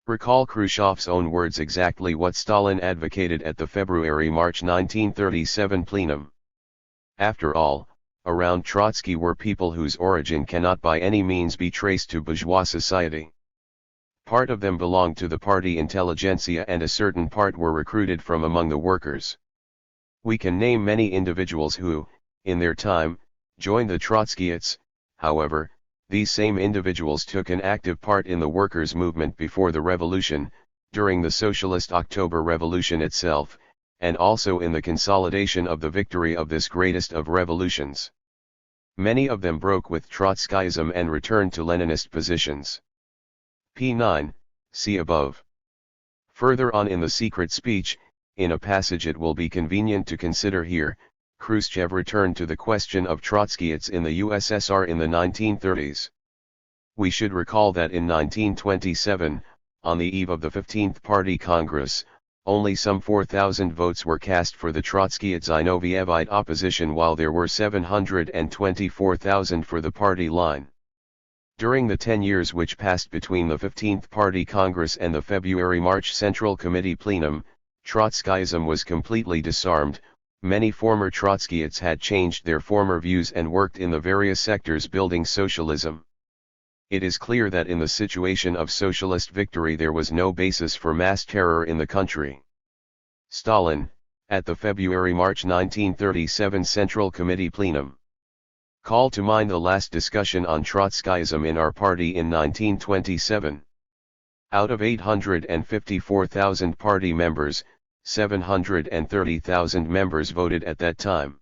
Recall Khrushchev's own words exactly what Stalin advocated at the February-March 1937 plenum. After all, around Trotsky were people whose origin cannot by any means be traced to bourgeois society. Part of them belonged to the party intelligentsia and a certain part were recruited from among the workers. We can name many individuals who, in their time, joined the Trotskyists. However, these same individuals took an active part in the workers' movement before the revolution, during the Socialist October Revolution itself, and also in the consolidation of the victory of this greatest of revolutions. Many of them broke with Trotskyism and returned to Leninist positions. p. 9, see above. Further on in the secret speech, in a passage it will be convenient to consider here, Khrushchev returned to the question of Trotskyists in the USSR in the 1930s. We should recall that in 1927, on the eve of the 15th Party Congress, only some 4,000 votes were cast for the Trotskyite Zinovyevite opposition while there were 724,000 for the party line. During the 10 years which passed between the 15th Party Congress and the February-March Central Committee plenum, Trotskyism was completely disarmed. Many former Trotskyists had changed their former views and worked in the various sectors building socialism. It is clear that in the situation of socialist victory there was no basis for mass terror in the country. Stalin, at the February-March 1937 Central Committee plenum, called to mind the last discussion on Trotskyism in our party in 1927. Out of 854,000 party members, 730,000 members voted at that time.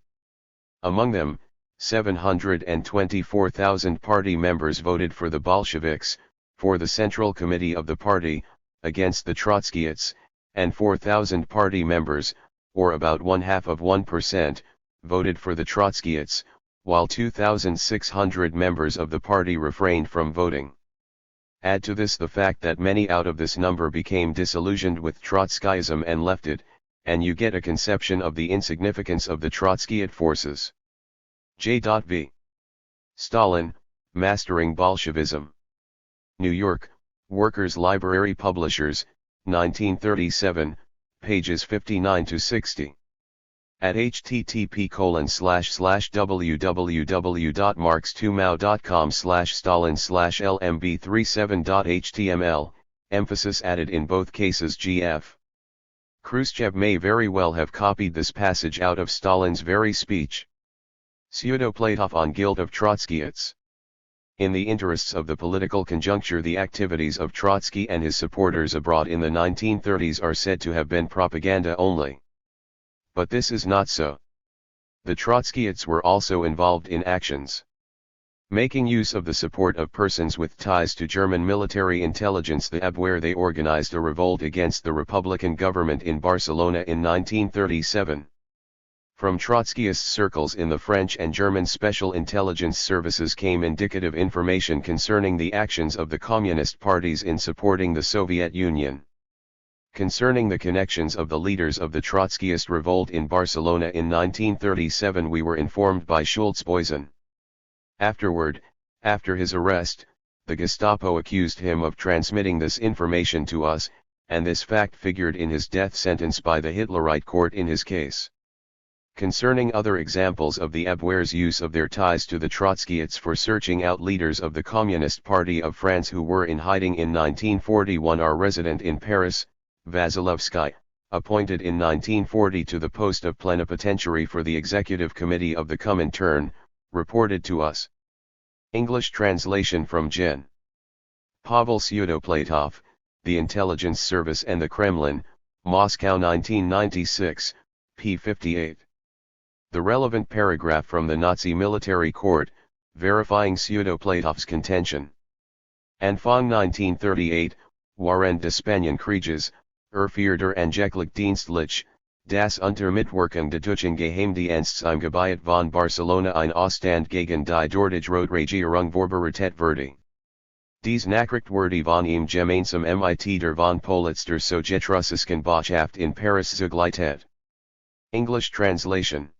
Among them, 724,000 party members voted for the Bolsheviks, for the Central Committee of the party, against the Trotskyists, and 4,000 party members, or about 1/2%, voted for the Trotskyists, while 2,600 members of the party refrained from voting. Add to this the fact that many out of this number became disillusioned with Trotskyism and left it, and you get a conception of the insignificance of the Trotskyite forces. J.V. Stalin, Mastering Bolshevism. New York, Workers' Library Publishers, 1937, pages 59 to 60. At http://www.marx2mao.com/stalin/lmb37.html, emphasis added in both cases gf. Khrushchev may very well have copied this passage out of Stalin's very speech. Pseudo-Platov on guilt of Trotskyists. In the interests of the political conjuncture, the activities of Trotsky and his supporters abroad in the 1930s are said to have been propaganda only. But this is not so. The Trotskyists were also involved in actions. Making use of the support of persons with ties to German military intelligence, where they organized a revolt against the Republican government in Barcelona in 1937. From Trotskyist circles in the French and German special intelligence services came indicative information concerning the actions of the communist parties in supporting the Soviet Union. Concerning the connections of the leaders of the Trotskyist revolt in Barcelona in 1937, we were informed by Schulz-Boysen. Afterward, after his arrest, the Gestapo accused him of transmitting this information to us, and this fact figured in his death sentence by the Hitlerite court in his case. Concerning other examples of the Abwehrs' use of their ties to the Trotskyists for searching out leaders of the Communist Party of France who were in hiding in 1941, our resident in Paris, Vasilevsky, appointed in 1940 to the post of plenipotentiary for the Executive Committee of the Comintern, reported to us. English translation from Gen. Pavel Pseudoplatov, The Intelligence Service and the Kremlin, Moscow 1996, p. 58. The relevant paragraph from the Nazi military court, verifying Pseudoplatov's contention. Anfang 1938, Waren des Spanienkrieges, vierter Angecklich Dienstlich, das Untermitwirkung Deutschen Geheimdienstes im Gebiet von Barcelona ein Aufstand gegen die dortige Rotregierung vorbereitet wurde. Dies Nachricht wurde von ihm gemeinsam mit der von Politzer Sowjetrussischen Botschaft in Paris zugleitet. English translation.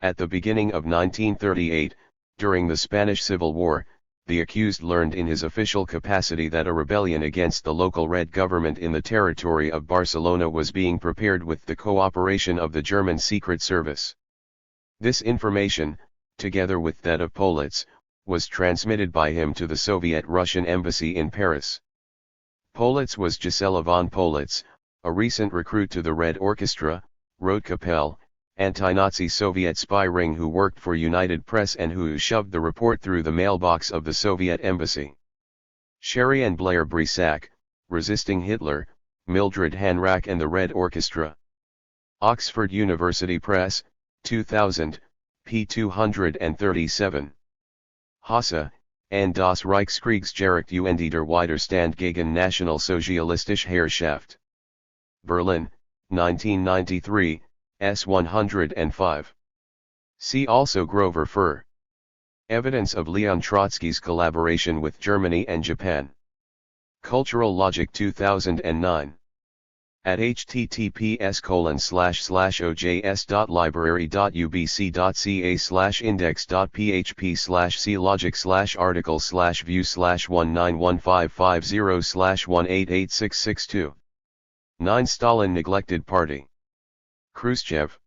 At the beginning of 1938, during the Spanish Civil War, the accused learned in his official capacity that a rebellion against the local Red government in the territory of Barcelona was being prepared with the cooperation of the German Secret Service. This information, together with that of Politz, was transmitted by him to the Soviet Russian embassy in Paris. Politz was Gisela von Politz, a recent recruit to the Red Orchestra, Rotkapelle, anti-Nazi Soviet spy ring who worked for United Press and who shoved the report through the mailbox of the Soviet embassy. Sherry and Blair Brisack, resisting Hitler, Mildred Hanrack and the Red Orchestra. Oxford University Press, 2000, p. 237. Hasse, and das Reichskriegsgericht und der Widerstand gegen Nationalsozialistische Herrschaft. Berlin, 1993, s. 105. See also Grover Furr. Evidence of Leon Trotsky's collaboration with Germany and Japan. Cultural Logic 2009. At https://ojs.library.ubc.ca/index.php/clogic/article/view/1915550/1886662. 9. Stalin neglected party. Khrushchev.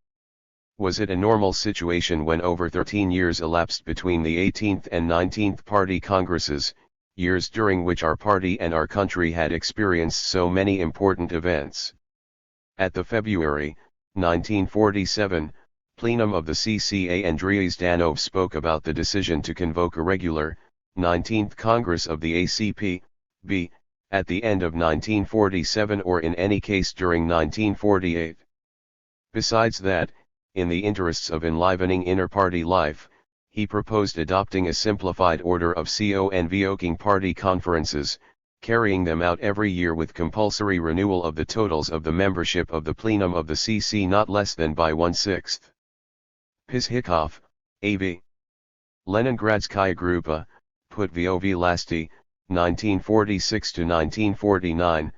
Was it a normal situation when over 13 years elapsed between the 18th and 19th Party Congresses, years during which our party and our country had experienced so many important events? At the February, 1947, plenum of the CCA, Andrei Zdanov spoke about the decision to convoke a regular, 19th Congress of the ACP, at the end of 1947 or in any case during 1948. Besides that, in the interests of enlivening inter-party life, he proposed adopting a simplified order of convoking party conferences, carrying them out every year with compulsory renewal of the totals of the membership of the plenum of the CC not less than by 1/6. Pizhikov, A.V. Leningradskaya Grupa, Put Vov Lasti, 1946-1949,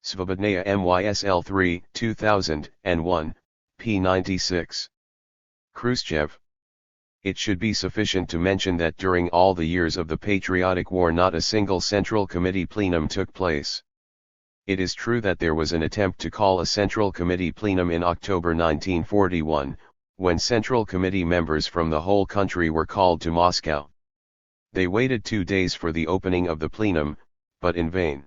Svobodnaya MYSL 3, 2001, p. 96. Khrushchev. It should be sufficient to mention that during all the years of the Patriotic War not a single Central Committee plenum took place. It is true that there was an attempt to call a Central Committee plenum in October 1941, when Central Committee members from the whole country were called to Moscow. They waited 2 days for the opening of the plenum, but in vain.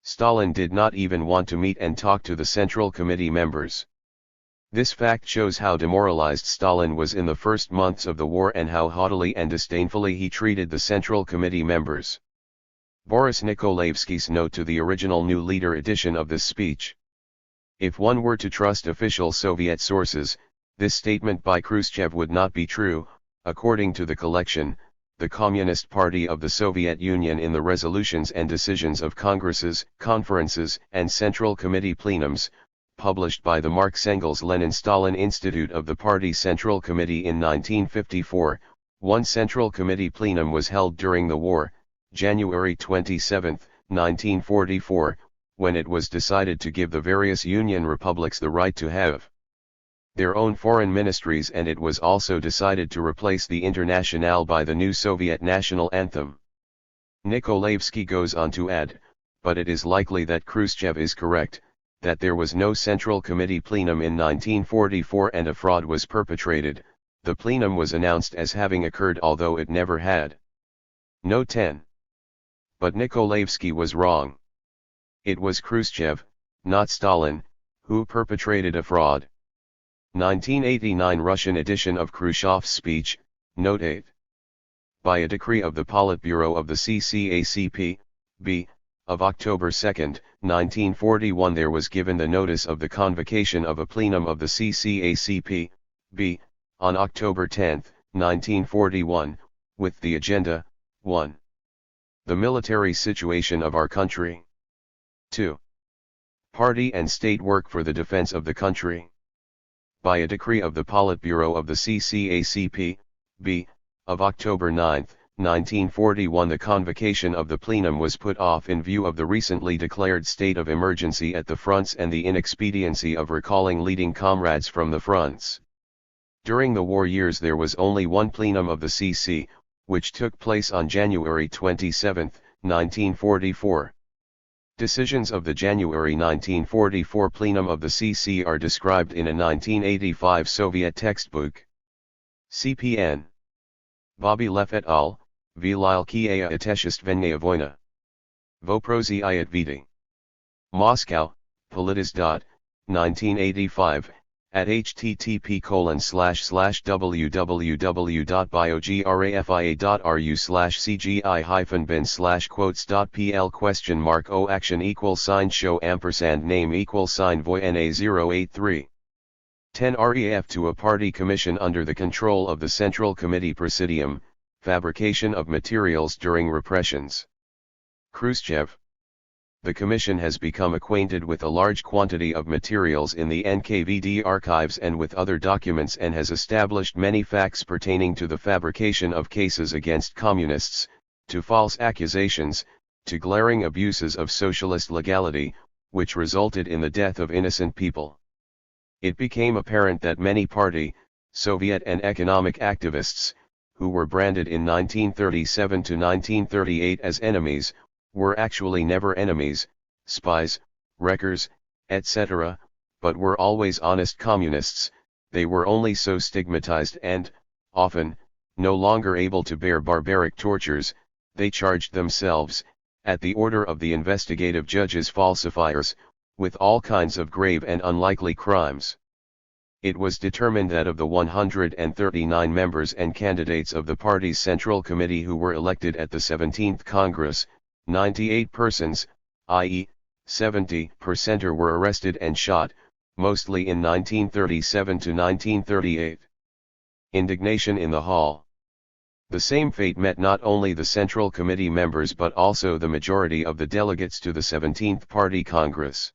Stalin did not even want to meet and talk to the Central Committee members. This fact shows how demoralized Stalin was in the first months of the war and how haughtily and disdainfully he treated the Central Committee members. Boris Nikolaevsky's note to the original New Leader edition of this speech. If one were to trust official Soviet sources, this statement by Khrushchev would not be true. According to the collection, the Communist Party of the Soviet Union in the resolutions and decisions of congresses, conferences, and Central Committee plenums, published by the Marx-Engels-Lenin-Stalin Institute of the Party Central Committee in 1954, one Central Committee plenum was held during the war, January 27, 1944, when it was decided to give the various Union republics the right to have their own foreign ministries, and it was also decided to replace the Internationale by the new Soviet national anthem. Nikolaevsky goes on to add, but it is likely that Khrushchev is correct, that there was no Central Committee plenum in 1944 and a fraud was perpetrated. The plenum was announced as having occurred although it never had. Note 10. But Nikolaevsky was wrong. It was Khrushchev, not Stalin, who perpetrated a fraud. 1989 Russian edition of Khrushchev's speech, Note 8. By a decree of the Politburo of the CCACP, of October 2, 1941 there was given the notice of the convocation of a plenum of the CCACP, on October 10, 1941, with the agenda, 1. The military situation of our country. 2. Party and state work for the defense of the country. By a decree of the Politburo of the CCACP, of October 9, 1941 the convocation of the plenum was put off in view of the recently declared state of emergency at the fronts and the inexpediency of recalling leading comrades from the fronts. During the war years there was only one plenum of the CC, which took place on January 27, 1944. Decisions of the January 1944 plenum of the CC are described in a 1985 Soviet textbook. CPN. Bobby Leff et al., Vylilkaya Ateshestvennaya Voyna. Voproziyat vidi. Moscow, Politis. 1985, at http://www.biografia.ru/cgi-bin/quotes.pl $o $&show $name voy NA083. 10 REF to a party commission under the control of the Central Committee Presidium, fabrication of materials during repressions. Khrushchev. The Commission has become acquainted with a large quantity of materials in the NKVD archives and with other documents and has established many facts pertaining to the fabrication of cases against communists, to false accusations, to glaring abuses of socialist legality, which resulted in the death of innocent people. It became apparent that many party, Soviet and economic activists, who were branded in 1937 to 1938 as enemies, were actually never enemies, spies, wreckers, etc., but were always honest communists. They were only so stigmatized and, often, no longer able to bear barbaric tortures. They charged themselves, at the order of the investigative judges falsifiers, with all kinds of grave and unlikely crimes. It was determined that of the 139 members and candidates of the party's Central Committee who were elected at the 17th Congress, 98 persons, i.e., 70%, were arrested and shot, mostly in 1937 to 1938. Indignation in the hall. The same fate met not only the Central Committee members but also the majority of the delegates to the 17th Party Congress.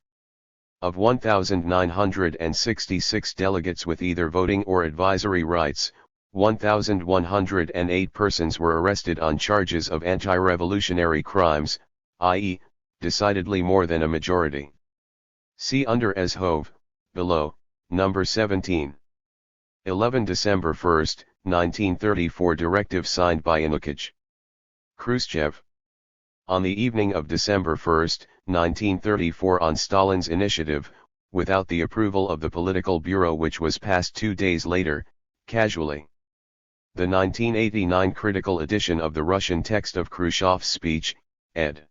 Of 1,966 delegates with either voting or advisory rights, 1,108 persons were arrested on charges of anti-revolutionary crimes, i.e., decidedly more than a majority. See under as Hove, below, number 17. 11 December 1, 1934 Directive signed by Yanukovych. Khrushchev. On the evening of December 1, 1934, on Stalin's initiative, without the approval of the Political Bureau, which was passed 2 days later, casually. The 1989 critical edition of the Russian text of Khrushchev's speech, ed.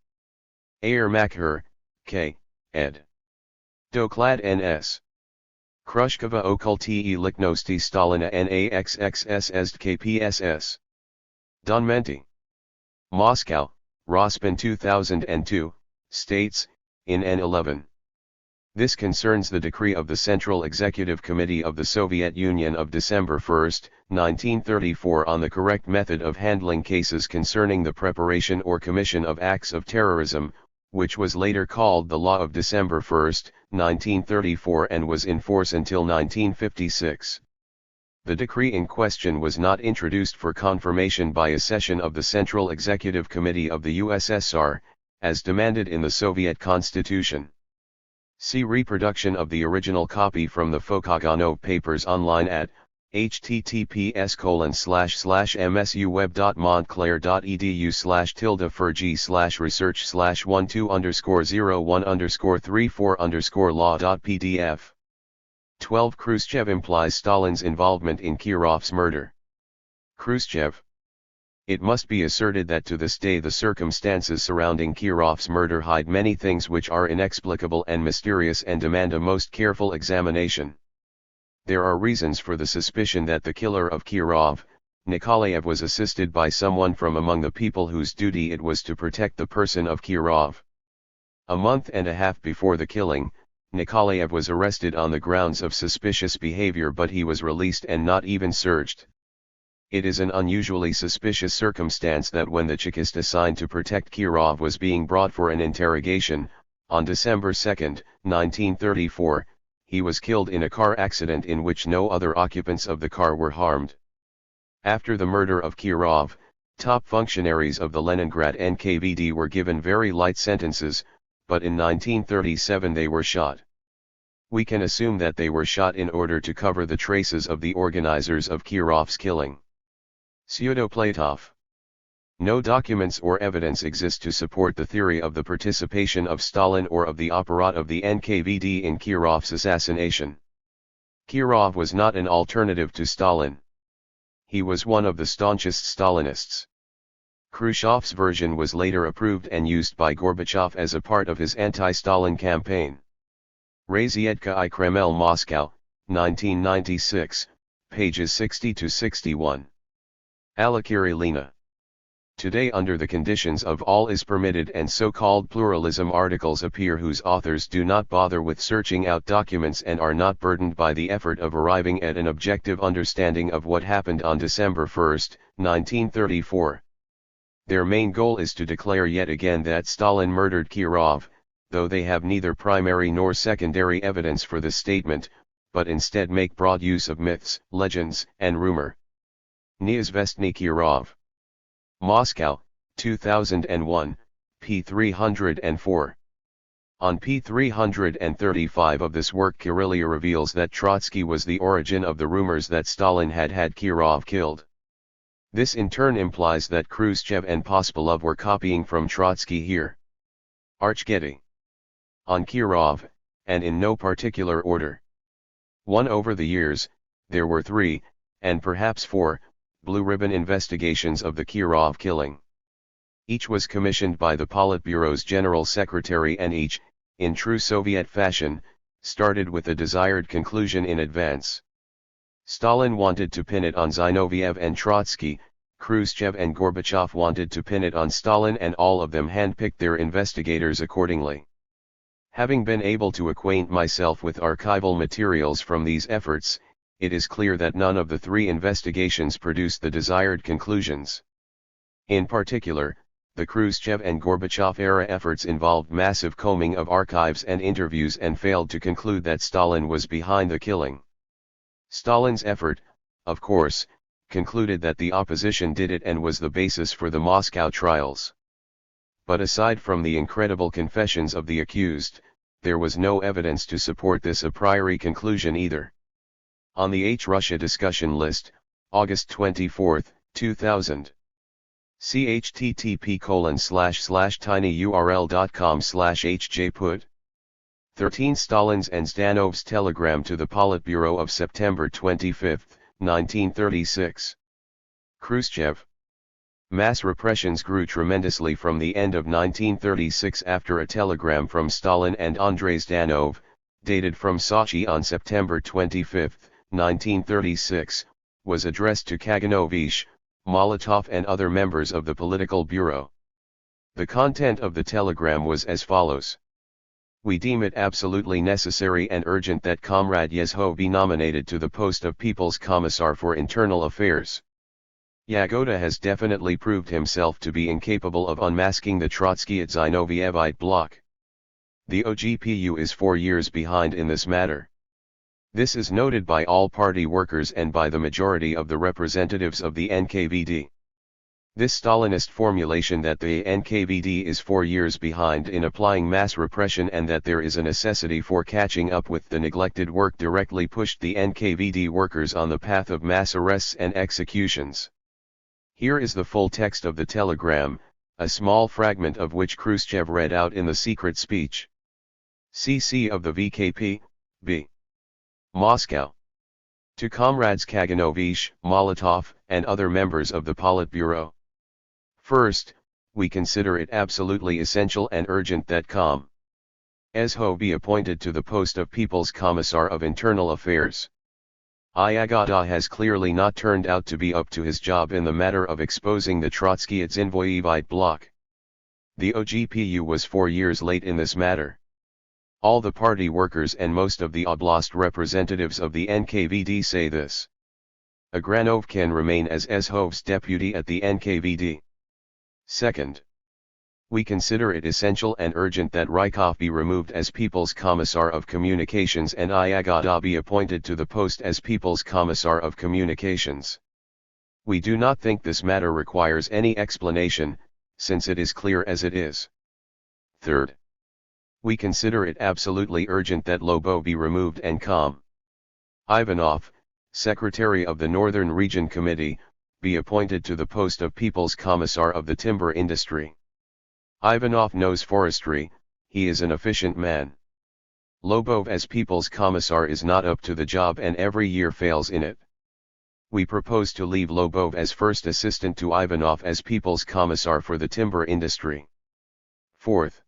Ayermakher, K. ed. Doklad N.S. Khrushcheva okulti liknosti Stalina naxxs KPSS. Donmenti. Moscow, Rospin 2002, states, in N11. This concerns the decree of the Central Executive Committee of the Soviet Union of December 1, 1934 on the correct method of handling cases concerning the preparation or commission of acts of terrorism, which was later called the Law of December 1, 1934 and was in force until 1956. The decree in question was not introduced for confirmation by a session of the Central Executive Committee of the USSR, as demanded in the Soviet Constitution. See reproduction of the original copy from the Fokoganov papers online at https://msu-web.montclair.edu/tilde-4g/12_01_34_law.pdf. 12 Khrushchev implies Stalin's involvement in Kirov's murder. Khrushchev. It must be asserted that to this day the circumstances surrounding Kirov's murder hide many things which are inexplicable and mysterious and demand a most careful examination. There are reasons for the suspicion that the killer of Kirov, Nikolaev, was assisted by someone from among the people whose duty it was to protect the person of Kirov. A month and a half before the killing, Nikolaev was arrested on the grounds of suspicious behavior, but he was released and not even searched. It is an unusually suspicious circumstance that when the Chekist assigned to protect Kirov was being brought for an interrogation, on December 2, 1934, he was killed in a car accident in which no other occupants of the car were harmed. After the murder of Kirov, top functionaries of the Leningrad NKVD were given very light sentences, but in 1937 they were shot. We can assume that they were shot in order to cover the traces of the organizers of Kirov's killing. Pseudoplatov. No documents or evidence exist to support the theory of the participation of Stalin or of the apparat of the NKVD in Kirov's assassination. Kirov was not an alternative to Stalin. He was one of the staunchest Stalinists. Khrushchev's version was later approved and used by Gorbachev as a part of his anti-Stalin campaign. Razyetka I Kreml Moscow, 1996, pages 60-61. Alakiri Lena. Today under the conditions of all is permitted and so-called pluralism articles appear whose authors do not bother with searching out documents and are not burdened by the effort of arriving at an objective understanding of what happened on December 1, 1934. Their main goal is to declare yet again that Stalin murdered Kirov, though they have neither primary nor secondary evidence for this statement, but instead make broad use of myths, legends, and rumor. Neizvestny Kirov. Moscow, 2001, p. 304. On p. 335 of this work Kyrilia reveals that Trotsky was the origin of the rumors that Stalin had Kirov killed. This in turn implies that Khrushchev and Pospelov were copying from Trotsky here. Archgetty. On Kirov, and in no particular order. 1. Over the years, there were 3, and perhaps 4, blue ribbon investigations of the Kirov killing. Each was commissioned by the Politburo's General Secretary and each, in true Soviet fashion, started with a desired conclusion in advance. Stalin wanted to pin it on Zinoviev and Trotsky, Khrushchev and Gorbachev wanted to pin it on Stalin, and all of them handpicked their investigators accordingly. Having been able to acquaint myself with archival materials from these efforts, it is clear that none of the 3 investigations produced the desired conclusions. In particular, the Khrushchev and Gorbachev era efforts involved massive combing of archives and interviews and failed to conclude that Stalin was behind the killing. Stalin's effort, of course, concluded that the opposition did it and was the basis for the Moscow trials. But aside from the incredible confessions of the accused, there was no evidence to support this a priori conclusion either. On the H-Russia discussion list, August 24, 2000. See http://tinyurl.com/hjput. 13 Stalin's and Zdanov's telegram to the Politburo of September 25, 1936. Khrushchev. Mass repressions grew tremendously from the end of 1936 after a telegram from Stalin and Andrei Zdanov, dated from Sochi on September 25, 1936, was addressed to Kaganovich, Molotov and other members of the political bureau. The content of the telegram was as follows. We deem it absolutely necessary and urgent that Comrade Yezhov be nominated to the post of People's Commissar for Internal Affairs. Yagoda has definitely proved himself to be incapable of unmasking the Trotskyite Zinovievite bloc. The OGPU is 4 years behind in this matter. This is noted by all party workers and by the majority of the representatives of the NKVD. This Stalinist formulation that the NKVD is 4 years behind in applying mass repression and that there is a necessity for catching up with the neglected work directly pushed the NKVD workers on the path of mass arrests and executions. Here is the full text of the telegram, a small fragment of which Khrushchev read out in the secret speech. CC of the VKP, B. Moscow. To Comrades Kaganovich, Molotov, and other members of the Politburo. First, we consider it absolutely essential and urgent that Com. Yezhov be appointed to the post of People's Commissar of Internal Affairs. Yagoda has clearly not turned out to be up to his job in the matter of exposing the Trotskyite Zinovievite bloc. The OGPU was 4 years late in this matter. All the party workers and most of the oblast representatives of the NKVD say this. Agranov can remain as Yezhov's deputy at the NKVD. Second, we consider it essential and urgent that Rykov be removed as People's Commissar of Communications and Yagoda be appointed to the post as People's Commissar of Communications. We do not think this matter requires any explanation, since it is clear as it is. Third, we consider it absolutely urgent that Lobo be removed and Com. Ivanov, Secretary of the Northern Region Committee, be appointed to the post of People's Commissar of the Timber Industry. Ivanov knows forestry, he is an efficient man. Lobov as People's Commissar is not up to the job and every year fails in it. We propose to leave Lobov as first assistant to Ivanov as People's Commissar for the timber industry. Fourth.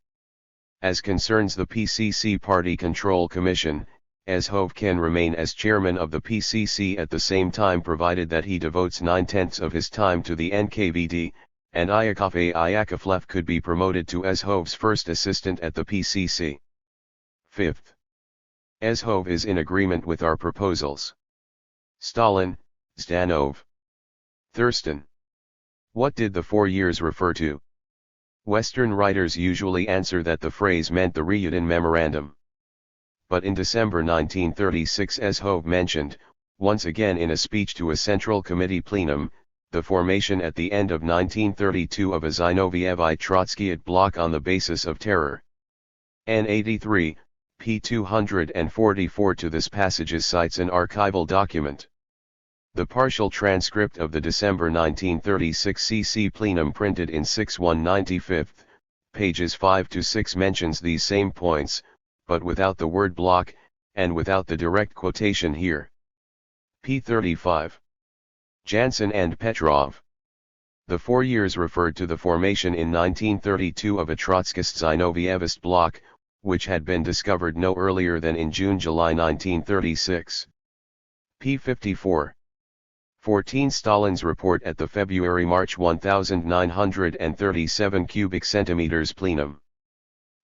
As concerns the PCC Party Control Commission, Ezhov can remain as chairman of the PCC at the same time provided that he devotes 9/10 of his time to the NKVD, and Yakovlev could be promoted to Ezhov's first assistant at the PCC. Fifth. Ezhov is in agreement with our proposals. Stalin, Zdanov. Thurston. What did the 4 years refer to? Western writers usually answer that the phrase meant the Ryutin Memorandum. But in December 1936 Ezhov mentioned, once again in a speech to a Central Committee plenum, the formation at the end of 1932 of a Zinovievi Trotskyite bloc on the basis of terror. N83, p. 244. To this passage cites an archival document. The partial transcript of the December 1936 CC plenum printed in 6/195, pages 5 to 6 mentions these same points, but without the word bloc, and without the direct quotation here. p. 35. Jansen and Petrov. The 4 years referred to the formation in 1932 of a Trotskyist-Zinovievist bloc, which had been discovered no earlier than in June-July 1936. p. 54. 14. Stalin's report at the February-March 1937 cubic centimeters plenum.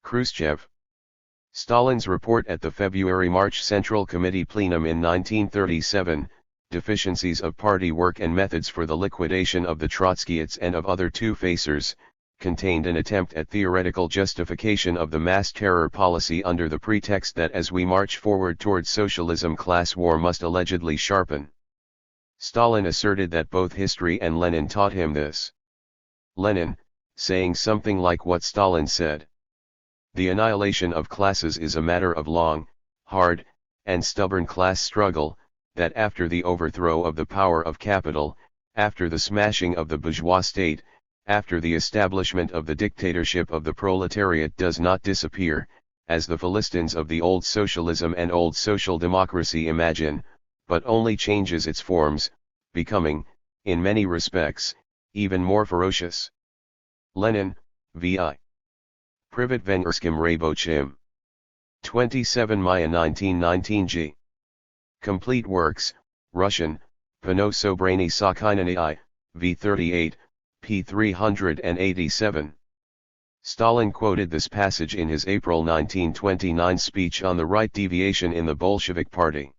Khrushchev. Stalin's report at the February-March Central Committee plenum in 1937, deficiencies of party work and methods for the liquidation of the Trotskyists and of other two-facers, contained an attempt at theoretical justification of the mass terror policy under the pretext that as we march forward towards socialism class war must allegedly sharpen. Stalin asserted that both history and Lenin taught him this. Lenin, saying something like what Stalin said. The annihilation of classes is a matter of long, hard, and stubborn class struggle, that after the overthrow of the power of capital, after the smashing of the bourgeois state, after the establishment of the dictatorship of the proletariat does not disappear, as the Philistines of the old socialism and old social democracy imagine, but only changes its forms, becoming, in many respects, even more ferocious. Lenin, V.I. Privat Vengerskim Rabochim. 27 Maya 1919 G. Complete Works, Russian, Pano Sobrani Sakhinany I, v. 38, p. 387. Stalin quoted this passage in his April 1929 speech on the right deviation in the Bolshevik Party.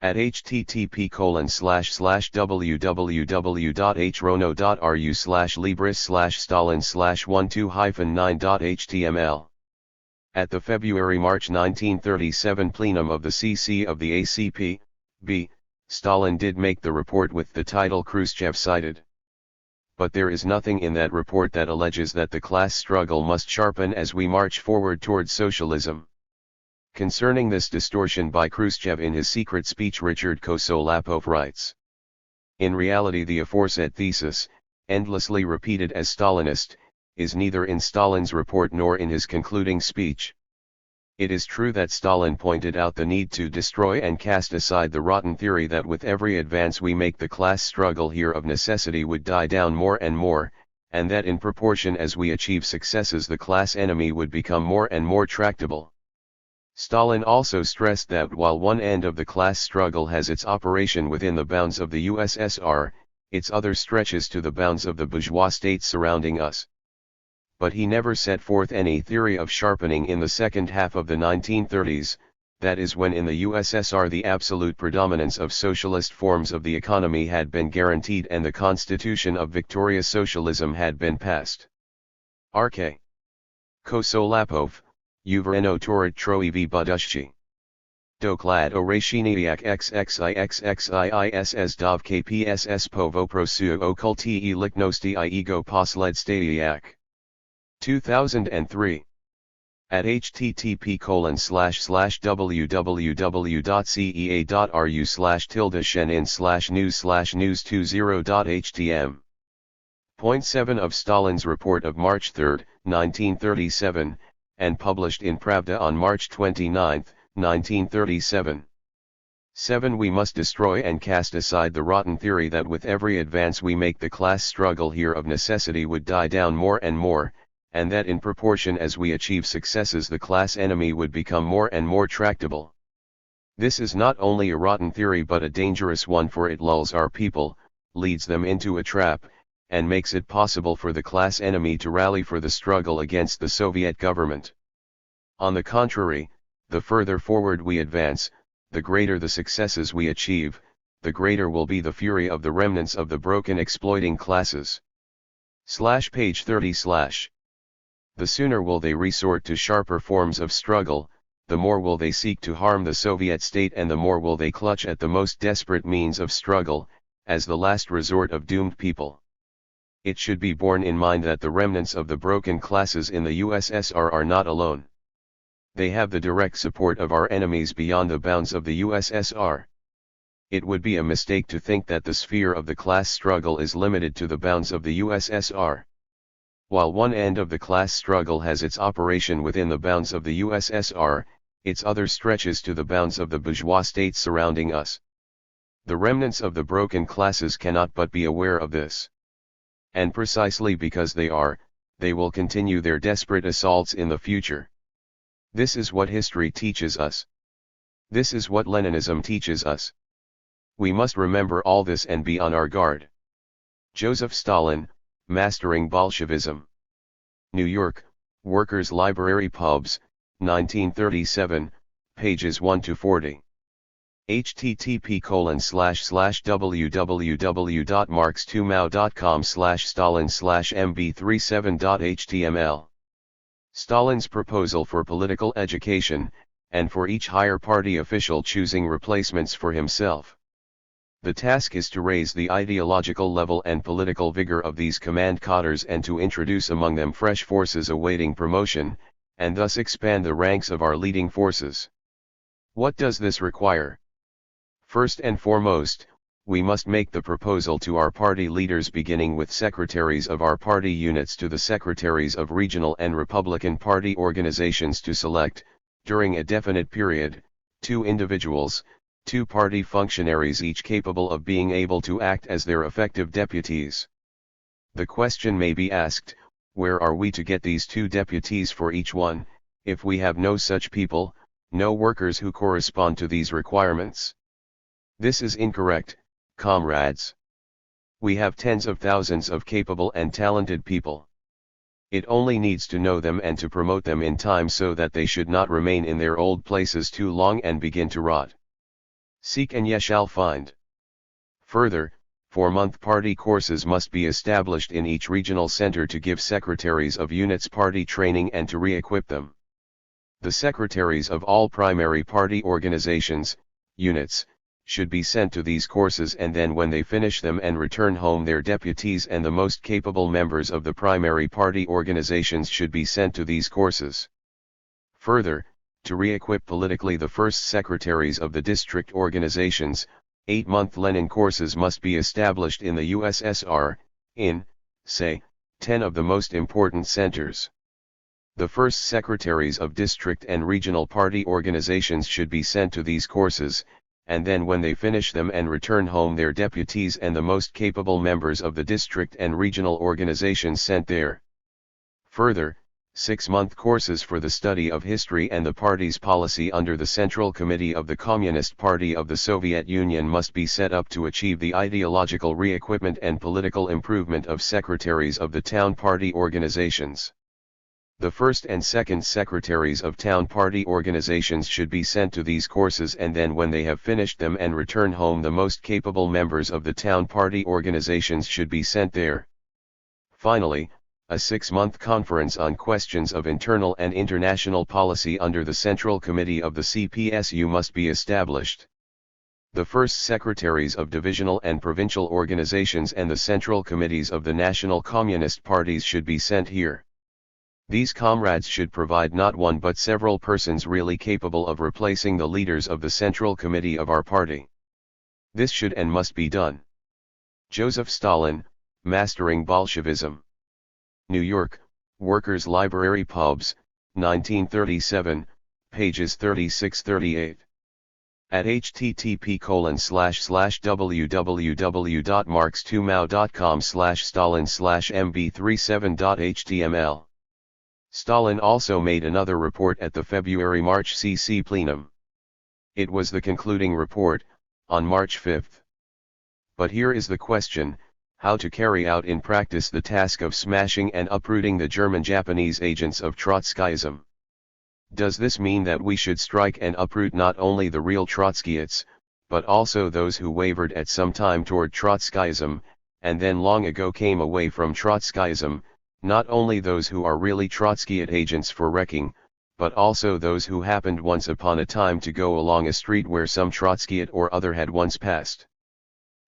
At http://www.hrono.ru/libris/stalin/12-9.html. At the February-March 1937 plenum of the CC of the ACP, B, Stalin did make the report with the title Khrushchev cited. But there is nothing in that report that alleges that the class struggle must sharpen as we march forward towards socialism. Concerning this distortion by Khrushchev in his secret speech, Richard Kosolapov writes: in reality the aforesaid thesis, endlessly repeated as Stalinist, is neither in Stalin's report nor in his concluding speech. It is true that Stalin pointed out the need to destroy and cast aside the rotten theory that with every advance we make the class struggle here of necessity would die down more and more, and that in proportion as we achieve successes the class enemy would become more and more tractable. Stalin also stressed that while one end of the class struggle has its operation within the bounds of the USSR, its other stretches to the bounds of the bourgeois states surrounding us. But he never set forth any theory of sharpening in the second half of the 1930s, that is when in the USSR the absolute predominance of socialist forms of the economy had been guaranteed and the constitution of victorious socialism had been passed. R.K. Kosolapov, Uvereno Torit Troivi Budushchi. Doklad Orashiniak XXIXXIISS Dov KPSS Povoprosu Okulti Liknosti I Ego Posledstaiak. 2003. At http://www.cea.ru/tilde/shenin/news/news20.htm. Point 7 of Stalin's report of March 3, 1937, and published in Pravda on March 29, 1937. 7. We must destroy and cast aside the rotten theory that with every advance we make the class struggle here of necessity would die down more and more, and that in proportion as we achieve successes the class enemy would become more and more tractable. This is not only a rotten theory but a dangerous one, for it lulls our people, leads them into a trap, and makes it possible for the class enemy to rally for the struggle against the Soviet government. On the contrary, the further forward we advance, the greater the successes we achieve, the greater will be the fury of the remnants of the broken exploiting classes. Page 30. The sooner will they resort to sharper forms of struggle, the more will they seek to harm the Soviet state, and the more will they clutch at the most desperate means of struggle, as the last resort of doomed people. It should be borne in mind that the remnants of the broken classes in the USSR are not alone. They have the direct support of our enemies beyond the bounds of the USSR. It would be a mistake to think that the sphere of the class struggle is limited to the bounds of the USSR. While one end of the class struggle has its operation within the bounds of the USSR, its other stretches to the bounds of the bourgeois states surrounding us. The remnants of the broken classes cannot but be aware of this. And precisely because they are, they will continue their desperate assaults in the future. This is what history teaches us. This is what Leninism teaches us. We must remember all this and be on our guard. Joseph Stalin, Mastering Bolshevism. New York, Workers' Library Pubs, 1937, pages 1-40. http://www.marx2mao.com/stalin/mb37.html. Stalin's proposal for political education, and for each higher party official choosing replacements for himself. The task is to raise the ideological level and political vigor of these command cadres and to introduce among them fresh forces awaiting promotion, and thus expand the ranks of our leading forces. What does this require? First and foremost, we must make the proposal to our party leaders, beginning with secretaries of our party units to the secretaries of regional and Republican Party organizations, to select, during a definite period, 2 individuals, 2 party functionaries each capable of being able to act as their effective deputies. The question may be asked, where are we to get these 2 deputies for each one, if we have no such people, no workers who correspond to these requirements? This is incorrect, comrades. We have tens of thousands of capable and talented people. It only needs to know them and to promote them in time so that they should not remain in their old places too long and begin to rot. Seek and ye shall find. Further, 4-month party courses must be established in each regional center to give secretaries of units party training and to re-equip them. The secretaries of all primary party organizations, units, should be sent to these courses, and then when they finish them and return home, their deputies and the most capable members of the primary party organizations should be sent to these courses. Further, to re-equip politically the first secretaries of the district organizations, 8-month Lenin courses must be established in the USSR, in, say, 10 of the most important centers. The first secretaries of district and regional party organizations should be sent to these courses, and then when they finish them and return home, their deputies and the most capable members of the district and regional organizations sent there. Further, 6-month courses for the study of history and the party's policy under the Central Committee of the Communist Party of the Soviet Union must be set up to achieve the ideological re-equipment and political improvement of secretaries of the town party organizations. The first and second secretaries of town party organizations should be sent to these courses, and then when they have finished them and return home, the most capable members of the town party organizations should be sent there. Finally, a 6-month conference on questions of internal and international policy under the Central Committee of the CPSU must be established. The first secretaries of divisional and provincial organizations and the central committees of the national communist parties should be sent here. These comrades should provide not one but several persons really capable of replacing the leaders of the Central Committee of our party. This should and must be done. Joseph Stalin, Mastering Bolshevism. New York, Workers' Library Pubs, 1937, pages 36-38. at http://www.marx2mao.com/stalin/mb37.html. Stalin also made another report at the February-March CC plenum. It was the concluding report, on March 5. But here is the question: how to carry out in practice the task of smashing and uprooting the German-Japanese agents of Trotskyism? Does this mean that we should strike and uproot not only the real Trotskyists, but also those who wavered at some time toward Trotskyism, and then long ago came away from Trotskyism, not only those who are really Trotskyite agents for wrecking, but also those who happened once upon a time to go along a street where some Trotskyite or other had once passed?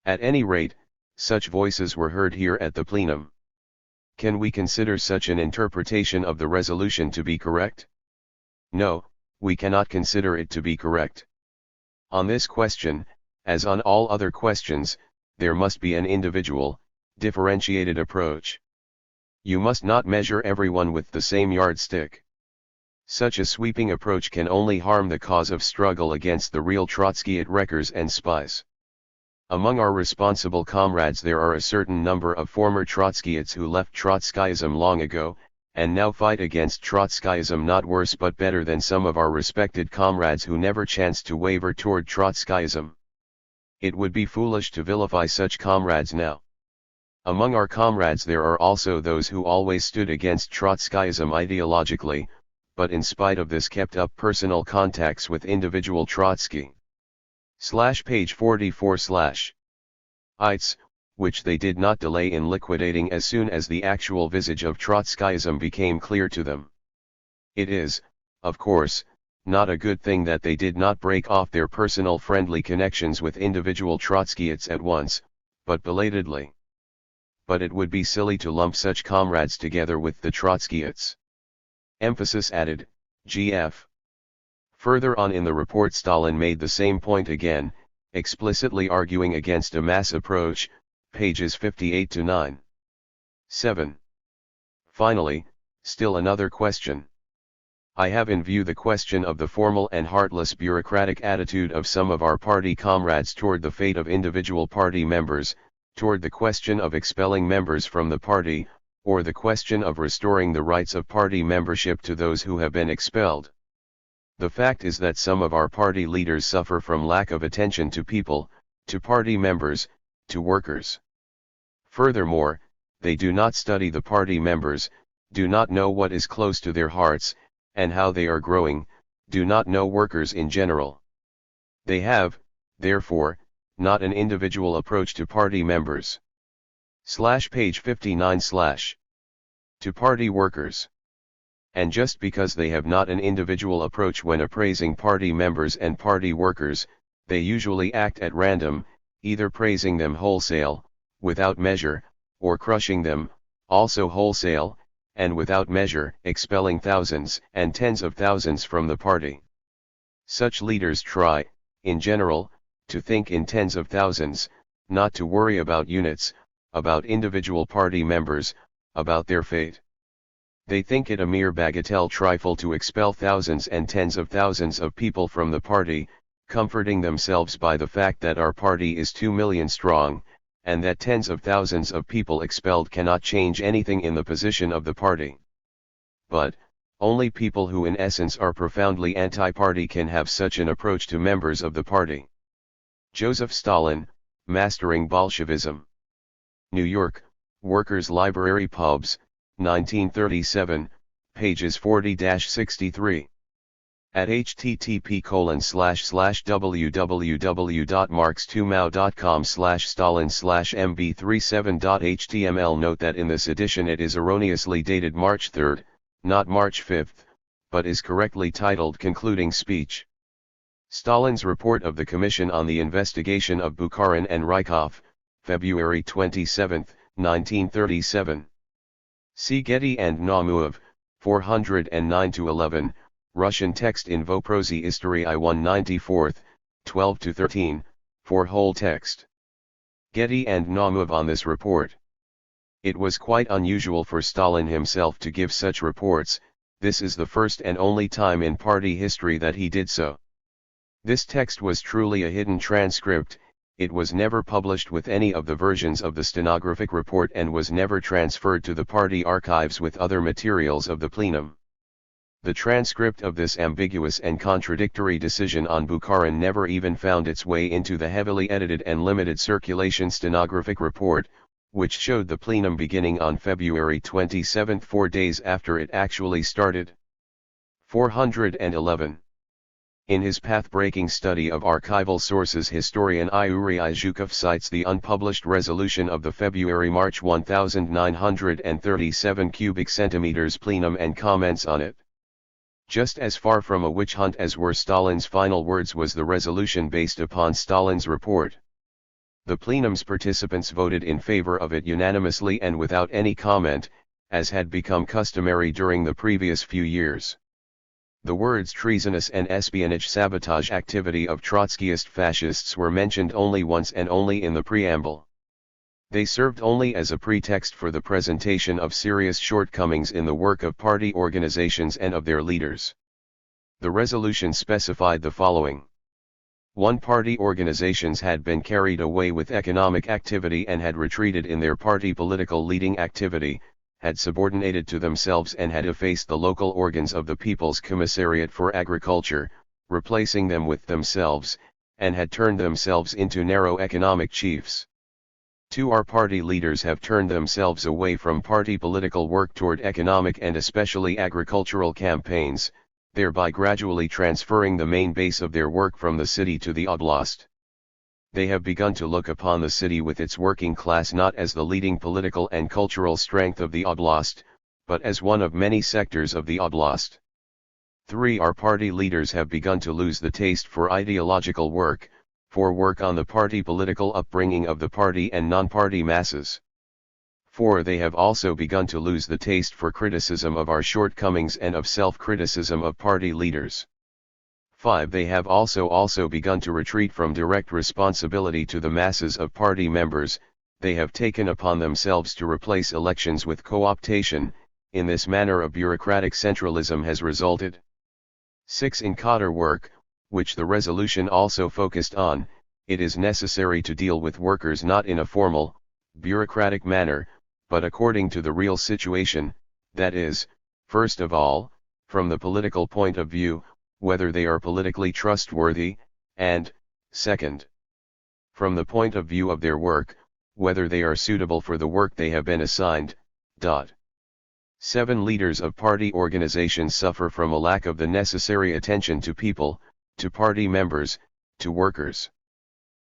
At any rate, such voices were heard here at the plenum. Can we consider such an interpretation of the resolution to be correct? No, we cannot consider it to be correct. On this question, as on all other questions, there must be an individual, differentiated approach. You must not measure everyone with the same yardstick. Such a sweeping approach can only harm the cause of struggle against the real Trotskyite wreckers and spies. Among our responsible comrades there are a certain number of former Trotskyites who left Trotskyism long ago, and now fight against Trotskyism not worse but better than some of our respected comrades who never chanced to waver toward Trotskyism. It would be foolish to vilify such comrades now. Among our comrades there are also those who always stood against Trotskyism ideologically, but in spite of this kept up personal contacts with individual Trotsky. Page 44 /ites, which they did not delay in liquidating as soon as the actual visage of Trotskyism became clear to them. It is, of course, not a good thing that they did not break off their personal friendly connections with individual Trotskyites at once, but belatedly. But it would be silly to lump such comrades together with the Trotskyites. Emphasis added, Gf. Further on in the report Stalin made the same point again, explicitly arguing against a mass approach, pages 58 to 9. 7. Finally, still another question. I have in view the question of the formal and heartless bureaucratic attitude of some of our party comrades toward the fate of individual party members, toward the question of expelling members from the party, or the question of restoring the rights of party membership to those who have been expelled. The fact is that some of our party leaders suffer from lack of attention to people, to party members, to workers. Furthermore, they do not study the party members, do not know what is close to their hearts, and how they are growing, do not know workers in general. They have, therefore, not an individual approach to party members. Page 59 to party workers. And just because they have not an individual approach when appraising party members and party workers, they usually act at random, either praising them wholesale, without measure, or crushing them, also wholesale, and without measure, expelling thousands and tens of thousands from the party. Such leaders try, in general, to think in tens of thousands, not to worry about units, about individual party members, about their fate. They think it a mere bagatelle trifle to expel thousands and tens of thousands of people from the party, comforting themselves by the fact that our party is 2 million strong, and that tens of thousands of people expelled cannot change anything in the position of the party. But, only people who in essence are profoundly anti-party can have such an approach to members of the party. Joseph Stalin, Mastering Bolshevism. New York, Workers' Library Pubs, 1937, pages 40-63. At http://www.marx2mao.com/stalin/mb37.html. Note that in this edition it is erroneously dated March 3, not March 5, but is correctly titled Concluding Speech. Stalin's report of the Commission on the Investigation of Bukharin and Rykov, February 27, 1937. See Getty and Naumov, 409-11, Russian text in Voprozy Istory I 194, 12-13, for whole text. Getty and Naumov on this report. It was quite unusual for Stalin himself to give such reports. This is the first and only time in party history that he did so. This text was truly a hidden transcript. It was never published with any of the versions of the stenographic report and was never transferred to the party archives with other materials of the plenum. The transcript of this ambiguous and contradictory decision on Bukharin never even found its way into the heavily edited and limited circulation stenographic report, which showed the plenum beginning on February 27, 4 days after it actually started. 411. In his path-breaking study of archival sources, historian Yuri Zhukov cites the unpublished resolution of the February-March 1937 cubic centimeters plenum and comments on it. Just as far from a witch hunt as were Stalin's final words was the resolution based upon Stalin's report. The plenum's participants voted in favor of it unanimously and without any comment, as had become customary during the previous few years. The words treasonous and espionage sabotage activity of Trotskyist fascists were mentioned only once and only in the preamble. They served only as a pretext for the presentation of serious shortcomings in the work of party organizations and of their leaders. The resolution specified the following. 1. Party organizations had been carried away with economic activity and had retreated in their party political leading activity, had subordinated to themselves and had effaced the local organs of the People's Commissariat for Agriculture, replacing them with themselves, and had turned themselves into narrow economic chiefs. 2. Our party leaders have turned themselves away from party political work toward economic and especially agricultural campaigns, thereby gradually transferring the main base of their work from the city to the oblast. They have begun to look upon the city with its working class not as the leading political and cultural strength of the oblast, but as one of many sectors of the oblast. 3. Our party leaders have begun to lose the taste for ideological work, for work on the party political upbringing of the party and non-party masses. 4. They have also begun to lose the taste for criticism of our shortcomings and of self-criticism of party leaders. 5. They have also begun to retreat from direct responsibility to the masses of party members. They have taken upon themselves to replace elections with co-optation. In this manner a bureaucratic centralism has resulted. 6. In cadre work, which the resolution also focused on, it is necessary to deal with workers not in a formal, bureaucratic manner, but according to the real situation, that is, first of all, from the political point of view, whether they are politically trustworthy, and, second, from the point of view of their work, whether they are suitable for the work they have been assigned. 7. Leaders of party organizations suffer from a lack of the necessary attention to people, to party members, to workers.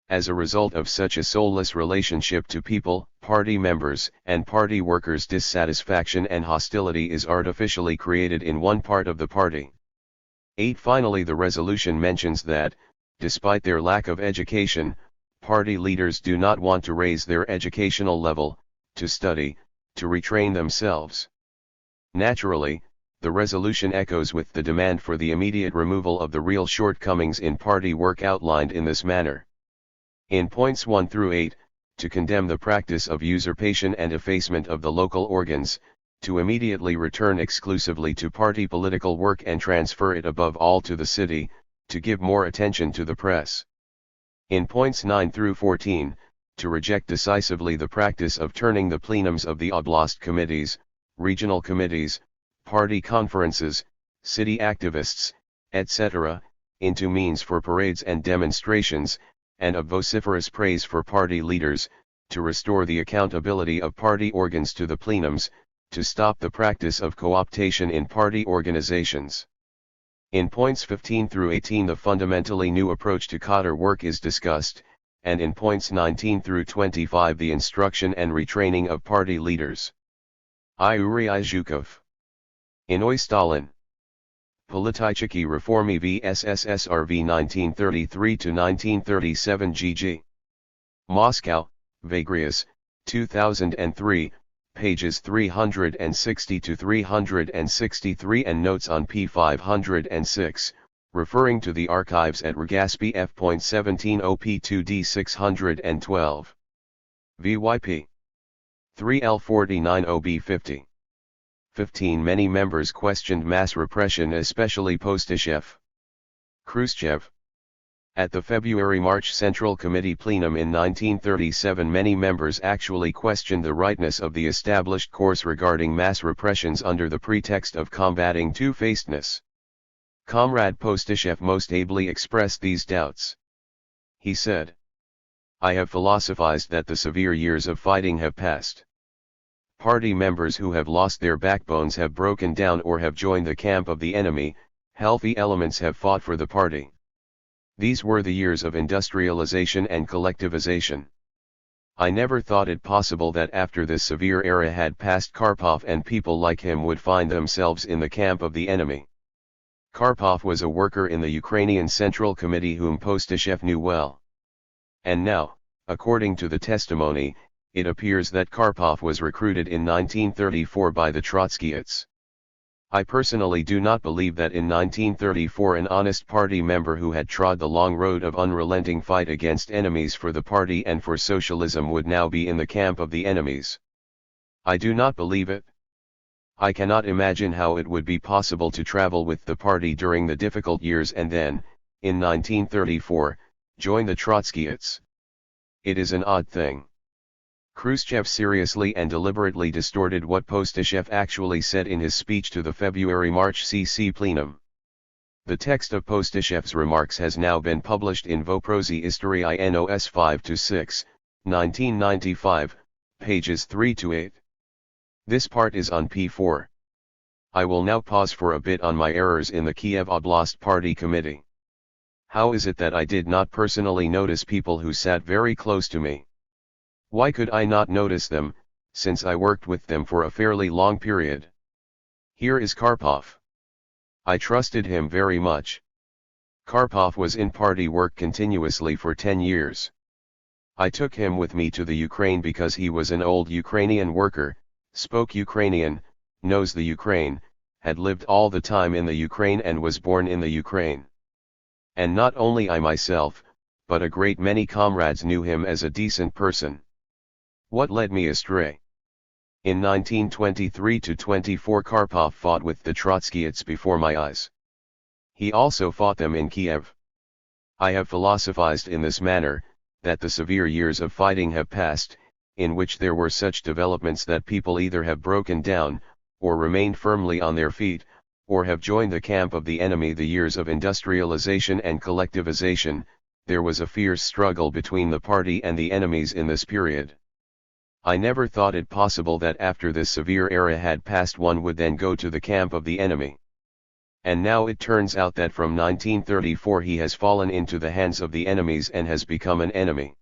As a result of such a soulless relationship to people, party members, and party workers, dissatisfaction and hostility is artificially created in one part of the party. 8. Finally, the resolution mentions that, despite their lack of education, party leaders do not want to raise their educational level, to study, to retrain themselves. Naturally, the resolution echoes with the demand for the immediate removal of the real shortcomings in party work outlined in this manner. In points 1 through 8, to condemn the practice of usurpation and effacement of the local organs, to immediately return exclusively to party political work and transfer it above all to the city, to give more attention to the press. In points 9 through 14, to reject decisively the practice of turning the plenums of the oblast committees, regional committees, party conferences, city activists, etc., into means for parades and demonstrations, and of vociferous praise for party leaders, to restore the accountability of party organs to the plenums, to stop the practice of co-optation in party organizations. In points 15 through 18 the fundamentally new approach to cadre work is discussed, and in points 19 through 25 the instruction and retraining of party leaders. Yuri Zhukov. Inoi Stalin. Politichiki Reformy v SSSR v 1933-1937 GG. Moscow, Vagrius, 2003, pages 360-363 and notes on p. 506, referring to the archives at Regaspi f.17 op2d 612. VYP 3L49 OB50. 15 Many members questioned mass repression, especially Postyshev, Khrushchev, At the February-March Central Committee plenum in 1937, many members actually questioned the rightness of the established course regarding mass repressions under the pretext of combating two-facedness. Comrade Postyshev most ably expressed these doubts. He said, "I have philosophized that the severe years of fighting have passed. Party members who have lost their backbones have broken down or have joined the camp of the enemy, healthy elements have fought for the party. These were the years of industrialization and collectivization. I never thought it possible that after this severe era had passed, Karpov and people like him would find themselves in the camp of the enemy." Karpov was a worker in the Ukrainian Central Committee whom Postyshev knew well. And now, according to the testimony, it appears that Karpov was recruited in 1934 by the Trotskyists. I personally do not believe that in 1934 an honest party member who had trod the long road of unrelenting fight against enemies for the party and for socialism would now be in the camp of the enemies. I do not believe it. I cannot imagine how it would be possible to travel with the party during the difficult years and then, in 1934, join the Trotskyists. It is an odd thing. Khrushchev seriously and deliberately distorted what Postyshev actually said in his speech to the February-March CC plenum. The text of Postyshev's remarks has now been published in Voprozy Istorii Nos 5-6, 1995, pages 3-8. This part is on p4. I will now pause for a bit on my errors in the Kiev Oblast Party Committee. How is it that I did not personally notice people who sat very close to me? Why could I not notice them, since I worked with them for a fairly long period? Here is Karpov. I trusted him very much. Karpov was in party work continuously for 10 years. I took him with me to the Ukraine because he was an old Ukrainian worker, spoke Ukrainian, knows the Ukraine, had lived all the time in the Ukraine and was born in the Ukraine. And not only I myself, but a great many comrades knew him as a decent person. What led me astray? In 1923-24 Karpov fought with the Trotskyists before my eyes. He also fought them in Kiev. I have philosophized in this manner, that the severe years of fighting have passed, in which there were such developments that people either have broken down, or remained firmly on their feet, or have joined the camp of the enemy. The years of industrialization and collectivization, there was a fierce struggle between the party and the enemies in this period. I never thought it possible that after this severe era had passed one would then go to the camp of the enemy. And now it turns out that from 1934 he has fallen into the hands of the enemies and has become an enemy.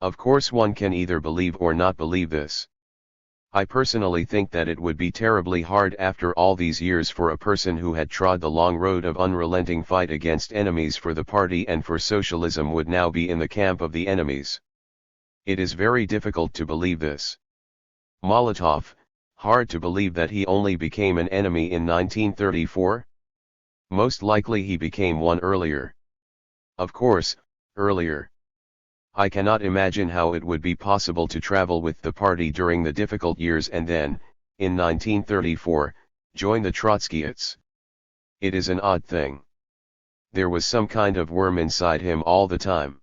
Of course one can either believe or not believe this. I personally think that it would be terribly hard after all these years for a person who had trod the long road of unrelenting fight against enemies for the party and for socialism would now be in the camp of the enemies. It is very difficult to believe this. Molotov, hard to believe that he only became an enemy in 1934? Most likely he became one earlier. Of course, earlier. I cannot imagine how it would be possible to travel with the party during the difficult years and then, in 1934, join the Trotskyists. It is an odd thing. There was some kind of worm inside him all the time.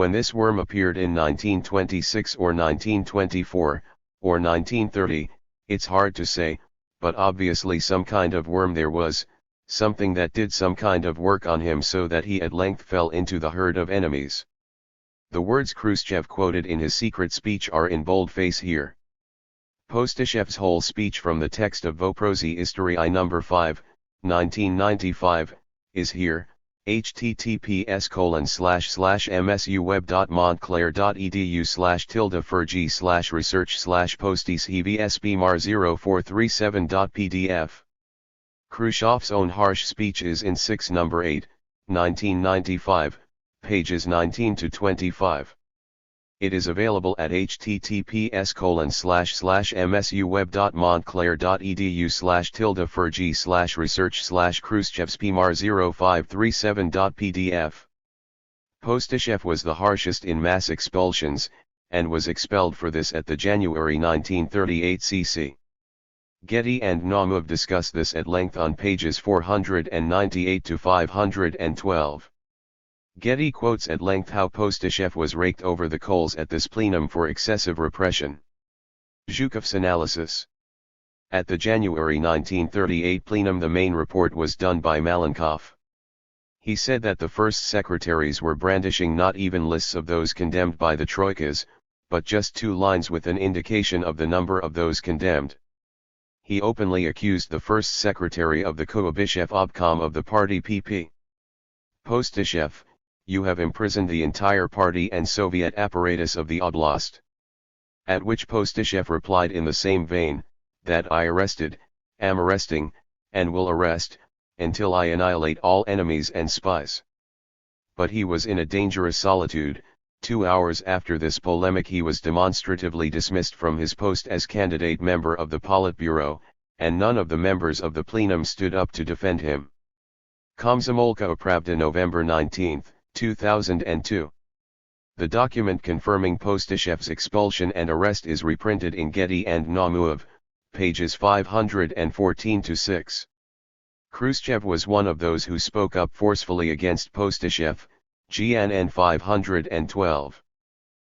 When this worm appeared in 1926 or 1924, or 1930, it's hard to say, but obviously some kind of worm there was, something that did some kind of work on him so that he at length fell into the herd of enemies. The words Khrushchev quoted in his secret speech are in boldface here. Postyshev's whole speech from the text of Voprozy Istorii No. 5, 1995, is here. https://msuweb.montclair.edu/tilde-furg/postys/hevsbmar0437.pdf. Khrushchev's own harsh speech is in 6 No. 8, 1995, pages 19-25. It is available at https://msuweb.montclair.edu/tilde-furg/research/khrushchevspmar0537.pdf. Postyshev was the harshest in mass expulsions, and was expelled for this at the January 1938 CC. Getty and Naumov discuss this at length on pages 498-512. Getty quotes at length how Postyshev was raked over the coals at this plenum for excessive repression. Zhukov's analysis. At the January 1938 plenum the main report was done by Malenkov. He said that the first secretaries were brandishing not even lists of those condemned by the troikas, but just 2 lines with an indication of the number of those condemned. He openly accused the first secretary of the Kuibyshev obkom of the party PP. Postyshev, you have imprisoned the entire party and Soviet apparatus of the oblast. At which Postyshev replied in the same vein, that I arrested, am arresting, and will arrest, until I annihilate all enemies and spies. But he was in a dangerous solitude. 2 hours after this polemic he was demonstratively dismissed from his post as candidate member of the Politburo, and none of the members of the plenum stood up to defend him. Komsomolka Pravda, November 19, 2002. The document confirming Postyshev's expulsion and arrest is reprinted in Getty and Naumov, pages 514-6. Khrushchev was one of those who spoke up forcefully against Postyshev, GNN 512.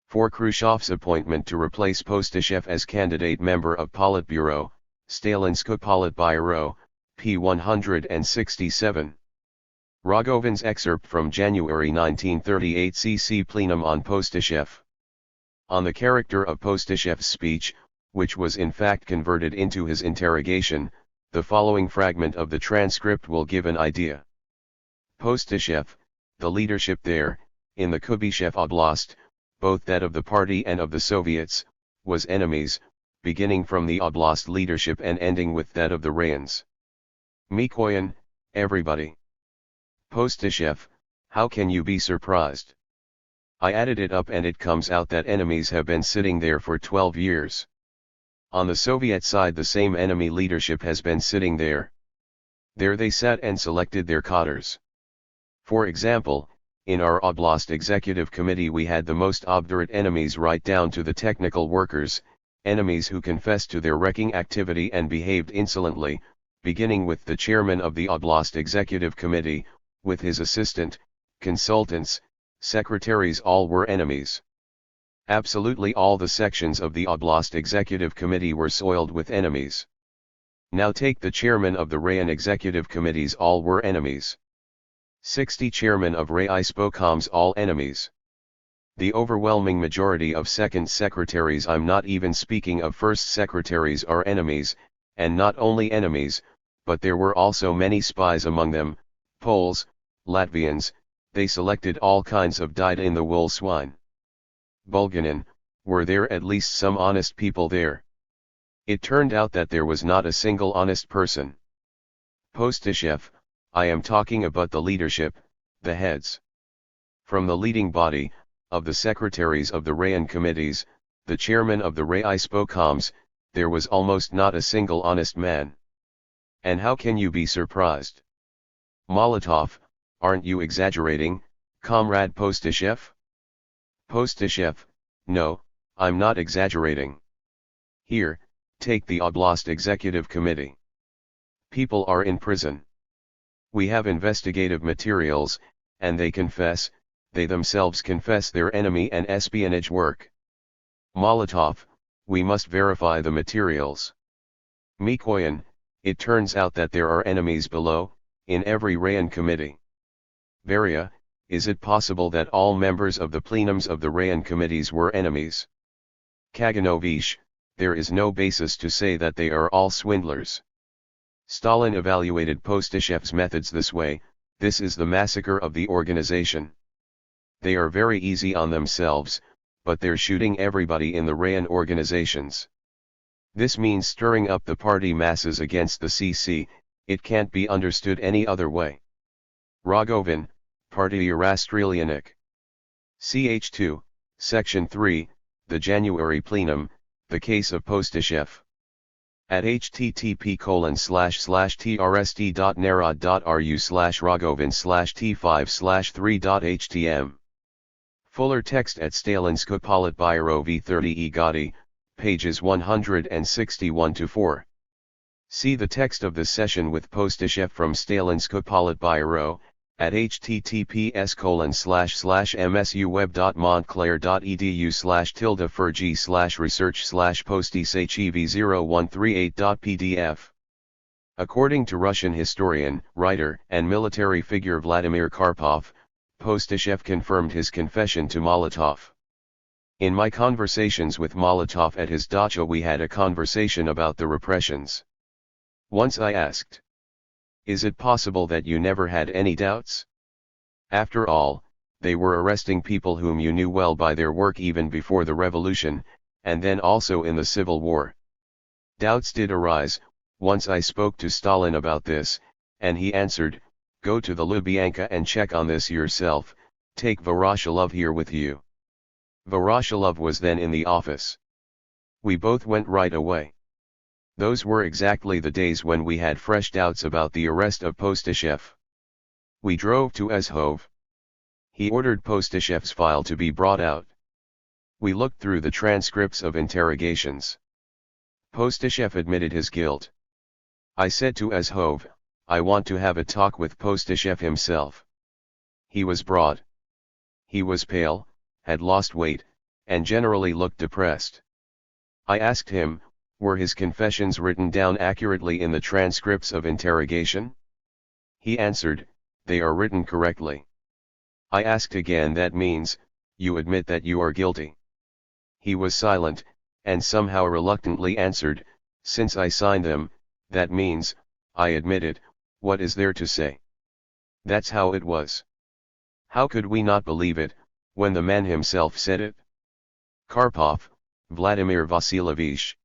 For Khrushchev's appointment to replace Postyshev as candidate member of Politburo, Stalinskoye Politburo, p. 167. Rogovin's excerpt from January 1938 CC plenum on Postyshev. On the character of Postyshev's speech, which was in fact converted into his interrogation, the following fragment of the transcript will give an idea. Postyshev, the leadership there, in the Kuibyshev Oblast, both that of the party and of the Soviets, was enemies, beginning from the Oblast leadership and ending with that of the Rayans. Mikoyan, everybody. Postyshev, how can you be surprised? I added it up and it comes out that enemies have been sitting there for 12 years. On the Soviet side the same enemy leadership has been sitting there. There they sat and selected their cadres. For example, in our Oblast Executive Committee we had the most obdurate enemies right down to the technical workers, enemies who confessed to their wrecking activity and behaved insolently, beginning with the chairman of the Oblast Executive Committee, with his assistant, consultants, secretaries, all were enemies. Absolutely all the sections of the Oblast Executive Committee were soiled with enemies. Now take the chairman of the Rayon Executive Committees, all were enemies. 60 chairmen of Raiispokoms, all enemies. The overwhelming majority of second secretaries, I'm not even speaking of first secretaries, are enemies, and not only enemies, but there were also many spies among them, Poles, Latvians, they selected all kinds of dyed-in-the-wool swine. Bulganin, were there at least some honest people there? It turned out that there was not a single honest person. Postyshev, I am talking about the leadership, the heads. From the leading body, of the secretaries of the Rayon committees, the chairman of the Raiispokoms, there was almost not a single honest man. And how can you be surprised? Molotov, aren't you exaggerating, Comrade Postyshev? Postyshev, no, I'm not exaggerating. Here, take the Oblast Executive Committee. People are in prison. We have investigative materials, and they themselves confess their enemy and espionage work. Molotov, we must verify the materials. Mikoyan, it turns out that there are enemies below, in every Rayon committee. Beria, is it possible that all members of the plenums of the Rayon committees were enemies? Kaganovich, there is no basis to say that they are all swindlers. Stalin evaluated Postyshev's methods this way: this is the massacre of the organization. They are very easy on themselves, but they're shooting everybody in the Rayon organizations. This means stirring up the party masses against the CC, it can't be understood any other way. Rogovin, Party Rastrelyanik. Ch2, Section 3, the January plenum, the case of Postyshev. At http://trst.narod.ru/rogovin/t5/3.htm. Fuller text at Stalinskoye Politburo v30 Gotti, pages 161-4. See the text of this session with Postyshev from Stalinskoye Politburo, at https://msu-web.montclair.edu/tilde-furg/research/postisechev0138.pdf. According to Russian historian, writer, and military figure Vladimir Karpov, Postashev confirmed his confession to Molotov. In my conversations with Molotov at his dacha, we had a conversation about the repressions. Once I asked, "Is it possible that you never had any doubts? After all, they were arresting people whom you knew well by their work even before the revolution, and then also in the Civil War." Doubts did arise. Once I spoke to Stalin about this, and he answered, "Go to the Lubyanka and check on this yourself, take Voroshilov here with you." Voroshilov was then in the office. We both went right away. Those were exactly the days when we had fresh doubts about the arrest of Postashev. We drove to Ezhov. He ordered Postashev's file to be brought out. We looked through the transcripts of interrogations. Postashev admitted his guilt. I said to Ezhov, "I want to have a talk with Postashev himself." He was broad. He was pale, had lost weight, and generally looked depressed. I asked him, were his confessions written down accurately in the transcripts of interrogation? He answered, "They are written correctly." I asked again, "That means, you admit that you are guilty?" He was silent, and somehow reluctantly answered, "Since I signed them, that means, I admit it. What is there to say?" That's how it was. How could we not believe it, when the man himself said it? Karpov, Vladimir Vasilyevich.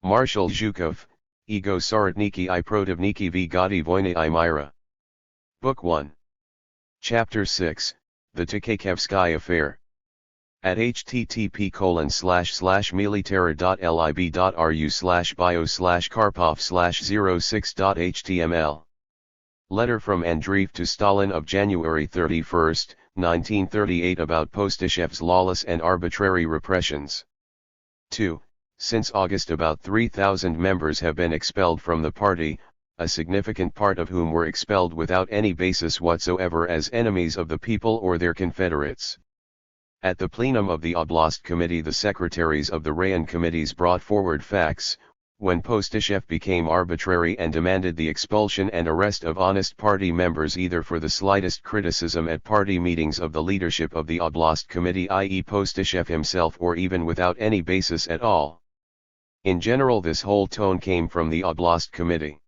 Marshal Zhukov, Ego Soratniki I Protivniki v Gadi Voyny I Myra. Book 1. Chapter 6, The Tikhakevsky Affair. At http://military.lib.ru/bio/karpov/06.html. Letter from Andreev to Stalin of January 31, 1938 about Postashev's lawless and arbitrary repressions. 2. Since August about 3,000 members have been expelled from the party, a significant part of whom were expelled without any basis whatsoever as enemies of the people or their confederates. At the plenum of the Oblast Committee, the secretaries of the Rayon committees brought forward facts, when Postashev became arbitrary and demanded the expulsion and arrest of honest party members either for the slightest criticism at party meetings of the leadership of the Oblast Committee, i.e. Postashev himself, or even without any basis at all. In general, this whole tone came from the Oblast Committee.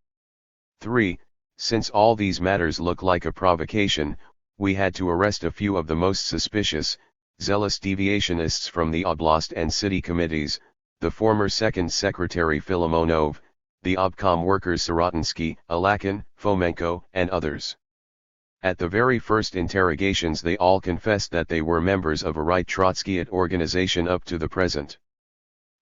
3. Since all these matters look like a provocation, we had to arrest a few of the most suspicious, zealous deviationists from the Oblast and city committees, the former Second Secretary Filimonov, the obkom workers Sorotinsky, Alakin, Fomenko, and others. At the very first interrogations they all confessed that they were members of a right Trotskyite organization up to the present.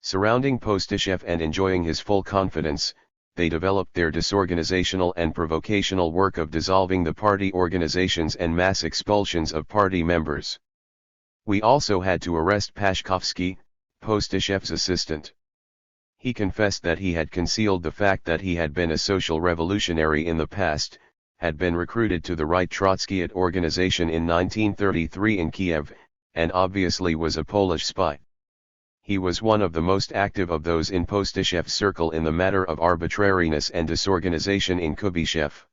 Surrounding Postashev and enjoying his full confidence, they developed their disorganizational and provocational work of dissolving the party organizations and mass expulsions of party members. We also had to arrest Pashkovsky, Postashev's assistant. He confessed that he had concealed the fact that he had been a social revolutionary in the past, had been recruited to the right Trotskyite organization in 1933 in Kiev, and obviously was a Polish spy. He was one of the most active of those in Postashev's circle in the matter of arbitrariness and disorganization in Kuybyshev.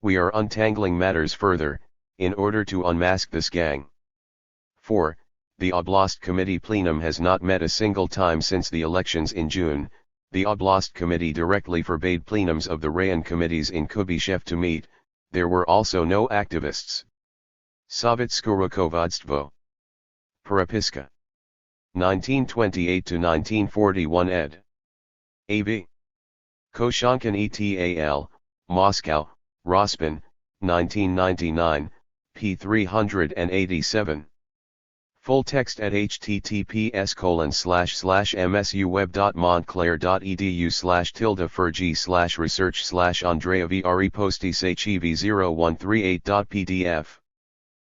We are untangling matters further, in order to unmask this gang. 4. The Oblast Committee plenum has not met a single time since the elections in June. The Oblast Committee directly forbade plenums of the Rayon committees in Kuybyshev to meet. There were also no activists. Sovetsko rukovodstvo. Perepiska. 1928-1941 ed. A.B. Koshankin et al., Moscow, Rospin, 1999, p. 387. Full text at https://msu-web.montclair.edu/tilde-furg/andrea-vre-postisechev0138.pdf.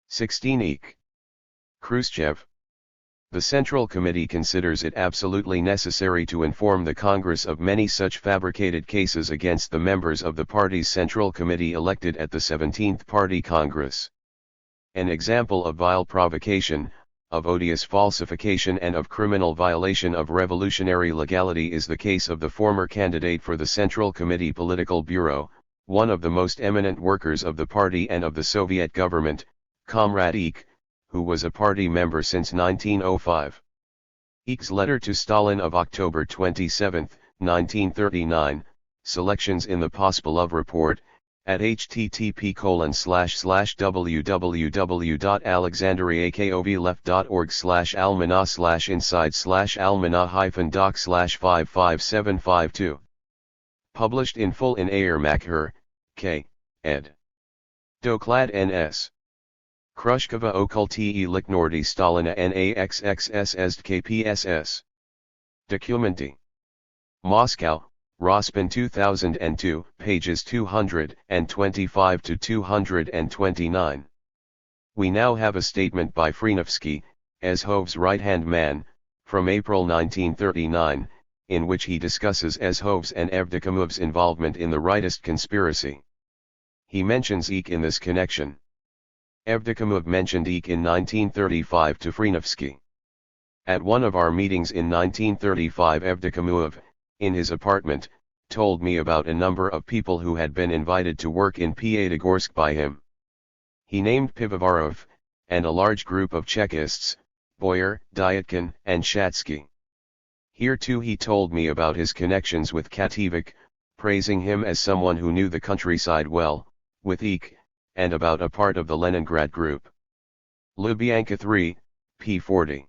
16 Eek. Khrushchev. The Central Committee considers it absolutely necessary to inform the Congress of many such fabricated cases against the members of the party's Central Committee elected at the 17th Party Congress. An example of vile provocation, of odious falsification and of criminal violation of revolutionary legality is the case of the former candidate for the Central Committee Political Bureau, one of the most eminent workers of the party and of the Soviet government, Comrade Eek, who was a party member since 1905. Eek's letter to Stalin of October 27, 1939, selections in the Pospelov report, at http://www.alexandriakovleft.org/almanah/inside/almanah-doc/55752. Published in full in Ayermakher, K. ed. Doklad N.S. Krushkova okulti liknordi Stalina naxxss kpss. Documenti. Moscow, Rospin 2002, pages 225 to 229. We now have a statement by Frenovsky, Ezhov's right-hand man, from April 1939, in which he discusses Ezhov's and Evdokimov's involvement in the rightist conspiracy. He mentions Eek in this connection. Evdokimov mentioned Eek in 1935 to Frenovsky. At one of our meetings in 1935, Evdokimov, in his apartment, told me about a number of people who had been invited to work in Piatigorsk by him. He named Pivovarov, and a large group of Chekists, Boyer, Dyatkin, and Shatsky. Here too he told me about his connections with Kativik, praising him as someone who knew the countryside well, with Eek, and about a part of the Leningrad group. Lubyanka 3, p. 40.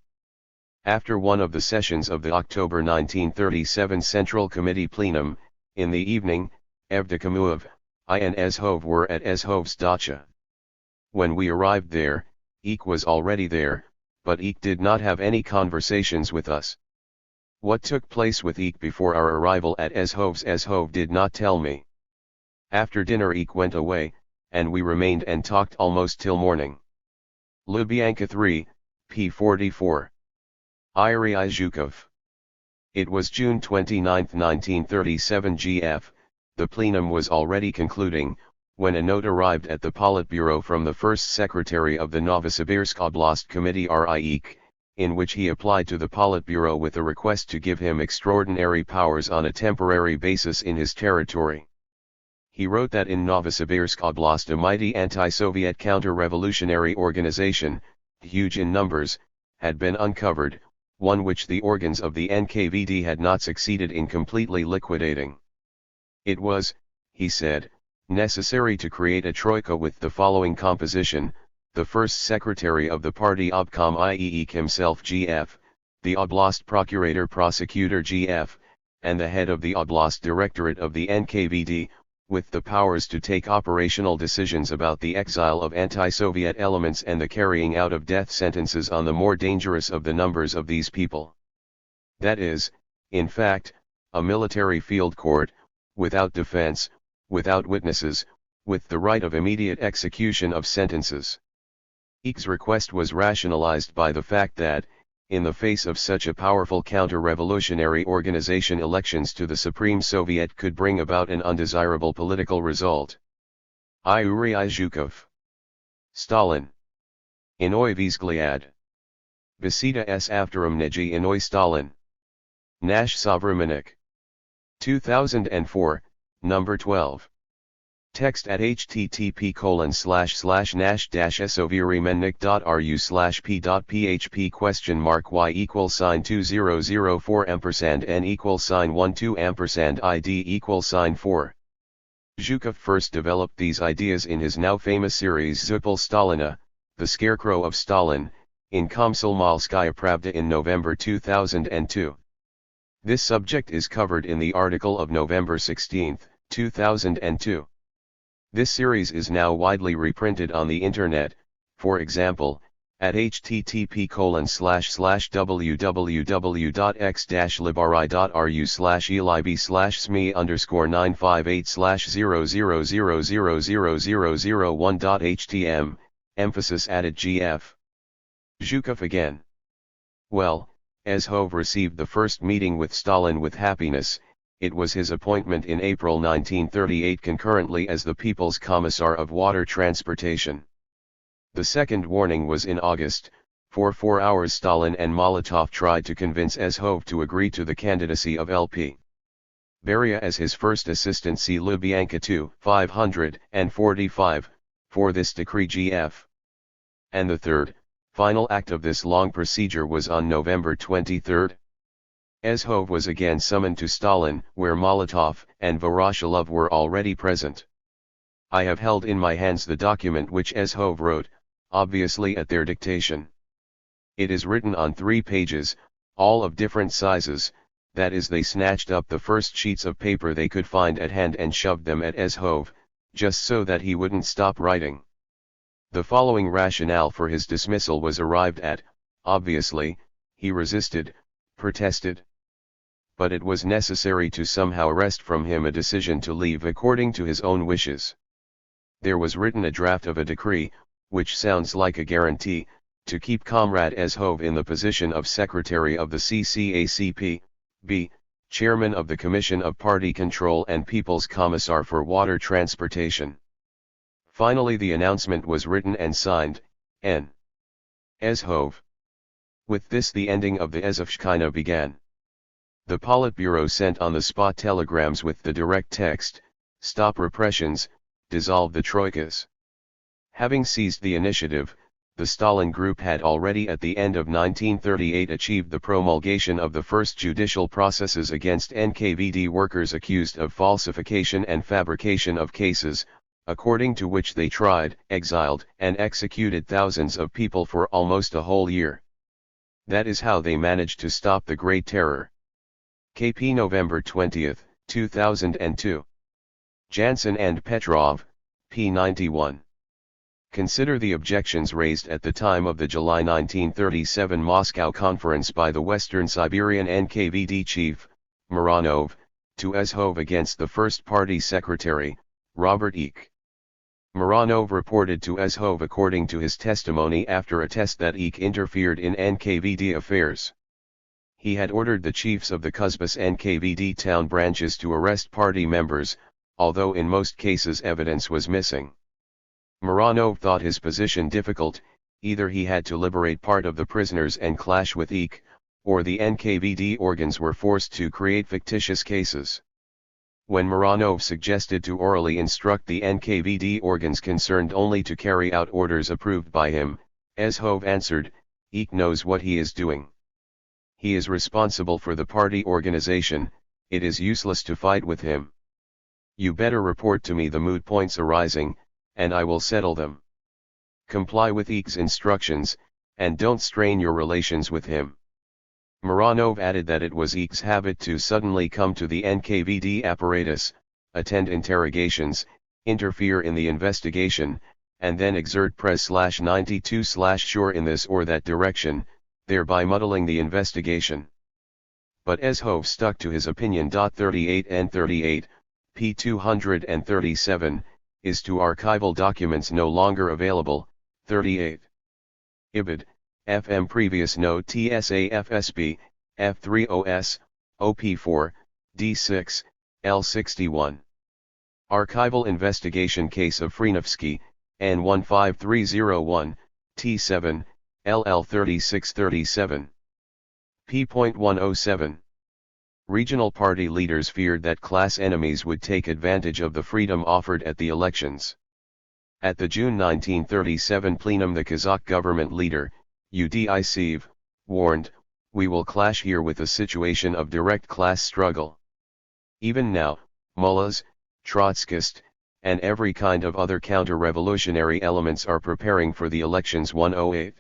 After one of the sessions of the October 1937 Central Committee plenum, in the evening, Evdokimov, I and Ezhov were at Ezhov's dacha. When we arrived there, Eek was already there, but Eek did not have any conversations with us. What took place with Eek before our arrival at Ezhov's Ezhov did not tell me. After dinner Eek went away, and we remained and talked almost till morning. Lubyanka 3, p. 44. Yuri Zhukov. It was June 29, 1937 gf, the plenum was already concluding, when a note arrived at the Politburo from the first secretary of the Novosibirsk Oblast Committee Eek, in which he applied to the Politburo with a request to give him extraordinary powers on a temporary basis in his territory. He wrote that in Novosibirsk Oblast a mighty anti-Soviet counter-revolutionary organization, huge in numbers, had been uncovered, one which the organs of the NKVD had not succeeded in completely liquidating. It was, he said, necessary to create a troika with the following composition: the first secretary of the party Obkom Eek himself GF, the Oblast Procurator Prosecutor GF, and the head of the Oblast Directorate of the NKVD, with the powers to take operational decisions about the exile of anti-Soviet elements and the carrying out of death sentences on the more dangerous of the numbers of these people. That is, in fact, a military field court, without defense, without witnesses, with the right of immediate execution of sentences. Eek's request was rationalized by the fact that, in the face of such a powerful counter-revolutionary organization, elections to the Supreme Soviet could bring about an undesirable political result. Yuri Zhukov. Stalin. Inoy vzгляд. Beseda s avtoramniji Inoy Stalin. Nash Savremenik. 2004, number 12. Text at http://nash-sovyremennik.ru/p.php $2004 $n=$12 Zhukov first developed these ideas in his now famous series Zupel Stalina, The Scarecrow of Stalin, in Komsomolskaya Pravda in November 2002. This subject is covered in the article of November 16, 2002. This series is now widely reprinted on the Internet, for example, at http://www.x-libari.ru/elib/sme_958/000000001.htm, emphasis added gf. Zhukov again. Well, Ezhov received the first meeting with Stalin with happiness. It was his appointment in April 1938 concurrently as the People's Commissar of Water Transportation. The second warning was in August. For 4 hours Stalin and Molotov tried to convince Ezhov to agree to the candidacy of L.P. Beria as his first assistant. See Lubyanka 2, 545, for this decree Gf. And the third, final act of this long procedure was on November 23. Ezhov was again summoned to Stalin, where Molotov and Voroshilov were already present. I have held in my hands the document which Ezhov wrote, obviously at their dictation. It is written on 3 pages, all of different sizes, that is, they snatched up the first sheets of paper they could find at hand and shoved them at Ezhov, just so that he wouldn't stop writing. The following rationale for his dismissal was arrived at. Obviously, he resisted, protested. But it was necessary to somehow wrest from him a decision to leave according to his own wishes. There was written a draft of a decree, which sounds like a guarantee, to keep Comrade Ezhov in the position of Secretary of the CCACP, b. Chairman of the Commission of Party Control and People's Commissar for Water Transportation. Finally the announcement was written and signed, N. Ezhov. With this the ending of the Ezovshchina began. The Politburo sent on-the-spot telegrams with the direct text, "Stop repressions, dissolve the troikas." Having seized the initiative, the Stalin Group had already at the end of 1938 achieved the promulgation of the first judicial processes against NKVD workers accused of falsification and fabrication of cases, according to which they tried, exiled, and executed thousands of people for almost a whole year. That is how they managed to stop the Great Terror. KP November 20, 2002. Jansen and Petrov, p. 91. Consider the objections raised at the time of the July 1937 Moscow conference by the Western Siberian NKVD chief, Mironov, to Ezhov against the first party secretary, Robert Eck. Mironov reported to Ezhov according to his testimony after a test that Eck interfered in NKVD affairs. He had ordered the chiefs of the Kuzbas NKVD town branches to arrest party members, although in most cases evidence was missing. Mironov thought his position difficult. Either he had to liberate part of the prisoners and clash with Eck, or the NKVD organs were forced to create fictitious cases. When Mironov suggested to orally instruct the NKVD organs concerned only to carry out orders approved by him, Ezhov answered, "Eck knows what he is doing. He is responsible for the party organization, it is useless to fight with him. You better report to me the moot points arising, and I will settle them. Comply with Eck's instructions, and don't strain your relations with him." Mironov added that it was Eck's habit to suddenly come to the NKVD apparatus, attend interrogations, interfere in the investigation, and then exert press/92/sure in this or that direction, thereby muddling the investigation. But Ezhov stuck to his opinion. 38 and 38, p. 237, is to archival documents no longer available. 38. Ibid, FM previous note TSAFSB, F30S, OP4, D6, L61. Archival investigation case of Frenovsky, N15301, T7, LL3637. p.107. Regional party leaders feared that class enemies would take advantage of the freedom offered at the elections. At the June 1937 plenum the Kazakh government leader, Udisev, warned, "We will clash here with a situation of direct class struggle. Even now, mullahs, Trotskyists, and every kind of other counter-revolutionary elements are preparing for the elections 108.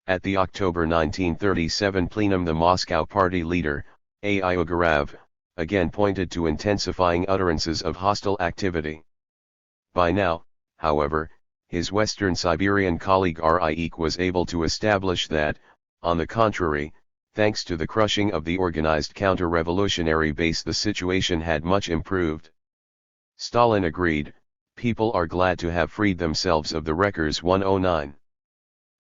At the October 1937 plenum the Moscow party leader, A.I. Ugarav, again pointed to intensifying utterances of hostile activity. By now, however, his Western Siberian colleague R.I. Eck was able to establish that, on the contrary, thanks to the crushing of the organized counter-revolutionary base the situation had much improved. Stalin agreed, "People are glad to have freed themselves of the wreckers 109.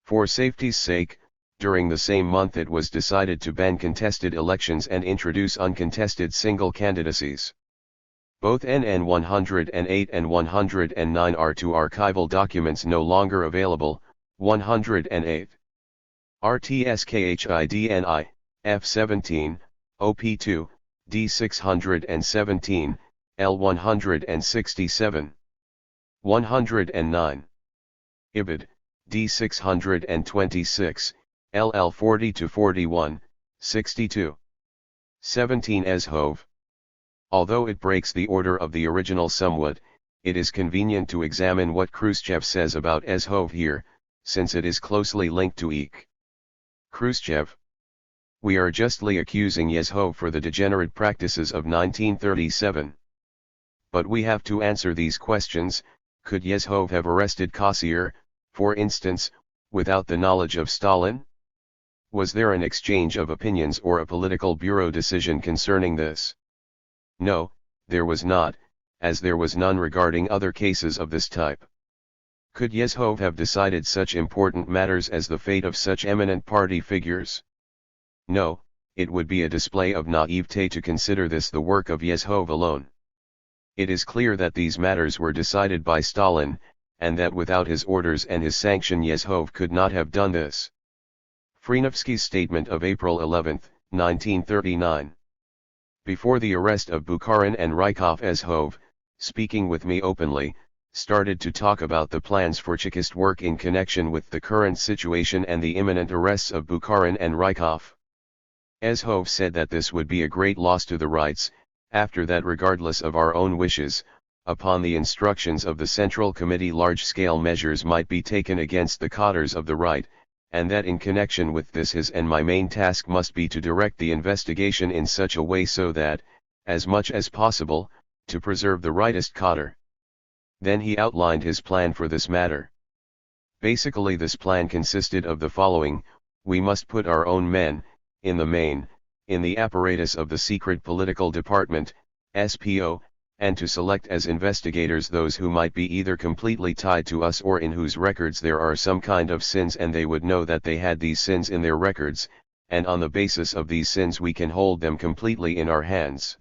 For safety's sake, During the same month it was decided to ban contested elections and introduce uncontested single candidacies. Both NN 108 and 109 are two archival documents no longer available. 108. RTSKHIDNI, F17, OP2, D617, L167. 109. IBID, D626, LL40-41, 62. 17 Eshove. Although it breaks the order of the original somewhat, it is convenient to examine what Kruschev says about Eshove here, since it is closely linked to Eek. Kruschev. We are justly accusing Eshove for the degenerate practices of 1937. But we have to answer these questions. Could Eshove have arrested Kossier, for instance, without the knowledge of Stalin? Was there an exchange of opinions or a political bureau decision concerning this? No, there was not, as there was none regarding other cases of this type. Could Eshove have decided such important matters as the fate of such eminent party figures? No, it would be a display of naivete to consider this the work of Eshove alone. It is clear that these matters were decided by Stalin, and that without his orders and his sanction Eshove could not have done this. Frenovsky's statement of April 11, 1939. Before the arrest of Bukharin and Rykov, Eshove, speaking with me openly, started to talk about the plans for Chekist work in connection with the current situation and the imminent arrests of Bukharin and Rykov. Eshove said that this would be a great loss to the rights. After that, regardless of our own wishes, upon the instructions of the Central Committee large-scale measures might be taken against the cadres of the right, and that in connection with this his and my main task must be to direct the investigation in such a way so that, as much as possible, to preserve the rightist cadre. Then he outlined his plan for this matter. Basically this plan consisted of the following: we must put our own men, in the main, in the apparatus of the secret political department, SPO, and to select as investigators those who might be either completely tied to us or in whose records there are some kind of sins and they would know that they had these sins in their records, and on the basis of these sins we can hold them completely in our hands.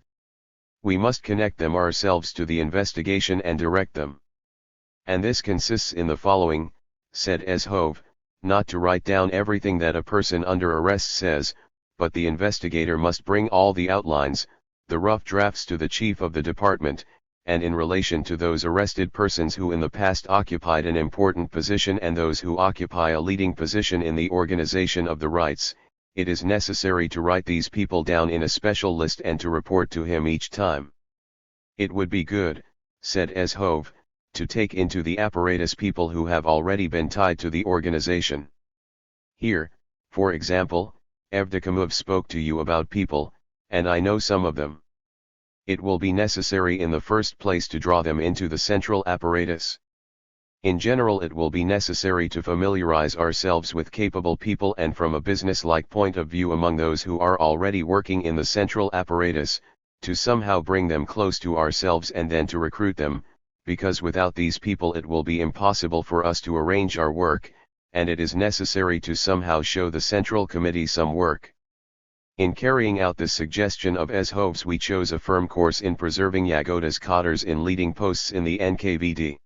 We must connect them ourselves to the investigation and direct them. And this consists in the following, said Eshove, not to write down everything that a person under arrest says, but the investigator must bring all the outlines, the rough drafts to the chief of the department, and in relation to those arrested persons who in the past occupied an important position and those who occupy a leading position in the organization of the rights, it is necessary to write these people down in a special list and to report to him each time. It would be good, said Eshove, to take into the apparatus people who have already been tied to the organization. Here, for example, Evdokimov spoke to you about people, and I know some of them. It will be necessary in the first place to draw them into the central apparatus. In general it will be necessary to familiarize ourselves with capable people and from a business-like point of view among those who are already working in the central apparatus, to somehow bring them close to ourselves and then to recruit them, because without these people it will be impossible for us to arrange our work, and it is necessary to somehow show the Central Committee some work. In carrying out this suggestion of Eshove's we chose a firm course in preserving Yagoda's cadres in leading posts in the NKVD.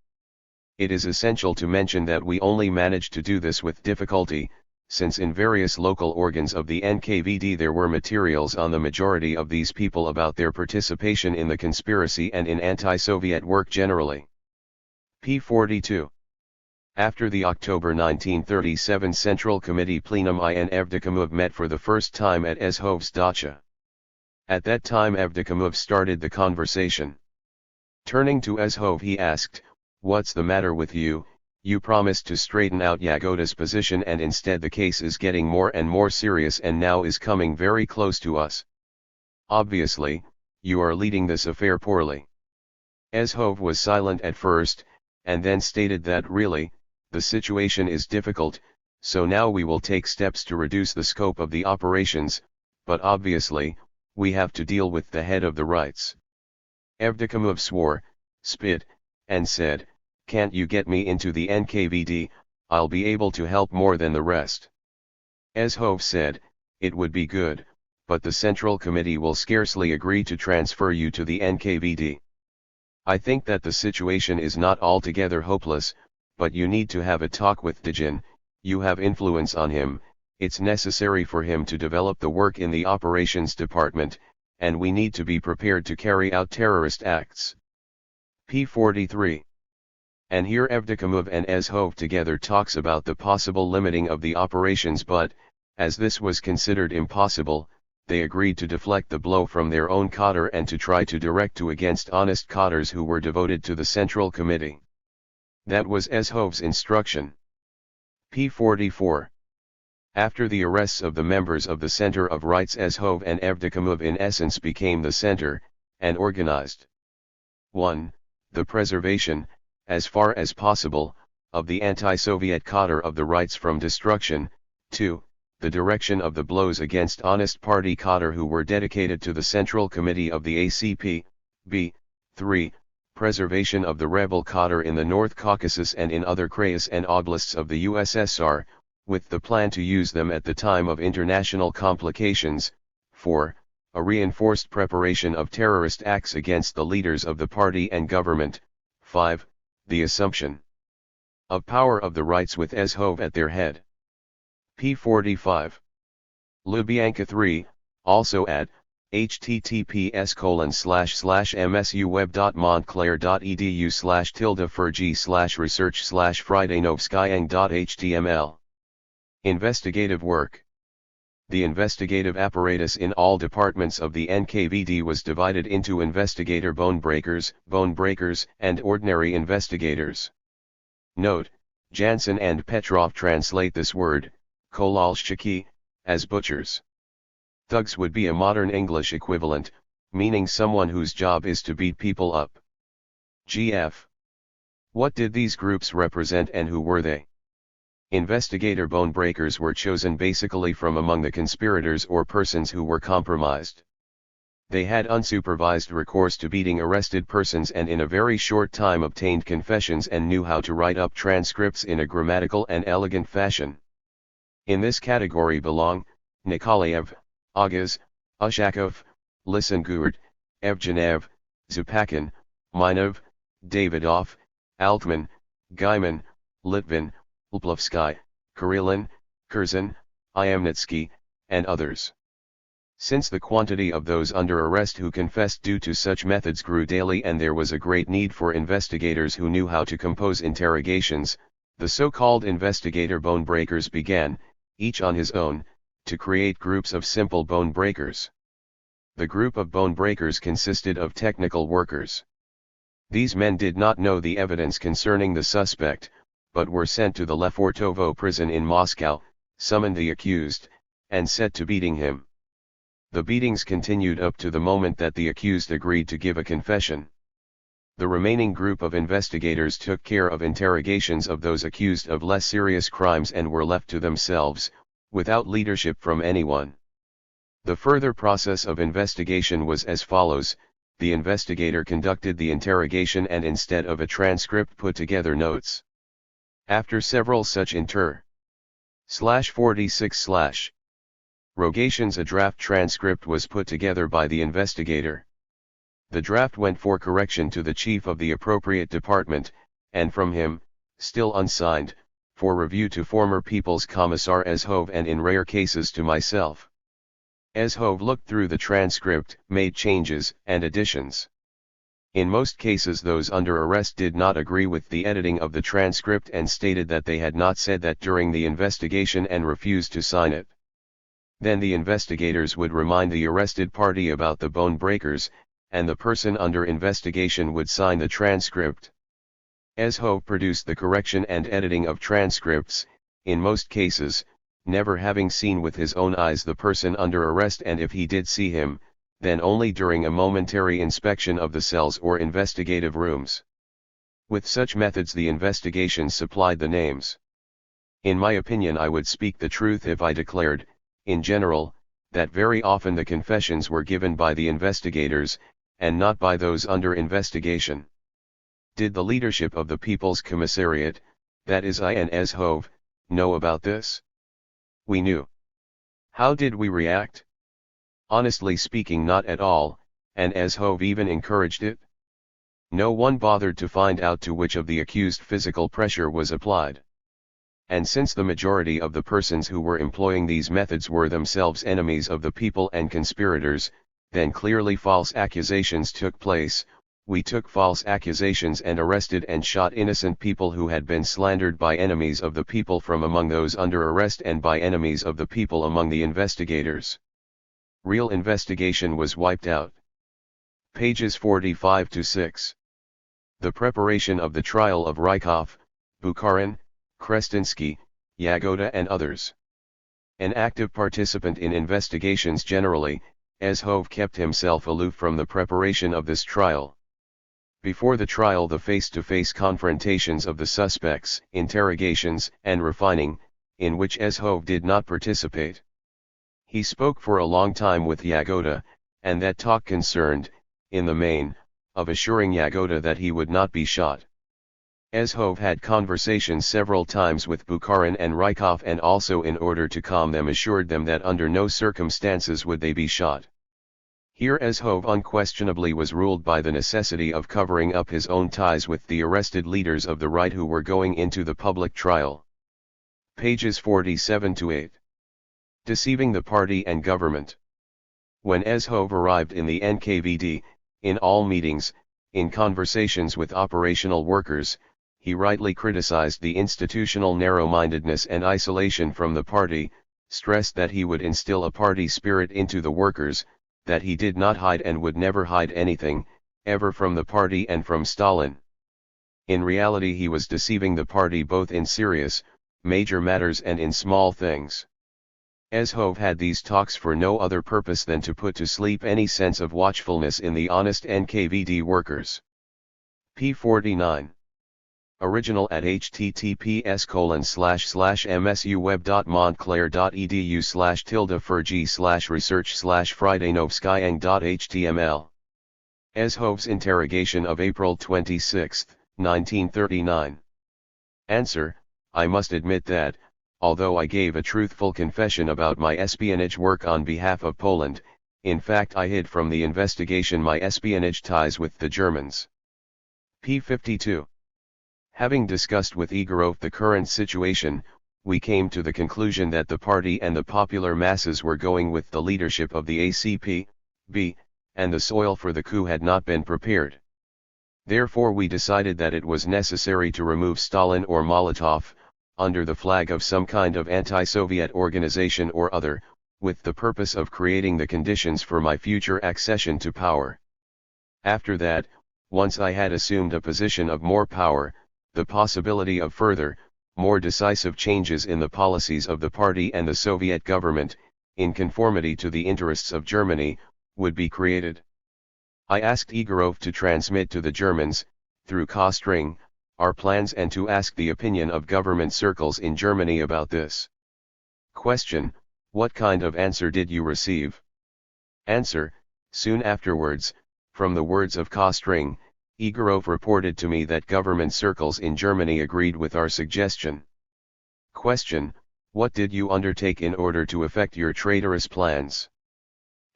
It is essential to mention that we only managed to do this with difficulty, since in various local organs of the NKVD there were materials on the majority of these people about their participation in the conspiracy and in anti-Soviet work generally. p. 42. After the October 1937 Central Committee plenum I and Evdokimov met for the first time at Eshove's dacha. At that time Evdokimov started the conversation. Turning to Eshove he asked, "What's the matter with you? You promised to straighten out Yagoda's position and instead the case is getting more and more serious and now is coming very close to us. Obviously, you are leading this affair poorly." Eshove was silent at first, and then stated that really, the situation is difficult, so now we will take steps to reduce the scope of the operations, but obviously, we have to deal with the head of the rights. Evdokimov swore, spit, and said, "Can't you get me into the NKVD, I'll be able to help more than the rest." Ezhov said, "It would be good, but the Central Committee will scarcely agree to transfer you to the NKVD. I think that the situation is not altogether hopeless, but you need to have a talk with Djin, you have influence on him, it's necessary for him to develop the work in the operations department, and we need to be prepared to carry out terrorist acts." P43. And here Evdokimov and Ezhov together talks about the possible limiting of the operations, but, as this was considered impossible, they agreed to deflect the blow from their own cadre and to try to direct to against honest cadres who were devoted to the Central Committee. That was Ezhov's instruction. P44. After the arrests of the members of the Center of Rights, Ezhov and Evdokimov in essence became the center, and organized 1. The preservation, as far as possible, of the anti-Soviet cadre of the rights from destruction, 2. The direction of the blows against honest party cadre who were dedicated to the Central Committee of the ACP, b. 3. Preservation of the rebel cadre in the North Caucasus and in other krayas and oblasts of the USSR, with the plan to use them at the time of international complications. 4. A reinforced preparation of terrorist acts against the leaders of the party and government. 5. The assumption of power of the rights with Ezhov at their head. P45. Lubyanka 3, also at https://msuweb.montclair.edu/tilde-furg/research/fridaynovskayang.html. Investigative work. The investigative apparatus in all departments of the NKVD was divided into investigator bone breakers, and ordinary investigators. Note, Jansen and Petrov translate this word, kolalshchiki, as butchers. Thugs would be a modern English equivalent, meaning someone whose job is to beat people up. GF. What did these groups represent and who were they? Investigator bone breakers were chosen basically from among the conspirators or persons who were compromised. They had unsupervised recourse to beating arrested persons and in a very short time obtained confessions and knew how to write up transcripts in a grammatical and elegant fashion. In this category belong Nikolaev, Agaz, Ushakov, Lysengurd, Evgenev, Zupakin, Minov, Davidov, Altman, Gaiman, Litvin, Lplovsky, Karelin, Curzon, Iamnitsky, and others. Since the quantity of those under arrest who confessed due to such methods grew daily and there was a great need for investigators who knew how to compose interrogations, the so-called investigator bone breakers began, each on his own, to create groups of simple bone breakers. The group of bone breakers consisted of technical workers. These men did not know the evidence concerning the suspect, but were sent to the Lefortovo prison in Moscow, summoned the accused, and set to beating him. The beatings continued up to the moment that the accused agreed to give a confession. The remaining group of investigators took care of interrogations of those accused of less serious crimes and were left to themselves, without leadership from anyone. The further process of investigation was as follows: the investigator conducted the interrogation and instead of a transcript put together notes. After several such /46/ rogations, a draft transcript was put together by the investigator. The draft went for correction to the chief of the appropriate department, and from him, still unsigned, for review to former People's Commissar Ezhov and in rare cases to myself. Ezhov looked through the transcript, made changes and additions. In most cases those under arrest did not agree with the editing of the transcript and stated that they had not said that during the investigation and refused to sign it. Then the investigators would remind the arrested party about the bone breakers, and the person under investigation would sign the transcript. Ezhov produced the correction and editing of transcripts, in most cases, never having seen with his own eyes the person under arrest, and if he did see him, then only during a momentary inspection of the cells or investigative rooms. With such methods the investigation supplied the names. In my opinion, I would speak the truth if I declared, in general, that very often the confessions were given by the investigators, and not by those under investigation. Did the leadership of the People's Commissariat, that is I and Ezhov, know about this? We knew. How did we react? Honestly speaking, not at all, and Ezhov even encouraged it. No one bothered to find out to which of the accused physical pressure was applied. And since the majority of the persons who were employing these methods were themselves enemies of the people and conspirators, then clearly false accusations took place. We took false accusations and arrested and shot innocent people who had been slandered by enemies of the people from among those under arrest and by enemies of the people among the investigators. Real investigation was wiped out. Pages 45 to 6. The preparation of the trial of Rykov, Bukharin, Krestinsky, Yagoda and others. An active participant in investigations generally, Ezhov kept himself aloof from the preparation of this trial. Before the trial, the face-to-face confrontations of the suspects, interrogations, and refining, in which Ezhov did not participate. He spoke for a long time with Yagoda, and that talk concerned, in the main, of assuring Yagoda that he would not be shot. Ezhov had conversations several times with Bukharin and Rykov, and also in order to calm them assured them that under no circumstances would they be shot. Here Ezhov unquestionably was ruled by the necessity of covering up his own ties with the arrested leaders of the right who were going into the public trial. Pages 47 to 8. Deceiving the party and government. When Ezhov arrived in the NKVD, in all meetings, in conversations with operational workers, he rightly criticized the institutional narrow-mindedness and isolation from the party, stressed that he would instill a party spirit into the workers, that he did not hide and would never hide anything, ever from the party and from Stalin. In reality he was deceiving the party both in serious, major matters and in small things. Ezhov had these talks for no other purpose than to put to sleep any sense of watchfulness in the honest NKVD workers. p. 49. Original at https://msuweb.montclair.edu/tilde/furg/research/fridaynovskyeng.html. Ezhov's interrogation of April 26, 1939. Answer: I must admit that, although I gave a truthful confession about my espionage work on behalf of Poland, in fact I hid from the investigation my espionage ties with the Germans. p. 52. Having discussed with Igorov the current situation, we came to the conclusion that the party and the popular masses were going with the leadership of the ACP, and the soil for the coup had not been prepared. Therefore we decided that it was necessary to remove Stalin or Molotov, under the flag of some kind of anti-Soviet organization or other, with the purpose of creating the conditions for my future accession to power. After that, once I had assumed a position of more power, the possibility of further, more decisive changes in the policies of the party and the Soviet government, in conformity to the interests of Germany, would be created. I asked Igorov to transmit to the Germans, through Kostring, our plans and to ask the opinion of government circles in Germany about this. Question: what kind of answer did you receive? Answer: soon afterwards, from the words of Kostring, Igorov reported to me that government circles in Germany agreed with our suggestion. Question: what did you undertake in order to effect your traitorous plans?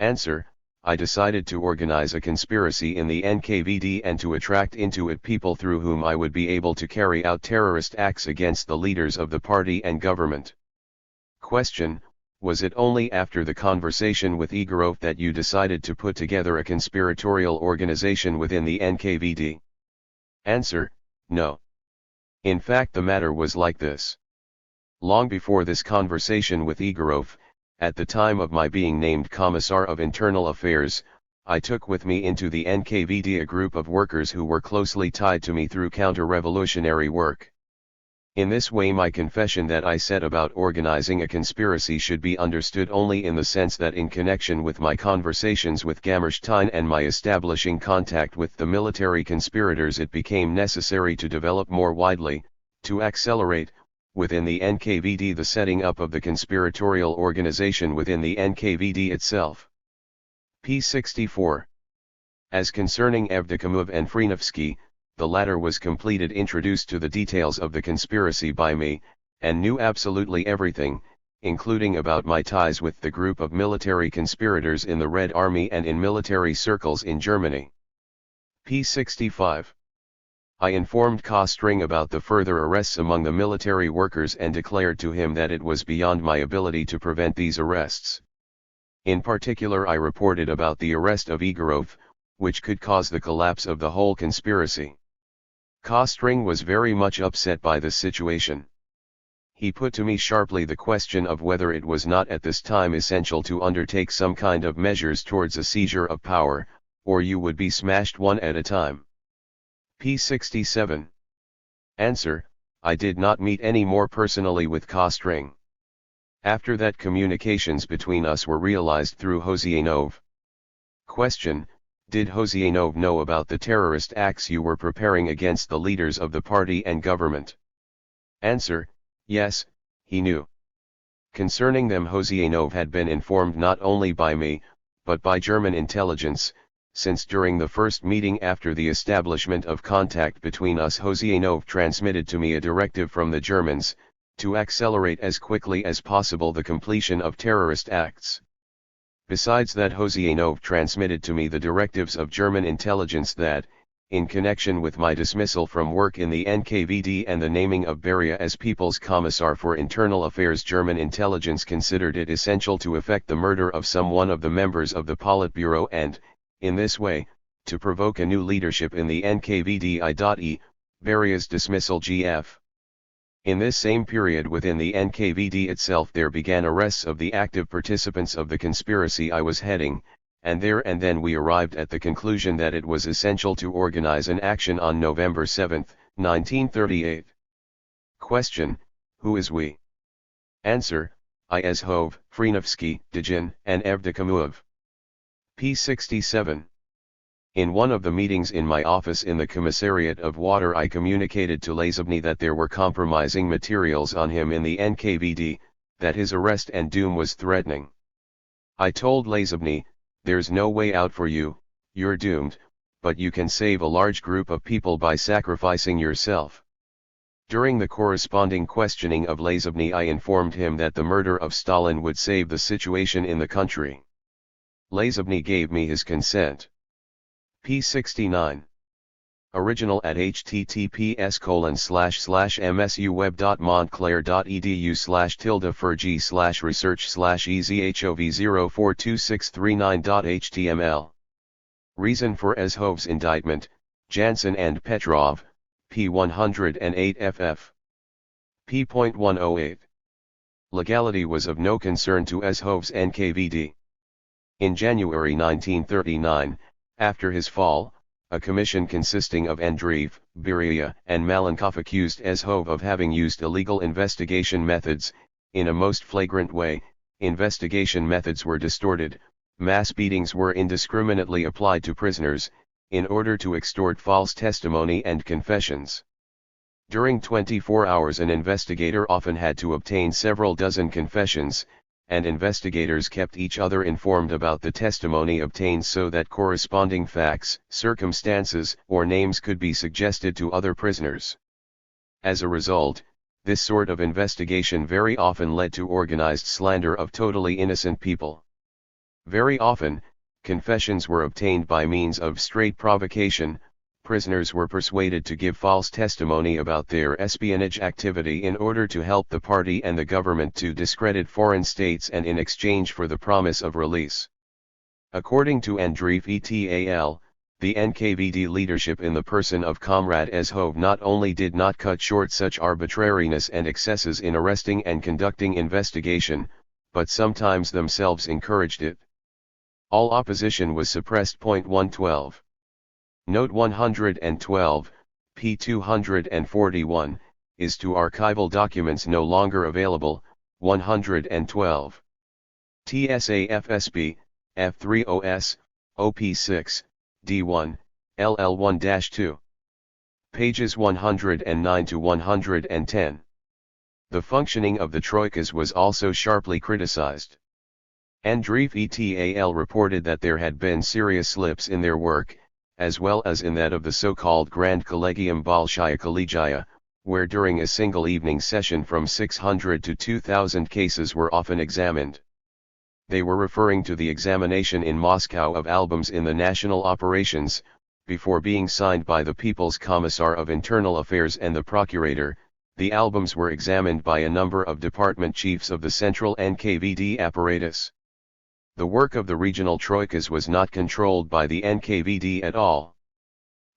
Answer: I decided to organize a conspiracy in the NKVD and to attract into it people through whom I would be able to carry out terrorist acts against the leaders of the party and government. Question: was it only after the conversation with Igorov that you decided to put together a conspiratorial organization within the NKVD? Answer: no. In fact the matter was like this. Long before this conversation with Igorov, at the time of my being named Commissar of Internal Affairs, I took with me into the NKVD a group of workers who were closely tied to me through counter-revolutionary work. In this way my confession that I set about organizing a conspiracy should be understood only in the sense that in connection with my conversations with Gammerstein and my establishing contact with the military conspirators it became necessary to develop more widely, to accelerate, within the NKVD the setting up of the conspiratorial organization within the NKVD itself. p. 64. As concerning Evdokimov and Frenovsky, the latter was introduced to the details of the conspiracy by me, and knew absolutely everything, including about my ties with the group of military conspirators in the Red Army and in military circles in Germany. p. 65. I informed Kostring about the further arrests among the military workers and declared to him that it was beyond my ability to prevent these arrests. In particular, I reported about the arrest of Igorov, which could cause the collapse of the whole conspiracy. Kostring was very much upset by the situation. He put to me sharply the question of whether it was not at this time essential to undertake some kind of measures towards a seizure of power, or you would be smashed one at a time. p. 67. Answer: I did not meet any more personally with Kostring. After that, communications between us were realized through Hosianov. Question: Did Hosianov know about the terrorist acts you were preparing against the leaders of the party and government? Answer: Yes, he knew. Concerning them, Hosianov had been informed not only by me, but by German intelligence, since during the first meeting after the establishment of contact between us, Hosianov transmitted to me a directive from the Germans, to accelerate as quickly as possible the completion of terrorist acts. Besides that, Hosianov transmitted to me the directives of German intelligence that, in connection with my dismissal from work in the NKVD and the naming of Beria as People's Commissar for Internal Affairs, German intelligence considered it essential to effect the murder of some one of the members of the Politburo and, in this way, to provoke a new leadership in the NKVD. I.e., Beria's dismissal. Gf. In this same period within the NKVD itself there began arrests of the active participants of the conspiracy I was heading, and there and then we arrived at the conclusion that it was essential to organize an action on November 7, 1938. Question: Who is we? Answer: I as Hove, Frenovsky, Dejin, and Evdokimuov. p. 67. In one of the meetings in my office in the Commissariat of Water, I communicated to Lazebny that there were compromising materials on him in the NKVD, that his arrest and doom was threatening. I told Lazebny, "There's no way out for you, you're doomed, but you can save a large group of people by sacrificing yourself." During the corresponding questioning of Lazebny, I informed him that the murder of Stalin would save the situation in the country. Lazebny gave me his consent. p. 69. Original at https://msuweb.montclair.edu/tilde-furg/research/ezhov0426339.html. Reason for Ezhov's indictment: Jansen and Petrov, p. 108 ff. p.108. Legality was of no concern to Ezhov's NKVD. In January 1939, after his fall, a commission consisting of Andreev, Beria, and Malenkov accused Ezhov of having used illegal investigation methods. In a most flagrant way, investigation methods were distorted, mass beatings were indiscriminately applied to prisoners, in order to extort false testimony and confessions. During 24 hours an investigator often had to obtain several dozen confessions, and investigators kept each other informed about the testimony obtained so that corresponding facts, circumstances, or names could be suggested to other prisoners. As a result, this sort of investigation very often led to organized slander of totally innocent people. Very often, confessions were obtained by means of straight provocation. Prisoners were persuaded to give false testimony about their espionage activity in order to help the party and the government to discredit foreign states and in exchange for the promise of release. According to Andreev et al., the NKVD leadership in the person of Comrade Ezhov not only did not cut short such arbitrariness and excesses in arresting and conducting investigation, but sometimes themselves encouraged it. All opposition was suppressed. 112. Note 112, p. 241, is to archival documents no longer available. 112. TSAFSB, F30S, OP6, D1, LL1-2. Pages 109 to 110. The functioning of the troikas was also sharply criticized. Andreev et al. Reported that there had been serious slips in their work, as well as in that of the so-called Grand Collegium Bolshaya Collegia, where during a single evening session from 600 to 2,000 cases were often examined. They were referring to the examination in Moscow of albums in the national operations, before being signed by the People's Commissar of Internal Affairs and the Procurator. The albums were examined by a number of department chiefs of the central NKVD apparatus. The work of the regional troikas was not controlled by the NKVD at all.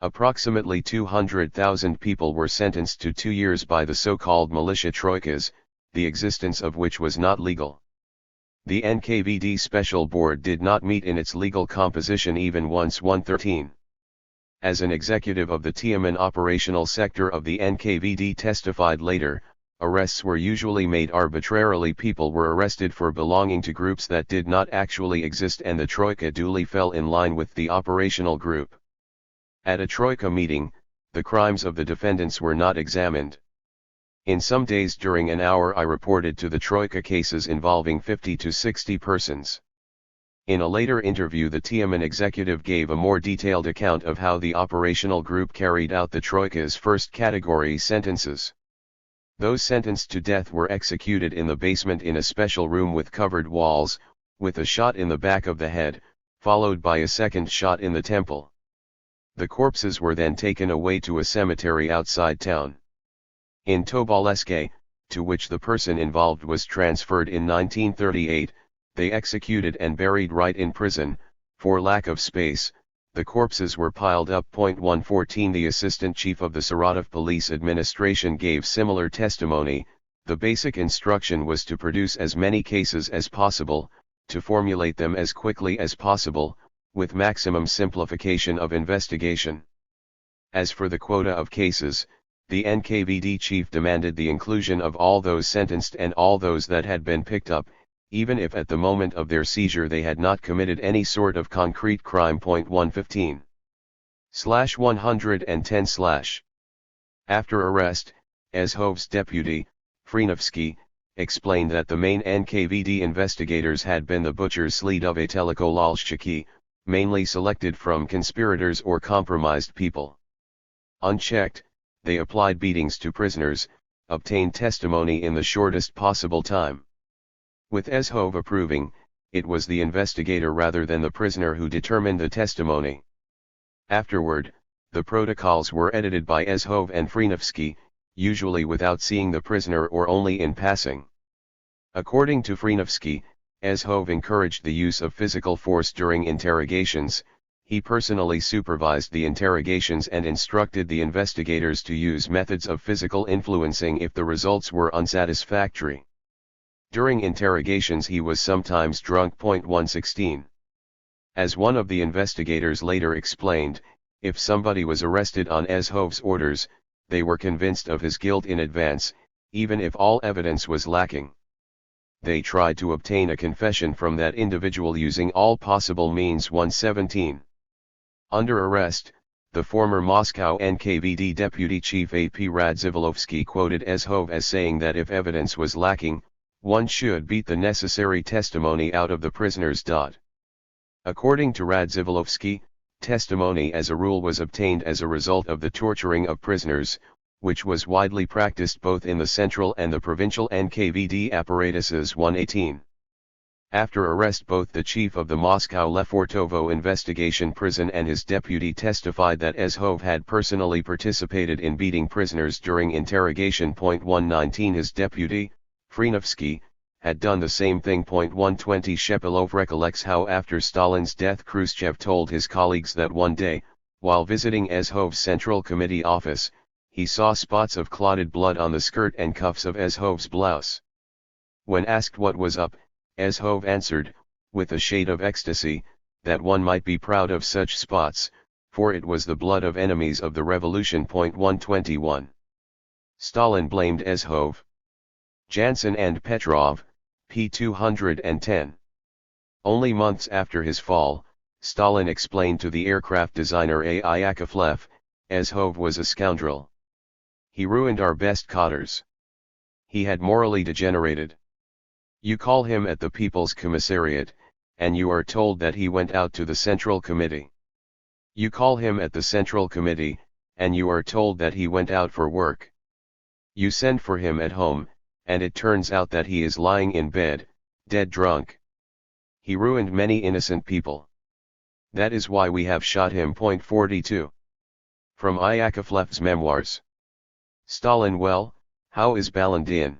Approximately 200,000 people were sentenced to 2 years by the so-called militia troikas, the existence of which was not legal. The NKVD Special Board did not meet in its legal composition even once. 113. As an executive of the Tiamen operational sector of the NKVD testified later, arrests were usually made arbitrarily. People were arrested for belonging to groups that did not actually exist, and the troika duly fell in line with the operational group. At a troika meeting, the crimes of the defendants were not examined. In some days during an hour I reported to the troika cases involving 50 to 60 persons. In a later interview the Tiamen executive gave a more detailed account of how the operational group carried out the troika's first category sentences. Those sentenced to death were executed in the basement in a special room with covered walls, with a shot in the back of the head, followed by a second shot in the temple. The corpses were then taken away to a cemetery outside town. In Tobolsk, to which the person involved was transferred in 1938, they executed and buried right in prison. For lack of space, the corpses were piled up. 114 The assistant chief of the Saratov police administration gave similar testimony. The basic instruction was to produce as many cases as possible, to formulate them as quickly as possible, with maximum simplification of investigation. As for the quota of cases, the NKVD chief demanded the inclusion of all those sentenced and all those that had been picked up, even if at the moment of their seizure they had not committed any sort of concrete crime. 115/110/. After arrest, Ezhov's deputy, Frenovsky, explained that the main NKVD investigators had been the butchers Sledovatelikolalshchiki, mainly selected from conspirators or compromised people. Unchecked, they applied beatings to prisoners, obtained testimony in the shortest possible time. With Ezhov approving, it was the investigator rather than the prisoner who determined the testimony. Afterward, the protocols were edited by Ezhov and Frenovsky, usually without seeing the prisoner or only in passing. According to Frenovsky, Ezhov encouraged the use of physical force during interrogations. He personally supervised the interrogations and instructed the investigators to use methods of physical influencing if the results were unsatisfactory. During interrogations he was sometimes drunk. 116. As one of the investigators later explained, if somebody was arrested on Ezhov's orders, they were convinced of his guilt in advance, even if all evidence was lacking. They tried to obtain a confession from that individual using all possible means. 117. Under arrest, the former Moscow NKVD deputy chief A.P. Radzivilovsky quoted Ezhov as saying that if evidence was lacking, one should beat the necessary testimony out of the prisoners. According to Radzivilovsky, testimony as a rule was obtained as a result of the torturing of prisoners, which was widely practiced both in the central and the provincial NKVD apparatuses. 118. After arrest both the chief of the Moscow Lefortovo investigation prison and his deputy testified that Ezhov had personally participated in beating prisoners during interrogation. 119 His deputy, Frenovsky, had done the same thing. 120 Shepilov recollects how after Stalin's death Khrushchev told his colleagues that one day, while visiting Ezhov's Central Committee office, he saw spots of clotted blood on the skirt and cuffs of Ezhov's blouse. When asked what was up, Ezhov answered, with a shade of ecstasy, that one might be proud of such spots, for it was the blood of enemies of the revolution. 121. Stalin blamed Ezhov. Jansen and Petrov, p. 210. Only months after his fall, Stalin explained to the aircraft designer A.I. Yakovlev, Ezhov was a scoundrel. He ruined our best cotters. He had morally degenerated. You call him at the People's Commissariat, and you are told that he went out to the Central Committee. You call him at the Central Committee, and you are told that he went out for work. You send for him at home, and it turns out that he is lying in bed, dead drunk. He ruined many innocent people. That is why we have shot him. 42. From Yakovlev's Memoirs. Stalin. Well, how is Balandin?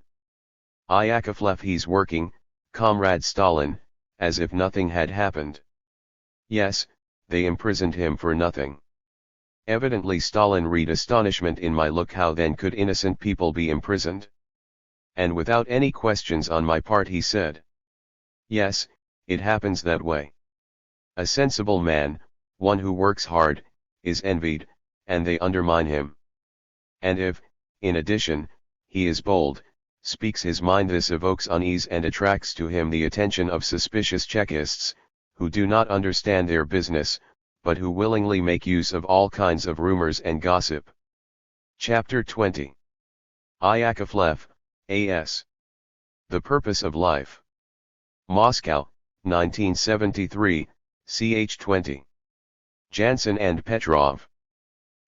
Yakovlev. He's working, Comrade Stalin, as if nothing had happened. Yes, they imprisoned him for nothing. Evidently Stalin read astonishment in my look. How then could innocent people be imprisoned? And without any questions on my part he said, yes, it happens that way. A sensible man, one who works hard, is envied, and they undermine him. And if, in addition, he is bold, speaks his mind, this evokes unease and attracts to him the attention of suspicious Chekists, who do not understand their business, but who willingly make use of all kinds of rumors and gossip. Chapter 20. Yakovlev, A.S. The Purpose of Life. Moscow, 1973, ch. 20. Jansen and Petrov.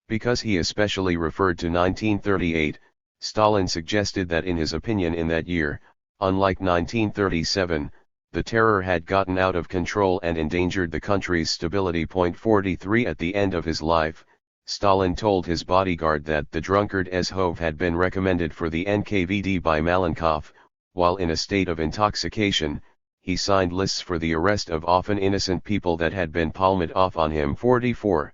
Because he especially referred to 1938, Stalin suggested that in his opinion in that year, unlike 1937, the terror had gotten out of control and endangered the country's stability. 43. At the end of his life, Stalin told his bodyguard that the drunkard Ezhov had been recommended for the NKVD by Malenkov. While in a state of intoxication, he signed lists for the arrest of often innocent people that had been palmed off on him. 44.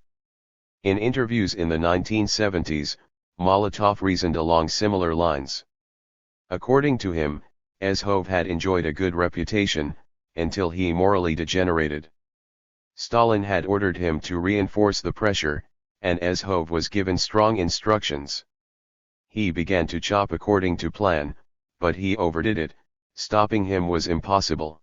In interviews in the 1970s, Molotov reasoned along similar lines. According to him, Ezhov had enjoyed a good reputation, until he morally degenerated. Stalin had ordered him to reinforce the pressure, and Ezhov was given strong instructions. He began to chop according to plan, but he overdid it. Stopping him was impossible.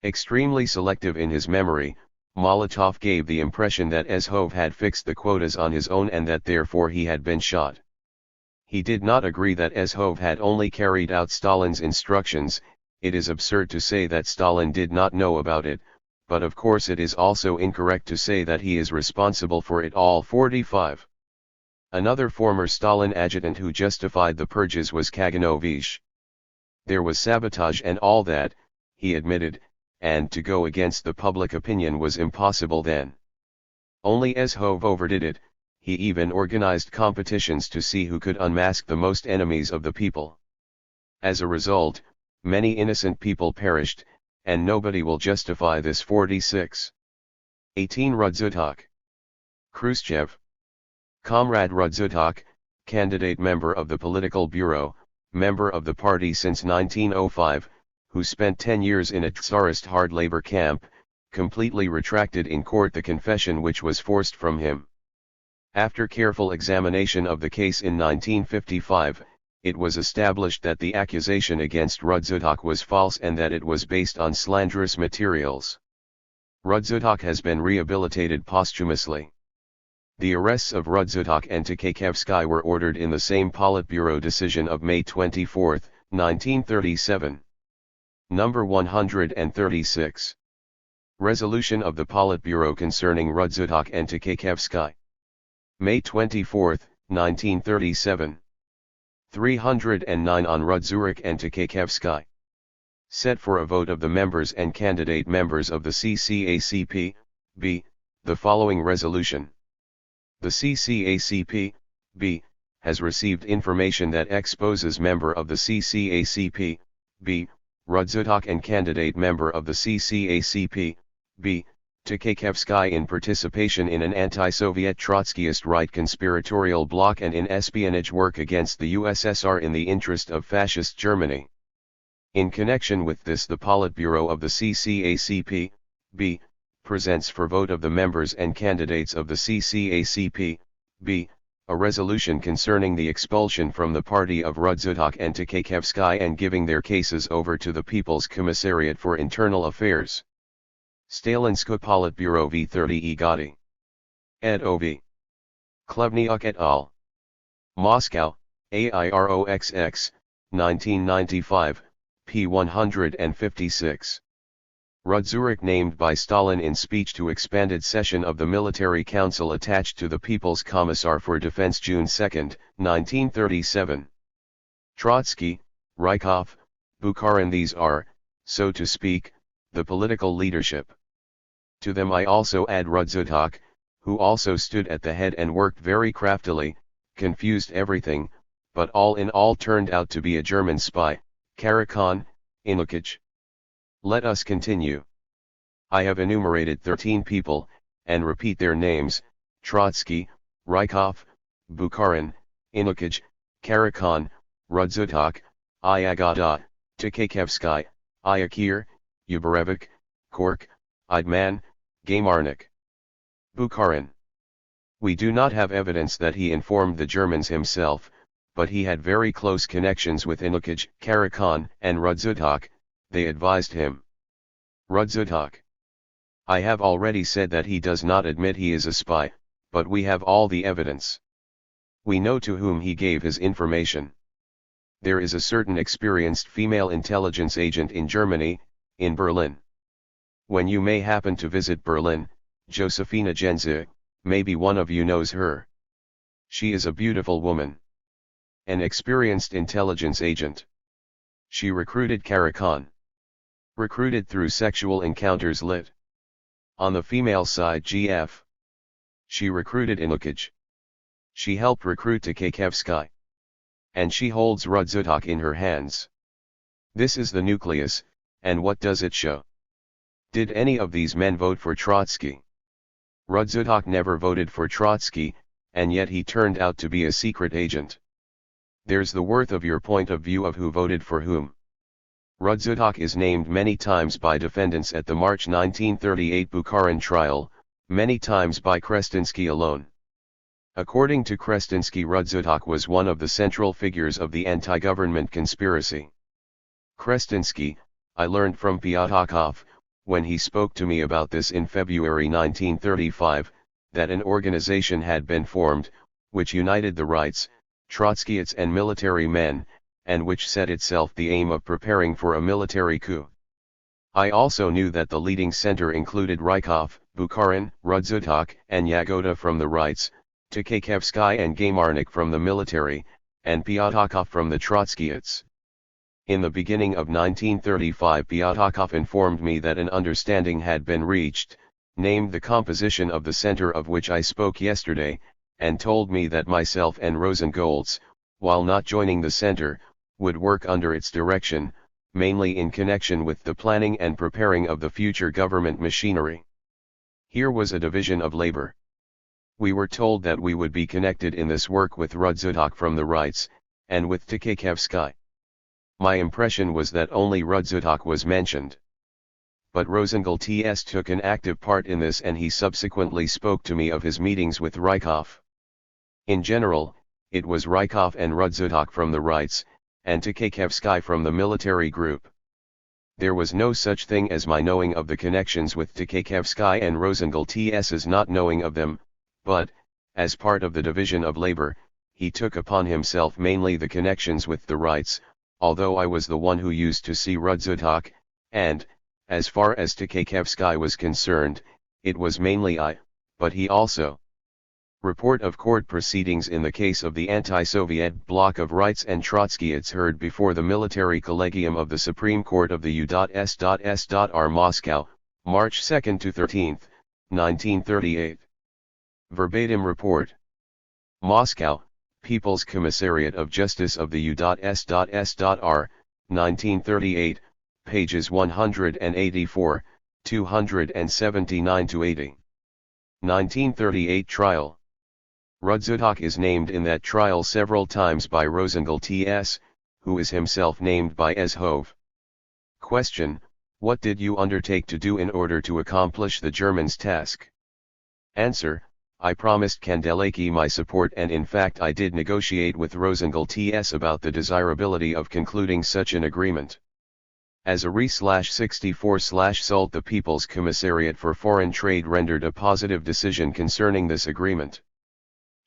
Extremely selective in his memory, Molotov gave the impression that Ezhov had fixed the quotas on his own and that therefore he had been shot. He did not agree that Ezhov had only carried out Stalin's instructions. It is absurd to say that Stalin did not know about it, but of course it is also incorrect to say that he is responsible for it all. 45. Another former Stalin adjutant who justified the purges was Kaganovich. There was sabotage and all that, he admitted, and to go against the public opinion was impossible then. Only Ezhov overdid it. He even organized competitions to see who could unmask the most enemies of the people. As a result, many innocent people perished, and nobody will justify this. 46. 18. Rudzutak. Khrushchev. Comrade Rudzutak, candidate member of the Political Bureau, member of the party since 1905, who spent 10 years in a Tsarist hard labor camp, completely retracted in court the confession which was forced from him. After careful examination of the case in 1955, it was established that the accusation against Rudzutak was false and that it was based on slanderous materials. Rudzutak has been rehabilitated posthumously. The arrests of Rudzutak and Tkaikevsky were ordered in the same Politburo decision of May 24, 1937. Number 136. Resolution of the Politburo concerning Rudzutak and Tkaikevsky. May 24, 1937. 309 on Rudzurik and Tkaikevsky. Set for a vote of the members and candidate members of the CCACP, B, the following resolution. The CCACP, B, has received information that exposes member of the CCACP, B, Rudzutak and candidate member of the CCACP, B, Tkaikevsky in participation in an anti-Soviet Trotskyist right conspiratorial bloc and in espionage work against the USSR in the interest of fascist Germany. In connection with this, the Politburo of the CCACP, B, presents for vote of the members and candidates of the CCACP, B, a resolution concerning the expulsion from the party of Rudzutak and Tkaikevsky and giving their cases over to the People's Commissariat for Internal Affairs. Stalinskoye Politburo v30 Igati. Ed. O.V. Klevniuk et al. Moscow, AIROXX, 1995, p. 156. Rudzurik named by Stalin in speech to expanded session of the Military Council attached to the People's Commissar for Defense June 2, 1937. Trotsky, Rykov, Bukharin. These are, so to speak, the political leadership. To them I also add Rudzutak, who also stood at the head and worked very craftily, confused everything, but all in all turned out to be a German spy, Karakan, Inukic. Let us continue. I have enumerated 13 people, and repeat their names: Trotsky, Rykov, Bukharin, Inukic, Karakan, Rudzutak, Iagada, Tkakhevsky, Iakir, Ubarevich, Kork, Idman, Gamarnik. Bukharin. We do not have evidence that he informed the Germans himself, but he had very close connections with Inukic, Karakan, and Rudzutak. They advised him. Rudzutak. I have already said that he does not admit he is a spy, but we have all the evidence. We know to whom he gave his information. There is a certain experienced female intelligence agent in Germany, in Berlin. When you may happen to visit Berlin, Josefina Genze, maybe one of you knows her. She is a beautiful woman. An experienced intelligence agent. She recruited Karakan. Recruited through sexual encounters lit. On the female side GF. She recruited Inukic. She helped recruit Tkakhevsky. And she holds Rudzutak in her hands. This is the nucleus, and what does it show? Did any of these men vote for Trotsky? Rudzutak never voted for Trotsky, and yet he turned out to be a secret agent. There's the worth of your point of view of who voted for whom. Rudzutak is named many times by defendants at the March 1938 Bukharin trial, many times by Krestinsky alone. According to Krestinsky, Rudzutak was one of the central figures of the anti-government conspiracy. Krestinsky, I learned from Pyatakov, when he spoke to me about this in February 1935, that an organization had been formed, which united the Rights, Trotskyists and military men, and which set itself the aim of preparing for a military coup. I also knew that the leading center included Rykov, Bukharin, Rudzutak, and Yagoda from the Rights, Tkakhevsky and Gamarnik from the military, and Pyatakov from the Trotskyists. In the beginning of 1935, Pyatakov informed me that an understanding had been reached, named the composition of the center of which I spoke yesterday, and told me that myself and Rosengoltz, while not joining the center, would work under its direction, mainly in connection with the planning and preparing of the future government machinery. Here was a division of labor. We were told that we would be connected in this work with Rudzutak from the Rights, and with Tkakhevsky. My impression was that only Rudzutak was mentioned. But Rosengoltz took an active part in this, and he subsequently spoke to me of his meetings with Rykov. In general, it was Rykov and Rudzutak from the Rights, and Tkakhevsky from the military group. There was no such thing as my knowing of the connections with Tkakhevsky and Rosengoltz's not knowing of them, but, as part of the division of labor, he took upon himself mainly the connections with the Rights, although I was the one who used to see Rudzutak, and, as far as Tkakhevsky was concerned, it was mainly I, but he also. Report of court proceedings in the case of the anti-Soviet bloc of Rights and Trotskyists heard before the Military Collegium of the Supreme Court of the U.S.S.R. Moscow, March 2 to 13, 1938. Verbatim report. Moscow, People's Commissariat of Justice of the U.S.S.R., 1938, pages 184, 279 to 80. 1938 trial. Rudzutak is named in that trial several times by Rosengoltz, who is himself named by Ezhov. Question: what did you undertake to do in order to accomplish the Germans' task? Answer: I promised Kandelaki my support, and in fact I did negotiate with Rosengoltz about the desirability of concluding such an agreement. As a re/64/Salt, the People's Commissariat for Foreign Trade rendered a positive decision concerning this agreement.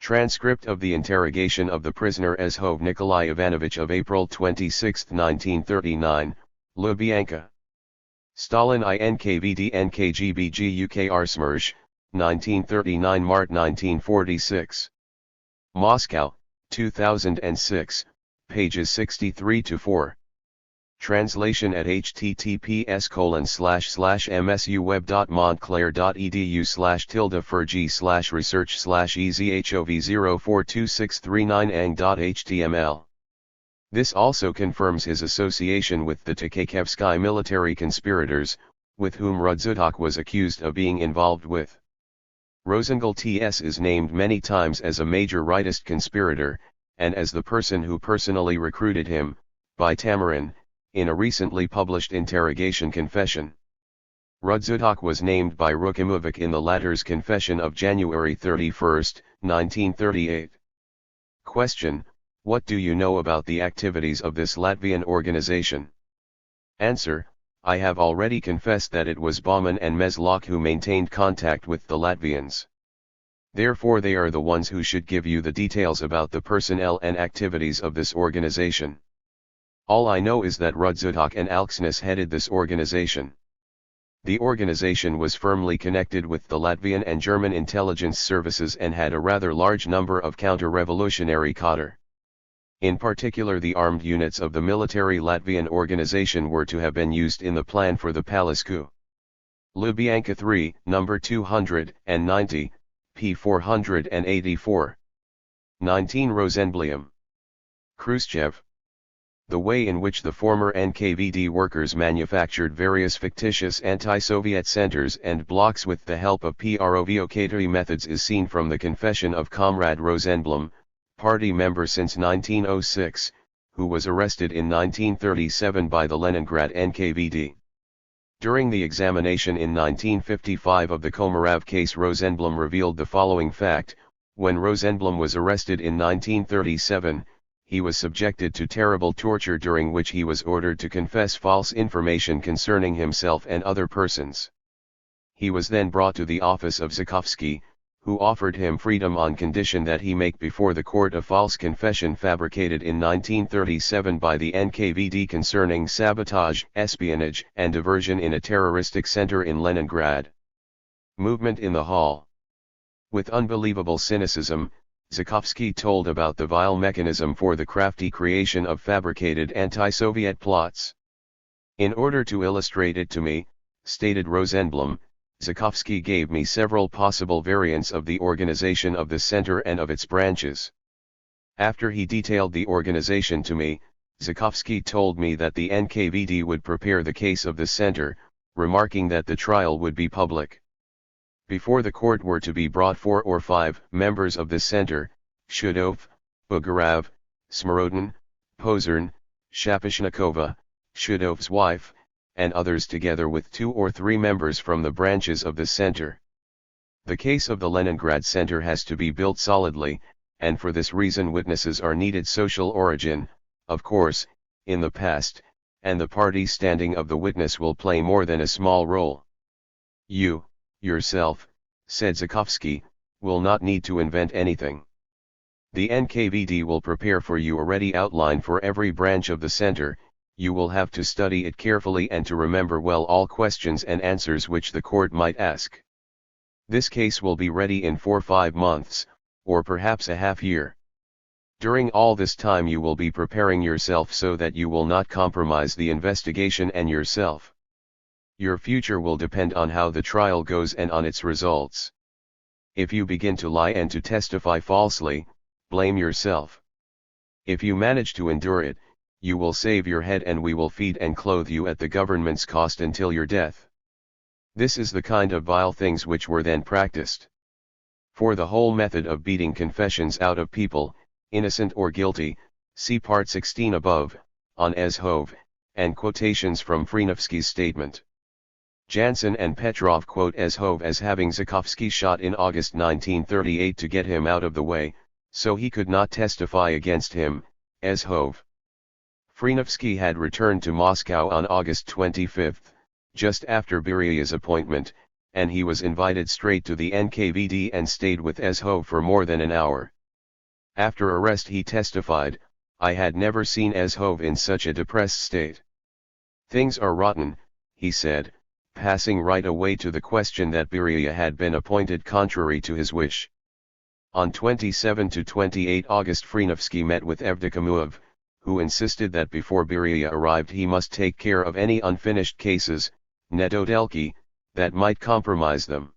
Transcript of the interrogation of the prisoner Ezhov Nikolai Ivanovich of April 26, 1939, Lubyanka. Stalin INKVD NKGBG UKR Smersh, 1939 Mart 1946. Moscow, 2006, pages 63 to 4. Translation at https://msuweb.montclair.edu/tilde-furg/research/ezhov0426339ang.html. This also confirms his association with the Tkakhevsky military conspirators, with whom Rudzutak was accused of being involved with. Rosengel TS is named many times as a major rightist conspirator, and as the person who personally recruited him, by Tamarin, in a recently published interrogation confession. Rudzutak was named by Rukimovich in the latter's confession of January 31, 1938. Question: what do you know about the activities of this Latvian organization? Answer: I have already confessed that it was Baumann and Meslok who maintained contact with the Latvians. Therefore they are the ones who should give you the details about the personnel and activities of this organization. All I know is that Rudzutak and Alksnis headed this organization. The organization was firmly connected with the Latvian and German intelligence services and had a rather large number of counter-revolutionary cadre. In particular, the armed units of the military Latvian organization were to have been used in the plan for the palace coup. Lubyanka 3, number 290, p. 484. 19 Rosenblium. Kruschev. The way in which the former NKVD workers manufactured various fictitious anti-Soviet centers and blocks with the help of provocatory methods is seen from the confession of Comrade Rosenblum, party member since 1906, who was arrested in 1937 by the Leningrad NKVD. During the examination in 1955 of the Komarov case, Rosenblum revealed the following fact: when Rosenblum was arrested in 1937, he was subjected to terrible torture during which he was ordered to confess false information concerning himself and other persons. He was then brought to the office of Zhukovsky, who offered him freedom on condition that he make before the court a false confession fabricated in 1937 by the NKVD concerning sabotage, espionage, and diversion in a terroristic center in Leningrad. Movement in the hall. With unbelievable cynicism, Zhukovsky told about the vile mechanism for the crafty creation of fabricated anti-Soviet plots. In order to illustrate it to me, stated Rosenblum, Zhukovsky gave me several possible variants of the organization of the center and of its branches. After he detailed the organization to me, Zhukovsky told me that the NKVD would prepare the case of the center, remarking that the trial would be public. Before the court were to be brought 4 or 5 members of the center: Shudov, Bugarov, Smorodin, Pozern, Shapishnikova, Shudov's wife, and others, together with 2 or 3 members from the branches of the center. The case of the Leningrad center has to be built solidly, and for this reason witnesses are needed. Social origin, of course, in the past, and the party standing of the witness will play more than a small role. You, yourself, said Zhukovsky, will not need to invent anything. The NKVD will prepare for you a ready outline for every branch of the center. You will have to study it carefully and to remember well all questions and answers which the court might ask. This case will be ready in 4-5 months, or perhaps a half year. During all this time you will be preparing yourself so that you will not compromise the investigation and yourself. Your future will depend on how the trial goes and on its results. If you begin to lie and to testify falsely, blame yourself. If you manage to endure it, you will save your head and we will feed and clothe you at the government's cost until your death. This is the kind of vile things which were then practiced. For the whole method of beating confessions out of people, innocent or guilty, see Part 16 above, on Ezhov, and quotations from Frenovsky's statement. Jansen and Petrov quote Ezhov as having Zhukovsky shot in August 1938 to get him out of the way, so he could not testify against him. Ezhov. Frenovsky had returned to Moscow on August 25, just after Beria's appointment, and he was invited straight to the NKVD and stayed with Ezhov for more than an hour. After arrest he testified, "I had never seen Ezhov in such a depressed state. Things are rotten," he said, passing right away to the question that Beria had been appointed contrary to his wish. On 27 to 28 August Frenovsky met with Evdokimuov, who insisted that before Beria arrived he must take care of any unfinished cases, nedodelki, that might compromise them.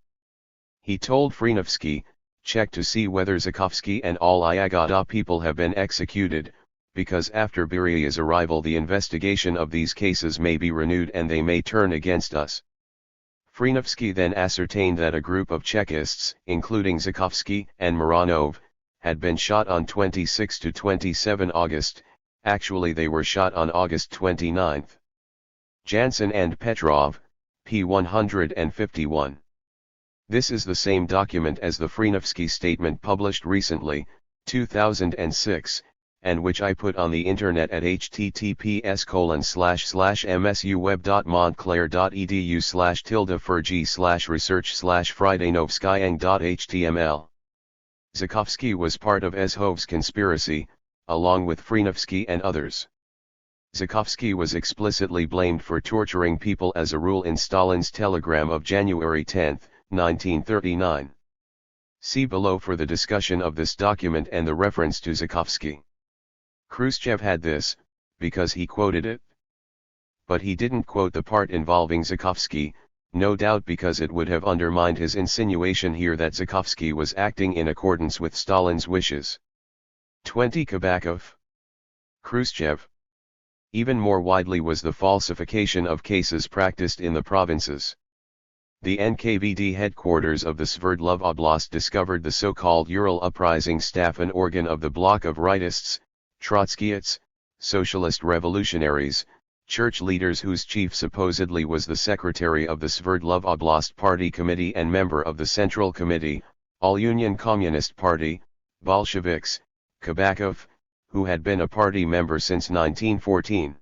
He told Frenovsky, check to see whether Zhukovsky and all Iagada people have been executed, because after Beria's arrival the investigation of these cases may be renewed and they may turn against us. Frenovsky then ascertained that a group of Chekists, including Zhukovsky and Mironov, had been shot on 26 to 27 August, actually they were shot on August 29. Jansen and Petrov, p. 151. This is the same document as the Frenovsky statement published recently, 2006, and which I put on the internet at https://msuweb.montclair.edu/furg/research/fridaynovskayang.html. Zhukovsky was part of Zhov's conspiracy, along with Frenovsky and others. Zhukovsky was explicitly blamed for torturing people as a rule in Stalin's telegram of January 10, 1939. See below for the discussion of this document and the reference to Zhukovsky. Khrushchev had this, because he quoted it. But he didn't quote the part involving Zhukovsky, no doubt because it would have undermined his insinuation here that Zhukovsky was acting in accordance with Stalin's wishes. 20 Kabakov. Khrushchev. Even more widely was the falsification of cases practiced in the provinces. The NKVD headquarters of the Sverdlov Oblast discovered the so-called Ural Uprising Staff, an organ of the bloc of rightists, Trotskyists, socialist revolutionaries, church leaders whose chief supposedly was the secretary of the Sverdlov Oblast Party Committee and member of the Central Committee, All-Union Communist Party, Bolsheviks, Kabakov, who had been a party member since 1914.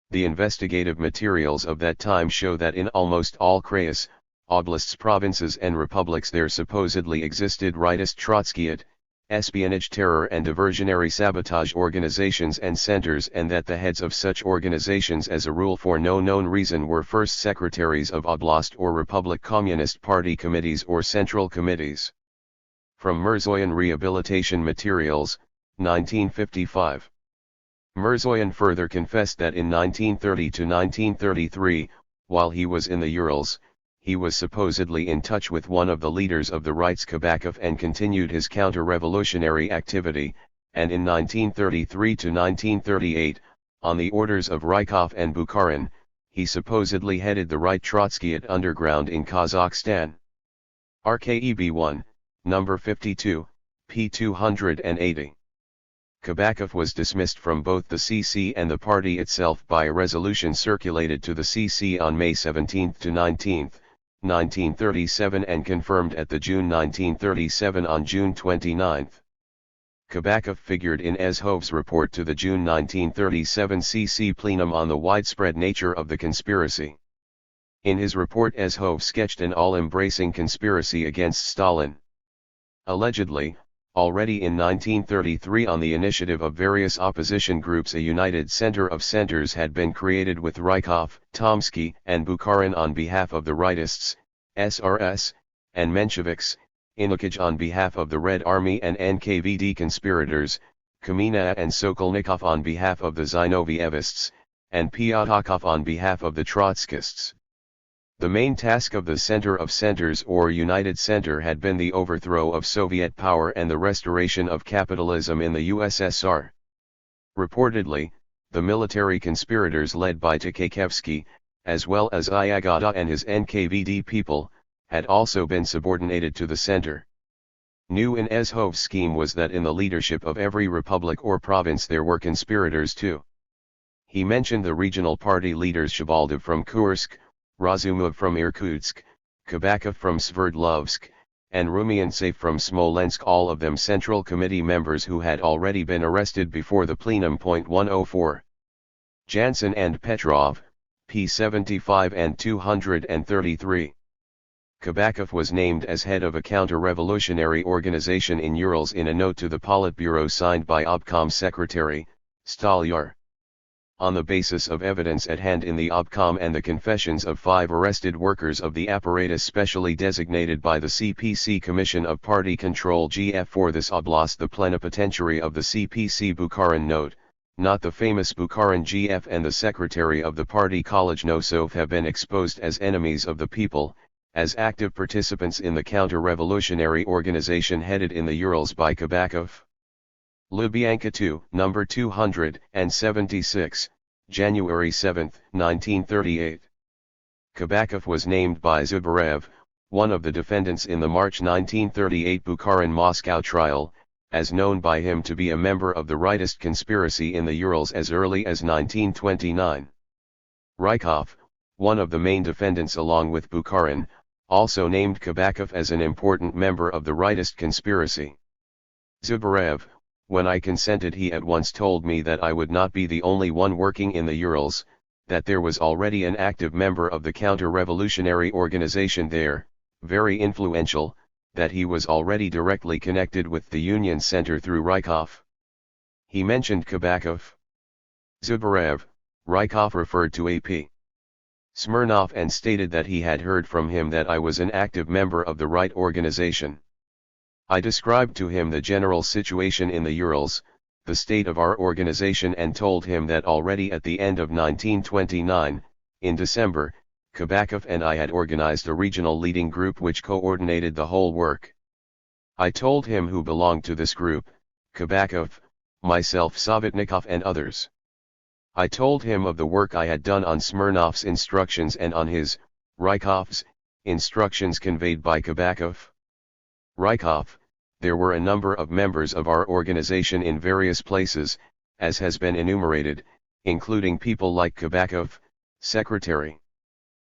The investigative materials of that time show that in almost all krayas, oblasts, provinces and republics there supposedly existed rightist Trotskyite, espionage, terror and diversionary sabotage organizations and centers, and that the heads of such organizations as a rule for no known reason were first secretaries of oblast or republic communist party committees or central committees. From Mirzoyan Rehabilitation Materials, 1955. Mirzoyan further confessed that in 1930 to 1933, while he was in the Urals, he was supposedly in touch with one of the leaders of the Rights Kabakov and continued his counter-revolutionary activity, and in 1933 to 1938, on the orders of Rykov and Bukharin, he supposedly headed the Right Trotskyite underground in Kazakhstan. RKEB 1, number 52, p. 280. Kabakov was dismissed from both the CC and the party itself by a resolution circulated to the CC on May 17 to 19, 1937 and confirmed at the June 1937 on June 29. Kabakov figured in Zhov's report to the June 1937 CC plenum on the widespread nature of the conspiracy. In his report Zhov sketched an all-embracing conspiracy against Stalin. Allegedly, already in 1933 on the initiative of various opposition groups a united center of centers had been created with Rykov, Tomsky and Bukharin on behalf of the rightists, SRS, and Mensheviks, Inukij on behalf of the Red Army and NKVD conspirators, Kamina and Sokolnikov on behalf of the Zinovievists, and Pyatakov on behalf of the Trotskyists. The main task of the Center of Centers or United Center had been the overthrow of Soviet power and the restoration of capitalism in the USSR. Reportedly, the military conspirators led by Takayevsky, as well as Iagada and his NKVD people, had also been subordinated to the center. New in Zhov's scheme was that in the leadership of every republic or province there were conspirators too. He mentioned the regional party leaders Shabaldov from Kursk, Razumov from Irkutsk, Kabakov from Sverdlovsk, and Rumiantsev from Smolensk, all of them Central Committee members who had already been arrested before the plenum. 104. Jansen and Petrov, p. 75 and 233. Kabakov was named as head of a counter-revolutionary organization in Urals in a note to the Politburo signed by Obkom Secretary, Stalyar. On the basis of evidence at hand in the Obkom and the confessions of 5 arrested workers of the apparatus specially designated by the CPC Commission of Party Control GF for this oblast, the plenipotentiary of the CPC Bukharin note, not the famous Bukharin GF and the secretary of the party College Nosov have been exposed as enemies of the people, as active participants in the counter-revolutionary organization headed in the Urals by Kabakov. Lubyanka 2, number 276, January 7, 1938. Kabakov was named by Zubarev, one of the defendants in the March 1938 Bukharin-Moscow trial, as known by him to be a member of the rightist conspiracy in the Urals as early as 1929. Rykov, one of the main defendants along with Bukharin, also named Kabakov as an important member of the rightist conspiracy. Zubarev, when I consented, he at once told me that I would not be the only one working in the Urals, that there was already an active member of the counter-revolutionary organization there, very influential, that he was already directly connected with the Union Center through Rykov. He mentioned Kabakov. Zubarev, Rykov referred to A.P. Smirnov and stated that he had heard from him that I was an active member of the right organization. I described to him the general situation in the Urals, the state of our organization, and told him that already at the end of 1929, in December, Kabakov and I had organized a regional leading group which coordinated the whole work. I told him who belonged to this group: Kabakov, myself, Savetnikov and others. I told him of the work I had done on Smirnov's instructions and on his, Rykov's, instructions conveyed by Kabakov. Rykov, there were a number of members of our organization in various places, as has been enumerated, including people like Kabakov, secretary.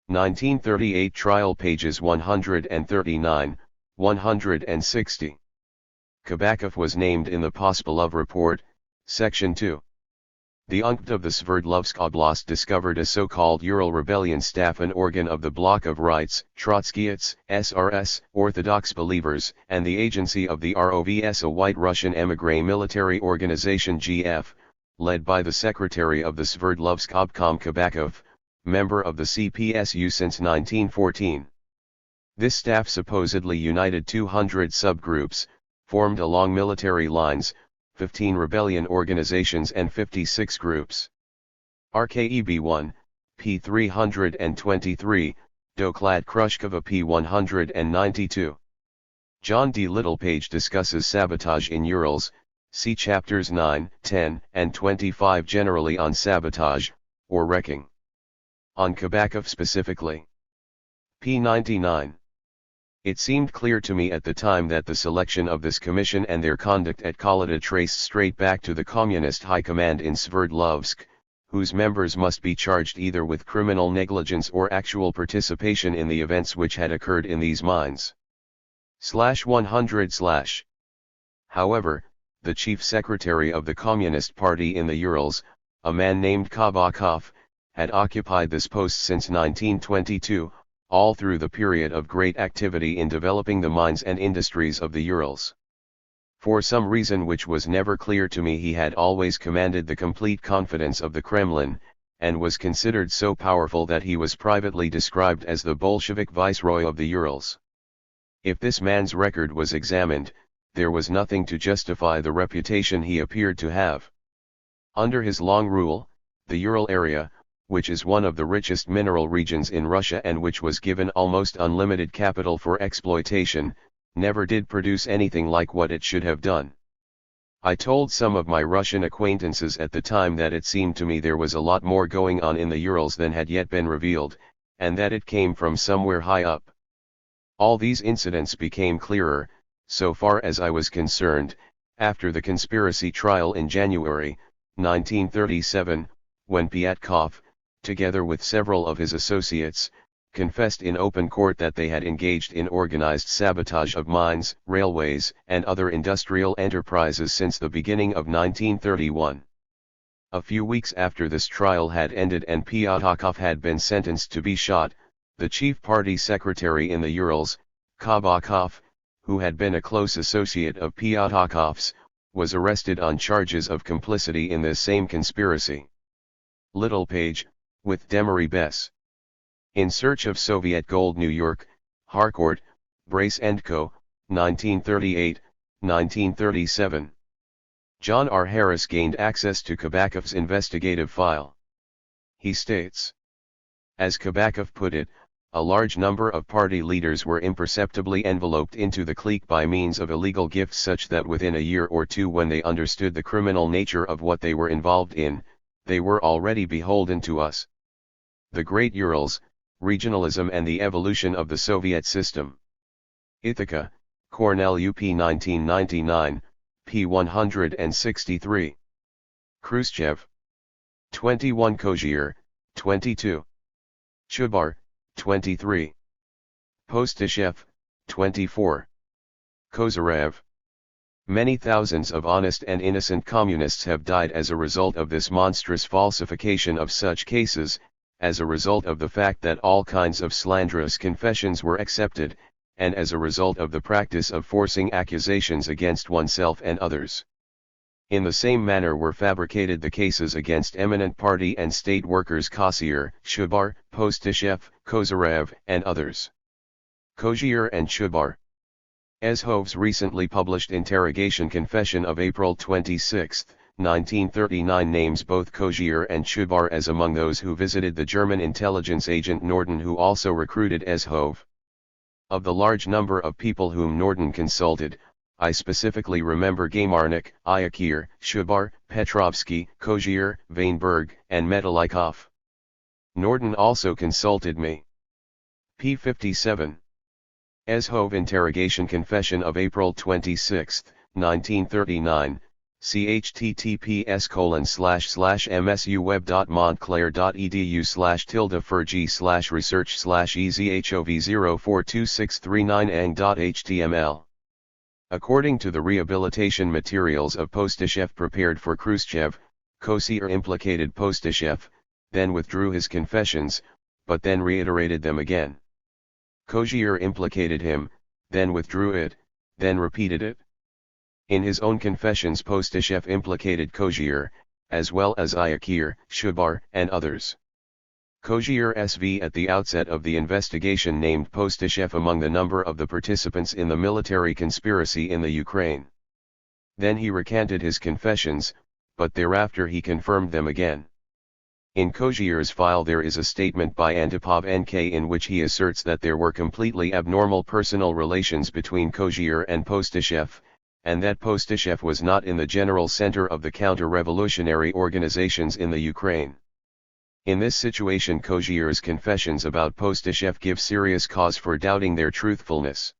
1938 trial pages 139, 160. Kabakov was named in the Pospelov report, section 2. The UNKVD of the Sverdlovsk Oblast discovered a so-called Ural Rebellion staff, an organ of the Bloc of Rights, Trotskyists, SRS, Orthodox believers, and the agency of the ROVS, a White Russian émigré military organization GF, led by the secretary of the Sverdlovsk Obkom Kabakov, member of the CPSU since 1914. This staff supposedly united 200 subgroups, formed along military lines, 15 rebellion organizations and 56 groups. RKEB-1, p. 323, Doklad Krushkova p. 192. John D. Littlepage discusses sabotage in Urals, see chapters 9, 10, and 25 generally on sabotage, or wrecking. On Kabakov specifically. p. 99. It seemed clear to me at the time that the selection of this commission and their conduct at Kolyda traced straight back to the Communist High Command in Sverdlovsk, whose members must be charged either with criminal negligence or actual participation in the events which had occurred in these mines. /100/. However, the chief secretary of the Communist Party in the Urals, a man named Kabakov, had occupied this post since 1922, all through the period of great activity in developing the mines and industries of the Urals. For some reason which was never clear to me, he had always commanded the complete confidence of the Kremlin, and was considered so powerful that he was privately described as the Bolshevik viceroy of the Urals. If this man's record was examined, there was nothing to justify the reputation he appeared to have. Under his long rule, the Ural area, which is one of the richest mineral regions in Russia and which was given almost unlimited capital for exploitation, never did produce anything like what it should have done. I told some of my Russian acquaintances at the time that it seemed to me there was a lot more going on in the Urals than had yet been revealed, and that it came from somewhere high up. All these incidents became clearer, so far as I was concerned, after the conspiracy trial in January, 1937, when Pyatkov, together with several of his associates, confessed in open court that they had engaged in organized sabotage of mines, railways, and other industrial enterprises since the beginning of 1931. A few weeks after this trial had ended and Pyatkov had been sentenced to be shot, the chief party secretary in the Urals, Kabakov, who had been a close associate of Pyatkov's, was arrested on charges of complicity in this same conspiracy. Littlepage, with Demery Bess. In Search of Soviet Gold, New York, Harcourt, Brace & Co., 1938, 1937. John R. Harris gained access to Kabakov's investigative file. He states, as Kabakov put it, a large number of party leaders were imperceptibly enveloped into the clique by means of illegal gifts, such that within a year or two, when they understood the criminal nature of what they were involved in, they were already beholden to us. The Great Urals, Regionalism and the Evolution of the Soviet System. Ithaca, Cornell UP 1999, p. 163. Khrushchev. 21 Kozyr, 22. Chubar, 23. Postashev, 24. Kozyrev. Many thousands of honest and innocent communists have died as a result of this monstrous falsification of such cases, as a result of the fact that all kinds of slanderous confessions were accepted, and as a result of the practice of forcing accusations against oneself and others. In the same manner were fabricated the cases against eminent party and state workers Kozyr, Chubar, Postashev, Kozyrev, and others. Kozyr and Chubar. Ezhov's recently published interrogation confession of April 26, 1939 names both Kozyr and Chubar as among those who visited the German intelligence agent Norden, who also recruited Ezhov. Of the large number of people whom Norden consulted, I specifically remember Gamarnik, Iakir, Chubar, Petrovsky, Kozyr, Weinberg, and Metalikov. Norden also consulted me. p. 57. Ezhov interrogation confession of April 26, 1939, chhttps://msuweb.montclair.edu/tilde-furg/ezhov042639ang.html. According to the rehabilitation materials of Postashev prepared for Khrushchev, Kozyr implicated Postashev, then withdrew his confessions, but then reiterated them again. Kozyr implicated him, then withdrew it, then repeated it. In his own confessions Postashev implicated Kozyr, as well as Iakir, Chubar, and others. Kozyr SV at the outset of the investigation named Postashev among the number of the participants in the military conspiracy in the Ukraine. Then he recanted his confessions, but thereafter he confirmed them again. In Kozyr's file there is a statement by Antipov NK in which he asserts that there were completely abnormal personal relations between Kozyr and Postashev, and that Postashev was not in the general center of the counter-revolutionary organizations in the Ukraine. In this situation Kozyr's confessions about Postashev give serious cause for doubting their truthfulness.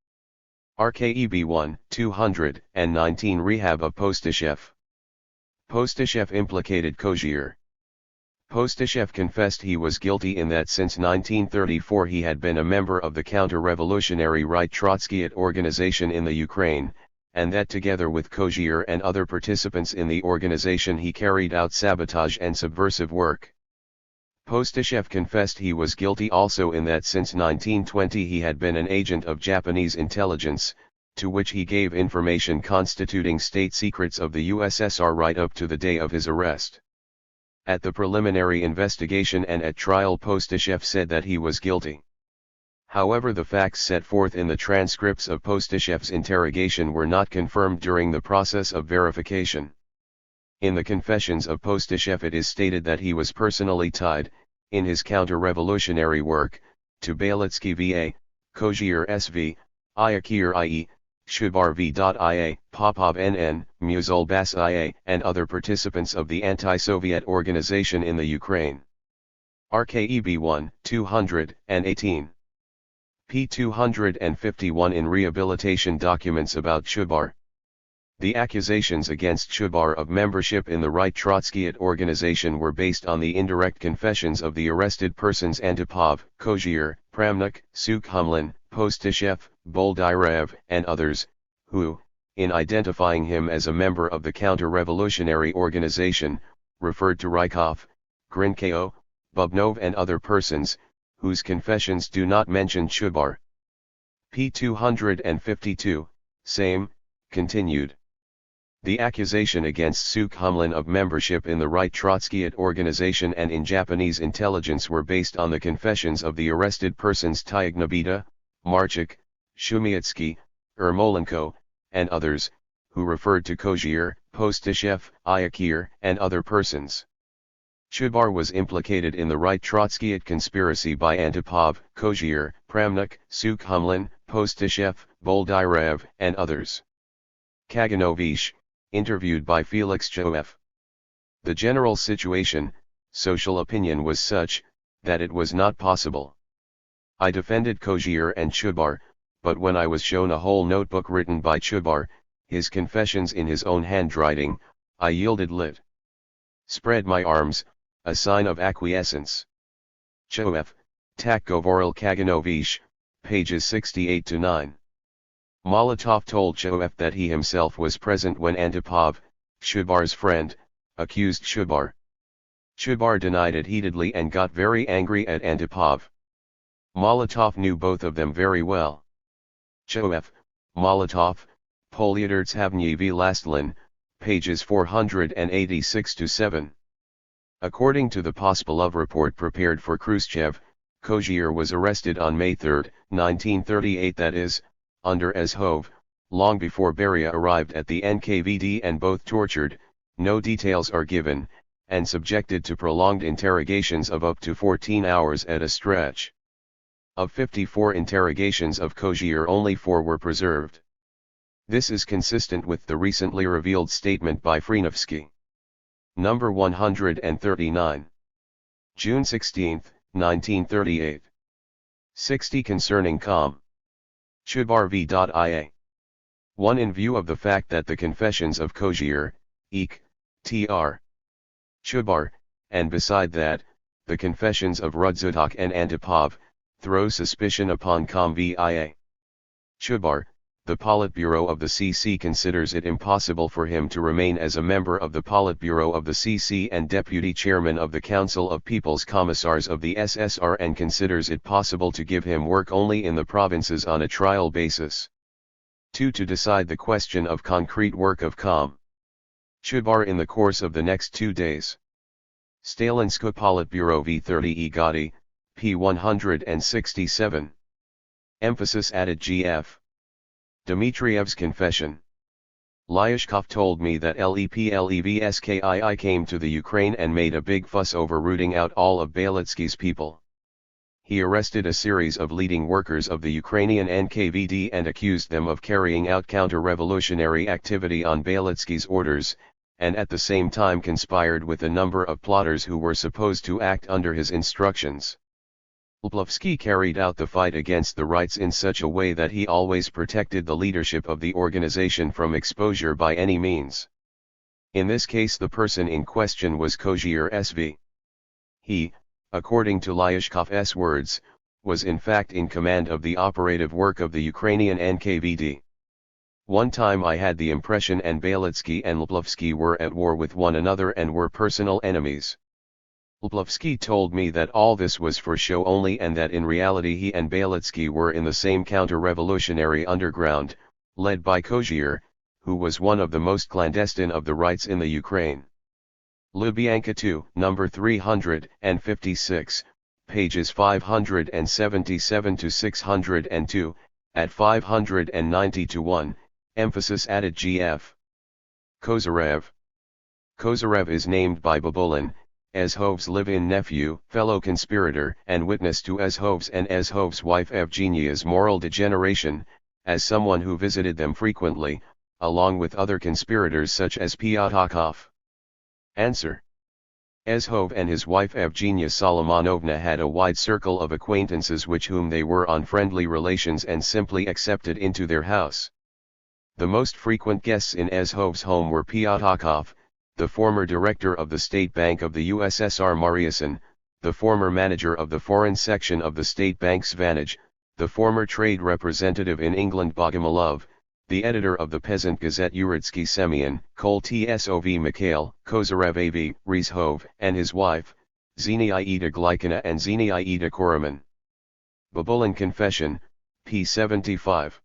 RKEB 1, 219 Rehab of Postashev. Postashev implicated Kozyr. Postashev confessed he was guilty in that since 1934 he had been a member of the counter-revolutionary right Trotskyite organization in the Ukraine, and that together with Kozyr and other participants in the organization he carried out sabotage and subversive work. Postashev confessed he was guilty also in that since 1920 he had been an agent of Japanese intelligence, to which he gave information constituting state secrets of the USSR right up to the day of his arrest. At the preliminary investigation and at trial Postashev said that he was guilty. However, the facts set forth in the transcripts of Postashev's interrogation were not confirmed during the process of verification. In the confessions of Postashev it is stated that he was personally tied, in his counter-revolutionary work, to Balitsky VA, Kozyr SV, Iakir IE, Chubar V.IA, Popov NN, Muzulbas IA, and other participants of the anti-Soviet organization in the Ukraine. RKEB 1, 218. p. 251 in rehabilitation documents about Chubar. The accusations against Chubar of membership in the right Trotskyite organization were based on the indirect confessions of the arrested persons Antipov, Kozyr, Pramnik, Sukhumlin, Postashev, Boldyrev, and others, who, in identifying him as a member of the counter-revolutionary organization, referred to Rykov, Grinkeo, Bubnov and other persons, whose confessions do not mention Chubar. p. 252, same, continued. The accusation against Sukhumlin of membership in the right Trotskyite organization and in Japanese intelligence were based on the confessions of the arrested persons Tyagnabita, Marchik, Shumiatsky, Ermolenko, and others, who referred to Kozyr, Postishev, Ayakir, and other persons. Chudbar was implicated in the Right Trotskyite conspiracy by Antipov, Kozier, Pramnik, Sukhumlin, Postishev, Boldyrev, and others. Kaganovich, interviewed by Felix Choev. The general situation, social opinion was such, that it was not possible. I defended Kozier and Chudbar, but when I was shown a whole notebook written by Chudbar, his confessions in his own handwriting, I yielded lit. Spread my arms, a sign of acquiescence. Choev, Tak Govoril Kaganovich, pages 68-9. Molotov told Choev that he himself was present when Antipov, Chudbar's friend, accused Chudbar. Chudbar denied it heatedly and got very angry at Antipov. Molotov knew both of them very well. Choev, Molotov, Polyudertshavnyi Lastlin, pages 486-7. According to the Pospelov report prepared for Khrushchev, Kozier was arrested on May 3, 1938, that is, under Azhov, long before Beria arrived at the NKVD, and both tortured, no details are given, and subjected to prolonged interrogations of up to 14 hours at a stretch. Of 54 interrogations of Kozier, only 4 were preserved. This is consistent with the recently revealed statement by Frenovsky. Number 139. June 16, 1938. 60 concerning Com. Chudbar v.ia. 1. In view of the fact that the confessions of Kozier, Ek, Tr. Chudbar, and beside that, the confessions of Rudzutak and Antipov, throw suspicion upon Com v.ia. Chudbar, the Politburo of the CC considers it impossible for him to remain as a member of the Politburo of the CC and deputy chairman of the Council of People's Commissars of the SSR, and considers it possible to give him work only in the provinces on a trial basis. 2. To decide the question of concrete work of Com. Chudbar in the course of the next 2 days. Stalinska Politburo v30 Igati, p. 167. Emphasis added gf. Dmitriev's confession. Lyashkov told me that Leplevskii came to the Ukraine and made a big fuss over rooting out all of Belitsky's people. He arrested a series of leading workers of the Ukrainian NKVD and accused them of carrying out counter-revolutionary activity on Belitsky's orders, and at the same time conspired with a number of plotters who were supposed to act under his instructions. Leplevsky carried out the fight against the Rights in such a way that he always protected the leadership of the organization from exposure by any means. In this case the person in question was Kozier SV. He, according to Lyashkov's words, was in fact in command of the operative work of the Ukrainian NKVD. One time I had the impression and Belitsky and Leplevsky were at war with one another and were personal enemies. Leplevsky told me that all this was for show only, and that in reality he and Belitsky were in the same counter-revolutionary underground, led by Kozier, who was one of the most clandestine of the Rights in the Ukraine. Lubyanka 2, number 356, pages 577-602, at 590-1, emphasis added gf. Kozyrev. Kozyrev is named by Babulin, Azhov's live-in nephew, fellow conspirator, and witness to Azhov's and Azhov's wife Evgenia's moral degeneration, as someone who visited them frequently, along with other conspirators such as Pyatakov. Answer. Azhov and his wife Evgenia Solomonovna had a wide circle of acquaintances with whom they were on friendly relations and simply accepted into their house. The most frequent guests in Azhov's home were Pyatakov, the former director of the State Bank of the USSR Mariusin, the former manager of the foreign section of the State Bank Svanij, the former trade representative in England Bogomolov, the editor of the peasant gazette Uritsky Semyon, Kol Tsov Mikhail, Kozyrev AV, Rizhov, and his wife, Zinaida Glykina and Zinaida Koroman. Babulin Confession, p. 75.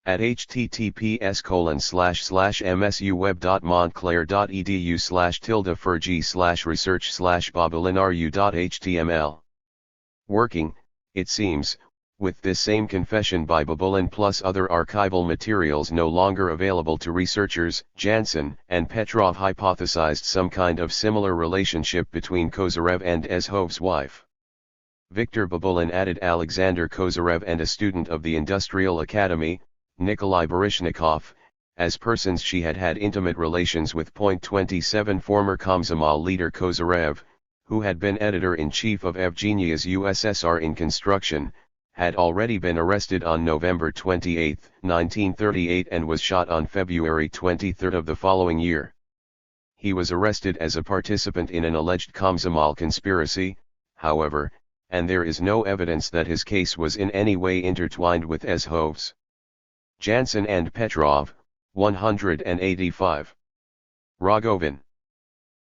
At https://msuweb.montclair.edu/tilde/furg/research/babulinru.html. Working, it seems, With this same confession by Babulin plus other archival materials no longer available to researchers, Jansen and Petrov hypothesized some kind of similar relationship between Kozyrev and Ezhov's wife. Viktor Babulin added Alexander Kozyrev and a student of the Industrial Academy, Nikolai Baryshnikov, as persons she had had intimate relations with. 27 Former Komsomol leader Kozyrev, who had been editor-in-chief of Evgenia's USSR in construction, had already been arrested on November 28, 1938 and was shot on February 23 of the following year. He was arrested as a participant in an alleged Komsomol conspiracy, however, and there is no evidence that his case was in any way intertwined with Ezhov's. Jansen and Petrov, 185. Rogovin.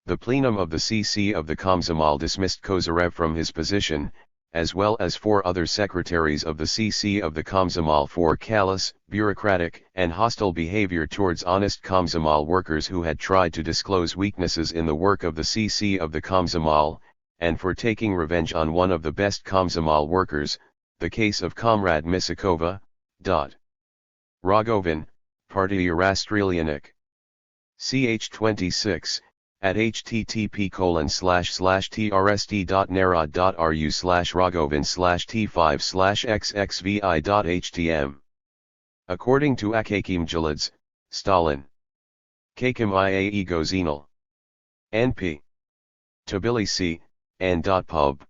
The plenum of the CC of the Komsomol dismissed Kozyrev from his position, as well as 4 other secretaries of the CC of the Komsomol for callous, bureaucratic, and hostile behavior towards honest Komsomol workers who had tried to disclose weaknesses in the work of the CC of the Komsomol, and for taking revenge on one of the best Komsomol workers, the case of Comrade Misakova. Rogovin, Partia Rastrelyanik. Ch 26, at http://trst.narod.ru/rogovin/t5/xxvi.htm. According to Akakim Jalids, Stalin. Kakim Iae Gozinal. NP. Tbilisi, N.Pub.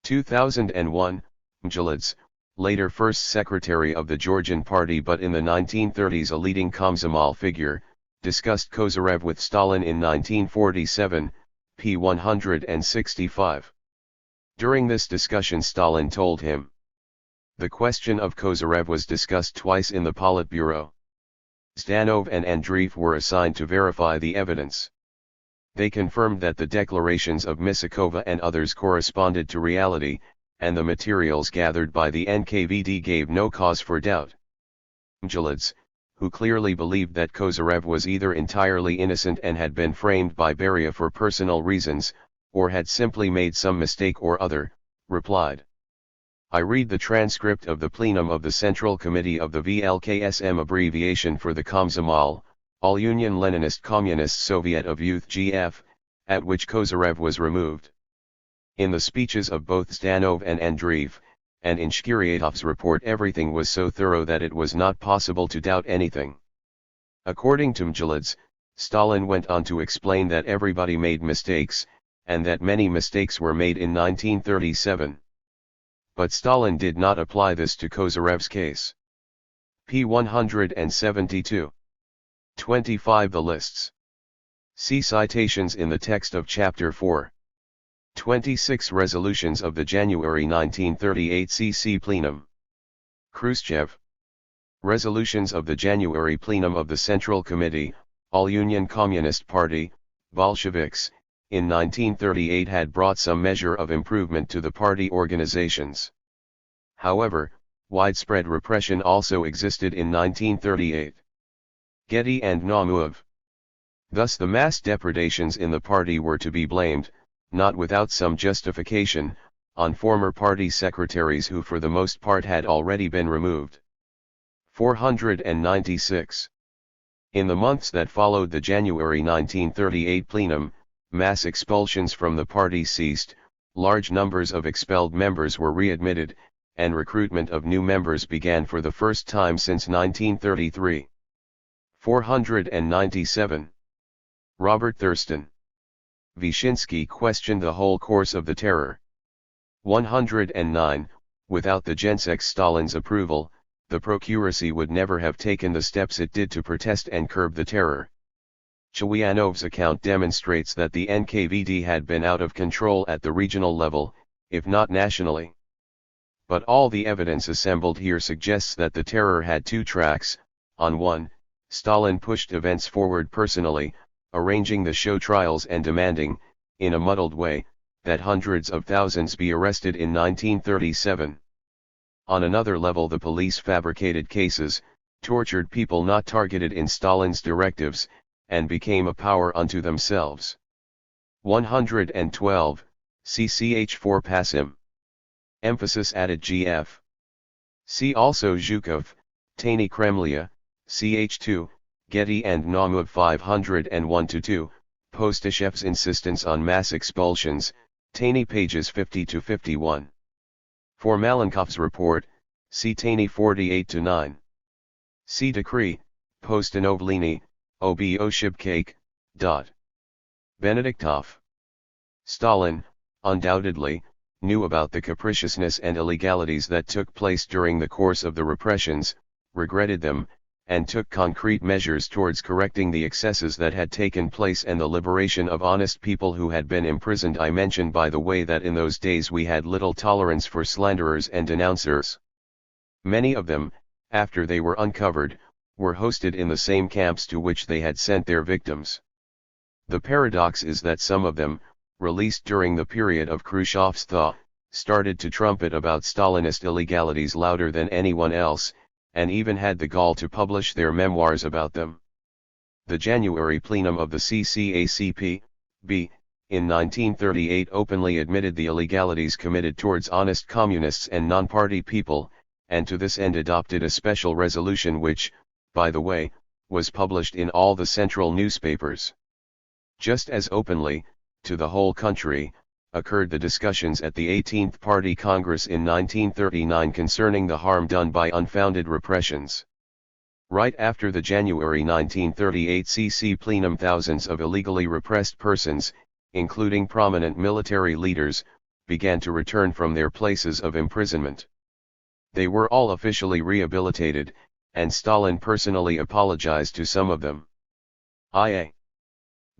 2001, Jalids, later first secretary of the Georgian Party but in the 1930s a leading Komsomol figure, discussed Kozyrev with Stalin in 1947, p. 165. During this discussion Stalin told him. The question of Kozyrev was discussed twice in the Politburo. Zdanov and Andreev were assigned to verify the evidence. They confirmed that the declarations of Misakova and others corresponded to reality, and the materials gathered by the NKVD gave no cause for doubt. Jalids, who clearly believed that Kozyrev was either entirely innocent and had been framed by Beria for personal reasons, or had simply made some mistake or other, replied. I read the transcript of the plenum of the Central Committee of the VLKSM, abbreviation for the Komsomol, All-Union Leninist Communist Soviet of Youth GF, at which Kozyrev was removed. In the speeches of both Zdanov and Andreev, and in Shkiryatov's report everything was so thorough that it was not possible to doubt anything. According to Mjalids, Stalin went on to explain that everybody made mistakes, and that many mistakes were made in 1937. But Stalin did not apply this to Kozyrev's case. p. 172. 25 The lists. See citations in the text of Chapter 4. 26 Resolutions of the January 1938 CC Plenum. Khrushchev. Resolutions of the January Plenum of the Central Committee, All-Union Communist Party, Bolsheviks, in 1938 had brought some measure of improvement to the party organizations. However, widespread repression also existed in 1938. Getty and Naumov. Thus the mass depredations in the party were to be blamed, not without some justification, on former party secretaries who for the most part had already been removed. 496. In the months that followed the January 1938 plenum, mass expulsions from the party ceased, large numbers of expelled members were readmitted, and recruitment of new members began for the first time since 1933. 497. Robert Thurston. Vyshinsky questioned the whole course of the terror. 109. Without the Gensek Stalin's approval, the Procuracy would never have taken the steps it did to protest and curb the terror. Chawyanov's account demonstrates that the NKVD had been out of control at the regional level, if not nationally. But all the evidence assembled here suggests that the terror had two tracks. On one, Stalin pushed events forward personally, arranging the show trials and demanding, in a muddled way, that hundreds of thousands be arrested in 1937. On another level the police fabricated cases, tortured people not targeted in Stalin's directives, and became a power unto themselves. 112, CCH4 Passim. Emphasis added GF. See also Zhukov, Tainy Kremlia, ch2, Getty and Naumov 501-2, Postashev's insistence on mass expulsions, Tainy pages 50-51. For Malenkov's report, see Tainy 48-9. See Decree, Postanovlenie, ob Oshibkake, dot. Benediktov. Stalin, undoubtedly, knew about the capriciousness and illegalities that took place during the course of the repressions, regretted them, and took concrete measures towards correcting the excesses that had taken place and the liberation of honest people who had been imprisoned. I mention by the way that in those days we had little tolerance for slanderers and denouncers. Many of them, after they were uncovered, were hosted in the same camps to which they had sent their victims. The paradox is that some of them, released during the period of Khrushchev's thaw, started to trumpet about Stalinist illegalities louder than anyone else, and even had the gall to publish their memoirs about them. The January plenum of the CCACP-B, in 1938 openly admitted the illegalities committed towards honest communists and non-party people, and to this end adopted a special resolution which, by the way, was published in all the central newspapers. Just as openly, to the whole country, occurred the discussions at the 18th Party Congress in 1939 concerning the harm done by unfounded repressions. Right after the January 1938 CC plenum, thousands of illegally repressed persons, including prominent military leaders, began to return from their places of imprisonment. They were all officially rehabilitated, and Stalin personally apologized to some of them. I.A.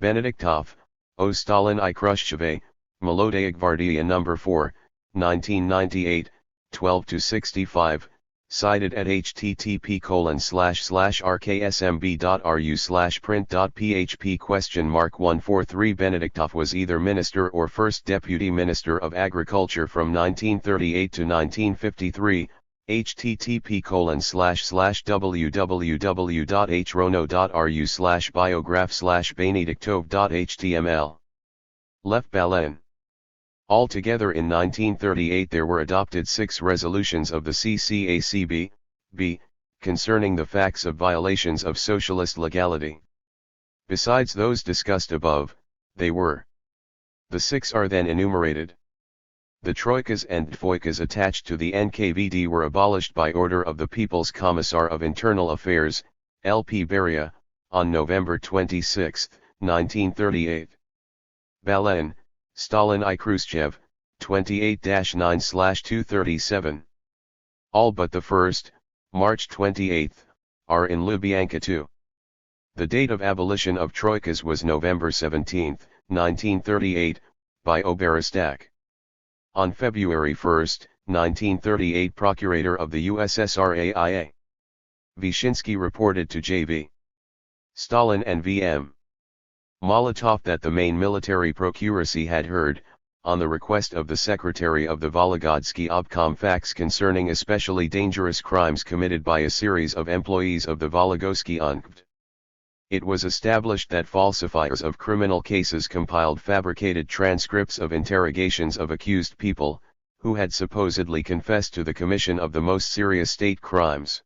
Benediktov, O Stalin I Khrushchev, Melodaya Gvardia No. 4, 1998, 12-65, cited at http://rksmb.ru/print.php?143 Benediktov was either minister or first deputy minister of agriculture from 1938 to 1953, http://www.hrono.ru/biograph/benediktov.html. Lev Balen. Altogether in 1938 there were adopted 6 resolutions of the CCACB-B, concerning the facts of violations of socialist legality. Besides those discussed above, they were. The 6 are then enumerated. The troikas and dvoikas attached to the NKVD were abolished by order of the People's Commissar of Internal Affairs, L.P. Beria, on November 26, 1938. Balen, Stalin I Khrushchev, 28-9/237. All but the first, March 28, are in Lubyanka too. The date of abolition of troikas was November 17, 1938, by Oberestak. On February 1, 1938, Procurator of the USSR A.I.A. Vyshinsky reported to J.V. Stalin and V.M. Molotov that the main military procuracy had heard, on the request of the Secretary of the Volgodsky Obkom, facts concerning especially dangerous crimes committed by a series of employees of the Volgodsky UNKVD. It was established that falsifiers of criminal cases compiled fabricated transcripts of interrogations of accused people, who had supposedly confessed to the commission of the most serious state crimes.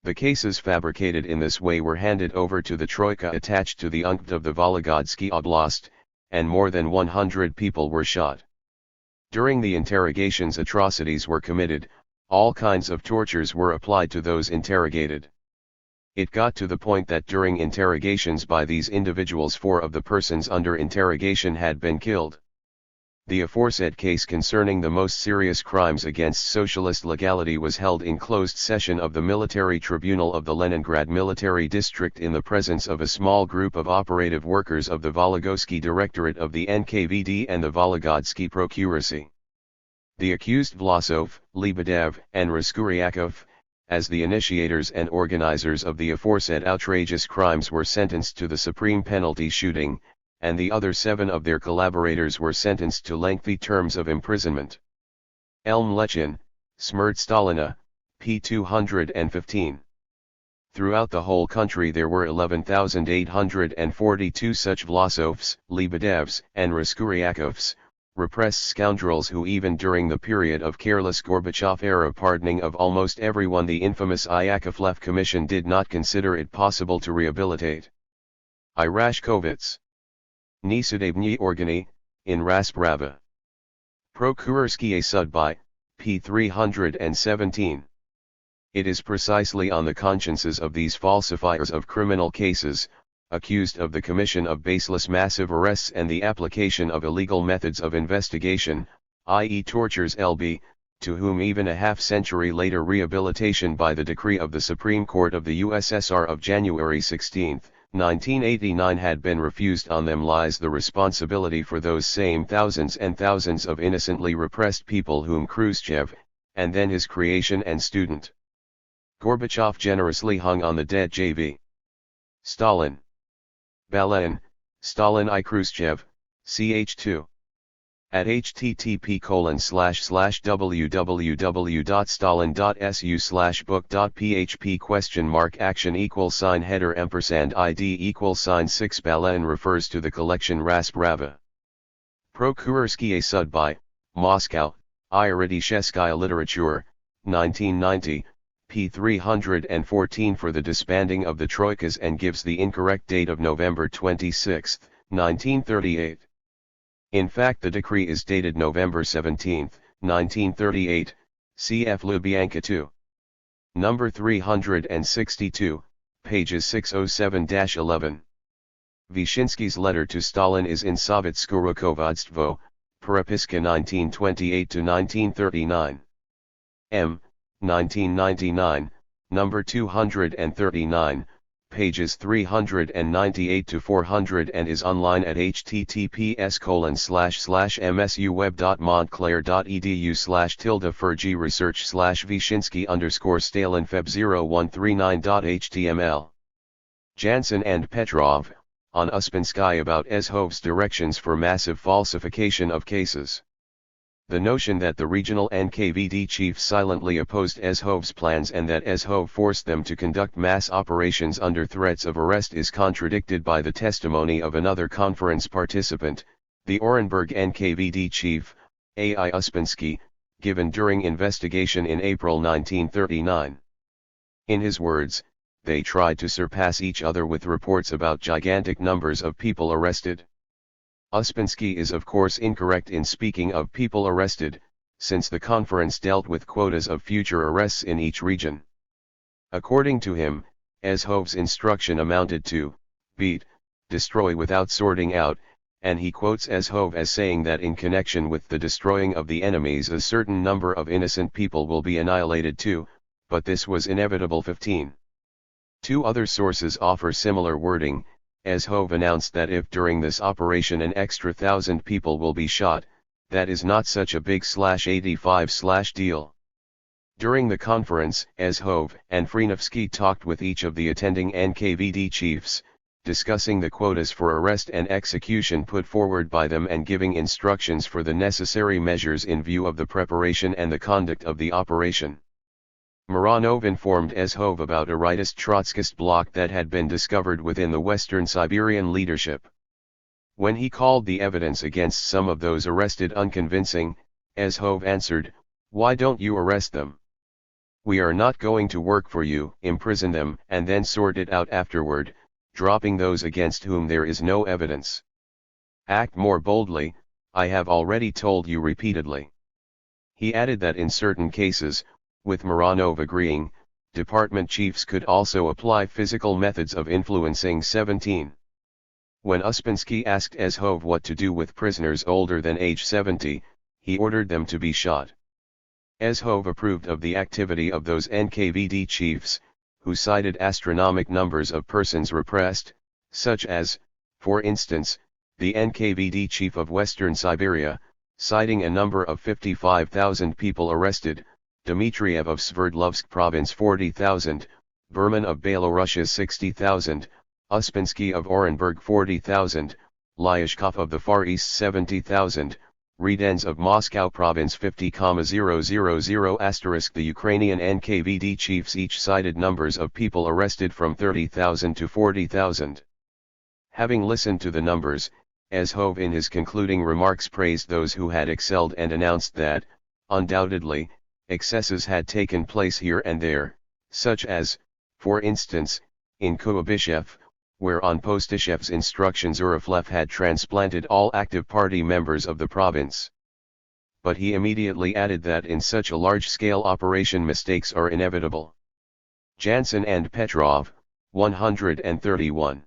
The cases fabricated in this way were handed over to the Troika attached to the UNKVD of the Volgodsky Oblast, and more than 100 people were shot. During the interrogations atrocities were committed, all kinds of tortures were applied to those interrogated. It got to the point that during interrogations by these individuals 4 of the persons under interrogation had been killed. The aforesaid case concerning the most serious crimes against socialist legality was held in closed session of the Military Tribunal of the Leningrad Military District in the presence of a small group of operative workers of the Volgodsky Directorate of the NKVD and the Volgodsky Procuracy. The accused Vlasov, Lebedev, and Raskuryakov, as the initiators and organizers of the aforesaid outrageous crimes, were sentenced to the supreme penalty, shooting, and the other 7 of their collaborators were sentenced to lengthy terms of imprisonment. Elm Lechin, Smrt Stalina, p. 215. Throughout the whole country there were 11,842 such Vlasovs, Lebedevs, and Raskuryakovs, repressed scoundrels who even during the period of careless Gorbachev-era pardoning of almost everyone the infamous Yakovlev Commission did not consider it possible to rehabilitate. I Rashkovitz. Ni sudebny organi, in Rasprava. Prokurorskie Sudby, p. 317. It is precisely on the consciences of these falsifiers of criminal cases, accused of the commission of baseless massive arrests and the application of illegal methods of investigation, i.e. tortures lb, to whom even a half-century later rehabilitation by the decree of the Supreme Court of the USSR of January 16, 1989 had been refused. On them lies the responsibility for those same thousands and thousands of innocently repressed people whom Khrushchev, and then his creation and student, Gorbachev generously hung on the dead JV. Stalin. Balin, Stalin I Khrushchev, ch2. At http://www.stalin.su/book.php !action header &ID =6 Balin refers to the collection Rasprava. Prokurorskie Sudby, Moscow, I Radisheskaya Literature, 1990, p. 314 for the disbanding of the Troikas and gives the incorrect date of November 26, 1938. In fact the decree is dated November 17, 1938, cf. Lubyanka 2. Number 362, pages 607-11. Vyshinsky's letter to Stalin is in Sovetsko Rukovodstvo, Perepiska 1928-1939. M. 1999, number 239, pages 398-400 and is online at https://msuweb.montclair.edu/furg research/Vyshinsky_Stalin Feb 0139.html. Jansen and Petrov, on Uspensky about Ezhov's directions for massive falsification of cases. The notion that the regional NKVD chiefs silently opposed Ezhov's plans and that Ezhov forced them to conduct mass operations under threats of arrest is contradicted by the testimony of another conference participant, the Orenburg NKVD chief, A.I. Uspensky, given during investigation in April 1939. In his words, they tried to surpass each other with reports about gigantic numbers of people arrested. Uspensky is of course incorrect in speaking of people arrested, since the conference dealt with quotas of future arrests in each region. According to him, Ezhov's instruction amounted to, beat, destroy without sorting out, and he quotes Ezhov as saying that in connection with the destroying of the enemies a certain number of innocent people will be annihilated too, but this was inevitable. 15. Two other sources offer similar wording. Ezhov announced that if during this operation an extra 1,000 people will be shot, that is not such a big /85 deal. During the conference, Ezhov and Frenovsky talked with each of the attending NKVD chiefs, discussing the quotas for arrest and execution put forward by them and giving instructions for the necessary measures in view of the preparation and the conduct of the operation. Mironov informed Ezhov about a rightist Trotskyist bloc that had been discovered within the Western Siberian leadership. When he called the evidence against some of those arrested unconvincing, Ezhov answered, "Why don't you arrest them? We are not going to work for you, imprison them and then sort it out afterward, dropping those against whom there is no evidence. Act more boldly, I have already told you repeatedly." He added that in certain cases, with Mironov agreeing, department chiefs could also apply physical methods of influencing. 17. When Uspensky asked Ezhov what to do with prisoners older than age 70, he ordered them to be shot. Ezhov approved of the activity of those NKVD chiefs, who cited astronomical numbers of persons repressed, such as, for instance, the NKVD chief of Western Siberia, citing a number of 55,000 people arrested, Dmitriev of Sverdlovsk province 40,000, Berman of Belarus 60,000, Uspensky of Orenburg 40,000, Lyashkov of the Far East 70,000, Redens of Moscow province 50,000 *. The Ukrainian NKVD chiefs each cited numbers of people arrested from 30,000 to 40,000. Having listened to the numbers, Ezhov in his concluding remarks praised those who had excelled and announced that, undoubtedly, excesses had taken place here and there, such as, for instance, in Kruschev, where on Postishev's instructions Zuroflev had transplanted all active party members of the province. But he immediately added that in such a large-scale operation mistakes are inevitable. Jansen and Petrov, 131.